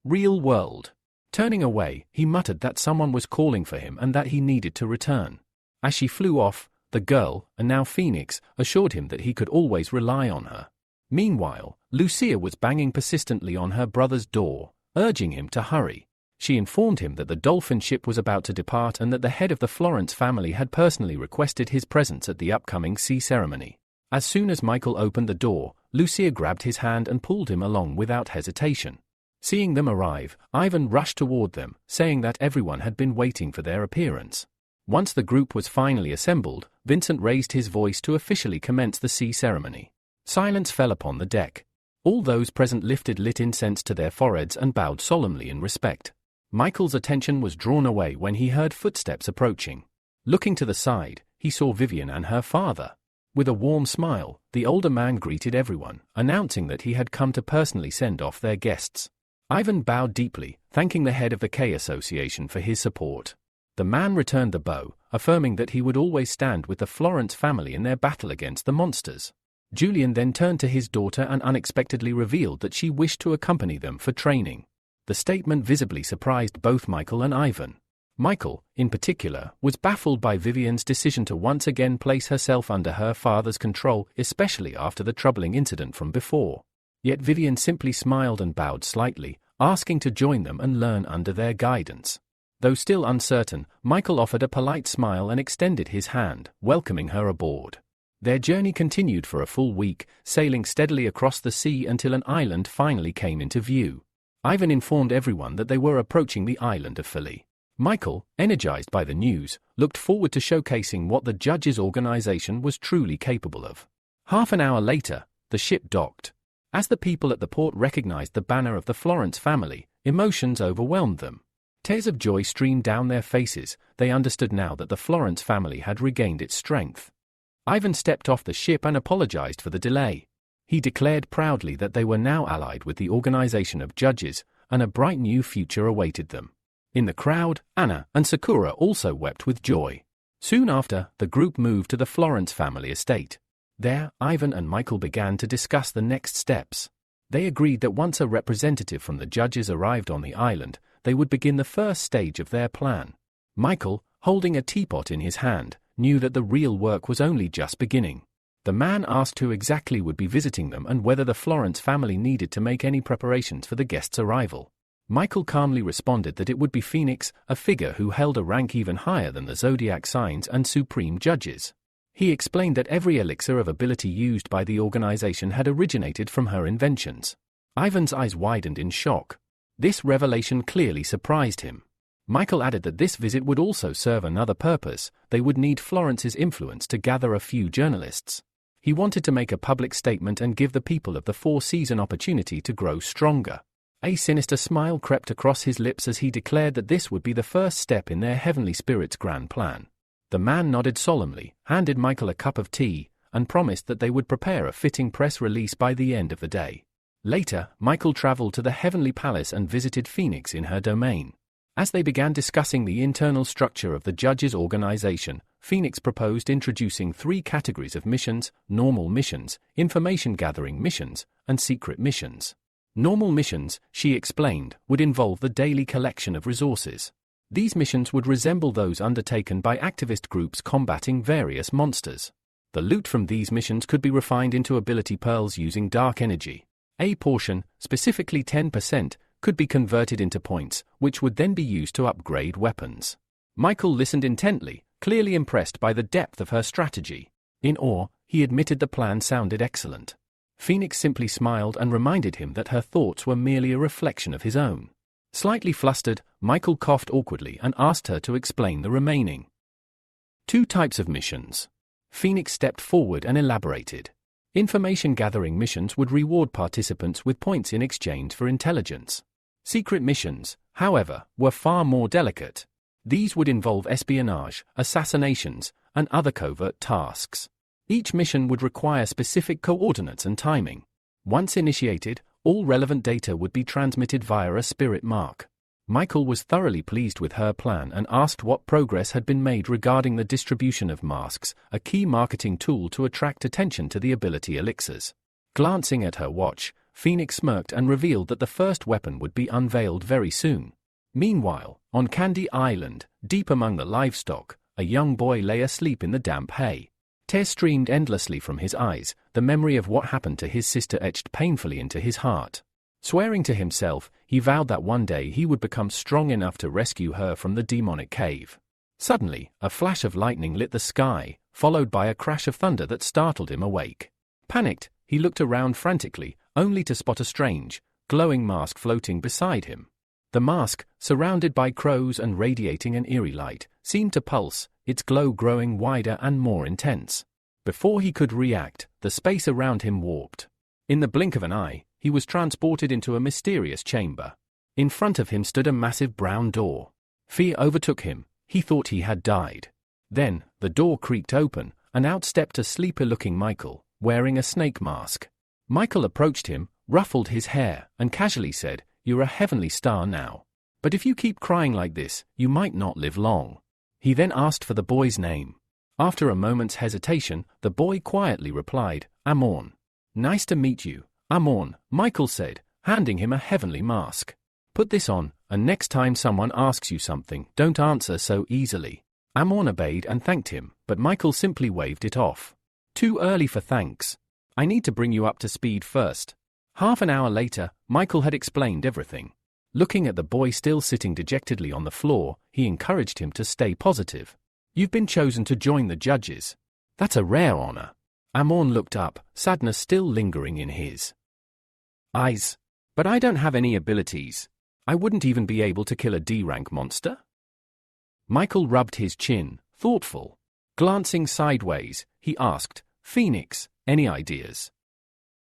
real world. Turning away, he muttered that someone was calling for him and that he needed to return. As she flew off, the girl, and now Phoenix, assured him that he could always rely on her. Meanwhile, Lucia was banging persistently on her brother's door, urging him to hurry. She informed him that the dolphin ship was about to depart and that the head of the Florence family had personally requested his presence at the upcoming sea ceremony. As soon as Michael opened the door, Lucia grabbed his hand and pulled him along without hesitation. Seeing them arrive, Ivan rushed toward them, saying that everyone had been waiting for their appearance. Once the group was finally assembled, Vincent raised his voice to officially commence the sea ceremony. Silence fell upon the deck. All those present lifted lit incense to their foreheads and bowed solemnly in respect. Michael's attention was drawn away when he heard footsteps approaching. Looking to the side, he saw Vivian and her father. With a warm smile, the older man greeted everyone, announcing that he had come to personally send off their guests. Ivan bowed deeply, thanking the head of the K Association for his support. The man returned the bow, affirming that he would always stand with the Florence family in their battle against the monsters. Julian then turned to his daughter and unexpectedly revealed that she wished to accompany them for training. The statement visibly surprised both Michael and Ivan. Michael, in particular, was baffled by Vivian's decision to once again place herself under her father's control, especially after the troubling incident from before. Yet Vivian simply smiled and bowed slightly, asking to join them and learn under their guidance. Though still uncertain, Michael offered a polite smile and extended his hand, welcoming her aboard. Their journey continued for a full week, sailing steadily across the sea until an island finally came into view. Ivan informed everyone that they were approaching the island of Philly. Michael, energized by the news, looked forward to showcasing what the judges' organization was truly capable of. Half an hour later, the ship docked. As the people at the port recognized the banner of the Florence family, emotions overwhelmed them. Tears of joy streamed down their faces. They understood now that the Florence family had regained its strength. Ivan stepped off the ship and apologized for the delay. He declared proudly that they were now allied with the organization of judges, and a bright new future awaited them. In the crowd, Anna and Sakura also wept with joy. Soon after, the group moved to the Florence family estate. There, Ivan and Michael began to discuss the next steps. They agreed that once a representative from the judges arrived on the island, they would begin the first stage of their plan. Michael, holding a teapot in his hand, knew that the real work was only just beginning. The man asked who exactly would be visiting them and whether the Florence family needed to make any preparations for the guests' arrival. Michael calmly responded that it would be Phoenix, a figure who held a rank even higher than the zodiac signs and supreme judges. He explained that every elixir of ability used by the organization had originated from her inventions. Ivan's eyes widened in shock. This revelation clearly surprised him. Michael added that this visit would also serve another purpose. They would need Florence's influence to gather a few journalists. He wanted to make a public statement and give the people of the Four Seas an opportunity to grow stronger. A sinister smile crept across his lips as he declared that this would be the first step in their heavenly spirit's grand plan. The man nodded solemnly, handed Michael a cup of tea, and promised that they would prepare a fitting press release by the end of the day. Later, Michael traveled to the Heavenly Palace and visited Phoenix in her domain. As they began discussing the internal structure of the judges' organization, Phoenix proposed introducing 3 categories of missions: normal missions, information-gathering missions, and secret missions. Normal missions, she explained, would involve the daily collection of resources. These missions would resemble those undertaken by activist groups combating various monsters. The loot from these missions could be refined into ability pearls using dark energy. A portion, specifically 10%, could be converted into points, which would then be used to upgrade weapons. Michael listened intently, clearly impressed by the depth of her strategy. In awe, he admitted the plan sounded excellent. Phoenix simply smiled and reminded him that her thoughts were merely a reflection of his own. Slightly flustered, Michael coughed awkwardly and asked her to explain the remaining 2 types of missions. Phoenix stepped forward and elaborated. Information-gathering missions would reward participants with points in exchange for intelligence. Secret missions, however, were far more delicate. These would involve espionage, assassinations, and other covert tasks. Each mission would require specific coordinates and timing. Once initiated, all relevant data would be transmitted via a spirit mark. Michael was thoroughly pleased with her plan and asked what progress had been made regarding the distribution of masks, a key marketing tool to attract attention to the ability elixirs. Glancing at her watch, Phoenix smirked and revealed that the first weapon would be unveiled very soon. Meanwhile, on Candy Island, deep among the livestock, a young boy lay asleep in the damp hay. Tears streamed endlessly from his eyes, the memory of what happened to his sister etched painfully into his heart. Swearing to himself, he vowed that one day he would become strong enough to rescue her from the demonic cave. Suddenly, a flash of lightning lit the sky, followed by a crash of thunder that startled him awake. Panicked, he looked around frantically, only to spot a strange, glowing mask floating beside him. The mask, surrounded by crows and radiating an eerie light, seemed to pulse, its glow growing wider and more intense. Before he could react, the space around him warped. In the blink of an eye, he was transported into a mysterious chamber. In front of him stood a massive brown door. Fear overtook him. He thought he had died. Then, the door creaked open, and out stepped a sleeper-looking Michael, wearing a snake mask. Michael approached him, ruffled his hair, and casually said, "You're a heavenly star now. But if you keep crying like this, you might not live long." He then asked for the boy's name. After a moment's hesitation, the boy quietly replied, "Amorn." "Nice to meet you, Amorn," Michael said, handing him a heavenly mask. "Put this on, and next time someone asks you something, don't answer so easily." Amorn obeyed and thanked him, but Michael simply waved it off. "Too early for thanks. I need to bring you up to speed first." Half an hour later, Michael had explained everything. Looking at the boy still sitting dejectedly on the floor, he encouraged him to stay positive. "You've been chosen to join the judges. That's a rare honor." Amorn looked up, sadness still lingering in his eyes. "But I don't have any abilities. I wouldn't even be able to kill a D-rank monster." Michael rubbed his chin, thoughtful. Glancing sideways, he asked, "Phoenix, any ideas?"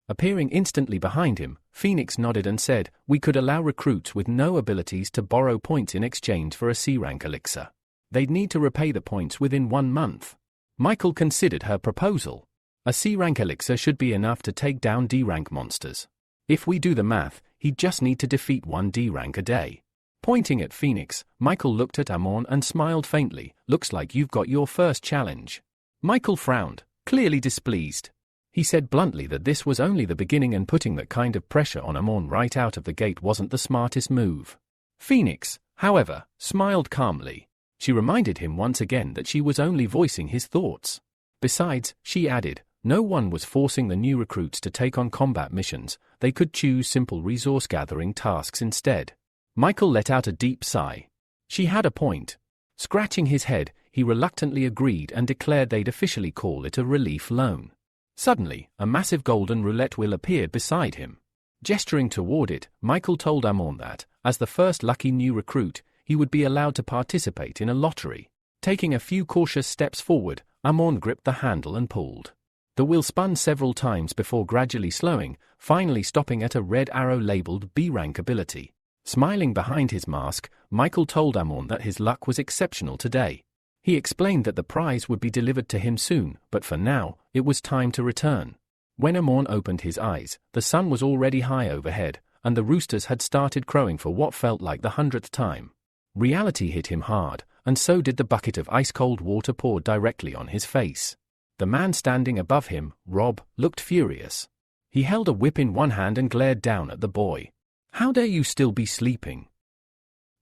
Appearing instantly behind him, Phoenix nodded and said, "We could allow recruits with no abilities to borrow points in exchange for a C-rank elixir. They'd need to repay the points within 1 month." Michael considered her proposal. A C-rank elixir should be enough to take down D-rank monsters. If we do the math, he'd just need to defeat 1 D-rank a day. Pointing at Phoenix, Michael looked at Amon and smiled faintly. "Looks like you've got your first challenge." Michael frowned, clearly displeased. He said bluntly that this was only the beginning and putting that kind of pressure on Amon right out of the gate wasn't the smartest move. Phoenix, however, smiled calmly. She reminded him once again that she was only voicing his thoughts. Besides, she added, no one was forcing the new recruits to take on combat missions. They could choose simple resource-gathering tasks instead. Michael let out a deep sigh. She had a point. Scratching his head, he reluctantly agreed and declared they'd officially call it a relief loan. Suddenly, a massive golden roulette wheel appeared beside him. Gesturing toward it, Michael told Amon that, as the first lucky new recruit, he would be allowed to participate in a lottery. Taking a few cautious steps forward, Amon gripped the handle and pulled. The wheel spun several times before gradually slowing, finally stopping at a red arrow labeled B-rank ability. Smiling behind his mask, Michael told Amon that his luck was exceptional today. He explained that the prize would be delivered to him soon, but for now, it was time to return. When Amon opened his eyes, the sun was already high overhead, and the roosters had started crowing for what felt like the 100th time. Reality hit him hard, and so did the bucket of ice-cold water poured directly on his face. The man standing above him, Rob, looked furious. He held a whip in one hand and glared down at the boy. "How dare you still be sleeping?"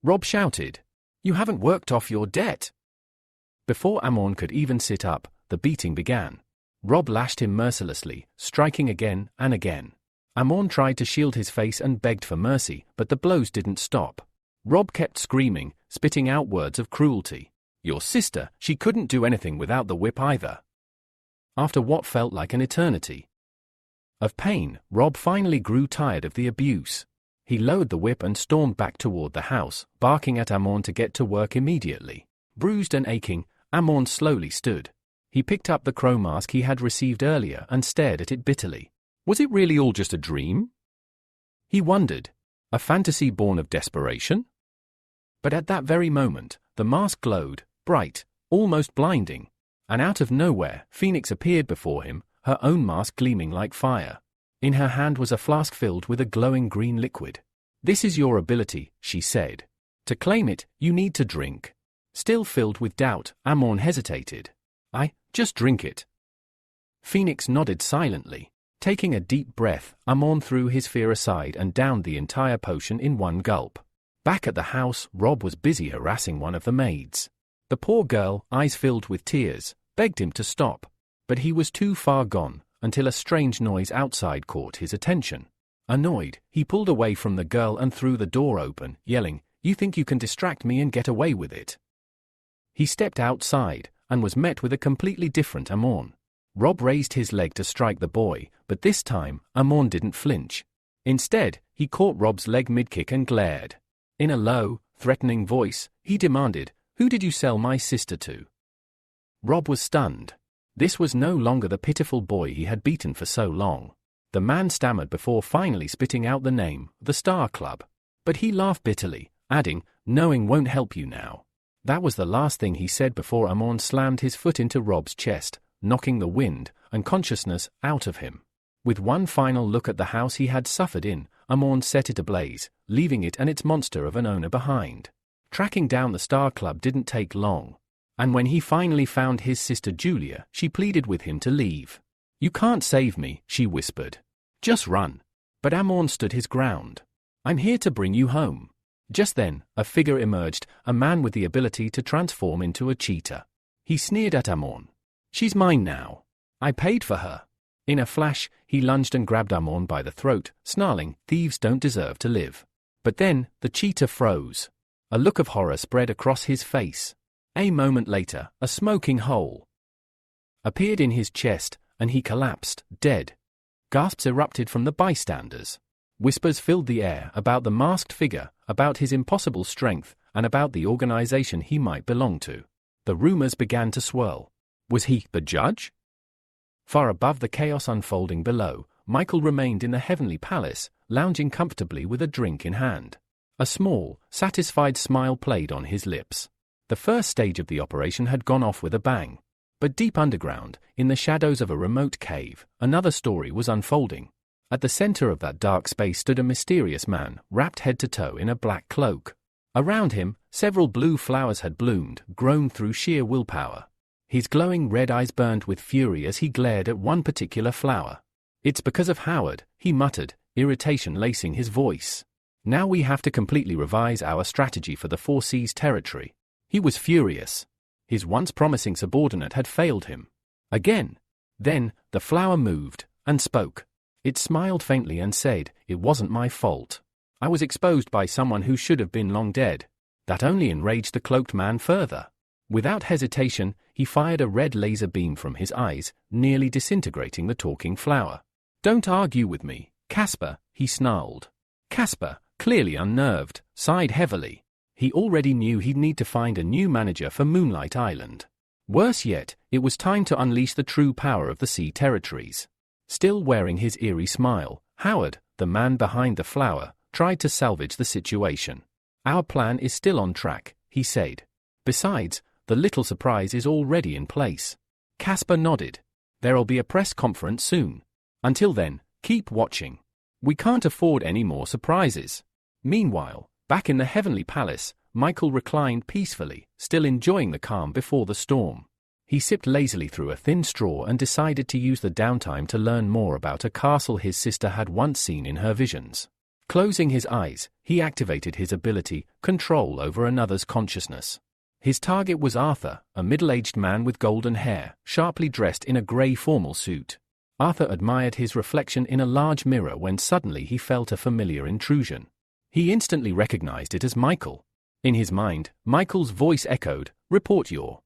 Rob shouted. "You haven't worked off your debt." Before Amon could even sit up, the beating began. Rob lashed him mercilessly, striking again and again. Amon tried to shield his face and begged for mercy, but the blows didn't stop. Rob kept screaming, spitting out words of cruelty. "Your sister, she couldn't do anything without the whip either." After what felt like an eternity of pain, Rob finally grew tired of the abuse. He lowered the whip and stormed back toward the house, barking at Amon to get to work immediately. Bruised and aching, Amon slowly stood. He picked up the crow mask he had received earlier and stared at it bitterly. Was it really all just a dream? He wondered. A fantasy born of desperation? But at that very moment, the mask glowed, bright, almost blinding. And out of nowhere, Phoenix appeared before him, her own mask gleaming like fire. In her hand was a flask filled with a glowing green liquid. "This is your ability," she said. "To claim it, you need to drink." Still filled with doubt, Amon hesitated. Just drink it." Phoenix nodded silently. Taking a deep breath, Amon threw his fear aside and downed the entire potion in one gulp. Back at the house, Rob was busy harassing one of the maids. The poor girl, eyes filled with tears, begged him to stop. But he was too far gone, until a strange noise outside caught his attention. Annoyed, he pulled away from the girl and threw the door open, yelling, "You think you can distract me and get away with it?" He stepped outside, and was met with a completely different Amon. Rob raised his leg to strike the boy, but this time, Amon didn't flinch. Instead, he caught Rob's leg mid-kick and glared. In a low, threatening voice, he demanded, "Who did you sell my sister to?" Rob was stunned. This was no longer the pitiful boy he had beaten for so long. The man stammered before finally spitting out the name, the Star Club. But he laughed bitterly, adding, "Knowing won't help you now." That was the last thing he said before Amon slammed his foot into Rob's chest, knocking the wind and consciousness out of him. With one final look at the house he had suffered in, Amon set it ablaze, leaving it and its monster of an owner behind. Tracking down the Star Club didn't take long. And when he finally found his sister Julia, she pleaded with him to leave. "You can't save me," she whispered. "Just run." But Amon stood his ground. "I'm here to bring you home." Just then, a figure emerged, a man with the ability to transform into a cheetah. He sneered at Amon. "She's mine now. I paid for her." In a flash, he lunged and grabbed Amon by the throat, snarling, "Thieves don't deserve to live." But then, the cheetah froze. A look of horror spread across his face. A moment later, a smoking hole appeared in his chest, and he collapsed, dead. Gasps erupted from the bystanders. Whispers filled the air about the masked figure, about his impossible strength, and about the organization he might belong to. The rumors began to swirl. Was he the judge? Far above the chaos unfolding below, Michael remained in the heavenly palace, lounging comfortably with a drink in hand. A small, satisfied smile played on his lips. The first stage of the operation had gone off with a bang. But deep underground, in the shadows of a remote cave, another story was unfolding. At the center of that dark space stood a mysterious man, wrapped head to toe in a black cloak. Around him, several blue flowers had bloomed, grown through sheer willpower. His glowing red eyes burned with fury as he glared at one particular flower. "It's because of Howard," he muttered, irritation lacing his voice. "Now we have to completely revise our strategy for the Four Seas territory." He was furious. His once promising subordinate had failed him. Again. Then, the flower moved, and spoke. It smiled faintly and said, "It wasn't my fault. I was exposed by someone who should have been long dead." That only enraged the cloaked man further. Without hesitation, he fired a red laser beam from his eyes, nearly disintegrating the talking flower. "Don't argue with me, Casper," he snarled. Casper, clearly unnerved, sighed heavily. He already knew he'd need to find a new manager for Moonlight Island. Worse yet, it was time to unleash the true power of the sea territories. Still wearing his eerie smile, Howard, the man behind the flower, tried to salvage the situation. "Our plan is still on track," he said. "Besides, the little surprise is already in place." Casper nodded. "There'll be a press conference soon. Until then, keep watching. We can't afford any more surprises." Meanwhile, back in the heavenly palace, Michael reclined peacefully, still enjoying the calm before the storm. He sipped lazily through a thin straw and decided to use the downtime to learn more about a castle his sister had once seen in her visions. Closing his eyes, he activated his ability, control over another's consciousness. His target was Arthur, a middle-aged man with golden hair, sharply dressed in a grey formal suit. Arthur admired his reflection in a large mirror when suddenly he felt a familiar intrusion. He instantly recognized it as Michael. In his mind, Michael's voice echoed, "Report your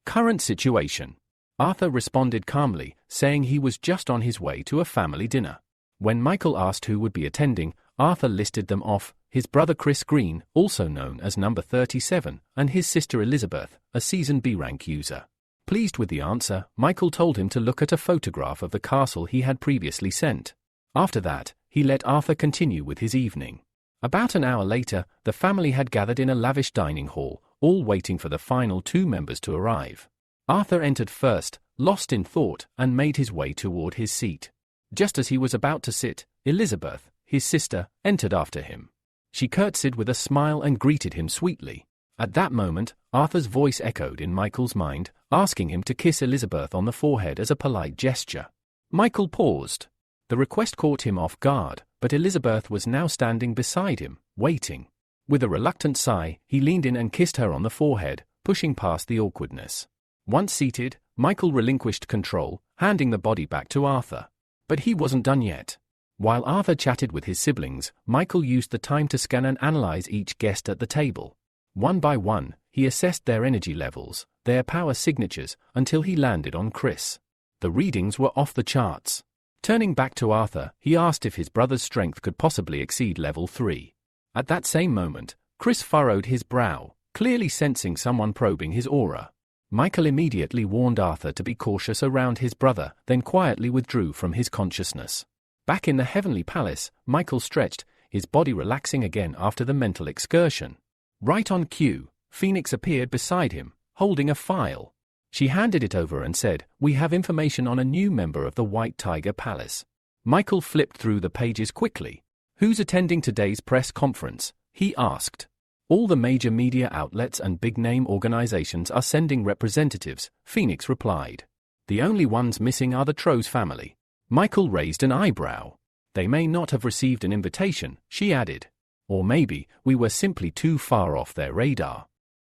current situation." Arthur responded calmly, saying he was just on his way to a family dinner. When Michael asked who would be attending, Arthur listed them off: his brother Chris Green, also known as Number 37, and his sister Elizabeth, a seasoned B-rank user. Pleased with the answer, Michael told him to look at a photograph of the castle he had previously sent. After that, he let Arthur continue with his evening. About an hour later, the family had gathered in a lavish dining hall, all waiting for the final two members to arrive. Arthur entered first, lost in thought, and made his way toward his seat. Just as he was about to sit, Elizabeth, his sister, entered after him. She curtsied with a smile and greeted him sweetly. At that moment, Arthur's voice echoed in Michael's mind, asking him to kiss Elizabeth on the forehead as a polite gesture. Michael paused. The request caught him off guard, but Elizabeth was now standing beside him, waiting. With a reluctant sigh, he leaned in and kissed her on the forehead, pushing past the awkwardness. Once seated, Michael relinquished control, handing the body back to Arthur. But he wasn't done yet. While Arthur chatted with his siblings, Michael used the time to scan and analyze each guest at the table. One by one, he assessed their energy levels, their power signatures, until he landed on Chris. The readings were off the charts. Turning back to Arthur, he asked if his brother's strength could possibly exceed level 3. At that same moment, Chris furrowed his brow, clearly sensing someone probing his aura. Michael immediately warned Arthur to be cautious around his brother, then quietly withdrew from his consciousness. Back in the heavenly palace, Michael stretched, his body relaxing again after the mental excursion. Right on cue, Phoenix appeared beside him, holding a file. She handed it over and said, "We have information on a new member of the White Tiger Palace." Michael flipped through the pages quickly. "Who's attending today's press conference?" he asked. "All the major media outlets and big-name organizations are sending representatives," Phoenix replied. "The only ones missing are the Trose family." Michael raised an eyebrow. "They may not have received an invitation," she added. "Or maybe we were simply too far off their radar."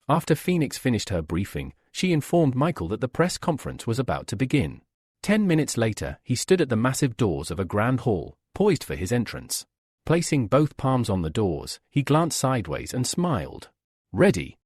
After Phoenix finished her briefing, she informed Michael that the press conference was about to begin. 10 minutes later, he stood at the massive doors of a grand hall, poised for his entrance. Placing both palms on the doors, he glanced sideways and smiled. "Ready?"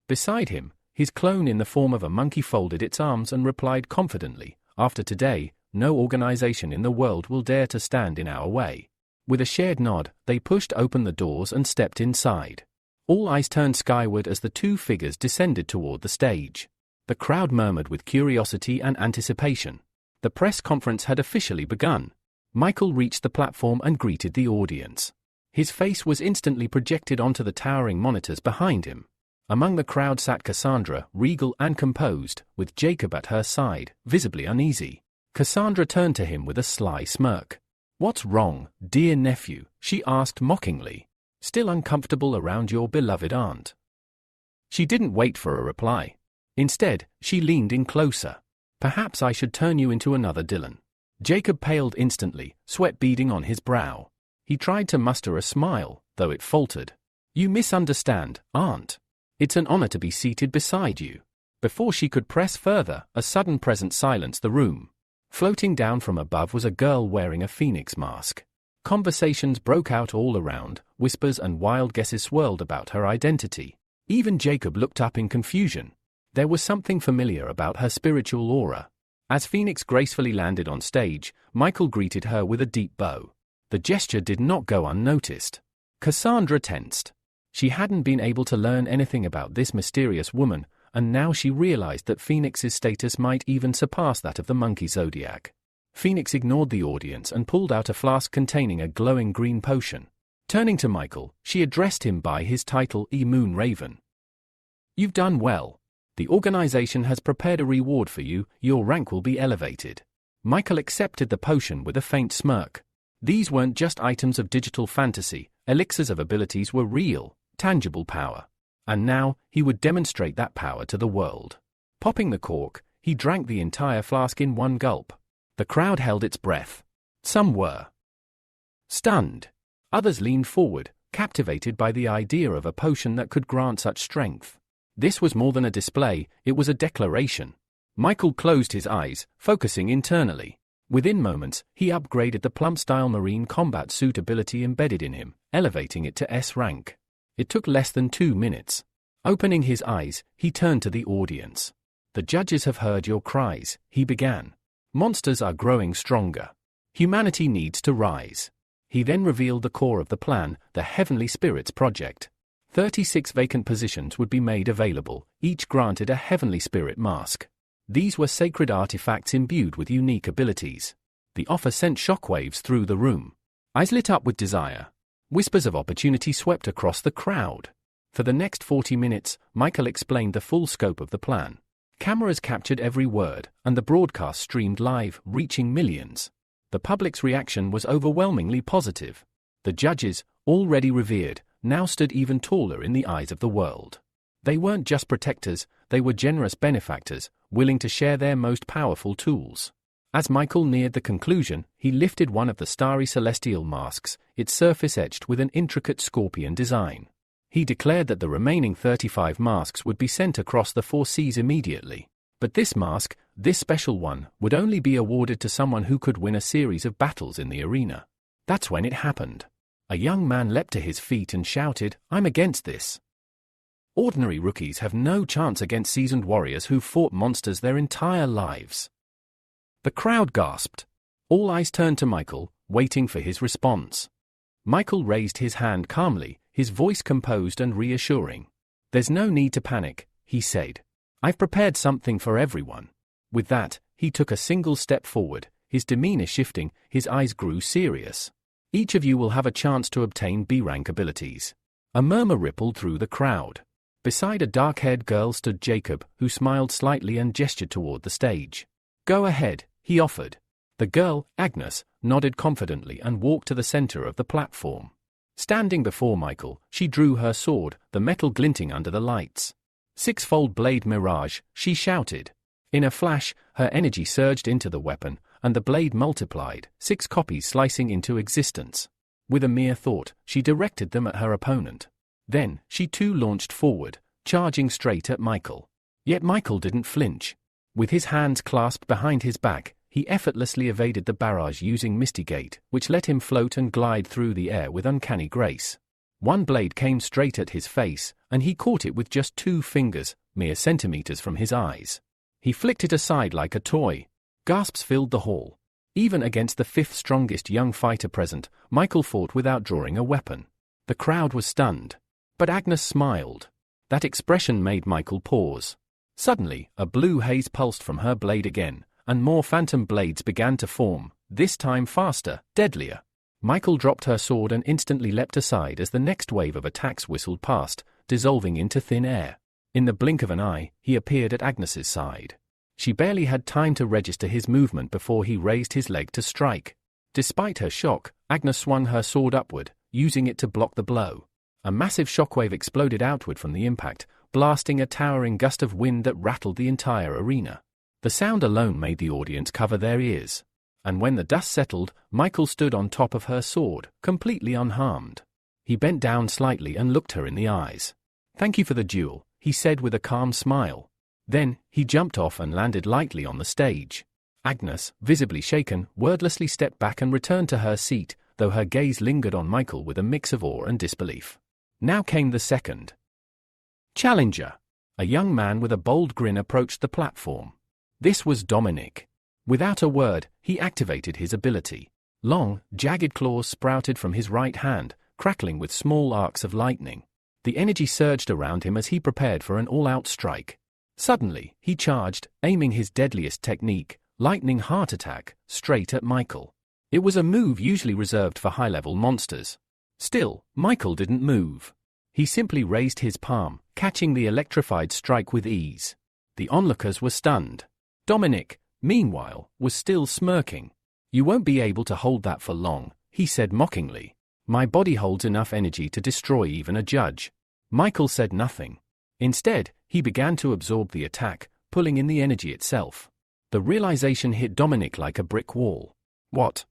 Beside him, his clone in the form of a monkey folded its arms and replied confidently, "After today, no organization in the world will dare to stand in our way." With a shared nod, they pushed open the doors and stepped inside. All eyes turned skyward as the two figures descended toward the stage. The crowd murmured with curiosity and anticipation. The press conference had officially begun. Michael reached the platform and greeted the audience. His face was instantly projected onto the towering monitors behind him. Among the crowd sat Cassandra, regal and composed, with Jacob at her side, visibly uneasy. Cassandra turned to him with a sly smirk. "What's wrong, dear nephew?" she asked mockingly. "Still uncomfortable around your beloved aunt?" She didn't wait for a reply. Instead, she leaned in closer. "Perhaps I should turn you into another Dylan." Jacob paled instantly, sweat beading on his brow. He tried to muster a smile, though it faltered. "You misunderstand, aunt. It's an honor to be seated beside you." Before she could press further, a sudden presence silenced the room. Floating down from above was a girl wearing a phoenix mask. Conversations broke out all around, whispers and wild guesses swirled about her identity. Even Jacob looked up in confusion. There was something familiar about her spiritual aura. As Phoenix gracefully landed on stage, Michael greeted her with a deep bow. The gesture did not go unnoticed. Cassandra tensed. She hadn't been able to learn anything about this mysterious woman, and now she realized that Phoenix's status might even surpass that of the monkey zodiac. Phoenix ignored the audience and pulled out a flask containing a glowing green potion. Turning to Michael, she addressed him by his title, Moon Raven. "You've done well. The organization has prepared a reward for you. Your rank will be elevated." Michael accepted the potion with a faint smirk. These weren't just items of digital fantasy, elixirs of abilities were real, tangible power. And now, he would demonstrate that power to the world. Popping the cork, he drank the entire flask in one gulp. The crowd held its breath. Some were stunned. Others leaned forward, captivated by the idea of a potion that could grant such strength. This was more than a display, it was a declaration. Michael closed his eyes, focusing internally. Within moments, he upgraded the plump-style marine combat suit ability embedded in him, elevating it to S rank. It took less than 2 minutes. Opening his eyes, he turned to the audience. "The judges have heard your cries," he began. "Monsters are growing stronger. Humanity needs to rise." He then revealed the core of the plan, the Heavenly Spirits Project. 36 vacant positions would be made available, each granted a Heavenly Spirit mask. These were sacred artifacts imbued with unique abilities. The offer sent shockwaves through the room. Eyes lit up with desire. Whispers of opportunity swept across the crowd. For the next 40 minutes, Michael explained the full scope of the plan. Cameras captured every word, and the broadcast streamed live, reaching millions. The public's reaction was overwhelmingly positive. The judges, already revered, now stood even taller in the eyes of the world. They weren't just protectors, they were generous benefactors, willing to share their most powerful tools. As Michael neared the conclusion, he lifted one of the starry celestial masks, its surface etched with an intricate scorpion design. He declared that the remaining 35 masks would be sent across the 4 seas immediately. But this mask, this special one, would only be awarded to someone who could win a series of battles in the arena. That's when it happened. A young man leapt to his feet and shouted, "I'm against this. Ordinary rookies have no chance against seasoned warriors who've fought monsters their entire lives." The crowd gasped. All eyes turned to Michael, waiting for his response. Michael raised his hand calmly, his voice composed and reassuring. "There's no need to panic," he said. "I've prepared something for everyone." With that, he took a single step forward, his demeanor shifting, his eyes grew serious. "Each of you will have a chance to obtain B-rank abilities." A murmur rippled through the crowd. Beside a dark-haired girl stood Jacob, who smiled slightly and gestured toward the stage. "Go ahead," he offered. The girl, Agnes, nodded confidently and walked to the center of the platform. Standing before Michael, she drew her sword, the metal glinting under the lights. "Six-fold blade mirage," she shouted. In a flash, her energy surged into the weapon, and the blade multiplied, 6 copies slicing into existence. With a mere thought, she directed them at her opponent. Then, she too launched forward, charging straight at Michael. Yet Michael didn't flinch. With his hands clasped behind his back, he effortlessly evaded the barrage using Mistigate, which let him float and glide through the air with uncanny grace. One blade came straight at his face, and he caught it with just 2 fingers, mere centimeters from his eyes. He flicked it aside like a toy. Gasps filled the hall. Even against the 5th strongest young fighter present, Michael fought without drawing a weapon. The crowd was stunned. But Agnes smiled. That expression made Michael pause. Suddenly, a blue haze pulsed from her blade again, and more phantom blades began to form, this time faster, deadlier. Michael dropped her sword and instantly leapt aside as the next wave of attacks whistled past, dissolving into thin air. In the blink of an eye, he appeared at Agnes's side. She barely had time to register his movement before he raised his leg to strike. Despite her shock, Agnes swung her sword upward, using it to block the blow. A massive shockwave exploded outward from the impact, blasting a towering gust of wind that rattled the entire arena. The sound alone made the audience cover their ears. And when the dust settled, Michael stood on top of her sword, completely unharmed. He bent down slightly and looked her in the eyes. "Thank you for the duel," he said with a calm smile. Then, he jumped off and landed lightly on the stage. Agnes, visibly shaken, wordlessly stepped back and returned to her seat, though her gaze lingered on Michael with a mix of awe and disbelief. Now came the second challenger. A young man with a bold grin approached the platform. This was Dominic. Without a word, he activated his ability. Long, jagged claws sprouted from his right hand, crackling with small arcs of lightning. The energy surged around him as he prepared for an all-out strike. Suddenly, he charged, aiming his deadliest technique, lightning heart attack, straight at Michael. It was a move usually reserved for high-level monsters. Still, Michael didn't move. He simply raised his palm, catching the electrified strike with ease. The onlookers were stunned. Dominic, meanwhile, was still smirking. "You won't be able to hold that for long," he said mockingly. "My body holds enough energy to destroy even a judge." Michael said nothing. Instead, he began to absorb the attack, pulling in the energy itself. The realization hit Dominic like a brick wall. "What?"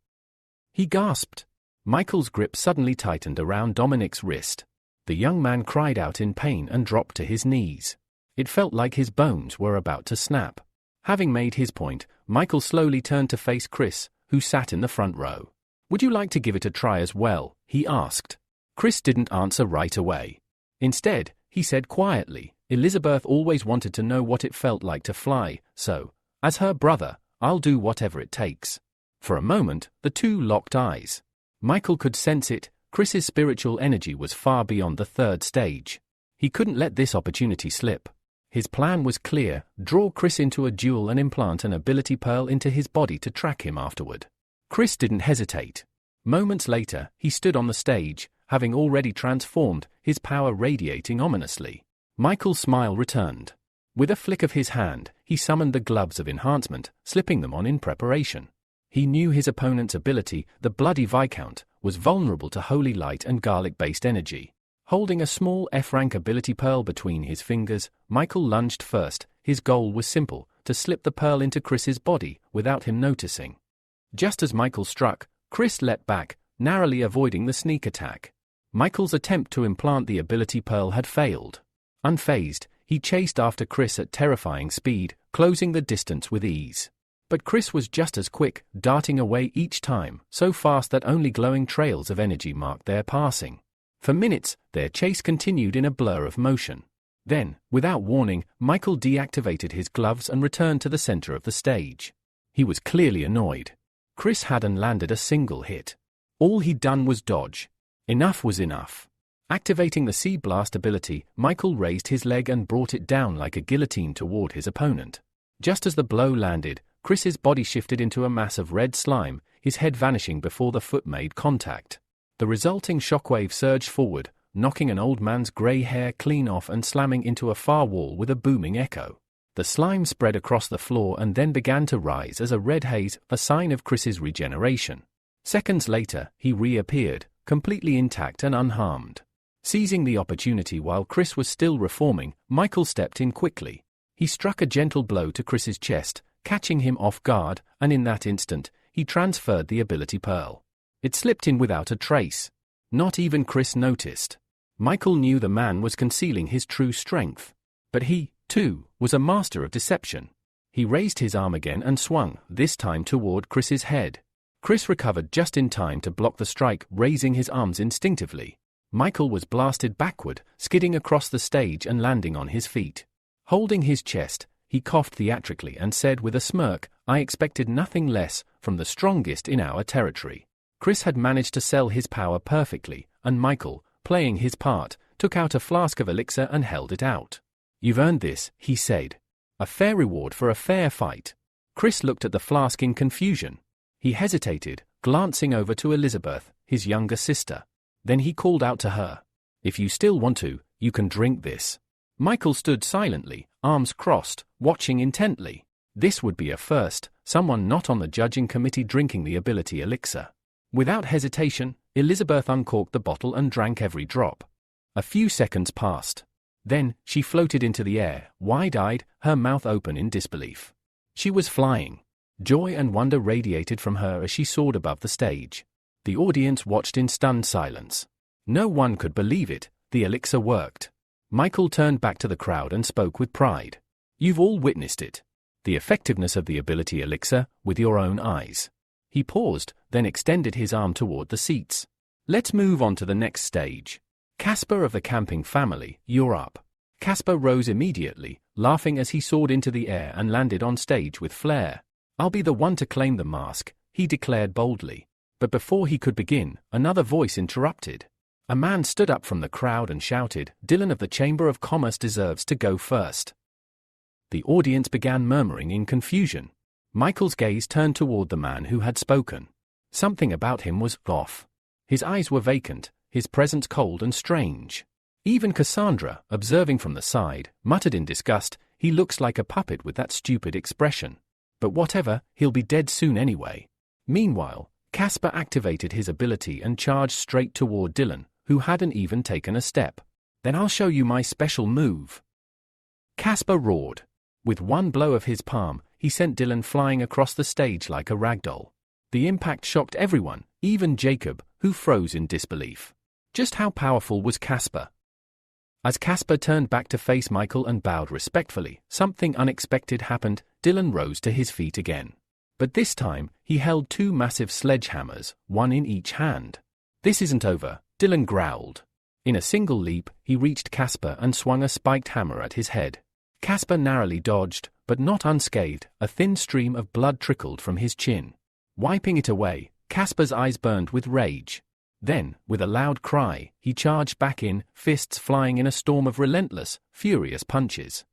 he gasped. Michael's grip suddenly tightened around Dominic's wrist. The young man cried out in pain and dropped to his knees. It felt like his bones were about to snap. Having made his point, Michael slowly turned to face Chris, who sat in the front row. "Would you like to give it a try as well?" he asked. Chris didn't answer right away. Instead, he said quietly, "Elizabeth always wanted to know what it felt like to fly, so, as her brother, I'll do whatever it takes." For a moment, the two locked eyes. Michael could sense it. Chris's spiritual energy was far beyond the third stage. He couldn't let this opportunity slip. His plan was clear: draw Chris into a duel and implant an ability pearl into his body to track him afterward. Chris didn't hesitate. Moments later, he stood on the stage, having already transformed, his power radiating ominously. Michael's smile returned. With a flick of his hand, he summoned the gloves of enhancement, slipping them on in preparation. He knew his opponent's ability, the bloody Viscount, was vulnerable to holy light and garlic-based energy. Holding a small F-rank ability pearl between his fingers, Michael lunged first. His goal was simple: to slip the pearl into Chris's body without him noticing. Just as Michael struck, Chris leapt back, narrowly avoiding the sneak attack. Michael's attempt to implant the ability pearl had failed. Unfazed, he chased after Chris at terrifying speed, closing the distance with ease. But Chris was just as quick, darting away each time, so fast that only glowing trails of energy marked their passing. For minutes, their chase continued in a blur of motion. Then, without warning, Michael deactivated his gloves and returned to the center of the stage. He was clearly annoyed. Chris hadn't landed a single hit. All he'd done was dodge. Enough was enough. Activating the Sea Blast ability, Michael raised his leg and brought it down like a guillotine toward his opponent. Just as the blow landed, Chris's body shifted into a mass of red slime, his head vanishing before the foot made contact. The resulting shockwave surged forward, knocking an old man's gray hair clean off and slamming into a far wall with a booming echo. The slime spread across the floor and then began to rise as a red haze, a sign of Chris's regeneration. Seconds later, he reappeared, completely intact and unharmed. Seizing the opportunity while Chris was still reforming, Michael stepped in quickly. He struck a gentle blow to Chris's chest, catching him off guard, and in that instant, he transferred the ability pearl. It slipped in without a trace. Not even Chris noticed. Michael knew the man was concealing his true strength. But he, too, was a master of deception. He raised his arm again and swung, this time toward Chris's head. Chris recovered just in time to block the strike, raising his arms instinctively. Michael was blasted backward, skidding across the stage and landing on his feet. Holding his chest, he coughed theatrically and said with a smirk, "I expected nothing less from the strongest in our territory." Chris had managed to sell his power perfectly, and Michael, playing his part, took out a flask of elixir and held it out. "You've earned this," he said. "A fair reward for a fair fight." Chris looked at the flask in confusion. He hesitated, glancing over to Elizabeth, his younger sister. Then he called out to her. "If you still want to, you can drink this." Michael stood silently, arms crossed, watching intently. This would be a first, someone not on the judging committee drinking the ability elixir. Without hesitation, Elizabeth uncorked the bottle and drank every drop. A few seconds passed. Then, she floated into the air, wide-eyed, her mouth open in disbelief. She was flying. Joy and wonder radiated from her as she soared above the stage. The audience watched in stunned silence. No one could believe it, the elixir worked. Michael turned back to the crowd and spoke with pride. "You've all witnessed it. The effectiveness of the ability elixir, with your own eyes." He paused, then extended his arm toward the seats. "Let's move on to the next stage. Casper of the camping family, you're up." Casper rose immediately, laughing as he soared into the air and landed on stage with flair. "I'll be the one to claim the mask," he declared boldly. But before he could begin, another voice interrupted. A man stood up from the crowd and shouted, "Dylan of the Chamber of Commerce deserves to go first." The audience began murmuring in confusion. Michael's gaze turned toward the man who had spoken. Something about him was off. His eyes were vacant, his presence cold and strange. Even Cassandra, observing from the side, muttered in disgust, "He looks like a puppet with that stupid expression. But whatever, he'll be dead soon anyway." Meanwhile, Casper activated his ability and charged straight toward Dylan, who hadn't even taken a step. "Then I'll show you my special move." Casper roared. With one blow of his palm, he sent Dylan flying across the stage like a ragdoll. The impact shocked everyone, even Jacob, who froze in disbelief. Just how powerful was Casper? As Casper turned back to face Michael and bowed respectfully, something unexpected happened. Dylan rose to his feet again. But this time, he held two massive sledgehammers, one in each hand. "This isn't over," Dylan growled. In a single leap, he reached Casper and swung a spiked hammer at his head. Casper narrowly dodged, but not unscathed. A thin stream of blood trickled from his chin. Wiping it away, Casper's eyes burned with rage. Then, with a loud cry, he charged back in, fists flying in a storm of relentless, furious punches.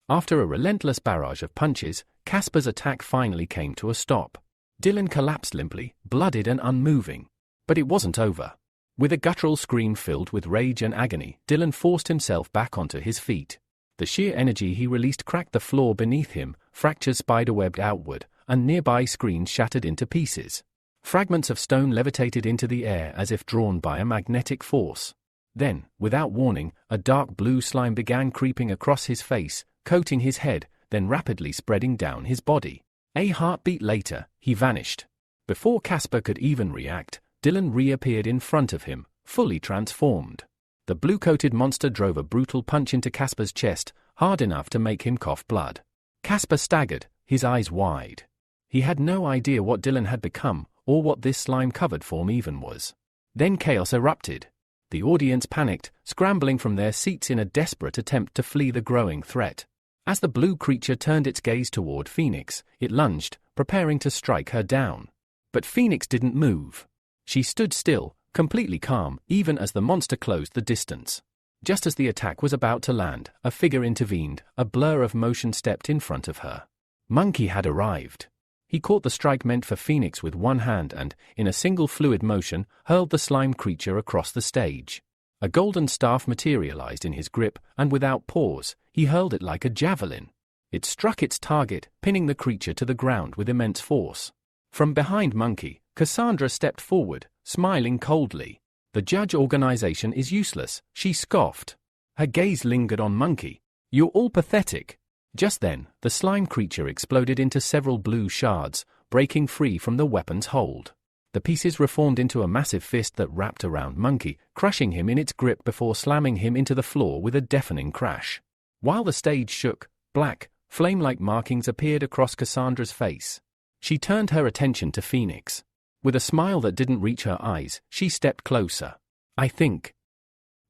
After a relentless barrage of punches, Casper's attack finally came to a stop. Dylan collapsed limply, bloodied and unmoving. But it wasn't over. With a guttural scream filled with rage and agony, Dylan forced himself back onto his feet. The sheer energy he released cracked the floor beneath him, fractures spiderwebbed outward, and nearby screens shattered into pieces. Fragments of stone levitated into the air as if drawn by a magnetic force. Then, without warning, a dark blue slime began creeping across his face, coating his head, then rapidly spreading down his body. A heartbeat later, he vanished. Before Casper could even react, Dylan reappeared in front of him, fully transformed. The blue-coated monster drove a brutal punch into Casper's chest, hard enough to make him cough blood. Casper staggered, his eyes wide. He had no idea what Dylan had become, or what this slime-covered form even was. Then chaos erupted. The audience panicked, scrambling from their seats in a desperate attempt to flee the growing threat. As the blue creature turned its gaze toward Phoenix, it lunged, preparing to strike her down. But Phoenix didn't move. She stood still, completely calm, even as the monster closed the distance. Just as the attack was about to land, a figure intervened, a blur of motion stepped in front of her. Monkey had arrived. He caught the strike meant for Phoenix with one hand and, in a single fluid motion, hurled the slime creature across the stage. A golden staff materialized in his grip, and without pause, he hurled it like a javelin. It struck its target, pinning the creature to the ground with immense force. From behind Monkey, Cassandra stepped forward, smiling coldly. "The judge organization is useless," she scoffed. Her gaze lingered on Monkey. "You're all pathetic." Just then, the slime creature exploded into several blue shards, breaking free from the weapon's hold. The pieces reformed into a massive fist that wrapped around Monkey, crushing him in its grip before slamming him into the floor with a deafening crash. While the stage shook, black, flame-like markings appeared across Cassandra's face. She turned her attention to Phoenix. With a smile that didn't reach her eyes, she stepped closer. "I think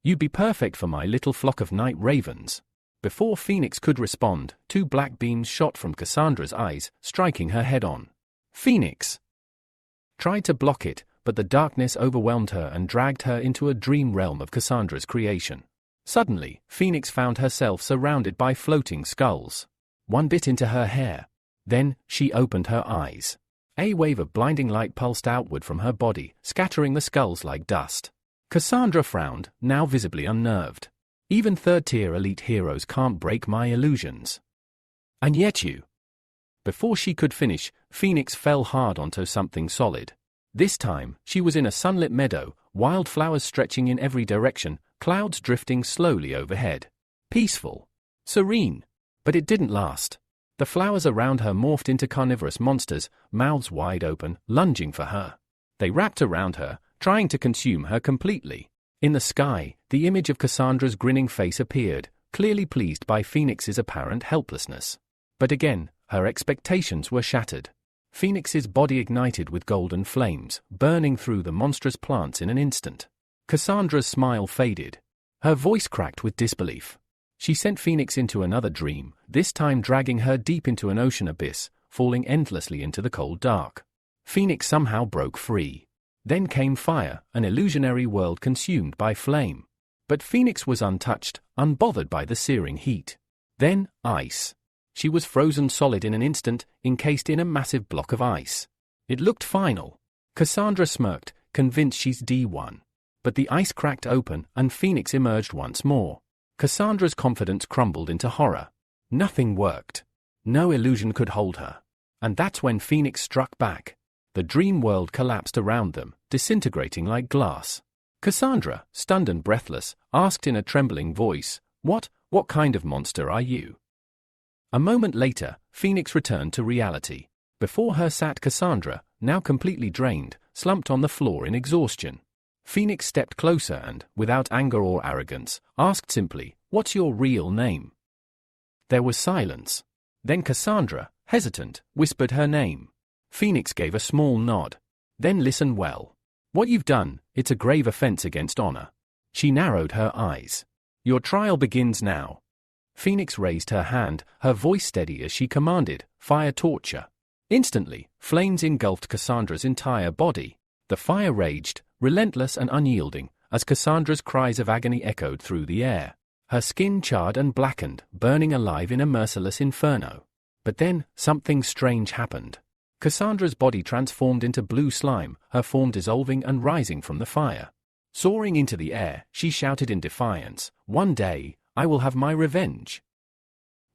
you'd be perfect for my little flock of night ravens." Before Phoenix could respond, two black beams shot from Cassandra's eyes, striking her head-on. Phoenix tried to block it, but the darkness overwhelmed her and dragged her into a dream realm of Cassandra's creation. Suddenly, Phoenix found herself surrounded by floating skulls. One bit into her hair. Then, she opened her eyes. A wave of blinding light pulsed outward from her body, scattering the skulls like dust. Cassandra frowned, now visibly unnerved. Even third-tier elite heroes can't break my illusions. And yet you. Before she could finish, Phoenix fell hard onto something solid. This time, she was in a sunlit meadow, wildflowers stretching in every direction, clouds drifting slowly overhead. Peaceful. Serene. But it didn't last. The flowers around her morphed into carnivorous monsters, mouths wide open, lunging for her. They wrapped around her, trying to consume her completely. In the sky, the image of Cassandra's grinning face appeared, clearly pleased by Phoenix's apparent helplessness. But again, her expectations were shattered. Phoenix's body ignited with golden flames, burning through the monstrous plants in an instant. Cassandra's smile faded. Her voice cracked with disbelief. She sent Phoenix into another dream, this time dragging her deep into an ocean abyss, falling endlessly into the cold dark. Phoenix somehow broke free. Then came fire, an illusionary world consumed by flame. But Phoenix was untouched, unbothered by the searing heat. Then, ice. She was frozen solid in an instant, encased in a massive block of ice. It looked final. Cassandra smirked, convinced she's D1. But the ice cracked open, and Phoenix emerged once more. Cassandra's confidence crumbled into horror. Nothing worked. No illusion could hold her. And that's when Phoenix struck back. The dream world collapsed around them, disintegrating like glass. Cassandra, stunned and breathless, asked in a trembling voice, What kind of monster are you?" A moment later, Phoenix returned to reality. Before her sat Cassandra, now completely drained, slumped on the floor in exhaustion. Phoenix stepped closer and, without anger or arrogance, asked simply, "What's your real name?" There was silence. Then Cassandra, hesitant, whispered her name. Phoenix gave a small nod. "Then listen well. What you've done, it's a grave offense against honor." She narrowed her eyes. "Your trial begins now." Phoenix raised her hand, her voice steady as she commanded, "Fire torture." Instantly, flames engulfed Cassandra's entire body. The fire raged, relentless and unyielding, as Cassandra's cries of agony echoed through the air. Her skin charred and blackened, burning alive in a merciless inferno. But then, something strange happened. Cassandra's body transformed into blue slime, her form dissolving and rising from the fire. Soaring into the air, she shouted in defiance, "One day, I will have my revenge."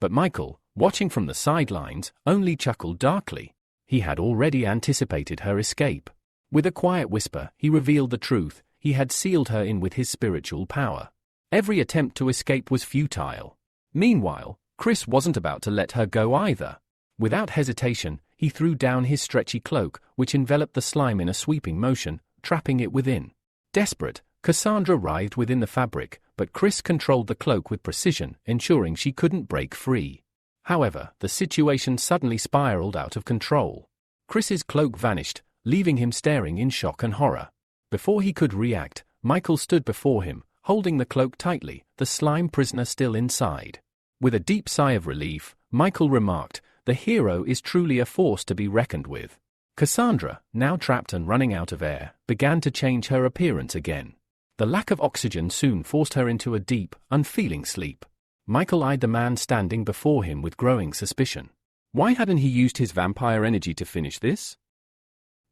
But Michael, watching from the sidelines, only chuckled darkly. He had already anticipated her escape. With a quiet whisper, he revealed the truth: he had sealed her in with his spiritual power. Every attempt to escape was futile. Meanwhile, Chris wasn't about to let her go either. Without hesitation, he threw down his stretchy cloak, which enveloped the slime in a sweeping motion, trapping it within. Desperate, Cassandra writhed within the fabric, but Chris controlled the cloak with precision, ensuring she couldn't break free. However, the situation suddenly spiraled out of control. Chris's cloak vanished, leaving him staring in shock and horror. Before he could react, Michael stood before him, holding the cloak tightly, the slime prisoner still inside. With a deep sigh of relief, Michael remarked, "The hero is truly a force to be reckoned with." Cassandra, now trapped and running out of air, began to change her appearance again. The lack of oxygen soon forced her into a deep, unfeeling sleep. Michael eyed the man standing before him with growing suspicion. Why hadn't he used his vampire energy to finish this?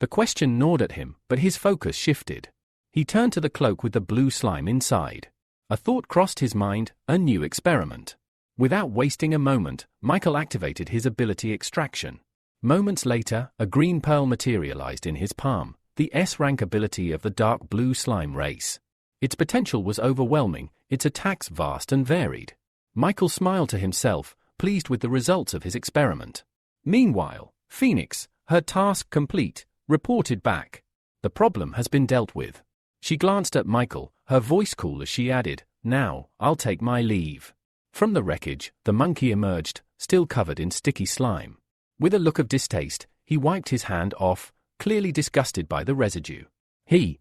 The question gnawed at him, but his focus shifted. He turned to the cloak with the blue slime inside. A thought crossed his mind, a new experiment. Without wasting a moment, Michael activated his ability extraction. Moments later, a green pearl materialized in his palm, the S-rank ability of the dark blue slime race. Its potential was overwhelming, its attacks vast and varied. Michael smiled to himself, pleased with the results of his experiment. Meanwhile, Phoenix, her task complete, reported back. "The problem has been dealt with." She glanced at Michael, her voice cool as she added, "Now, I'll take my leave." From the wreckage, the monkey emerged, still covered in sticky slime. With a look of distaste, he wiped his hand off, clearly disgusted by the residue. He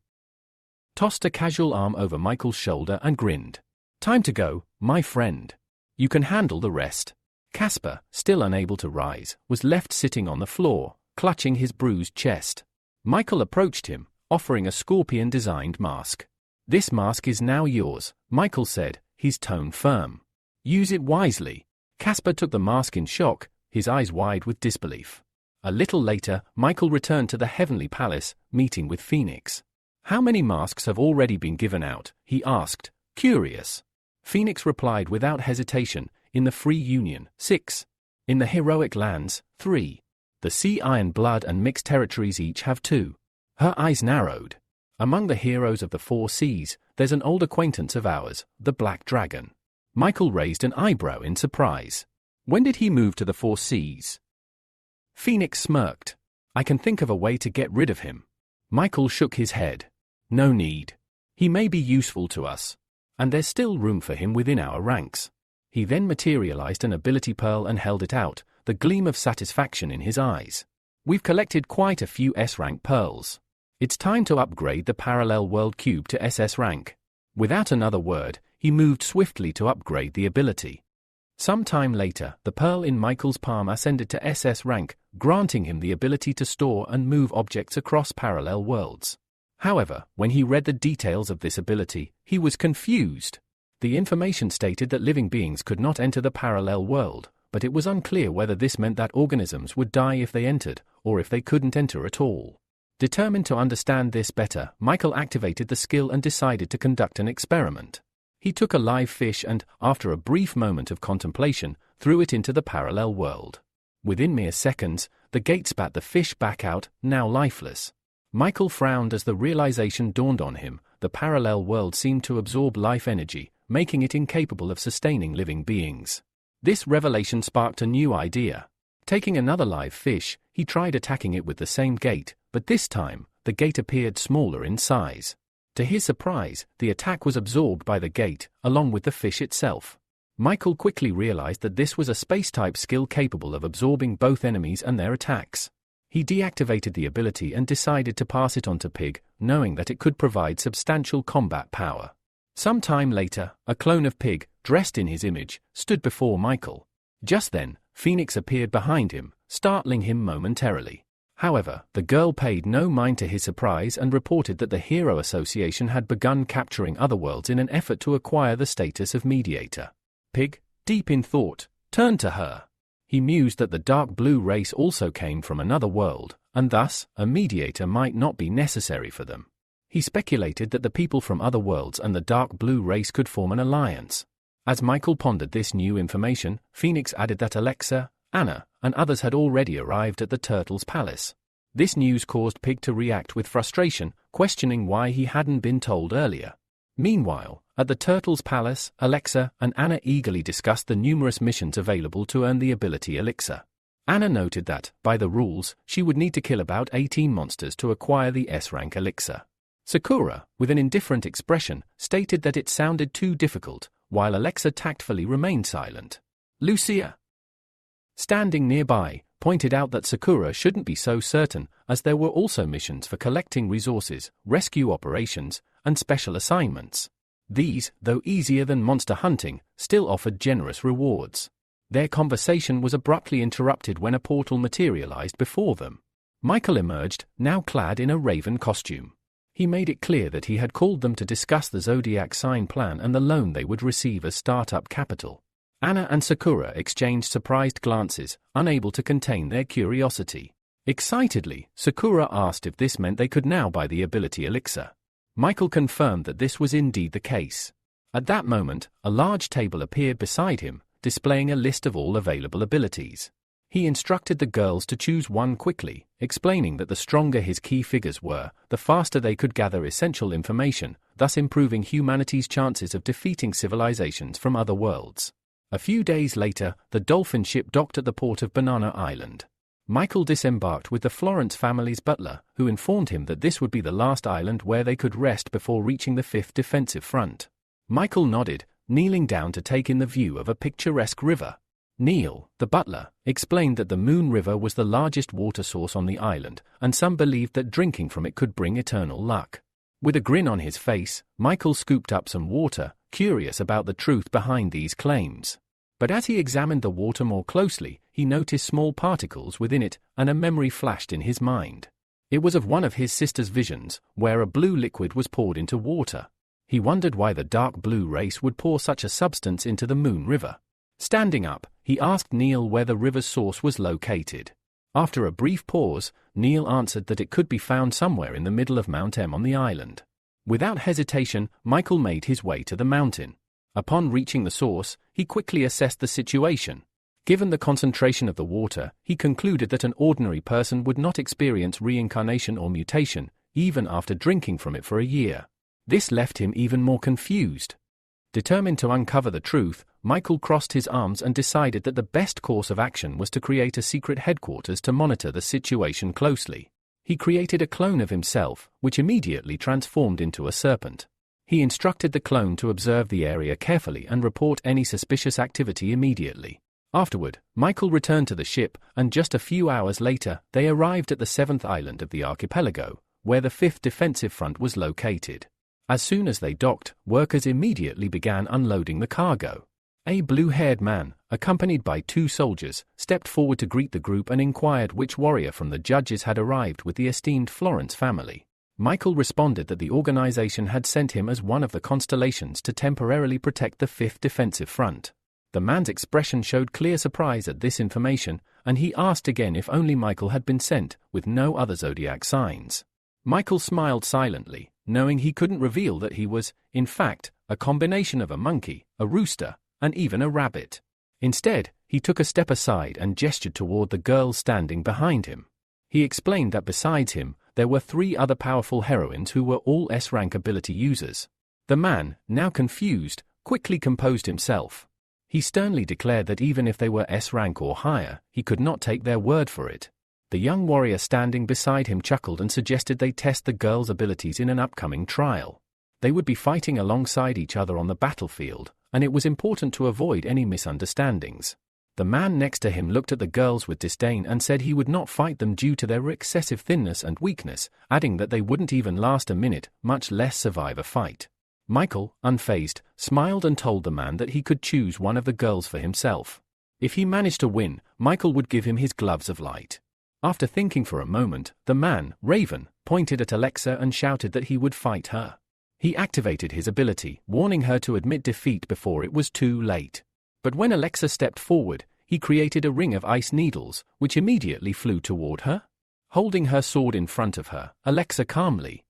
tossed a casual arm over Michael's shoulder and grinned. "Time to go, my friend. You can handle the rest." Casper, still unable to rise, was left sitting on the floor, clutching his bruised chest. Michael approached him, offering a scorpion-designed mask. "This mask is now yours," Michael said, his tone firm. Use it wisely. Casper took the mask in shock, his eyes wide with disbelief. A little later, Michael returned to the Heavenly Palace, meeting with Phoenix. How many masks have already been given out? He asked, curious. Phoenix replied without hesitation, in the Free Union, 6. In the Heroic Lands, 3. The Sea Iron Blood and Mixed Territories each have 2. Her eyes narrowed. Among the heroes of the 4 seas, there's an old acquaintance of ours, the Black Dragon. Michael raised an eyebrow in surprise. When did he move to the 4 seas? Phoenix smirked. I can think of a way to get rid of him. Michael shook his head. No need. He may be useful to us. And there's still room for him within our ranks. He then materialized an ability pearl and held it out, the gleam of satisfaction in his eyes. We've collected quite a few S-rank pearls. It's time to upgrade the parallel world cube to SS rank. Without another word, he moved swiftly to upgrade the ability. Some time later, the pearl in Michael's palm ascended to SS rank, granting him the ability to store and move objects across parallel worlds. However, when he read the details of this ability, he was confused. The information stated that living beings could not enter the parallel world, but it was unclear whether this meant that organisms would die if they entered, or if they couldn't enter at all. Determined to understand this better, Michael activated the skill and decided to conduct an experiment. He took a live fish and, after a brief moment of contemplation, threw it into the parallel world. Within mere seconds, the gate spat the fish back out, now lifeless. Michael frowned as the realization dawned on him. The parallel world seemed to absorb life energy, making it incapable of sustaining living beings. This revelation sparked a new idea. Taking another live fish, he tried attacking it with the same gate, but this time, the gate appeared smaller in size. To his surprise, the attack was absorbed by the gate, along with the fish itself. Michael quickly realized that this was a space-type skill capable of absorbing both enemies and their attacks. He deactivated the ability and decided to pass it on to Pig, knowing that it could provide substantial combat power. Some time later, a clone of Pig, dressed in his image, stood before Michael. Just then, Phoenix appeared behind him, startling him momentarily. However, the girl paid no mind to his surprise and reported that the Hero Association had begun capturing other worlds in an effort to acquire the status of mediator. Pig, deep in thought, turned to her. He mused that the dark blue race also came from another world, and thus, a mediator might not be necessary for them. He speculated that the people from other worlds and the dark blue race could form an alliance. As Michael pondered this new information, Phoenix added that Alexa, Anna, and others had already arrived at the Turtle's palace. This news caused Pig to react with frustration, questioning why he hadn't been told earlier. Meanwhile, at the Turtle's palace, Alexa and Anna eagerly discussed the numerous missions available to earn the ability Elixir. Anna noted that, by the rules, she would need to kill about 18 monsters to acquire the S-rank Elixir. Sakura, with an indifferent expression, stated that it sounded too difficult, while Alexa tactfully remained silent. Lucia, standing nearby, pointed out that Sakura shouldn't be so certain, as there were also missions for collecting resources, rescue operations, and special assignments. These, though easier than monster hunting, still offered generous rewards. Their conversation was abruptly interrupted when a portal materialized before them. Michael emerged, now clad in a raven costume. He made it clear that he had called them to discuss the Zodiac sign plan and the loan they would receive as startup capital. Anna and Sakura exchanged surprised glances, unable to contain their curiosity. Excitedly, Sakura asked if this meant they could now buy the ability Elixir. Michael confirmed that this was indeed the case. At that moment, a large table appeared beside him, displaying a list of all available abilities. He instructed the girls to choose one quickly, explaining that the stronger his key figures were, the faster they could gather essential information, thus improving humanity's chances of defeating civilizations from other worlds. A few days later, the dolphin ship docked at the port of Banana Island. Michael disembarked with the Florence family's butler, who informed him that this would be the last island where they could rest before reaching the 5th defensive front. Michael nodded, kneeling down to take in the view of a picturesque river. Neil, the butler, explained that the Moon River was the largest water source on the island, and some believed that drinking from it could bring eternal luck. With a grin on his face, Michael scooped up some water, curious about the truth behind these claims. But as he examined the water more closely, he noticed small particles within it, and a memory flashed in his mind. It was of one of his sister's visions, where a blue liquid was poured into water. He wondered why the dark blue race would pour such a substance into the Moon River. Standing up, he asked Neil where the river's source was located. After a brief pause, Neil answered that it could be found somewhere in the middle of Mount M on the island. Without hesitation, Michael made his way to the mountain. Upon reaching the source, he quickly assessed the situation. Given the concentration of the water, he concluded that an ordinary person would not experience reincarnation or mutation, even after drinking from it for a year. This left him even more confused. Determined to uncover the truth, Michael crossed his arms and decided that the best course of action was to create a secret headquarters to monitor the situation closely. He created a clone of himself, which immediately transformed into a serpent. He instructed the clone to observe the area carefully and report any suspicious activity immediately. Afterward, Michael returned to the ship, and just a few hours later, they arrived at the 7th island of the archipelago, where the 5th defensive front was located. As soon as they docked, workers immediately began unloading the cargo. A blue-haired man, accompanied by 2 soldiers, stepped forward to greet the group and inquired which warrior from the judges had arrived with the esteemed Florence family. Michael responded that the organization had sent him as one of the constellations to temporarily protect the 5th defensive front. The man's expression showed clear surprise at this information, and he asked again if only Michael had been sent, with no other zodiac signs. Michael smiled silently, knowing he couldn't reveal that he was, in fact, a combination of a monkey, a rooster, and even a rabbit. Instead, he took a step aside and gestured toward the girl standing behind him. He explained that besides him, there were 3 other powerful heroines who were all S-rank ability users. The man, now confused, quickly composed himself. He sternly declared that even if they were S-rank or higher, he could not take their word for it. The young warrior standing beside him chuckled and suggested they test the girl's abilities in an upcoming trial. They would be fighting alongside each other on the battlefield, and it was important to avoid any misunderstandings. The man next to him looked at the girls with disdain and said he would not fight them due to their excessive thinness and weakness, adding that they wouldn't even last a minute, much less survive a fight. Michael, unfazed, smiled and told the man that he could choose one of the girls for himself. If he managed to win, Michael would give him his gloves of light. After thinking for a moment, the man, Raven, pointed at Alexa and shouted that he would fight her. He activated his ability, warning her to admit defeat before it was too late. But when Alexa stepped forward, he created a ring of ice needles, which immediately flew toward her. Holding her sword in front of her, Alexa calmly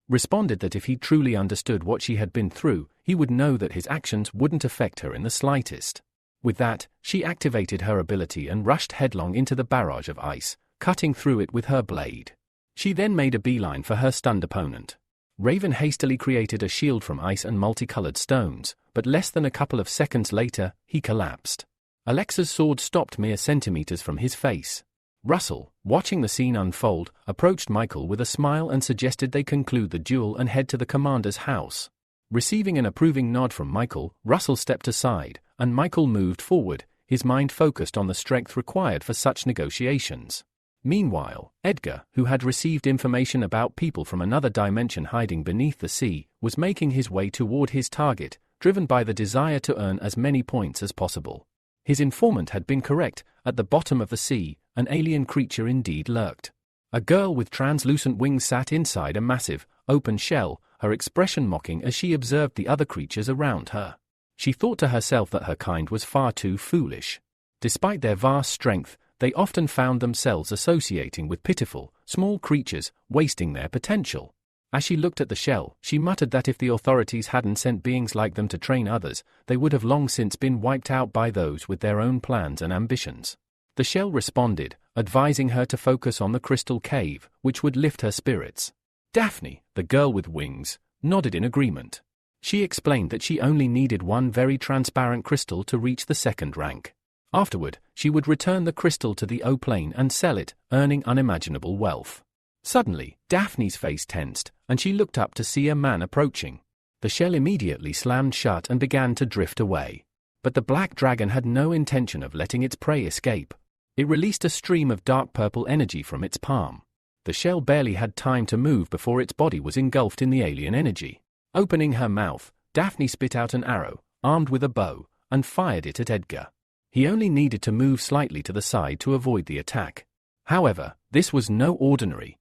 responded that if he truly understood what she had been through, he would know that his actions wouldn't affect her in the slightest. With that, she activated her ability and rushed headlong into the barrage of ice, cutting through it with her blade. She then made a beeline for her stunned opponent. Raven hastily created a shield from ice and multicolored stones, but less than a couple of seconds later, he collapsed. Alexa's sword stopped mere centimeters from his face. Russell, watching the scene unfold, approached Michael with a smile and suggested they conclude the duel and head to the commander's house. Receiving an approving nod from Michael, Russell stepped aside, and Michael moved forward, his mind focused on the strength required for such negotiations. Meanwhile, Edgar, who had received information about people from another dimension hiding beneath the sea, was making his way toward his target, driven by the desire to earn as many points as possible. His informant had been correct. At the bottom of the sea, an alien creature indeed lurked. A girl with translucent wings sat inside a massive, open shell, her expression mocking as she observed the other creatures around her. She thought to herself that her kind was far too foolish. Despite their vast strength, they often found themselves associating with pitiful, small creatures, wasting their potential. As she looked at the shell, she muttered that if the authorities hadn't sent beings like them to train others, they would have long since been wiped out by those with their own plans and ambitions. The shell responded, advising her to focus on the crystal cave, which would lift her spirits. Daphne, the girl with wings, nodded in agreement. She explained that she only needed one very transparent crystal to reach the 2nd rank. Afterward, she would return the crystal to the O-plane and sell it, earning unimaginable wealth. Suddenly, Daphne's face tensed, and she looked up to see a man approaching. The shell immediately slammed shut and began to drift away. But the black dragon had no intention of letting its prey escape. It released a stream of dark purple energy from its palm. The shell barely had time to move before its body was engulfed in the alien energy. Opening her mouth, Daphne spit out an arrow, armed with a bow, and fired it at Edgar. He only needed to move slightly to the side to avoid the attack. However, this was no ordinary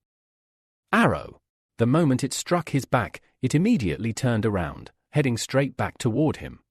arrow. The moment it struck his back, It immediately turned around, heading straight back toward him.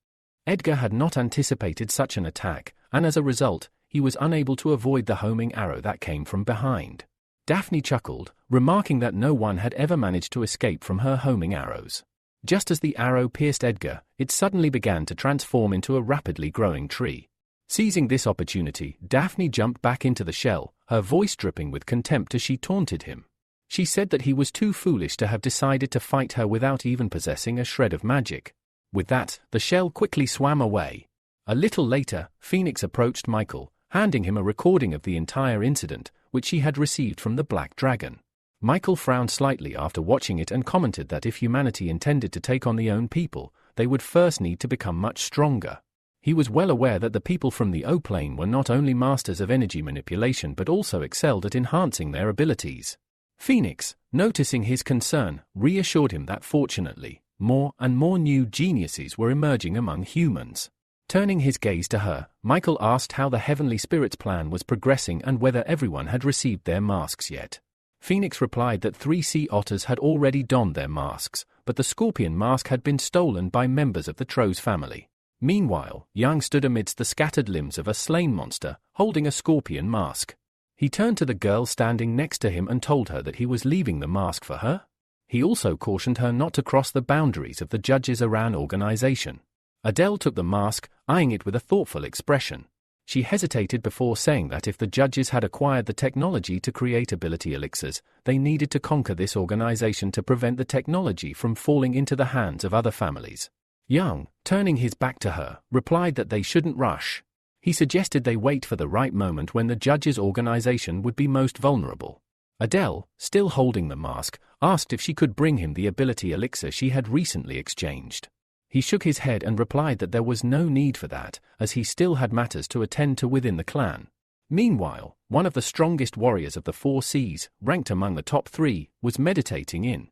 Edgar had not anticipated such an attack, and as a result, he was unable to avoid the homing arrow that came from behind. Daphne chuckled, remarking that no one had ever managed to escape from her homing arrows. Just as the arrow pierced Edgar, it suddenly began to transform into a rapidly growing tree. Seizing this opportunity, Daphne jumped back into the shell, her voice dripping with contempt as she taunted him. She said that he was too foolish to have decided to fight her without even possessing a shred of magic. With that, the shell quickly swam away. A little later, Phoenix approached Michael, handing him a recording of the entire incident, which she had received from the Black Dragon. Michael frowned slightly after watching it and commented that if humanity intended to take on their own people, they would first need to become much stronger. He was well aware that the people from the O-plane were not only masters of energy manipulation but also excelled at enhancing their abilities. Phoenix, noticing his concern, reassured him that fortunately, more and more new geniuses were emerging among humans. Turning his gaze to her, Michael asked how the Heavenly Spirit's plan was progressing and whether everyone had received their masks yet. Phoenix replied that 3 sea otters had already donned their masks, but the scorpion mask had been stolen by members of the Tro's family. Meanwhile, Yang stood amidst the scattered limbs of a slain monster, holding a scorpion mask. He turned to the girl standing next to him and told her that he was leaving the mask for her. He also cautioned her not to cross the boundaries of the Judges Aran organization. Adele took the mask, eyeing it with a thoughtful expression. She hesitated before saying that if the judges had acquired the technology to create ability elixirs, they needed to conquer this organization to prevent the technology from falling into the hands of other families. Yang, turning his back to her, replied that they shouldn't rush. He suggested they wait for the right moment when the judges' organization would be most vulnerable. Adele, still holding the mask, asked if she could bring him the ability elixir she had recently exchanged. He shook his head and replied that there was no need for that, as he still had matters to attend to within the clan. Meanwhile, one of the strongest warriors of the 4 seas, ranked among the top 3, was meditating in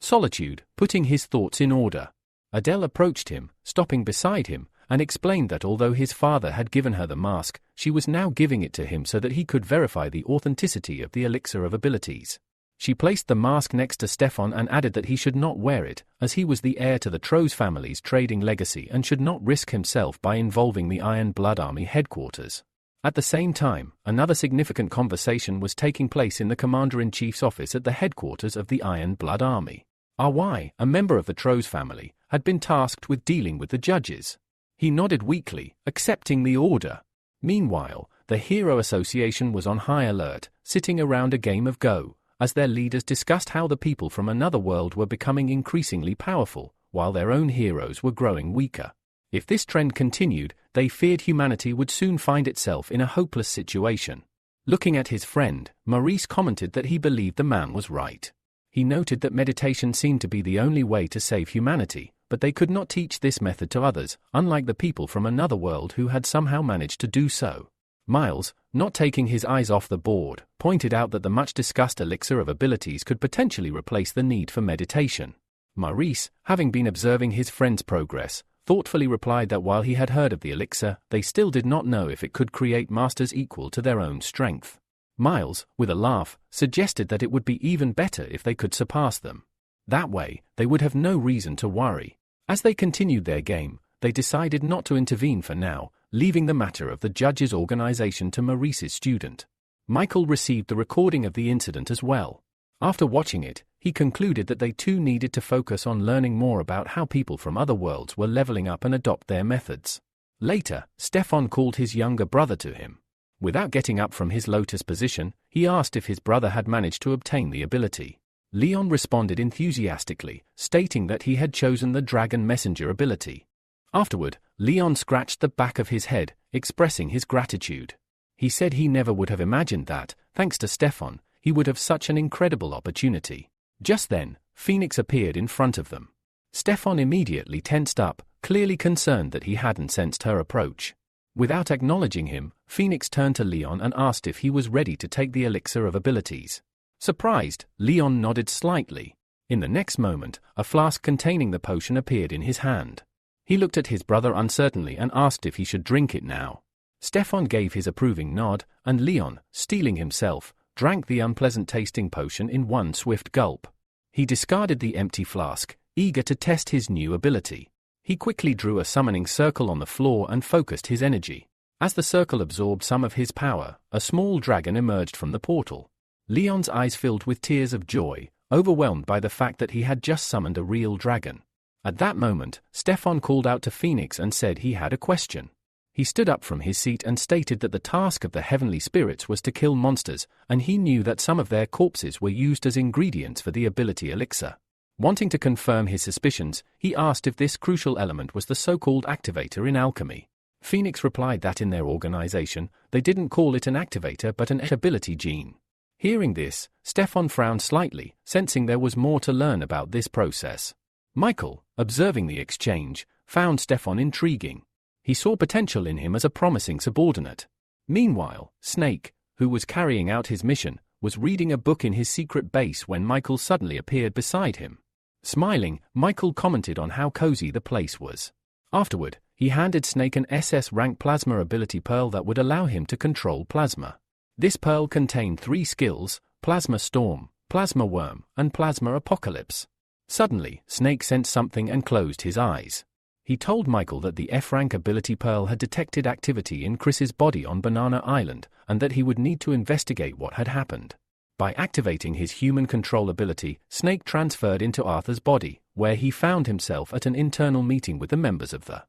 solitude, putting his thoughts in order. Adele approached him, stopping beside him, and explained that although his father had given her the mask, she was now giving it to him so that he could verify the authenticity of the elixir of abilities. She placed the mask next to Stefan and added that he should not wear it, as he was the heir to the Tro's family's trading legacy and should not risk himself by involving the Iron Blood Army headquarters. At the same time, another significant conversation was taking place in the Commander-in-Chief's office at the headquarters of the Iron Blood Army. RY, a member of the Tro's family, had been tasked with dealing with the judges. He nodded weakly, accepting the order. Meanwhile, the Hero Association was on high alert, sitting around a game of Go, as their leaders discussed how the people from another world were becoming increasingly powerful, while their own heroes were growing weaker. If this trend continued, they feared humanity would soon find itself in a hopeless situation. Looking at his friend, Maurice commented that he believed the man was right. He noted that meditation seemed to be the only way to save humanity, but they could not teach this method to others, unlike the people from another world who had somehow managed to do so. Miles, not taking his eyes off the board, pointed out that the much-discussed elixir of abilities could potentially replace the need for meditation. Maurice, having been observing his friend's progress, thoughtfully replied that while he had heard of the elixir, they still did not know if it could create masters equal to their own strength. Miles, with a laugh, suggested that it would be even better if they could surpass them. That way, they would have no reason to worry. As they continued their game, they decided not to intervene for now, leaving the matter of the judges' organization to Maurice's student. Michael received the recording of the incident as well. After watching it, he concluded that they too needed to focus on learning more about how people from other worlds were leveling up and adopt their methods. Later, Stefan called his younger brother to him. Without getting up from his lotus position, he asked if his brother had managed to obtain the ability. Leon responded enthusiastically, stating that he had chosen the Dragon Messenger ability. Afterward, Leon scratched the back of his head, expressing his gratitude. He said he never would have imagined that, thanks to Stefan, he would have such an incredible opportunity. Just then, Phoenix appeared in front of them. Stefan immediately tensed up, clearly concerned that he hadn't sensed her approach. Without acknowledging him, Phoenix turned to Leon and asked if he was ready to take the elixir of abilities. Surprised, Leon nodded slightly. In the next moment, a flask containing the potion appeared in his hand. He looked at his brother uncertainly and asked if he should drink it now. Stefan gave his approving nod, and Leon, steeling himself, drank the unpleasant-tasting potion in one swift gulp. He discarded the empty flask, eager to test his new ability. He quickly drew a summoning circle on the floor and focused his energy. As the circle absorbed some of his power, a small dragon emerged from the portal. Leon's eyes filled with tears of joy, overwhelmed by the fact that he had just summoned a real dragon. At that moment, Stefan called out to Phoenix and said he had a question. He stood up from his seat and stated that the task of the heavenly spirits was to kill monsters, and he knew that some of their corpses were used as ingredients for the ability elixir. Wanting to confirm his suspicions, he asked if this crucial element was the so-called activator in alchemy. Phoenix replied that in their organization, they didn't call it an activator but an ability gene. Hearing this, Stefan frowned slightly, sensing there was more to learn about this process. Michael, observing the exchange, found Stefan intriguing. He saw potential in him as a promising subordinate. Meanwhile, Snake, who was carrying out his mission, was reading a book in his secret base when Michael suddenly appeared beside him. Smiling, Michael commented on how cozy the place was. Afterward, he handed Snake an SS-rank plasma ability pearl that would allow him to control plasma. This pearl contained 3 skills: Plasma Storm, Plasma Worm, and Plasma Apocalypse. Suddenly, Snake sensed something and closed his eyes. He told Michael that the F-rank ability pearl had detected activity in Chris's body on Banana Island, and that he would need to investigate what had happened. By activating his human control ability, Snake transferred into Arthur's body, where he found himself at an internal meeting with the members of the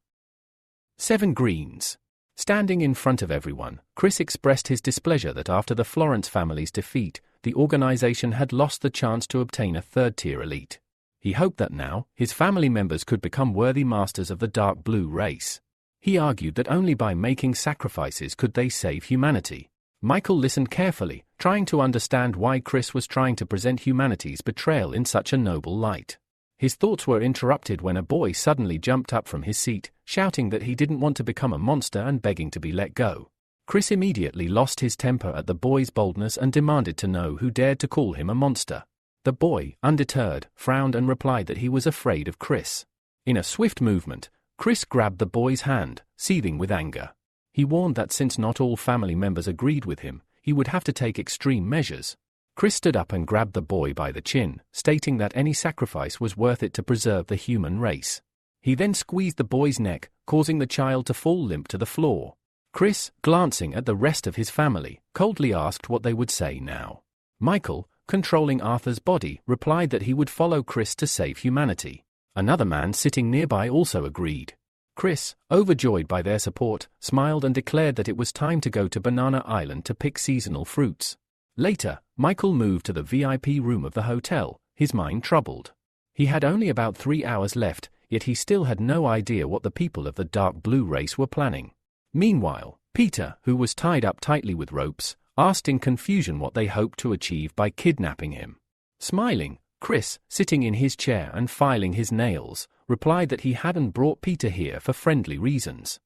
7 Greens. Standing in front of everyone, Chris expressed his displeasure that after the Florence family's defeat, the organization had lost the chance to obtain a 3rd-tier elite. He hoped that now, his family members could become worthy masters of the dark blue race. He argued that only by making sacrifices could they save humanity. Michael listened carefully, trying to understand why Chris was trying to present humanity's betrayal in such a noble light. His thoughts were interrupted when a boy suddenly jumped up from his seat, shouting that he didn't want to become a monster and begging to be let go. Chris immediately lost his temper at the boy's boldness and demanded to know who dared to call him a monster. The boy, undeterred, frowned and replied that he was afraid of Chris. In a swift movement, Chris grabbed the boy's hand, seething with anger. He warned that since not all family members agreed with him, he would have to take extreme measures. Chris stood up and grabbed the boy by the chin, stating that any sacrifice was worth it to preserve the human race. He then squeezed the boy's neck, causing the child to fall limp to the floor. Chris, glancing at the rest of his family, coldly asked what they would say now. Michael, controlling Arthur's body, replied that he would follow Chris to save humanity. Another man sitting nearby also agreed. Chris, overjoyed by their support, smiled and declared that it was time to go to Banana Island to pick seasonal fruits. Later, Michael moved to the VIP room of the hotel, his mind troubled. He had only about 3 hours left, yet he still had no idea what the people of the dark blue race were planning. Meanwhile, Peter, who was tied up tightly with ropes, asked in confusion what they hoped to achieve by kidnapping him. Smiling, Chris, sitting in his chair and filing his nails, replied that he hadn't brought Peter here for friendly reasons.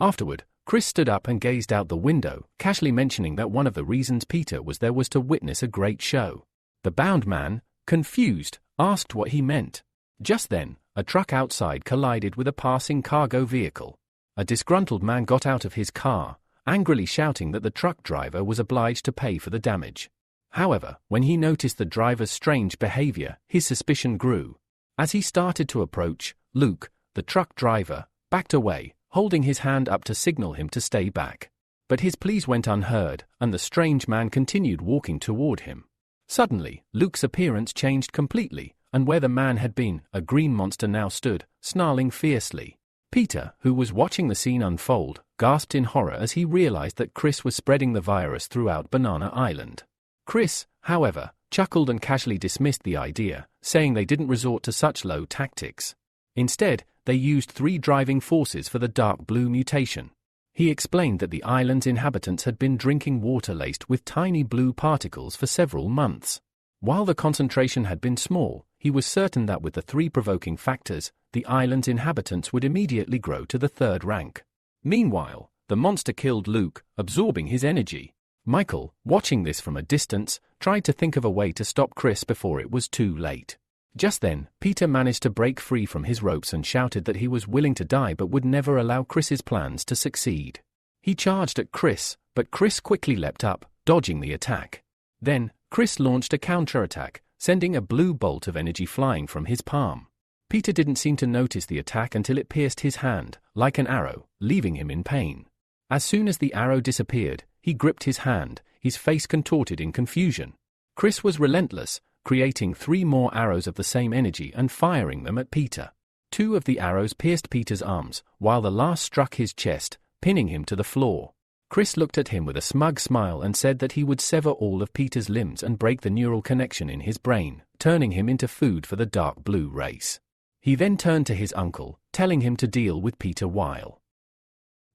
Afterward, Chris stood up and gazed out the window, casually mentioning that one of the reasons Peter was there was to witness a great show. The bound man, confused, asked what he meant. Just then, a truck outside collided with a passing cargo vehicle. A disgruntled man got out of his car, angrily shouting that the truck driver was obliged to pay for the damage. However, when he noticed the driver's strange behavior, his suspicion grew. As he started to approach, Luke, the truck driver, backed away, holding his hand up to signal him to stay back. But his pleas went unheard, and the strange man continued walking toward him. Suddenly, Luke's appearance changed completely, and where the man had been, a green monster now stood, snarling fiercely. Peter, who was watching the scene unfold, gasped in horror as he realized that Chris was spreading the virus throughout Banana Island. Chris, however, chuckled and casually dismissed the idea, saying they didn't resort to such low tactics. Instead, they used 3 driving forces for the dark blue mutation. He explained that the island's inhabitants had been drinking water laced with tiny blue particles for several months. While the concentration had been small, he was certain that with the 3 provoking factors, the island's inhabitants would immediately grow to the 3rd rank. Meanwhile, the monster killed Luke, absorbing his energy. Michael, watching this from a distance, tried to think of a way to stop Chris before it was too late. Just then, Peter managed to break free from his ropes and shouted that he was willing to die but would never allow Chris's plans to succeed. He charged at Chris, but Chris quickly leapt up, dodging the attack. Then, Chris launched a counterattack, sending a blue bolt of energy flying from his palm. Peter didn't seem to notice the attack until it pierced his hand, like an arrow, leaving him in pain. As soon as the arrow disappeared, he gripped his hand, his face contorted in confusion. Chris was relentless, creating 3 more arrows of the same energy and firing them at Peter. 2 of the arrows pierced Peter's arms, while the last struck his chest, pinning him to the floor. Chris looked at him with a smug smile and said that he would sever all of Peter's limbs and break the neural connection in his brain, turning him into food for the dark blue race. He then turned to his uncle, telling him to deal with Peter while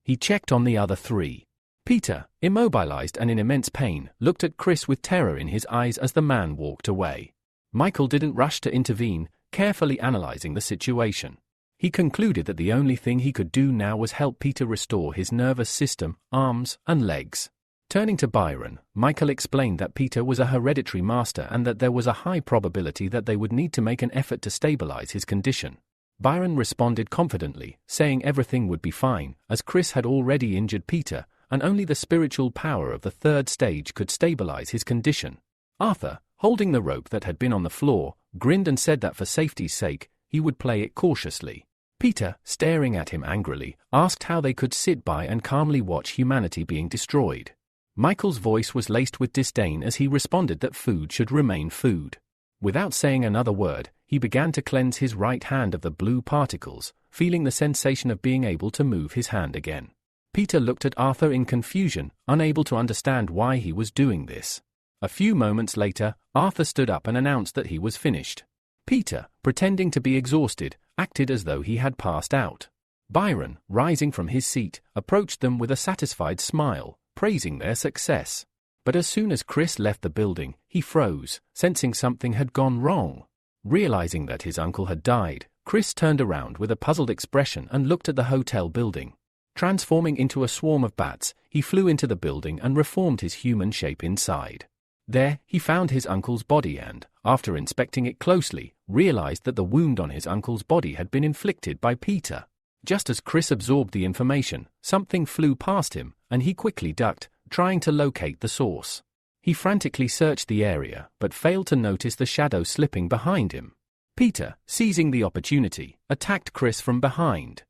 he checked on the other 3. Peter, immobilized and in immense pain, looked at Chris with terror in his eyes as the man walked away. Michael didn't rush to intervene, carefully analyzing the situation. He concluded that the only thing he could do now was help Peter restore his nervous system, arms, and legs. Turning to Byron, Michael explained that Peter was a hereditary master and that there was a high probability that they would need to make an effort to stabilize his condition. Byron responded confidently, saying everything would be fine, as Chris had already injured Peter, and only the spiritual power of the 3rd stage could stabilize his condition. Arthur, holding the rope that had been on the floor, grinned and said that for safety's sake, he would play it cautiously. Peter, staring at him angrily, asked how they could sit by and calmly watch humanity being destroyed. Michael's voice was laced with disdain as he responded that food should remain food. Without saying another word, he began to cleanse his right hand of the blue particles, feeling the sensation of being able to move his hand again. Peter looked at Arthur in confusion, unable to understand why he was doing this. A few moments later, Arthur stood up and announced that he was finished. Peter, pretending to be exhausted, acted as though he had passed out. Byron, rising from his seat, approached them with a satisfied smile, praising their success. But as soon as Chris left the building, he froze, sensing something had gone wrong. Realizing that his uncle had died, Chris turned around with a puzzled expression and looked at the hotel building. Transforming into a swarm of bats, he flew into the building and reformed his human shape inside. There, he found his uncle's body and, after inspecting it closely, realized that the wound on his uncle's body had been inflicted by Peter. Just as Chris absorbed the information, something flew past him, and he quickly ducked, trying to locate the source. He frantically searched the area, but failed to notice the shadow slipping behind him. Peter, seizing the opportunity, attacked Chris from behind.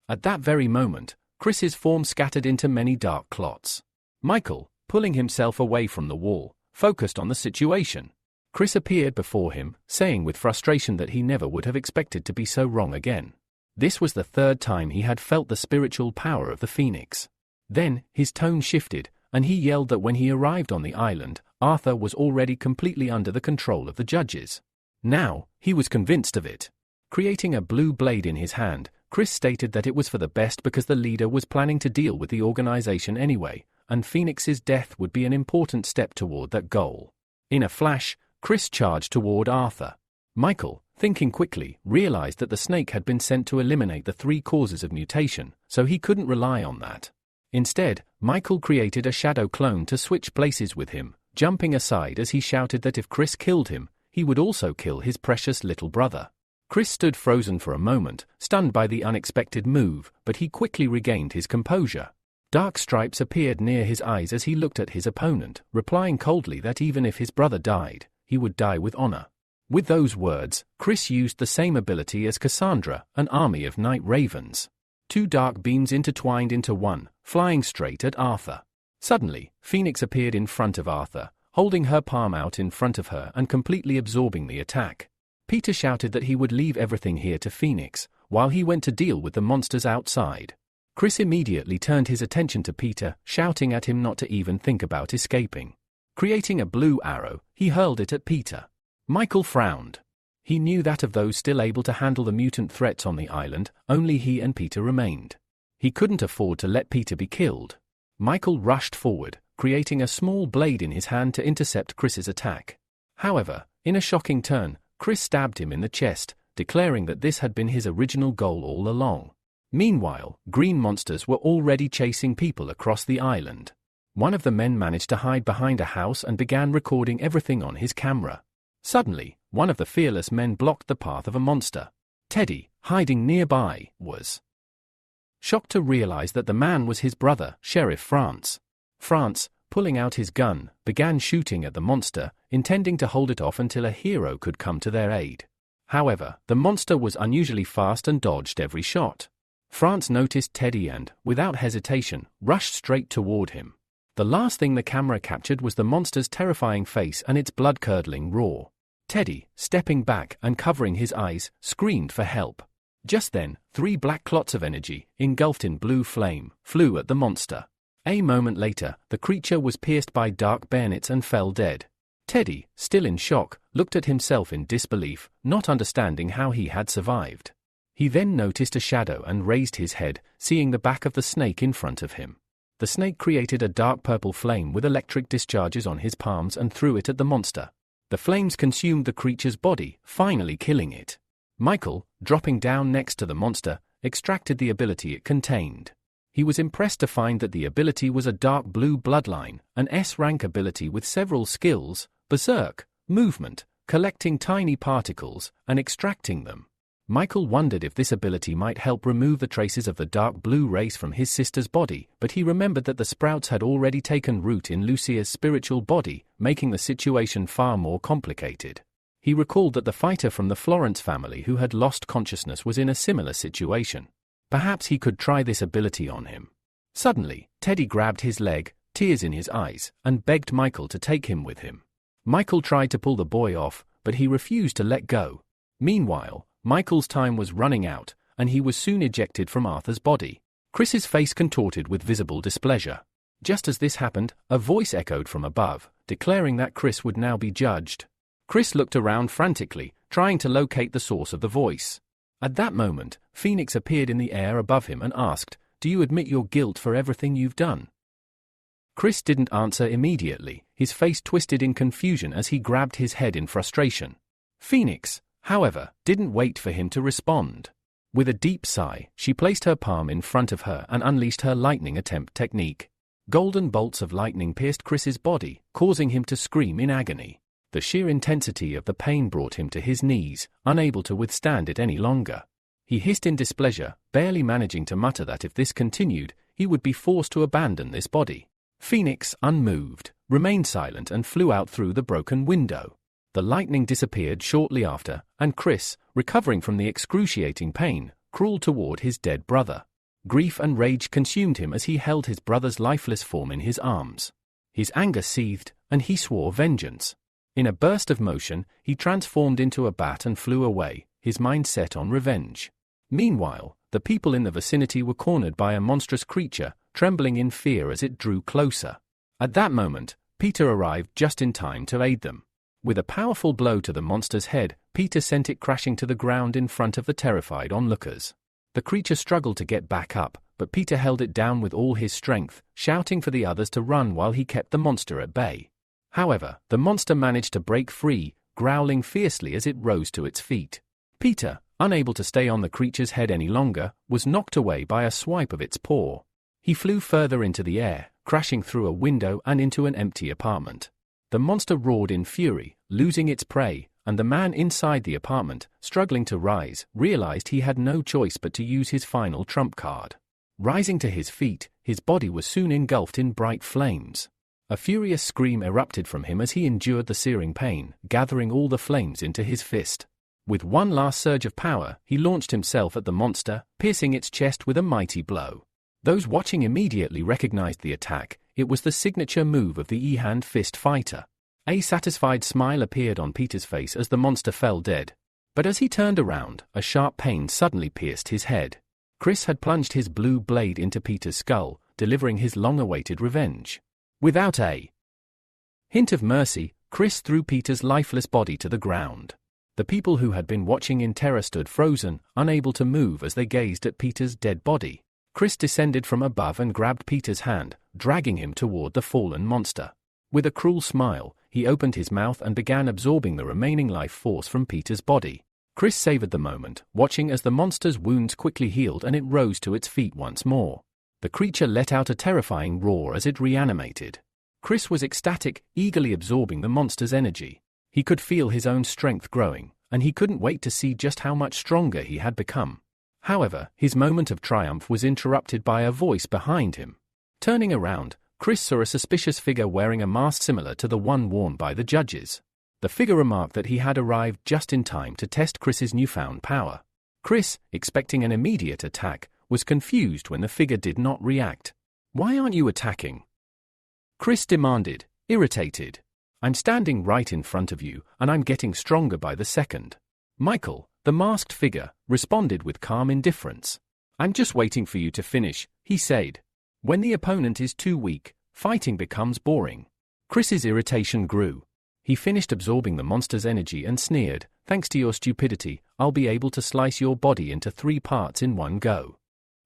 At that very moment, Chris's form scattered into many dark clots. Michael, pulling himself away from the wall, focused on the situation. Chris appeared before him, saying with frustration that he never would have expected to be so wrong again. This was the 3rd time he had felt the spiritual power of the Phoenix. Then, his tone shifted, and he yelled that when he arrived on the island, Arthur was already completely under the control of the judges. Now, he was convinced of it. Creating a blue blade in his hand, Chris stated that it was for the best because the leader was planning to deal with the organization anyway, and Phoenix's death would be an important step toward that goal. In a flash, Chris charged toward Arthur. Michael, thinking quickly, realized that the snake had been sent to eliminate the 3 causes of mutation, so he couldn't rely on that. Instead, Michael created a shadow clone to switch places with him, jumping aside as he shouted that if Chris killed him, he would also kill his precious little brother. Chris stood frozen for a moment, stunned by the unexpected move, but he quickly regained his composure. Dark stripes appeared near his eyes as he looked at his opponent, replying coldly that even if his brother died, he would die with honor. With those words, Chris used the same ability as Cassandra, an army of night ravens. 2 dark beams intertwined into one, flying straight at Arthur. Suddenly, Phoenix appeared in front of Arthur, holding her palm out in front of her and completely absorbing the attack. Peter shouted that he would leave everything here to Phoenix, while he went to deal with the monsters outside. Chris immediately turned his attention to Peter, shouting at him not to even think about escaping. Creating a blue arrow, he hurled it at Peter. Michael frowned. He knew that of those still able to handle the mutant threats on the island, only he and Peter remained. He couldn't afford to let Peter be killed. Michael rushed forward, creating a small blade in his hand to intercept Chris's attack. However, in a shocking turn, Chris stabbed him in the chest, declaring that this had been his original goal all along. Meanwhile, green monsters were already chasing people across the island. One of the men managed to hide behind a house and began recording everything on his camera. Suddenly, one of the fearless men blocked the path of a monster. Teddy, hiding nearby, was shocked to realize that the man was his brother, Sheriff France. France, pulling out his gun, began shooting at the monster, intending to hold it off until a hero could come to their aid. However, the monster was unusually fast and dodged every shot. France noticed Teddy and, without hesitation, rushed straight toward him. The last thing the camera captured was the monster's terrifying face and its blood-curdling roar. Teddy, stepping back and covering his eyes, screamed for help. Just then, 3 black clots of energy, engulfed in blue flame, flew at the monster. A moment later, the creature was pierced by dark bayonets and fell dead. Teddy, still in shock, looked at himself in disbelief, not understanding how he had survived. He then noticed a shadow and raised his head, seeing the back of the snake in front of him. The snake created a dark purple flame with electric discharges on his palms and threw it at the monster. The flames consumed the creature's body, finally killing it. Michael, dropping down next to the monster, extracted the ability it contained. He was impressed to find that the ability was a dark blue bloodline, an S-rank ability with several skills: berserk, movement, collecting tiny particles, and extracting them. Michael wondered if this ability might help remove the traces of the dark blue race from his sister's body, but he remembered that the sprouts had already taken root in Lucia's spiritual body, making the situation far more complicated. He recalled that the fighter from the Florence family who had lost consciousness was in a similar situation. Perhaps he could try this ability on him. Suddenly, Teddy grabbed his leg, tears in his eyes, and begged Michael to take him with him. Michael tried to pull the boy off, but he refused to let go. Meanwhile, Michael's time was running out, and he was soon ejected from Arthur's body. Chris's face contorted with visible displeasure. Just as this happened, a voice echoed from above, declaring that Chris would now be judged. Chris looked around frantically, trying to locate the source of the voice. At that moment, Phoenix appeared in the air above him and asked, "Do you admit your guilt for everything you've done?" Chris didn't answer immediately, his face twisted in confusion as he grabbed his head in frustration. Phoenix, however, didn't wait for him to respond. With a deep sigh, she placed her palm in front of her and unleashed her lightning attempt technique. Golden bolts of lightning pierced Chris's body, causing him to scream in agony. The sheer intensity of the pain brought him to his knees, unable to withstand it any longer. He hissed in displeasure, barely managing to mutter that if this continued, he would be forced to abandon this body. Phoenix, unmoved, remained silent and flew out through the broken window. The lightning disappeared shortly after, and Chris, recovering from the excruciating pain, crawled toward his dead brother. Grief and rage consumed him as he held his brother's lifeless form in his arms. His anger seethed, and he swore vengeance. In a burst of motion, he transformed into a bat and flew away, his mind set on revenge. Meanwhile, the people in the vicinity were cornered by a monstrous creature, trembling in fear as it drew closer. At that moment, Peter arrived just in time to aid them. With a powerful blow to the monster's head, Peter sent it crashing to the ground in front of the terrified onlookers. The creature struggled to get back up, but Peter held it down with all his strength, shouting for the others to run while he kept the monster at bay. However, the monster managed to break free, growling fiercely as it rose to its feet. Peter, unable to stay on the creature's head any longer, was knocked away by a swipe of its paw. He flew further into the air, crashing through a window and into an empty apartment. The monster roared in fury, losing its prey, and the man inside the apartment, struggling to rise, realized he had no choice but to use his final trump card. Rising to his feet, his body was soon engulfed in bright flames. A furious scream erupted from him as he endured the searing pain, gathering all the flames into his fist. With one last surge of power, he launched himself at the monster, piercing its chest with a mighty blow. Those watching immediately recognized the attack. It was the signature move of the E-hand fist fighter. A satisfied smile appeared on Peter's face as the monster fell dead. But as he turned around, a sharp pain suddenly pierced his head. Chris had plunged his blue blade into Peter's skull, delivering his long-awaited revenge. Without a hint of mercy, Chris threw Peter's lifeless body to the ground. The people who had been watching in terror stood frozen, unable to move as they gazed at Peter's dead body. Chris descended from above and grabbed Peter's hand, dragging him toward the fallen monster. With a cruel smile, he opened his mouth and began absorbing the remaining life force from Peter's body. Chris savored the moment, watching as the monster's wounds quickly healed and it rose to its feet once more. The creature let out a terrifying roar as it reanimated. Chris was ecstatic, eagerly absorbing the monster's energy. He could feel his own strength growing, and he couldn't wait to see just how much stronger he had become. However, his moment of triumph was interrupted by a voice behind him. Turning around, Chris saw a suspicious figure wearing a mask similar to the one worn by the judges. The figure remarked that he had arrived just in time to test Chris's newfound power. Chris, expecting an immediate attack, was confused when the figure did not react. "Why aren't you attacking?" Chris demanded, irritated. "I'm standing right in front of you, and I'm getting stronger by the second." Michael, the masked figure, responded with calm indifference. "I'm just waiting for you to finish," he said. When the opponent is too weak, fighting becomes boring. Chris's irritation grew. He finished absorbing the monster's energy and sneered, "Thanks to your stupidity, I'll be able to slice your body into 3 parts in one go."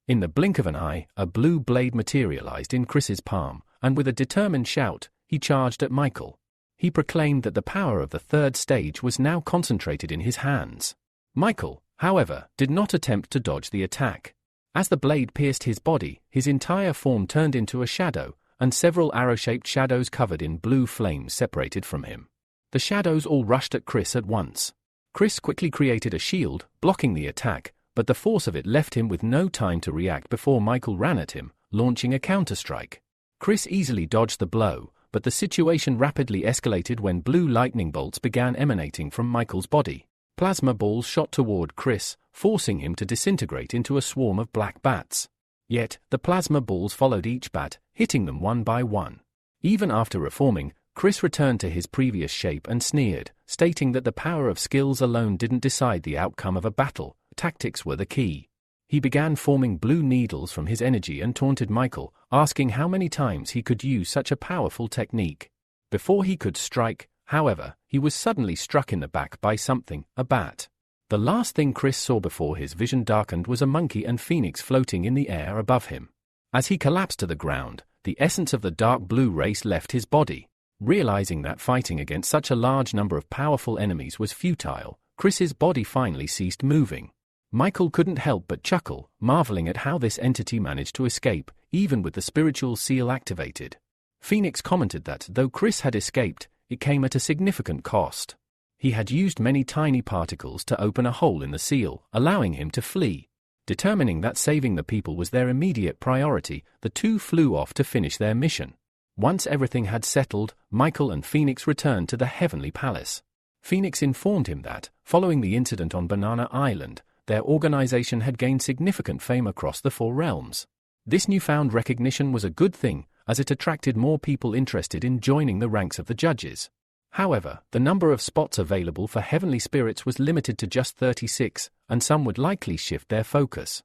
In the blink of an eye, a blue blade materialized in Chris's palm, and with a determined shout, he charged at Michael. He proclaimed that the power of the 3rd stage was now concentrated in his hands. Michael, however, did not attempt to dodge the attack. As the blade pierced his body, his entire form turned into a shadow, and several arrow-shaped shadows covered in blue flames separated from him. The shadows all rushed at Chris at once. Chris quickly created a shield, blocking the attack, but the force of it left him with no time to react before Michael ran at him, launching a counterstrike. Chris easily dodged the blow, but the situation rapidly escalated when blue lightning bolts began emanating from Michael's body. Plasma balls shot toward Chris, forcing him to disintegrate into a swarm of black bats. Yet, the plasma balls followed each bat, hitting them one by one. Even after reforming, Chris returned to his previous shape and sneered, stating that the power of skills alone didn't decide the outcome of a battle, tactics were the key. He began forming blue needles from his energy and taunted Michael, asking how many times he could use such a powerful technique. Before he could strike, however, he was suddenly struck in the back by something, a bat. The last thing Chris saw before his vision darkened was a monkey and phoenix floating in the air above him. As he collapsed to the ground, the essence of the dark blue race left his body. Realizing that fighting against such a large number of powerful enemies was futile, Chris's body finally ceased moving. Michael couldn't help but chuckle, marveling at how this entity managed to escape, even with the spiritual seal activated. Phoenix commented that, though Chris had escaped, it came at a significant cost. He had used many tiny particles to open a hole in the seal, allowing him to flee. Determining that saving the people was their immediate priority, the two flew off to finish their mission. Once everything had settled, Michael and Phoenix returned to the Heavenly Palace. Phoenix informed him that, following the incident on Banana Island, their organization had gained significant fame across the 4 realms. This newfound recognition was a good thing, as it attracted more people interested in joining the ranks of the judges. However, the number of spots available for heavenly spirits was limited to just 36, and some would likely shift their focus.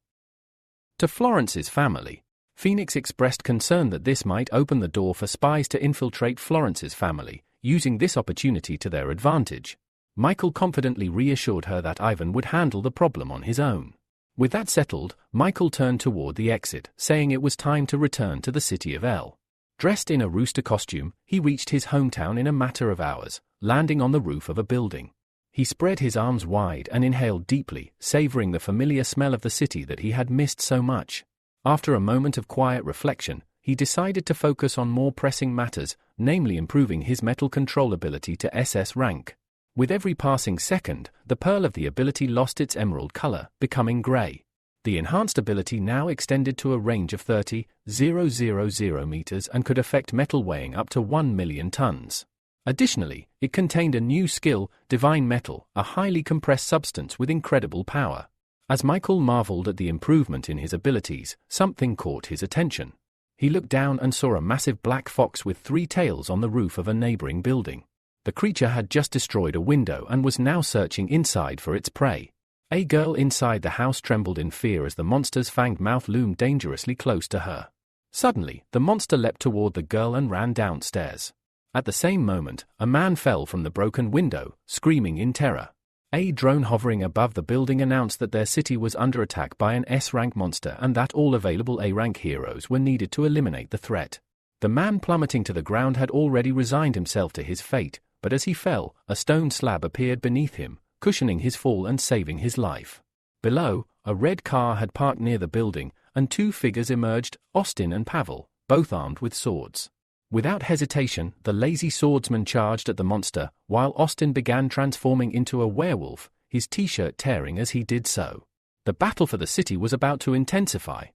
To Florence's family, Phoenix expressed concern that this might open the door for spies to infiltrate Florence's family, using this opportunity to their advantage. Michael confidently reassured her that Ivan would handle the problem on his own. With that settled, Michael turned toward the exit, saying it was time to return to the city of L. Dressed in a rooster costume, he reached his hometown in a matter of hours, landing on the roof of a building. He spread his arms wide and inhaled deeply, savoring the familiar smell of the city that he had missed so much. After a moment of quiet reflection, he decided to focus on more pressing matters, namely improving his metal control ability to SS rank. With every passing second, the pearl of the ability lost its emerald color, becoming gray. The enhanced ability now extended to a range of 30,000 meters and could affect metal weighing up to 1 million tons. Additionally, it contained a new skill, Divine Metal, a highly compressed substance with incredible power. As Michael marveled at the improvement in his abilities, something caught his attention. He looked down and saw a massive black fox with 3 tails on the roof of a neighboring building. The creature had just destroyed a window and was now searching inside for its prey. A girl inside the house trembled in fear as the monster's fanged mouth loomed dangerously close to her. Suddenly, the monster leapt toward the girl and ran downstairs. At the same moment, a man fell from the broken window, screaming in terror. A drone hovering above the building announced that their city was under attack by an S-rank monster and that all available A-rank heroes were needed to eliminate the threat. The man plummeting to the ground had already resigned himself to his fate, but as he fell, a stone slab appeared beneath him, cushioning his fall and saving his life. Below, a red car had parked near the building, and 2 figures emerged, Austin and Pavel, both armed with swords. Without hesitation, the lazy swordsman charged at the monster, while Austin began transforming into a werewolf, his t-shirt tearing as he did so. The battle for the city was about to intensify.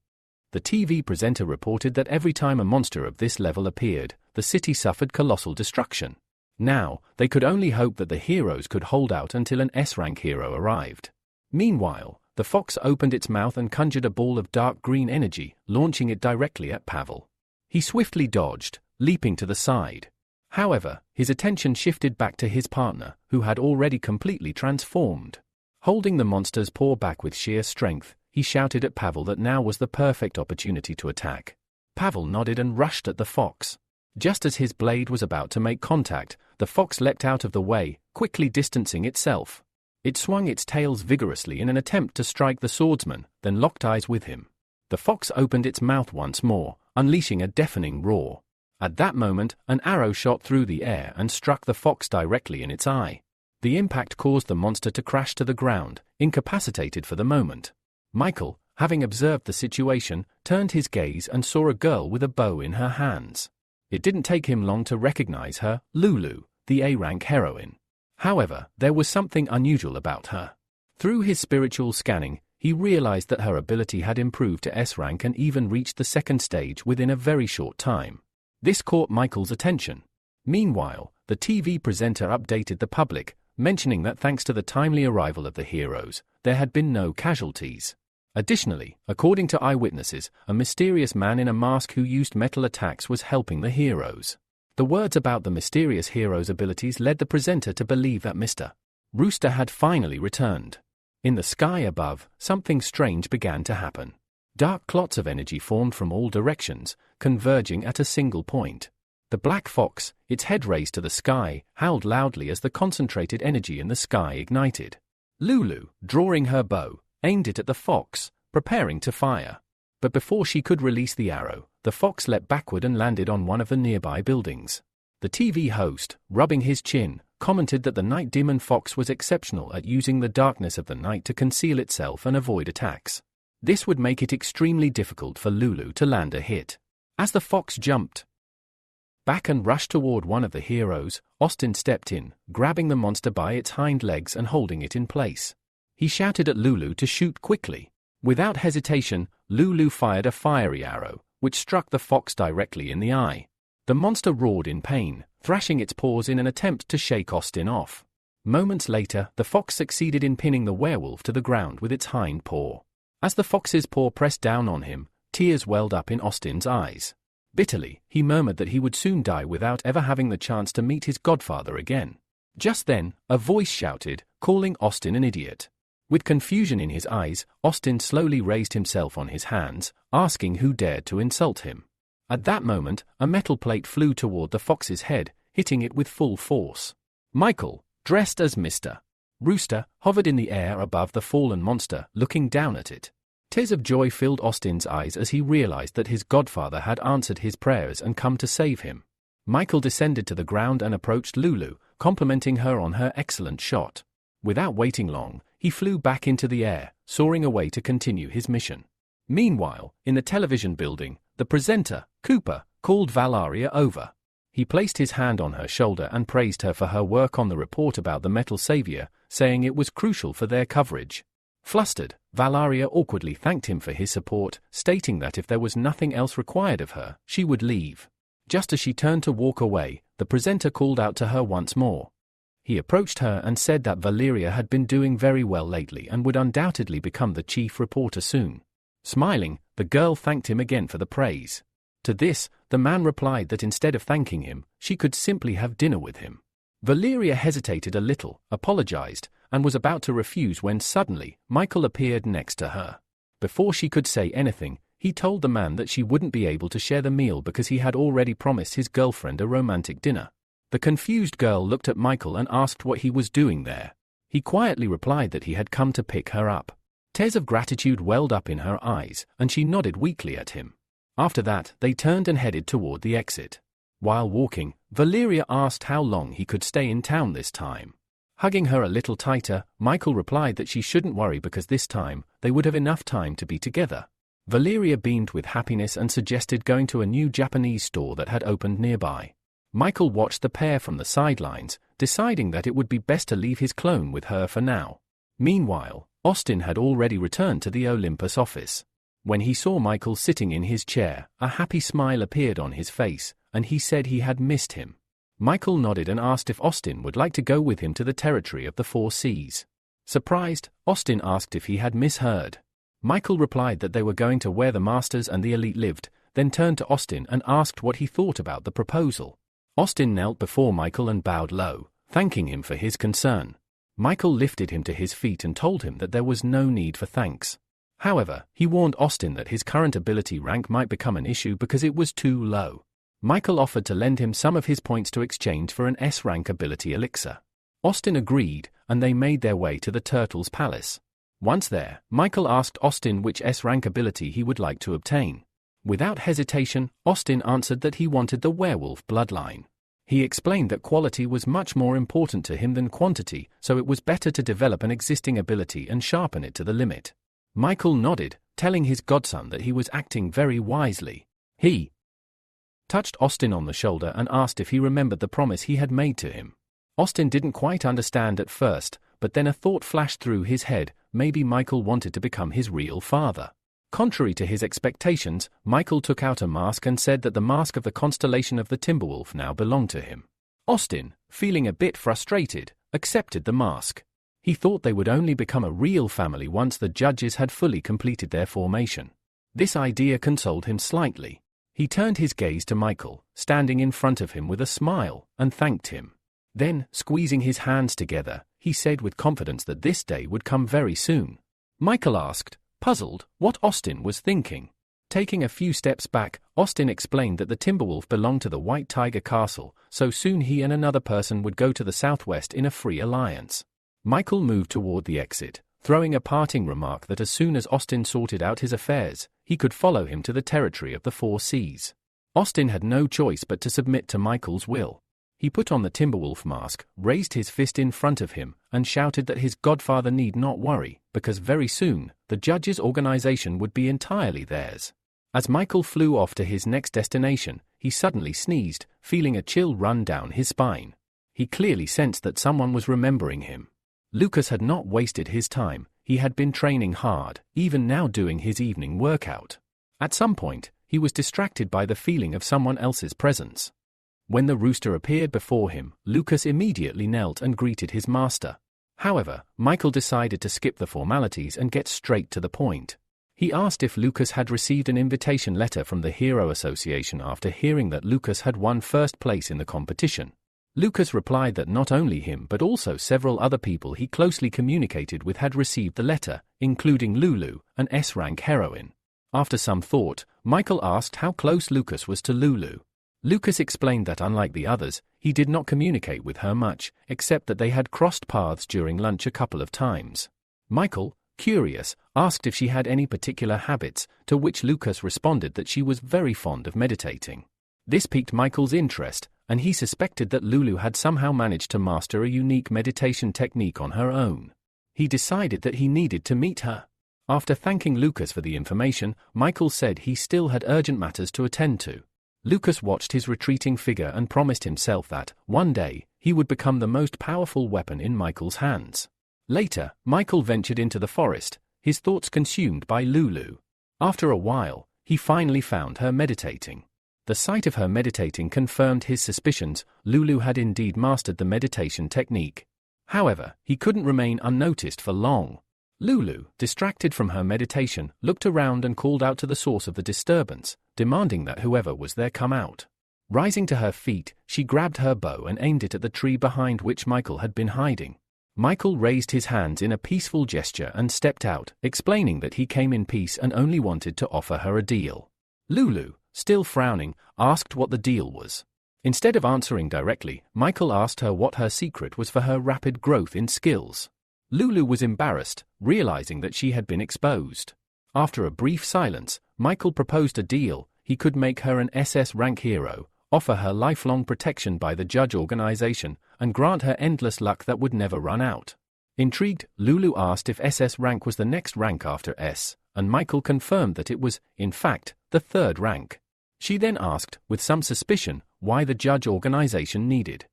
The TV presenter reported that every time a monster of this level appeared, the city suffered colossal destruction. Now, they could only hope that the heroes could hold out until an S-rank hero arrived. Meanwhile, the fox opened its mouth and conjured a ball of dark green energy, launching it directly at Pavel. He swiftly dodged, leaping to the side. However, his attention shifted back to his partner, who had already completely transformed. Holding the monster's paw back with sheer strength, he shouted at Pavel that now was the perfect opportunity to attack. Pavel nodded and rushed at the fox. Just as his blade was about to make contact, the fox leapt out of the way, quickly distancing itself. It swung its tails vigorously in an attempt to strike the swordsman, then locked eyes with him. The fox opened its mouth once more, unleashing a deafening roar. At that moment, an arrow shot through the air and struck the fox directly in its eye. The impact caused the monster to crash to the ground, incapacitated for the moment. Michael, having observed the situation, turned his gaze and saw a girl with a bow in her hands. It didn't take him long to recognize her, Lulu, the A-rank heroine. However, there was something unusual about her. Through his spiritual scanning, he realized that her ability had improved to S-rank and even reached the second stage within a very short time. This caught Michael's attention. Meanwhile, the TV presenter updated the public, mentioning that thanks to the timely arrival of the heroes, there had been no casualties. Additionally, according to eyewitnesses, a mysterious man in a mask who used metal attacks was helping the heroes. The words about the mysterious hero's abilities led the presenter to believe that Mr. Rooster had finally returned. In the sky above, something strange began to happen. Dark clots of energy formed from all directions, converging at a single point. The black fox, its head raised to the sky, howled loudly as the concentrated energy in the sky ignited. Lulu, drawing her bow, aimed it at the fox, preparing to fire. But before she could release the arrow, the fox leapt backward and landed on one of the nearby buildings. The TV host, rubbing his chin, commented that the night demon fox was exceptional at using the darkness of the night to conceal itself and avoid attacks. This would make it extremely difficult for Lulu to land a hit. As the fox jumped back and rushed toward one of the heroes, Austin stepped in, grabbing the monster by its hind legs and holding it in place. He shouted at Lulu to shoot quickly. Without hesitation, Lulu fired a fiery arrow, which struck the fox directly in the eye. The monster roared in pain, thrashing its paws in an attempt to shake Austin off. Moments later, the fox succeeded in pinning the werewolf to the ground with its hind paw. As the fox's paw pressed down on him, tears welled up in Austin's eyes. Bitterly, he murmured that he would soon die without ever having the chance to meet his godfather again. Just then, a voice shouted, calling Austin an idiot. With confusion in his eyes, Austin slowly raised himself on his hands, asking who dared to insult him. At that moment, a metal plate flew toward the fox's head, hitting it with full force. Michael, dressed as Mr. Rooster, hovered in the air above the fallen monster, looking down at it. Tears of joy filled Austin's eyes as he realized that his godfather had answered his prayers and come to save him. Michael descended to the ground and approached Lulu, complimenting her on her excellent shot. Without waiting long, he flew back into the air, soaring away to continue his mission. Meanwhile, in the television building, the presenter, Cooper, called Valaria over. He placed his hand on her shoulder and praised her for her work on the report about the metal savior, saying it was crucial for their coverage. Flustered, Valaria awkwardly thanked him for his support, stating that if there was nothing else required of her, she would leave. Just as she turned to walk away, the presenter called out to her once more. He approached her and said that Valeria had been doing very well lately and would undoubtedly become the chief reporter soon. Smiling, the girl thanked him again for the praise. To this, the man replied that instead of thanking him, she could simply have dinner with him. Valeria hesitated a little, apologized, and was about to refuse when suddenly, Michael appeared next to her. Before she could say anything, he told the man that she wouldn't be able to share the meal because he had already promised his girlfriend a romantic dinner. The confused girl looked at Michael and asked what he was doing there. He quietly replied that he had come to pick her up. Tears of gratitude welled up in her eyes, and she nodded weakly at him. After that, they turned and headed toward the exit. While walking, Valeria asked how long he could stay in town this time. Hugging her a little tighter, Michael replied that she shouldn't worry because this time, they would have enough time to be together. Valeria beamed with happiness and suggested going to a new Japanese store that had opened nearby. Michael watched the pair from the sidelines, deciding that it would be best to leave his clone with her for now. Meanwhile, Austin had already returned to the Olympus office. When he saw Michael sitting in his chair, a happy smile appeared on his face, and he said he had missed him. Michael nodded and asked if Austin would like to go with him to the territory of the Four Seas. Surprised, Austin asked if he had misheard. Michael replied that they were going to where the Masters and the Elite lived, then turned to Austin and asked what he thought about the proposal. Austin knelt before Michael and bowed low, thanking him for his concern. Michael lifted him to his feet and told him that there was no need for thanks. However, he warned Austin that his current ability rank might become an issue because it was too low. Michael offered to lend him some of his points to exchange for an S-rank ability elixir. Austin agreed, and they made their way to the Turtle's Palace. Once there, Michael asked Austin which S-rank ability he would like to obtain. Without hesitation, Austin answered that he wanted the werewolf bloodline. He explained that quality was much more important to him than quantity, so it was better to develop an existing ability and sharpen it to the limit. Michael nodded, telling his godson that he was acting very wisely. He touched Austin on the shoulder and asked if he remembered the promise he had made to him. Austin didn't quite understand at first, but then a thought flashed through his head: maybe Michael wanted to become his real father. Contrary to his expectations, Michael took out a mask and said that the mask of the constellation of the Timberwolf now belonged to him. Austin, feeling a bit frustrated, accepted the mask. He thought they would only become a real family once the judges had fully completed their formation. This idea consoled him slightly. He turned his gaze to Michael, standing in front of him with a smile, and thanked him. Then, squeezing his hands together, he said with confidence that this day would come very soon. Michael asked, puzzled, what Austin was thinking. Taking a few steps back, Austin explained that the Timberwolf belonged to the White Tiger Castle, so soon he and another person would go to the southwest in a free alliance. Michael moved toward the exit, throwing a parting remark that as soon as Austin sorted out his affairs, he could follow him to the territory of the Four Seas. Austin had no choice but to submit to Michael's will. He put on the Timberwolf mask, raised his fist in front of him, and shouted that his godfather need not worry, because very soon, the judges' organization would be entirely theirs. As Michael flew off to his next destination, he suddenly sneezed, feeling a chill run down his spine. He clearly sensed that someone was remembering him. Lucas had not wasted his time. He had been training hard, even now doing his evening workout. At some point, he was distracted by the feeling of someone else's presence. When the rooster appeared before him, Lucas immediately knelt and greeted his master. However, Michael decided to skip the formalities and get straight to the point. He asked if Lucas had received an invitation letter from the Hero Association after hearing that Lucas had won first place in the competition. Lucas replied that not only him but also several other people he closely communicated with had received the letter, including Lulu, an S-rank heroine. After some thought, Michael asked how close Lucas was to Lulu. Lucas explained that unlike the others, he did not communicate with her much, except that they had crossed paths during lunch a couple of times. Michael, curious, asked if she had any particular habits, to which Lucas responded that she was very fond of meditating. This piqued Michael's interest, and he suspected that Lulu had somehow managed to master a unique meditation technique on her own. He decided that he needed to meet her. After thanking Lucas for the information, Michael said he still had urgent matters to attend to. Lucas watched his retreating figure and promised himself that, one day, he would become the most powerful weapon in Michael's hands. Later, Michael ventured into the forest, his thoughts consumed by Lulu. After a while, he finally found her meditating. The sight of her meditating confirmed his suspicions. Lulu had indeed mastered the meditation technique. However, he couldn't remain unnoticed for long. Lulu, distracted from her meditation, looked around and called out to the source of the disturbance, demanding that whoever was there come out. Rising to her feet, she grabbed her bow and aimed it at the tree behind which Michael had been hiding. Michael raised his hands in a peaceful gesture and stepped out, explaining that he came in peace and only wanted to offer her a deal. Lulu, still frowning, asked what the deal was. Instead of answering directly, Michael asked her what her secret was for her rapid growth in skills. Lulu was embarrassed, realizing that she had been exposed. After a brief silence, Michael proposed a deal. He could make her an SS rank hero, offer her lifelong protection by the judge organization, and grant her endless luck that would never run out. Intrigued, Lulu asked if SS rank was the next rank after S, and Michael confirmed that it was, in fact, the third rank. She then asked, with some suspicion, why the judge organization needed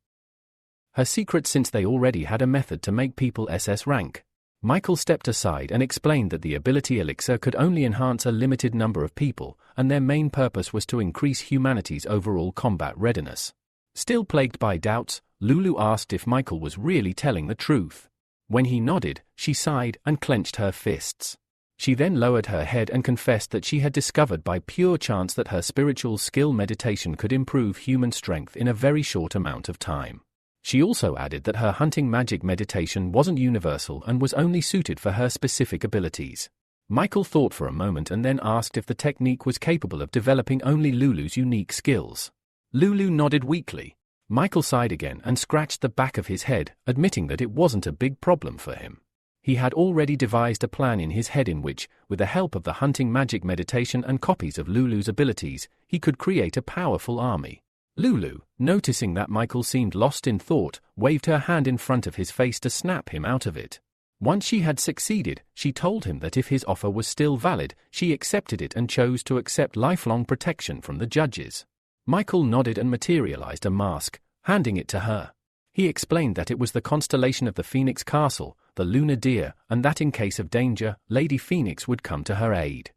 her secret since they already had a method to make people SS rank. Michael stepped aside and explained that the ability elixir could only enhance a limited number of people, and their main purpose was to increase humanity's overall combat readiness. Still plagued by doubts, Lulu asked if Michael was really telling the truth. When he nodded, she sighed and clenched her fists. She then lowered her head and confessed that she had discovered by pure chance that her spiritual skill meditation could improve human strength in a very short amount of time. She also added that her hunting magic meditation wasn't universal and was only suited for her specific abilities. Michael thought for a moment and then asked if the technique was capable of developing only Lulu's unique skills. Lulu nodded weakly. Michael sighed again and scratched the back of his head, admitting that it wasn't a big problem for him. He had already devised a plan in his head in which, with the help of the hunting magic meditation and copies of Lulu's abilities, he could create a powerful army. Lulu, noticing that Michael seemed lost in thought, waved her hand in front of his face to snap him out of it. Once she had succeeded, she told him that if his offer was still valid, she accepted it and chose to accept lifelong protection from the judges. Michael nodded and materialized a mask, handing it to her. He explained that it was the constellation of the Phoenix Castle, the lunar deer, and that in case of danger, Lady Phoenix would come to her aid.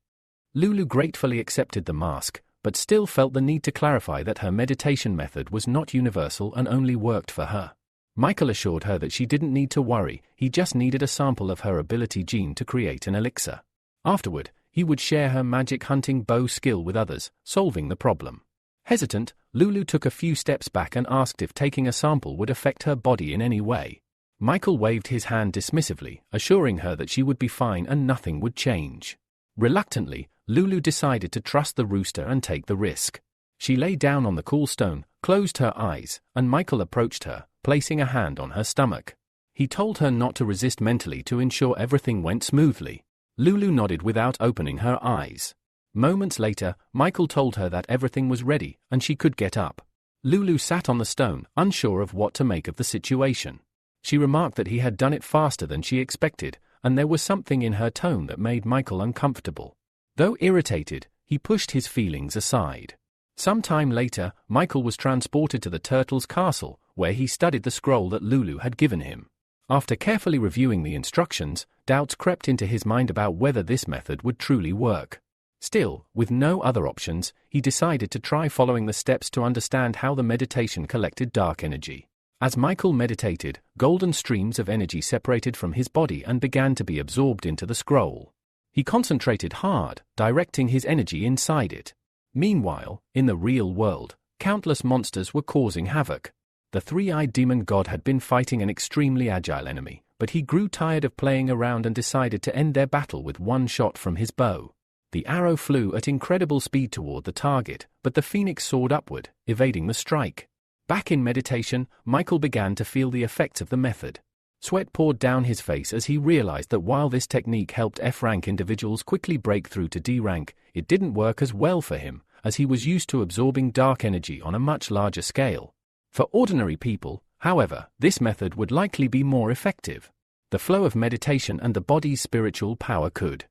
Lulu gratefully accepted the mask, but still felt the need to clarify that her meditation method was not universal and only worked for her. Michael assured her that she didn't need to worry, he just needed a sample of her ability gene to create an elixir. Afterward, he would share her magic hunting bow skill with others, solving the problem. Hesitant, Lulu took a few steps back and asked if taking a sample would affect her body in any way. Michael waved his hand dismissively, assuring her that she would be fine and nothing would change. Reluctantly, Lulu decided to trust the rooster and take the risk. She lay down on the cool stone, closed her eyes, and Michael approached her, placing a hand on her stomach. He told her not to resist mentally to ensure everything went smoothly. Lulu nodded without opening her eyes. Moments later, Michael told her that everything was ready and she could get up. Lulu sat on the stone, unsure of what to make of the situation. She remarked that he had done it faster than she expected, and there was something in her tone that made Michael uncomfortable. Though irritated, he pushed his feelings aside. Some time later, Michael was transported to the turtle's castle, where he studied the scroll that Lulu had given him. After carefully reviewing the instructions, doubts crept into his mind about whether this method would truly work. Still, with no other options, he decided to try following the steps to understand how the meditation collected dark energy. As Michael meditated, golden streams of energy separated from his body and began to be absorbed into the scroll. He concentrated hard, directing his energy inside it. Meanwhile, in the real world, countless monsters were causing havoc. The three-eyed demon god had been fighting an extremely agile enemy, but he grew tired of playing around and decided to end their battle with one shot from his bow. The arrow flew at incredible speed toward the target, but the phoenix soared upward, evading the strike. Back in meditation, Michael began to feel the effects of the method. Sweat poured down his face as he realized that while this technique helped F-rank individuals quickly break through to D-rank, it didn't work as well for him, as he was used to absorbing dark energy on a much larger scale. For ordinary people, however, this method would likely be more effective. The flow of meditation and the body's spiritual power could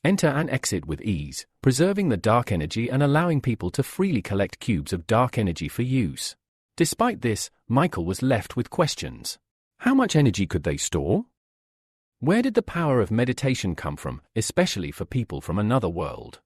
enter and exit with ease, preserving the dark energy and allowing people to freely collect cubes of dark energy for use. Despite this, Michael was left with questions. How much energy could they store? Where did the power of meditation come from, especially for people from another world?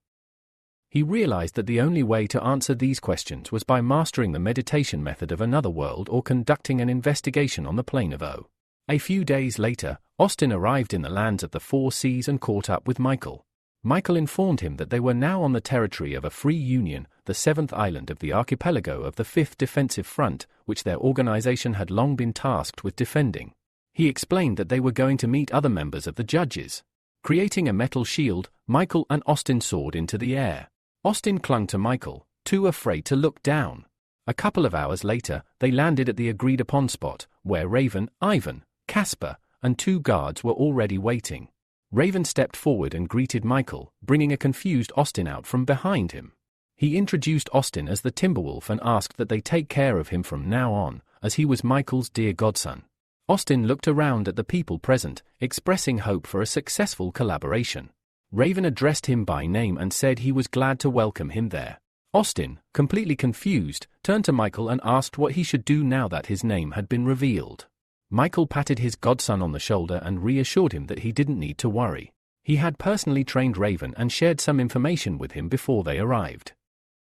He realized that the only way to answer these questions was by mastering the meditation method of another world or conducting an investigation on the plane of O. A few days later, Austin arrived in the lands of the Four Seas and caught up with Michael. Michael informed him that they were now on the territory of a free union, the seventh island of the archipelago of the Fifth Defensive Front, which their organization had long been tasked with defending. He explained that they were going to meet other members of the judges. Creating a metal shield, Michael and Austin soared into the air. Austin clung to Michael, too afraid to look down. A couple of hours later, they landed at the agreed-upon spot, where Raven, Ivan, Casper, and two guards were already waiting. Raven stepped forward and greeted Michael, bringing a confused Austin out from behind him. He introduced Austin as the Timberwolf and asked that they take care of him from now on, as he was Michael's dear godson. Austin looked around at the people present, expressing hope for a successful collaboration. Raven addressed him by name and said he was glad to welcome him there. Austin, completely confused, turned to Michael and asked what he should do now that his name had been revealed. Michael patted his godson on the shoulder and reassured him that he didn't need to worry. He had personally trained Raven and shared some information with him before they arrived.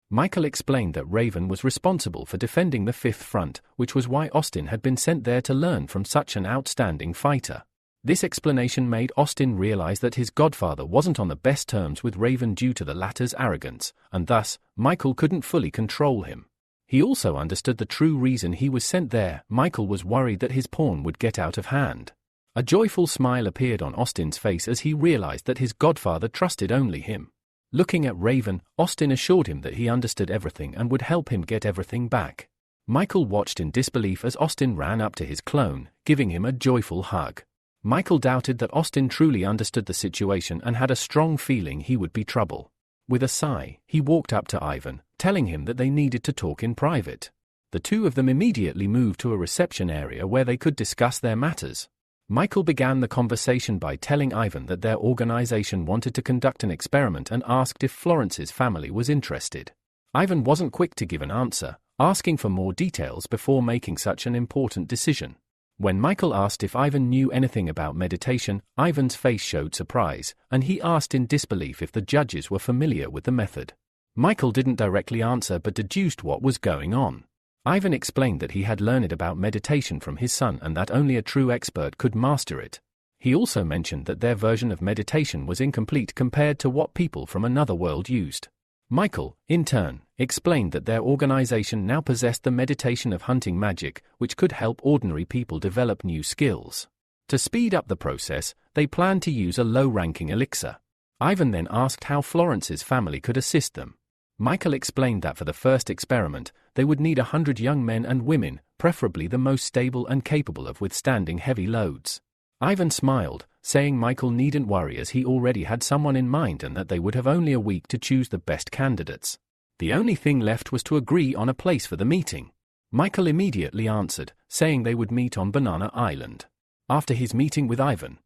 Michael explained that Raven was responsible for defending the Fifth Front, which was why Austin had been sent there to learn from such an outstanding fighter. This explanation made Austin realize that his godfather wasn't on the best terms with Raven due to the latter's arrogance, and thus, Michael couldn't fully control him. He also understood the true reason he was sent there. Michael was worried that his pawn would get out of hand. A joyful smile appeared on Austin's face as he realized that his godfather trusted only him. Looking at Raven, Austin assured him that he understood everything and would help him get everything back. Michael watched in disbelief as Austin ran up to his clone, giving him a joyful hug. Michael doubted that Austin truly understood the situation and had a strong feeling he would be trouble. With a sigh, he walked up to Ivan, telling him that they needed to talk in private. The two of them immediately moved to a reception area where they could discuss their matters. Michael began the conversation by telling Ivan that their organization wanted to conduct an experiment and asked if Florence's family was interested. Ivan wasn't quick to give an answer, asking for more details before making such an important decision. When Michael asked if Ivan knew anything about meditation, Ivan's face showed surprise, and he asked in disbelief if the judges were familiar with the method. Michael didn't directly answer but deduced what was going on. Ivan explained that he had learned about meditation from his son and that only a true expert could master it. He also mentioned that their version of meditation was incomplete compared to what people from another world used. Michael, in turn, explained that their organization now possessed the meditation of hunting magic, which could help ordinary people develop new skills. To speed up the process, they planned to use a low-ranking elixir. Ivan then asked how Florence's family could assist them. Michael explained that for the first experiment, they would need 100 young men and women, preferably the most stable and capable of withstanding heavy loads. Ivan smiled, saying Michael needn't worry as he already had someone in mind and that they would have only a week to choose the best candidates. The only thing left was to agree on a place for the meeting. Michael immediately answered, saying they would meet on Banana Island. After his meeting with Ivan,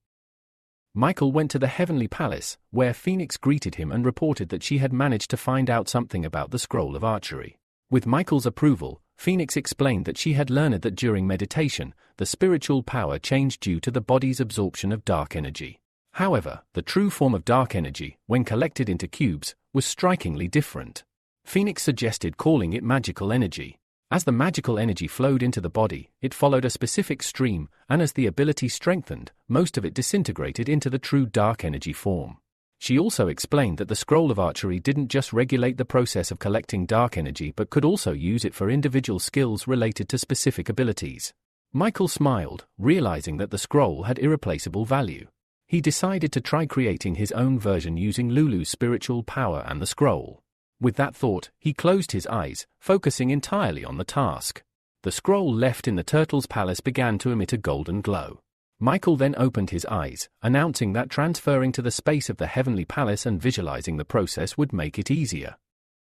Michael went to the Heavenly Palace, where Phoenix greeted him and reported that she had managed to find out something about the scroll of archery. With Michael's approval, Phoenix explained that she had learned that during meditation, the spiritual power changed due to the body's absorption of dark energy. However, the true form of dark energy, when collected into cubes, was strikingly different. Phoenix suggested calling it magical energy. As the magical energy flowed into the body, it followed a specific stream, and as the ability strengthened, most of it disintegrated into the true dark energy form. She also explained that the scroll of archery didn't just regulate the process of collecting dark energy but could also use it for individual skills related to specific abilities. Michael smiled, realizing that the scroll had irreplaceable value. He decided to try creating his own version using Lulu's spiritual power and the scroll. With that thought, he closed his eyes, focusing entirely on the task. The scroll left in the turtle's palace began to emit a golden glow. Michael then opened his eyes, announcing that transferring to the space of the Heavenly Palace and visualizing the process would make it easier.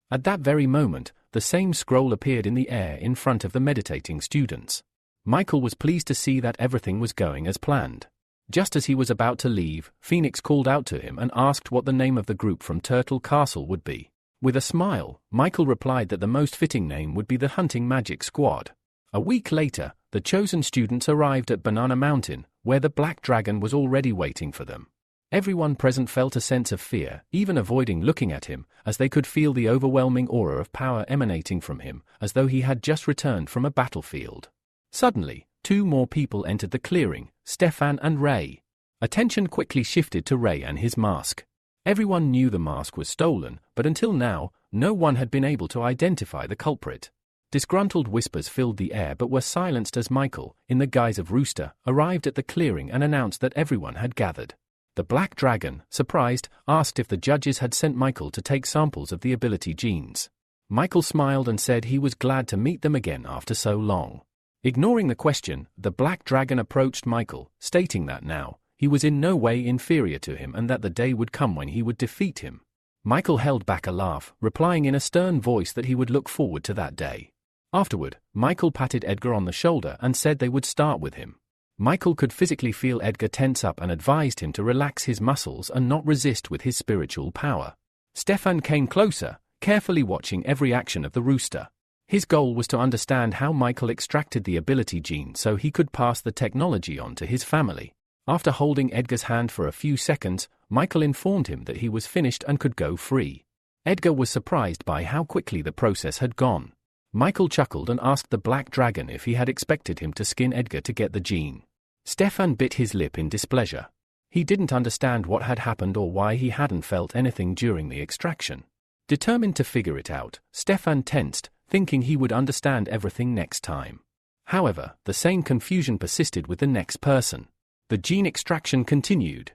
At that very moment, the same scroll appeared in the air in front of the meditating students. Michael was pleased to see that everything was going as planned. Just as he was about to leave, Phoenix called out to him and asked what the name of the group from Turtle Castle would be. With a smile, Michael replied that the most fitting name would be the Hunting Magic Squad. A week later, the chosen students arrived at Banana Mountain, where the Black Dragon was already waiting for them. Everyone present felt a sense of fear, even avoiding looking at him, as they could feel the overwhelming aura of power emanating from him, as though he had just returned from a battlefield. Suddenly, two more people entered the clearing, Stefan and Ray. Attention quickly shifted to Ray and his mask. Everyone knew the mask was stolen, but until now, no one had been able to identify the culprit. Disgruntled whispers filled the air but were silenced as Michael, in the guise of Rooster, arrived at the clearing and announced that everyone had gathered. The Black Dragon, surprised, asked if the judges had sent Michael to take samples of the ability genes. Michael smiled and said he was glad to meet them again after so long. Ignoring the question, the Black Dragon approached Michael, stating that now, he was in no way inferior to him and that the day would come when he would defeat him. Michael held back a laugh, replying in a stern voice that he would look forward to that day. Afterward, Michael patted Edgar on the shoulder and said they would start with him. Michael could physically feel Edgar tense up and advised him to relax his muscles and not resist with his spiritual power. Stefan came closer, carefully watching every action of the Rooster. His goal was to understand how Michael extracted the ability gene so he could pass the technology on to his family. After holding Edgar's hand for a few seconds, Michael informed him that he was finished and could go free. Edgar was surprised by how quickly the process had gone. Michael chuckled and asked the Black Dragon if he had expected him to skin Edgar to get the gene. Stefan bit his lip in displeasure. He didn't understand what had happened or why he hadn't felt anything during the extraction. Determined to figure it out, Stefan tensed, thinking he would understand everything next time. However, the same confusion persisted with the next person. The gene extraction continued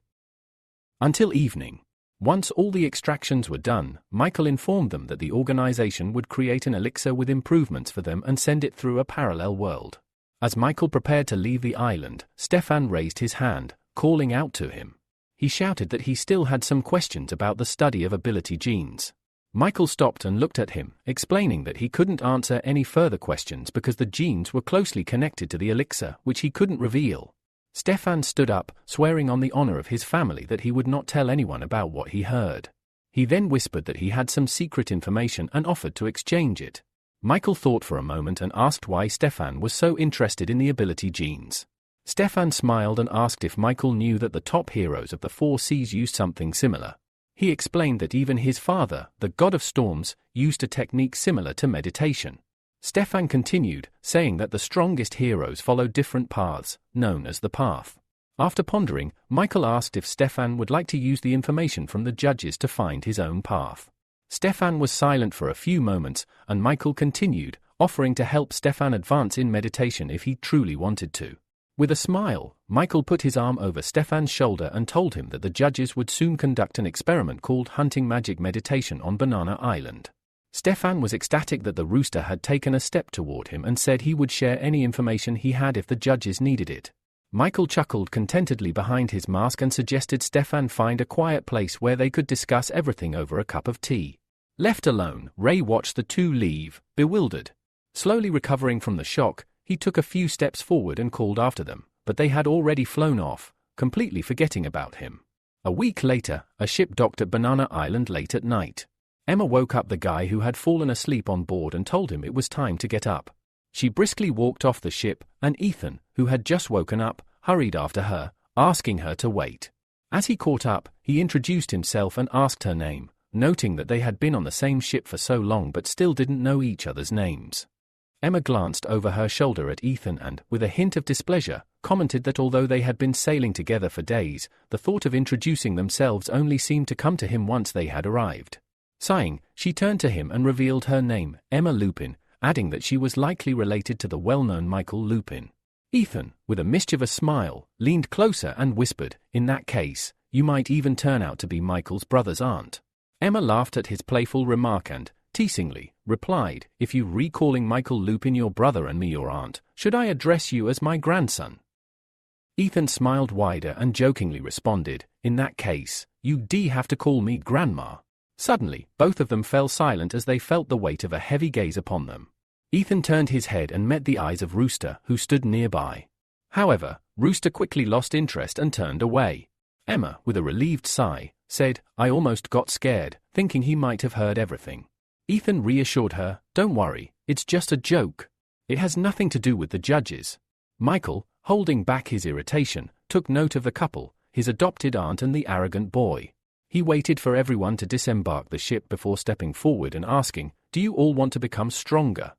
until evening. Once all the extractions were done, Michael informed them that the organization would create an elixir with improvements for them and send it through a parallel world. As Michael prepared to leave the island, Stefan raised his hand, calling out to him. He shouted that he still had some questions about the study of ability genes. Michael stopped and looked at him, explaining that he couldn't answer any further questions because the genes were closely connected to the elixir, which he couldn't reveal. Stefan stood up, swearing on the honor of his family that he would not tell anyone about what he heard. He then whispered that he had some secret information and offered to exchange it. Michael thought for a moment and asked why Stefan was so interested in the ability genes. Stefan smiled and asked if Michael knew that the top heroes of the 4 seas used something similar. He explained that even his father, the god of storms, used a technique similar to meditation. Stefan continued, saying that the strongest heroes follow different paths, known as the path. After pondering, Michael asked if Stefan would like to use the information from the judges to find his own path. Stefan was silent for a few moments, and Michael continued, offering to help Stefan advance in meditation if he truly wanted to. With a smile, Michael put his arm over Stefan's shoulder and told him that the judges would soon conduct an experiment called Hunting Magic Meditation on Banana Island. Stefan was ecstatic that the Rooster had taken a step toward him and said he would share any information he had if the judges needed it. Michael chuckled contentedly behind his mask and suggested Stefan find a quiet place where they could discuss everything over a cup of tea. Left alone, Ray watched the two leave, bewildered. Slowly recovering from the shock, he took a few steps forward and called after them, but they had already flown off, completely forgetting about him. A week later, a ship docked at Banana Island late at night. Emma woke up the guy who had fallen asleep on board and told him it was time to get up. She briskly walked off the ship, and Ethan, who had just woken up, hurried after her, asking her to wait. As he caught up, he introduced himself and asked her name, noting that they had been on the same ship for so long but still didn't know each other's names. Emma glanced over her shoulder at Ethan and, with a hint of displeasure, commented that although they had been sailing together for days, the thought of introducing themselves only seemed to come to him once they had arrived. Sighing, she turned to him and revealed her name, Emma Lupin, adding that she was likely related to the well-known Michael Lupin. Ethan, with a mischievous smile, leaned closer and whispered, "In that case, you might even turn out to be Michael's brother's aunt." Emma laughed at his playful remark and, teasingly, replied, "If you recalling Michael Lupin your brother and me your aunt, should I address you as my grandson?" Ethan smiled wider and jokingly responded, "In that case, you'd have to call me grandma." Suddenly, both of them fell silent as they felt the weight of a heavy gaze upon them. Ethan turned his head and met the eyes of Rooster, who stood nearby. However, Rooster quickly lost interest and turned away. Emma, with a relieved sigh, said, "I almost got scared, thinking he might have heard everything." Ethan reassured her, "Don't worry, it's just a joke. It has nothing to do with the judges." Michael, holding back his irritation, took note of the couple, his adopted aunt and the arrogant boy. He waited for everyone to disembark the ship before stepping forward and asking, "Do you all want to become stronger?"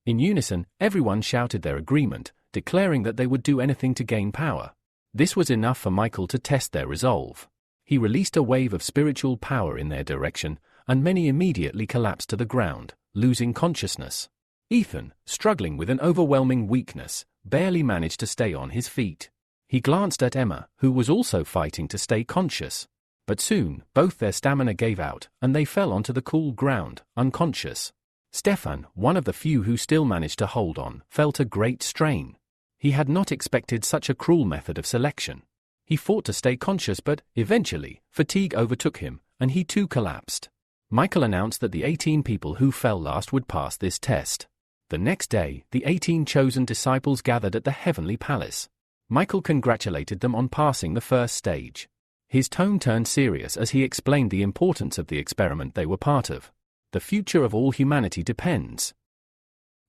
In unison, everyone shouted their agreement, declaring that they would do anything to gain power. This was enough for Michael to test their resolve. He released a wave of spiritual power in their direction, and many immediately collapsed to the ground, losing consciousness. Ethan, struggling with an overwhelming weakness, barely managed to stay on his feet. He glanced at Emma, who was also fighting to stay conscious. But soon, both their stamina gave out, and they fell onto the cool ground, unconscious. Stefan, one of the few who still managed to hold on, felt a great strain. He had not expected such a cruel method of selection. He fought to stay conscious but, eventually, fatigue overtook him, and he too collapsed. Michael announced that the 18 people who fell last would pass this test. The next day, the 18 chosen disciples gathered at the Heavenly Palace. Michael congratulated them on passing the first stage. His tone turned serious as he explained the importance of the experiment they were part of. The future of all humanity depends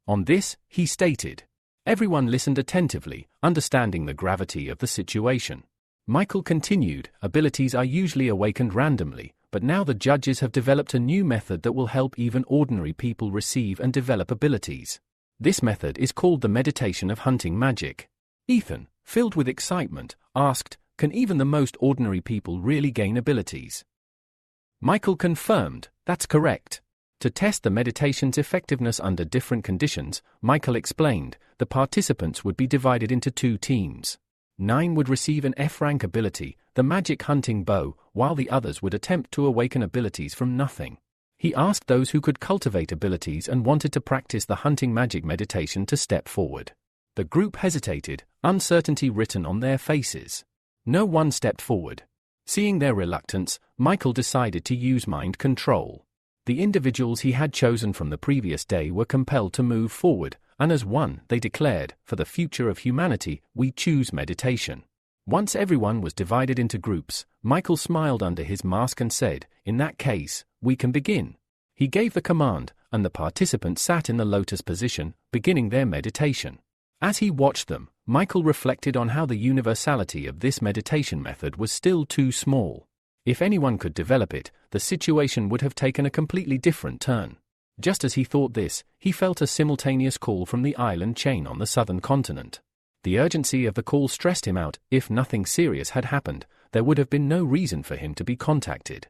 On this, he stated. Everyone listened attentively, understanding the gravity of the situation. Michael continued, abilities are usually awakened randomly, but now the judges have developed a new method that will help even ordinary people receive and develop abilities. This method is called the meditation of hunting magic. Ethan, filled with excitement, asked, can even the most ordinary people really gain abilities? Michael confirmed, that's correct. To test the meditation's effectiveness under different conditions, Michael explained, the participants would be divided into 2 teams. 9 would receive an F-rank ability, the magic hunting bow, while the others would attempt to awaken abilities from nothing. He asked those who could cultivate abilities and wanted to practice the hunting magic meditation to step forward. The group hesitated, uncertainty written on their faces. No one stepped forward. Seeing their reluctance, Michael decided to use mind control. The individuals he had chosen from the previous day were compelled to move forward, and as one, they declared, for the future of humanity, we choose meditation. Once everyone was divided into groups, Michael smiled under his mask and said, in that case, we can begin. He gave the command, and the participants sat in the lotus position, beginning their meditation. As he watched them, Michael reflected on how the universality of this meditation method was still too small. If anyone could develop it, the situation would have taken a completely different turn. Just as he thought this, he felt a simultaneous call from the island chain on the southern continent. The urgency of the call stressed him out. If nothing serious had happened, there would have been no reason for him to be contacted.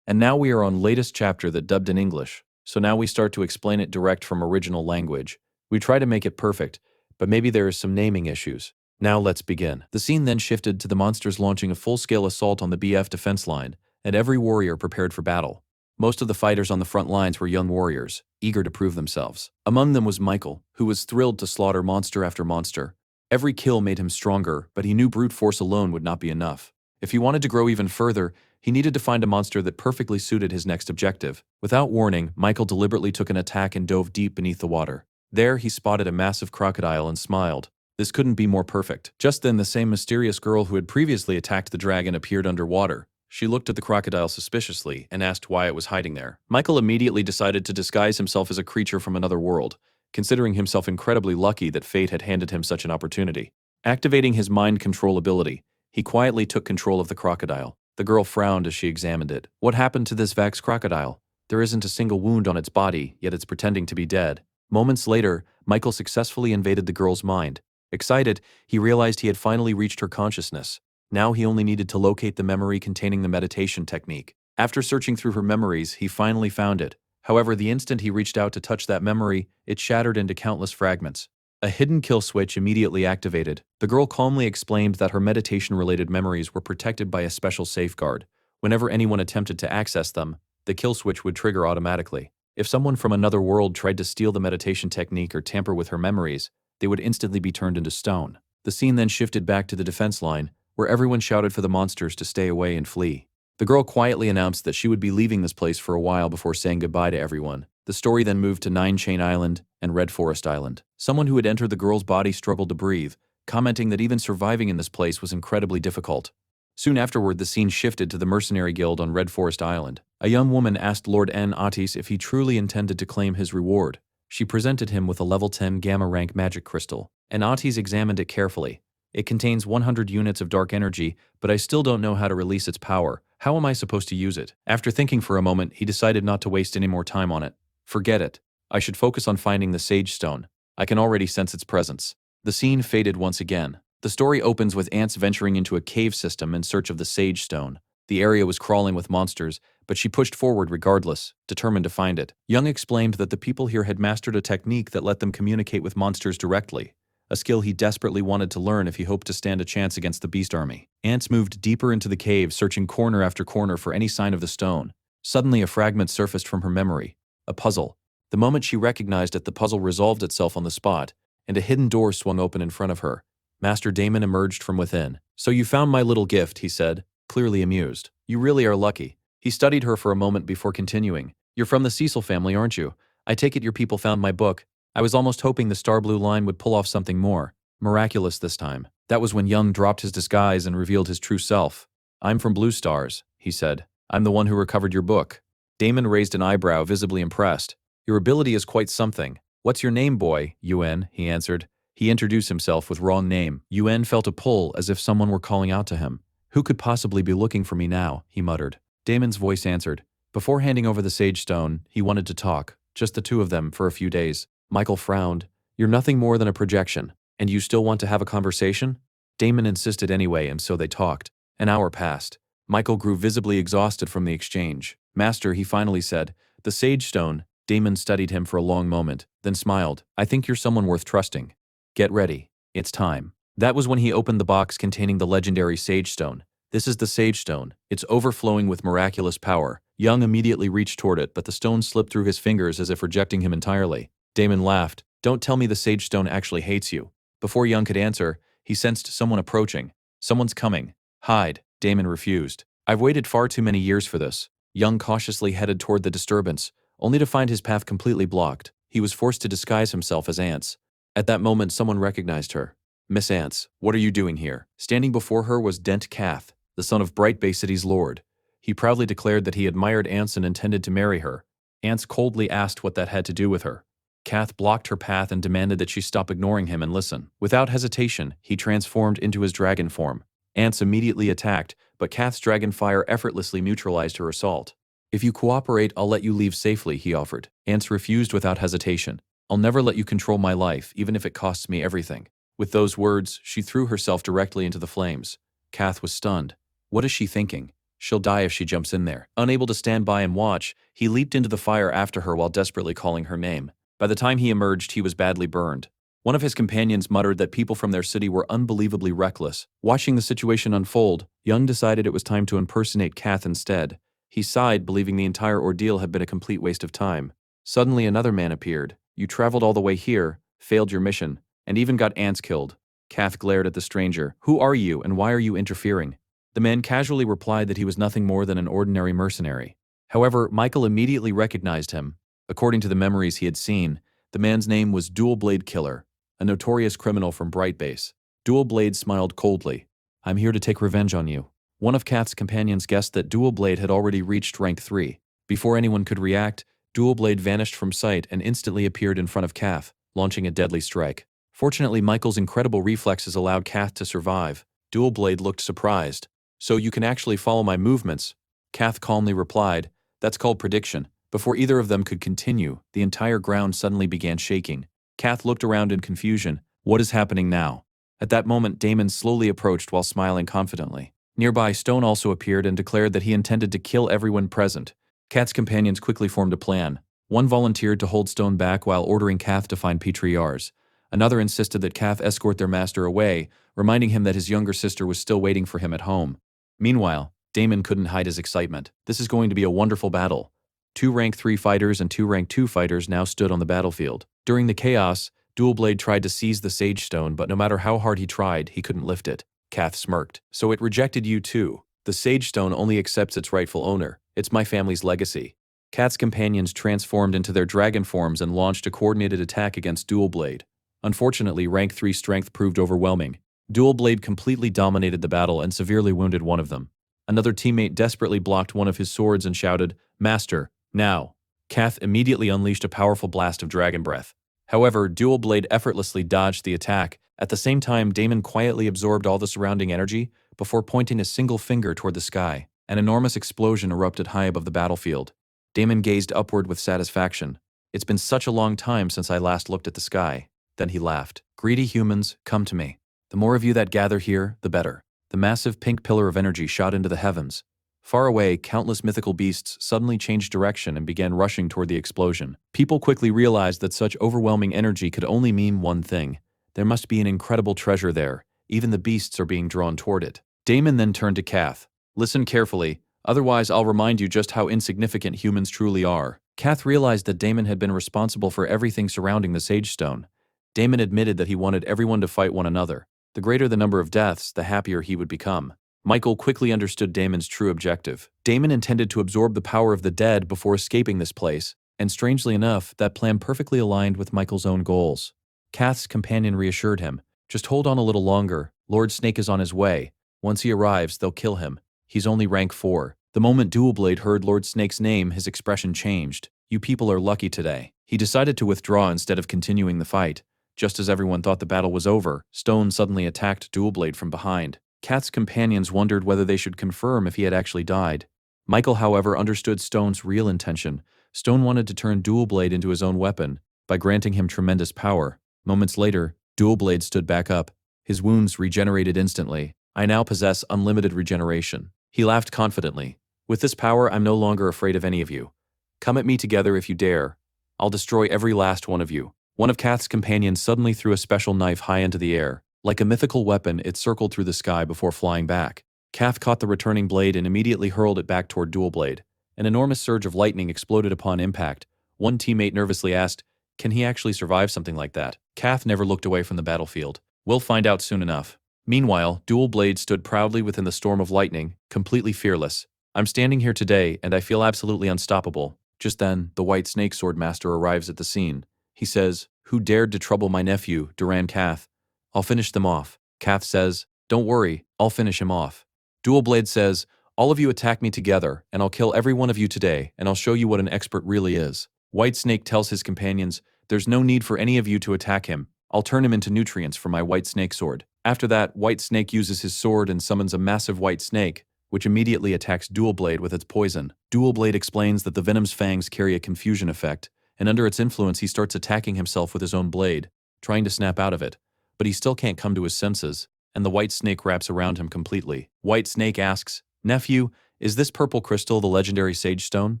And now we are on latest chapter that dubbed in English, so now we start to explain it direct from original language. We try to make it perfect, but maybe there is some naming issues. Now let's begin. The scene then shifted to the monsters launching a full-scale assault on the BF defense line, and every warrior prepared for battle. Most of the fighters on the front lines were young warriors, eager to prove themselves. Among them was Michael, who was thrilled to slaughter monster after monster. Every kill made him stronger, but he knew brute force alone would not be enough. If he wanted to grow even further, he needed to find a monster that perfectly suited his next objective. Without warning, Michael deliberately took an attack and dove deep beneath the water. There he spotted a massive crocodile and smiled. This couldn't be more perfect. Just then the same mysterious girl who had previously attacked the dragon appeared underwater. She looked at the crocodile suspiciously and asked why it was hiding there. Michael immediately decided to disguise himself as a creature from another world, considering himself incredibly lucky that fate had handed him such an opportunity. Activating his mind control ability, he quietly took control of the crocodile. The girl frowned as she examined it. What happened to this Vax crocodile? There isn't a single wound on its body, yet it's pretending to be dead. Moments later, Michael successfully invaded the girl's mind. Excited, he realized he had finally reached her consciousness. Now he only needed to locate the memory containing the meditation technique. After searching through her memories, he finally found it. However, the instant he reached out to touch that memory, it shattered into countless fragments. A hidden kill switch immediately activated. The girl calmly explained that her meditation-related memories were protected by a special safeguard. Whenever anyone attempted to access them, the kill switch would trigger automatically. If someone from another world tried to steal the meditation technique or tamper with her memories, they would instantly be turned into stone. The scene then shifted back to the defense line, where everyone shouted for the monsters to stay away and flee. The girl quietly announced that she would be leaving this place for a while before saying goodbye to everyone. The story then moved to Nine Chain Island and Red Forest Island. Someone who had entered the girl's body struggled to breathe, commenting that even surviving in this place was incredibly difficult. Soon afterward, the scene shifted to the Mercenary Guild on Red Forest Island. A young woman asked Lord N. Otis if he truly intended to claim his reward. She presented him with a level 10 Gamma rank magic crystal, and Otis examined it carefully. It contains 100 units of dark energy, but I still don't know how to release its power. How am I supposed to use it? After thinking for a moment, he decided not to waste any more time on it. Forget it. I should focus on finding the Sage Stone. I can already sense its presence. The scene faded once again. The story opens with ants venturing into a cave system in search of the Sage Stone. The area was crawling with monsters, but she pushed forward regardless, determined to find it. Young explained that the people here had mastered a technique that let them communicate with monsters directly, a skill he desperately wanted to learn if he hoped to stand a chance against the beast army. Ants moved deeper into the cave, searching corner after corner for any sign of the stone. Suddenly a fragment surfaced from her memory, a puzzle. The moment she recognized it, the puzzle resolved itself on the spot, and a hidden door swung open in front of her. Master Damon emerged from within. "So you found my little gift," he said, clearly amused. "You really are lucky." He studied her for a moment before continuing. "You're from the Cecil family, aren't you? I take it your people found my book. I was almost hoping the Star Blue line would pull off something more miraculous this time." That was when Young dropped his disguise and revealed his true self. "I'm from Blue Stars," he said. "I'm the one who recovered your book." Damon raised an eyebrow, visibly impressed. "Your ability is quite something. "What's your name, boy?" "Yuen," he answered. He introduced himself with wrong name. Yuen felt a pull as if someone were calling out to him. "Who could possibly be looking for me now?" he muttered. Damon's voice answered. Before handing over the sage stone, he wanted to talk, just the two of them, for a few days. Michael frowned. "You're nothing more than a projection, and you still want to have a conversation?" Damon insisted anyway, and so they talked. An hour passed. Michael grew visibly exhausted from the exchange. "Master," he finally said, "the sage stone." Damon studied him for a long moment, then smiled. "I think you're someone worth trusting. Get ready. It's time." That was when he opened the box containing the legendary sage stone. "This is the sage stone. It's overflowing with miraculous power." Young immediately reached toward it, but the stone slipped through his fingers as if rejecting him entirely. Damon laughed. "Don't tell me the sage stone actually hates you." Before Young could answer, he sensed someone approaching. "Someone's coming. Hide." Damon refused. "I've waited far too many years for this." Young cautiously headed toward the disturbance, only to find his path completely blocked. He was forced to disguise himself as Ants. At that moment, someone recognized her. "Miss Ants, what are you doing here?" Standing before her was Dent Cath, the son of Bright Bay City's lord. He proudly declared that he admired Ants and intended to marry her. Ants coldly asked what that had to do with her. Cath blocked her path and demanded that she stop ignoring him and listen. Without hesitation, he transformed into his dragon form. Ants immediately attacked, but Cath's dragon fire effortlessly neutralized her assault. "If you cooperate, I'll let you leave safely," he offered. Ants refused without hesitation. "I'll never let you control my life, even if it costs me everything." With those words, she threw herself directly into the flames. Cath was stunned. What is she thinking? She'll die if she jumps in there. Unable to stand by and watch, he leaped into the fire after her while desperately calling her name. By the time he emerged, he was badly burned. One of his companions muttered that people from their city were unbelievably reckless. Watching the situation unfold, Young decided it was time to impersonate Cath instead. He sighed, believing the entire ordeal had been a complete waste of time. Suddenly another man appeared. "You traveled all the way here, failed your mission, and even got Ants killed." Cath glared at the stranger. "Who are you, and why are you interfering?" The man casually replied that he was nothing more than an ordinary mercenary. However, Michael immediately recognized him. According to the memories he had seen, the man's name was Dual Blade Killer, a notorious criminal from Bright Base. Dual Blade smiled coldly. "I'm here to take revenge on you." One of Cath's companions guessed that Dual Blade had already reached rank 3. Before anyone could react, Dual Blade vanished from sight and instantly appeared in front of Cath, launching a deadly strike. Fortunately, Michael's incredible reflexes allowed Cath to survive. Dual Blade looked surprised. "So you can actually follow my movements?" Cath calmly replied, "That's called prediction." Before either of them could continue, the entire ground suddenly began shaking. Cath looked around in confusion. What is happening now? At that moment, Damon slowly approached while smiling confidently. Nearby, Stone also appeared and declared that he intended to kill everyone present. Cath's companions quickly formed a plan. One volunteered to hold Stone back while ordering Cath to find Petriars. Another insisted that Cath escort their master away, reminding him that his younger sister was still waiting for him at home. Meanwhile, Damon couldn't hide his excitement. This is going to be a wonderful battle. 2 rank 3 fighters and 2 rank 2 fighters now stood on the battlefield. During the chaos, Dual Blade tried to seize the Sage Stone, but no matter how hard he tried, he couldn't lift it. Cath smirked. "So it rejected you too. The Sage Stone only accepts its rightful owner. It's my family's legacy." Cath's companions transformed into their dragon forms and launched a coordinated attack against Dual Blade. Unfortunately, rank 3 strength proved overwhelming. Dual Blade completely dominated the battle and severely wounded one of them. Another teammate desperately blocked one of his swords and shouted, "Master, now." Cath immediately unleashed a powerful blast of dragon breath. However, Dual Blade effortlessly dodged the attack. At the same time, Damon quietly absorbed all the surrounding energy before pointing a single finger toward the sky. An enormous explosion erupted high above the battlefield. Damon gazed upward with satisfaction. "It's been such a long time since I last looked at the sky." Then he laughed. "Greedy humans, come to me. The more of you that gather here, the better." The massive pink pillar of energy shot into the heavens. Far away, countless mythical beasts suddenly changed direction and began rushing toward the explosion. People quickly realized that such overwhelming energy could only mean one thing. There must be an incredible treasure there. Even the beasts are being drawn toward it. Damon then turned to Cath. "Listen carefully, otherwise I'll remind you just how insignificant humans truly are." Cath realized that Damon had been responsible for everything surrounding the Sage Stone. Damon admitted that he wanted everyone to fight one another. The greater the number of deaths, the happier he would become. Michael quickly understood Damon's true objective. Damon intended to absorb the power of the dead before escaping this place, and strangely enough, that plan perfectly aligned with Michael's own goals. Cath's companion reassured him. "Just hold on a little longer. Lord Snake is on his way. Once he arrives, they'll kill him. He's only rank 4. The moment Dual Blade heard Lord Snake's name, his expression changed. "You people are lucky today. He decided to withdraw instead of continuing the fight. Just as everyone thought the battle was over, Stone suddenly attacked Dual Blade from behind. Kath's companions wondered whether they should confirm if he had actually died. Michael, however, understood Stone's real intention. Stone wanted to turn Dual Blade into his own weapon by granting him tremendous power. Moments later, Dual Blade stood back up. His wounds regenerated instantly. I now possess unlimited regeneration. He laughed confidently. With this power, I'm no longer afraid of any of you. Come at me together if you dare. I'll destroy every last one of you. One of Kath's companions suddenly threw a special knife high into the air. Like a mythical weapon, it circled through the sky before flying back. Kath caught the returning blade and immediately hurled it back toward Dual Blade. An enormous surge of lightning exploded upon impact. One teammate nervously asked, "Can he actually survive something like that?" Kath never looked away from the battlefield. "We'll find out soon enough." Meanwhile, Dual Blade stood proudly within the storm of lightning, completely fearless. "I'm standing here today, and I feel absolutely unstoppable." Just then, the White Snake Sword Master arrives at the scene. He says, "Who dared to trouble my nephew, Duran Kath? I'll finish them off." Kath says, "Don't worry, I'll finish him off." Dual Blade says, "All of you attack me together, and I'll kill every one of you today, and I'll show you what an expert really is." White Snake tells his companions, "There's no need for any of you to attack him. I'll turn him into nutrients for my White Snake Sword." After that, White Snake uses his sword and summons a massive white snake, which immediately attacks Dual Blade with its poison. Dual Blade explains that the venom's fangs carry a confusion effect, and under its influence he starts attacking himself with his own blade, trying to snap out of it. But he still can't come to his senses, and the white snake wraps around him completely. White Snake asks, "Nephew, is this purple crystal the legendary Sage Stone?"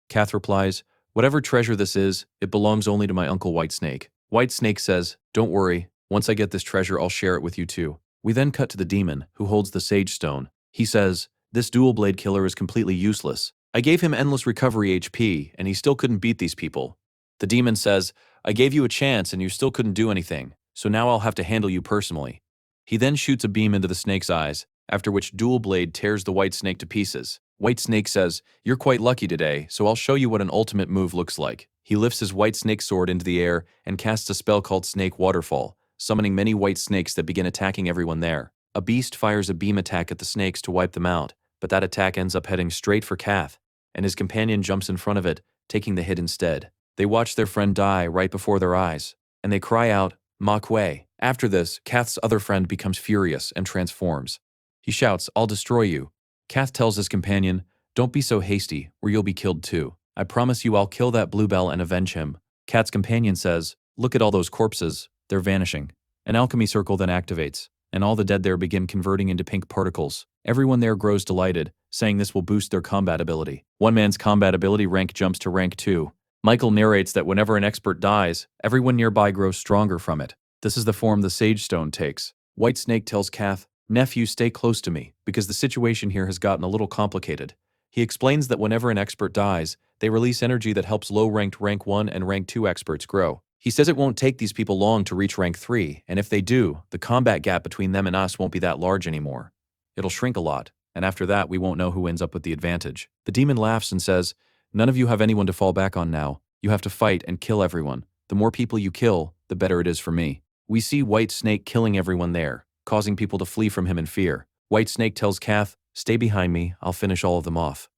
Kath replies, "Whatever treasure this is, it belongs only to my uncle White Snake." White Snake says, "Don't worry, once I get this treasure I'll share it with you too." We then cut to the demon, who holds the Sage Stone. He says, "This Dual Blade killer is completely useless. I gave him endless recovery HP, and he still couldn't beat these people." The demon says, "I gave you a chance and you still couldn't do anything, so now I'll have to handle you personally." He then shoots a beam into the snake's eyes, after which Dual Blade tears the White Snake to pieces. White Snake says, "You're quite lucky today, so I'll show you what an ultimate move looks like." He lifts his White Snake sword into the air and casts a spell called Snake Waterfall, summoning many white snakes that begin attacking everyone there. A beast fires a beam attack at the snakes to wipe them out, but that attack ends up heading straight for Kath, and his companion jumps in front of it, taking the hit instead. They watch their friend die right before their eyes, and they cry out, "Manhwa." After this, Kath's other friend becomes furious and transforms. He shouts, "I'll destroy you." Kath tells his companion, "Don't be so hasty, or you'll be killed too. I promise you I'll kill that bluebell and avenge him." Kath's companion says, "Look at all those corpses, they're vanishing." An alchemy circle then activates, and all the dead there begin converting into pink particles. Everyone there grows delighted, saying this will boost their combat ability. One man's combat ability rank jumps to rank 2. Michael narrates that whenever an expert dies, everyone nearby grows stronger from it. This is the form the Sage Stone takes. White Snake tells Kath, "Nephew, stay close to me, because the situation here has gotten a little complicated." He explains that whenever an expert dies, they release energy that helps low-ranked rank 1 and rank 2 experts grow. He says it won't take these people long to reach rank 3, and if they do, the combat gap between them and us won't be that large anymore. It'll shrink a lot, and after that we won't know who ends up with the advantage. The demon laughs and says, "None of you have anyone to fall back on now. You have to fight and kill everyone. The more people you kill, the better it is for me." We see White Snake killing everyone there, causing people to flee from him in fear. White Snake tells Kath, "Stay behind me, I'll finish all of them off."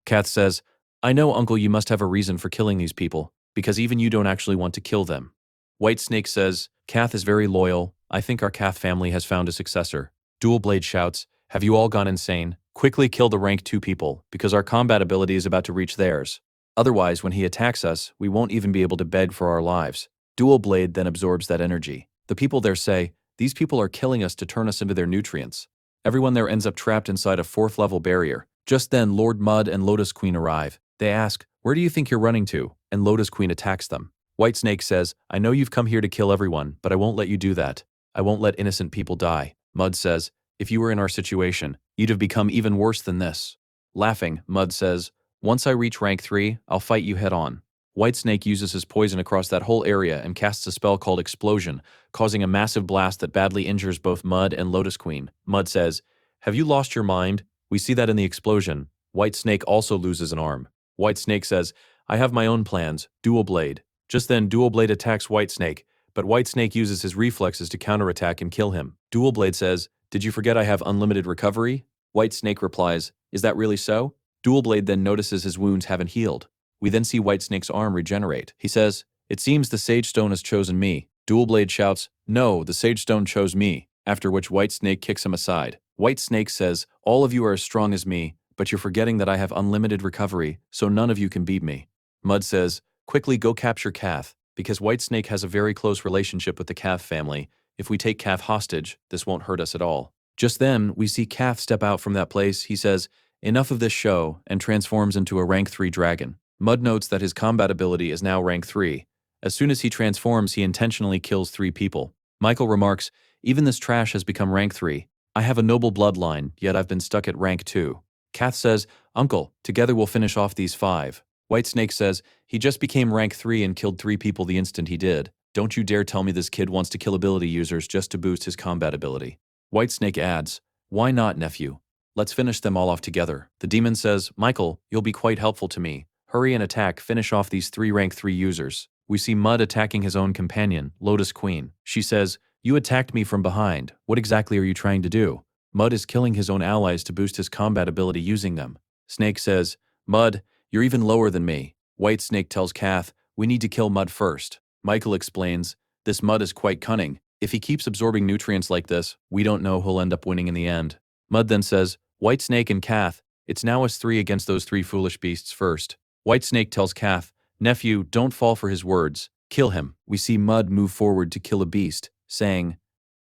Kath says, "I know, Uncle, you must have a reason for killing these people, because even you don't actually want to kill them." White Snake says, "Kath is very loyal. I think our Kath family has found a successor." Dual Blade shouts, "Have you all gone insane? Quickly kill the rank 2 people, because our combat ability is about to reach theirs. Otherwise, when he attacks us, we won't even be able to beg for our lives." Dual Blade then absorbs that energy. The people there say, "These people are killing us to turn us into their nutrients." Everyone there ends up trapped inside a 4th level barrier. Just then, Lord Mud and Lotus Queen arrive. They ask, "Where do you think you're running to?" And Lotus Queen attacks them. White Snake says, "I know you've come here to kill everyone, but I won't let you do that. I won't let innocent people die." Mud says, "If you were in our situation, you'd have become even worse than this." Laughing, Mud says, "Once I reach rank 3, I'll fight you head on." White Snake uses his poison across that whole area and casts a spell called Explosion, causing a massive blast that badly injures both Mud and Lotus Queen. Mud says, "Have you lost your mind?" We see that in the explosion. White Snake also loses an arm. White Snake says, "I have my own plans, Dual Blade." Just then, Dual Blade attacks White Snake, but White Snake uses his reflexes to counterattack and kill him. Dual Blade says, "Did you forget I have unlimited recovery?" White Snake replies, "Is that really so?" Dual Blade then notices his wounds haven't healed. We then see White Snake's arm regenerate. He says, It seems the Sage Stone has chosen me. Dual Blade shouts, "No, the Sage Stone chose me," after which White Snake kicks him aside. White Snake says, "All of you are as strong as me, but you're forgetting that I have unlimited recovery, so none of you can beat me." Mud says, "Quickly go capture Kath, because White Snake has a very close relationship with the Kath family. If we take Kath hostage, this won't hurt us at all." Just then, we see Kath step out from that place. He says, "Enough of this show," and transforms into a rank 3 dragon. Mud notes that his combat ability is now rank 3. As soon as he transforms, he intentionally kills 3 people. Michael remarks, "Even this trash has become rank 3. I have a noble bloodline, yet I've been stuck at rank 2. Kath says, "Uncle, together we'll finish off these 5. White Snake says, "He just became rank 3 and killed 3 people the instant he did. Don't you dare tell me this kid wants to kill ability users just to boost his combat ability." White Snake adds, "Why not, nephew? Let's finish them all off together." The demon says, "Michael, you'll be quite helpful to me. Hurry and attack, finish off these 3 rank 3 users." We see Mud attacking his own companion, Lotus Queen. She says, "You attacked me from behind. What exactly are you trying to do?" Mud is killing his own allies to boost his combat ability using them. Snake says, "Mud, you're even lower than me." White Snake tells Kath, "We need to kill Mud first." Michael explains, "This Mud is quite cunning. If he keeps absorbing nutrients like this, we don't know who'll end up winning in the end." Mud then says, "White Snake and Kath, it's now us 3 against those 3 foolish beasts first." White Snake tells Kath, "Nephew, don't fall for his words. Kill him." We see Mud move forward to kill a beast, saying,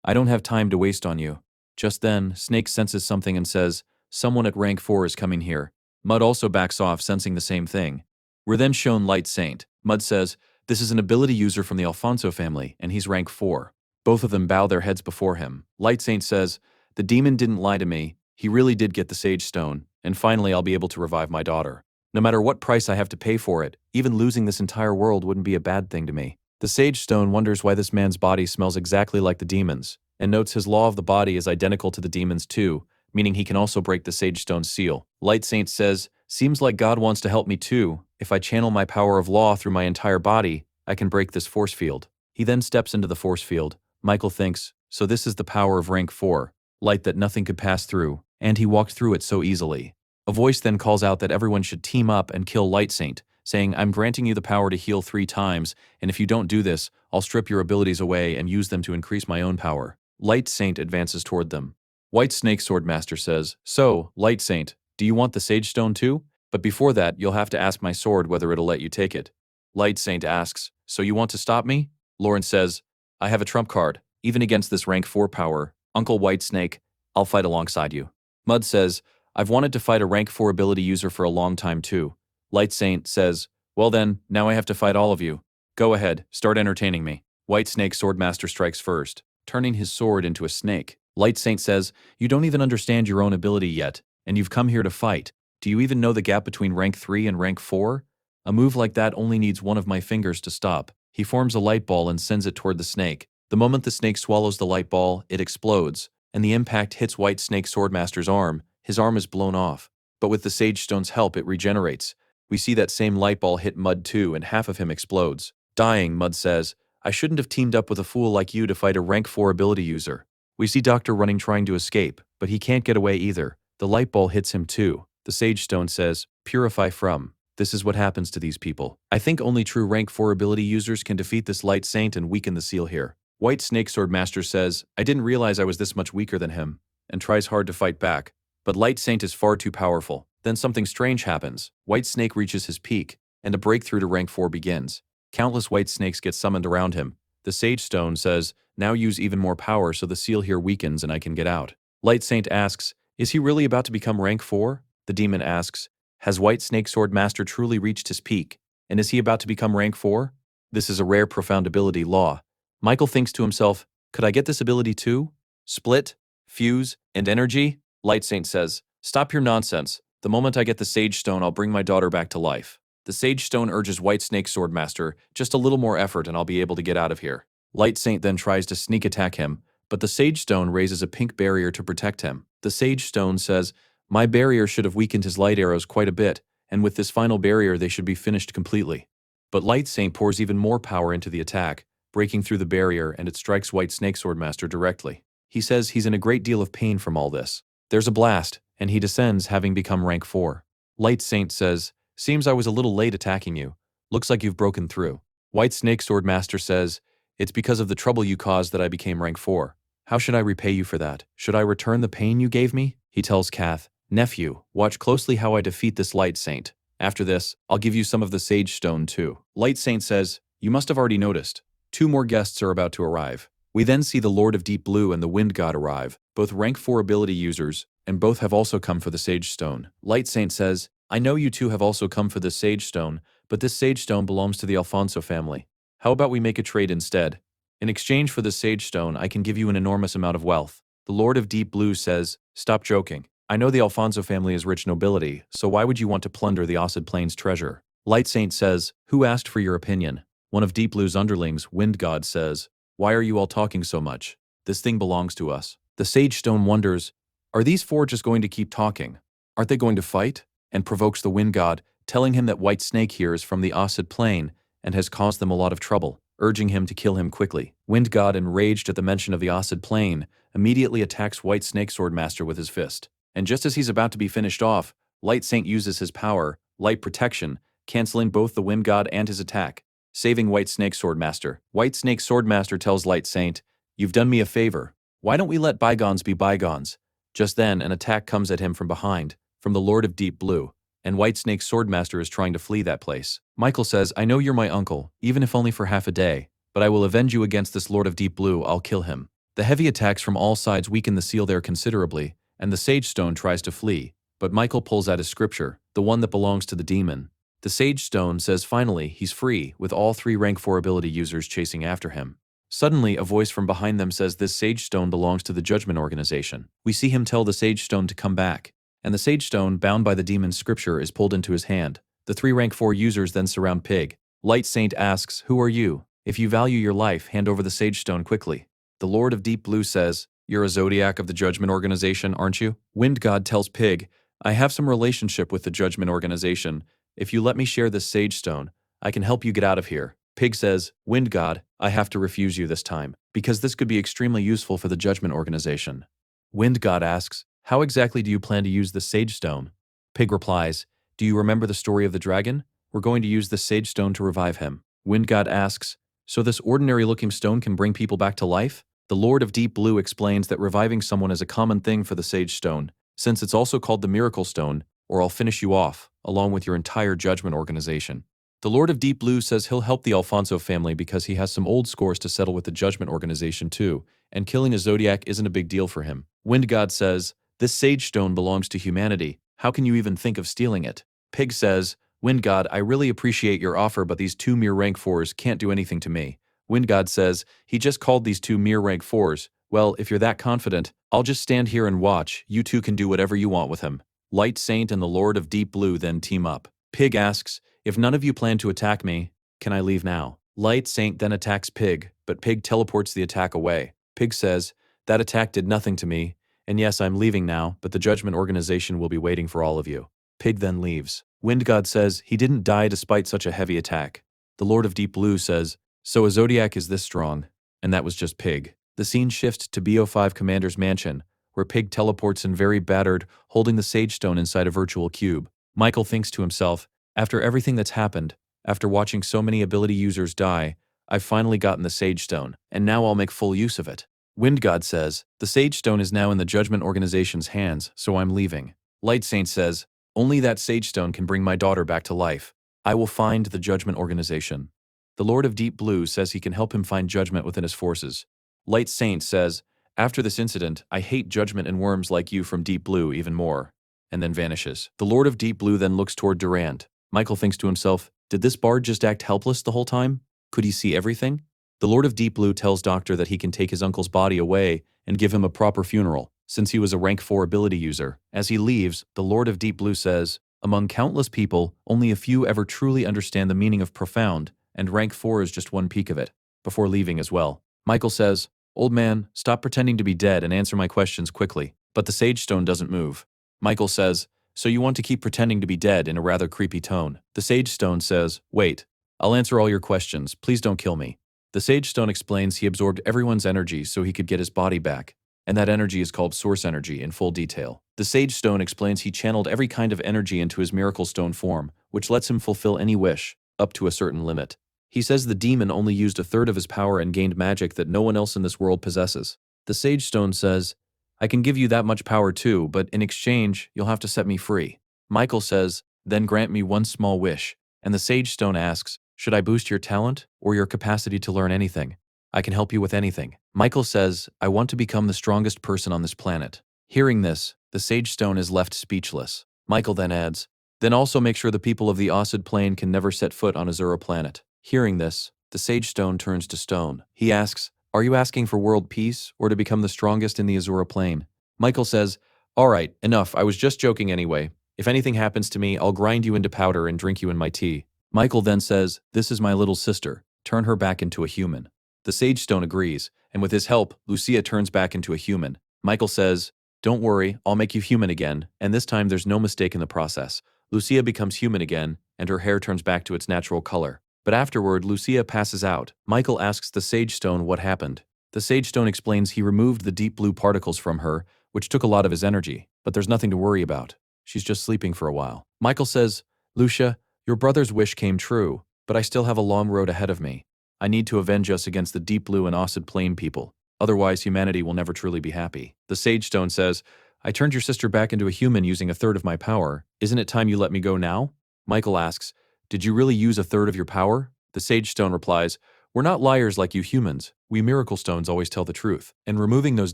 "I don't have time to waste on you." Just then, Snake senses something and says, "Someone at rank 4 is coming here." Mud also backs off, sensing the same thing. We're then shown Light Saint. Mud says, "This is an ability user from the Alfonso family, and he's rank 4. Both of them bow their heads before him. Light Saint says, "The demon didn't lie to me. He really did get the Sage Stone, and finally I'll be able to revive my daughter. No matter what price I have to pay for it, even losing this entire world wouldn't be a bad thing to me." The Sage Stone wonders why this man's body smells exactly like the demon's, and notes his law of the body is identical to the demon's too, meaning he can also break the Sage Stone's seal. Light Saint says, "Seems like God wants to help me too. If I channel my power of law through my entire body, I can break this force field." He then steps into the force field. Michael thinks, "So this is the power of rank 4, light that nothing could pass through, and he walked through it so easily." A voice then calls out that everyone should team up and kill Light Saint, saying, "I'm granting you the power to heal 3 times, and if you don't do this, I'll strip your abilities away and use them to increase my own power." Light Saint advances toward them. White Snake Swordmaster says, "So, Light Saint, do you want the Sage Stone too? But before that, you'll have to ask my sword whether it'll let you take it." Light Saint asks, "So you want to stop me?" Lawrence says, "I have a trump card. Even against this rank 4 power, Uncle White Snake, I'll fight alongside you." Mud says, "I've wanted to fight a rank 4 ability user for a long time too." Light Saint says, "Well then, now I have to fight all of you. Go ahead, start entertaining me." White Snake Swordmaster strikes first, turning his sword into a snake. Light Saint says, "You don't even understand your own ability yet, and you've come here to fight. Do you even know the gap between rank 3 and rank 4? A move like that only needs one of my fingers to stop." He forms a light ball and sends it toward the snake. The moment the snake swallows the light ball, it explodes, and the impact hits White Snake Swordmaster's arm. His arm is blown off, but with the Sage Stone's help, it regenerates. We see that same light ball hit Mud too, and half of him explodes. Dying, Mud says, "I shouldn't have teamed up with a fool like you to fight a rank 4 ability user." We see Doctor running trying to escape, but he can't get away either. The light ball hits him too. The Sage Stone says, "Purify from." This is what happens to these people. I think only true rank 4 ability users can defeat this Light Saint and weaken the seal here. White Snake Swordmaster says, "I didn't realize I was this much weaker than him," and tries hard to fight back. But Light Saint is far too powerful. Then something strange happens. White Snake reaches his peak, and a breakthrough to rank 4 begins. Countless white snakes get summoned around him. The Sage Stone says, "Now use even more power so the seal here weakens and I can get out." Light Saint asks, "Is he really about to become rank 4? The demon asks, "Has White Snake Swordmaster truly reached his peak? And is he about to become rank 4? This is a rare profound ability, Law. Michael thinks to himself, "Could I get this ability too? Split, fuse, and energy?" Light Saint says, "Stop your nonsense. The moment I get the Sage Stone, I'll bring my daughter back to life." The Sage Stone urges White Snake Swordmaster, "Just a little more effort and I'll be able to get out of here." Light Saint then tries to sneak attack him, but the Sage Stone raises a pink barrier to protect him. The Sage Stone says, "My barrier should have weakened his light arrows quite a bit, and with this final barrier they should be finished completely." But Light Saint pours even more power into the attack, breaking through the barrier, and it strikes White Snake Swordmaster directly. He says he's in a great deal of pain from all this. There's a blast, and he descends, having become rank 4. Light Saint says, "Seems I was a little late attacking you. Looks like you've broken through." White Snake Sword Master says, "It's because of the trouble you caused that I became rank 4. How should I repay you for that? Should I return the pain you gave me?" He tells Kath, "Nephew, watch closely how I defeat this Light Saint. After this, I'll give you some of the Sage Stone too." Light Saint says, "You must have already noticed. 2 more guests are about to arrive." We then see the Lord of Deep Blue and the Wind God arrive, both rank 4 ability users, and both have also come for the Sage Stone. Light Saint says, "I know you two have also come for the Sage Stone, but this Sage Stone belongs to the Alfonso family. How about we make a trade instead? In exchange for the Sage Stone, I can give you an enormous amount of wealth." The Lord of Deep Blue says, "Stop joking. I know the Alfonso family is rich nobility, so why would you want to plunder the Ossid Plains treasure?" Light Saint says, "Who asked for your opinion?" One of Deep Blue's underlings, Wind God, says, "Why are you all talking so much? This thing belongs to us." The Sage Stone wonders, "Are these 4 just going to keep talking? Aren't they going to fight?" And provokes the Wind God, telling him that White Snake here is from the Ossid Plain and has caused them a lot of trouble, urging him to kill him quickly. Wind God, enraged at the mention of the Ossid Plain, immediately attacks White Snake Sword Master with his fist. And just as he's about to be finished off, Light Saint uses his power, Light Protection, canceling both the Wind God and his attack, saving White Snake Sword Master. White Snake Sword Master tells Light Saint, "You've done me a favor. Why don't we let bygones be bygones?" Just then, an attack comes at him from behind, from the Lord of Deep Blue, and White Snake Sword Master is trying to flee that place. Michael says, "I know you're my uncle, even if only for half a day, but I will avenge you against this Lord of Deep Blue. I'll kill him." The heavy attacks from all sides weaken the seal there considerably, and the Sage Stone tries to flee, but Michael pulls out his scripture, the one that belongs to the demon. The Sage Stone says finally he's free, with all 3 rank 4 ability users chasing after him. Suddenly, a voice from behind them says this Sage Stone belongs to the Judgment Organization. We see him tell the Sage Stone to come back, and the Sage Stone, bound by the demon's scripture, is pulled into his hand. The 3 rank 4 users then surround Pig. Light Saint asks, "Who are you? If you value your life, hand over the Sage Stone quickly." The Lord of Deep Blue says, "You're a Zodiac of the Judgment Organization, aren't you?" Wind God tells Pig, "I have some relationship with the Judgment Organization. If you let me share this Sage Stone, I can help you get out of here." Pig says, "Wind God, I have to refuse you this time, because this could be extremely useful for the Judgment Organization." Wind God asks, "How exactly do you plan to use the Sage Stone?" Pig replies, "Do you remember the story of the dragon? We're going to use the Sage Stone to revive him." Wind God asks, "So this ordinary-looking stone can bring people back to life?" The Lord of Deep Blue explains that reviving someone is a common thing for the Sage Stone, since it's also called the Miracle Stone, or I'll finish you off, along with your entire Judgment Organization. The Lord of Deep Blue says he'll help the Alfonso family because he has some old scores to settle with the Judgment Organization too, and killing a Zodiac isn't a big deal for him. Wind God says, "This Sage Stone belongs to humanity. How can you even think of stealing it?" Pig says, "Wind God, I really appreciate your offer, but these 2 mere rank 4s can't do anything to me." Wind God says, "He just called these 2 mere rank 4s. Well, if you're that confident, I'll just stand here and watch. You two can do whatever you want with him." Light Saint and the Lord of Deep Blue then team up. Pig asks, "If none of you plan to attack me, can I leave now?" Light Saint then attacks Pig, but Pig teleports the attack away. Pig says, "That attack did nothing to me, and yes, I'm leaving now, but the Judgment Organization will be waiting for all of you." Pig then leaves. Wind God says he didn't die despite such a heavy attack. The Lord of Deep Blue says, "So a Zodiac is this strong?" And that was just Pig. The scene shifts to BO5 Commander's mansion, where Pig teleports in very battered, holding the Sage Stone inside a virtual cube. Michael thinks to himself, "After everything that's happened, after watching so many ability users die, I've finally gotten the Sage Stone, and now I'll make full use of it." Wind God says, "The Sage Stone is now in the Judgment Organization's hands, so I'm leaving." Light Saint says, "Only that Sage Stone can bring my daughter back to life. I will find the Judgment Organization." The Lord of Deep Blue says he can help him find judgment within his forces. Light Saint says, "After this incident, I hate judgment and worms like you from Deep Blue even more," and then vanishes. The Lord of Deep Blue then looks toward Durand. Michael thinks to himself, did this bard just act helpless the whole time? Could he see everything? The Lord of Deep Blue tells Doctor that he can take his uncle's body away and give him a proper funeral, since he was a rank 4 ability user. As he leaves, the Lord of Deep Blue says, "Among countless people, only a few ever truly understand the meaning of profound, and rank 4 is just one peak of it," before leaving as well. Michael says, "Old man, stop pretending to be dead and answer my questions quickly." But the Sage Stone doesn't move. Michael says, "So you want to keep pretending to be dead," in a rather creepy tone. The Sage Stone says, "Wait, I'll answer all your questions. Please don't kill me." The Sage Stone explains he absorbed everyone's energy so he could get his body back, and that energy is called Source Energy in full detail. The Sage Stone explains he channeled every kind of energy into his Miracle Stone form, which lets him fulfill any wish, up to a certain limit. He says the demon only used a third of his power and gained magic that no one else in this world possesses. The Sage Stone says, I can give you that much power too, but in exchange, you'll have to set me free. Michael says, then grant me one small wish. And the Sage Stone asks, should I boost your talent or your capacity to learn anything? I can help you with anything. Michael says, I want to become the strongest person on this planet. Hearing this, the Sage Stone is left speechless. Michael then adds, then also make sure the people of the Osid Plane can never set foot on Azura planet. Hearing this, the Sage Stone turns to stone. He asks, are you asking for world peace or to become the strongest in the Azura Plane? Michael says, all right, enough, I was just joking anyway. If anything happens to me, I'll grind you into powder and drink you in my tea. Michael then says, this is my little sister, turn her back into a human. The Sage Stone agrees, and with his help, Lucia turns back into a human. Michael says, don't worry, I'll make you human again, and this time there's no mistake in the process. Lucia becomes human again, and her hair turns back to its natural color. But afterward, Lucia passes out. Michael asks the Sage Stone what happened. The Sage Stone explains he removed the deep blue particles from her, which took a lot of his energy, but there's nothing to worry about. She's just sleeping for a while. Michael says, Lucia, your brother's wish came true, but I still have a long road ahead of me. I need to avenge us against the Deep Blue and Osid Plane people. Otherwise, humanity will never truly be happy. The Sage Stone says, I turned your sister back into a human using a third of my power. Isn't it time you let me go now? Michael asks, did you really use a third of your power? The Sage Stone replies, we're not liars like you humans. We Miracle Stones always tell the truth, and removing those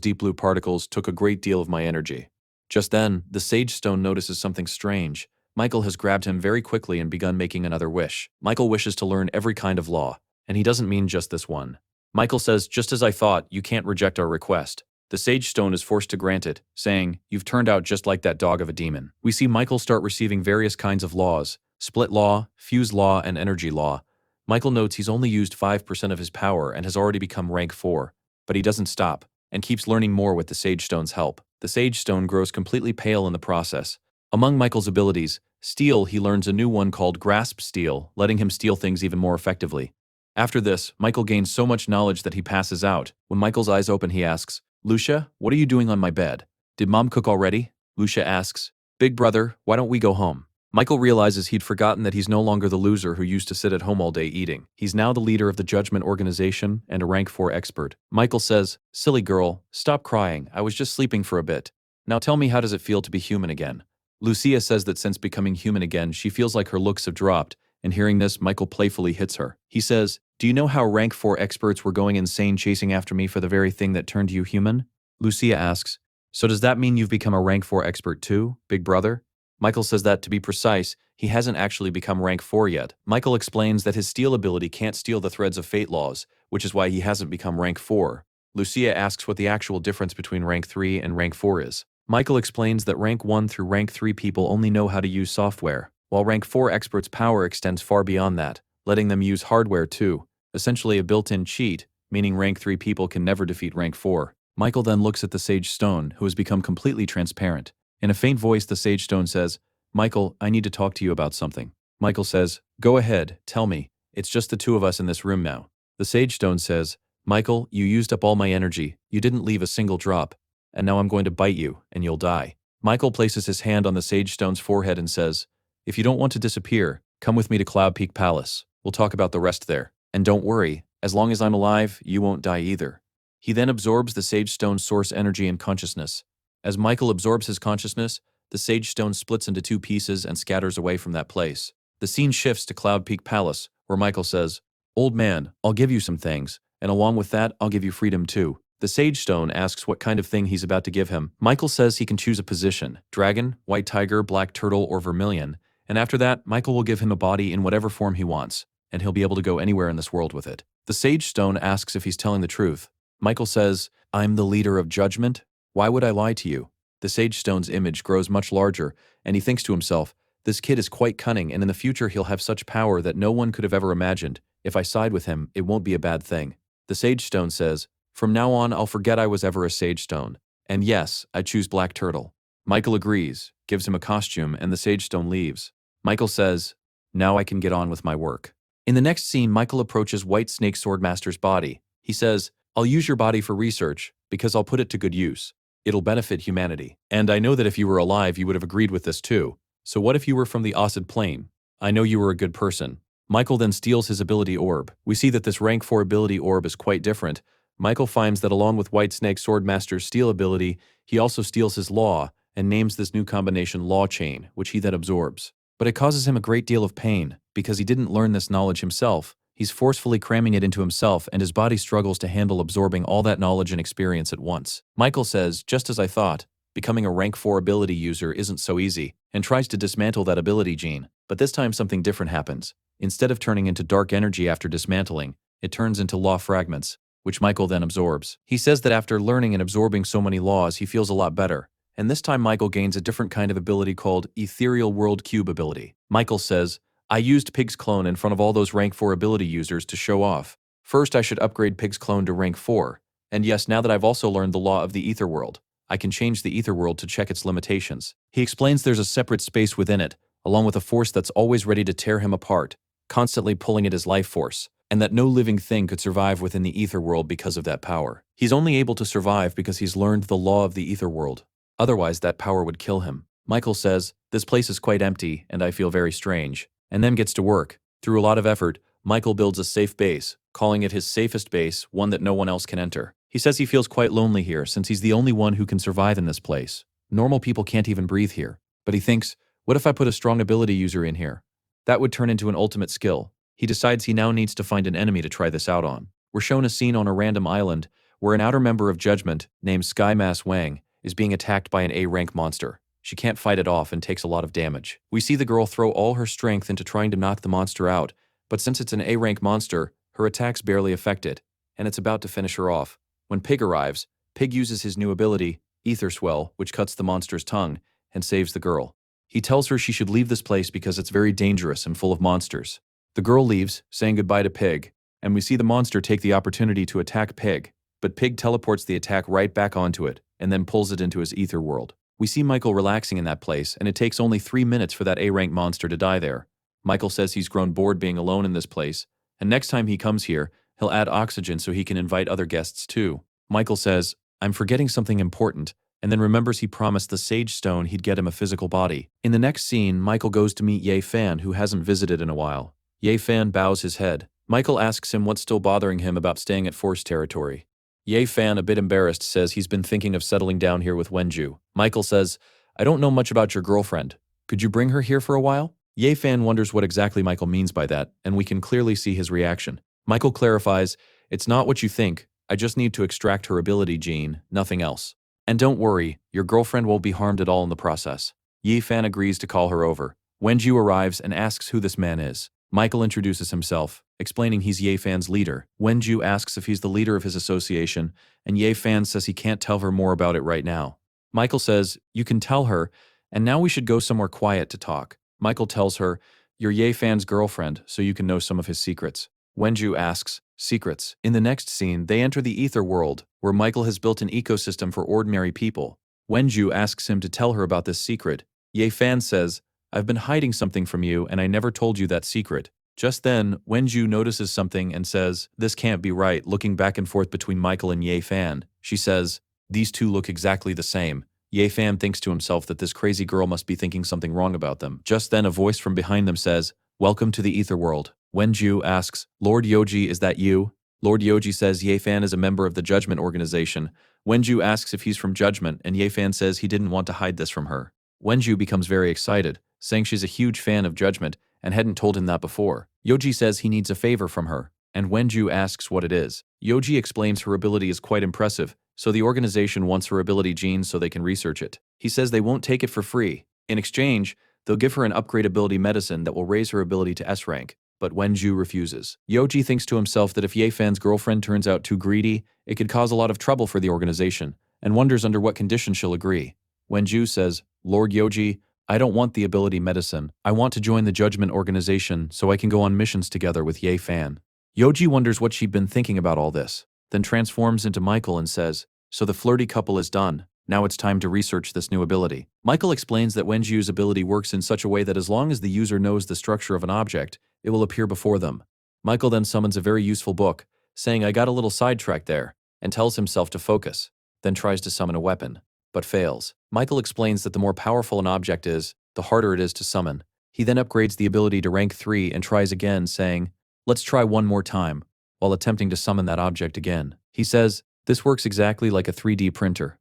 deep blue particles took a great deal of my energy. Just then, the Sage Stone notices something strange. Michael has grabbed him very quickly and begun making another wish. Michael wishes to learn every kind of law, and he doesn't mean just this one. Michael says, just as I thought, you can't reject our request. The Sage Stone is forced to grant it, saying, you've turned out just like that dog of a demon. We see Michael start receiving various kinds of laws, split law, fuse law, and energy law. Michael notes he's only used 5% of his power and has already become rank 4, but he doesn't stop, and keeps learning more with the Sage Stone's help. The Sage Stone grows completely pale in the process. Among Michael's abilities, Steel, he learns a new one called Grasp Steel, letting him steal things even more effectively. After this, Michael gains so much knowledge that he passes out. When Michael's eyes open, he asks, Lucia, what are you doing on my bed? Did Mom cook already? Lucia asks, Big brother, why don't we go home? Michael realizes he'd forgotten that he's no longer the loser who used to sit at home all day eating. He's now the leader of the Judgment Organization and a rank 4 expert. Michael says, silly girl, stop crying, I was just sleeping for a bit. Now tell me, how does it feel to be human again? Lucia says that since becoming human again, she feels like her looks have dropped, and hearing this, Michael playfully hits her. He says, do you know how rank 4 experts were going insane chasing after me for the very thing that turned you human? Lucia asks, so does that mean you've become a rank 4 expert too, big brother? Michael says that, to be precise, he hasn't actually become rank 4 yet. Michael explains that his steal ability can't steal the threads of fate laws, which is why he hasn't become rank 4. Lucia asks what the actual difference between rank 3 and rank 4 is. Michael explains that rank 1 through rank 3 people only know how to use software, while rank 4 experts' power extends far beyond that, letting them use hardware too, essentially a built-in cheat, meaning rank 3 people can never defeat rank 4. Michael then looks at the Sage Stone, who has become completely transparent. In a faint voice, the Sage Stone says, Michael, I need to talk to you about something. Michael says, go ahead, tell me. It's just the two of us in this room now. The Sage Stone says, Michael, you used up all my energy. You didn't leave a single drop. And now I'm going to bite you, and you'll die. Michael places his hand on the Sage Stone's forehead and says, if you don't want to disappear, come with me to Cloud Peak Palace. We'll talk about the rest there. And don't worry, as long as I'm alive, you won't die either. He then absorbs the Sage Stone's source energy and consciousness. As Michael absorbs his consciousness, the Sage Stone splits into 2 pieces and scatters away from that place. The scene shifts to Cloud Peak Palace, where Michael says, old man, I'll give you some things, and along with that, I'll give you freedom too. The Sage Stone asks what kind of thing he's about to give him. Michael says he can choose a position, dragon, white tiger, black turtle, or vermilion, and after that, Michael will give him a body in whatever form he wants, and he'll be able to go anywhere in this world with it. The Sage Stone asks if he's telling the truth. Michael says, I'm the leader of judgment. Why would I lie to you? The Sage Stone's image grows much larger, and he thinks to himself, this kid is quite cunning, and in the future he'll have such power that no one could have ever imagined. If I side with him, it won't be a bad thing. The Sage Stone says, from now on, I'll forget I was ever a Sage Stone. And yes, I choose Black Turtle. Michael agrees, gives him a costume, and the Sage Stone leaves. Michael says, now I can get on with my work. In the next scene, Michael approaches White Snake Swordmaster's body. He says, I'll use your body for research, because I'll put it to good use. It'll benefit humanity. And I know that if you were alive, you would have agreed with this too. So what if you were from the Osid Plane? I know you were a good person. Michael then steals his ability orb. We see that this rank 4 ability orb is quite different. Michael finds that along with White Snake Swordmaster's steal ability, he also steals his law and names this new combination Law Chain, which he then absorbs. But it causes him a great deal of pain, because he didn't learn this knowledge himself. He's forcefully cramming it into himself, and his body struggles to handle absorbing all that knowledge and experience at once. Michael says, just as I thought, becoming a rank 4 ability user isn't so easy, and tries to dismantle that ability gene. But this time something different happens. Instead of turning into dark energy after dismantling, it turns into law fragments, which Michael then absorbs. He says that after learning and absorbing so many laws, he feels a lot better. And this time Michael gains a different kind of ability called Ethereal World Cube ability. Michael says, I used Pig's clone in front of all those rank 4 ability users to show off. First, I should upgrade Pig's clone to rank 4. And yes, now that I've also learned the law of the Ether World, I can change the Ether World to check its limitations. He explains there's a separate space within it, along with a force that's always ready to tear him apart, constantly pulling at his life force, and that no living thing could survive within the Ether World because of that power. He's only able to survive because he's learned the law of the Ether World. Otherwise, that power would kill him. Michael says, this place is quite empty, and I feel very strange, and then gets to work. Through a lot of effort, Michael builds a safe base, calling it his safest base, one that no one else can enter. He says he feels quite lonely here, since he's the only one who can survive in this place. Normal people can't even breathe here. But he thinks, what if I put a strong ability user in here? That would turn into an ultimate skill. He decides he now needs to find an enemy to try this out on. We're shown a scene on a random island, where an outer member of Judgment, named Sky Mass Wang, is being attacked by an A-rank monster. She can't fight it off and takes a lot of damage. We see the girl throw all her strength into trying to knock the monster out, but since it's an A-rank monster, her attacks barely affect it, and it's about to finish her off. When Pig arrives, Pig uses his new ability, Ether Swell, which cuts the monster's tongue, and saves the girl. He tells her she should leave this place because it's very dangerous and full of monsters. The girl leaves, saying goodbye to Pig, and we see the monster take the opportunity to attack Pig, but Pig teleports the attack right back onto it, and then pulls it into his ether world. We see Michael relaxing in that place, and it takes only 3 minutes for that A-rank monster to die there. Michael says he's grown bored being alone in this place, and next time he comes here, he'll add oxygen so he can invite other guests too. Michael says, I'm forgetting something important, and then remembers he promised the Sage Stone he'd get him a physical body. In the next scene, Michael goes to meet Ye Fan, who hasn't visited in a while. Ye Fan bows his head. Michael asks him what's still bothering him about staying at Force Territory. Ye Fan, a bit embarrassed, says he's been thinking of settling down here with Wenju. Michael says, I don't know much about your girlfriend. Could you bring her here for a while? Ye Fan wonders what exactly Michael means by that, and we can clearly see his reaction. Michael clarifies, it's not what you think. I just need to extract her ability gene, nothing else. And don't worry, your girlfriend won't be harmed at all in the process. Ye Fan agrees to call her over. Wenju arrives and asks who this man is. Michael introduces himself, explaining he's Ye Fan's leader. Wenju asks if he's the leader of his association, and Ye Fan says he can't tell her more about it right now. Michael says, you can tell her, and now we should go somewhere quiet to talk. Michael tells her, you're Ye Fan's girlfriend, so you can know some of his secrets. Wenju asks, secrets. In the next scene, they enter the Ether World, where Michael has built an ecosystem for ordinary people. Wenju asks him to tell her about this secret. Ye Fan says, I've been hiding something from you and I never told you that secret. Just then, Wenju notices something and says, this can't be right, looking back and forth between Michael and Ye Fan. She says, these two look exactly the same. Ye Fan thinks to himself that this crazy girl must be thinking something wrong about them. Just then, a voice from behind them says, welcome to the Ether World. Wenju asks, Lord Yoji, is that you? Lord Yoji says Ye Fan is a member of the Judgment organization. Wenju asks if he's from Judgment, and Ye Fan says he didn't want to hide this from her. Wenju becomes very excited, saying she's a huge fan of Judgment and hadn't told him that before. Yoji says he needs a favor from her, and Wenju asks what it is. Yoji explains her ability is quite impressive, so the organization wants her ability gene so they can research it. He says they won't take it for free. In exchange, they'll give her an upgrade ability medicine that will raise her ability to S rank, but Wenju refuses. Yoji thinks to himself that if Ye Fan's girlfriend turns out too greedy, it could cause a lot of trouble for the organization, and wonders under what conditions she'll agree. Wenju says, Lord Yoji, I don't want the ability medicine. I want to join the Judgment organization so I can go on missions together with Ye Fan. Yoji wonders what she'd been thinking about all this, then transforms into Michael and says, so the flirty couple is done. Now it's time to research this new ability. Michael explains that Wenju's ability works in such a way that as long as the user knows the structure of an object, it will appear before them. Michael then summons a very useful book, saying I got a little sidetracked there, and tells himself to focus, then tries to summon a weapon, but fails. Michael explains that the more powerful an object is, the harder it is to summon. He then upgrades the ability to rank 3 and tries again, saying, "Let's try one more time," while attempting to summon that object again. He says, "This works exactly like a 3D printer."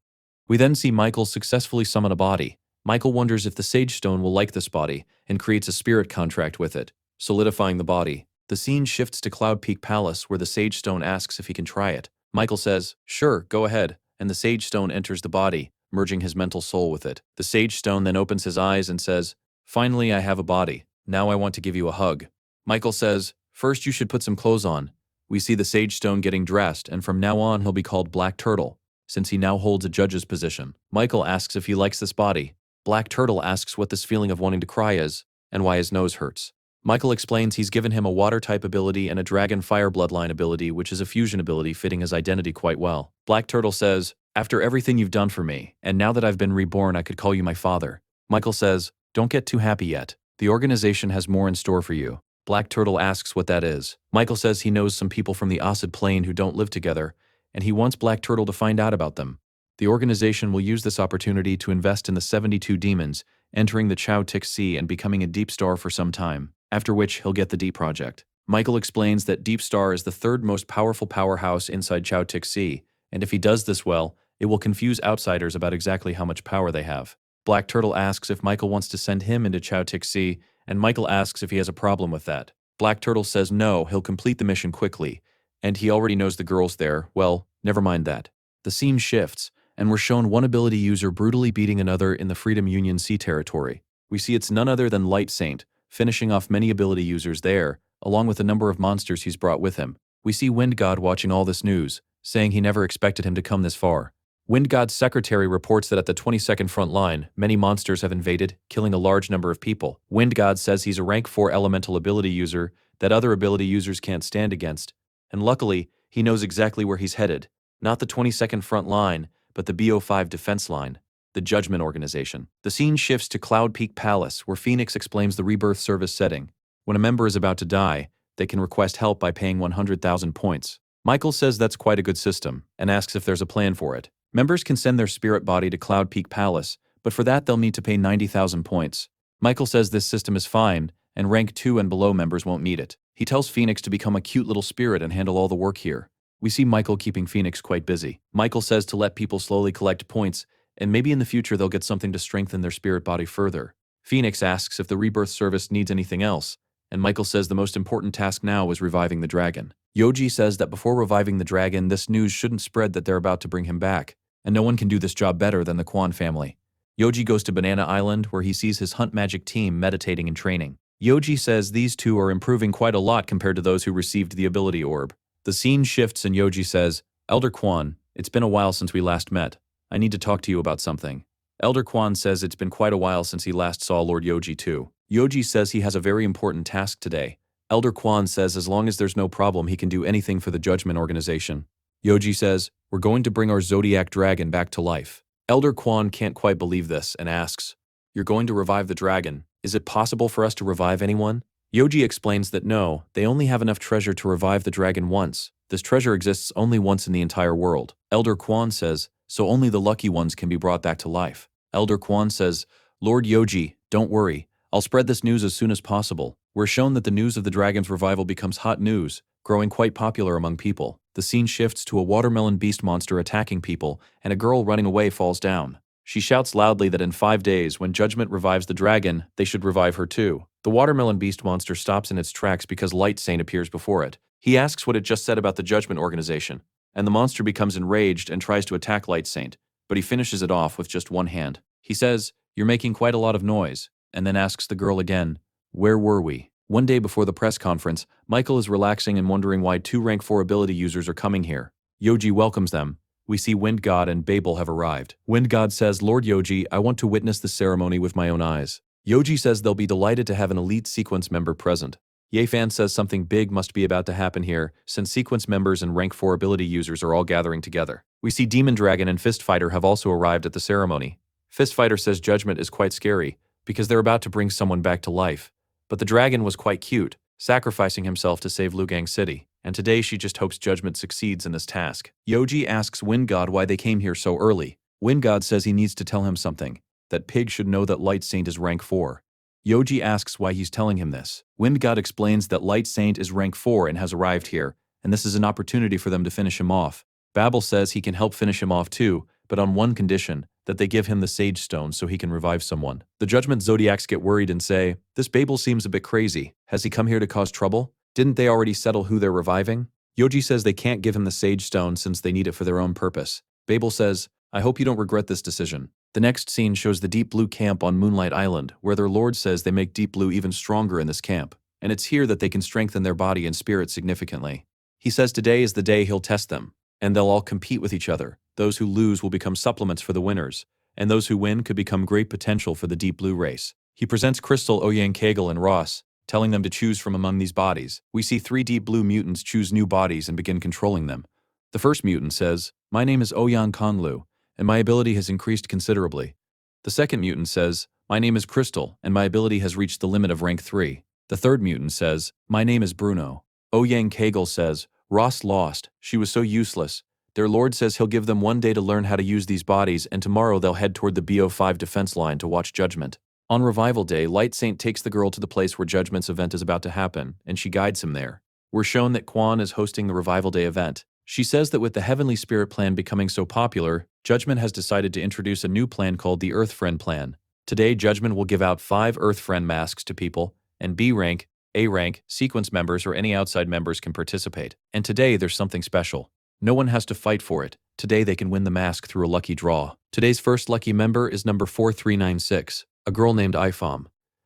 We then see Michael successfully summon a body. Michael wonders if the Sage Stone will like this body and creates a spirit contract with it, solidifying the body. The scene shifts to Cloud Peak Palace where the Sage Stone asks if he can try it. Michael says, "Sure, go ahead," and the Sage Stone enters the body, merging his mental soul with it. The Sage Stone then opens his eyes and says, "Finally, I have a body. Now I want to give you a hug." Michael says, "First you should put some clothes on." We see the Sage Stone getting dressed, and from now on he'll be called Black Turtle, since he now holds a judge's position. Michael asks if he likes this body. Black Turtle asks what this feeling of wanting to cry is, and why his nose hurts. Michael explains he's given him a water-type ability and a dragon fire bloodline ability, which is a fusion ability fitting his identity quite well. Black Turtle says, "After everything you've done for me, and now that I've been reborn, I could call you my father." Michael says, "Don't get too happy yet. The organization has more in store for you." Black Turtle asks what that is. Michael says he knows some people from the Acid Plane who don't live together, and he wants Black Turtle to find out about them. The organization will use this opportunity to invest in the 72 demons, entering the Chao Tik Sea and becoming a Deep Star for some time, after which he'll get the D Project. Michael explains that Deep Star is the third most powerful powerhouse inside Chao Tik Sea, and if he does this well, it will confuse outsiders about exactly how much power they have. Black Turtle asks if Michael wants to send him into Chao Tik Sea, and Michael asks if he has a problem with that. Black Turtle says no, he'll complete the mission quickly, and he already knows the girls there. Well, never mind that. The scene shifts, and we're shown one ability user brutally beating another in the Freedom Union Sea territory. We see it's none other than Light Saint, finishing off many ability users there, along with a number of monsters he's brought with him. We see Wind God watching all this news, saying he never expected him to come this far. Wind God's secretary reports that at the 22nd front line, many monsters have invaded, killing a large number of people. Wind God says he's a rank 4 elemental ability user that other ability users can't stand against, and luckily, he knows exactly where he's headed. Not the 22nd front line, but the BO5 defense line, the Judgment Organization. The scene shifts to Cloud Peak Palace, where Phoenix explains the rebirth service setting. When a member is about to die, they can request help by paying 100,000 points. Michael says that's quite a good system, and asks if there's a plan for it. Members can send their spirit body to Cloud Peak Palace, but for that they'll need to pay 90,000 points. Michael says this system is fine, and rank 2 and below members won't need it. He tells Phoenix to become a cute little spirit and handle all the work here. We see Michael keeping Phoenix quite busy. Michael says to let people slowly collect points, and maybe in the future they'll get something to strengthen their spirit body further. Phoenix asks if the rebirth service needs anything else, and Michael says the most important task now is reviving the dragon. Yoji says that before reviving the dragon, this news shouldn't spread that they're about to bring him back, and no one can do this job better than the Quan family. Yoji goes to Banana Island, where he sees his Hunt Magic team meditating and training. Yoji says these two are improving quite a lot compared to those who received the ability orb. The scene shifts and Yoji says, "Elder Quan, it's been a while since we last met. I need to talk to you about something." Elder Quan says it's been quite a while since he last saw Lord Yoji too. Yoji says he has a very important task today. Elder Quan says as long as there's no problem he can do anything for the Judgment Organization. Yoji says, "We're going to bring our Zodiac Dragon back to life." Elder Quan can't quite believe this and asks, "You're going to revive the dragon? Is it possible for us to revive anyone?" Yoji explains that no, they only have enough treasure to revive the dragon once. This treasure exists only once in the entire world. Elder Quan says, so only the lucky ones can be brought back to life. Elder Quan says, "Lord Yoji, don't worry. I'll spread this news as soon as possible." We're shown that the news of the dragon's revival becomes hot news, growing quite popular among people. The scene shifts to a watermelon beast monster attacking people, and a girl running away falls down. She shouts loudly that in 5 days, when Judgment revives the dragon, they should revive her too. The watermelon beast monster stops in its tracks because Light Saint appears before it. He asks what it just said about the Judgment Organization, and the monster becomes enraged and tries to attack Light Saint, but he finishes it off with just one hand. He says, "You're making quite a lot of noise," and then asks the girl again, "Where were we?" One day before the press conference, Michael is relaxing and wondering why 2 rank 4 ability users are coming here. Yoji welcomes them. We see Wind God and Babel have arrived. Wind God says, "Lord Yoji, I want to witness the ceremony with my own eyes." Yoji says they'll be delighted to have an elite sequence member present. Yefan says something big must be about to happen here, since sequence members and rank 4 ability users are all gathering together. We see Demon Dragon and Fist Fighter have also arrived at the ceremony. Fist Fighter says Judgment is quite scary, because they're about to bring someone back to life. But the dragon was quite cute, sacrificing himself to save Lugang City, and today she just hopes Judgment succeeds in this task. Yoji asks Wind God why they came here so early. Wind God says he needs to tell him something, that Pig should know that Light Saint is rank 4. Yoji asks why he's telling him this. Wind God explains that Light Saint is rank 4 and has arrived here, and this is an opportunity for them to finish him off. Babel says he can help finish him off too, but on one condition, that they give him the Sage Stone so he can revive someone. The Judgment Zodiacs get worried and say, "This Babel seems a bit crazy. Has he come here to cause trouble? Didn't they already settle who they're reviving?" Yoji says they can't give him the Sage Stone since they need it for their own purpose. Babel says, "I hope you don't regret this decision." The next scene shows the Deep Blue camp on Moonlight Island, where their lord says they make Deep Blue even stronger in this camp, and it's here that they can strengthen their body and spirit significantly. He says today is the day he'll test them, and they'll all compete with each other. Those who lose will become supplements for the winners, and those who win could become great potential for the Deep Blue race. He presents Crystal, Oyang Kagel, and Ross, telling them to choose from among these bodies. We see 3 Deep Blue mutants choose new bodies and begin controlling them. The first mutant says, "My name is Oyan Konglu, and my ability has increased considerably." The second mutant says, "My name is Crystal, and my ability has reached the limit of rank 3. The third mutant says, "My name is Bruno." Oyang Kagel says, "Ross lost. She was so useless. Their lord says he'll give them one day to learn how to use these bodies, and tomorrow they'll head toward the BO5 defense line to watch Judgment." On Revival Day, Light Saint takes the girl to the place where Judgment's event is about to happen, and she guides him there. We're shown that Quan is hosting the Revival Day event. She says that with the Heavenly Spirit plan becoming so popular, Judgment has decided to introduce a new plan called the Earth Friend Plan. Today, Judgment will give out 5 Earth Friend masks to people, and B rank, A rank, sequence members, or any outside members can participate. And today, there's something special. No one has to fight for it. Today they can win the mask through a lucky draw. Today's first lucky member is number 4396, a girl named Ifam.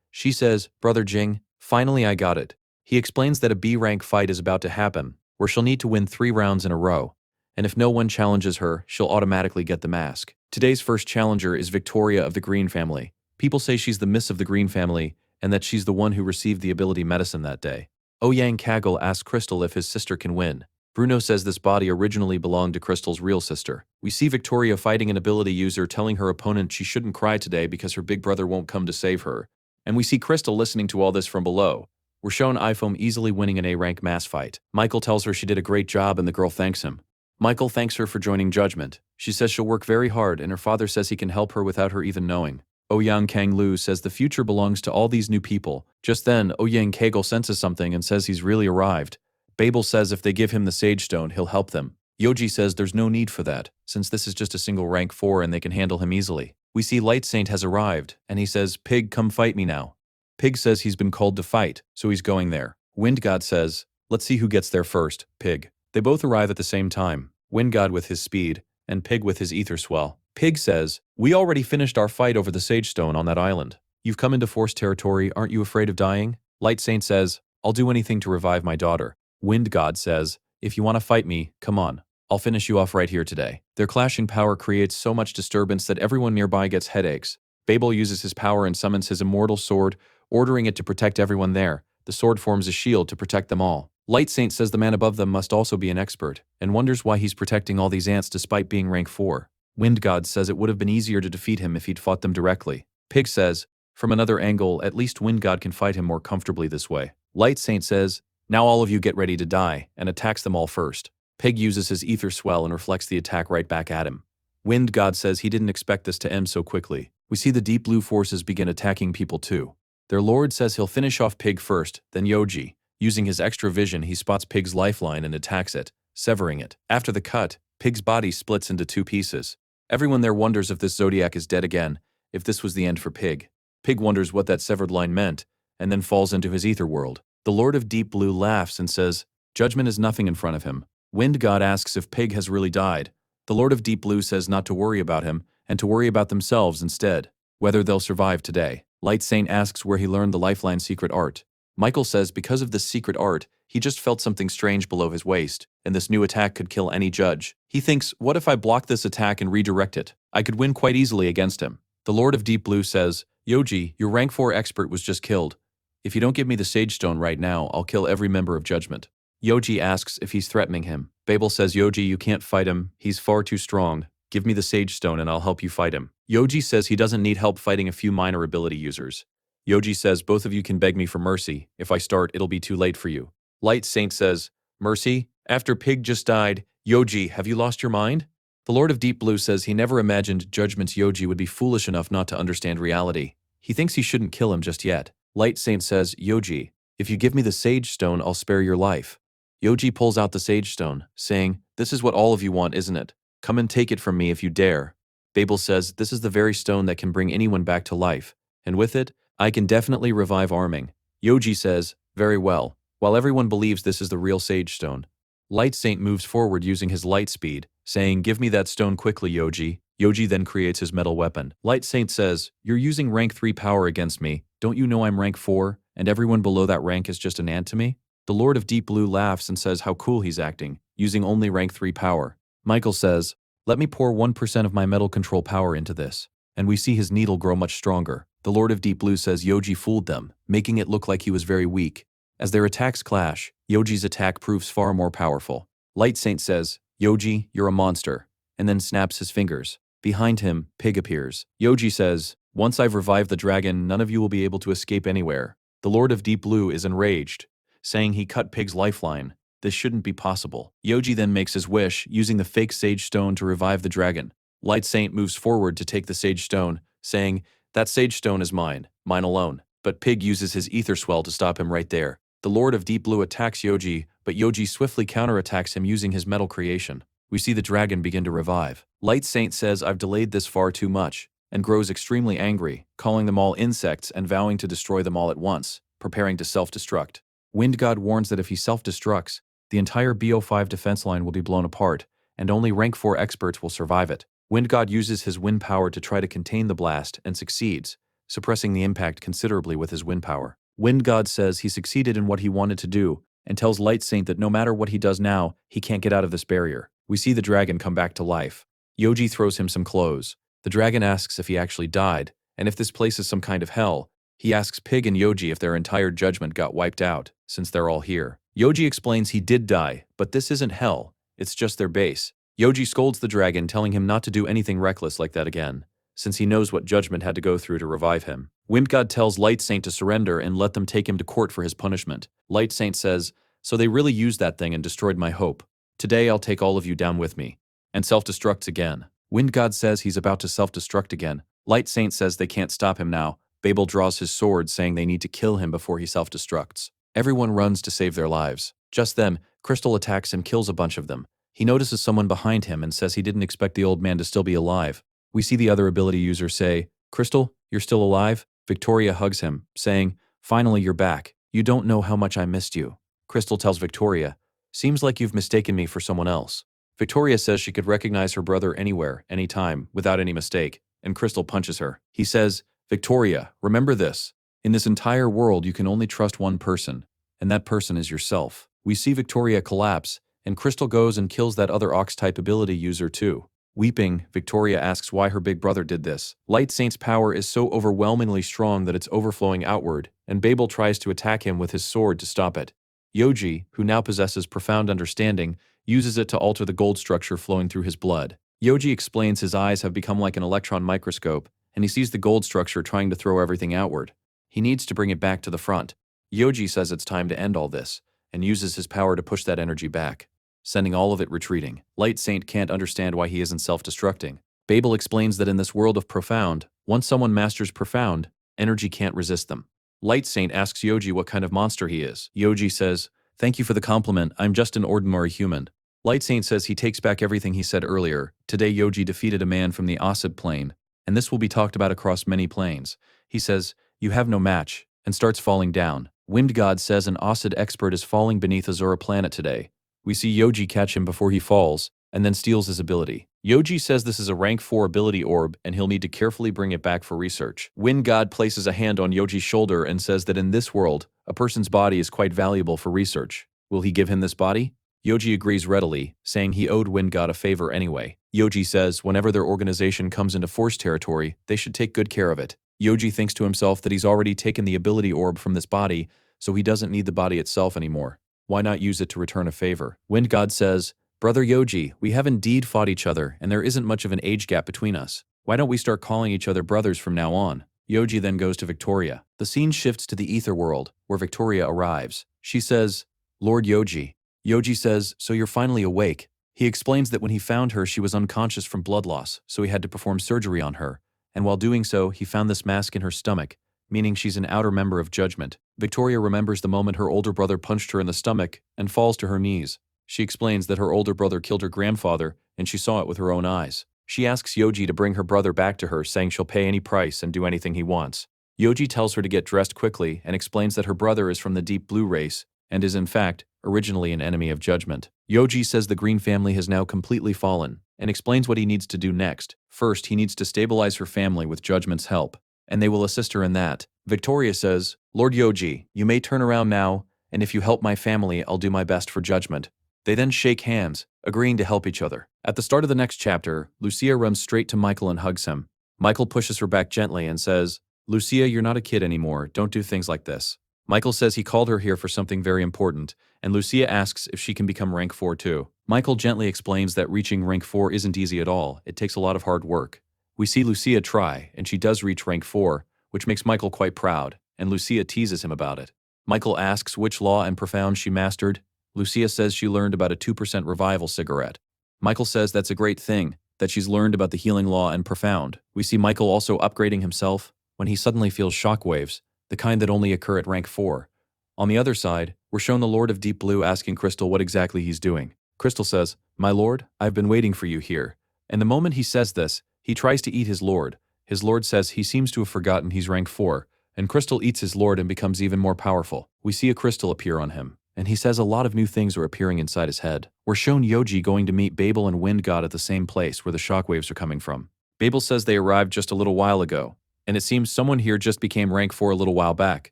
She says, "Brother Jing, finally I got it." He explains that a B-rank fight is about to happen, where she'll need to win 3 rounds in a row, and if no one challenges her, she'll automatically get the mask. Today's first challenger is Victoria of the Green family. People say she's the Miss of the Green family, and that she's the one who received the ability medicine that day. Oyang Kagel asks Crystal if his sister can win. Bruno says this body originally belonged to Crystal's real sister. We see Victoria fighting an ability user telling her opponent she shouldn't cry today because her big brother won't come to save her. And we see Crystal listening to all this from below. We're shown Ifom easily winning an A-rank mass fight. Michael tells her she did a great job and the girl thanks him. Michael thanks her for joining Judgment. She says she'll work very hard and her father says he can help her without her even knowing. Oyang Kang Lu says the future belongs to all these new people. Just then, Oyang Kagel senses something and says he's really arrived. Babel says if they give him the Sage Stone, he'll help them. Yoji says there's no need for that, since this is just a single rank 4 and they can handle him easily. We see Light Saint has arrived, and he says, "Pig, come fight me now." Pig says he's been called to fight, so he's going there. Wind God says, "Let's see who gets there first, Pig." They both arrive at the same time, Wind God with his speed, and Pig with his ether swell. Pig says, "We already finished our fight over the Sage Stone on that island. You've come into forced territory, aren't you afraid of dying?" Light Saint says, "I'll do anything to revive my daughter." Wind God says, "If you want to fight me, come on. I'll finish you off right here today." Their clashing power creates so much disturbance that everyone nearby gets headaches. Babel uses his power and summons his immortal sword, ordering it to protect everyone there. The sword forms a shield to protect them all. Light Saint says the man above them must also be an expert, and wonders why he's protecting all these ants despite being rank 4. Wind God says it would have been easier to defeat him if he'd fought them directly. Pig says, from another angle, at least Wind God can fight him more comfortably this way. Light Saint says, "Now all of you get ready to die," and attacks them all first. Pig uses his ether swell and reflects the attack right back at him. Wind God says he didn't expect this to end so quickly. We see the deep blue forces begin attacking people too. Their lord says he'll finish off Pig first, then Yoji. Using his extra vision, he spots Pig's lifeline and attacks it, severing it. After the cut, Pig's body splits into 2 pieces. Everyone there wonders if this Zodiac is dead again, if this was the end for Pig. Pig wonders what that severed line meant, and then falls into his ether world. The Lord of Deep Blue laughs and says, "Judgment is nothing in front of him." Wind God asks if Pig has really died. The Lord of Deep Blue says not to worry about him, and to worry about themselves instead, whether they'll survive today. Light Saint asks where he learned the lifeline secret art. Michael says because of this secret art, he just felt something strange below his waist, and this new attack could kill any judge. He thinks, what if I block this attack and redirect it? I could win quite easily against him. The Lord of Deep Blue says, "Yoji, your rank 4 expert was just killed. If you don't give me the Sage Stone right now, I'll kill every member of Judgment." Yoji asks if he's threatening him. Babel says, "Yoji, you can't fight him. He's far too strong. Give me the Sage Stone and I'll help you fight him." Yoji says he doesn't need help fighting a few minor ability users. Yoji says, "Both of you can beg me for mercy. If I start, it'll be too late for you." Light Saint says, "Mercy? After Pig just died? Yoji, have you lost your mind?" The Lord of Deep Blue says he never imagined Judgment's Yoji would be foolish enough not to understand reality. He thinks he shouldn't kill him just yet. Light Saint says, Yoji, if you give me the Sage Stone, I'll spare your life. Yoji pulls out the Sage Stone, saying, this is what all of you want, isn't it? Come and take it from me if you dare. Babel says, this is the very stone that can bring anyone back to life, and with it, I can definitely revive Arming. Yoji says, very well, while everyone believes this is the real Sage Stone. Light Saint moves forward using his light speed, saying, give me that stone quickly, Yoji. Yoji then creates his metal weapon. Light Saint says, you're using rank 3 power against me, don't you know I'm rank 4, and everyone below that rank is just an ant to me? The Lord of Deep Blue laughs and says how cool he's acting, using only rank 3 power. Michael says, let me pour 1% of my metal control power into this. And we see his needle grow much stronger. The Lord of Deep Blue says Yoji fooled them, making it look like he was very weak. As their attacks clash, Yoji's attack proves far more powerful. Light Saint says, Yoji, you're a monster, and then snaps his fingers. Behind him, Pig appears. Yoji says, once I've revived the dragon, none of you will be able to escape anywhere. The Lord of Deep Blue is enraged, saying he cut Pig's lifeline. This shouldn't be possible. Yoji then makes his wish, using the fake Sage Stone to revive the dragon. Light Saint moves forward to take the Sage Stone, saying, that Sage Stone is mine alone. But Pig uses his Ether Swell to stop him right there. The Lord of Deep Blue attacks Yoji, but Yoji swiftly counterattacks him using his metal creation. We see the dragon begin to revive. Light Saint says I've delayed this far too much, and grows extremely angry, calling them all insects and vowing to destroy them all at once, preparing to self-destruct. Wind God warns that if he self-destructs, the entire BO5 defense line will be blown apart, and only rank 4 experts will survive it. Wind God uses his wind power to try to contain the blast and succeeds, suppressing the impact considerably with his wind power. Wind God says he succeeded in what he wanted to do, and tells Light Saint that no matter what he does now, he can't get out of this barrier. We see the dragon come back to life. Yoji throws him some clothes. The dragon asks if he actually died, and if this place is some kind of hell. He asks Pig and Yoji if their entire judgment got wiped out, since they're all here. Yoji explains he did die, but this isn't hell, it's just their base. Yoji scolds the dragon, telling him not to do anything reckless like that again, since he knows what judgment had to go through to revive him. Wind God tells Light Saint to surrender and let them take him to court for his punishment. Light Saint says, so they really used that thing and destroyed my hope. Today I'll take all of you down with me. And self-destructs again. Wind God says he's about to self-destruct again. Light Saint says they can't stop him now. Babel draws his sword, saying they need to kill him before he self-destructs. Everyone runs to save their lives. Just then, Crystal attacks and kills a bunch of them. He notices someone behind him and says he didn't expect the old man to still be alive. We see the other ability user say, Crystal, you're still alive? Victoria hugs him, saying, finally you're back. You don't know how much I missed you. Crystal tells Victoria, seems like you've mistaken me for someone else. Victoria says she could recognize her brother anywhere, anytime, without any mistake, and Crystal punches her. He says, Victoria, remember this. In this entire world, you can only trust one person, and that person is yourself. We see Victoria collapse, and Crystal goes and kills that other Ox-type ability user too. Weeping, Victoria asks why her big brother did this. Light Saint's power is so overwhelmingly strong that it's overflowing outward, and Babel tries to attack him with his sword to stop it. Yoji, who now possesses profound understanding, uses it to alter the gold structure flowing through his blood. Yoji explains his eyes have become like an electron microscope, and he sees the gold structure trying to throw everything outward. He needs to bring it back to the front. Yoji says it's time to end all this, and uses his power to push that energy back, sending all of it retreating. Light Saint can't understand why he isn't self-destructing. Babel explains that in this world of profound, once someone masters profound, energy can't resist them. Light Saint asks Yoji what kind of monster he is. Yoji says, thank you for the compliment, I'm just an ordinary human. Light Saint says he takes back everything he said earlier. Today Yoji defeated a man from the Osid plane, and this will be talked about across many planes. He says, you have no match, and starts falling down. Wind God says an Osid expert is falling beneath Azura planet today. We see Yoji catch him before he falls, and then steals his ability. Yoji says this is a rank 4 ability orb, and he'll need to carefully bring it back for research. Wind God places a hand on Yoji's shoulder and says that in this world, a person's body is quite valuable for research. Will he give him this body? Yoji agrees readily, saying he owed Wind God a favor anyway. Yoji says whenever their organization comes into Force territory, they should take good care of it. Yoji thinks to himself that he's already taken the ability orb from this body, so he doesn't need the body itself anymore. Why not use it to return a favor? Wind God says, Brother Yoji, we have indeed fought each other, and there isn't much of an age gap between us. Why don't we start calling each other brothers from now on? Yoji then goes to Victoria. The scene shifts to the ether world, where Victoria arrives. She says, Lord Yoji. Yoji says, so you're finally awake. He explains that when he found her, she was unconscious from blood loss, so he had to perform surgery on her, and while doing so, he found this mask in her stomach, meaning she's an outer member of Judgment. Victoria remembers the moment her older brother punched her in the stomach and falls to her knees. She explains that her older brother killed her grandfather, and she saw it with her own eyes. She asks Yoji to bring her brother back to her, saying she'll pay any price and do anything he wants. Yoji tells her to get dressed quickly and explains that her brother is from the Deep Blue race and is in fact originally an enemy of Judgment. Yoji says the Green family has now completely fallen and explains what he needs to do next. First, he needs to stabilize her family with Judgment's help, and they will assist her in that. Victoria says, "Lord Yoji, you may turn around now, and if you help my family, I'll do my best for Judgment." They then shake hands, agreeing to help each other. At the start of the next chapter, Lucia runs straight to Michael and hugs him. Michael pushes her back gently and says, "Lucia, you're not a kid anymore. Don't do things like this." Michael says he called her here for something very important, and Lucia asks if she can become rank 4 too. Michael gently explains that reaching rank 4 isn't easy at all. It takes a lot of hard work. We see Lucia try, and she does reach rank 4, which makes Michael quite proud, and Lucia teases him about it. Michael asks which law and profound she mastered. Lucia says she learned about a 2% revival cigarette. Michael says that's a great thing, that she's learned about the healing law and profound. We see Michael also upgrading himself when he suddenly feels shockwaves, the kind that only occur at rank 4. On the other side, we're shown the Lord of Deep Blue asking Crystal what exactly he's doing. Crystal says, "My lord, I've been waiting for you here." And the moment he says this, he tries to eat his lord. His lord says he seems to have forgotten he's rank 4, and Crystal eats his lord and becomes even more powerful. We see a crystal appear on him, and he says a lot of new things are appearing inside his head. We're shown Yoji going to meet Babel and Wind God at the same place where the shockwaves are coming from. Babel says they arrived just a little while ago, and it seems someone here just became rank 4 a little while back.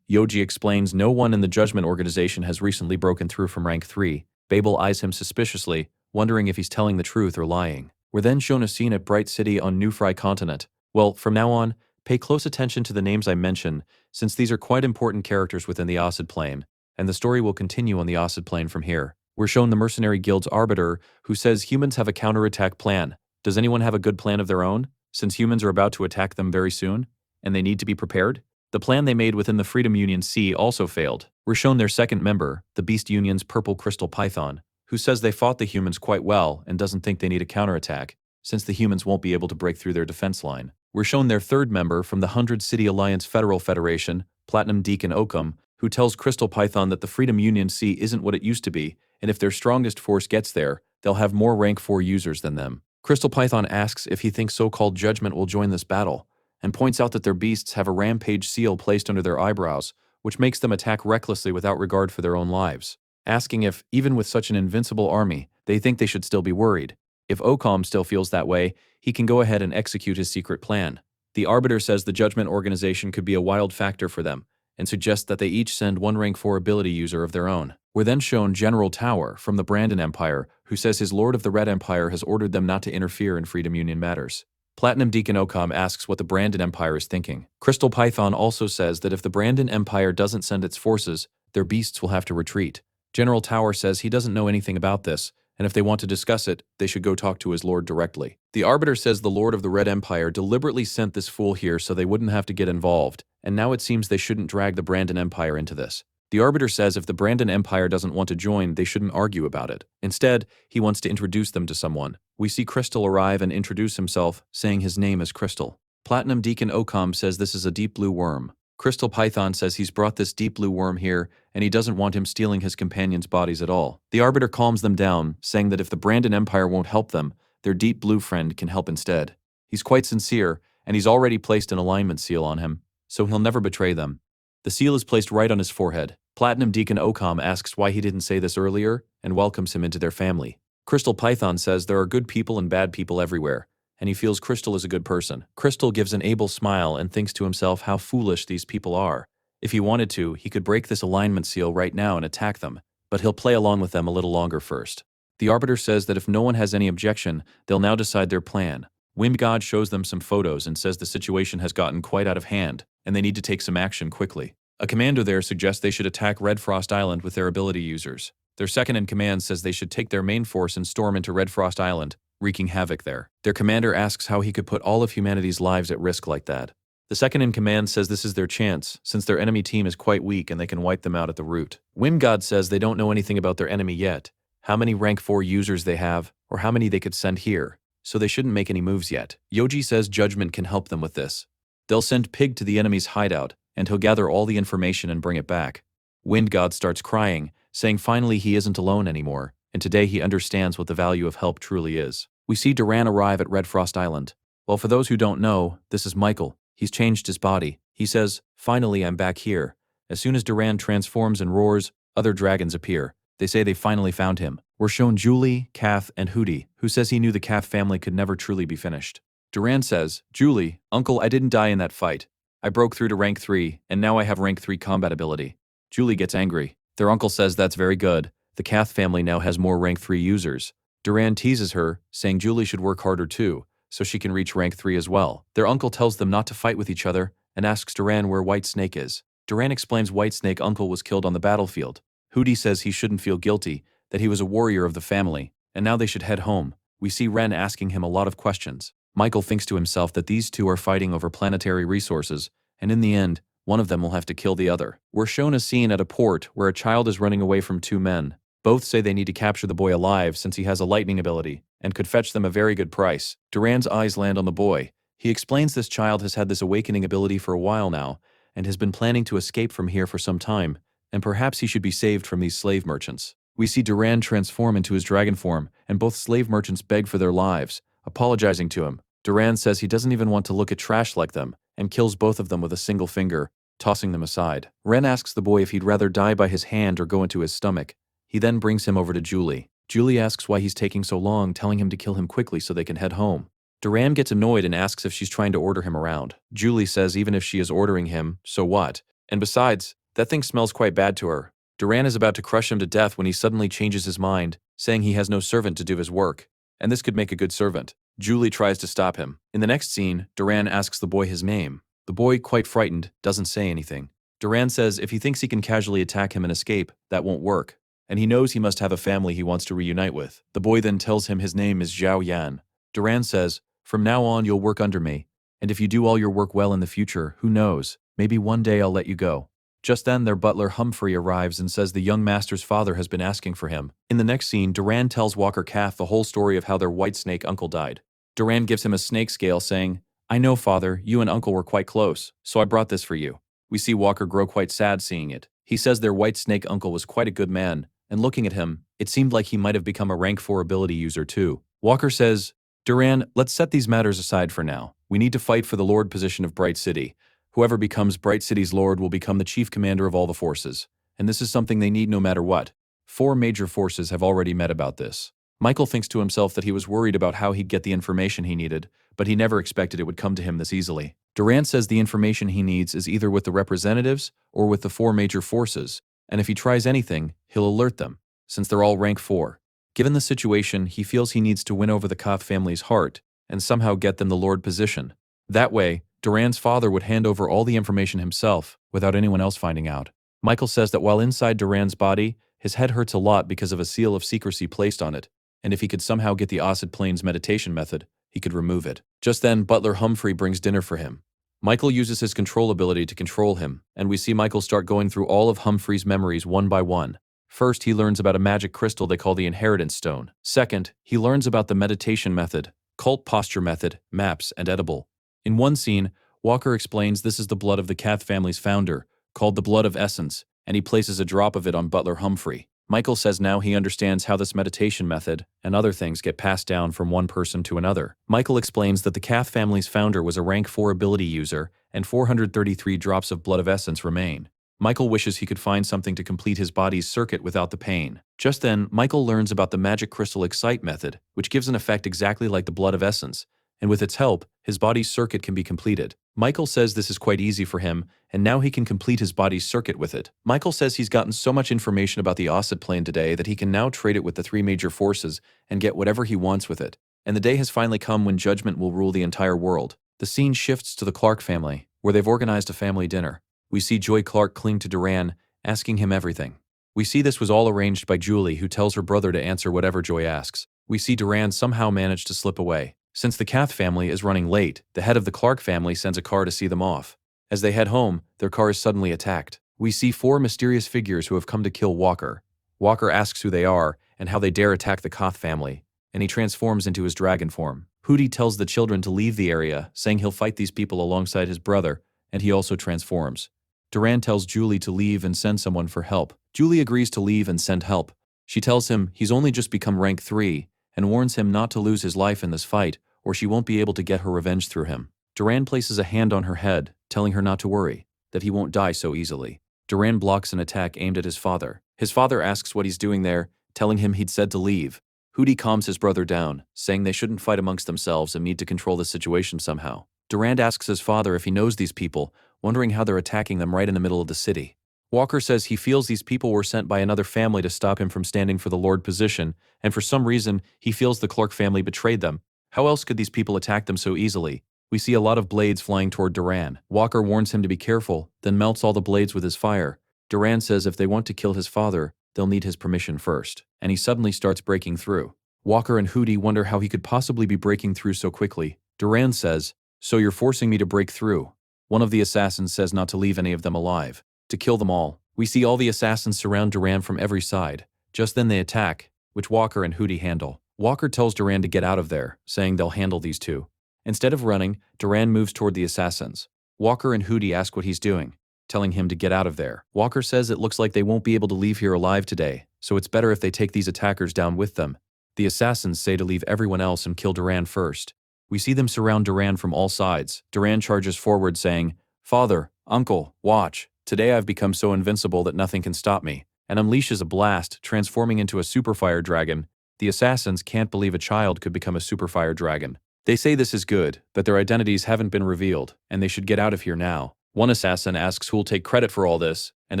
Yoji explains no one in the Judgment organization has recently broken through from rank 3. Babel eyes him suspiciously, wondering if he's telling the truth or lying. We're then shown a scene at Bright City on New Fry Continent. Well, from now on, pay close attention to the names I mention, since these are quite important characters within the Osid plane, and the story will continue on the Osid plane from here. We're shown the Mercenary Guild's arbiter, who says humans have a counterattack plan. Does anyone have a good plan of their own, since humans are about to attack them very soon, and they need to be prepared? The plan they made within the Freedom Union C also failed. We're shown their second member, the Beast Union's Purple Crystal Python, who says they fought the humans quite well and doesn't think they need a counterattack, since the humans won't be able to break through their defense line. We're shown their third member from the 100 City Alliance Federal Federation, Platinum Deacon Oakham, who tells Crystal Python that the Freedom Union C isn't what it used to be, and if their strongest force gets there, they'll have more rank 4 users than them. Crystal Python asks if he thinks so-called Judgment will join this battle, and points out that their beasts have a rampage seal placed under their eyebrows, which makes them attack recklessly without regard for their own lives, asking if, even with such an invincible army, they think they should still be worried. If Oakham still feels that way, he can go ahead and execute his secret plan. The Arbiter says the Judgment organization could be a wild factor for them, and suggests that they each send one rank 4 ability user of their own. We're then shown General Tower from the Brandon Empire, who says his Lord of the Red Empire has ordered them not to interfere in Freedom Union matters. Platinum Deacon Oakham asks what the Brandon Empire is thinking. Crystal Python also says that if the Brandon Empire doesn't send its forces, their beasts will have to retreat. General Tower says he doesn't know anything about this, and if they want to discuss it, they should go talk to his lord directly. The Arbiter says the Lord of the Red Empire deliberately sent this fool here so they wouldn't have to get involved, and now it seems they shouldn't drag the Brandon Empire into this. The Arbiter says if the Brandon Empire doesn't want to join, they shouldn't argue about it. Instead, he wants to introduce them to someone. We see Crystal arrive and introduce himself, saying his name is Crystal. Platinum Deacon Oakham says this is a deep blue worm. Crystal Python says he's brought this deep blue worm here, and he doesn't want him stealing his companions' bodies at all. The Arbiter calms them down, saying that if the Brandon Empire won't help them, their deep blue friend can help instead. He's quite sincere, and he's already placed an alignment seal on him, so he'll never betray them. The seal is placed right on his forehead. Platinum Deacon Oakham asks why he didn't say this earlier, and welcomes him into their family. Crystal Python says there are good people and bad people everywhere, and he feels Crystal is a good person. Crystal gives an able smile and thinks to himself how foolish these people are. If he wanted to, he could break this alignment seal right now and attack them, but he'll play along with them a little longer first. The Arbiter says that if no one has any objection, they'll now decide their plan. Wind God shows them some photos and says the situation has gotten quite out of hand, and they need to take some action quickly. A commander there suggests they should attack Red Frost Island with their ability users. Their second-in-command says they should take their main force and storm into Red Frost Island, wreaking havoc there. Their commander asks how he could put all of humanity's lives at risk like that. The second-in-command says this is their chance, since their enemy team is quite weak and they can wipe them out at the root. Wind God says they don't know anything about their enemy yet, how many rank 4 users they have, or how many they could send here. so they shouldn't make any moves yet. Yoji says Judgment can help them with this. They'll send Pig to the enemy's hideout, and he'll gather all the information and bring it back. Wind God starts crying, saying finally he isn't alone anymore, and today he understands what the value of help truly is. We see Duran arrive at Red Frost Island. Well, for those who don't know, this is Michael. He's changed his body. He says, "Finally, I'm back here." As soon as Duran transforms and roars, other dragons appear. They say they finally found him. We're shown Julie, Kath, and Hootie, who says he knew the Kath family could never truly be finished. Duran says, "Julie, Uncle, I didn't die in that fight. I broke through to rank 3, and now I have rank 3 combat ability." Julie gets angry. Their uncle says that's very good. The Kath family now has more rank 3 users. Duran teases her, saying Julie should work harder too, so she can reach rank 3 as well. Their uncle tells them not to fight with each other and asks Duran where White Snake is. Duran explains White Snake uncle was killed on the battlefield. Hootie says he shouldn't feel guilty, that he was a warrior of the family, and now they should head home. We see Ren asking him a lot of questions. Michael thinks to himself that these two are fighting over planetary resources, and in the end, one of them will have to kill the other. We're shown a scene at a port where a child is running away from 2 men. Both say they need to capture the boy alive since he has a lightning ability and could fetch them a very good price. Duran's eyes land on the boy. He explains this child has had this awakening ability for a while now and has been planning to escape from here for some time, and perhaps he should be saved from these slave merchants. We see Duran transform into his dragon form, and both slave merchants beg for their lives, apologizing to him. Duran says he doesn't even want to look at trash like them, and kills both of them with a single finger, tossing them aside. Ren asks the boy if he'd rather die by his hand or go into his stomach. He then brings him over to Julie. Julie asks why he's taking so long, telling him to kill him quickly so they can head home. Duran gets annoyed and asks if she's trying to order him around. Julie says even if she is ordering him, so what? And besides, that thing smells quite bad to her. Duran is about to crush him to death when he suddenly changes his mind, saying he has no servant to do his work, and this could make a good servant. Julie tries to stop him. In the next scene, Duran asks the boy his name. The boy, quite frightened, doesn't say anything. Duran says if he thinks he can casually attack him and escape, that won't work, and he knows he must have a family he wants to reunite with. The boy then tells him his name is Zhao Yan. Duran says, "From now on you'll work under me, and if you do all your work well in the future, who knows, maybe one day I'll let you go." Just then, their butler Humphrey arrives and says the young master's father has been asking for him. In the next scene, Duran tells Walker Kath the whole story of how their White Snake uncle died. Duran gives him a snake scale saying, "I know, father, you and uncle were quite close, so I brought this for you." We see Walker grow quite sad seeing it. He says their White Snake uncle was quite a good man, and looking at him, it seemed like he might have become a rank 4 ability user too. Walker says, "Duran, let's set these matters aside for now. We need to fight for the Lord position of Bright City. Whoever becomes Bright City's Lord will become the chief commander of all the forces, and this is something they need no matter what. 4 major forces have already met about this." Michael thinks to himself that he was worried about how he'd get the information he needed, but he never expected it would come to him this easily. Duran says the information he needs is either with the representatives or with the 4 major forces, and if he tries anything, he'll alert them, since they're all rank 4. Given the situation, he feels he needs to win over the Koth family's heart and somehow get them the Lord position. That way, Duran's father would hand over all the information himself without anyone else finding out. Michael says that while inside Duran's body, his head hurts a lot because of a seal of secrecy placed on it, and if he could somehow get the Acid Plains meditation method, he could remove it. Just then, Butler Humphrey brings dinner for him. Michael uses his control ability to control him, and we see Michael start going through all of Humphrey's memories one by one. First, he learns about a magic crystal they call the Inheritance Stone. Second, he learns about the meditation method, cult posture method, maps, and edible. In one scene, Walker explains this is the blood of the Kath family's founder, called the Blood of Essence, and he places a drop of it on Butler Humphrey. Michael says now he understands how this meditation method and other things get passed down from one person to another. Michael explains that the Kath family's founder was a rank 4 ability user, and 433 drops of Blood of Essence remain. Michael wishes he could find something to complete his body's circuit without the pain. Just then, Michael learns about the Magic Crystal Excite method, which gives an effect exactly like the Blood of Essence, and with its help, his body's circuit can be completed. Michael says this is quite easy for him, and now he can complete his body's circuit with it. Michael says he's gotten so much information about the Acid Plane today that he can now trade it with the 3 major forces and get whatever he wants with it. And the day has finally come when Judgment will rule the entire world. The scene shifts to the Clark family, where they've organized a family dinner. We see Joy Clark cling to Duran, asking him everything. We see this was all arranged by Julie, who tells her brother to answer whatever Joy asks. We see Duran somehow manage to slip away. Since the Kath family is running late, the head of the Clark family sends a car to see them off. As they head home, their car is suddenly attacked. We see 4 mysterious figures who have come to kill Walker. Walker asks who they are and how they dare attack the Koth family, and he transforms into his dragon form. Hootie tells the children to leave the area, saying he'll fight these people alongside his brother, and he also transforms. Duran tells Julie to leave and send someone for help. Julie agrees to leave and send help. She tells him he's only just become rank 3 and warns him not to lose his life in this fight or she won't be able to get her revenge through him. Duran places a hand on her head, telling her not to worry, that he won't die so easily. Duran blocks an attack aimed at his father. His father asks what he's doing there, telling him he'd said to leave. Hootie calms his brother down, saying they shouldn't fight amongst themselves and need to control the situation somehow. Durand asks his father if he knows these people, wondering how they're attacking them right in the middle of the city. Walker says he feels these people were sent by another family to stop him from standing for the Lord position, and for some reason, he feels the Clark family betrayed them. How else could these people attack them so easily? We see a lot of blades flying toward Duran. Walker warns him to be careful, then melts all the blades with his fire. Duran says if they want to kill his father, they'll need his permission first, and he suddenly starts breaking through. Walker and Hootie wonder how he could possibly be breaking through so quickly. Duran says, "So you're forcing me to break through." One of the assassins says not to leave any of them alive, to kill them all. We see all the assassins surround Duran from every side. Just then they attack, which Walker and Hootie handle. Walker tells Duran to get out of there, saying they'll handle these two. Instead of running, Duran moves toward the assassins. Walker and Hootie ask what he's doing, telling him to get out of there. Walker says it looks like they won't be able to leave here alive today, so it's better if they take these attackers down with them. The assassins say to leave everyone else and kill Duran first. We see them surround Duran from all sides. Duran charges forward saying, "Father, Uncle, watch. Today I've become so invincible that nothing can stop me," and unleashes a blast, transforming into a super fire dragon. The assassins can't believe a child could become a super fire dragon. They say this is good, but their identities haven't been revealed, and they should get out of here now. One assassin asks who'll take credit for all this, and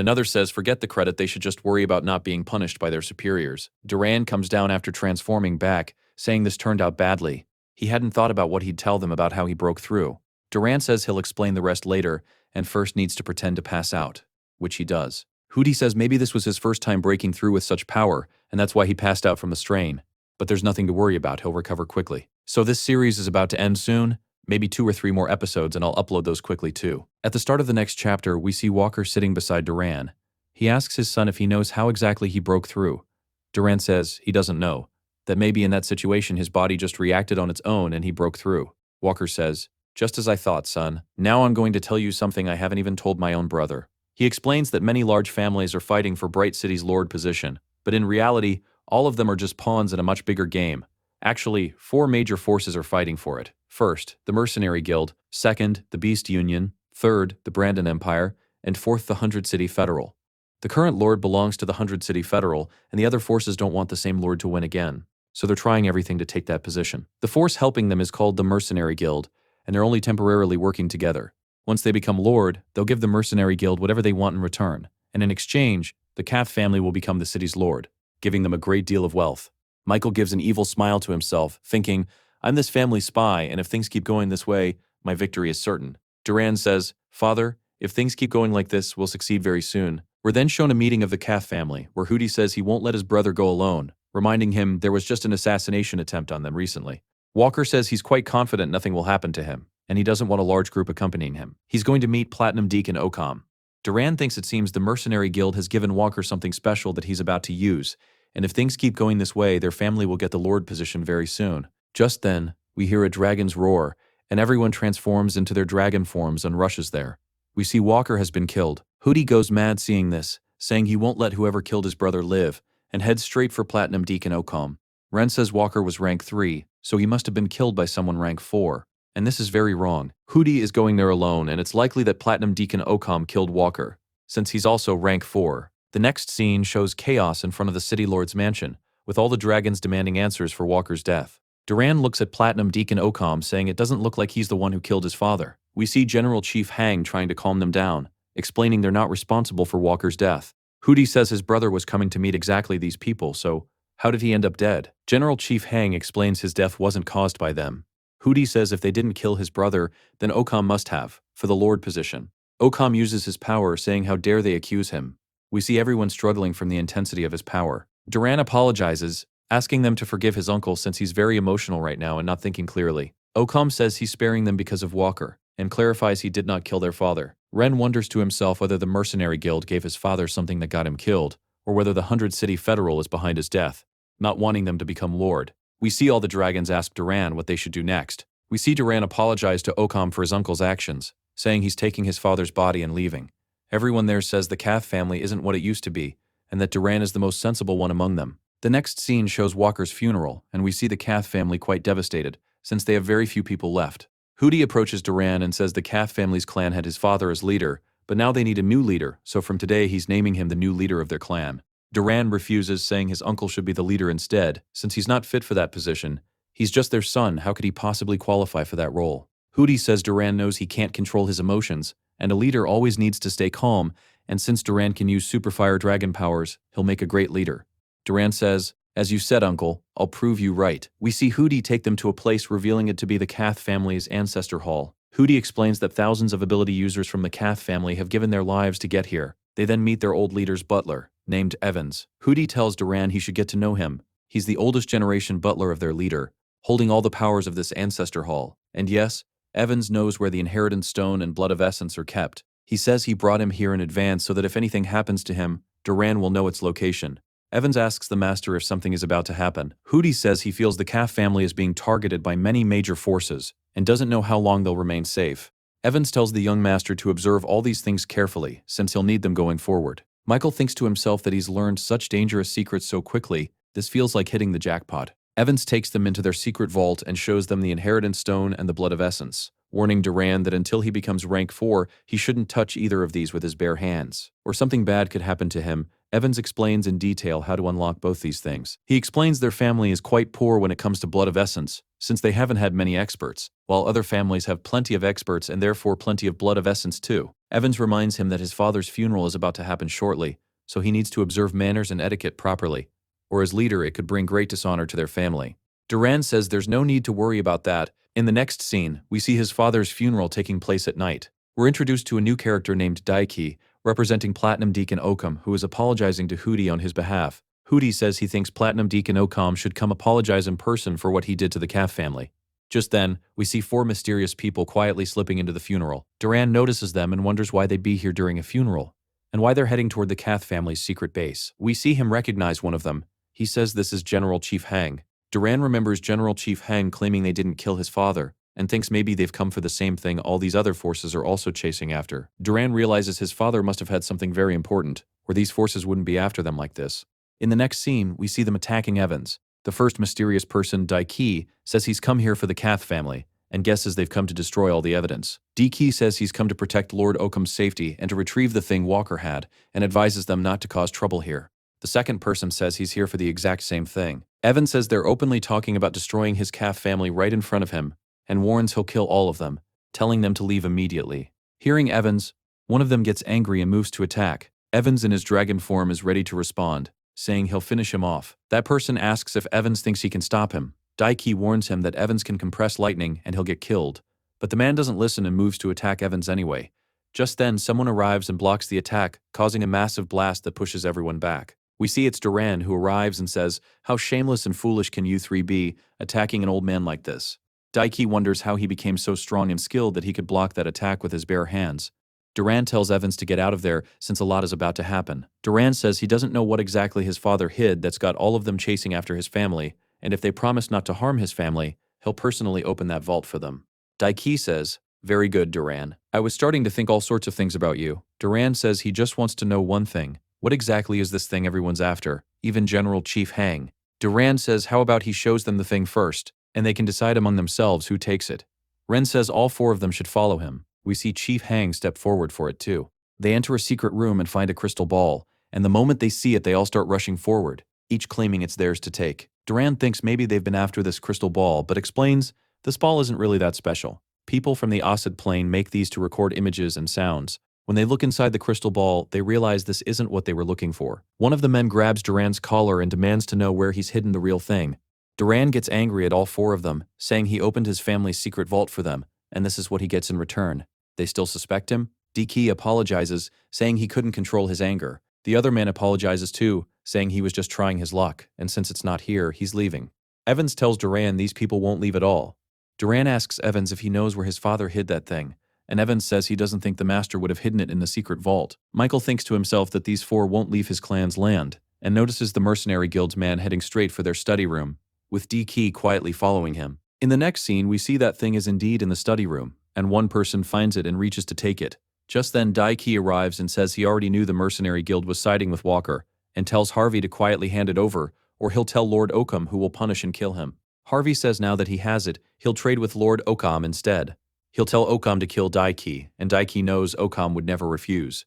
another says forget the credit, they should just worry about not being punished by their superiors. Duran comes down after transforming back, saying this turned out badly. He hadn't thought about what he'd tell them about how he broke through. Duran says he'll explain the rest later, and first needs to pretend to pass out, which he does. Hootie says maybe this was his first time breaking through with such power, and that's why he passed out from the strain. But there's nothing to worry about, he'll recover quickly. So this series is about to end soon, maybe 2 or 3 more episodes and I'll upload those quickly too. At the start of the next chapter, we see Walker sitting beside Duran. He asks his son if he knows how exactly he broke through. Duran says he doesn't know, that maybe in that situation his body just reacted on its own and he broke through. Walker says, "Just as I thought, son. Now I'm going to tell you something I haven't even told my own brother." He explains that many large families are fighting for Bright City's Lord position, but in reality, all of them are just pawns in a much bigger game. Actually, 4 major forces are fighting for it. First, the Mercenary Guild. Second, the Beast Union. Third, the Brandon Empire. And fourth, the 100 City Federal. The current Lord belongs to the 100 City Federal, and the other forces don't want the same Lord to win again. So they're trying everything to take that position. The force helping them is called the Mercenary Guild, and they're only temporarily working together. Once they become Lord, they'll give the Mercenary Guild whatever they want in return, and in exchange, the Calf family will become the city's Lord, giving them a great deal of wealth. Michael gives an evil smile to himself, thinking, "I'm this family's spy, and if things keep going this way, my victory is certain." Duran says, "Father, if things keep going like this, we'll succeed very soon." We're then shown a meeting of the Calf family, where Hootie says he won't let his brother go alone, reminding him there was just an assassination attempt on them recently. Walker says he's quite confident nothing will happen to him, and he doesn't want a large group accompanying him. He's going to meet Platinum Deacon Ocom. Duran thinks it seems the Mercenary Guild has given Walker something special that he's about to use, and if things keep going this way, their family will get the Lord position very soon. Just then, we hear a dragon's roar, and everyone transforms into their dragon forms and rushes there. We see Walker has been killed. Hootie goes mad seeing this, saying he won't let whoever killed his brother live, and heads straight for Platinum Deacon Ocom. Ren says Walker was rank 3, so he must have been killed by someone rank 4. And this is very wrong. Hootie is going there alone, and it's likely that Platinum Deacon Ocom killed Walker, since he's also rank 4. The next scene shows chaos in front of the City Lord's mansion, with all the dragons demanding answers for Walker's death. Duran looks at Platinum Deacon Ocom, saying it doesn't look like he's the one who killed his father. We see General Chief Hang trying to calm them down, explaining they're not responsible for Walker's death. Hootie says his brother was coming to meet exactly these people, so how did he end up dead? General Chief Hang explains his death wasn't caused by them. Hootie says if they didn't kill his brother, then Ocom must have, for the Lord position. Ocom uses his power, saying how dare they accuse him. We see everyone struggling from the intensity of his power. Duran apologizes, asking them to forgive his uncle since he's very emotional right now and not thinking clearly. Ocom says he's sparing them because of Walker, and clarifies he did not kill their father. Ren wonders to himself whether the Mercenary Guild gave his father something that got him killed, or whether the 100 City Federal is behind his death, not wanting them to become Lord. We see all the dragons ask Duran what they should do next. We see Duran apologize to Okam for his uncle's actions, saying he's taking his father's body and leaving. Everyone there says the Kath family isn't what it used to be, and that Duran is the most sensible one among them. The next scene shows Walker's funeral, and we see the Kath family quite devastated, since they have very few people left. Hootie approaches Duran and says the Kath family's clan had his father as leader, but now they need a new leader, so from today he's naming him the new leader of their clan. Duran refuses, saying his uncle should be the leader instead, since he's not fit for that position. He's just their son, how could he possibly qualify for that role? Hootie says Duran knows he can't control his emotions, and a leader always needs to stay calm, and since Duran can use super fire dragon powers, he'll make a great leader. Duran says, "As you said, uncle, I'll prove you right." We see Hootie take them to a place revealing it to be the Kath family's ancestor hall. Hootie explains that thousands of ability users from the Kath family have given their lives to get here. They then meet their old leader's butler, named Evans. Hootie tells Duran he should get to know him. He's the oldest generation butler of their leader, holding all the powers of this ancestor hall. And yes, Evans knows where the inheritance stone and blood of essence are kept. He says he brought him here in advance so that if anything happens to him, Duran will know its location. Evans asks the master if something is about to happen. Hootie says he feels the Kath family is being targeted by many major forces and doesn't know how long they'll remain safe. Evans tells the young master to observe all these things carefully, since he'll need them going forward. Michael thinks to himself that he's learned such dangerous secrets so quickly, this feels like hitting the jackpot. Evans takes them into their secret vault and shows them the inheritance stone and the blood of essence, warning Duran that until he becomes rank 4, he shouldn't touch either of these with his bare hands, or something bad could happen to him. Evans explains in detail how to unlock both these things. He explains their family is quite poor when it comes to blood of essence, since they haven't had many experts, while other families have plenty of experts and therefore plenty of blood of essence too. Evans reminds him that his father's funeral is about to happen shortly, so he needs to observe manners and etiquette properly, or as leader it could bring great dishonor to their family. Duran says there's no need to worry about that. In the next scene, we see his father's funeral taking place at night. We're introduced to a new character named Daiki, representing Platinum Deacon Okam, who is apologizing to Hootie on his behalf. Hootie says he thinks Platinum Deacon Okam should come apologize in person for what he did to the Kath family. Just then, we see 4 mysterious people quietly slipping into the funeral. Duran notices them and wonders why they'd be here during a funeral, and why they're heading toward the Kath family's secret base. We see him recognize one of them. He says this is General Chief Hang. Duran remembers General Chief Hang claiming they didn't kill his father, and thinks maybe they've come for the same thing all these other forces are also chasing after. Duran realizes his father must have had something very important, or these forces wouldn't be after them like this. In the next scene, we see them attacking Evans. The first mysterious person, Daiki, says he's come here for the Kath family, and guesses they've come to destroy all the evidence. Daiki says he's come to protect Lord Okam's safety and to retrieve the thing Walker had, and advises them not to cause trouble here. The second person says he's here for the exact same thing. Evans says they're openly talking about destroying his Kath family right in front of him, and warns he'll kill all of them, telling them to leave immediately. Hearing Evans, one of them gets angry and moves to attack. Evans in his dragon form is ready to respond, saying he'll finish him off. That person asks if Evans thinks he can stop him. Daiki warns him that Evans can compress lightning and he'll get killed, but the man doesn't listen and moves to attack Evans anyway. Just then, someone arrives and blocks the attack, causing a massive blast that pushes everyone back. We see it's Duran who arrives and says, "How shameless and foolish can you 3 be, attacking an old man like this?" Daiki wonders how he became so strong and skilled that he could block that attack with his bare hands. Duran tells Evans to get out of there since a lot is about to happen. Duran says he doesn't know what exactly his father hid that's got all of them chasing after his family, and if they promise not to harm his family, he'll personally open that vault for them. Daiki says, "Very good, Duran. I was starting to think all sorts of things about you." Duran says he just wants to know one thing. What exactly is this thing everyone's after, even General Chief Hang? Duran says how about he shows them the thing first, and they can decide among themselves who takes it. Ren says all 4 of them should follow him. We see Chief Hang step forward for it too. They enter a secret room and find a crystal ball, and the moment they see it they all start rushing forward, each claiming it's theirs to take. Duran thinks maybe they've been after this crystal ball, but explains this ball isn't really that special. People from the Osid plane make these to record images and sounds. When they look inside the crystal ball, they realize this isn't what they were looking for. One of the men grabs Duran's collar and demands to know where he's hidden the real thing. Duran gets angry at all 4 of them, saying he opened his family's secret vault for them, and this is what he gets in return. They still suspect him? Daiki apologizes, saying he couldn't control his anger. The other man apologizes too, saying he was just trying his luck, and since it's not here, he's leaving. Evans tells Duran these people won't leave at all. Duran asks Evans if he knows where his father hid that thing, and Evans says he doesn't think the master would have hidden it in the secret vault. Michael thinks to himself that these 4 won't leave his clan's land, and notices the mercenary guild's man heading straight for their study room. with D-Key quietly following him. In the next scene, we see that thing is indeed in the study room, and one person finds it and reaches to take it. Just then, Daiki arrives and says he already knew the mercenary guild was siding with Walker, and tells Harvey to quietly hand it over, or he'll tell Lord Occam, who will punish and kill him. Harvey says now that he has it, he'll trade with Lord Occam instead. He'll tell Occam to kill Daiki, and Daiki knows Occam would never refuse.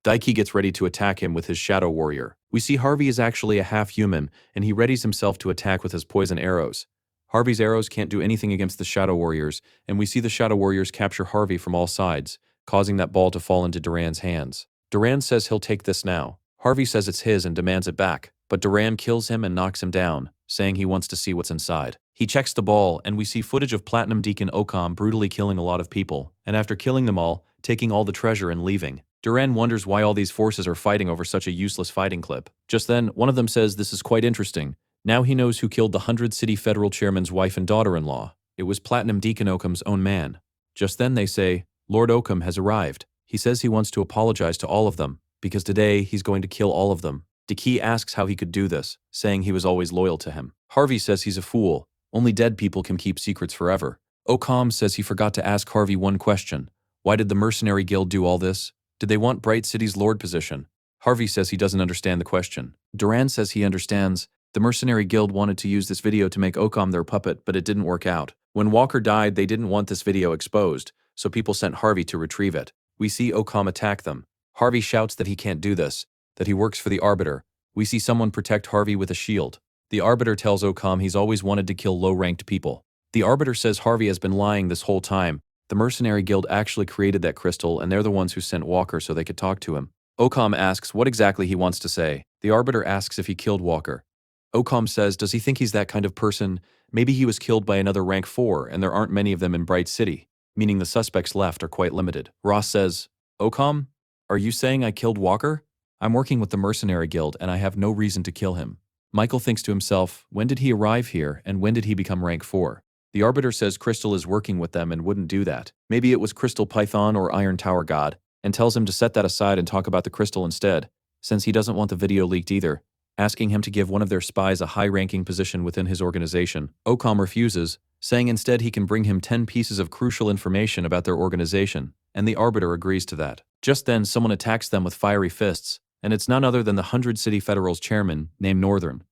Daiki gets ready to attack him with his shadow warrior. We see Harvey is actually a half-human, and he readies himself to attack with his poison arrows. Harvey's arrows can't do anything against the shadow warriors, and we see the shadow warriors capture Harvey from all sides, causing that ball to fall into Duran's hands. Duran says he'll take this now. Harvey says it's his and demands it back, but Duran kills him and knocks him down, saying he wants to see what's inside. He checks the ball, and we see footage of Platinum Deacon Occam brutally killing a lot of people, and after killing them all, taking all the treasure and leaving. Duran wonders why all these forces are fighting over such a useless fighting clip. Just then, one of them says this is quite interesting. Now he knows who killed the 100 City Federal Chairman's wife and daughter-in-law. It was Platinum Deacon Occam's own man. Just then they say, Lord Occam has arrived. He says he wants to apologize to all of them, because today he's going to kill all of them. Deki asks how he could do this, saying he was always loyal to him. Harvey says he's a fool. Only dead people can keep secrets forever. Occam says he forgot to ask Harvey one question. Why did the Mercenary Guild do all this? Did they want Bright City's Lord position? Harvey says he doesn't understand the question. Duran says he understands. The Mercenary Guild wanted to use this video to make Occam their puppet, but it didn't work out. When Walker died, they didn't want this video exposed, so people sent Harvey to retrieve it. We see Occam attack them. Harvey shouts that he can't do this, that he works for the Arbiter. We see someone protect Harvey with a shield. The Arbiter tells Occam he's always wanted to kill low-ranked people. The Arbiter says Harvey has been lying this whole time. The Mercenary Guild actually created that crystal, and they're the ones who sent Walker so they could talk to him. Occam asks what exactly he wants to say. The Arbiter asks if he killed Walker. Occam says, does he think he's that kind of person? Maybe he was killed by another rank 4, and there aren't many of them in Bright City, meaning the suspects left are quite limited. Ross says, Occam, are you saying I killed Walker? I'm working with the Mercenary Guild, and I have no reason to kill him. Michael thinks to himself, when did he arrive here, and when did he become rank 4? The Arbiter says Crystal is working with them and wouldn't do that. Maybe it was Crystal Python or Iron Tower God, and tells him to set that aside and talk about the crystal instead, since he doesn't want the video leaked either, asking him to give one of their spies a high-ranking position within his organization. Occam refuses, saying instead he can bring him 10 pieces of crucial information about their organization, and the Arbiter agrees to that. Just then, someone attacks them with fiery fists, and it's none other than the 100 City Federal's chairman, named Northern.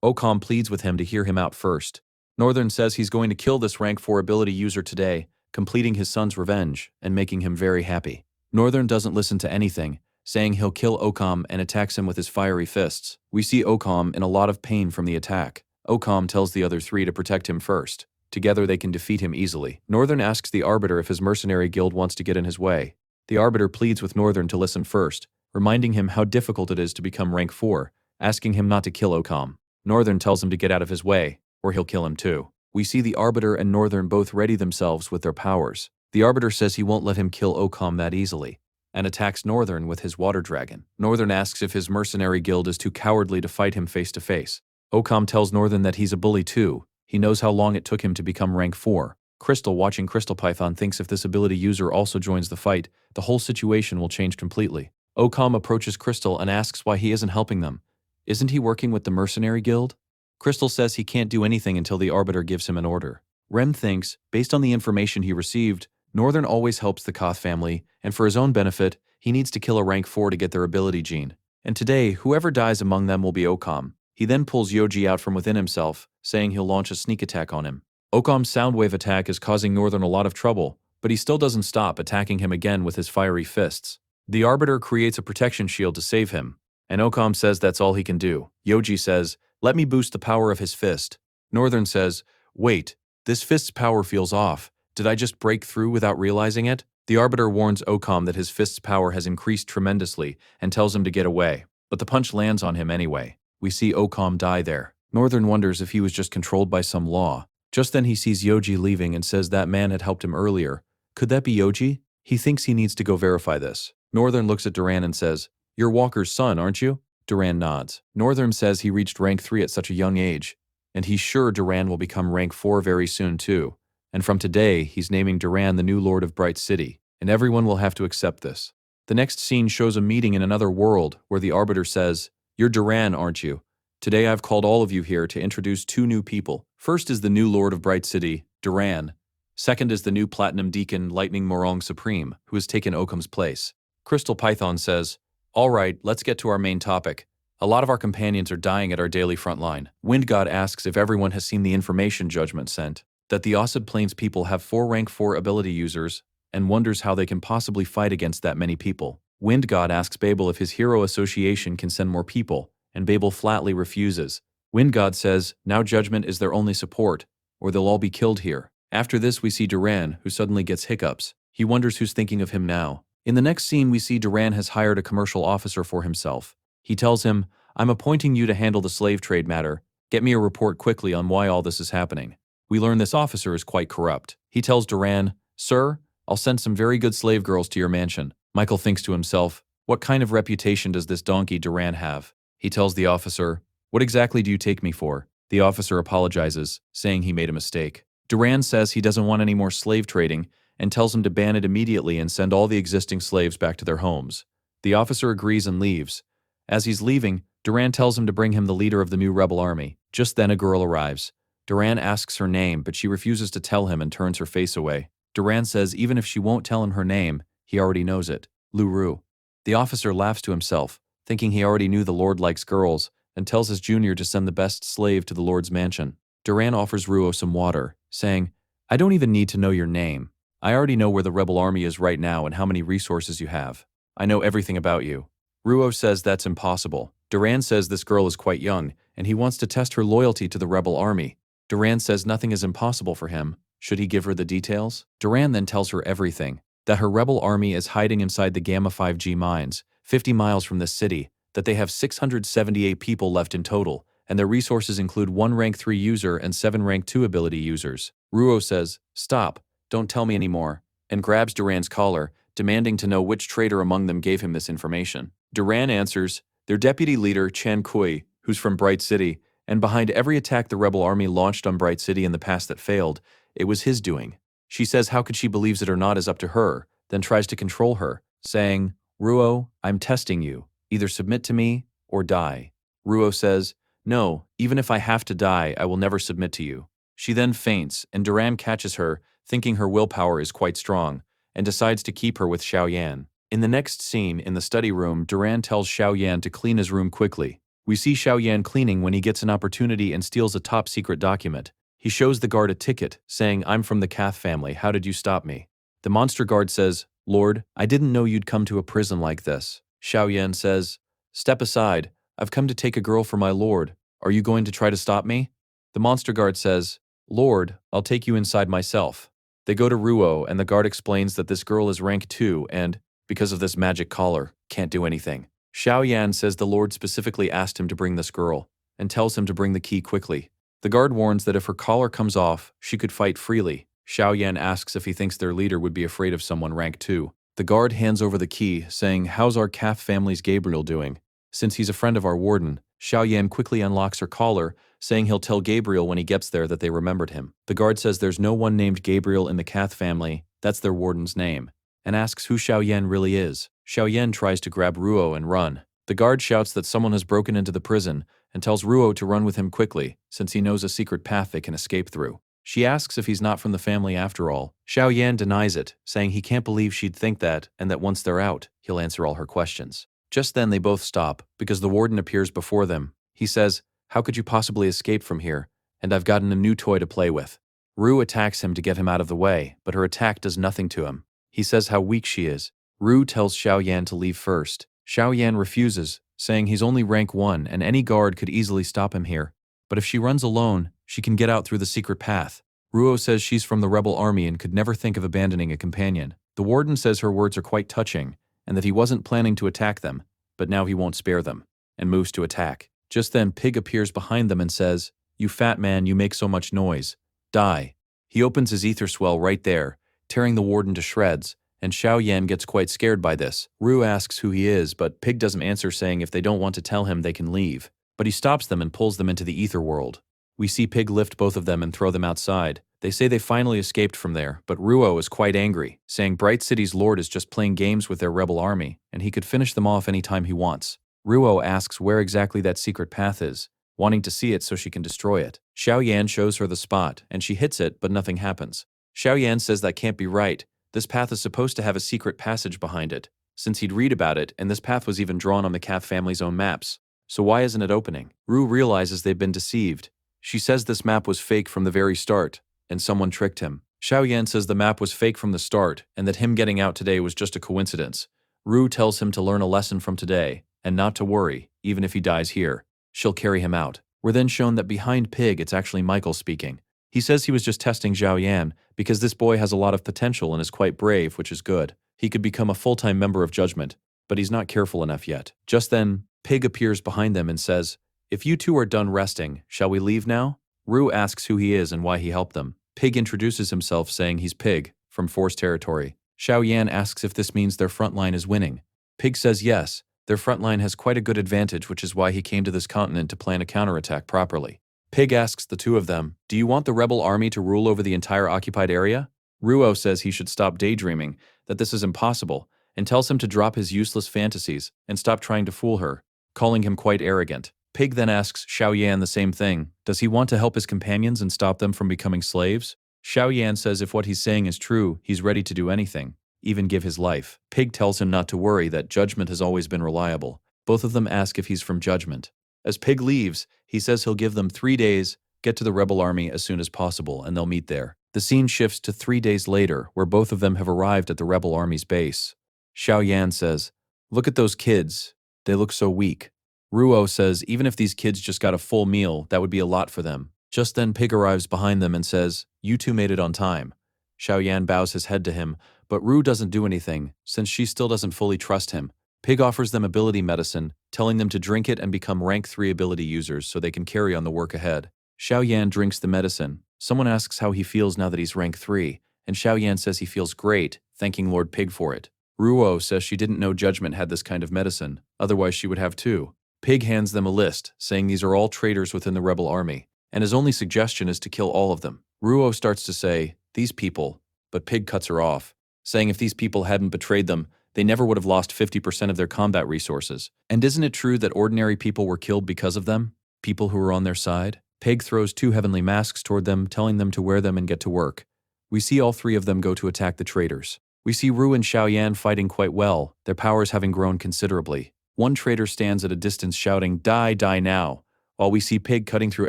Occam pleads with him to hear him out first. Northern says he's going to kill this rank 4 ability user today, completing his son's revenge, and making him very happy. Northern doesn't listen to anything, saying he'll kill Occam and attacks him with his fiery fists. We see Occam in a lot of pain from the attack. Occam tells the other 3 to protect him first. Together they can defeat him easily. Northern asks the Arbiter if his Mercenary Guild wants to get in his way. The Arbiter pleads with Northern to listen first, reminding him how difficult it is to become rank 4, asking him not to kill Occam. Northern tells him to get out of his way, or he'll kill him too. We see the Arbiter and Northern both ready themselves with their powers. The Arbiter says he won't let him kill Occam that easily, and attacks Northern with his water dragon. Northern asks if his Mercenary Guild is too cowardly to fight him face to face. Occam tells Northern that he's a bully too. He knows how long it took him to become rank 4. Crystal, watching Crystal Python, thinks if this ability user also joins the fight, the whole situation will change completely. Occam approaches Crystal and asks why he isn't helping them. Isn't he working with the Mercenary Guild? Crystal says he can't do anything until the Arbiter gives him an order. Rem thinks, based on the information he received, Northern always helps the Koth family, and for his own benefit, he needs to kill a rank 4 to get their ability gene. And today, whoever dies among them will be Occam. He then pulls Yoji out from within himself, saying he'll launch a sneak attack on him. Occam's soundwave attack is causing Northern a lot of trouble, but he still doesn't stop attacking him again with his fiery fists. The Arbiter creates a protection shield to save him, and Occam says that's all he can do. Yoji says, let me boost the power of his fist. Northern says, wait, this fist's power feels off. Did I just break through without realizing it? The Arbiter warns Occam that his fist's power has increased tremendously and tells him to get away, but the punch lands on him anyway. We see Occam die there. Northern wonders if he was just controlled by some law. Just then he sees Yoji leaving and says that man had helped him earlier. Could that be Yoji? He thinks he needs to go verify this. Northern looks at Duran and says, you're Walker's son, aren't you? Duran nods. Northern says he reached rank 3 at such a young age, and he's sure Duran will become rank 4 very soon too. And from today, he's naming Duran the new Lord of Bright City, and everyone will have to accept this. The next scene shows a meeting in another world where the Arbiter says, you're Duran, aren't you? Today I've called all of you here to introduce two new people. First is the new Lord of Bright City, Duran. Second is the new Platinum Deacon, Lightning Morong Supreme, who has taken Oakum's place. Crystal Python says, "All right, let's get to our main topic. A lot of our companions are dying at our daily front line." Wind God asks if everyone has seen the information Judgment sent, that the Ossib Plains people have 4 rank 4 ability users, and wonders how they can possibly fight against that many people. Wind God asks Babel if his hero association can send more people, and Babel flatly refuses. Wind God says, now Judgment is their only support, or they'll all be killed here. After this we see Duran, who suddenly gets hiccups. He wonders who's thinking of him now. In the next scene we see Duran has hired a commercial officer for himself. He tells him, "I'm appointing you to handle the slave trade matter. Get me a report quickly on why all this is happening." We learn this officer is quite corrupt. He tells Duran, "Sir, I'll send some very good slave girls to your mansion." Michael thinks to himself, what kind of reputation does this donkey Duran have? He tells the officer, "What exactly do you take me for?" The officer apologizes, saying he made a mistake. Duran says he doesn't want any more slave trading and tells him to ban it immediately and send all the existing slaves back to their homes. The officer agrees and leaves. As he's leaving, Duran tells him to bring him the leader of the new rebel army. Just then a girl arrives. Duran asks her name, but she refuses to tell him and turns her face away. Duran says even if she won't tell him her name, he already knows it. Luru. The officer laughs to himself, thinking he already knew the Lord likes girls, and tells his junior to send the best slave to the Lord's mansion. Duran offers Ruo some water, saying, "I don't even need to know your name. I already know where the rebel army is right now and how many resources you have. I know everything about you." Ruo says that's impossible. Duran says this girl is quite young, and he wants to test her loyalty to the rebel army. Duran says nothing is impossible for him. Should he give her the details? Duran then tells her everything, that her rebel army is hiding inside the Gamma 5G mines, 50 miles from this city, that they have 678 people left in total, and their resources include 1 rank 3 user and 7 rank 2 ability users. Ruo says, "Stop, don't tell me anymore," and grabs Duran's collar, demanding to know which traitor among them gave him this information. Duran answers, their deputy leader, Chan Kui, who's from Bright City, and behind every attack the rebel army launched on Bright City in the past that failed, it was his doing. She says how could she believes it or not is up to her, then tries to control her, saying, "Ruo, I'm testing you. Either submit to me or die." Ruo says, "No, even if I have to die, I will never submit to you." She then faints, and Duran catches her, thinking her willpower is quite strong, and decides to keep her with Xiaoyan. In the next scene, in the study room, Duran tells Xiaoyan to clean his room quickly. We see Xiaoyan cleaning when he gets an opportunity and steals a top-secret document. He shows the guard a ticket, saying, "I'm from the Cath family, how did you stop me?" The monster guard says, "Lord, I didn't know you'd come to a prison like this." Xiaoyan says, "Step aside, I've come to take a girl for my lord. Are you going to try to stop me?" The monster guard says, "Lord, I'll take you inside myself." They go to Ruo, and the guard explains that this girl is rank 2 and, because of this magic collar, can't do anything. Xiaoyan says the Lord specifically asked him to bring this girl, and tells him to bring the key quickly. The guard warns that if her collar comes off, she could fight freely. Xiaoyan asks if he thinks their leader would be afraid of someone rank 2. The guard hands over the key, saying, "How's our Cath family's Gabriel doing?" Since he's a friend of our warden, Xiaoyan quickly unlocks her collar, saying he'll tell Gabriel when he gets there that they remembered him. The guard says there's no one named Gabriel in the Cath family, that's their warden's name, and asks who Xiaoyan really is. Xiaoyan tries to grab Ruo and run. The guard shouts that someone has broken into the prison and tells Ruo to run with him quickly, since he knows a secret path they can escape through. She asks if he's not from the family after all. Xiaoyan denies it, saying he can't believe she'd think that, and that once they're out, he'll answer all her questions. Just then they both stop, because the warden appears before them. He says, "How could you possibly escape from here? And I've gotten a new toy to play with." Ru attacks him to get him out of the way, but her attack does nothing to him. He says how weak she is. Ru tells Xiaoyan to leave first. Xiaoyan refuses, saying he's only rank 1 and any guard could easily stop him here. But if she runs alone, she can get out through the secret path. Ruo says she's from the rebel army and could never think of abandoning a companion. The warden says her words are quite touching, and that he wasn't planning to attack them, but now he won't spare them, and moves to attack. Just then Pig appears behind them and says, "You fat man, you make so much noise. Die." He opens his ether swell right there, tearing the warden to shreds, and Xiaoyan gets quite scared by this. Ru asks who he is, but Pig doesn't answer, saying if they don't want to tell him they can leave. But he stops them and pulls them into the ether world. We see Pig lift both of them and throw them outside. They say they finally escaped from there, but Ruo is quite angry, saying Bright City's lord is just playing games with their rebel army, and he could finish them off anytime he wants. Ruo asks where exactly that secret path is, wanting to see it so she can destroy it. Xiao Yan shows her the spot, and she hits it, but nothing happens. Xiao Yan says that can't be right. This path is supposed to have a secret passage behind it, since he'd read about it, and this path was even drawn on the Calf family's own maps. So why isn't it opening? Ru realizes they've been deceived. She says this map was fake from the very start, and someone tricked him. Xiao Yan says the map was fake from the start, and that him getting out today was just a coincidence. Ru tells him to learn a lesson from today, and not to worry, even if he dies here. She'll carry him out. We're then shown that behind Pig, it's actually Michael speaking. He says he was just testing Xiao Yan, because this boy has a lot of potential and is quite brave, which is good. He could become a full-time member of Judgment, but he's not careful enough yet. Just then, Pig appears behind them and says, "If you two are done resting, shall we leave now?" Ru asks who he is and why he helped them. Pig introduces himself saying he's Pig, from Force Territory. Xiao Yan asks if this means their front line is winning. Pig says yes, their front line has quite a good advantage, which is why he came to this continent to plan a counterattack properly. Pig asks the two of them, "Do you want the rebel army to rule over the entire occupied area?" Ruo says he should stop daydreaming, that this is impossible, and tells him to drop his useless fantasies and stop trying to fool her, calling him quite arrogant. Pig then asks Xiao Yan the same thing. Does he want to help his companions and stop them from becoming slaves? Xiao Yan says if what he's saying is true, he's ready to do anything, even give his life. Pig tells him not to worry, that Judgment has always been reliable. Both of them ask if he's from Judgment. As Pig leaves, he says he'll give them 3 days, get to the rebel army as soon as possible, and they'll meet there. The scene shifts to 3 days later, where both of them have arrived at the rebel army's base. Xiao Yan says, "Look at those kids. They look so weak." Ruo says even if these kids just got a full meal, that would be a lot for them. Just then Pig arrives behind them and says, "You two made it on time." Xiao Yan bows his head to him, but Ru doesn't do anything, since she still doesn't fully trust him. Pig offers them ability medicine, telling them to drink it and become rank 3 ability users so they can carry on the work ahead. Xiao Yan drinks the medicine. Someone asks how he feels now that he's rank 3, and Xiao Yan says he feels great, thanking Lord Pig for it. Ruo says she didn't know Judgment had this kind of medicine, otherwise she would have too. Pig hands them a list, saying these are all traitors within the rebel army, and his only suggestion is to kill all of them. Ruo starts to say, "These people," but Pig cuts her off, saying if these people hadn't betrayed them, they never would have lost 50% of their combat resources. And isn't it true that ordinary people were killed because of them? People who were on their side? Pig throws 2 heavenly masks toward them, telling them to wear them and get to work. We see all 3 of them go to attack the traitors. We see Ru and Xiao Yan fighting quite well, their powers having grown considerably. One traitor stands at a distance shouting, "Die, die now," while we see Pig cutting through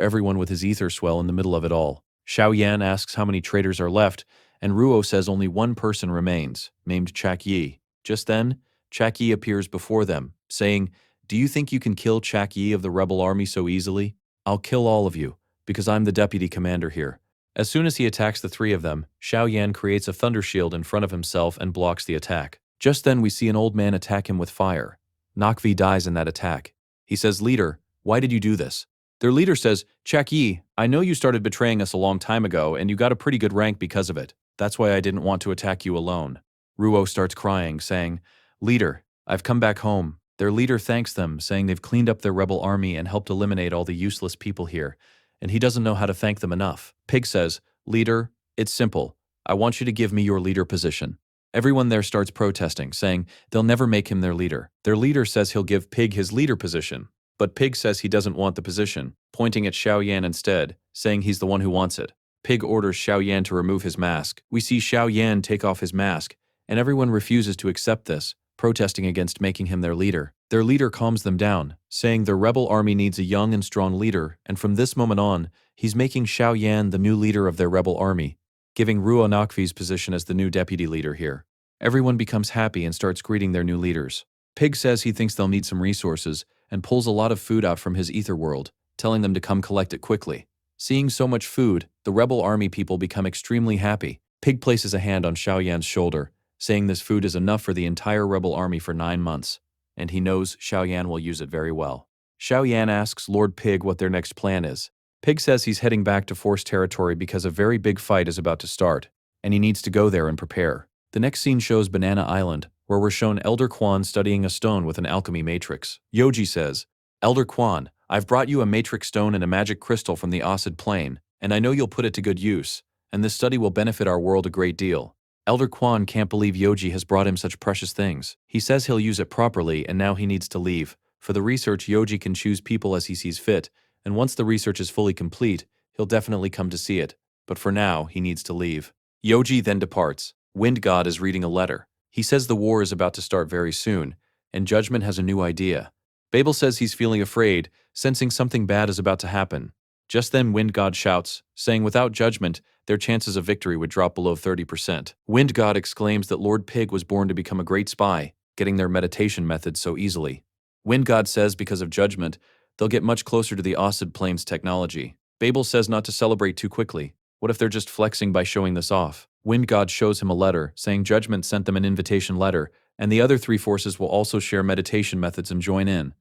everyone with his ether swell in the middle of it all. Xiao Yan asks how many traitors are left, and Ruo says only one person remains, named Chak Yi. Just then, Chak Yi appears before them, saying, "Do you think you can kill Chak Yi of the rebel army so easily? I'll kill all of you, because I'm the deputy commander here." As soon as he attacks the 3 of them, Xiao Yan creates a thunder shield in front of himself and blocks the attack. Just then we see an old man attack him with fire. Nakvi dies in that attack. He says, "Leader, why did you do this?" Their leader says, "Chak Yi, I know you started betraying us a long time ago and you got a pretty good rank because of it. That's why I didn't want to attack you alone." Ruo starts crying, saying, "Leader, I've come back home." Their leader thanks them, saying they've cleaned up their rebel army and helped eliminate all the useless people here, and he doesn't know how to thank them enough. Pig says, "Leader, it's simple. I want you to give me your leader position." Everyone there starts protesting, saying they'll never make him their leader. Their leader says he'll give Pig his leader position, but Pig says he doesn't want the position, pointing at Xiao Yan instead, saying he's the one who wants it. Pig orders Xiao Yan to remove his mask. We see Xiao Yan take off his mask, and everyone refuses to accept this, protesting against making him their leader. Their leader calms them down, saying the rebel army needs a young and strong leader, and from this moment on, he's making Xiao Yan the new leader of their rebel army, giving Ruo Nakvi's position as the new deputy leader here. Everyone becomes happy and starts greeting their new leaders. Pig says he thinks they'll need some resources, and pulls a lot of food out from his ether world, telling them to come collect it quickly. Seeing so much food, the rebel army people become extremely happy. Pig places a hand on Xiao Yan's shoulder, saying this food is enough for the entire rebel army for 9 months, and he knows Xiao Yan will use it very well. Xiao Yan asks Lord Pig what their next plan is. Pig says he's heading back to Force Territory because a very big fight is about to start, and he needs to go there and prepare. The next scene shows Banana Island, where we're shown Elder Quan studying a stone with an alchemy matrix. Yoji says, "Elder Quan, I've brought you a matrix stone and a magic crystal from the Osid Plane, and I know you'll put it to good use, and this study will benefit our world a great deal." Elder Quan can't believe Yoji has brought him such precious things. He says he'll use it properly, and now he needs to leave. For the research, Yoji can choose people as he sees fit, and once the research is fully complete, he'll definitely come to see it, but for now, he needs to leave. Yoji then departs. Wind God is reading a letter. He says the war is about to start very soon, and Judgment has a new idea. Babel says he's feeling afraid, sensing something bad is about to happen. Just then Wind God shouts, saying without Judgment, their chances of victory would drop below 30%. Wind God exclaims that Lord Pig was born to become a great spy, getting their meditation method so easily. Wind God says because of Judgment, they'll get much closer to the Osid Plains technology. Babel says not to celebrate too quickly. What if they're just flexing by showing this off? Wind God shows him a letter, saying Judgment sent them an invitation letter, and the other three forces will also share meditation methods and join in.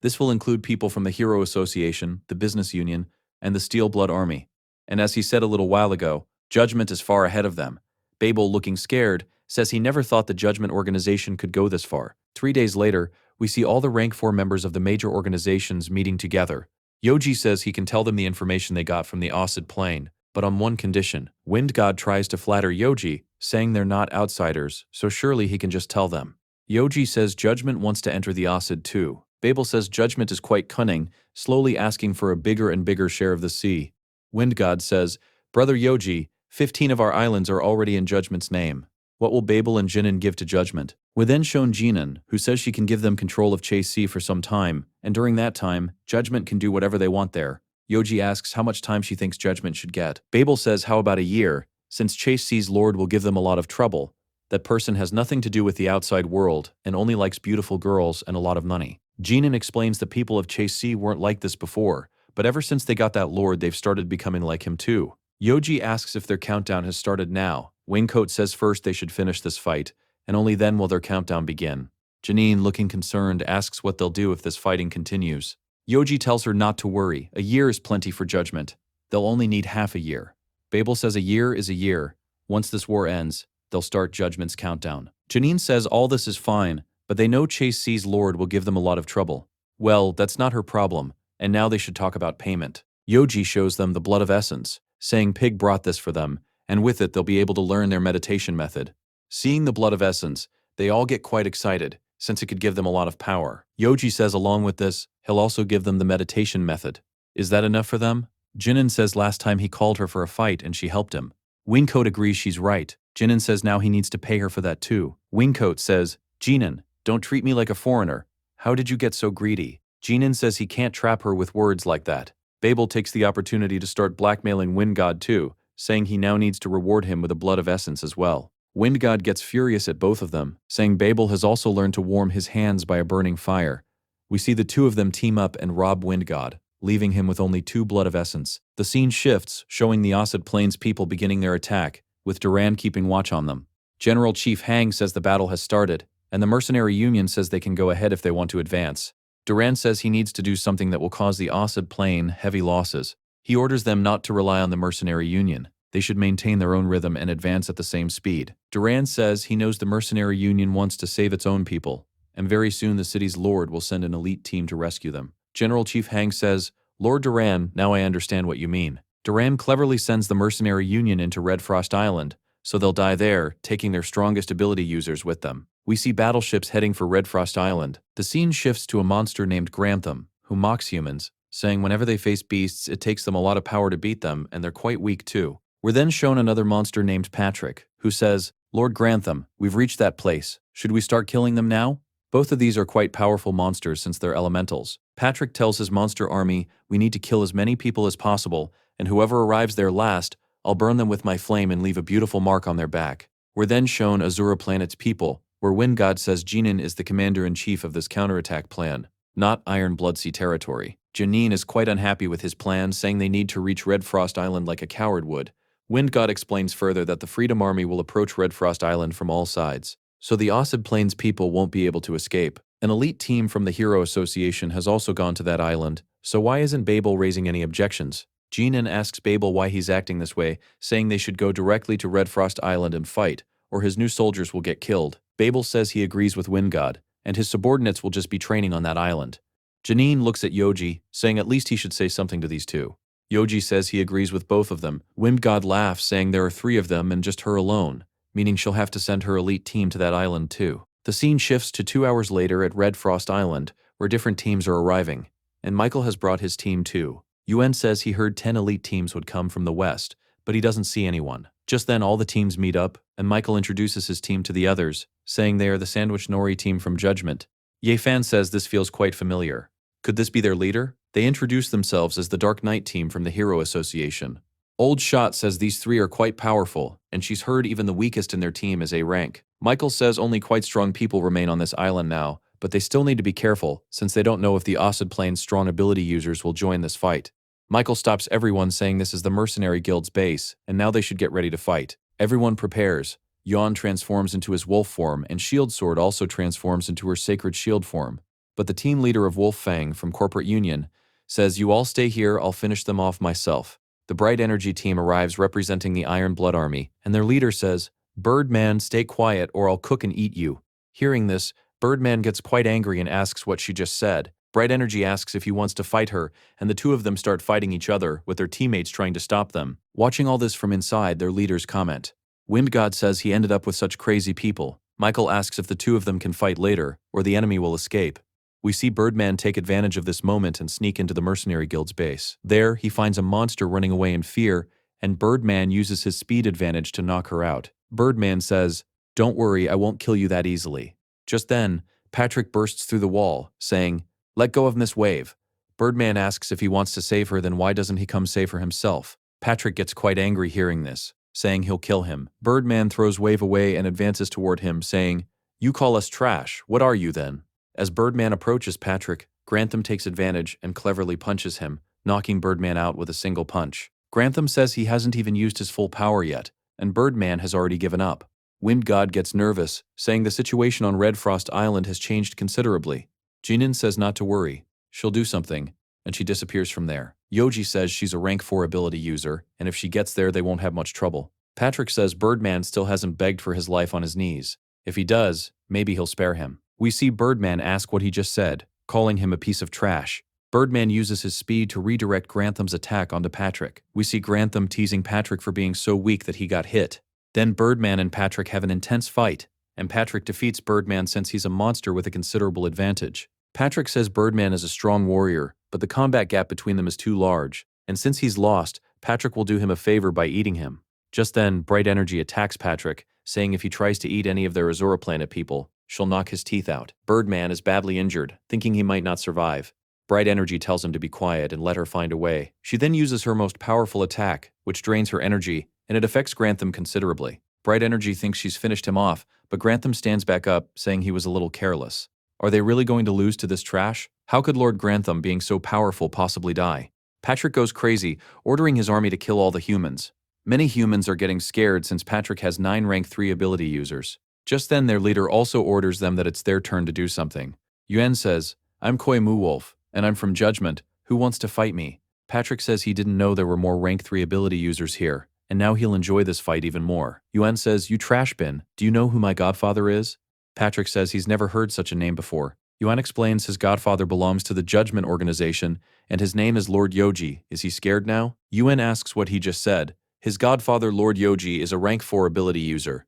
This will include people from the Hero Association, the Business Union, and the Steel Blood Army. And as he said a little while ago, Judgment is far ahead of them. Babel, looking scared, says he never thought the Judgment organization could go this far. 3 days later, we see all the Rank 4 members of the major organizations meeting together. Yoji says he can tell them the information they got from the Osid Plain, but on one condition. Wind God tries to flatter Yoji, saying they're not outsiders, so surely he can just tell them. Yoji says Judgment wants to enter the Osid too. Babel says Judgment is quite cunning, slowly asking for a bigger and bigger share of the sea. Wind God says, Brother Yoji, 15 of our islands are already in Judgment's name. What will Babel and Jinan give to Judgment? We're then shown Jinan, who says she can give them control of Chase C for some time, and during that time, Judgment can do whatever they want there. Yoji asks how much time she thinks Judgment should get. Babel says how about a year, since Chase C's Lord will give them a lot of trouble. That person has nothing to do with the outside world and only likes beautiful girls and a lot of money. Jinan explains the people of Chase C weren't like this before, but ever since they got that Lord they've started becoming like him too. Yoji asks if their countdown has started now. Wingcoat says first they should finish this fight, and only then will their countdown begin. Janine, looking concerned, asks what they'll do if this fighting continues. Yoji tells her not to worry, a year is plenty for Judgment. They'll only need half a year. Babel says a year is a year. Once this war ends, they'll start Judgment's countdown. Janine says all this is fine, but they know Chase C's Lord will give them a lot of trouble. Well, that's not her problem, and now they should talk about payment. Yoji shows them the blood of essence, saying Pig brought this for them, and with it they'll be able to learn their meditation method. Seeing the blood of essence, they all get quite excited, since it could give them a lot of power. Yoji says along with this, he'll also give them the meditation method. Is that enough for them? Jinan says last time he called her for a fight and she helped him. Wingcoat agrees she's right. Jinan says now he needs to pay her for that too. Wingcoat says, Jinan, don't treat me like a foreigner. How did you get so greedy? Jinan says he can't trap her with words like that. Babel takes the opportunity to start blackmailing Wind God too, saying he now needs to reward him with a blood of essence as well. Wind God gets furious at both of them, saying Babel has also learned to warm his hands by a burning fire. We see the two of them team up and rob Wind God, leaving him with only 2 blood of essence. The scene shifts, showing the Osid Plains people beginning their attack, with Duran keeping watch on them. General Chief Hang says the battle has started, and the Mercenary Union says they can go ahead if they want to advance. Duran says he needs to do something that will cause the Osid Plain heavy losses. He orders them not to rely on the Mercenary Union. They should maintain their own rhythm and advance at the same speed. Duran says he knows the Mercenary Union wants to save its own people, and very soon the city's Lord will send an elite team to rescue them. General Chief Hang says, Lord Duran, now I understand what you mean. Duran cleverly sends the Mercenary Union into Red Frost Island, so they'll die there, taking their strongest ability users with them. We see battleships heading for Red Frost Island. The scene shifts to a monster named Grantham, who mocks humans, saying whenever they face beasts, it takes them a lot of power to beat them, and they're quite weak too. We're then shown another monster named Patrick, who says, Lord Grantham, we've reached that place. Should we start killing them now? Both of these are quite powerful monsters since they're elementals. Patrick tells his monster army, we need to kill as many people as possible, and whoever arrives there last, I'll burn them with my flame and leave a beautiful mark on their back. We're then shown Azura Planet's people, where Wind God says Jinan is the commander-in-chief of this counterattack plan, not Iron Bloodsea territory. Janine is quite unhappy with his plan, saying they need to reach Red Frost Island like a coward would. Wind God explains further that the Freedom Army will approach Red Frost Island from all sides, so the Osid Plains people won't be able to escape. An elite team from the Hero Association has also gone to that island, so why isn't Babel raising any objections? Jinan asks Babel why he's acting this way, saying they should go directly to Red Frost Island and fight, or his new soldiers will get killed. Babel says he agrees with Wind God, and his subordinates will just be training on that island. Janine looks at Yoji, saying at least he should say something to these two. Yoji says he agrees with both of them. Wind God laughs, saying there are 3 of them and just her alone, meaning she'll have to send her elite team to that island too. The scene shifts to 2 hours later at Red Frost Island, where different teams are arriving, and Michael has brought his team too. Yuan says he heard 10 elite teams would come from the west, but he doesn't see anyone. Just then all the teams meet up, and Michael introduces his team to the others, saying they are the Sandwich Nori team from Judgment. Ye Fan says this feels quite familiar. Could this be their leader? They introduce themselves as the Dark Knight team from the Hero Association. Old Shot says these three are quite powerful, and she's heard even the weakest in their team is A rank. Michael says only quite strong people remain on this island now, but they still need to be careful, since they don't know if the Acid Plane's strong ability users will join this fight. Michael stops everyone saying this is the Mercenary Guild's base, and now they should get ready to fight. Everyone prepares. Yon transforms into his wolf form, and Shield Sword also transforms into her sacred shield form. But the team leader of Wolf Fang from Corporate Union says, "You all stay here, I'll finish them off myself." The Bright Energy team arrives representing the Iron Blood Army, and their leader says, "Birdman, stay quiet or I'll cook and eat you." Hearing this, Birdman gets quite angry and asks what she just said. Bright Energy asks if he wants to fight her, and the two of them start fighting each other, with their teammates trying to stop them. Watching all this from inside, their leaders comment. Wind God says he ended up with such crazy people. Michael asks if the two of them can fight later, or the enemy will escape. We see Birdman take advantage of this moment and sneak into the Mercenary Guild's base. There, he finds a monster running away in fear, and Birdman uses his speed advantage to knock her out. Birdman says, "Don't worry, I won't kill you that easily." Just then, Patrick bursts through the wall, saying, "Let go of Miss Wave." Birdman asks if he wants to save her, then why doesn't he come save her himself? Patrick gets quite angry hearing this, saying he'll kill him. Birdman throws Wave away and advances toward him, saying, "You call us trash, what are you then?" As Birdman approaches Patrick, Grantham takes advantage and cleverly punches him, knocking Birdman out with a single punch. Grantham says he hasn't even used his full power yet, and Birdman has already given up. Wind God gets nervous, saying the situation on Red Frost Island has changed considerably. Jinin says not to worry, she'll do something, and she disappears from there. Yoji says she's a rank 4 ability user, and if she gets there they won't have much trouble. Patrick says Birdman still hasn't begged for his life on his knees. If he does, maybe he'll spare him. We see Birdman ask what he just said, calling him a piece of trash. Birdman uses his speed to redirect Grantham's attack onto Patrick. We see Grantham teasing Patrick for being so weak that he got hit. Then Birdman and Patrick have an intense fight, and Patrick defeats Birdman since he's a monster with a considerable advantage. Patrick says Birdman is a strong warrior, but the combat gap between them is too large, and since he's lost, Patrick will do him a favor by eating him. Just then, Bright Energy attacks Patrick, saying if he tries to eat any of their Azura Planet people, she'll knock his teeth out. Birdman is badly injured, thinking he might not survive. Bright Energy tells him to be quiet and let her find a way. She then uses her most powerful attack, which drains her energy, and it affects Grantham considerably. Bright Energy thinks she's finished him off, but Grantham stands back up, saying he was a little careless. Are they really going to lose to this trash? How could Lord Grantham, being so powerful, possibly die? Patrick goes crazy, ordering his army to kill all the humans. Many humans are getting scared since Patrick has 9 rank 3 ability users. Just then their leader also orders them that it's their turn to do something. Yuan says, "I'm Koi Mu Wolf, and I'm from Judgment. Who wants to fight me?" Patrick says he didn't know there were more rank 3 ability users here, and now he'll enjoy this fight even more. Yuan says, "You trash bin, do you know who my godfather is?" Patrick says he's never heard such a name before. Yuan explains his godfather belongs to the Judgment organization, and his name is Lord Yoji. Is he scared now? Yuan asks what he just said. His godfather Lord Yoji is a rank 4 ability user.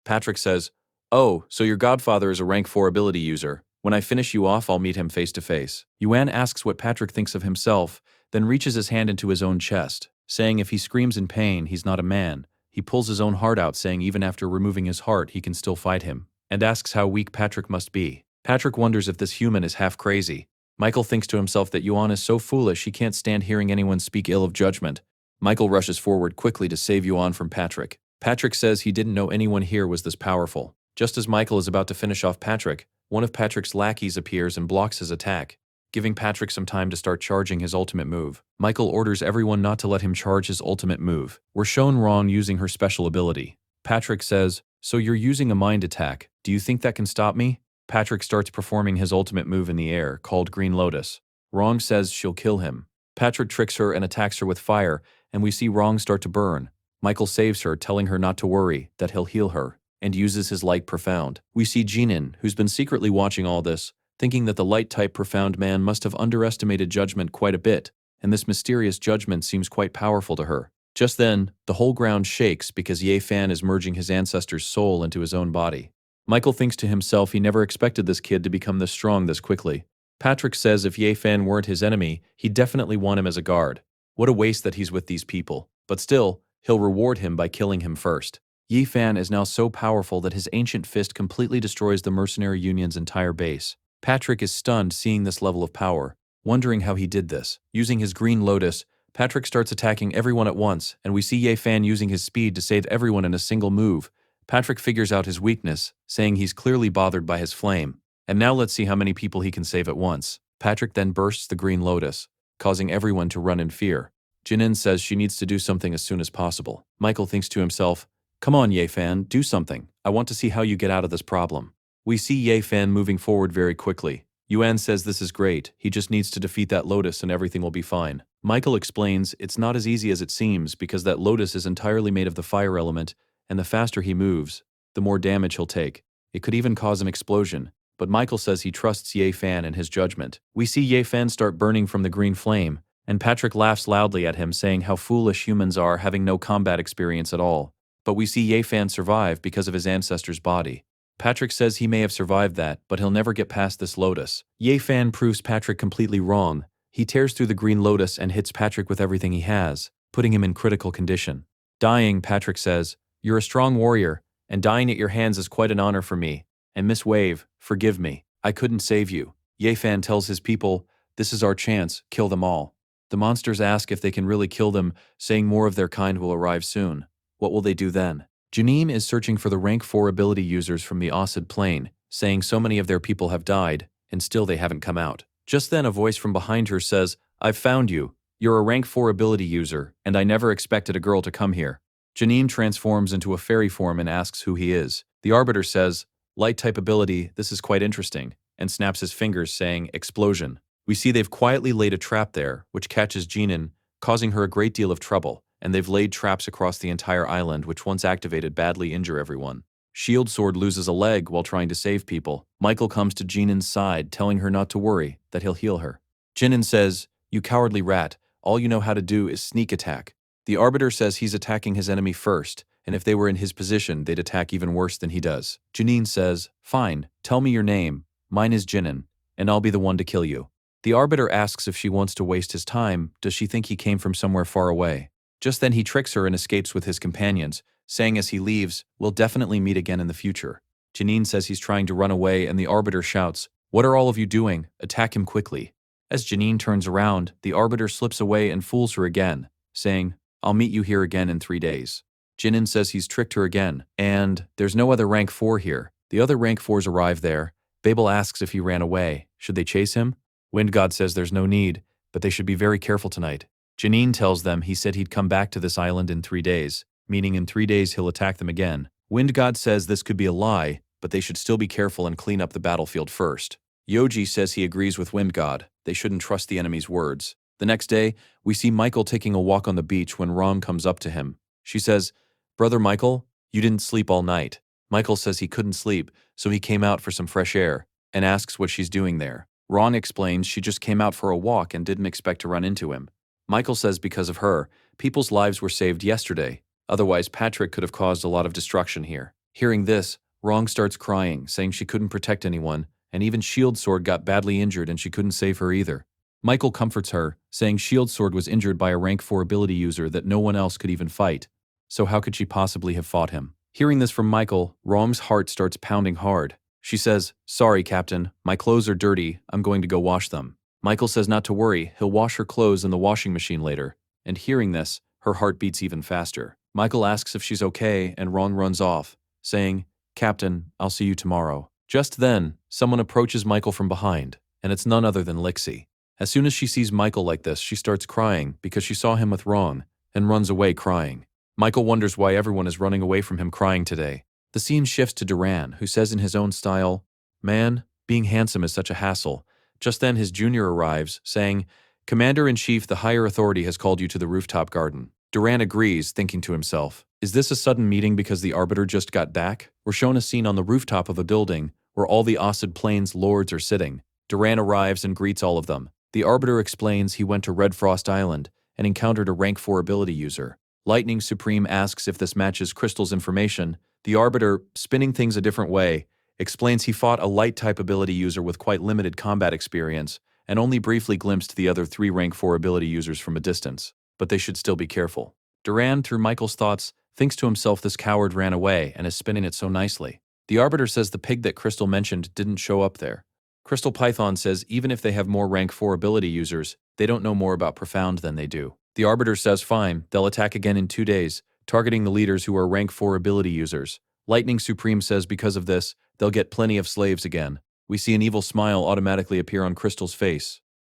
Patrick says, "Oh, so your godfather is a rank 4 ability user. When I finish you off, I'll meet him face to face." Yuan asks what Patrick thinks of himself, then reaches his hand into his own chest, saying if he screams in pain, he's not a man. He pulls his own heart out, saying even after removing his heart, he can still fight him, and asks how weak Patrick must be. Patrick wonders if this human is half crazy. Michael thinks to himself that Yuan is so foolish he can't stand hearing anyone speak ill of Judgment. Michael rushes forward quickly to save Yuan from Patrick. Patrick says he didn't know anyone here was this powerful. Just as Michael is about to finish off Patrick, one of Patrick's lackeys appears and blocks his attack, giving Patrick some time to start charging his ultimate move. Michael orders everyone not to let him charge his ultimate move. We're shown Ron using her special ability. Patrick says, "So you're using a mind attack. Do you think that can stop me?" Patrick starts performing his ultimate move in the air, called Green Lotus. Rong says she'll kill him. Patrick tricks her and attacks her with fire, and we see Rong start to burn. Michael saves her, telling her not to worry, that he'll heal her, and uses his light profound. We see Jinin, who's been secretly watching all this, thinking that the light-type profound man must have underestimated Judgment quite a bit, and this mysterious Judgment seems quite powerful to her. Just then, the whole ground shakes because Ye Fan is merging his ancestor's soul into his own body. Michael thinks to himself he never expected this kid to become this strong this quickly. Patrick says if Ye Fan weren't his enemy, he'd definitely want him as a guard. What a waste that he's with these people. But still, he'll reward him by killing him first. Ye Fan is now so powerful that his ancient fist completely destroys the mercenary union's entire base. Patrick is stunned seeing this level of power, wondering how he did this. Using his green lotus, Patrick starts attacking everyone at once, and we see Ye Fan using his speed to save everyone in a single move. Patrick figures out his weakness, saying he's clearly bothered by his flame. And now let's see how many people he can save at once. Patrick then bursts the green lotus, causing everyone to run in fear. Jinin says she needs to do something as soon as possible. Michael thinks to himself, "Come on, Ye Fan, do something. I want to see how you get out of this problem." We see Ye Fan moving forward very quickly. Yuan says this is great, he just needs to defeat that lotus and everything will be fine. Michael explains it's not as easy as it seems because that lotus is entirely made of the fire element, and the faster he moves, the more damage he'll take. It could even cause an explosion, but Michael says he trusts Ye Fan and his judgment. We see Ye Fan start burning from the green flame, and Patrick laughs loudly at him, saying how foolish humans are having no combat experience at all. But we see Ye Fan survive because of his ancestor's body. Patrick says he may have survived that, but he'll never get past this lotus. Ye Fan proves Patrick completely wrong. He tears through the green lotus and hits Patrick with everything he has, putting him in critical condition. Dying, Patrick says, "You're a strong warrior, and dying at your hands is quite an honor for me. And Miss Wave, forgive me. I couldn't save you." Ye Fan tells his people, "This is our chance, kill them all." The monsters ask if they can really kill them, saying more of their kind will arrive soon. What will they do then? Janine is searching for the rank 4 ability users from the Acid Plane, saying so many of their people have died, and still they haven't come out. Just then a voice from behind her says, "I've found you. You're a rank 4 ability user, and I never expected a girl to come here." Janine transforms into a fairy form and asks who he is. The Arbiter says, "Light type ability, this is quite interesting," and snaps his fingers saying, "Explosion." We see they've quietly laid a trap there, which catches Jinin, causing her a great deal of trouble, and they've laid traps across the entire island which once activated badly injure everyone. Shield Sword loses a leg while trying to save people. Michael comes to Jinin's side, telling her not to worry, that he'll heal her. Jinin says, "You cowardly rat, all you know how to do is sneak attack." The Arbiter says he's attacking his enemy first, and if they were in his position, they'd attack even worse than he does. Janine says, "Fine, tell me your name. Mine is Jinin, and I'll be the one to kill you." The Arbiter asks if she wants to waste his time. Does she think he came from somewhere far away? Just then he tricks her and escapes with his companions, saying as he leaves, "We'll definitely meet again in the future." Janine says he's trying to run away, and the Arbiter shouts, "What are all of you doing? Attack him quickly." As Janine turns around, the Arbiter slips away and fools her again, saying, "I'll meet you here again in 3 days." Jinin says he's tricked her again, and there's no other rank 4 here. The other rank 4s arrive there. Babel asks if he ran away. Should they chase him? Wind God says there's no need, but they should be very careful tonight. Janine tells them he said he'd come back to this island in 3 days, meaning in 3 days he'll attack them again. Wind God says this could be a lie, but they should still be careful and clean up the battlefield first. Yoji says he agrees with Wind God. They shouldn't trust the enemy's words. The next day, we see Michael taking a walk on the beach when Rong comes up to him. She says, "Brother Michael, you didn't sleep all night." Michael says he couldn't sleep, so he came out for some fresh air, and asks what she's doing there. Rong explains she just came out for a walk and didn't expect to run into him. Michael says because of her, people's lives were saved yesterday. Otherwise, Patrick could have caused a lot of destruction here. Hearing this, Rong starts crying, saying she couldn't protect anyone, and even Shield Sword got badly injured and she couldn't save her either. Michael comforts her, saying Shield Sword was injured by a rank 4 ability user that no one else could even fight. So how could she possibly have fought him? Hearing this from Michael, Rong's heart starts pounding hard. She says, "Sorry, Captain, my clothes are dirty, I'm going to go wash them." Michael says not to worry, he'll wash her clothes in the washing machine later. And hearing this, her heart beats even faster. Michael asks if she's okay, and Rong runs off, saying, "Captain, I'll see you tomorrow." Just then, someone approaches Michael from behind, and it's none other than Lixie. As soon as she sees Michael like this, she starts crying because she saw him with Rong, and runs away crying. Michael wonders why everyone is running away from him crying today. The scene shifts to Duran, who says in his own style, "Man, being handsome is such a hassle." Just then his junior arrives, saying, "Commander-in-Chief, the higher authority has called you to the rooftop garden." Duran agrees, thinking to himself, is this a sudden meeting because the Arbiter just got back? We're shown a scene on the rooftop of a building where all the Acid Plains lords are sitting. Duran arrives and greets all of them. The Arbiter explains he went to Red Frost Island and encountered a rank 4 ability user. Lightning Supreme asks if this matches Crystal's information. The Arbiter, spinning things a different way, explains he fought a light type ability user with quite limited combat experience and only briefly glimpsed the other 3 rank 4 ability users from a distance, but they should still be careful. Duran, through Michael's thoughts, thinks to himself this coward ran away and is spinning it so nicely. The Arbiter says the pig that Crystal mentioned didn't show up there. Crystal Python says even if they have more rank 4 ability users, they don't know more about Profound than they do. The Arbiter says fine, they'll attack again in 2 days, targeting the leaders who are rank 4 ability users. Lightning Supreme says because of this, they'll get plenty of slaves again. We see an evil smile automatically appear on Crystal's face.